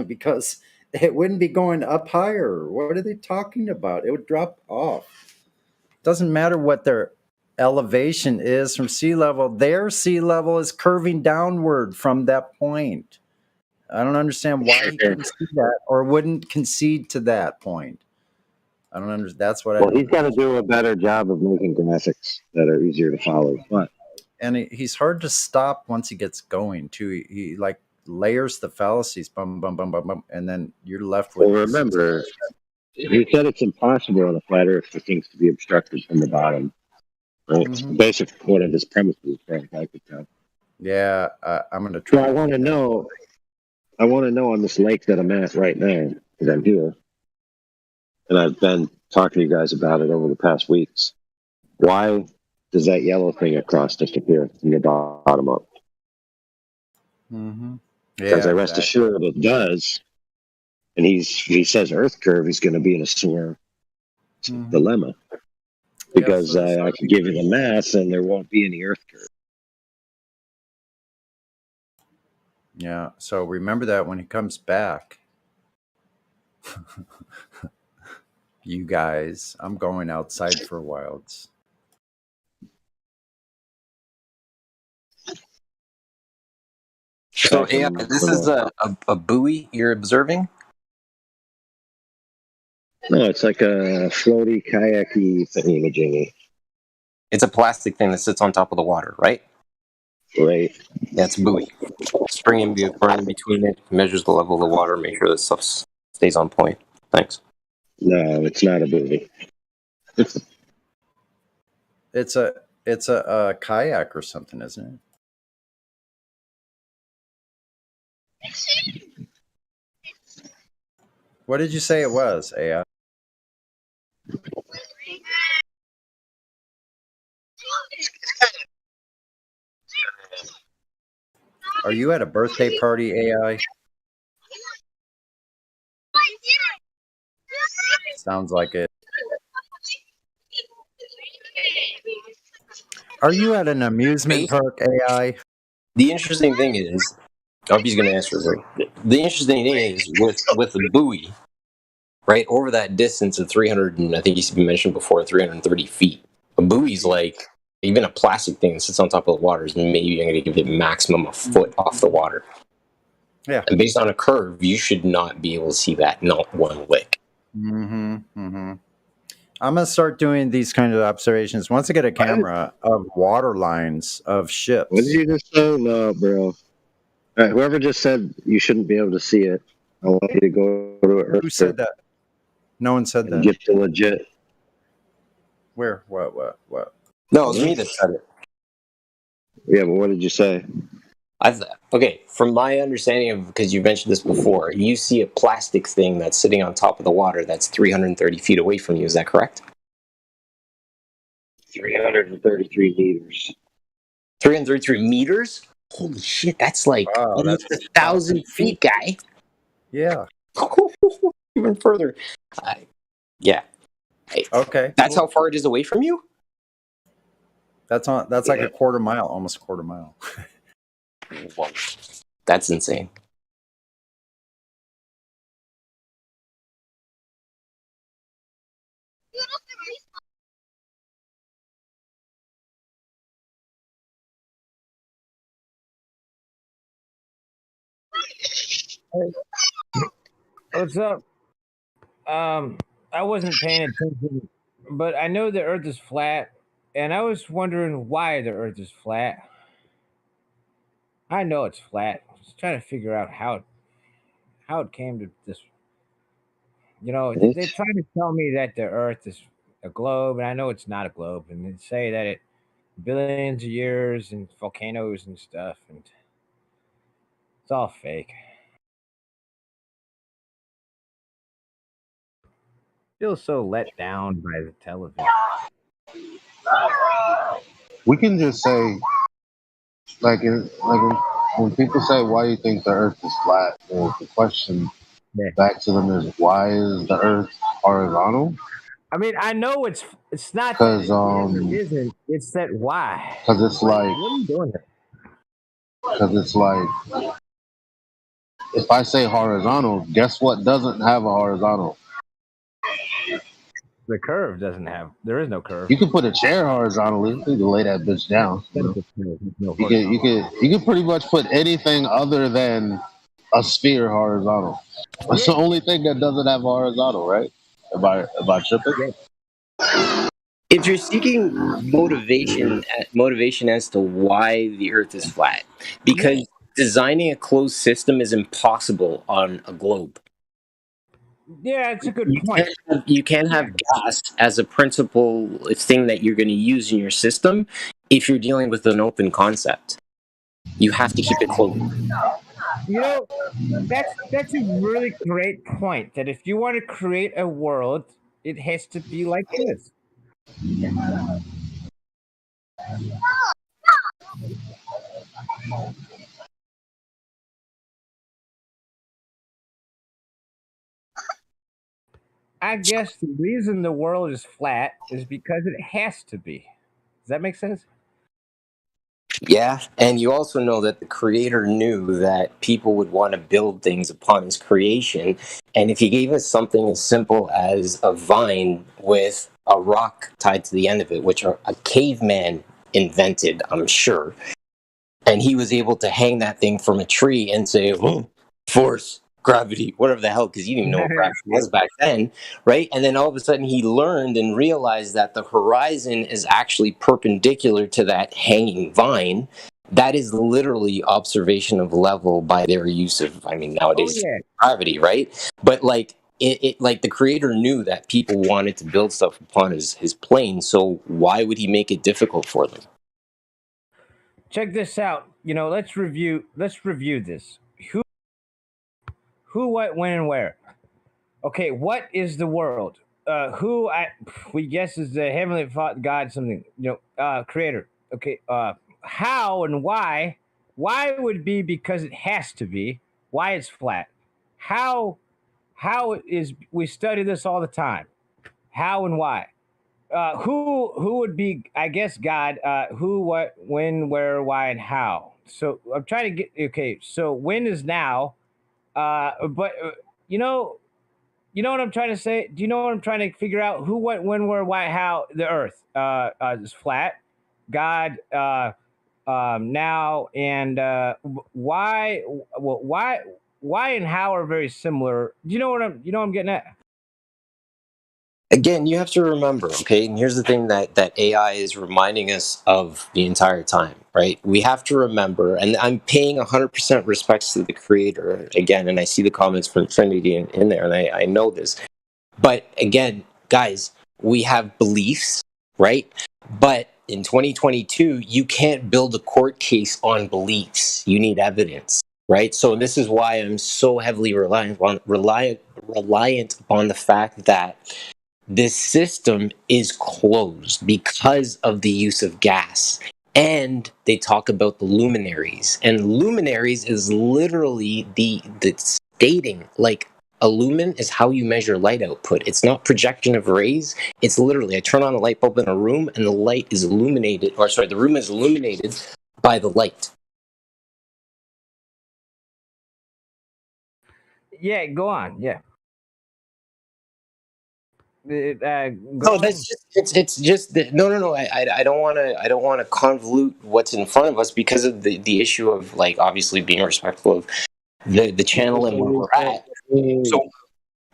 Speaker 15: because it wouldn't be going up higher. What are they talking about? It would drop off. Doesn't matter what their elevation is from sea level. Their sea level is curving downward from that point. I don't understand why he couldn't see that or wouldn't concede to that point. I don't understand. That's what
Speaker 3: Well, he's got to do a better job of making graphics that are easier to follow. But
Speaker 15: and he's hard to stop once he gets going too. He like layers the fallacies, bum bum bum bum bum, and then you're left with.
Speaker 3: well, remember, he said it's impossible on a flat Earth for things to be obstructed from the bottom. Right? It's basic one of his premises, as far as I could tell.
Speaker 15: Yeah, I'm going to try.
Speaker 3: So I want to know on this lake that I'm at right now, because I'm here, and I've been talking to you guys about it over the past weeks. Why does that yellow thing across disappear from the bottom up?
Speaker 15: Mm-hmm.
Speaker 3: Because I rest assured it does. And he says Earth curve is going to be in a sore dilemma. Because I can give you the math and there won't be any Earth curve.
Speaker 15: Yeah. So remember that when he comes back. You guys, I'm going outside for a while.
Speaker 6: So AI, this is a buoy you're observing?
Speaker 3: No, it's like a floaty, kayaky thingy-majingy.
Speaker 6: It's a plastic thing that sits on top of the water, right?
Speaker 3: Right.
Speaker 6: Yeah, it's a buoy. Spring in between it, measures the level of the water, make sure that stuff stays on point. Thanks.
Speaker 3: No, it's not a buoy.
Speaker 15: It's a kayak or something, isn't it? What did you say it was, AI? Are you at a birthday party, AI? Sounds like it. Are you at an amusement park, AI?
Speaker 6: The interesting thing is, I hope he's going to answer this. The interesting thing is with the buoy, right over that distance of 300, and I think you mentioned before 330 feet. A buoy's like even a plastic thing that sits on top of the water is maybe going to give it maximum a foot off the water.
Speaker 15: Yeah.
Speaker 6: And based on a curve, you should not be able to see that not one lick.
Speaker 15: Mm-hmm. Mm-hmm. I'm gonna start doing these kind of observations once I get a camera of water lines of ships.
Speaker 3: What did you just say? No, bro. All right, whoever just said you shouldn't be able to see it, I want you to go to Earth.
Speaker 15: Who said that? No one said that.
Speaker 3: Get the legit.
Speaker 15: Where? What?
Speaker 6: No, it was me that said it.
Speaker 3: Yeah, but what did you say?
Speaker 6: Okay, from my understanding of, because you mentioned this before, you see a plastic thing that's sitting on top of the water that's 330 feet away from you. Is that correct?
Speaker 3: 333 meters.
Speaker 6: 333 meters? Holy shit, that's like almost 1,000 feet, guy.
Speaker 15: Yeah.
Speaker 6: Even further. Yeah.
Speaker 15: Okay.
Speaker 6: That's how far it is away from you?
Speaker 15: That's like a quarter mile, almost a quarter mile.
Speaker 6: Wow. That's insane.
Speaker 22: What's up? I wasn't paying attention, but I know the Earth is flat, and I was wondering why the Earth is flat. I know it's flat. I was trying to figure out how it came to this. You know, they're trying to tell me that the Earth is a globe, and I know it's not a globe, and they say that it billions of years and volcanoes and stuff, and it's all fake. Feel so let down by the television.
Speaker 9: We can just say, when people say, "Why do you think the Earth is flat?" The question back to them is, "Why is the Earth horizontal?"
Speaker 22: I mean, I know it's not
Speaker 9: Because
Speaker 22: that it isn't. It's that why?
Speaker 9: because it's like
Speaker 22: What are you doing here?
Speaker 9: because it's like if I say horizontal, guess what doesn't have a horizontal?
Speaker 22: The curve doesn't have. There is no curve.
Speaker 9: You can put a chair horizontally. You can lay that bitch down. You can pretty much put anything other than a sphere horizontal. That's the only thing that doesn't have a horizontal, right? Am I tripping?
Speaker 6: If you're seeking motivation as to why the Earth is flat, because designing a closed system is impossible on a globe.
Speaker 22: Yeah, it's a good point.
Speaker 6: You can't have gas as a principal thing that you're going to use in your system if you're dealing with an open concept. You have to keep it closed.
Speaker 22: You know, that's a really great point. That if you want to create a world, it has to be like this. I guess the reason the world is flat is because it has to be. Does that make sense?
Speaker 6: Yeah, and you also know that the creator knew that people would want to build things upon his creation. And if he gave us something as simple as a vine with a rock tied to the end of it, which a caveman invented, I'm sure, and he was able to hang that thing from a tree and say, oh, force, gravity, whatever the hell, because you didn't even know what gravity was back then, right? And then all of a sudden he learned and realized that the horizon is actually perpendicular to that hanging vine. That is literally observation of level by their use of, I mean, nowadays, gravity, right? But like, it like the creator knew that people wanted to build stuff upon his plane, so why would he make it difficult for them?
Speaker 22: Check this out. Let's review this. Who, what, when, and where. Okay, what is the world? We guess is the heavenly God, something, creator. Okay, how and why? Why would be because it has to be. Why it's flat. How is, we study this all the time. How and why. Who would be, I guess, God. Who, what, when, where, why, and how. So I'm trying to get, okay, so when is now, but you know what I'm trying to say? Do you know what I'm trying to figure out? Who, what, when, where, why, how? The earth is flat. God, now, and why? Well, why and how are very similar. Do you know what I'm getting at?
Speaker 6: Again, you have to remember, okay, and here's the thing that AI is reminding us of the entire time, right? We have to remember, and I'm paying 100% respects to the creator, again, and I see the comments from Trinity in there, and I know this. But again, guys, we have beliefs, right? But in 2022, you can't build a court case on beliefs. You need evidence, right? So this is why I'm so heavily reliant upon the fact that this system is closed because of the use of gas. And they talk about the luminaries. And luminaries is literally the stating, like, a lumen is how you measure light output. It's not projection of rays. It's literally, I turn on a light bulb in a room and the light is illuminated, or sorry, the room is illuminated by the light.
Speaker 22: Yeah, go on. Yeah.
Speaker 6: No, that's just it's just no. I don't want to convolute what's in front of us because of the issue of, like, obviously being respectful of the channel and where we're at. So,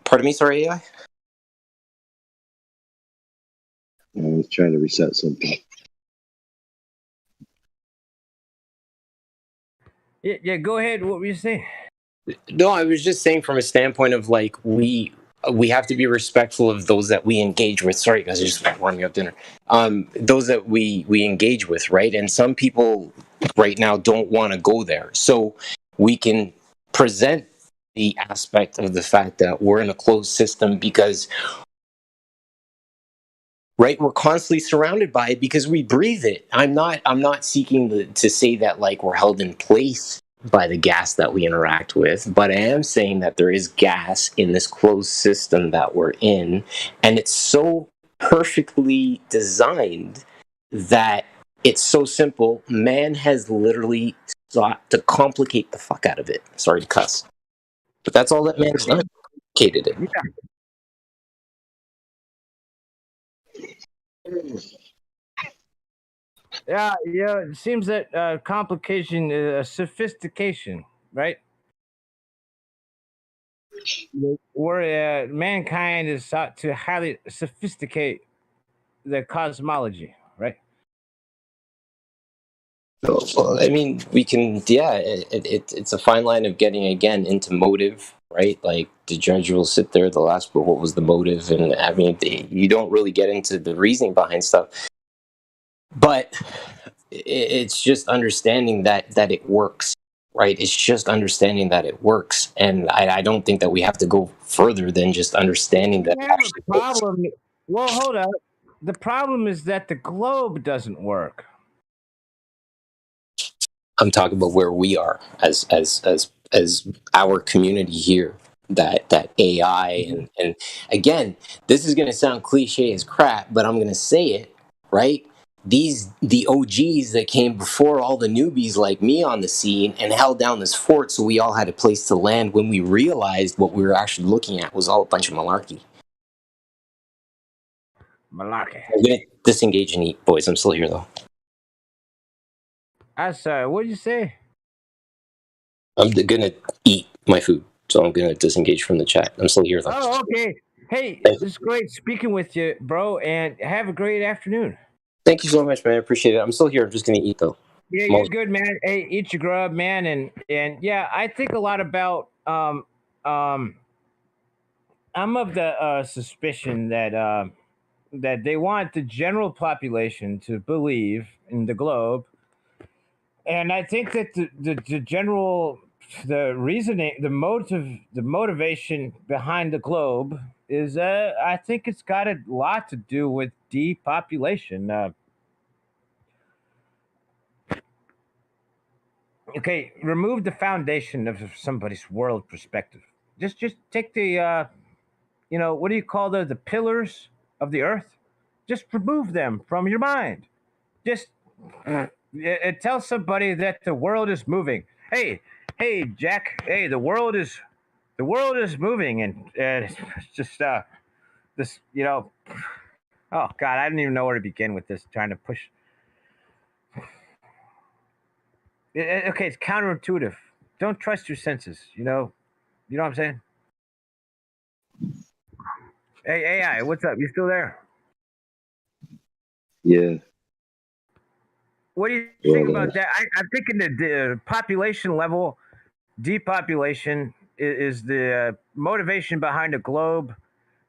Speaker 6: pardon me, sorry, AI.
Speaker 18: I was trying to reset something.
Speaker 22: Yeah, go ahead. What were you saying?
Speaker 6: No, I was just saying from a standpoint of, like, we have to be respectful of those that we engage with. Sorry, guys, I just warming up dinner. Those that we engage with, right? And some people right now don't want to go there. So we can present the aspect of the fact that we're in a closed system because, right, we're constantly surrounded by it because we breathe it. I'm not seeking to say that, like, we're held in place by the gas that we interact with, but I am saying that there is gas in this closed system that we're in, and it's so perfectly designed that it's so simple. Man has literally sought to complicate the fuck out of it. Sorry to cuss, but that's all that man's done. Complicated it.
Speaker 22: Yeah. It seems that complication is sophistication, right? Where mankind is sought to highly sophisticate the cosmology, right?
Speaker 6: Well, I mean, we can, yeah, it's a fine line of getting, again, into motive, right? Like, the judge will sit there, the last, but what was the motive? And I mean, you don't really get into the reasoning behind stuff. But it's just understanding that it works, right? It's just understanding that it works. And I don't think that we have to go further than just understanding that it actually works.
Speaker 22: Problem. Well, hold up. The problem is that the globe doesn't work.
Speaker 6: I'm talking about where we are as our community here. That AI and again, this is going to sound cliche as crap, but I'm going to say it, right? the OGs that came before all the newbies like me on the scene and held down this fort so we all had a place to land when we realized what we were actually looking at was all a bunch of malarkey.
Speaker 22: Malarkey.
Speaker 6: I'm gonna disengage and eat, boys. I'm still here though.
Speaker 22: I'm sorry, what did you say?
Speaker 6: I'm gonna eat my food, so I'm gonna disengage from the chat. I'm still here though.
Speaker 22: Oh, okay. Hey, it's great speaking with you, bro, and have a great afternoon.
Speaker 6: Thank you so much, man. I appreciate it. I'm still here. I'm just gonna eat though.
Speaker 22: Yeah, you're good, man. Hey, eat your grub, man, and yeah, I think a lot about I'm of the suspicion that that they want the general population to believe in the globe, and I think that the general the reasoning, the motivation behind the globe is I think it's got a lot to do with depopulation. Okay, remove the foundation of somebody's world perspective. Just take the what do you call the pillars of the earth? Just remove them from your mind. Just tell somebody that the world is moving. Hey, Jack. Hey, the world is moving, and it's just this. Oh God, I don't even know where to begin with this. Trying to push. Okay, it's counterintuitive. Don't trust your senses. You know what I'm saying? Hey, AI, what's up? You still there?
Speaker 12: Yeah.
Speaker 22: What do you think about that? I'm thinking that the population level, depopulation is the motivation behind the globe,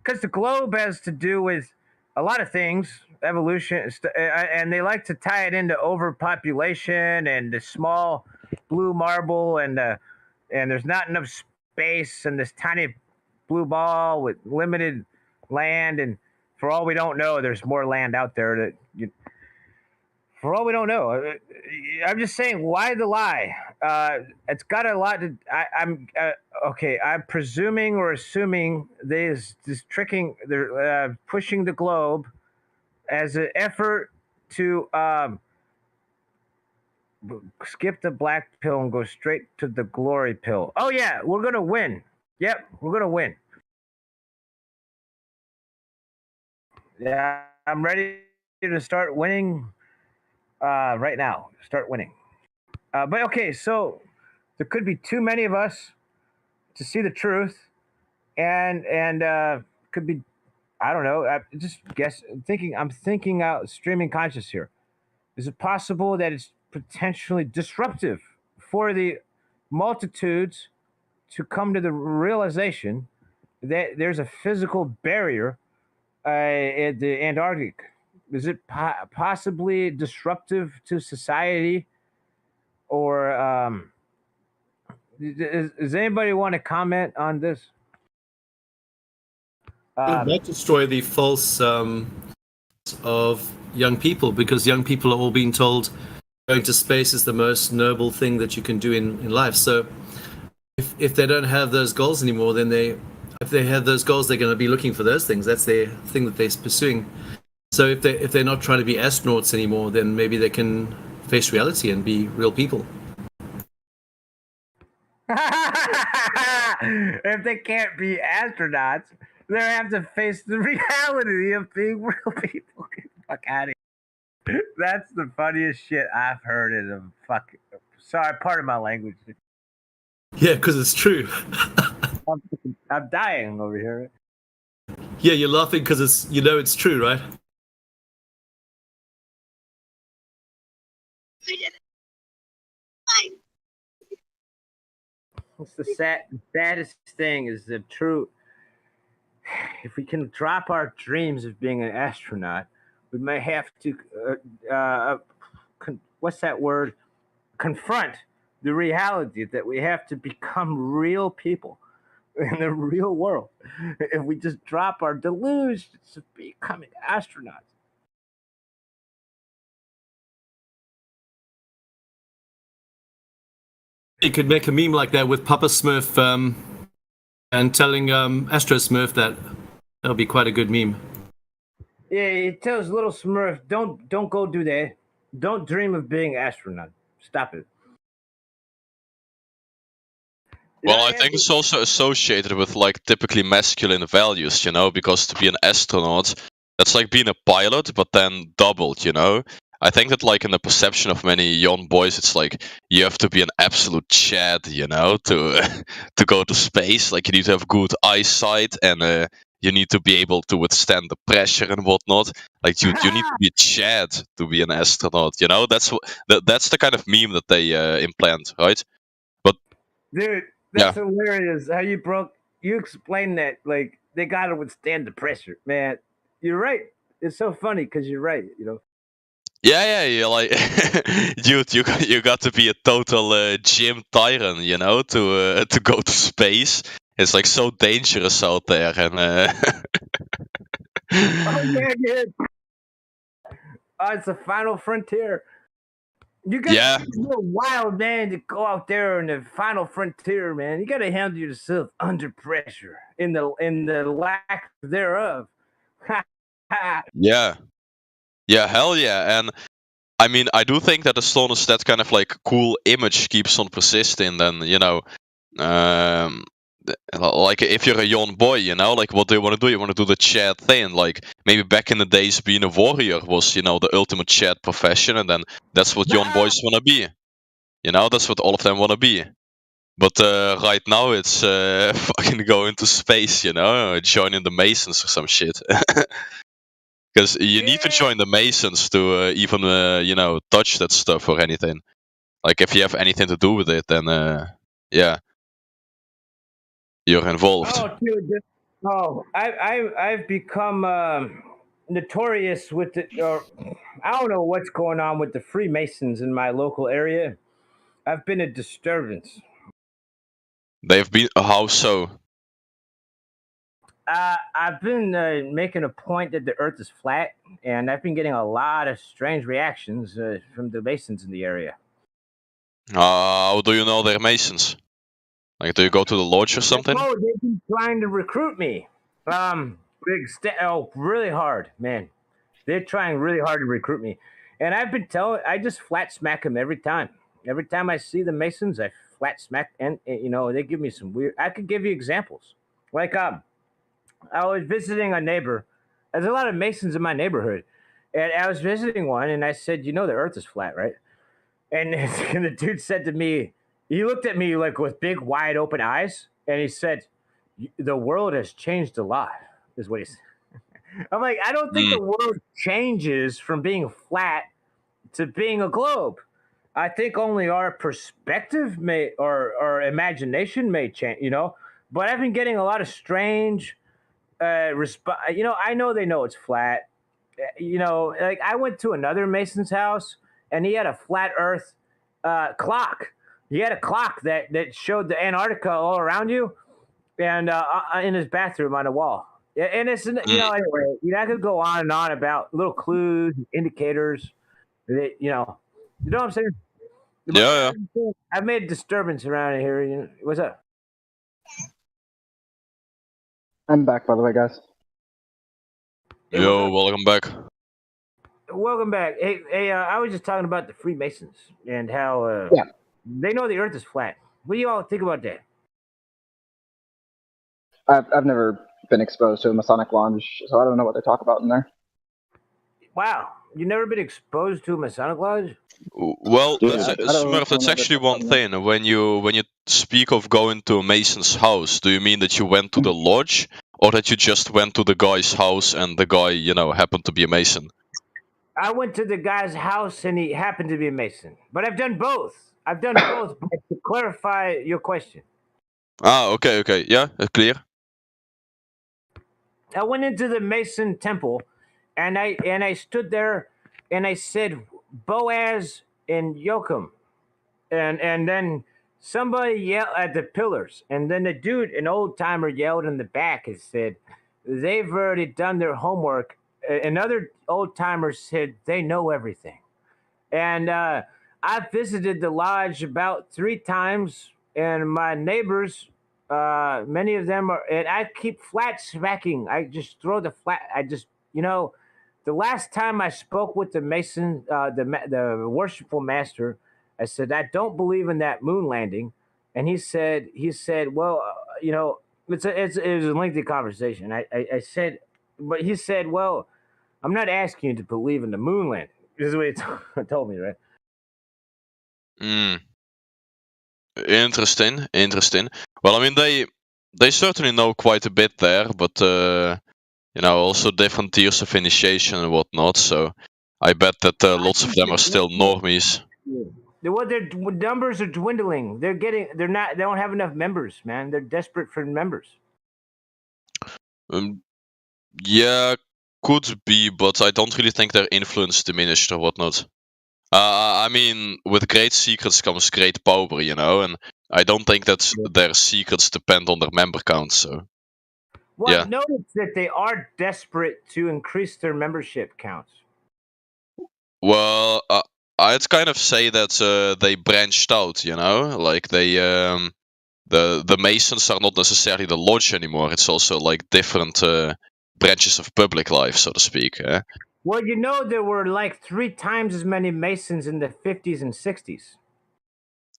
Speaker 22: because the globe has to do with a lot of things, evolution, and they like to tie it into overpopulation and the small blue marble, and there's not enough space, and this tiny blue ball with limited land, and for all we don't know, there's more land out there that for all we don't know. I'm just saying, why the lie? It's got a lot to. I'm okay. I'm presuming or assuming this tricking. They're pushing the globe as an effort to skip the black pill and go straight to the glory pill. Oh yeah, we're gonna win. Yep, we're gonna win. Yeah, I'm ready to start winning. Right now, start winning. But okay, so there could be too many of us to see the truth, and could be, I don't know. I'm thinking out, streaming conscious here. Is it possible that it's potentially disruptive for the multitudes to come to the realization that there's a physical barrier at the Antarctic? Is it possibly disruptive to society, or does anybody want to comment on this?
Speaker 16: It might destroy the false of young people, because young people are all being told going to space is the most noble thing that you can do in life. So if they don't have those goals anymore, then if they have those goals, they're going to be looking for those things. That's their thing that they're pursuing. So if they're not trying to be astronauts anymore, then maybe they can face reality and be real people.
Speaker 22: If they can't be astronauts, they have to face the reality of being real people. Get the fuck out of here. That's the funniest shit I've heard in a fucking. Sorry, pardon my language.
Speaker 16: Yeah, because it's true.
Speaker 22: I'm dying over here.
Speaker 16: Yeah, you're laughing because it's true, right?
Speaker 22: It's the saddest thing is the true. If we can drop our dreams of being an astronaut, we may have to. What's that word? Confront the reality that we have to become real people in the real world. If we just drop our delusions of becoming astronauts.
Speaker 16: You could make a meme like that with Papa Smurf and telling Astro Smurf that would be quite a good meme.
Speaker 22: Yeah, it tells little Smurf, don't go do that. Don't dream of being astronaut. Stop it.
Speaker 4: Well, I think it's also associated with like typically masculine values, you know, because to be an astronaut, that's like being a pilot, but then doubled, you know. I think that like in the perception of many young boys, it's like you have to be an absolute Chad, you know, to to go to space. Like you need to have good eyesight and you need to be able to withstand the pressure and whatnot. Like you need to be a Chad to be an astronaut, you know. That's the kind of meme that they implant, right? But
Speaker 22: Dude,
Speaker 4: yeah.
Speaker 22: that's hilarious. How you explained that like they gotta withstand the pressure, man. You're right. It's so funny because you're right. You know.
Speaker 4: Yeah, like, dude, you got to be a total gym tyrant, you know, to go to space. It's like so dangerous out there, and
Speaker 22: Oh yeah, dude. Oh, it's the final frontier. You gotta
Speaker 4: yeah,
Speaker 22: be a real wild man to go out there in the final frontier, man. You gotta handle yourself under pressure in the lack thereof.
Speaker 4: yeah, hell yeah, and I mean, I do think that as long as that kind of like cool image keeps on persisting, then you know, um, like if you're a young boy, you know, like what do you want to do? You want to do the Chad thing, like maybe back in the days, being a warrior was, you know, the ultimate Chad profession, and then that's what young boys want to be. You know, that's what all of them want to be. But right now, it's fucking going to space, you know, joining the Masons or some shit. Because you need to join the Masons to even, you know, touch that stuff or anything. Like if you have anything to do with it, then yeah, you're involved.
Speaker 22: Oh, dude. I've become notorious with the. Or I don't know what's going on with the Freemasons in my local area. I've been a disturbance.
Speaker 4: They've been how so?
Speaker 22: I've been making a point that the Earth is flat, and I've been getting a lot of strange reactions from the Masons in the area.
Speaker 4: How do you know they're Masons? Like, do you go to the lodge or something?
Speaker 22: Oh, they've been trying to recruit me. Really hard, man. They're trying really hard to recruit me, and I just flat smack them every time. Every time I see the Masons, I flat smack, and you know they give me some weird. I could give you examples, like I was visiting a neighbor. There's a lot of Masons in my neighborhood, and I was visiting one, and I said, "You know, the Earth is flat, right?" And, and the dude said to me, he looked at me like with big, wide open eyes, and he said, "The world has changed a lot," is what he said. I'm like, I don't think the world changes from being flat to being a globe. I think only our perspective may or our imagination may change, you know. But I've been getting a lot of strange you know, I know they know it's flat. You know, like I went to another Mason's house and he had a flat Earth clock. He had a clock that showed the Antarctica all around you, and in his bathroom on the wall. And it's you know anyway. You know, I could go on and on about little clues, indicators. That, you know what I'm saying?
Speaker 4: Yeah.
Speaker 22: I've made a disturbance around here. You know, what's up?
Speaker 14: I'm back, by the way, guys.
Speaker 4: Yo, welcome back.
Speaker 22: Welcome back. Hey, I was just talking about the Freemasons and how they know the Earth is flat. What do you all think about that?
Speaker 14: I've never been exposed to a Masonic lodge, so I don't know what they talk about in there.
Speaker 22: Wow, you never been exposed to a Masonic lodge?
Speaker 4: Well, Smurf, that's actually one thing. When you speak of going to a Mason's house, do you mean that you went to the lodge, or that you just went to the guy's house and the guy, you know, happened to be a Mason?
Speaker 22: I went to the guy's house and he happened to be a Mason. But I've done both. I've done both. But to clarify your question,
Speaker 4: Okay, yeah, clear.
Speaker 22: I went into the Mason temple, and I stood there, and I said Boaz and Joachim, and then somebody yelled at the pillars, and then the dude, an old timer, yelled in the back and said, "They've already done their homework." Another old timer said, "They know everything," and I visited the lodge about 3 times, and my neighbors. Many of them are, and I keep flat smacking. I just throw the flat. I just, you know, the last time I spoke with the Mason, the worshipful master, I said I don't believe in that moon landing, and he said, well, it was a lengthy conversation. I said, but he said, well, I'm not asking you to believe in the moon landing. This is what he told me, right?
Speaker 4: Mm. Interesting. Well, I mean, they certainly know quite a bit there, but also different tiers of initiation and whatnot. So I bet that lots of them are still normies.
Speaker 22: Well, their numbers are dwindling. They don't have enough members, man. They're desperate for members.
Speaker 4: Yeah, could be, but I don't really think their influence diminished or whatnot. I mean, with great secrets comes great power, and I don't think that their secrets depend on their member count. So,
Speaker 22: Well,
Speaker 4: yeah.
Speaker 22: I've noticed that they are desperate to increase their membership counts.
Speaker 4: Well, I'd kind of say that they branched out, like they the Masons are not necessarily the lodge anymore. It's also like different branches of public life, so to speak.
Speaker 22: Well, there were like 3 times as many Masons in the 50s and 60s.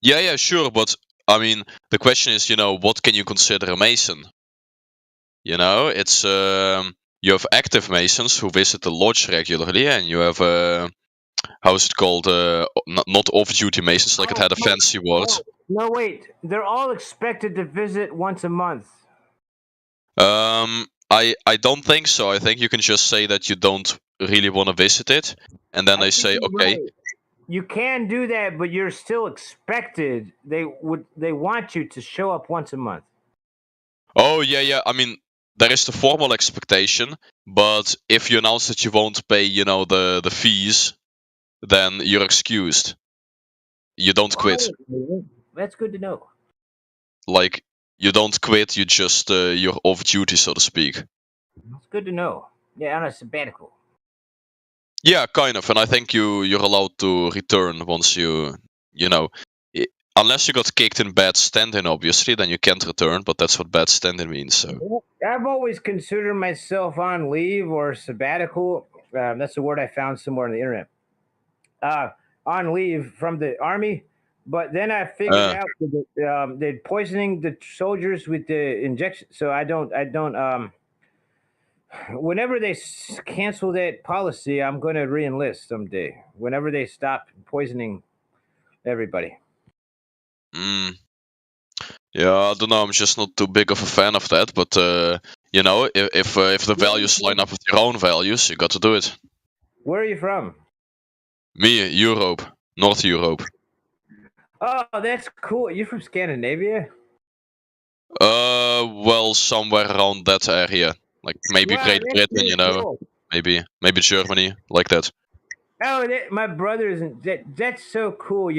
Speaker 4: Yeah, sure, but I mean, the question is, what can you consider a Mason? It's you have active Masons who visit the lodge regularly, and you have how is it called? Not off-duty Masons, like it had a fancy word.
Speaker 22: No, wait. They're all expected to visit once a month.
Speaker 4: I don't think so. I think you can just say that you don't really want to visit it, and then they say, okay.
Speaker 22: Right. You can do that, but you're still expected. They want you to show up once a month.
Speaker 4: Oh yeah. I mean, there is the formal expectation, but if you announce that you won't pay, the fees, then you're excused. You don't quit.
Speaker 22: That's good to know.
Speaker 4: Like, you don't quit. You just you're off duty, so to speak.
Speaker 22: It's good to know. Yeah, on a sabbatical.
Speaker 4: Yeah, kind of, and I think you're allowed to return once unless you got kicked in bad standing, obviously, then you can't return. But that's what bad standing means. So
Speaker 22: I've always considered myself on leave or sabbatical. That's a word I found somewhere on the internet. On leave from the army, but then I figured out that they're poisoning the soldiers with the injection. So I don't. Whenever they cancel that policy, I'm going to re-enlist someday. Whenever they stop poisoning everybody.
Speaker 4: Yeah, I don't know. I'm just not too big of a fan of that. But if the values line up with your own values, you got to do it.
Speaker 22: Where are you from?
Speaker 4: Me, Europe, North Europe.
Speaker 22: Oh, that's cool. You're from Scandinavia?
Speaker 4: Well, somewhere around that area. Like maybe
Speaker 22: Wow,
Speaker 4: Great
Speaker 22: that's
Speaker 4: Britain,
Speaker 22: really cool.
Speaker 4: maybe Germany, like that.
Speaker 22: Oh, my brothers, that's so cool.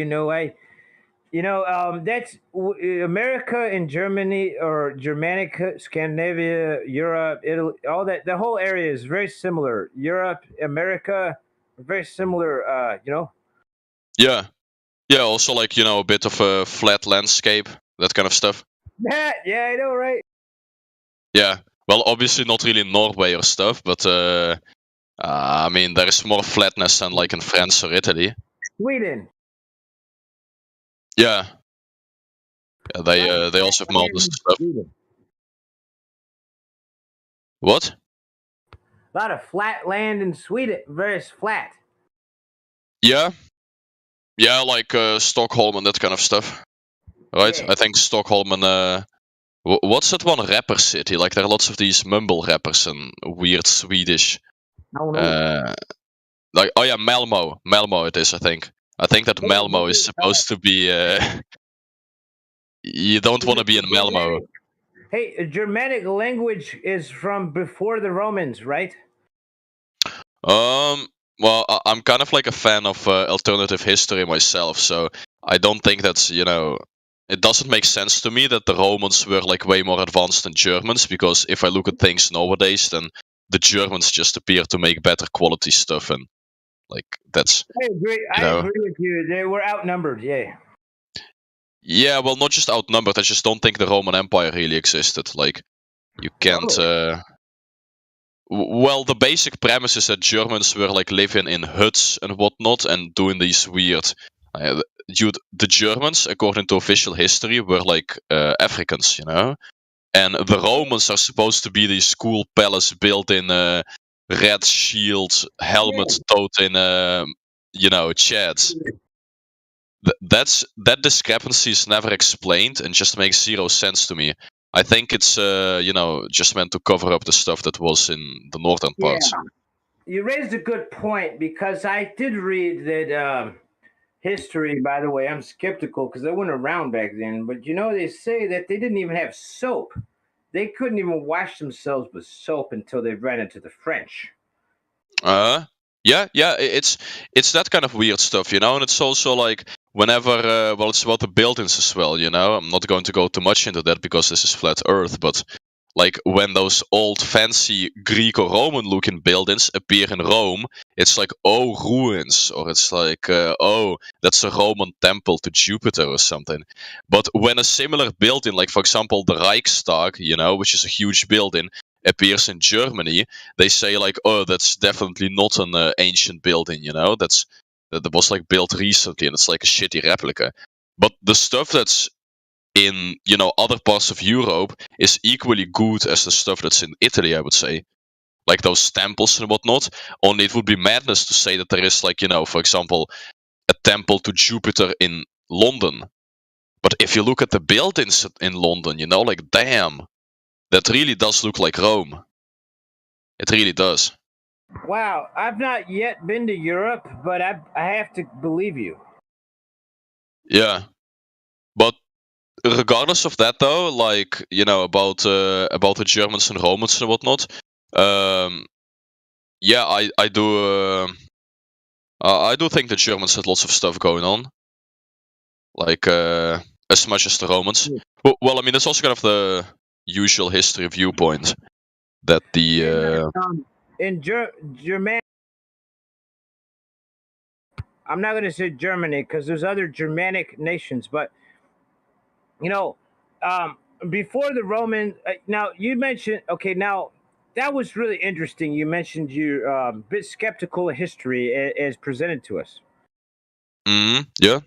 Speaker 22: That's America and Germany, or Germanic, Scandinavia, Europe, Italy, all that. The whole area is very similar. Europe, America, very similar.
Speaker 4: Yeah. Also, like a bit of a flat landscape, that kind of stuff.
Speaker 22: Yeah, I know, right?
Speaker 4: Yeah. Well, obviously not really Norway or stuff, but I mean there is more flatness than like in France or Italy.
Speaker 22: Sweden.
Speaker 4: Yeah. They also have mountains and stuff. What?
Speaker 22: A lot of flat land in Sweden, very flat.
Speaker 4: Yeah, like Stockholm and that kind of stuff, right?
Speaker 22: Yeah.
Speaker 4: I think Stockholm and what's that one rapper city? Like there are lots of these mumble rappers and weird Swedish. Like Malmo it is. I think that Malmo is supposed to be. You don't want to be in Malmo.
Speaker 22: Hey, a Germanic language is from before the Romans, right?
Speaker 4: Well, I'm kind of like a fan of alternative history myself, so I don't think that's it doesn't make sense to me that the Romans were like way more advanced than Germans, because if I look at things nowadays, then the Germans just appear to make better quality stuff, and like that's.
Speaker 22: I agree. I agree with you. They were outnumbered. Yeah.
Speaker 4: Yeah, well, not just outnumbered. I just don't think the Roman Empire really existed. Like, you can't. Well, the basic premise is that Germans were like living in huts and whatnot and doing these weird. The Germans, according to official history, were like Africans, you know, and the Romans are supposed to be these cool palace built in red shields, helmets, toting, you know, chads. That discrepancy is never explained and just makes zero sense to me. I think it's you know, just meant to cover up the stuff that was in the northern parts.
Speaker 22: You raised a good point because I did read that history. By the way, I'm skeptical because I wasn't around back then. But you know, they say that they didn't even have soap. They couldn't even wash themselves with soap until they ran into the French.
Speaker 4: Yeah, it's that kind of weird stuff, you know, and it's also like whenever well, it's about the buildings as well, you know. I'm not going to go too much into that because this is flat Earth, but like when those old fancy Greco-Roman looking buildings appear in Rome, it's like, oh, ruins, or it's like, oh, that's a Roman temple to Jupiter or something. But when a similar building, like for example the Reichstag, you know, which is a huge building, appears in Germany, they say like, oh, that's definitely not an ancient building, you know, that was like built recently and it's like a shitty replica. But the stuff that's in, you know, other parts of Europe is equally good as the stuff that's in Italy, I would say. Like those temples and whatnot. Only it would be madness to say that there is like, you know, for example, a temple to Jupiter in London. But if you look at the buildings in London, you know, like, damn, that really does look like Rome. It really does.
Speaker 22: Wow, I've not yet been to Europe, but I have to believe you.
Speaker 4: Yeah. But regardless of that, though, like, you know, about the Germans and Romans and whatnot, yeah, I do think the Germans had lots of stuff going on, like as much as the Romans. Well, I mean, it's also kind of the usual history viewpoint that the
Speaker 22: in Germany, I'm not going to say Germany because there's other Germanic nations, but you know, before the Roman, now you mentioned, okay, now that was really interesting. You mentioned you're a bit skeptical of history as presented to us.
Speaker 4: Yeah.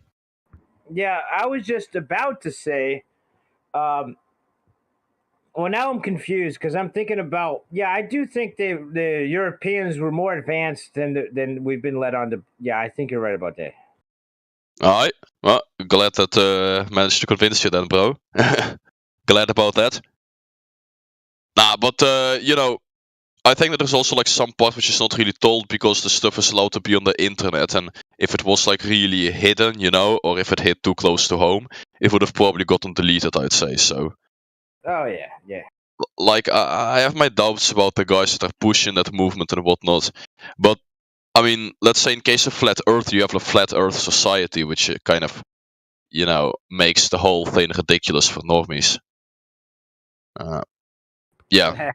Speaker 22: Yeah, I was just about to say, well, now I'm confused because I'm thinking about, yeah, I do think the Europeans were more advanced than we've been led on to. Yeah, I think you're right about that.
Speaker 4: Alright. Well, glad that managed to convince you then, bro. Glad about that. Nah, but you know, I think that there's also like some part which is not really told because the stuff is allowed to be on the internet, and if it was like really hidden, you know, or if it hit too close to home, it would have probably gotten deleted, I'd say. So
Speaker 22: Oh yeah, yeah.
Speaker 4: like I have my doubts about the guys that are pushing that movement and whatnot. But I mean, let's say in case of flat Earth, you have a flat Earth society, which kind of, you know, makes the whole thing ridiculous for normies. Yeah.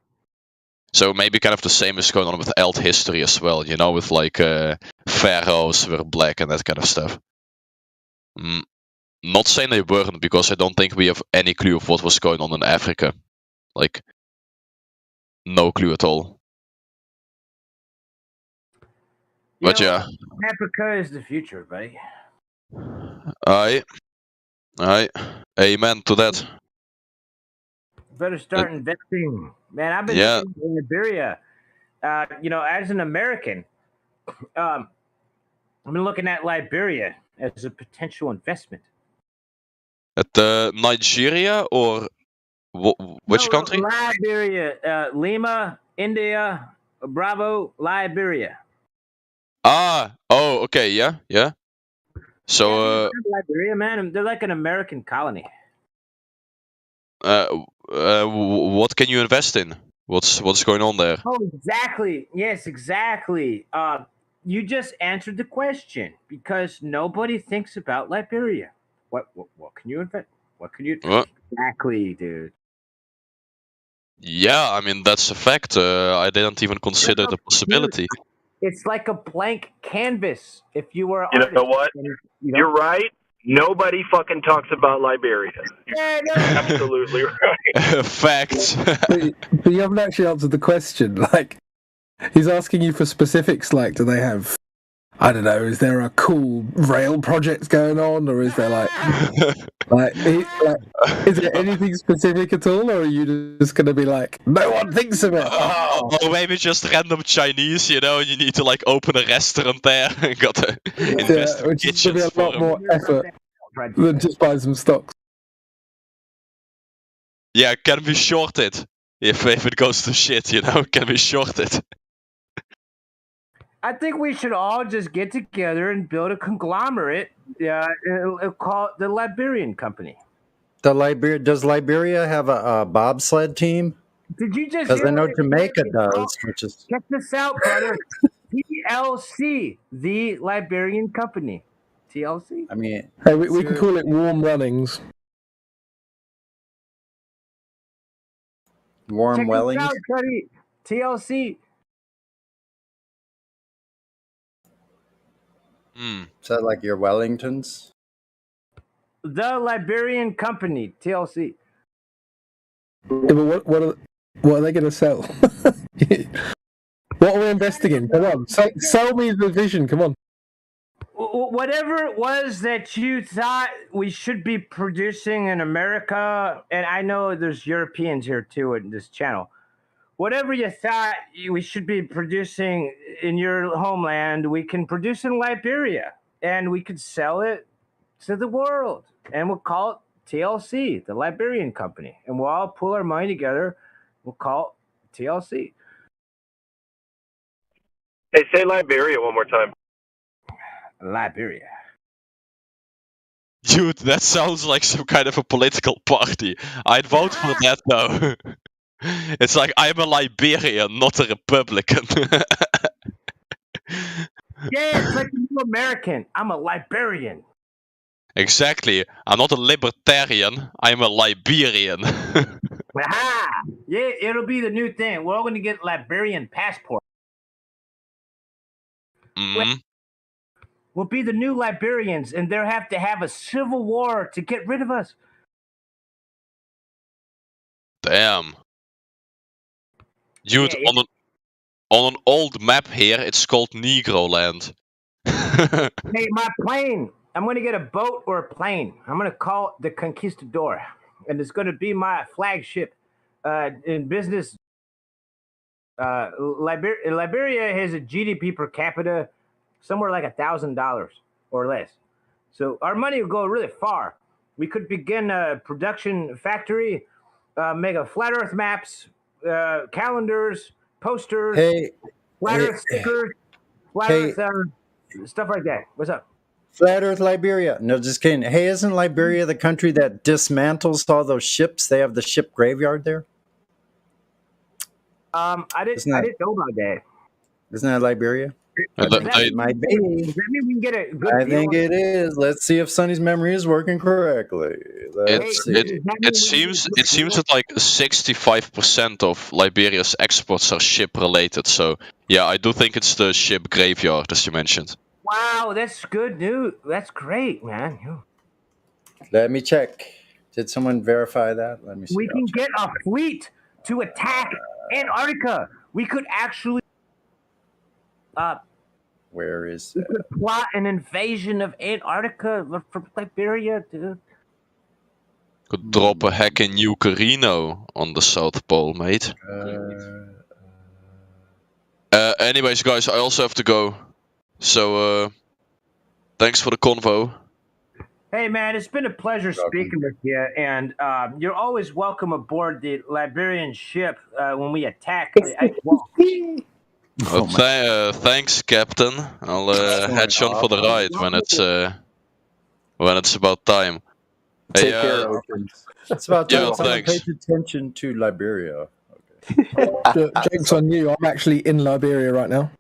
Speaker 4: So maybe kind of the same is going on with Eld history as well, you know, with like pharaohs were black and that kind of stuff. Not saying they weren't, because I don't think we have any clue of what was going on in Africa. Like, no clue at all. But yeah.
Speaker 22: Africa is the future, buddy.
Speaker 4: Aye. Amen to that.
Speaker 22: Better start investing, man. I've been in Liberia. You know, as an American, I've been looking at Liberia as a potential investment.
Speaker 4: At Nigeria or which country?
Speaker 22: Liberia, Lima, India, Bravo, Liberia.
Speaker 4: Oh, okay, yeah. So
Speaker 22: Liberia, man, they're like an American colony.
Speaker 4: what can you invest in? What's going on there?
Speaker 22: Oh, exactly. Yes, exactly. You just answered the question because nobody thinks about Liberia. What can you invest? What can you exactly, dude?
Speaker 4: Yeah, I mean that's a fact. I didn't even consider the possibility.
Speaker 22: It's like a blank canvas. If you were,
Speaker 17: you know what? You're right. Nobody fucking talks about Liberia. You're absolutely right.
Speaker 4: Facts.
Speaker 10: but you haven't actually answered the question. Like, He's asking you for specifics, like, do they have, I don't know, is there a cool rail project going on, or is there is there anything specific at all, or are you just going to be like, no one thinks of it?
Speaker 4: Or maybe just random Chinese, you know, and you need to like open a restaurant there and got to invest in
Speaker 10: which is going to be
Speaker 4: kitchens
Speaker 10: a
Speaker 4: for
Speaker 10: lot
Speaker 4: them.
Speaker 10: more effort than just buy some stocks.
Speaker 4: Yeah, can be shorted if it goes to shit, you know, can be shorted.
Speaker 22: I think we should all just get together and build a conglomerate. Yeah, call it the Liberian Company.
Speaker 15: Does Liberia have a bobsled team?
Speaker 22: Did you just?
Speaker 15: Because I know
Speaker 22: hear
Speaker 15: Jamaica does, which is
Speaker 22: Check this out, brother. TLC, the Liberian Company. TLC.
Speaker 15: I mean,
Speaker 10: Hey, we can call it Warm Runnings.
Speaker 15: Warm
Speaker 22: Check
Speaker 15: Wellings.
Speaker 22: this out, Cuddy. TLC.
Speaker 15: Is that like your Wellingtons?
Speaker 22: The Liberian Company. TLC.
Speaker 10: Yeah, but what are they going to sell? What are we investing in? Come on, sell me the vision. Come on.
Speaker 22: Whatever it was that you thought we should be producing in America, and I know there's Europeans here too in this channel. Whatever you thought we should be producing in your homeland, we can produce in Liberia, and we could sell it to the world, and we'll call it TLC, the Liberian Company, and we'll all pull our money together. We'll call it TLC.
Speaker 17: Hey, say Liberia one more time.
Speaker 22: Liberia.
Speaker 4: Dude, that sounds like some kind of a political party. I'd vote for that though. It's like, I'm a Liberian, not a Republican.
Speaker 22: Yeah, it's like a new American. I'm a Liberian.
Speaker 4: Exactly. I'm not a libertarian, I'm a Liberian.
Speaker 22: Aha! Yeah, it'll be the new thing. We're all going to get Liberian passport. We'll be the new Liberians, and they'll have to have a civil war to get rid of us.
Speaker 4: Damn. Dude, on an old map here, it's called Negro Land.
Speaker 22: Hey, my plane. I'm going to get a boat or a plane. I'm going to call it the Conquistador, and it's going to be my flagship in business. Liberia has a GDP per capita somewhere like $1,000 or less. So our money will go really far. We could begin a production factory, make a flat Earth maps, calendars, posters, flat Earth stickers, flat Earth stuff like that. What's up?
Speaker 15: Flat Earth Liberia. No, just kidding. Hey, isn't Liberia the country that dismantles all those ships? They have the ship graveyard there.
Speaker 22: I didn't know about that.
Speaker 15: Isn't that Liberia?
Speaker 22: It
Speaker 15: might be.
Speaker 22: Does that mean we can get a good
Speaker 15: I
Speaker 22: deal
Speaker 15: think
Speaker 22: on
Speaker 15: it is. Let's see if Sonny's memory is working correctly.
Speaker 4: It seems that like 65% of Liberia's exports are ship related. So yeah, I do think it's the ship graveyard as you mentioned.
Speaker 22: Wow, that's good news. That's great, man.
Speaker 15: Let me check. Did someone verify that? Let me see.
Speaker 22: We can get a fleet to attack Antarctica. We could actually
Speaker 15: where is
Speaker 22: we could plot an invasion of Antarctica from Liberia, dude.
Speaker 4: Could drop a hack in New Carino on the South Pole, mate. Anyways, guys, I also have to go. So, thanks for the convo.
Speaker 22: Hey, man, it's been a pleasure speaking with you, and you're always welcome aboard the Liberian ship when we attack the ice wall.
Speaker 4: Thanks, Captain. I'll head on for the ride when it's about time.
Speaker 15: Take care, Ocean. It's about time
Speaker 4: Yeah,
Speaker 15: someone
Speaker 4: thanks.
Speaker 15: pays attention to Liberia.
Speaker 10: Joke's on you. I'm actually in Liberia right now.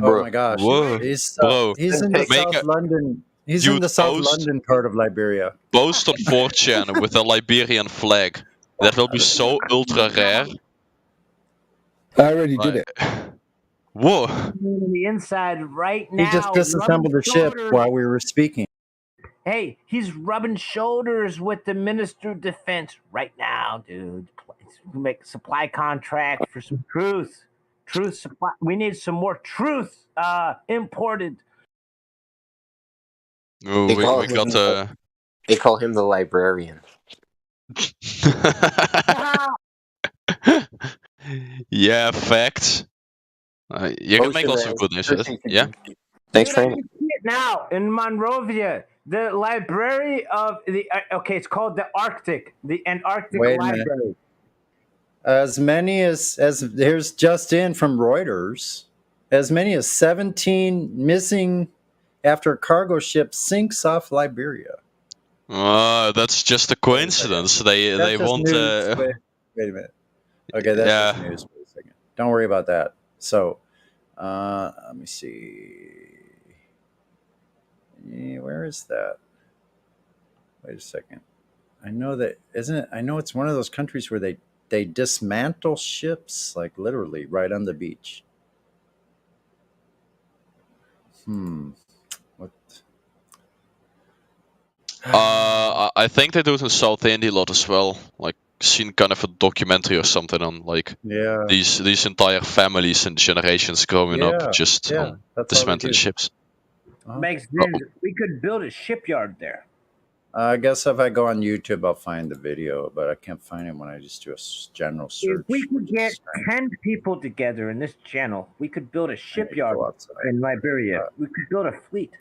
Speaker 15: Oh my gosh.
Speaker 4: Whoa.
Speaker 15: He's
Speaker 4: Bro,
Speaker 15: in the
Speaker 4: make
Speaker 15: South
Speaker 4: a-
Speaker 15: London. He's
Speaker 4: Dude,
Speaker 15: in the South
Speaker 4: post-
Speaker 15: London part of Liberia.
Speaker 4: Post on 4chan with a Liberian flag. That will be so ultra rare.
Speaker 10: I already did it.
Speaker 4: Whoa.
Speaker 22: On the inside right now.
Speaker 15: He just disassembled the
Speaker 22: rubbing
Speaker 15: ship
Speaker 22: shoulders.
Speaker 15: while we were speaking.
Speaker 22: Hey, he's rubbing shoulders with the Minister of Defense right now, dude. We make a supply contract for some truth. truth supply. We need some more truth imported.
Speaker 4: Oh,
Speaker 6: They
Speaker 4: we
Speaker 6: call
Speaker 4: got
Speaker 6: him, they call him the librarian.
Speaker 4: yeah, facts. You can make
Speaker 6: Ocean
Speaker 4: also
Speaker 6: Man,
Speaker 4: good news with it. Yeah.
Speaker 6: thanks
Speaker 22: Dude,
Speaker 6: for
Speaker 22: I
Speaker 6: having
Speaker 22: can see it now in Monrovia. The library of the okay, it's called the Arctic, the Antarctic
Speaker 15: Wait a minute.
Speaker 22: Library.
Speaker 15: As many as here's just in from Reuters, as many as 17 missing after a cargo ship sinks off Liberia.
Speaker 4: That's just a coincidence. They
Speaker 15: That's just
Speaker 4: want.
Speaker 15: news. Wait a minute. Okay, that's just
Speaker 4: Yeah.
Speaker 15: news. Wait a second. Don't worry about that. So, let me see. Where is that? Wait a second. I know that isn't it? I know it's one of those countries where they dismantle ships, like literally right on the beach. What?
Speaker 4: I think they do it in South India a lot as well. Like seen kind of a documentary or something on like
Speaker 15: Yeah.
Speaker 4: these entire families and generations growing up just on
Speaker 15: that's all they
Speaker 4: dismantling
Speaker 15: do.
Speaker 4: ships.
Speaker 22: Makes sense. We could build a shipyard there.
Speaker 15: I guess if I go on YouTube, I'll find the video, but I can't find it when I just do a general search.
Speaker 22: If we could get 10 people together in this channel, we could build a shipyard in Liberia. We could build a fleet.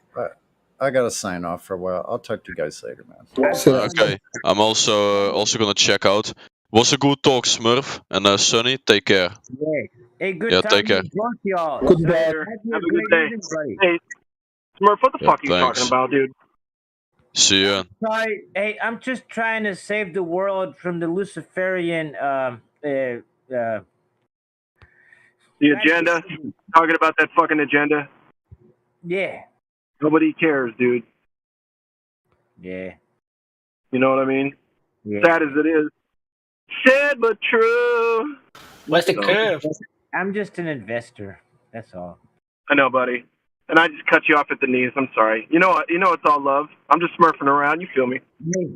Speaker 15: I gotta sign off for a while. I'll talk to you guys later, man.
Speaker 4: Okay, I'm also gonna check out. Was a good talk, Smurf and Sonny. Take care.
Speaker 22: Yeah. Hey, good
Speaker 4: Yeah,
Speaker 22: time
Speaker 4: take care.
Speaker 22: to talk to y'all.
Speaker 17: Good
Speaker 22: So,
Speaker 17: day.
Speaker 22: have
Speaker 17: Have a
Speaker 22: great
Speaker 17: good day.
Speaker 22: evening, buddy.
Speaker 17: Hey, Smurf, what the
Speaker 4: Yeah,
Speaker 17: fuck are you
Speaker 4: thanks.
Speaker 17: talking about, dude?
Speaker 4: See ya.
Speaker 22: Sorry, hey, I'm just trying to save the world from the Luciferian
Speaker 17: The agenda? Talking about that fucking agenda?
Speaker 22: yeah.
Speaker 17: Nobody cares, dude.
Speaker 22: Yeah.
Speaker 17: You know what I mean?
Speaker 22: Yeah.
Speaker 17: Sad as it is. Sad but true.
Speaker 22: What's
Speaker 17: the curve?
Speaker 22: I'm just an investor. That's all.
Speaker 17: I know, buddy. And I just cut you off at the knees. I'm sorry. You know it's all love. I'm just smurfing around. You feel me?
Speaker 22: Hey,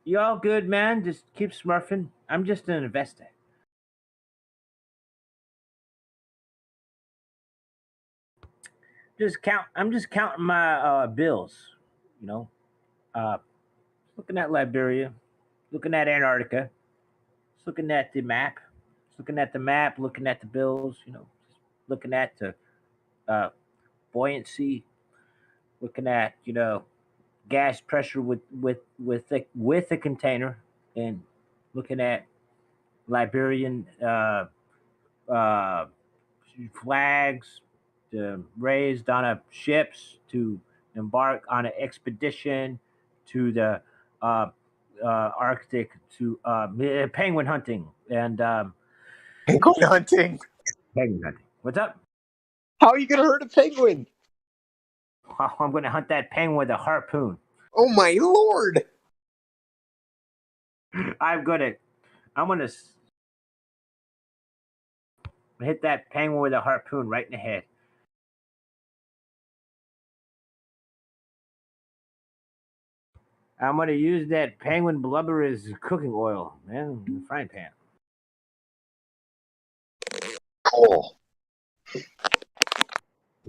Speaker 22: you all good, man? Just keep smurfing. I'm just an investor. I'm just counting my bills. You know, looking at Liberia, looking at Antarctica, just looking at the map, looking at the bills. You know, just looking at the buoyancy, looking at gas pressure with the container, and looking at Liberian flags raised on ships to embark on an expedition to the Arctic to penguin hunting and
Speaker 6: penguin hunting.
Speaker 22: Penguin hunting. What's up?
Speaker 6: How are you gonna hurt a penguin?
Speaker 22: I'm gonna hunt that penguin with a harpoon.
Speaker 6: Oh my lord!
Speaker 22: I'm gonna hit that penguin with a harpoon right in the head. I'm gonna use that penguin blubber as cooking oil, man, in the frying pan.
Speaker 3: Cool.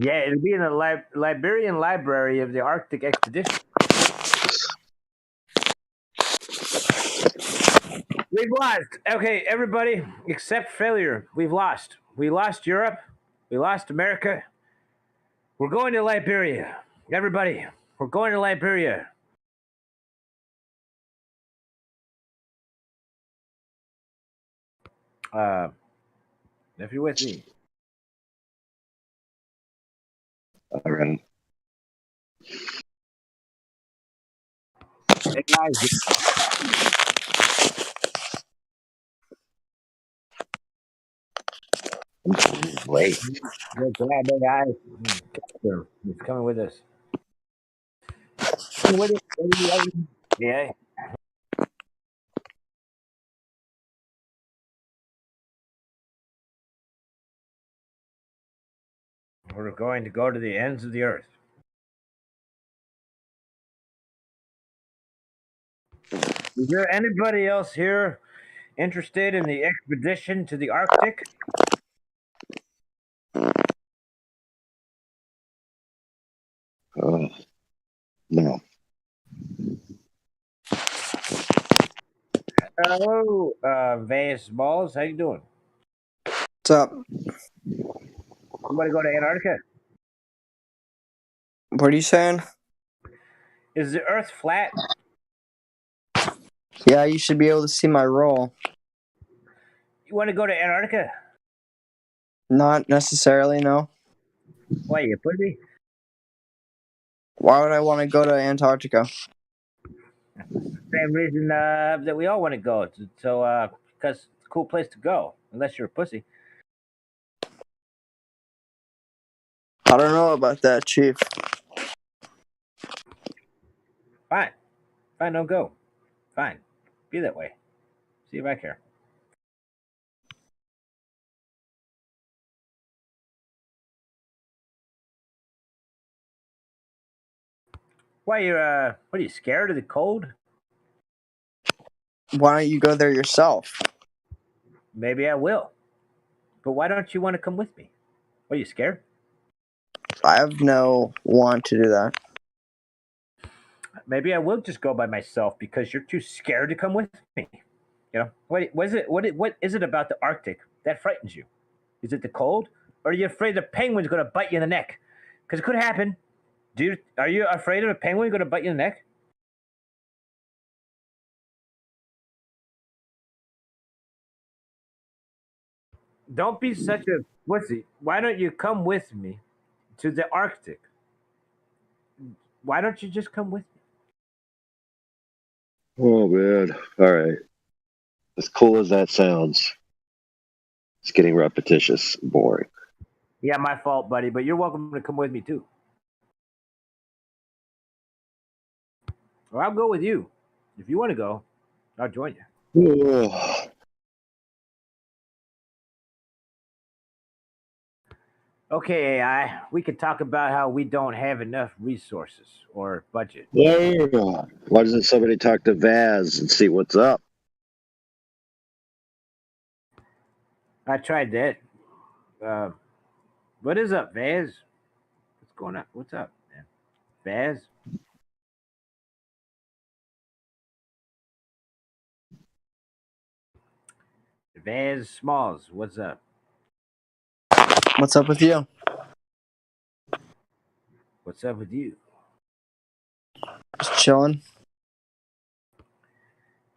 Speaker 22: Yeah, it'll be in the Liberian Library of the Arctic Expedition. We've lost. Okay, everybody, except failure. We've lost. We lost Europe. We lost America. We're going to Liberia. Everybody, we're going to Liberia. If you're with me.
Speaker 3: All right.
Speaker 22: Hey guys.
Speaker 3: Wait.
Speaker 22: Good job, hey guys. He's coming with us. Yeah. We're going to go to the ends of the earth. Is there anybody else here interested in the expedition to the Arctic?
Speaker 3: No.
Speaker 22: Hello, Vance Balls. How you doing?
Speaker 12: What's up?
Speaker 22: You want to go to Antarctica?
Speaker 12: What are you saying?
Speaker 22: Is the Earth flat?
Speaker 12: Yeah, you should be able to see my roll.
Speaker 22: You want to go to Antarctica?
Speaker 12: Not necessarily, no.
Speaker 22: Why, you pussy?
Speaker 12: Why would I want to go to Antarctica?
Speaker 22: Same reason that we all want to go. So, because it's a cool place to go, unless you're a pussy.
Speaker 12: I don't know about that, Chief.
Speaker 22: Fine. Fine, don't go. Fine. Be that way. See if I care. Why what are you scared of the cold?
Speaker 12: Why don't you go there yourself?
Speaker 22: Maybe I will. But why don't you want to come with me? What, are you scared?
Speaker 12: I have no want to do that.
Speaker 22: Maybe I will just go by myself because you're too scared to come with me. You know, what is it about the Arctic that frightens you? Is it the cold, or are you afraid the penguin's going to bite you in the neck? Because it could happen. Are you afraid of a penguin going to bite you in the neck? Don't be such a pussy. Why don't you come with me to the Arctic? Why don't you just come with me?
Speaker 3: Oh, man. All right. As cool as that sounds, it's getting repetitious and boring.
Speaker 22: Yeah, my fault, buddy, but you're welcome to come with me too. Or I'll go with you. If you want to go, I'll join you. Okay, AI, we could talk about how we don't have enough resources or budget.
Speaker 3: Yeah. Why doesn't somebody talk to Vaz and see what's up?
Speaker 22: I tried that. What is up, Vaz? What's going on? What's up, man? Vaz? Vaz Smalls, what's up?
Speaker 12: What's up with you?
Speaker 22: What's up with you?
Speaker 12: Just chilling.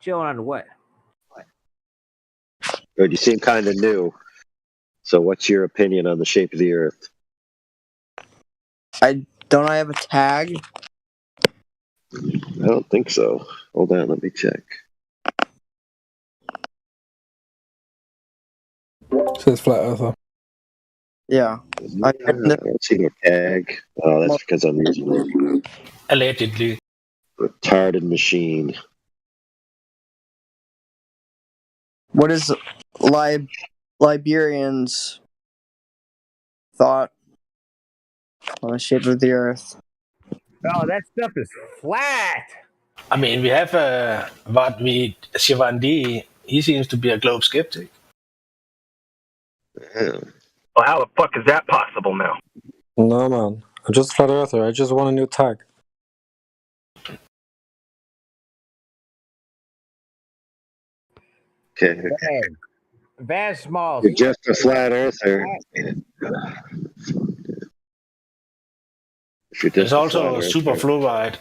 Speaker 22: Chilling on what?
Speaker 3: Good. You seem kind of new. So, what's your opinion on the shape of the Earth?
Speaker 12: I have a tag.
Speaker 3: I don't think so. Hold on, let me check.
Speaker 10: Says flat earther.
Speaker 12: Yeah.
Speaker 3: I don't see no tag. Oh, that's because I'm using
Speaker 19: Allegedly.
Speaker 3: a retarded machine.
Speaker 12: What is Liberians' thought on the shape of the Earth?
Speaker 22: Oh, that stuff is flat.
Speaker 19: I mean, we have Vadvid Shivandi. He seems to be a globe skeptic.
Speaker 3: Yeah.
Speaker 7: Well, how the fuck is that possible now?
Speaker 23: No, man. I'm just flat earther. I just want a new tag.
Speaker 3: Okay.
Speaker 22: Vaz Smalls.
Speaker 3: You're just a flat earther. If you're
Speaker 19: There's
Speaker 3: just a
Speaker 19: also
Speaker 3: flat
Speaker 19: Super
Speaker 3: earther.
Speaker 19: Fluoride.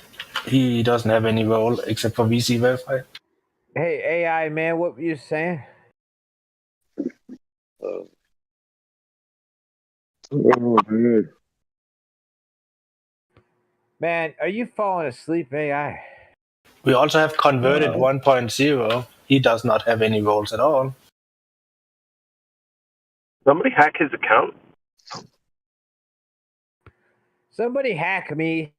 Speaker 19: He doesn't have any role except for VC Verify.
Speaker 22: Hey, AI, man, what were you saying?
Speaker 3: Oh, man.
Speaker 22: Man, are you falling asleep, AI?
Speaker 19: We also have Converted 1.0. He does not have any roles at all.
Speaker 7: Somebody hack his account?
Speaker 22: Somebody hack me.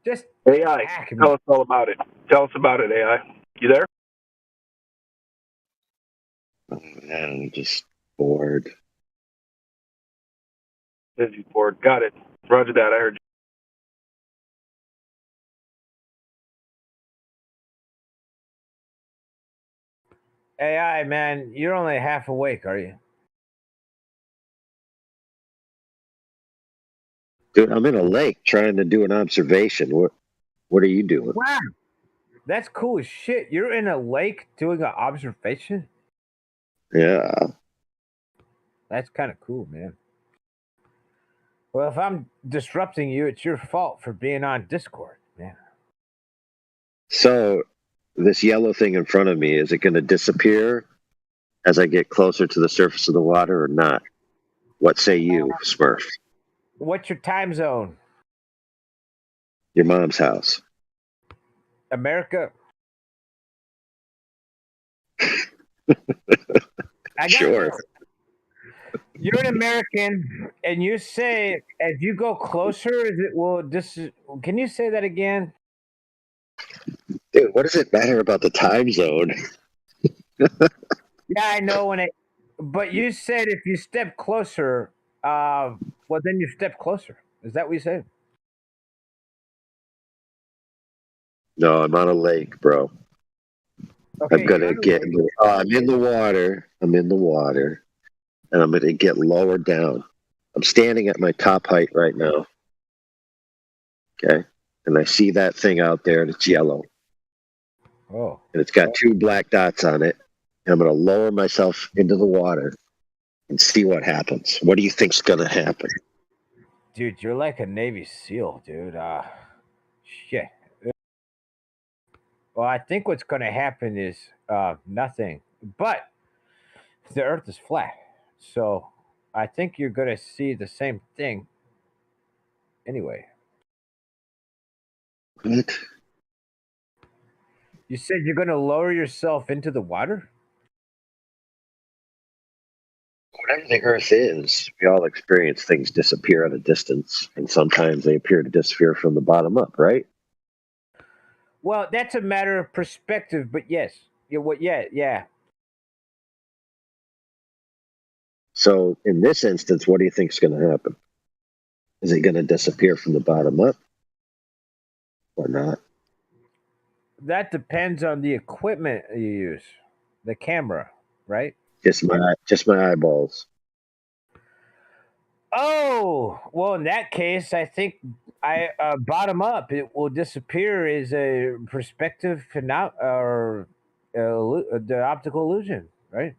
Speaker 22: Just
Speaker 7: AI,
Speaker 22: hack me.
Speaker 7: tell us all about it. Tell us about it, AI. You there?
Speaker 3: Oh, man, I'm just bored.
Speaker 7: Busy board. Got it. Roger that. I heard you.
Speaker 22: AI, man, you're only half awake, are you?
Speaker 3: Dude, I'm in a lake trying to do an observation. What are you doing?
Speaker 22: Wow, that's cool as shit. You're in a lake doing an observation.
Speaker 3: Yeah.
Speaker 22: That's kind of cool, man. Well, if I'm disrupting you, it's your fault for being on Discord, man.
Speaker 3: So, this yellow thing in front of me, is it going to disappear as I get closer to the surface of the water or not? What say you, Smurf?
Speaker 22: What's your time zone?
Speaker 3: Your mom's house.
Speaker 22: America.
Speaker 3: Sure.
Speaker 22: You're an American, and you say as you go closer, is it will this? Can you say that again?
Speaker 3: Dude, what does it matter about the time zone?
Speaker 22: Yeah, I know but you said if you step closer, well, then you step closer. Is that what you said?
Speaker 3: No, I'm on a lake, bro.
Speaker 22: Okay,
Speaker 3: I'm gonna get. I'm in the water. I'm in the water, and I'm gonna get lower down. I'm standing at my top height right now. Okay, and I see that thing out there, and it's yellow,
Speaker 22: Oh,
Speaker 3: and it's got 2 black dots on it. And I'm gonna lower myself into the water and see what happens. What do you think's gonna happen?
Speaker 22: dude, you're like a Navy SEAL, dude. Shit. Well, I think what's going to happen is nothing. But the Earth is flat, so I think you're going to see the same thing. Anyway,
Speaker 3: What?
Speaker 22: you said you're going to lower yourself into the water.
Speaker 3: Whatever the Earth is, we all experience things disappear at a distance, and sometimes they appear to disappear from the bottom up, right?
Speaker 22: Well, that's a matter of perspective, but yes, yeah.
Speaker 3: So, in this instance, what do you think's going to happen? Is it going to disappear from the bottom up, or not?
Speaker 22: That depends on the equipment you use, the camera, right?
Speaker 3: Just my eyeballs.
Speaker 22: Oh, well, in that case, I think bottom up, it will disappear is a perspective or the optical illusion, right?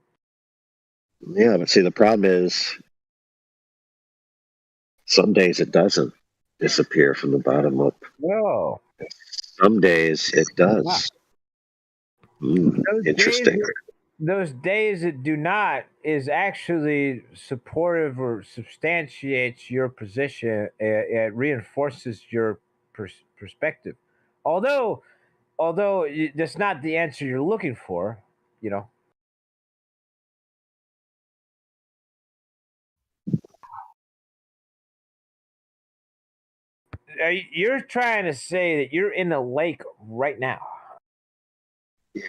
Speaker 3: Yeah, but see, the problem is some days it doesn't disappear from the bottom up.
Speaker 22: Whoa.
Speaker 3: Some days it does. Interesting.
Speaker 22: Those days that do not is actually supportive or substantiates your position. It reinforces your perspective. Although that's not the answer you're looking for, you know. You're trying to say that you're in a lake right now.
Speaker 3: Yeah.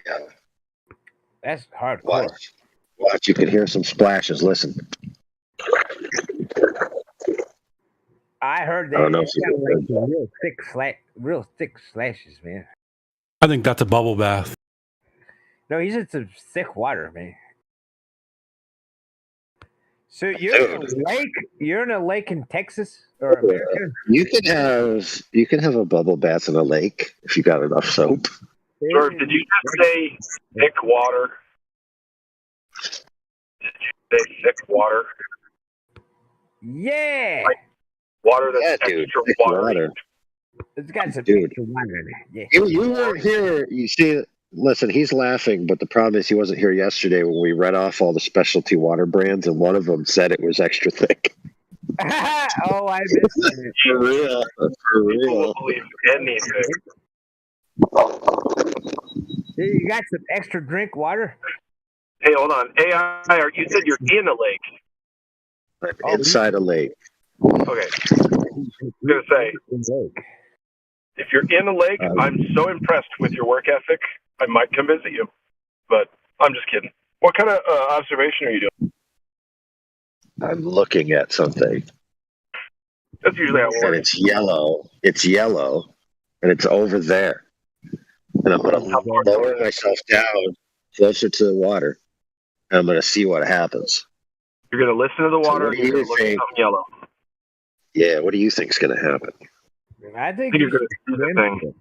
Speaker 22: That's hardcore.
Speaker 3: Watch, you can hear some splashes. Listen.
Speaker 22: I heard that.
Speaker 3: I don't know
Speaker 22: It's
Speaker 3: if you
Speaker 22: got like
Speaker 3: heard
Speaker 22: real thick slashes, man.
Speaker 11: I think that's a bubble bath.
Speaker 22: No, he's in some thick water, man. So you're in a lake. You're in a lake in Texas or America.
Speaker 3: You can have a bubble bath in a lake if you got enough soap.
Speaker 17: Sir, did you just say thick water? Did you say thick water?
Speaker 22: Yeah.
Speaker 17: Like water that's
Speaker 3: dude,
Speaker 17: extra
Speaker 3: thick
Speaker 17: water.
Speaker 3: water.
Speaker 22: It's got some
Speaker 3: Dude.
Speaker 22: extra water in it. Yeah.
Speaker 3: You weren't here. You see, listen, he's laughing, but the problem is he wasn't here yesterday when we read off all the specialty water brands, and one of them said it was extra thick.
Speaker 22: Oh, I missed it.
Speaker 3: For real. For
Speaker 17: People
Speaker 3: real.
Speaker 17: will believe anything.
Speaker 22: You got some extra drink water?
Speaker 17: Hey, hold on. AI, you said you're in a lake.
Speaker 3: Inside a lake.
Speaker 17: Okay. I was going to say, if you're in a lake, I'm so impressed with your work ethic, I might come visit you. But I'm just kidding. What kind of observation are you doing?
Speaker 3: I'm looking at something.
Speaker 17: That's usually how it
Speaker 3: And
Speaker 17: works.
Speaker 3: it's yellow. It's yellow. And it's over there. And I'm going to lower myself down closer to the water. And I'm going to see what happens.
Speaker 17: You're going to listen to the
Speaker 3: So
Speaker 17: water
Speaker 3: what
Speaker 17: and
Speaker 3: do
Speaker 17: you're
Speaker 3: you
Speaker 17: going to look at
Speaker 3: think?
Speaker 17: something yellow.
Speaker 3: Yeah, what do you think's going to happen?
Speaker 22: I think
Speaker 17: You're
Speaker 22: you
Speaker 17: going
Speaker 22: should
Speaker 17: to do the
Speaker 22: swim.
Speaker 17: thing.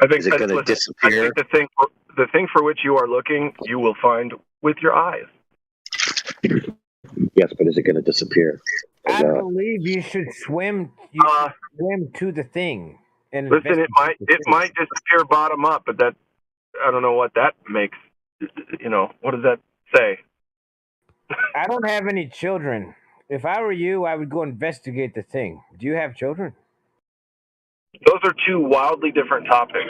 Speaker 17: I think
Speaker 3: Is it going to
Speaker 17: listen,
Speaker 3: disappear?
Speaker 17: I think the thing for which you are looking, you will find with your eyes.
Speaker 3: Yes, but is it going to disappear? Or
Speaker 22: I
Speaker 3: not?
Speaker 22: believe you should swim. You should swim to the thing. And
Speaker 17: Listen, it
Speaker 22: investigate the
Speaker 17: might
Speaker 22: thing.
Speaker 17: disappear bottom up, but that I don't know what that makes. You know, what does that say?
Speaker 22: I don't have any children. If I were you, I would go investigate the thing. Do you have children?
Speaker 17: Those are two wildly different topics.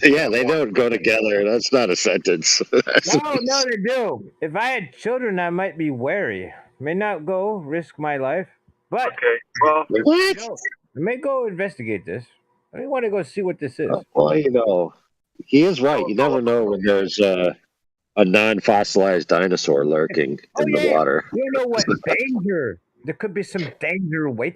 Speaker 3: Yeah, they don't go together. That's not a sentence.
Speaker 22: No, they do. If I had children, I might be wary. May not go risk my life, but
Speaker 17: okay. Well,
Speaker 3: what?
Speaker 22: I may go investigate this. I want to go see what this is.
Speaker 3: Well, you know, he is right. You never know when there's a non-fossilized dinosaur lurking in the water.
Speaker 22: You know what danger? There could be some danger waiting.